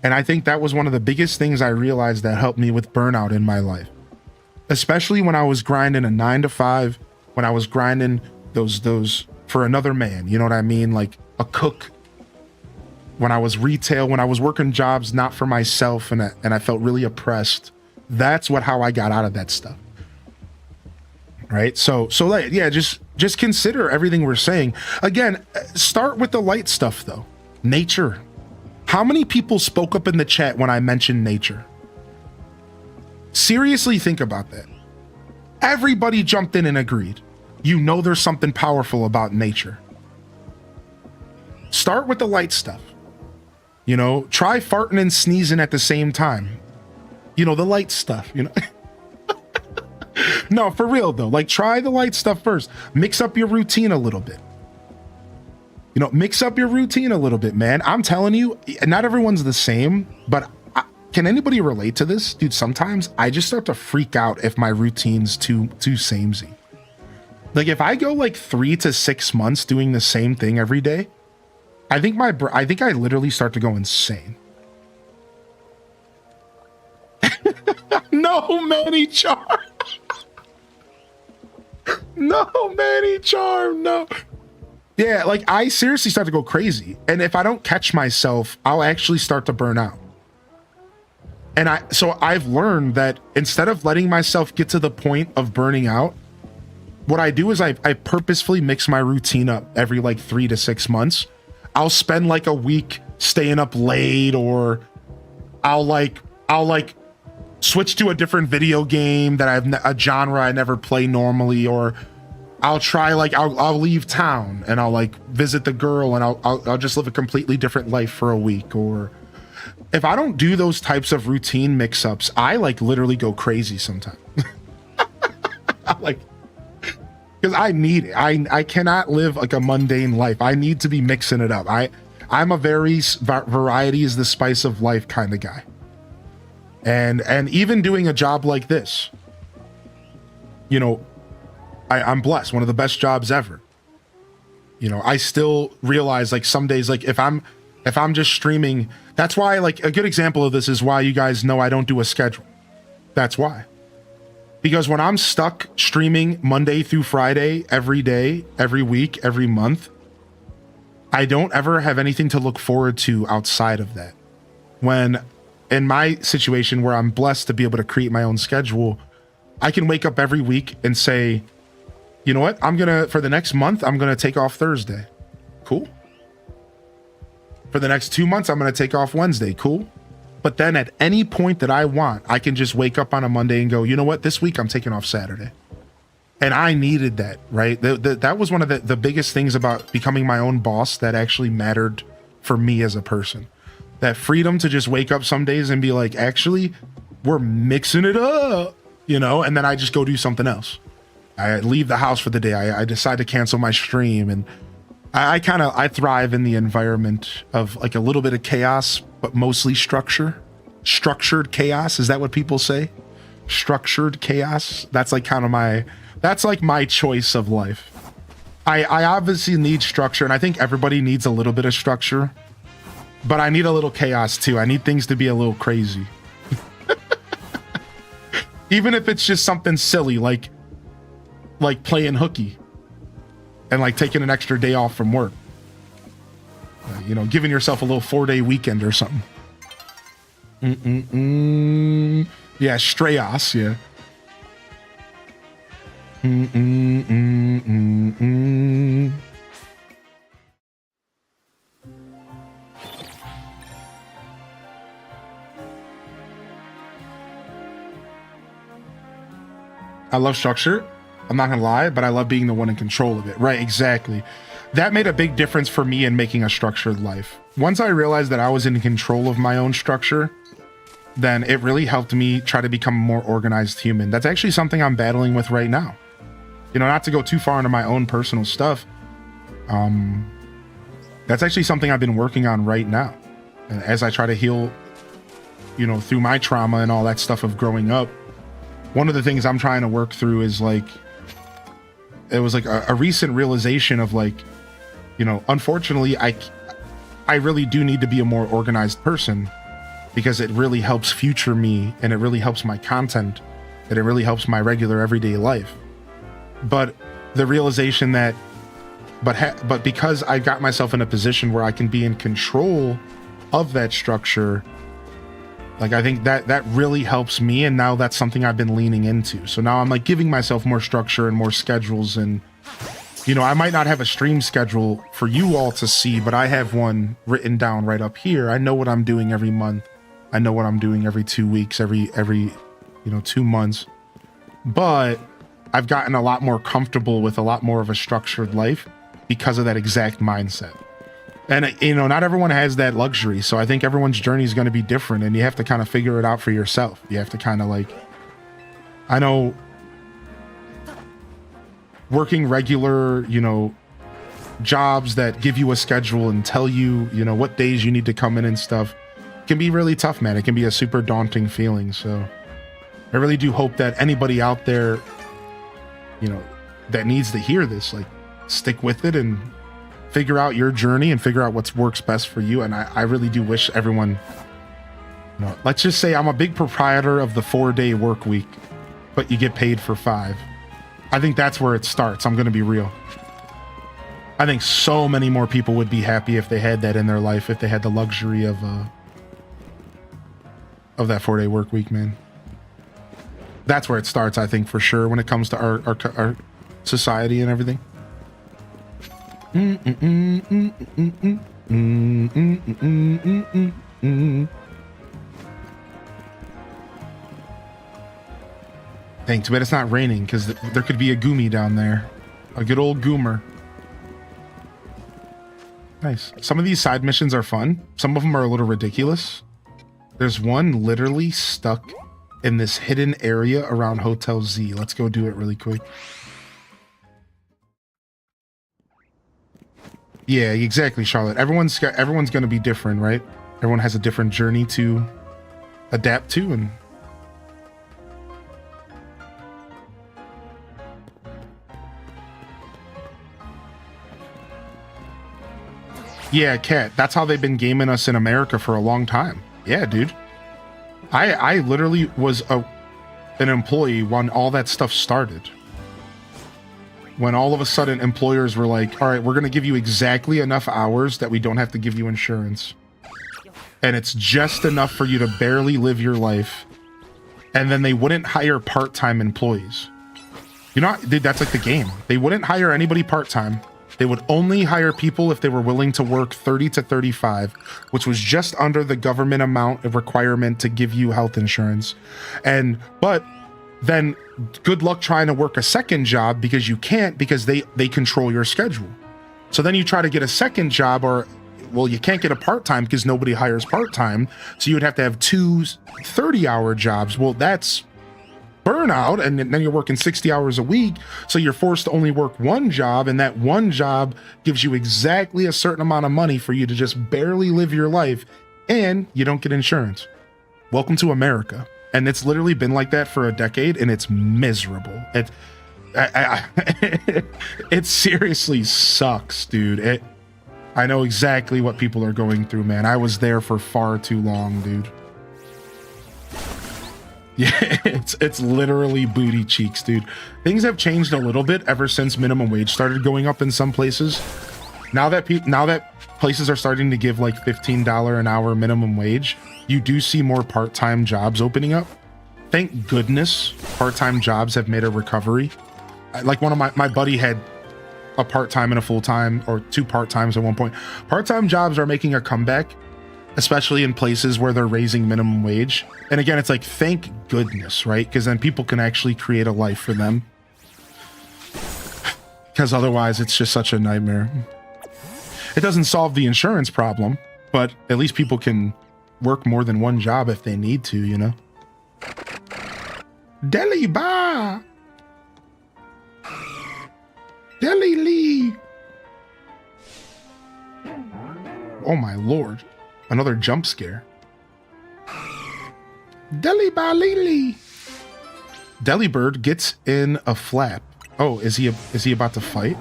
And I think that was one of the biggest things I realized that helped me with burnout in my life. Especially when I was grinding a 9-to-5, when I was grinding those for another man, you know what I mean? Like a cook. When I was retail, when I was working jobs not for myself, and I felt really oppressed. That's how I got out of that stuff. Right? So like, yeah, just consider everything we're saying. Again, start with the light stuff though. Nature. How many people spoke up in the chat when I mentioned nature? Seriously, think about that. Everybody jumped in and agreed. You know there's something powerful about nature. Start with the light stuff. You know, try farting and sneezing at the same time. You know, the light stuff, you know. No, for real though. Like try the light stuff first. Mix up your routine a little bit. You know, mix up your routine a little bit, man. I'm telling you, not everyone's the same, but can anybody relate to this? Dude, sometimes I just start to freak out if my routine's too samey. Like if I go like 3 to 6 months doing the same thing every day, I think I literally start to go insane. No, Manny Charm. No, Manny Charm, no. Yeah, like I seriously start to go crazy. And if I don't catch myself, I'll actually start to burn out. And so I've learned that instead of letting myself get to the point of burning out, what I do is I purposefully mix my routine up every like 3 to 6 months. I'll spend like a week staying up late, or I'll switch to a different video game that I've a genre I never play normally, or I'll try like I'll leave town and I'll like visit the girl and I'll just live a completely different life for a week. Or if I don't do those types of routine mix-ups, I like literally go crazy sometimes. Like, because I need it. I cannot live like a mundane life. I need to be mixing it up. I'm a very variety is the spice of life kind of guy. And even doing a job like this, you know, I'm blessed. One of the best jobs ever. You know, I still realize like some days, like if I'm just streaming, that's why, like, a good example of this is why you guys know I don't do a schedule. That's why. Because when I'm stuck streaming Monday through Friday, every day, every week, every month, I don't ever have anything to look forward to outside of that. When in my situation where I'm blessed to be able to create my own schedule, I can wake up every week and say, you know what? For the next month, I'm going to take off Thursday. Cool. For the next 2 months, I'm going to take off Wednesday. Cool. But then at any point that I want, I can just wake up on a Monday and go, you know what? This week I'm taking off Saturday. And I needed that, right? That was one of the biggest things about becoming my own boss that actually mattered for me as a person. That freedom to just wake up some days and be like, actually, we're mixing it up, you know? And then I just go do something else. I leave the house for the day. I decide to cancel my stream, and I thrive in the environment of like a little bit of chaos, but mostly structured chaos. Is that what people say? Structured chaos. That's like my choice of life. I obviously need structure, and I think everybody needs a little bit of structure, but I need a little chaos too. I need things to be a little crazy. Even if it's just something silly, like playing hooky and like taking an extra day off from work. You know, giving yourself a little 4-day weekend or something. Yeah, Strayos, yeah. I love structure. I'm not gonna lie, but I love being the one in control of it. Right, exactly. That made a big difference for me in making a structured life. Once I realized that I was in control of my own structure, then it really helped me try to become a more organized human. That's actually something I'm battling with right now. You know, not to go too far into my own personal stuff. That's actually something I've been working on right now. And as I try to heal, you know, through my trauma and all that stuff of growing up, one of the things I'm trying to work through is like, it was like a recent realization of like, you know, unfortunately, I really do need to be a more organized person, because it really helps future me, and it really helps my content, and it really helps my regular everyday life. But the realization that, but because I got myself in a position where I can be in control of that structure, like I think that really helps me, and now that's something I've been leaning into. So now I'm like giving myself more structure and more schedules, and you know, I might not have a stream schedule for you all to see, but I have one written down right up here. I know what I'm doing every month. I know what I'm doing every 2 weeks, every 2 months. But I've gotten a lot more comfortable with a lot more of a structured life because of that exact mindset. And, you know, not everyone has that luxury. So I think everyone's journey is going to be different, and you have to kind of figure it out for yourself. You have to kind of like, I know working regular, you know, jobs that give you a schedule and tell you, you know, what days you need to come in and stuff can be really tough, man. It can be a super daunting feeling. So I really do hope that anybody out there, you know, that needs to hear this, like, stick with it and figure out your journey and figure out what works best for you. And I really do wish everyone, you know, let's just say I'm a big proprietor of the 4-day work week, but you get paid for 5. I think that's where it starts. I'm going to be real. I think so many more people would be happy if they had that in their life, if they had the luxury of that 4-day work week, man. That's where it starts, I think, for sure, when it comes to our society and everything. Dang, too bad it's not raining, because there could be a goomy down there. A good old goomer. Nice. Some of these side missions are fun. Some of them are a little ridiculous. There's one literally stuck in this hidden area around Hotel Z. Let's go do it really quick. Yeah, exactly, Charlotte. Everyone's going to be different, right? Everyone has a different journey to adapt to, and yeah, Cat, that's how they've been gaming us in America for a long time. Yeah, dude. I literally was an employee when all that stuff started. When all of a sudden employers were like, all right, we're going to give you exactly enough hours that we don't have to give you insurance. And it's just enough for you to barely live your life. And then they wouldn't hire part-time employees. You know, dude, that's like the game. They wouldn't hire anybody part-time. They would only hire people if they were willing to work 30 to 35, which was just under the government amount of requirement to give you health insurance. But then good luck trying to work a second job, because you can't, because they control your schedule. So then you try to get a second job, or, well, you can't get a part-time because nobody hires part-time. So you would have to have 2 30-hour jobs. Well, that's burnout, and then you're working 60 hours a week, so you're forced to only work one job, and that one job gives you exactly a certain amount of money for you to just barely live your life, and you don't get insurance. Welcome to America. And it's literally been like that for a decade, and it's miserable. It seriously sucks, dude. I know exactly what people are going through, man. I was there for far too long, dude. Yeah, it's literally booty cheeks, dude. Things have changed a little bit ever since minimum wage started going up in some places. Now that places are starting to give like $15 an hour minimum wage, you do see more part-time jobs opening up. Thank goodness part-time jobs have made a recovery. Like one of my buddy had a part-time and a full-time, or 2 part-times at one point. Part-time jobs are making a comeback, especially in places where they're raising minimum wage. And again, it's like, thank goodness, right? Because then people can actually create a life for them. Because otherwise, it's just such a nightmare. It doesn't solve the insurance problem, but at least people can work more than one job if they need to, you know? Deli ba! Deli Lee! Oh my lord. Another jump scare. Deli ba Lily. Delibird gets in a flap. Oh, is he about to fight?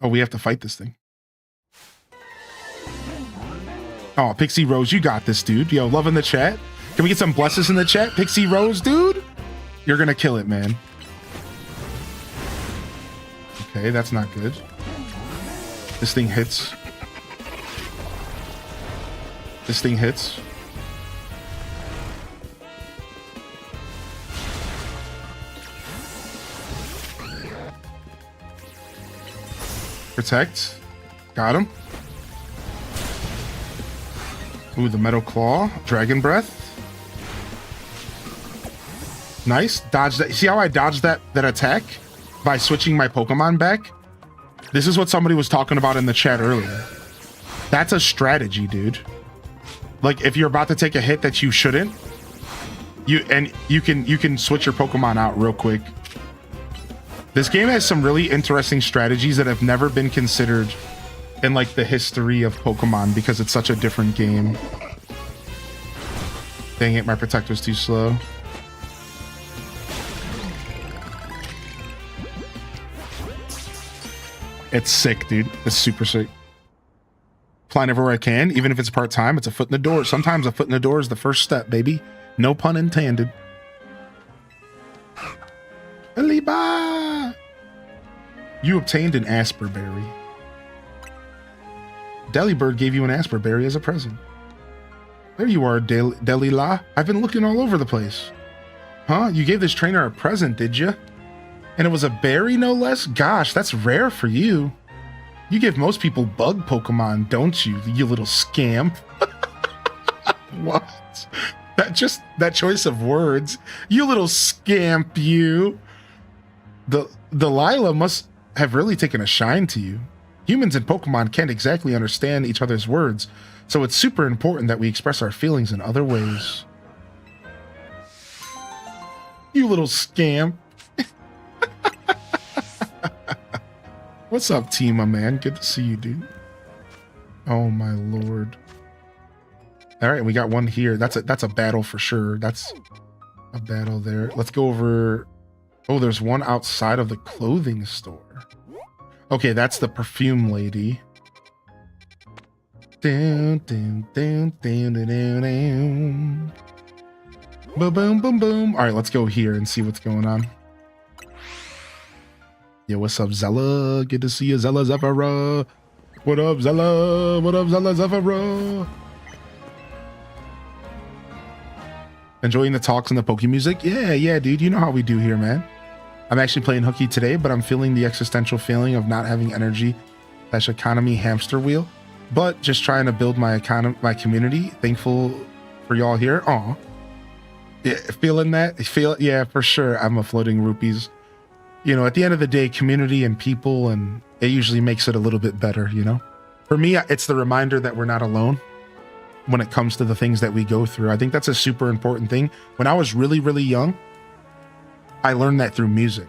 Oh, we have to fight this thing. Oh, Pixie Rose, you got this, dude. Yo, love in the chat. Can we get some blesses in the chat? Pixie Rose, dude? You're gonna kill it, man. Okay, that's not good. This thing hits. This thing hits. Protect. Got him. Ooh, the Metal Claw. Dragon Breath. Nice. Dodge that. See how I dodged that attack? By switching my Pokemon back? This is what somebody was talking about in the chat earlier. That's a strategy, dude. Like, if you're about to take a hit that you shouldn't, you can switch your Pokemon out real quick. This game has some really interesting strategies that have never been considered in like the history of Pokemon, because it's such a different game. Dang it, my protector's too slow. It's sick, dude. It's super sick. Flying everywhere I can, even if it's part-time, it's a foot in the door. Sometimes a foot in the door is the first step, baby. No pun intended. Aliba! You obtained an Asperberry. Delibird gave you an Asperberry as a present. There you are, Delila. I've been looking all over the place. Huh? You gave this trainer a present, did you? And it was a berry, no less? Gosh, that's rare for you. You give most people bug Pokemon, don't you? You little scamp. What? That choice of words. You little scamp, you. The Delilah must have really taken a shine to you. Humans and Pokemon can't exactly understand each other's words, so it's super important that we express our feelings in other ways. You little scamp. What's up, T, my man? Good to see you, dude. Oh my lord. All right, we got one here. That's a battle for sure. That's a battle there. Let's go over. Oh, there's one outside of the clothing store. Okay, that's the perfume lady. Down, down, down, down, down, down, down. Boom, boom, boom, boom. All right, let's go here and see what's going on. Yo, what's up, Zella? Good to see you, Zella Zephyra. What up, Zella? What up, Zella Zephyra? Enjoying the talks and the Poke music? Yeah, dude. You know how we do here, man. I'm actually playing hooky today, but I'm feeling the existential feeling of not having energy / economy hamster wheel. But just trying to build my community. Thankful for y'all here. Aw. Yeah, feeling that? Yeah, for sure. I'm a floating rupees. You know, at the end of the day, community and people, and it usually makes it a little bit better, you know? For me, it's the reminder that we're not alone when it comes to the things that we go through. I think that's a super important thing. When I was really, really young, I learned that through music.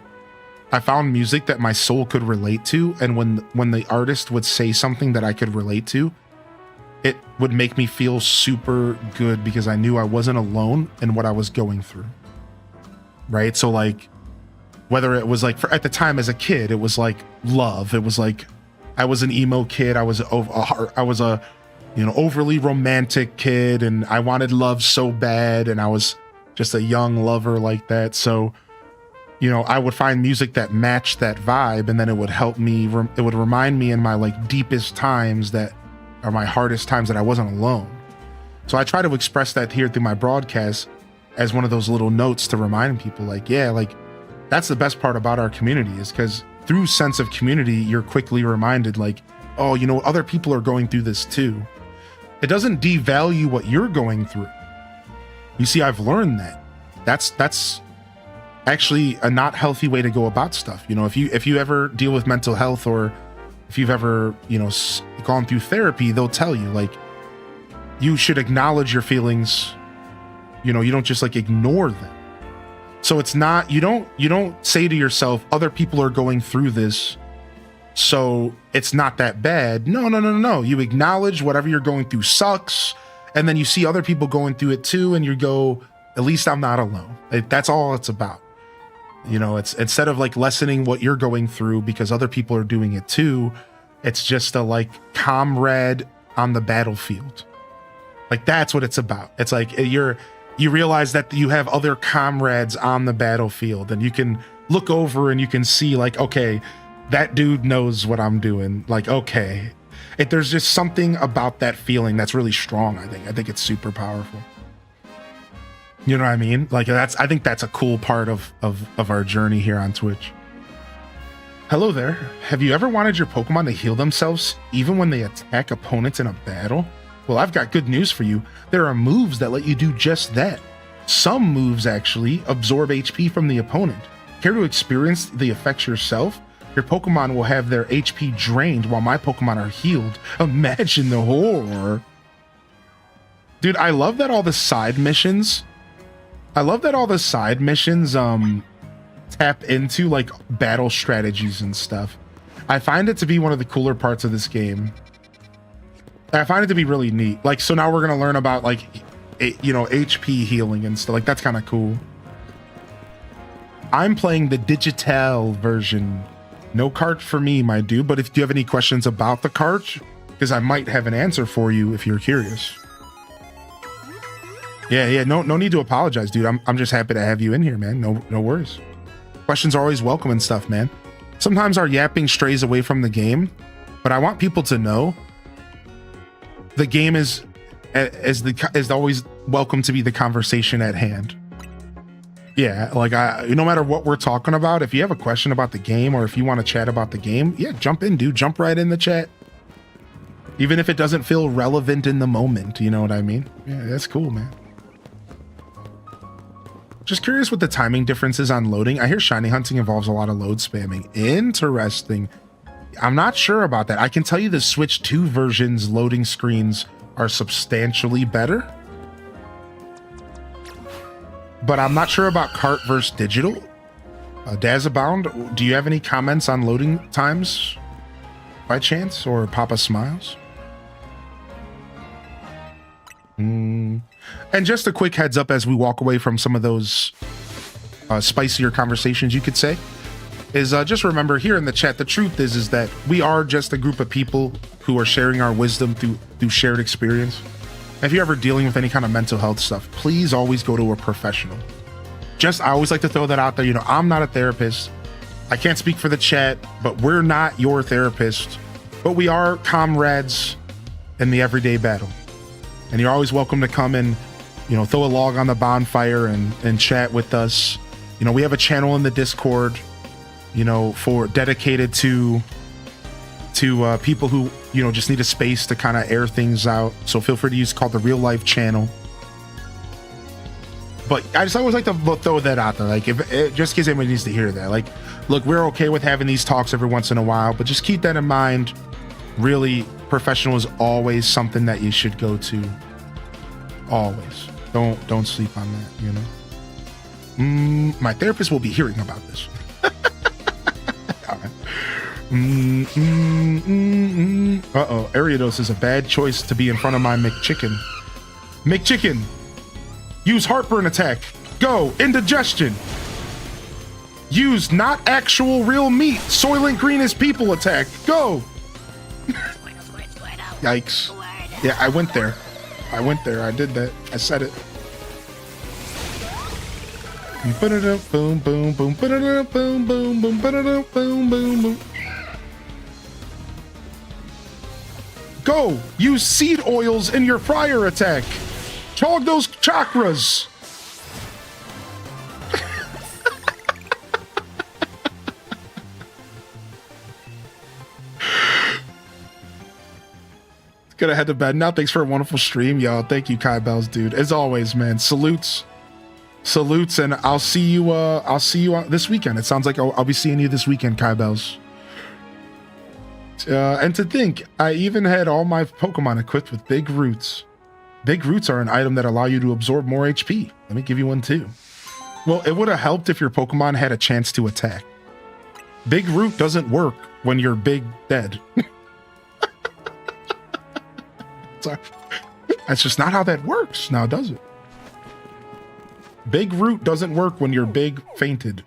I found music that my soul could relate to, and when the artist would say something that I could relate to, it would make me feel super good because I knew I wasn't alone in what I was going through. Right? So like, whether it was like at the time as a kid, it was like love. It was like I was an emo kid. I was a overly romantic kid, and I wanted love so bad, and I was just a young lover like that. So, you know, I would find music that matched that vibe, and then it would help me. It would remind me in my like deepest times that are my hardest times that I wasn't alone. So I try to express that here through my broadcast as one of those little notes to remind people, like, yeah, like that's the best part about our community, is because through sense of community, you're quickly reminded, like, oh, you know, other people are going through this too. It doesn't devalue what you're going through. You see, I've learned that. That's actually a not healthy way to go about stuff. You know, if you ever deal with mental health, or if you've ever, you know, gone through therapy, they'll tell you, like, you should acknowledge your feelings. You know, you don't just like ignore them. So it's not, you don't say to yourself, other people are going through this, so it's not that bad. No. You acknowledge whatever you're going through sucks, and then you see other people going through it too, and you go, at least I'm not alone. That's all it's about. You know, it's instead of like lessening what you're going through because other people are doing it too, it's just a like comrade on the battlefield. Like that's what it's about. It's like you realize that you have other comrades on the battlefield, and you can look over and you can see, like, okay, that dude knows what I'm doing. Like, okay, there's just something about that feeling that's really strong. I think it's super powerful. You know what I mean? Like I think that's a cool part of our journey here on Twitch. Hello there. Have you ever wanted your Pokemon to heal themselves even when they attack opponents in a battle? Well, I've got good news for you. There are moves that let you do just that. Some moves actually absorb HP from the opponent. Care to experience the effects yourself? Your Pokemon will have their HP drained while my Pokemon are healed. Imagine the horror. Dude, I love that all the side missions tap into like battle strategies and stuff. I find it to be one of the cooler parts of this game. I find it to be really neat. Like, so now we're gonna learn about like, you know, HP healing and stuff. Like, that's kind of cool. I'm playing the digital version. No cart for me, my dude. But if you have any questions about the cart, because I might have an answer for you if you're curious. Yeah. No need to apologize, dude. I'm just happy to have you in here, man. No worries. Questions are always welcome and stuff, man. Sometimes our yapping strays away from the game, but I want people to know the game is always welcome to be the conversation at hand. Yeah, like no matter what we're talking about, if you have a question about the game or if you want to chat about the game, yeah, jump in, dude. Jump right in the chat. Even if it doesn't feel relevant in the moment, you know what I mean? Yeah, that's cool, man. Just curious what the timing difference is on loading. I hear shiny hunting involves a lot of load spamming. Interesting. I'm not sure about that. I can tell you the Switch 2 version's loading screens are substantially better. But I'm not sure about cart versus digital. Dazabound, do you have any comments on loading times by chance, or Papa Smiles? And just a quick heads up as we walk away from some of those spicier conversations, you could say, is just remember here in the chat, the truth is that we are just a group of people who are sharing our wisdom through shared experience. If you're ever dealing with any kind of mental health stuff, please always go to a professional. I always like to throw that out there. You know, I'm not a therapist. I can't speak for the chat, but we're not your therapist. But we are comrades in the everyday battle. And you're always welcome to come and, you know, throw a log on the bonfire and chat with us. You know, we have a channel in the Discord, you know, for dedicated to people who, you know, just need a space to kind of air things out. So feel free to use called the Real Life channel. But I just always like to throw that out there, like just in case anybody needs to hear that. Like, look, we're okay with having these talks every once in a while, but just keep that in mind. Really, professional is always something that you should go to. Always. Don't sleep on that, you know. My therapist will be hearing about this. All right. Uh-oh, Ariados is a bad choice to be in front of my McChicken. McChicken, use heartburn attack. Go, indigestion. Use not actual real meat. Soylent Green is people attack. Go. Yikes. Yeah, I went there. I did that. I said it. Boom, boom, boom, boom, boom, boom, boom, boom, boom, boom. Go! Use seed oils in your fryer attack. Chog those chakras. Gonna head to bed now. Thanks for a wonderful stream, y'all. Thank you, Kai Bells, dude. As always, man. Salutes, and I'll see you. This weekend. It sounds like I'll be seeing you this weekend, Kai Bells. And to think, I even had all my Pokemon equipped with big roots. Big roots are an item that allow you to absorb more HP. Let me give you one too. Well, it would have helped if your Pokemon had a chance to attack. Big root doesn't work when you're big dead. That's just not how that works now, does it? Big root doesn't work when you're big fainted.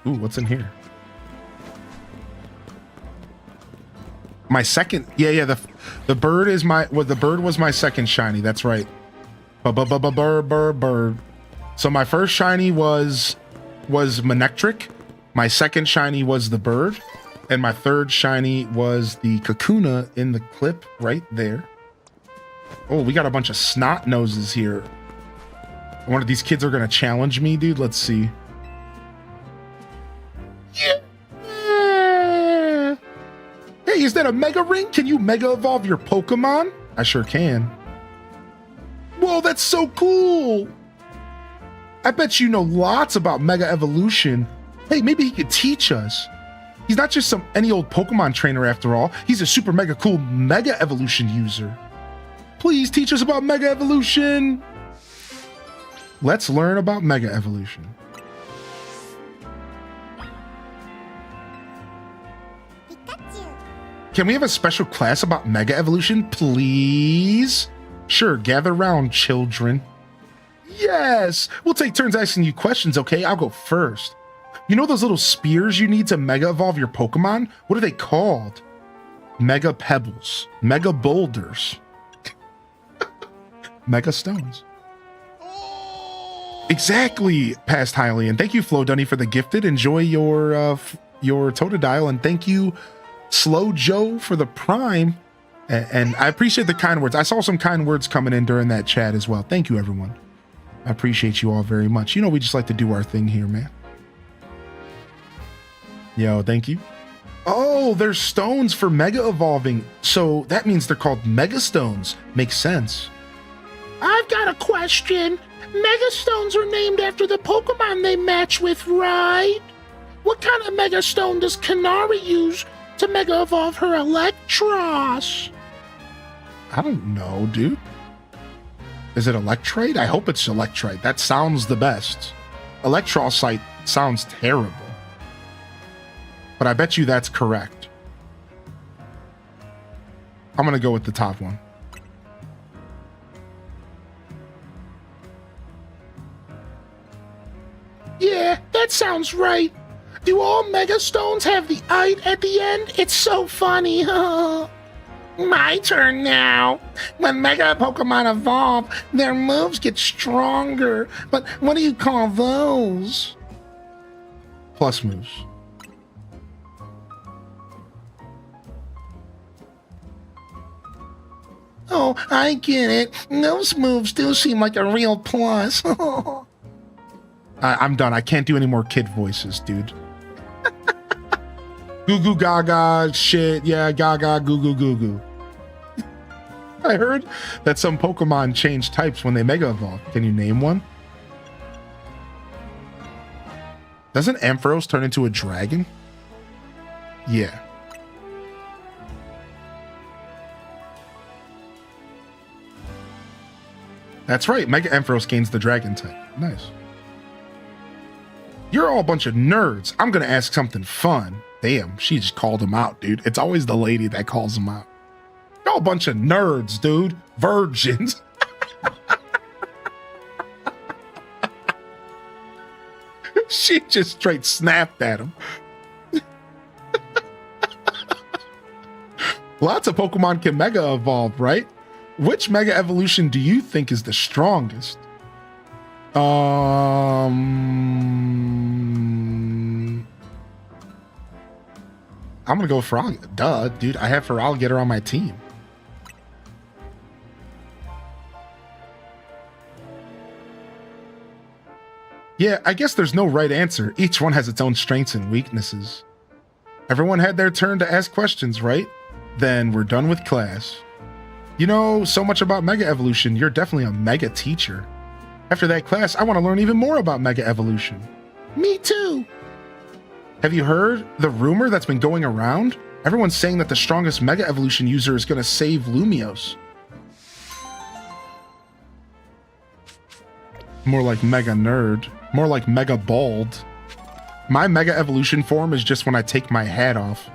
Ooh, what's in here? My second, yeah. The bird is the bird was my second shiny. That's right. Bird. So my first shiny was Manectric. My second shiny was the bird. And my third shiny was the Kakuna in the clip right there. Oh, we got a bunch of snot noses here. One of these kids are gonna challenge me, dude. Let's see. Yeah. Hey, is that a Mega Ring? Can you Mega Evolve your Pokemon? I sure can. Whoa, that's so cool. I bet you know lots about Mega Evolution. Hey, maybe he could teach us. He's not just any old Pokemon trainer after all. He's a super mega cool Mega Evolution user. Please teach us about Mega Evolution. Let's learn about Mega Evolution. Can we have a special class about Mega Evolution, please? Sure, gather round, children. Yes! We'll take turns asking you questions, okay? I'll go first. You know those little spears you need to Mega Evolve your Pokemon? What are they called? Mega Pebbles. Mega Boulders. Mega Stones. Exactly, Past Highly. And thank you, Flo Dunny, for the gifted. Enjoy your Totodile. And thank you, Slow Joe, for the Prime. And I appreciate the kind words. I saw some kind words coming in during that chat as well. Thank you, everyone. I appreciate you all very much. You know, we just like to do our thing here, man. Yo, thank you. Oh, there's stones for Mega Evolving. So that means they're called Mega Stones. Makes sense. I've got a question. Mega Stones are named after the Pokemon they match with, right? What kind of Mega Stone does Kanari use to Mega Evolve her Electros? I don't know, dude. Is it Electrite? I hope it's Electrite. That sounds the best. Electrocyte sounds terrible. But I bet you that's correct. I'm gonna go with the top one. Yeah, that sounds right. Do all Mega Stones have the "ite" at the end? It's so funny. My turn now. When Mega Pokemon evolve, their moves get stronger. But what do you call those? Plus moves. Oh, I get it. Those moves do seem like a real plus. I'm done. I can't do any more kid voices, dude. Goo goo gaga shit. Yeah, gaga goo goo goo goo. I heard that some Pokemon change types when they Mega Evolve. Can you name one? Doesn't Ampharos turn into a dragon? Yeah. That's right. Mega Ampharos gains the dragon type. Nice. You're all a bunch of nerds. I'm going to ask something fun. Damn, she just called him out, dude. It's always the lady that calls him out. You're all a bunch of nerds, dude. Virgins. She just straight snapped at him. Lots of Pokemon can Mega Evolve, right? Which Mega Evolution do you think is the strongest? I'm gonna go for Feraligatr. Duh, dude. I have Feraligatr on my team. Yeah, I guess there's no right answer. Each one has its own strengths and weaknesses. Everyone had their turn to ask questions, right? Then we're done with class. You know so much about Mega Evolution. You're definitely a Mega teacher. After that class, I want to learn even more about Mega Evolution. Me too. Have you heard the rumor that's been going around? Everyone's saying that the strongest Mega Evolution user is going to save Lumiose. More like Mega Nerd. More like Mega Bald. My Mega Evolution form is just when I take my hat off.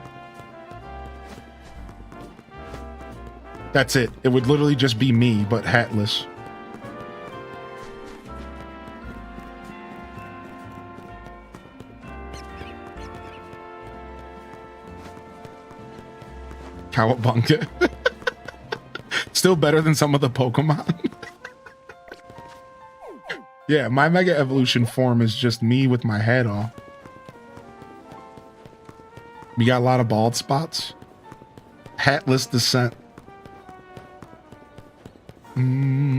That's it. It would literally just be me, but hatless. Cowabunga. Still better than some of the Pokemon. Yeah, my Mega Evolution form is just me with my head off. We got a lot of bald spots. Hatless descent. I'm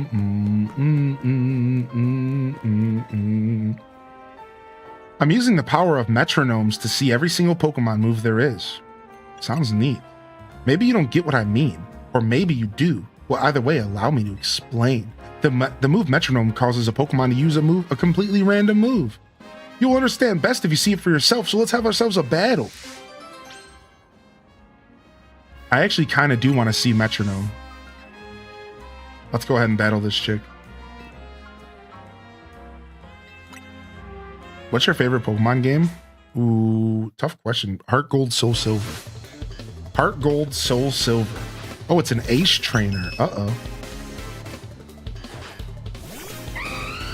using the power of metronomes to see every single Pokemon move there is. Sounds neat. Maybe you don't get what I mean, or maybe you do. Well, either way, allow me to explain. The move metronome causes a Pokemon to use a completely random move. You'll understand best if you see it for yourself, so let's have ourselves a battle. I actually kind of do want to see metronome. Let's go ahead and battle this chick. What's your favorite Pokemon game? Ooh, tough question. Heart Gold, Soul Silver. Heart Gold, Soul Silver. Oh, it's an Ace trainer. Uh-oh.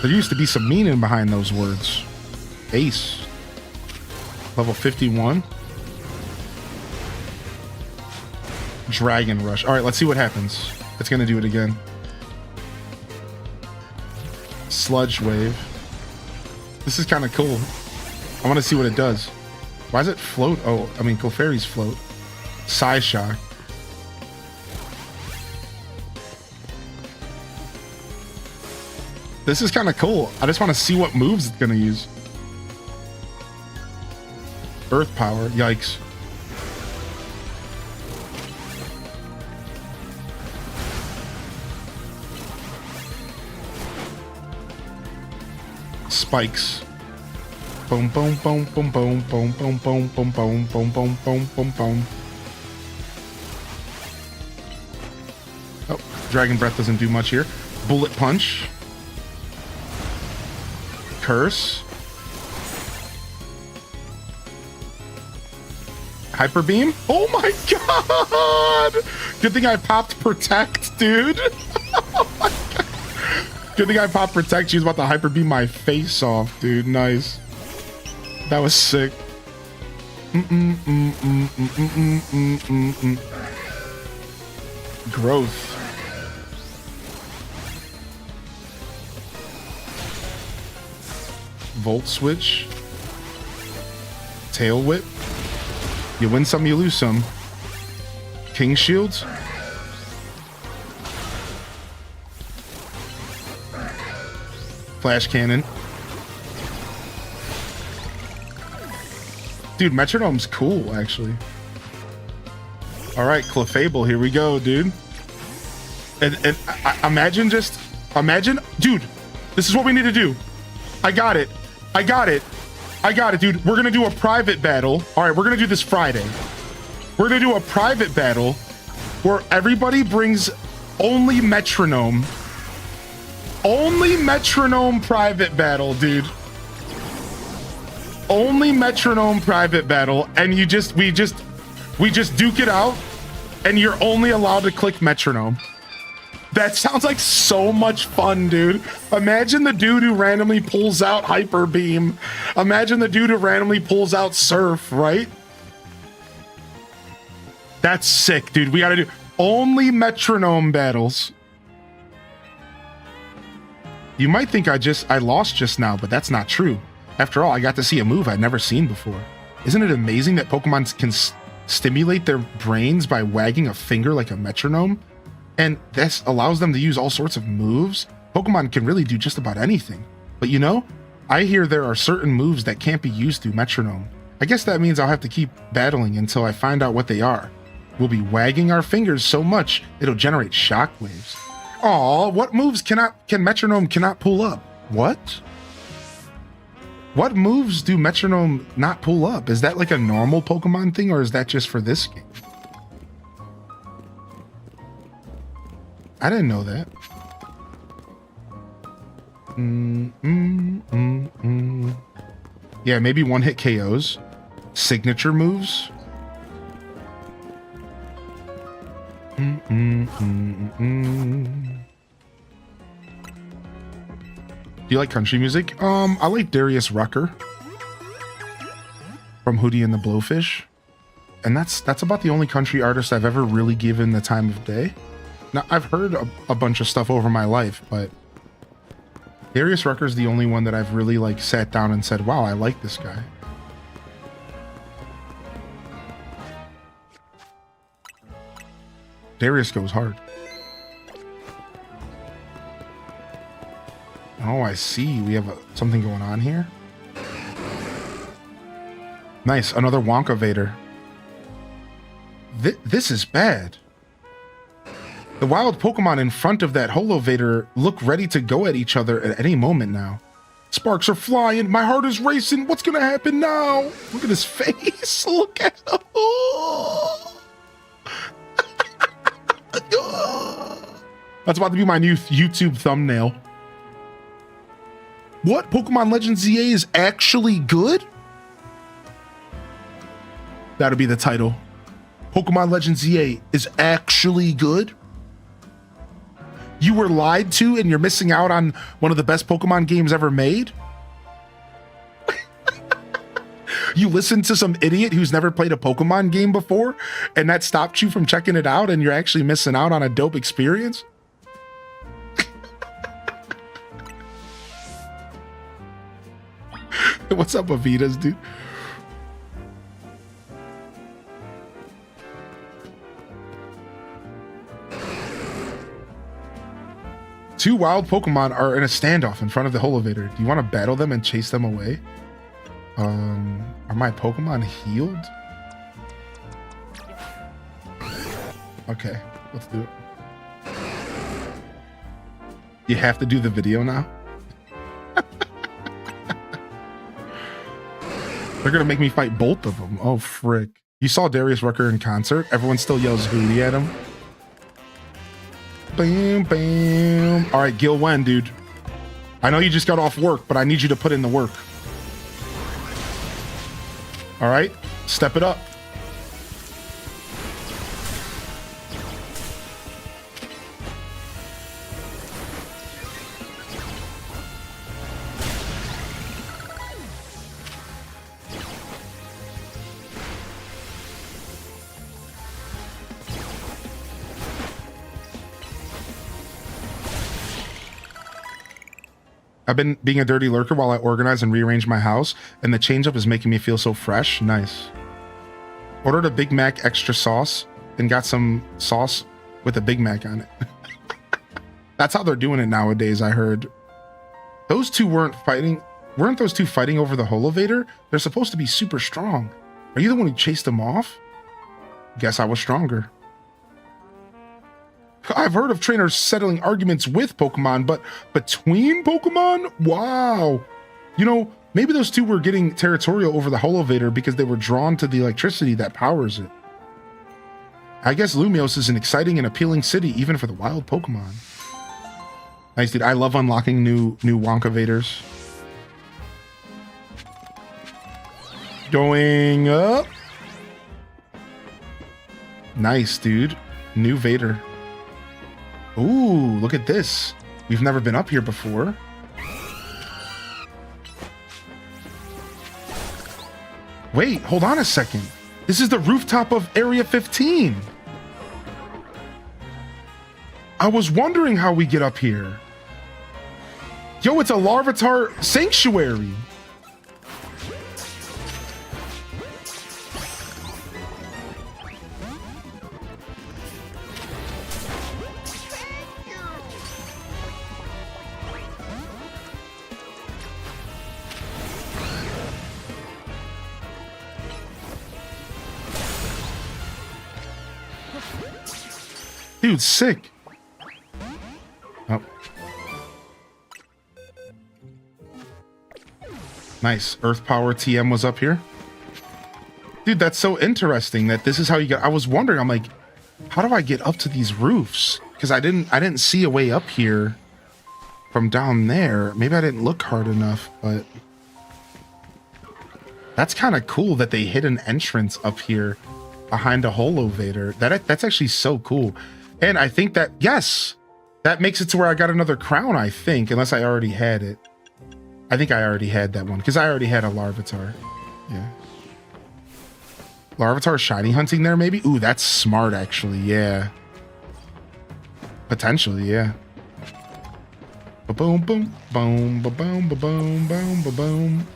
There used to be some meaning behind those words. Ace. Level 51. Dragon Rush. All right, let's see what happens. It's going to do it again. Sludge Wave. This is kind of cool. I want to see what it does. Why does it float? Oh, I mean, Clefairies float. Psyshock. This is kind of cool. I just want to see what moves it's going to use. Earth power. Yikes. Spikes. Boom, boom, boom, boom, boom, boom, boom, boom, boom, boom, boom, boom, boom, boom, boom. Oh, Dragon Breath doesn't do much here. Bullet Punch. Curse. Hyper Beam. Oh my god! Good thing I popped Protect, dude. Oh my god. Good thing I popped Protect. She was about to Hyper Beam my face off, dude. Nice. That was sick. Growth. Volt Switch. Tail Whip. You win some, you lose some. King Shield. Flash Cannon. Dude, Metronome's cool, actually. Alright, Clefable, here we go, dude. And imagine, dude, this is what we need to do. I got it, dude. We're gonna do a private battle. Alright, we're gonna do this Friday. We're gonna do a private battle where everybody brings only Metronome. Only Metronome private battle, dude. Only Metronome private battle, and we just duke it out, and you're only allowed to click Metronome. That sounds like so much fun, dude. Imagine the dude who randomly pulls out Hyper Beam. Imagine the dude who randomly pulls out Surf, right? That's sick, dude. We gotta do only Metronome battles. You might think I lost just now, but that's not true. After all, I got to see a move I'd never seen before. Isn't it amazing that Pokemon can stimulate their brains by wagging a finger like a metronome? And this allows them to use all sorts of moves. Pokemon can really do just about anything. But you know, I hear there are certain moves that can't be used through metronome. I guess that means I'll have to keep battling until I find out what they are. We'll be wagging our fingers so much, it'll generate shockwaves. Aw, what moves can metronome cannot pull up? What? What moves do Metronome not pull up? Is that like a normal Pokemon thing, or is that just for this game? I didn't know that. Yeah, maybe one-hit KOs. Signature moves. Do you like country music? I like Darius Rucker from Hootie and the Blowfish. And that's about the only country artist I've ever really given the time of day. Now, I've heard a bunch of stuff over my life, but Darius Rucker's the only one that I've really like sat down and said, wow, I like this guy. Darius goes hard. Oh, I see. We have something going on here. Nice. Another Wonka Vader. This is bad. The wild Pokemon in front of that Holo Vader look ready to go at each other at any moment now. Sparks are flying. My heart is racing. What's going to happen now? Look at his face. Look at him. That's about to be my new YouTube thumbnail. What? Pokemon Legends ZA is actually good? That'll be the title. Pokemon Legends ZA is actually good? You were lied to and you're missing out on one of the best Pokemon games ever made? You listened to some idiot who's never played a Pokemon game before and that stopped you from checking it out and you're actually missing out on a dope experience? What's up, Avitas, dude? Two wild Pokemon are in a standoff in front of the Holovator. Do you want to battle them and chase them away? Are my Pokemon healed? Okay, let's do it. You have to do the video now? They're gonna make me fight both of them. Oh, frick. You saw Darius Rucker in concert? Everyone still yells hootie at him. Bam, bam. All right, Gil Wen, dude. I know you just got off work, but I need you to put in the work. All right, step it up. I've been being a dirty lurker while I organize and rearrange my house, and the change up is making me feel so fresh. Nice. Ordered a Big Mac extra sauce and got some sauce with a Big Mac on it. That's how they're doing it nowadays, I heard. Those two weren't fighting. Weren't those two fighting over the Holovator? They're supposed to be super strong. Are you the one who chased them off? Guess I was stronger. I've heard of trainers settling arguments with Pokemon, but between Pokemon? Wow. You know, maybe those two were getting territorial over the Holovator because they were drawn to the electricity that powers it. I guess Lumios is an exciting and appealing city, even for the wild Pokemon. Nice, dude. I love unlocking new Wonkavaders. Going up. Nice, dude. New Vader. Ooh, look at this. We've never been up here before. Wait, hold on a second. This is the rooftop of Area 15. I was wondering how we get up here. Yo, it's a Larvitar sanctuary. Dude, sick. Oh. Nice. Earth Power TM was up here. Dude, that's so interesting that this is how you get. I was wondering, I'm like, how do I get up to these roofs? Because I didn't see a way up here from down there. Maybe I didn't look hard enough, but that's kind of cool that they hid an entrance up here behind a Holovator. That's actually so cool. And I think that, yes, that makes it to where I got another crown, I think, unless I already had it. I think I already had that one, because I already had a Larvitar. Yeah. Larvitar shiny hunting there, maybe? Ooh, that's smart, actually, yeah. Potentially, yeah. Ba-boom, boom, boom, ba-boom, ba-boom, boom, ba-boom.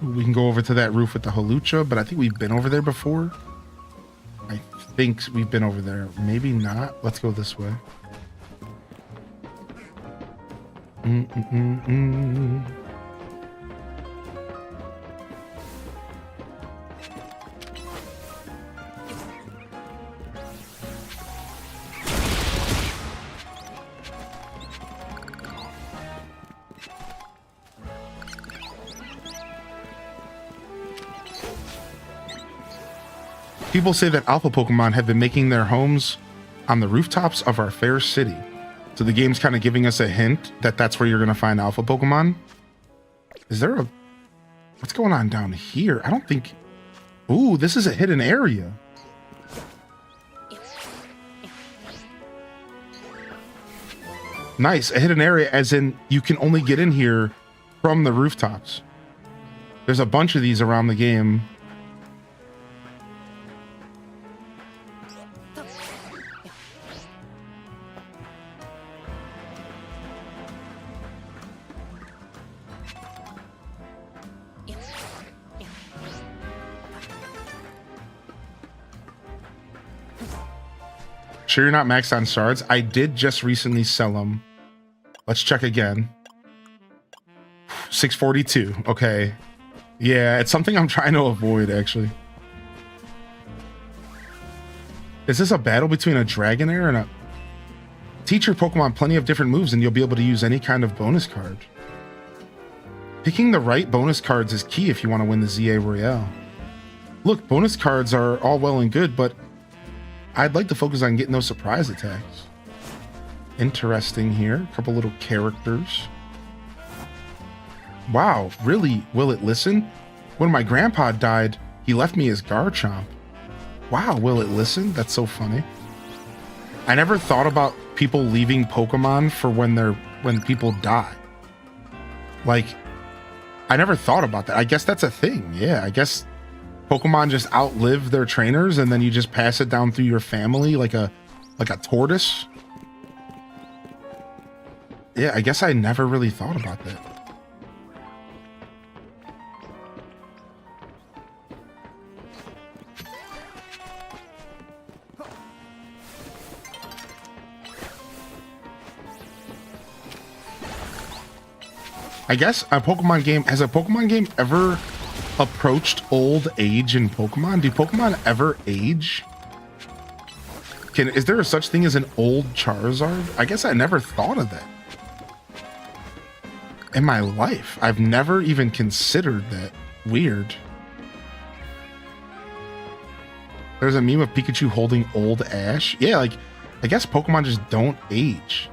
We can go over to that roof with the Holucha, but I think we've been over there before. I think we've been over there. Maybe not. Let's go this way. People say that alpha Pokemon have been making their homes on the rooftops of our fair city. So the game's kind of giving us a hint that that's where you're going to find alpha Pokemon. Is there a... What's going on down here? I don't think... Ooh, this is a hidden area. Nice. A hidden area, as in you can only get in here from the rooftops. There's a bunch of these around the game. Sure you're not maxed on shards? I did just recently sell them. Let's check again. 642. Okay. Yeah, it's something I'm trying to avoid, actually. Is this a battle between a Dragonair and a... Teach your Pokemon plenty of different moves and you'll be able to use any kind of bonus card. Picking the right bonus cards is key if you want to win the ZA Royale. Look, bonus cards are all well and good, but I'd like to focus on getting those surprise attacks. Interesting here. A couple little characters. Wow, really? Will it listen? When my grandpa died, he left me his Garchomp. Wow, will it listen? That's so funny. I never thought about people leaving Pokemon for when people die. Like, I never thought about that. I guess that's a thing. Yeah, I guess Pokemon just outlive their trainers and then you just pass it down through your family like a tortoise. Yeah, I guess I never really thought about that. I guess has a Pokemon game ever approached old age in Pokemon? Do Pokemon ever age? Is there such thing as an old Charizard? I guess I never thought of that in my life. I've never even considered that. Weird. There's a meme of Pikachu holding old Ash. Yeah, like, I guess Pokemon just don't age.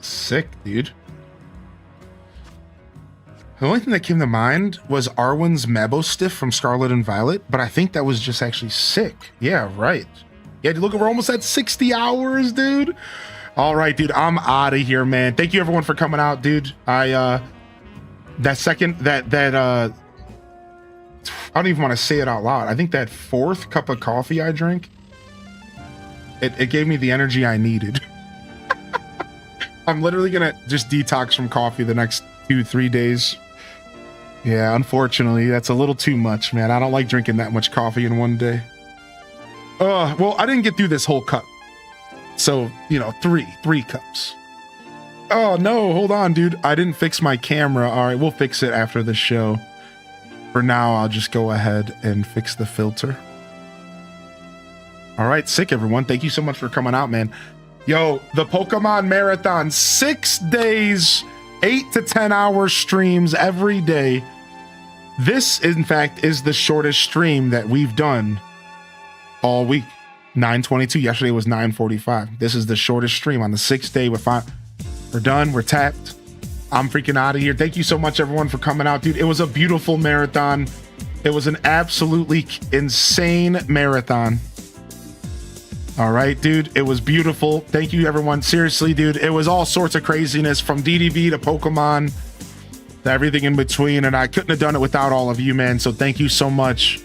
Sick, dude. The only thing that came to mind was Arwen's Mabostiff from Scarlet and Violet, but I think that was just actually sick. Yeah, right. Yeah, dude, look, we're almost at 60 hours, dude. All right, dude, I'm out of here, man. Thank you everyone for coming out, dude. I don't even want to say it out loud. I think that 4th cup of coffee I drank, it gave me the energy I needed. I'm literally gonna just detox from coffee the next 2-3 days. Yeah, unfortunately, that's a little too much, man. I don't like drinking that much coffee in one day. Well, I didn't get through this whole cup. So, you know, three cups. Oh no, hold on, dude. I didn't fix my camera. All right, we'll fix it after the show. For now, I'll just go ahead and fix the filter. All right, sick, everyone. Thank you so much for coming out, man. Yo, the Pokemon Marathon, 6 days, 8 to 10 hour streams every day. This, in fact, is the shortest stream that we've done all week. 9:22. Yesterday was 9:45. This is the shortest stream on the 6th day. We're done. We're tapped. I'm freaking out of here. Thank you so much, everyone, for coming out, dude. It was a beautiful marathon. It was an absolutely insane marathon. All right, dude. It was beautiful. Thank you, everyone. Seriously, dude. It was all sorts of craziness from DDV to Pokemon to everything in between. And I couldn't have done it without all of you, man. So thank you so much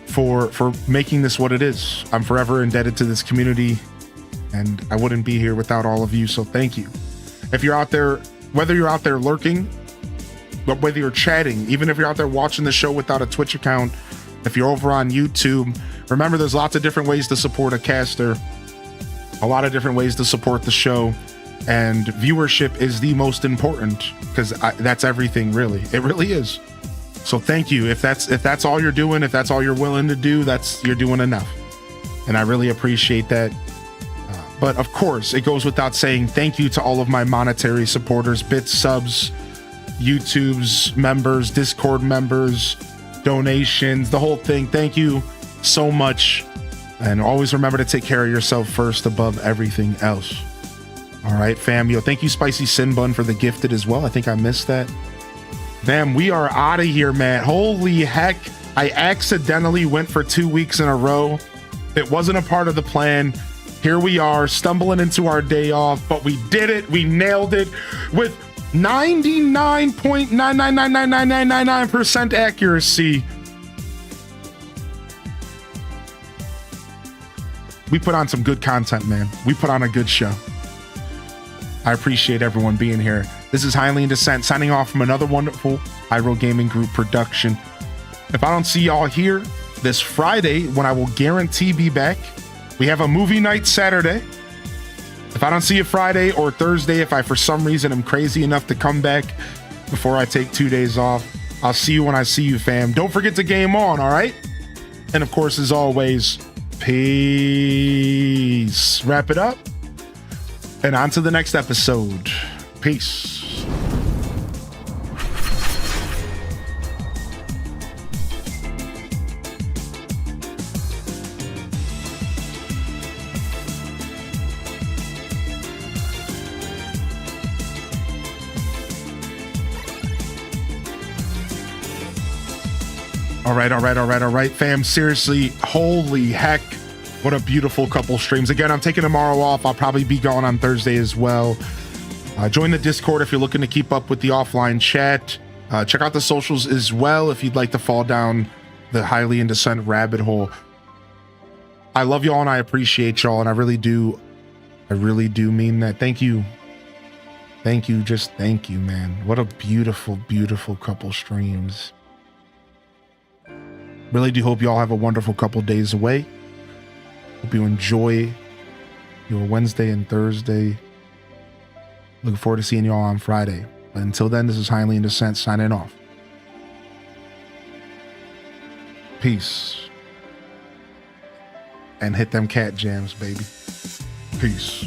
for making this what it is. I'm forever indebted to this community, and I wouldn't be here without all of you. So thank you. If you're out there, whether you're out there lurking, but whether you're chatting, even if you're out there watching the show without a Twitch account, if you're over on YouTube, remember there's lots of different ways to support a caster, a lot of different ways to support the show, and viewership is the most important because that's everything, really. It really is. So thank you. If that's all you're doing, if that's all you're willing to do, you're doing enough, and I really appreciate that. But of course, it goes without saying thank you to all of my monetary supporters, bits, subs, YouTube's members, Discord members, donations, the whole thing. Thank you so much. And always remember to take care of yourself first above everything else. All right, fam. Yo, thank you, Spicy Sin Bun, for the gifted as well. I think I missed that. Fam, we are out of here, man. Holy heck. I accidentally went for 2 weeks in a row. It wasn't a part of the plan. Here we are, stumbling into our day off, but we did it. We nailed it with 99.9999999% accuracy. We put on some good content, man. We put on a good show. I appreciate everyone being here. This is Highly in Descent, signing off from another wonderful Hyrule Gaming Group production. If I don't see y'all here this Friday, when I will guarantee be back, we have a movie night Saturday. If I don't see you Friday or Thursday, if I for some reason am crazy enough to come back before I take 2 days off, I'll see you when I see you, fam. Don't forget to game on, all right? And of course, as always, peace. Wrap it up. And on to the next episode. Peace. All right, fam. Seriously, holy heck. What a beautiful couple streams. Again, I'm taking tomorrow off. I'll probably be gone on Thursday as well. Join the Discord if you're looking to keep up with the offline chat. Check out the socials as well if you'd like to fall down the Highly in Descent rabbit hole. I love y'all and I appreciate y'all, and I really do mean that. Thank you. Thank you. Just thank you, man. What a beautiful, beautiful couple streams. Really do hope y'all have a wonderful couple days away. Hope you enjoy your Wednesday and Thursday. Looking forward to seeing y'all on Friday. But until then, this is Highly in Descent signing off. Peace. And hit them cat jams, baby. Peace.